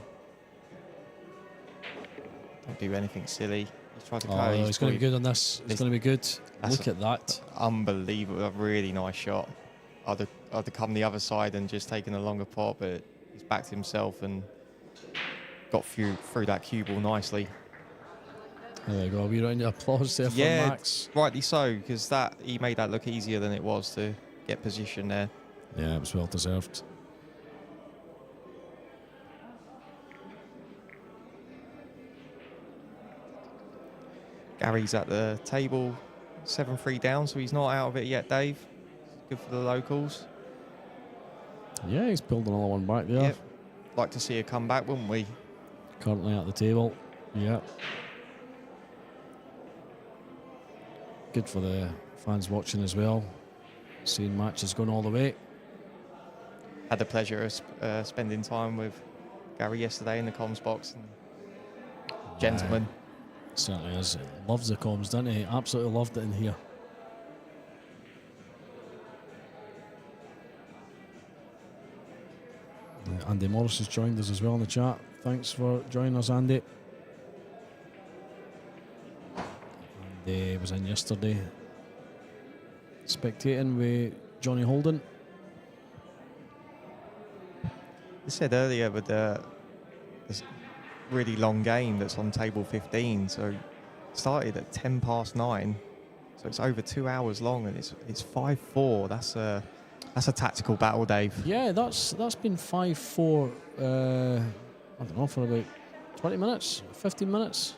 Don't do anything silly. He's tried to go. He's going to be good on this. It's going to be good. Look at that. Unbelievable. A really nice shot. I'd have come the other side and just taken a longer pot, but he's backed himself and got through that cue ball nicely. There you go. We round of applause there for Max. Rightly so, because he made that look easier than it was to get position there. Yeah, it was well deserved. Gary's at the table, 7-3 down, so he's not out of it yet, Dave. Good for the locals. Yeah, he's pulled another one back there. Yep. Like to see a comeback, wouldn't we? Currently at the table. Yeah. Good for the fans watching as well. Seeing matches going all the way. Had the pleasure of spending time with Gary yesterday in the comms box. And gentleman. Certainly is. Loves the comms, doesn't he? Absolutely loved it in here. Andy Morris has joined us as well in the chat. Thanks for joining us, Andy. Andy was in yesterday spectating with Johnny Holden. I said earlier with this really long game that's on table 15, so it started at 9:10, so it's over 2 hours long, and it's 5-4. That's a tactical battle, Dave. Yeah, that's been 5-4. I don't know, for about 20 minutes, 15 minutes.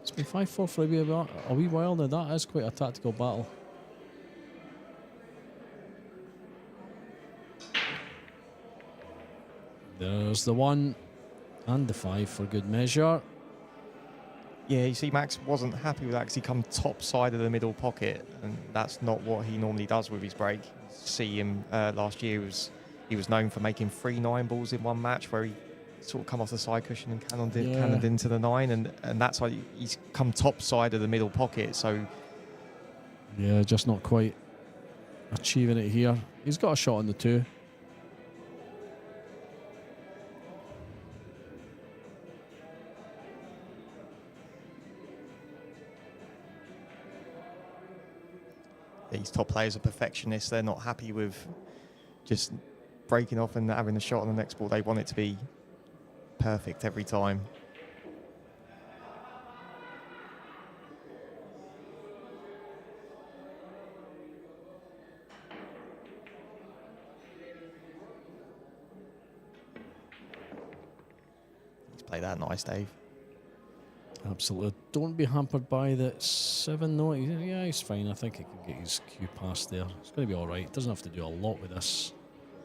It's been 5-4 for a wee while now. That is quite a tactical battle. There's the 1 and the 5 for good measure. Yeah, you see, Max wasn't happy with that because he come top side of the middle pocket, and that's not what he normally does with his break. See him last year, he was known for making 3 9-balls in one match where he sort of come off the side cushion and cannoned into the 9, and that's why he's come top side of the middle pocket. So yeah, just not quite achieving it here. He's got a shot on the 2. these top players are perfectionists. They're not happy with just breaking off and having a shot on the next ball. They want it to be perfect every time. He's played that nice, Dave. Absolutely. Don't be hampered by the 7 though. Yeah, he's fine. I think he can get his cue past there. It's going to be all right. Doesn't have to do a lot with this.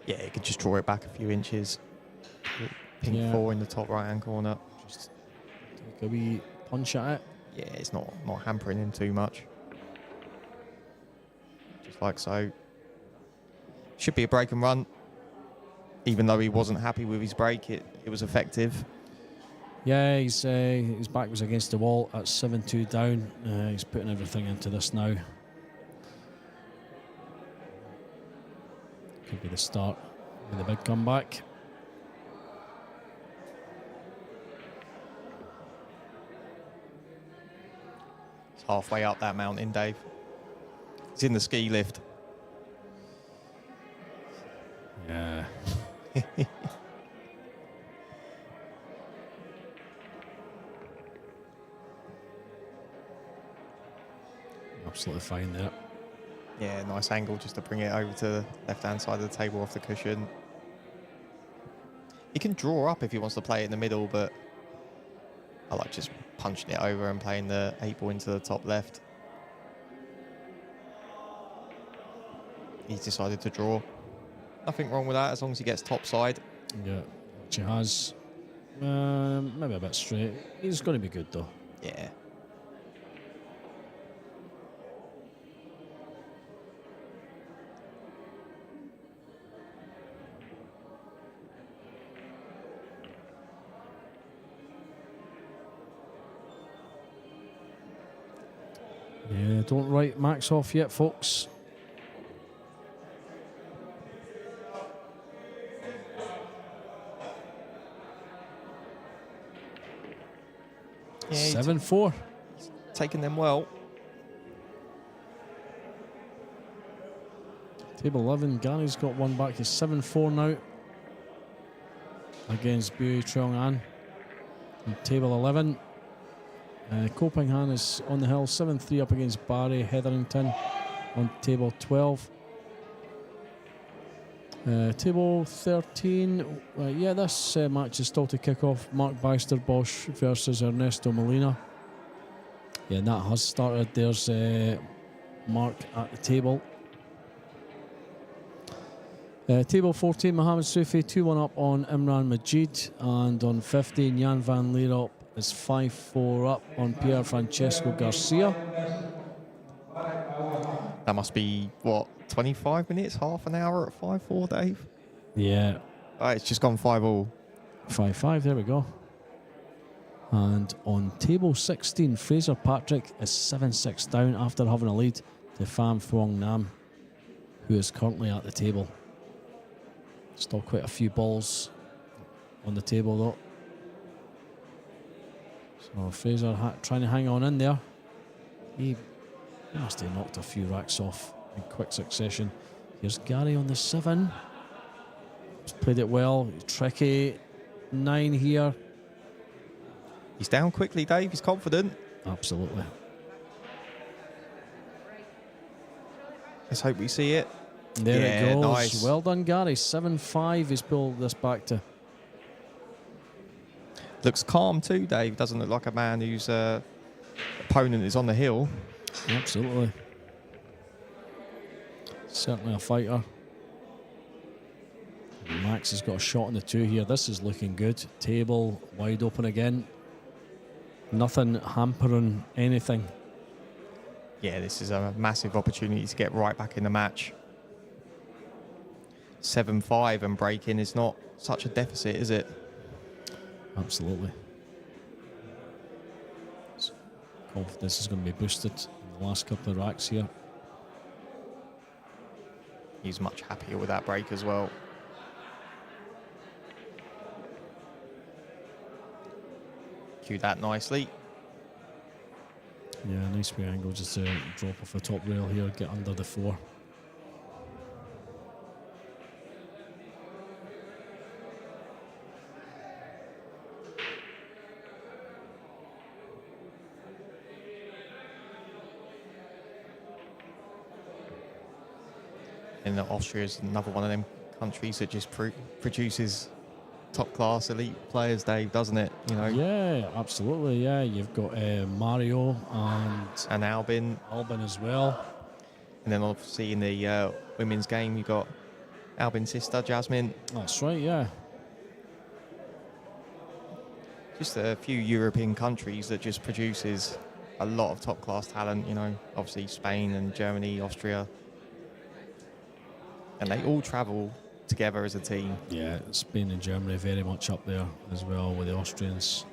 Yeah, he could just draw it back a few inches. Pink 4 in the top right-hand corner. Just take a wee punch at it. Yeah, it's not hampering him too much. Just like so. Should be a break and run. Even though he wasn't happy with his break, it was effective. Yeah, his back was against the wall at 7-2 down. He's putting everything into this now. Could be the start of the big comeback. It's halfway up that mountain, Dave. He's in the ski lift. Yeah. Absolutely fine there. Yeah, nice angle just to bring it over to the left-hand side of the table off the cushion. He can draw up if he wants to play it in the middle, but I like just punching it over and playing the 8-ball into the top left. He's decided to draw. Nothing wrong with that as long as he gets top side. Yeah, which he has. Maybe a bit straight. He's going to be good though. Yeah. Yeah, don't write Max off yet, folks. Yeah, 7-4. Taking them well. Table 11, Gary's got one back. He's 7-4 now against Bui Truong An. And table 11, Copenhagen is on the hill, 7-3 up against Barry Hetherington on table 12. Table 13, yeah, this match is still to kick off. Mark Beister Bosch versus Ernesto Molina. Yeah, and that has started. There's Mark at the table. Table 14, Mohamed Soufi 2-1 up on Imran Majid, and on 15, Jan van Leerop is 5-4 up on Pierre Francesco Garcia. That must be, what, 25 minutes, half an hour at 5-4, Dave? Yeah. It's just gone 5-all. 5-5, there we go. And on table 16, Fraser Patrick is 7-6 down after having a lead to Pham Phuong Nam, who is currently at the table. Still quite a few balls on the table though. So Fraser trying to hang on in there. He must have knocked a few racks off in quick succession. Here's Gary on the 7. He's played it well. Tricky 9 here. He's down quickly, Dave. He's confident. Absolutely. Let's hope we see it. There it goes. Nice. Well done, Gary. 7-5 he's pulled this back to. Looks calm too, Dave. Doesn't look like a man whose opponent is on the hill. Absolutely. Certainly a fighter. Max has got a shot on the 2 here. This is looking good. Table wide open again. Nothing hampering anything. Yeah, this is a massive opportunity to get right back in the match. 7-5 and breaking is not such a deficit, is it? Absolutely. Confidence is going to be boosted in the last couple of racks here. He's much happier with that break as well. Cue that nicely. Yeah, nice wee angle just to drop off the top rail here, get under the 4. And Austria is another one of them countries that just produces top-class elite players, Dave, doesn't it? You know. Yeah, absolutely. Yeah, you've got Mario and Albin as well. And then obviously in the women's game, you've got Albin's sister, Jasmine. That's right. Yeah. Just a few European countries that just produces a lot of top-class talent. You know, obviously Spain and Germany, Austria. And they all travel together as a team. Yeah, Spain and Germany very much up there as well with the Austrians.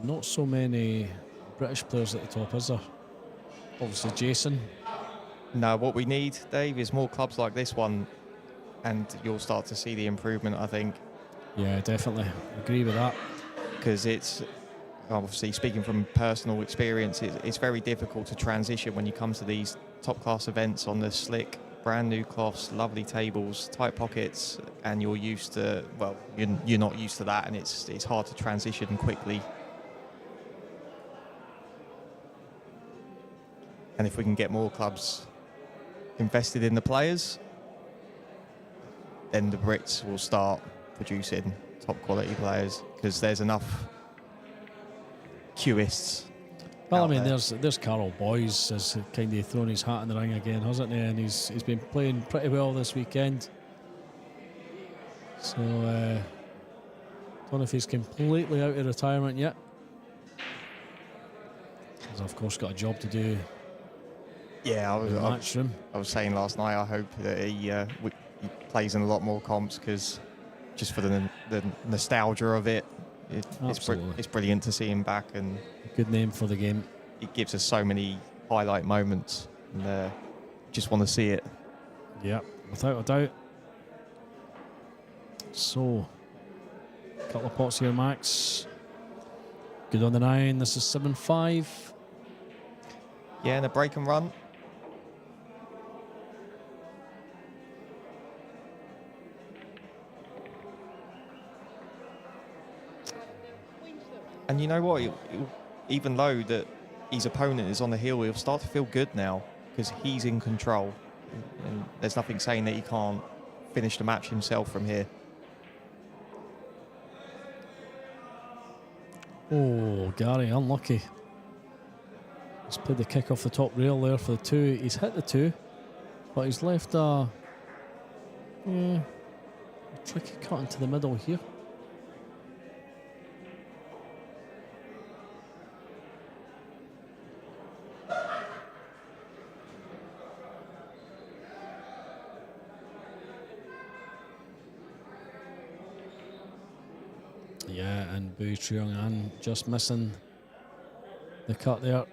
Not so many British players at the top, is there? Obviously Jason. No, what we need, Dave, is more clubs like this one, and you'll start to see the improvement, I think. Yeah, definitely. Agree with that. Because it's, obviously speaking from personal experience, it's very difficult to transition when you come to these top-class events on the slick, brand new cloths, lovely tables, tight pockets, and you're used to, well, you're not used to that, and it's hard to transition quickly. And if we can get more clubs invested in the players, then the Brits will start producing top-quality players, because there's enough Qists. Well, I mean, there's Carl Boyes has kind of thrown his hat in the ring again, hasn't he? And he's been playing pretty well this weekend. So, don't know if he's completely out of retirement yet. He's of course got a job to do. Yeah, I was saying last night, I hope that he plays in a lot more comps, because just for the nostalgia of it, it's brilliant to see him back, and good name for the game. It gives us so many highlight moments, and just want to see it. Yeah, without a doubt. So, a couple of pots here, Max. Good on the 9. This is 7-5. Yeah, and a break and run. And you know what? Even though that his opponent is on the hill, he'll start to feel good now, because he's in control. And there's nothing saying that he can't finish the match himself from here. Oh, Gary, unlucky. He's played the kick off the top rail there for the 2. He's hit the 2, but he's left a tricky cut into the middle here. Yeah, and Bui Triong An just missing the cut there.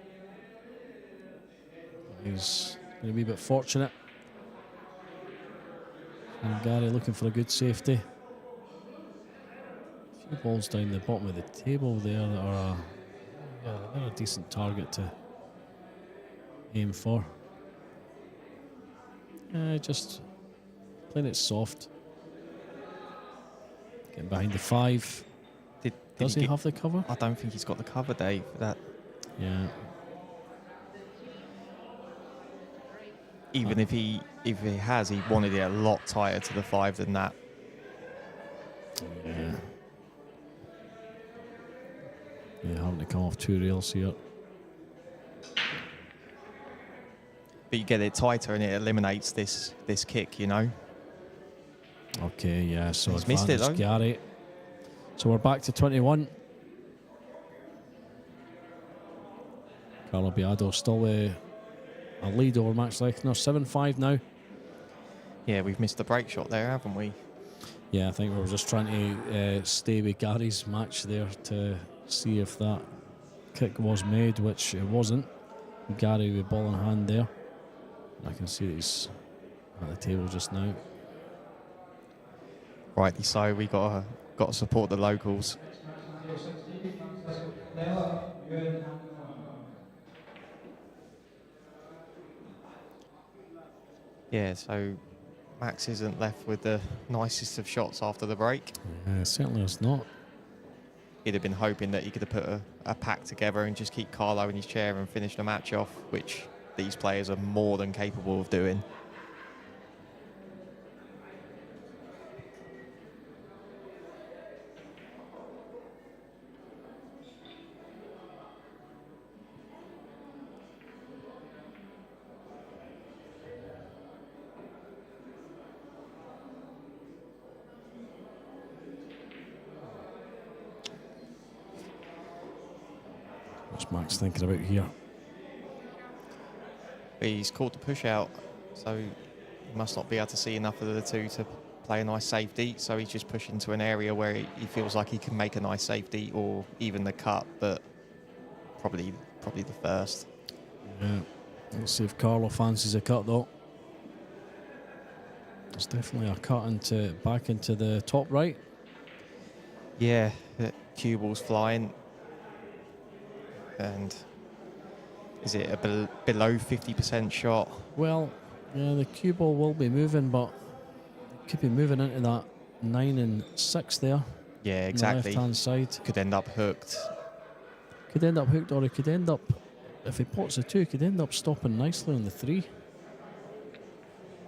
He's going to be a bit fortunate. And Gary looking for a good safety. A few balls down the bottom of the table there that are they're a decent target to aim for. Just playing it soft. Getting behind the 5. Does he have the cover? I don't think he's got the cover, Dave, for that. Yeah. Even if he has, he wanted it a lot tighter to the 5 than that. Yeah. Yeah, having to come off 2 rails here. But you get it tighter and it eliminates this kick, you know. Okay, yeah, so he's missed it, though. Gary. So we're back to 21. Carlo Biado still a lead over Max Lechner, 7-5 now. Yeah, we've missed the break shot there, haven't we? Yeah, I think we were just trying to stay with Gary's match there to see if that kick was made, which it wasn't. Gary with ball in hand there. I can see that he's at the table just now. Rightly so, we got to support the locals. Yeah, so Max isn't left with the nicest of shots after the break. Yeah, certainly is not. He'd have been hoping that he could have put a pack together and just keep Carlo in his chair and finish the match off, which these players are more than capable of doing. What's Max thinking about here? He's called the push out, so he must not be able to see enough of the 2 to play a nice safety, so he's just pushing to an area where he feels like he can make a nice safety or even the cut, but probably the first. Yeah, let's see if Carlo fancies a cut though. It's definitely a cut back into the top right. Yeah, the cue ball's flying. And is it a below 50% shot? Well, yeah, the cue ball will be moving, but it could be moving into that 9 and 6 there. Yeah, exactly. On the left-hand side. Could end up hooked. Could end up hooked, or he could end up, if he pots a 2, he could end up stopping nicely on the 3.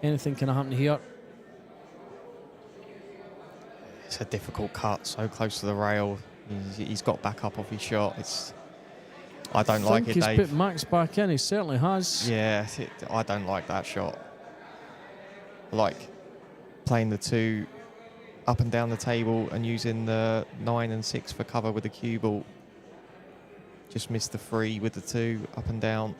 Anything can happen here. It's a difficult cut, so close to the rail. He's got back up off his shot. I don't like it, Dave. He's put Max back in. He certainly has. Yeah, I don't like that shot. I like playing the 2 up and down the table and using the 9 and 6 for cover with the cue ball. Just missed the 3 with the 2 up and down.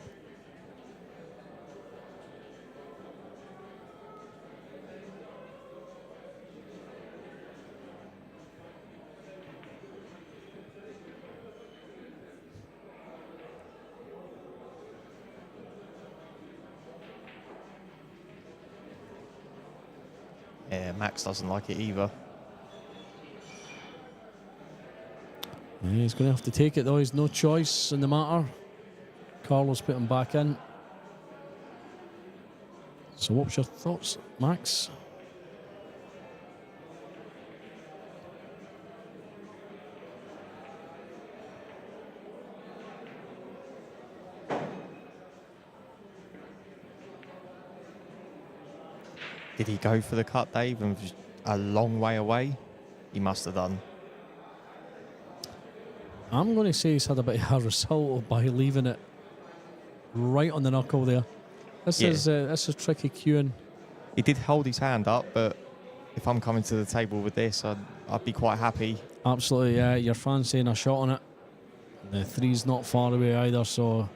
Yeah, Max doesn't like it either. Yeah, he's going to have to take it though. He's no choice in the matter. Carlos put him back in. So what's your thoughts, Max? Did he go for the cut, Dave, and was a long way away? He must have done. I'm going to say he's had a bit of a result by leaving it right on the knuckle there. This is tricky cueing. He did hold his hand up, but if I'm coming to the table with this, I'd be quite happy. Absolutely, yeah. Your fan's saying a shot on it. The three's not far away either, so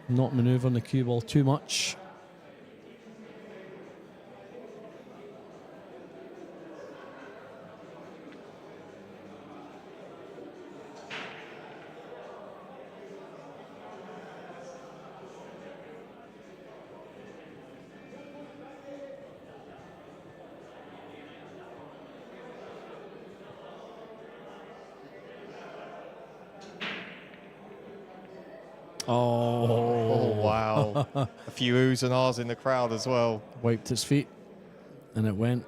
not manoeuvring the cue ball too much. Oh, wow. A few oohs and ahs in the crowd as well. Wiped his feet, and it went.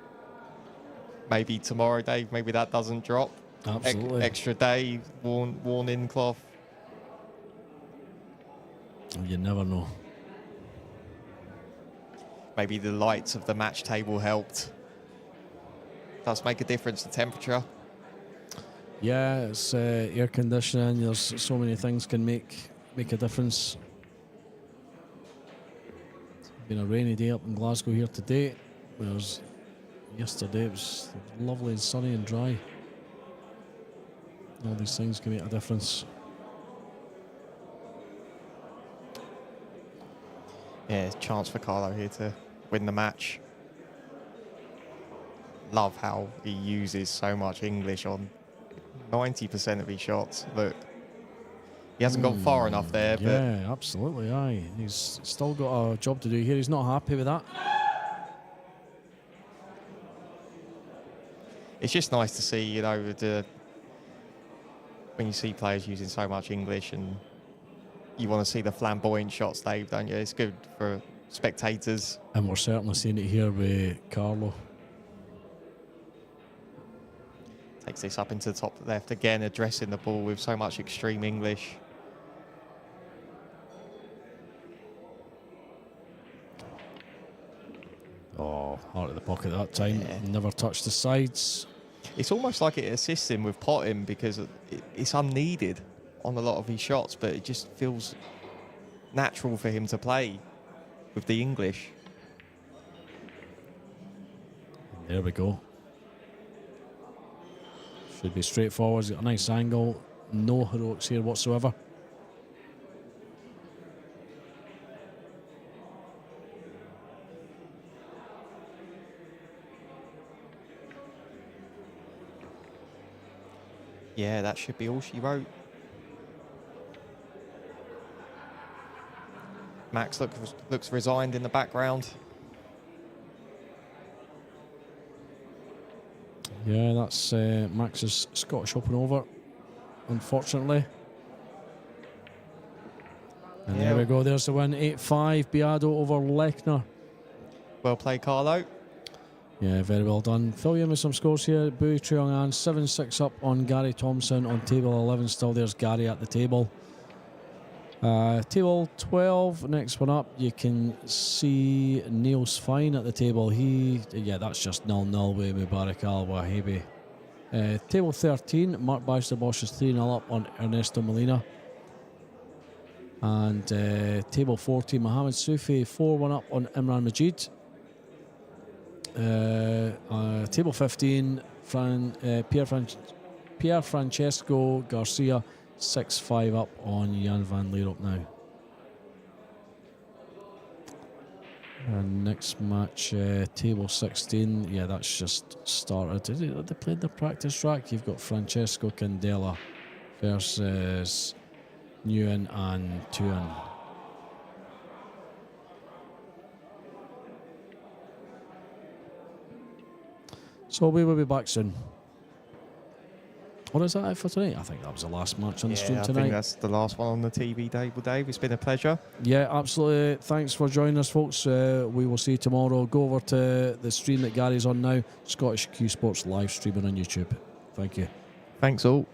Maybe tomorrow, Dave, maybe that doesn't drop. Absolutely. Extra day, worn in cloth. You never know. Maybe the lights of the match table helped. Does make a difference, the temperature. Yeah, it's air conditioning. There's so many things can make a difference. It's been a rainy day up in Glasgow here today, whereas yesterday it was lovely and sunny and dry. All these things can make a difference. Yeah, chance for Carlo here to win the match. Love how he uses so much English on 90% of his shots. Look, he hasn't gone far enough there. Yeah, absolutely. Aye, he's still got a job to do here. He's not happy with that. It's just nice to see, you know, when you see players using so much English, and you want to see the flamboyant shots, Dave, don't you? It's good for spectators. And we're certainly seeing it here with Carlo. Takes this up into the top left again, addressing the ball with so much extreme English. Oh, heart of the pocket that time. Yeah. Never touched the sides. It's almost like it assists him with potting because it's unneeded on a lot of his shots, but it just feels natural for him to play with the English. There we go. Should be straightforward. He's got a nice angle. No heroics here whatsoever. Yeah, that should be all she wrote. Max looks resigned in the background. Yeah, that's Max's Scottish Open over, unfortunately. And there we go, there's the win. 8-5, Biado over Lechner. Well played, Carlo. Yeah, very well done. Fill you in with some scores here. Bui Treong-An 7-6 up on Gary Thompson on table 11. Still there's Gary at the table. Table 12, next one up, you can see Niels Fine at the table. That's just 0-0 with Mubarak Al-Wahibi. Table 13, Mark Beister-Bosch is 3-0 up on Ernesto Molina. And table 14, Mohamed Soufi 4-1 up on Imran Majid. Table 15, Pier Francesco Garcia 6-5 up on Jan van Leeuwenhoek now. And next match, table 16, yeah, that's just started. They played the practice track. You've got Francesco Candela versus Nguyen and Tuan. So we will be back soon. What is that it for tonight? I think that was the last match on the stream tonight. I think that's the last one on the TV table, Dave. It's been a pleasure. Yeah, absolutely. Thanks for joining us, folks. We will see you tomorrow. Go over to the stream that Gary's on now. Scottish Q Sports live streaming on YouTube. Thank you. Thanks all.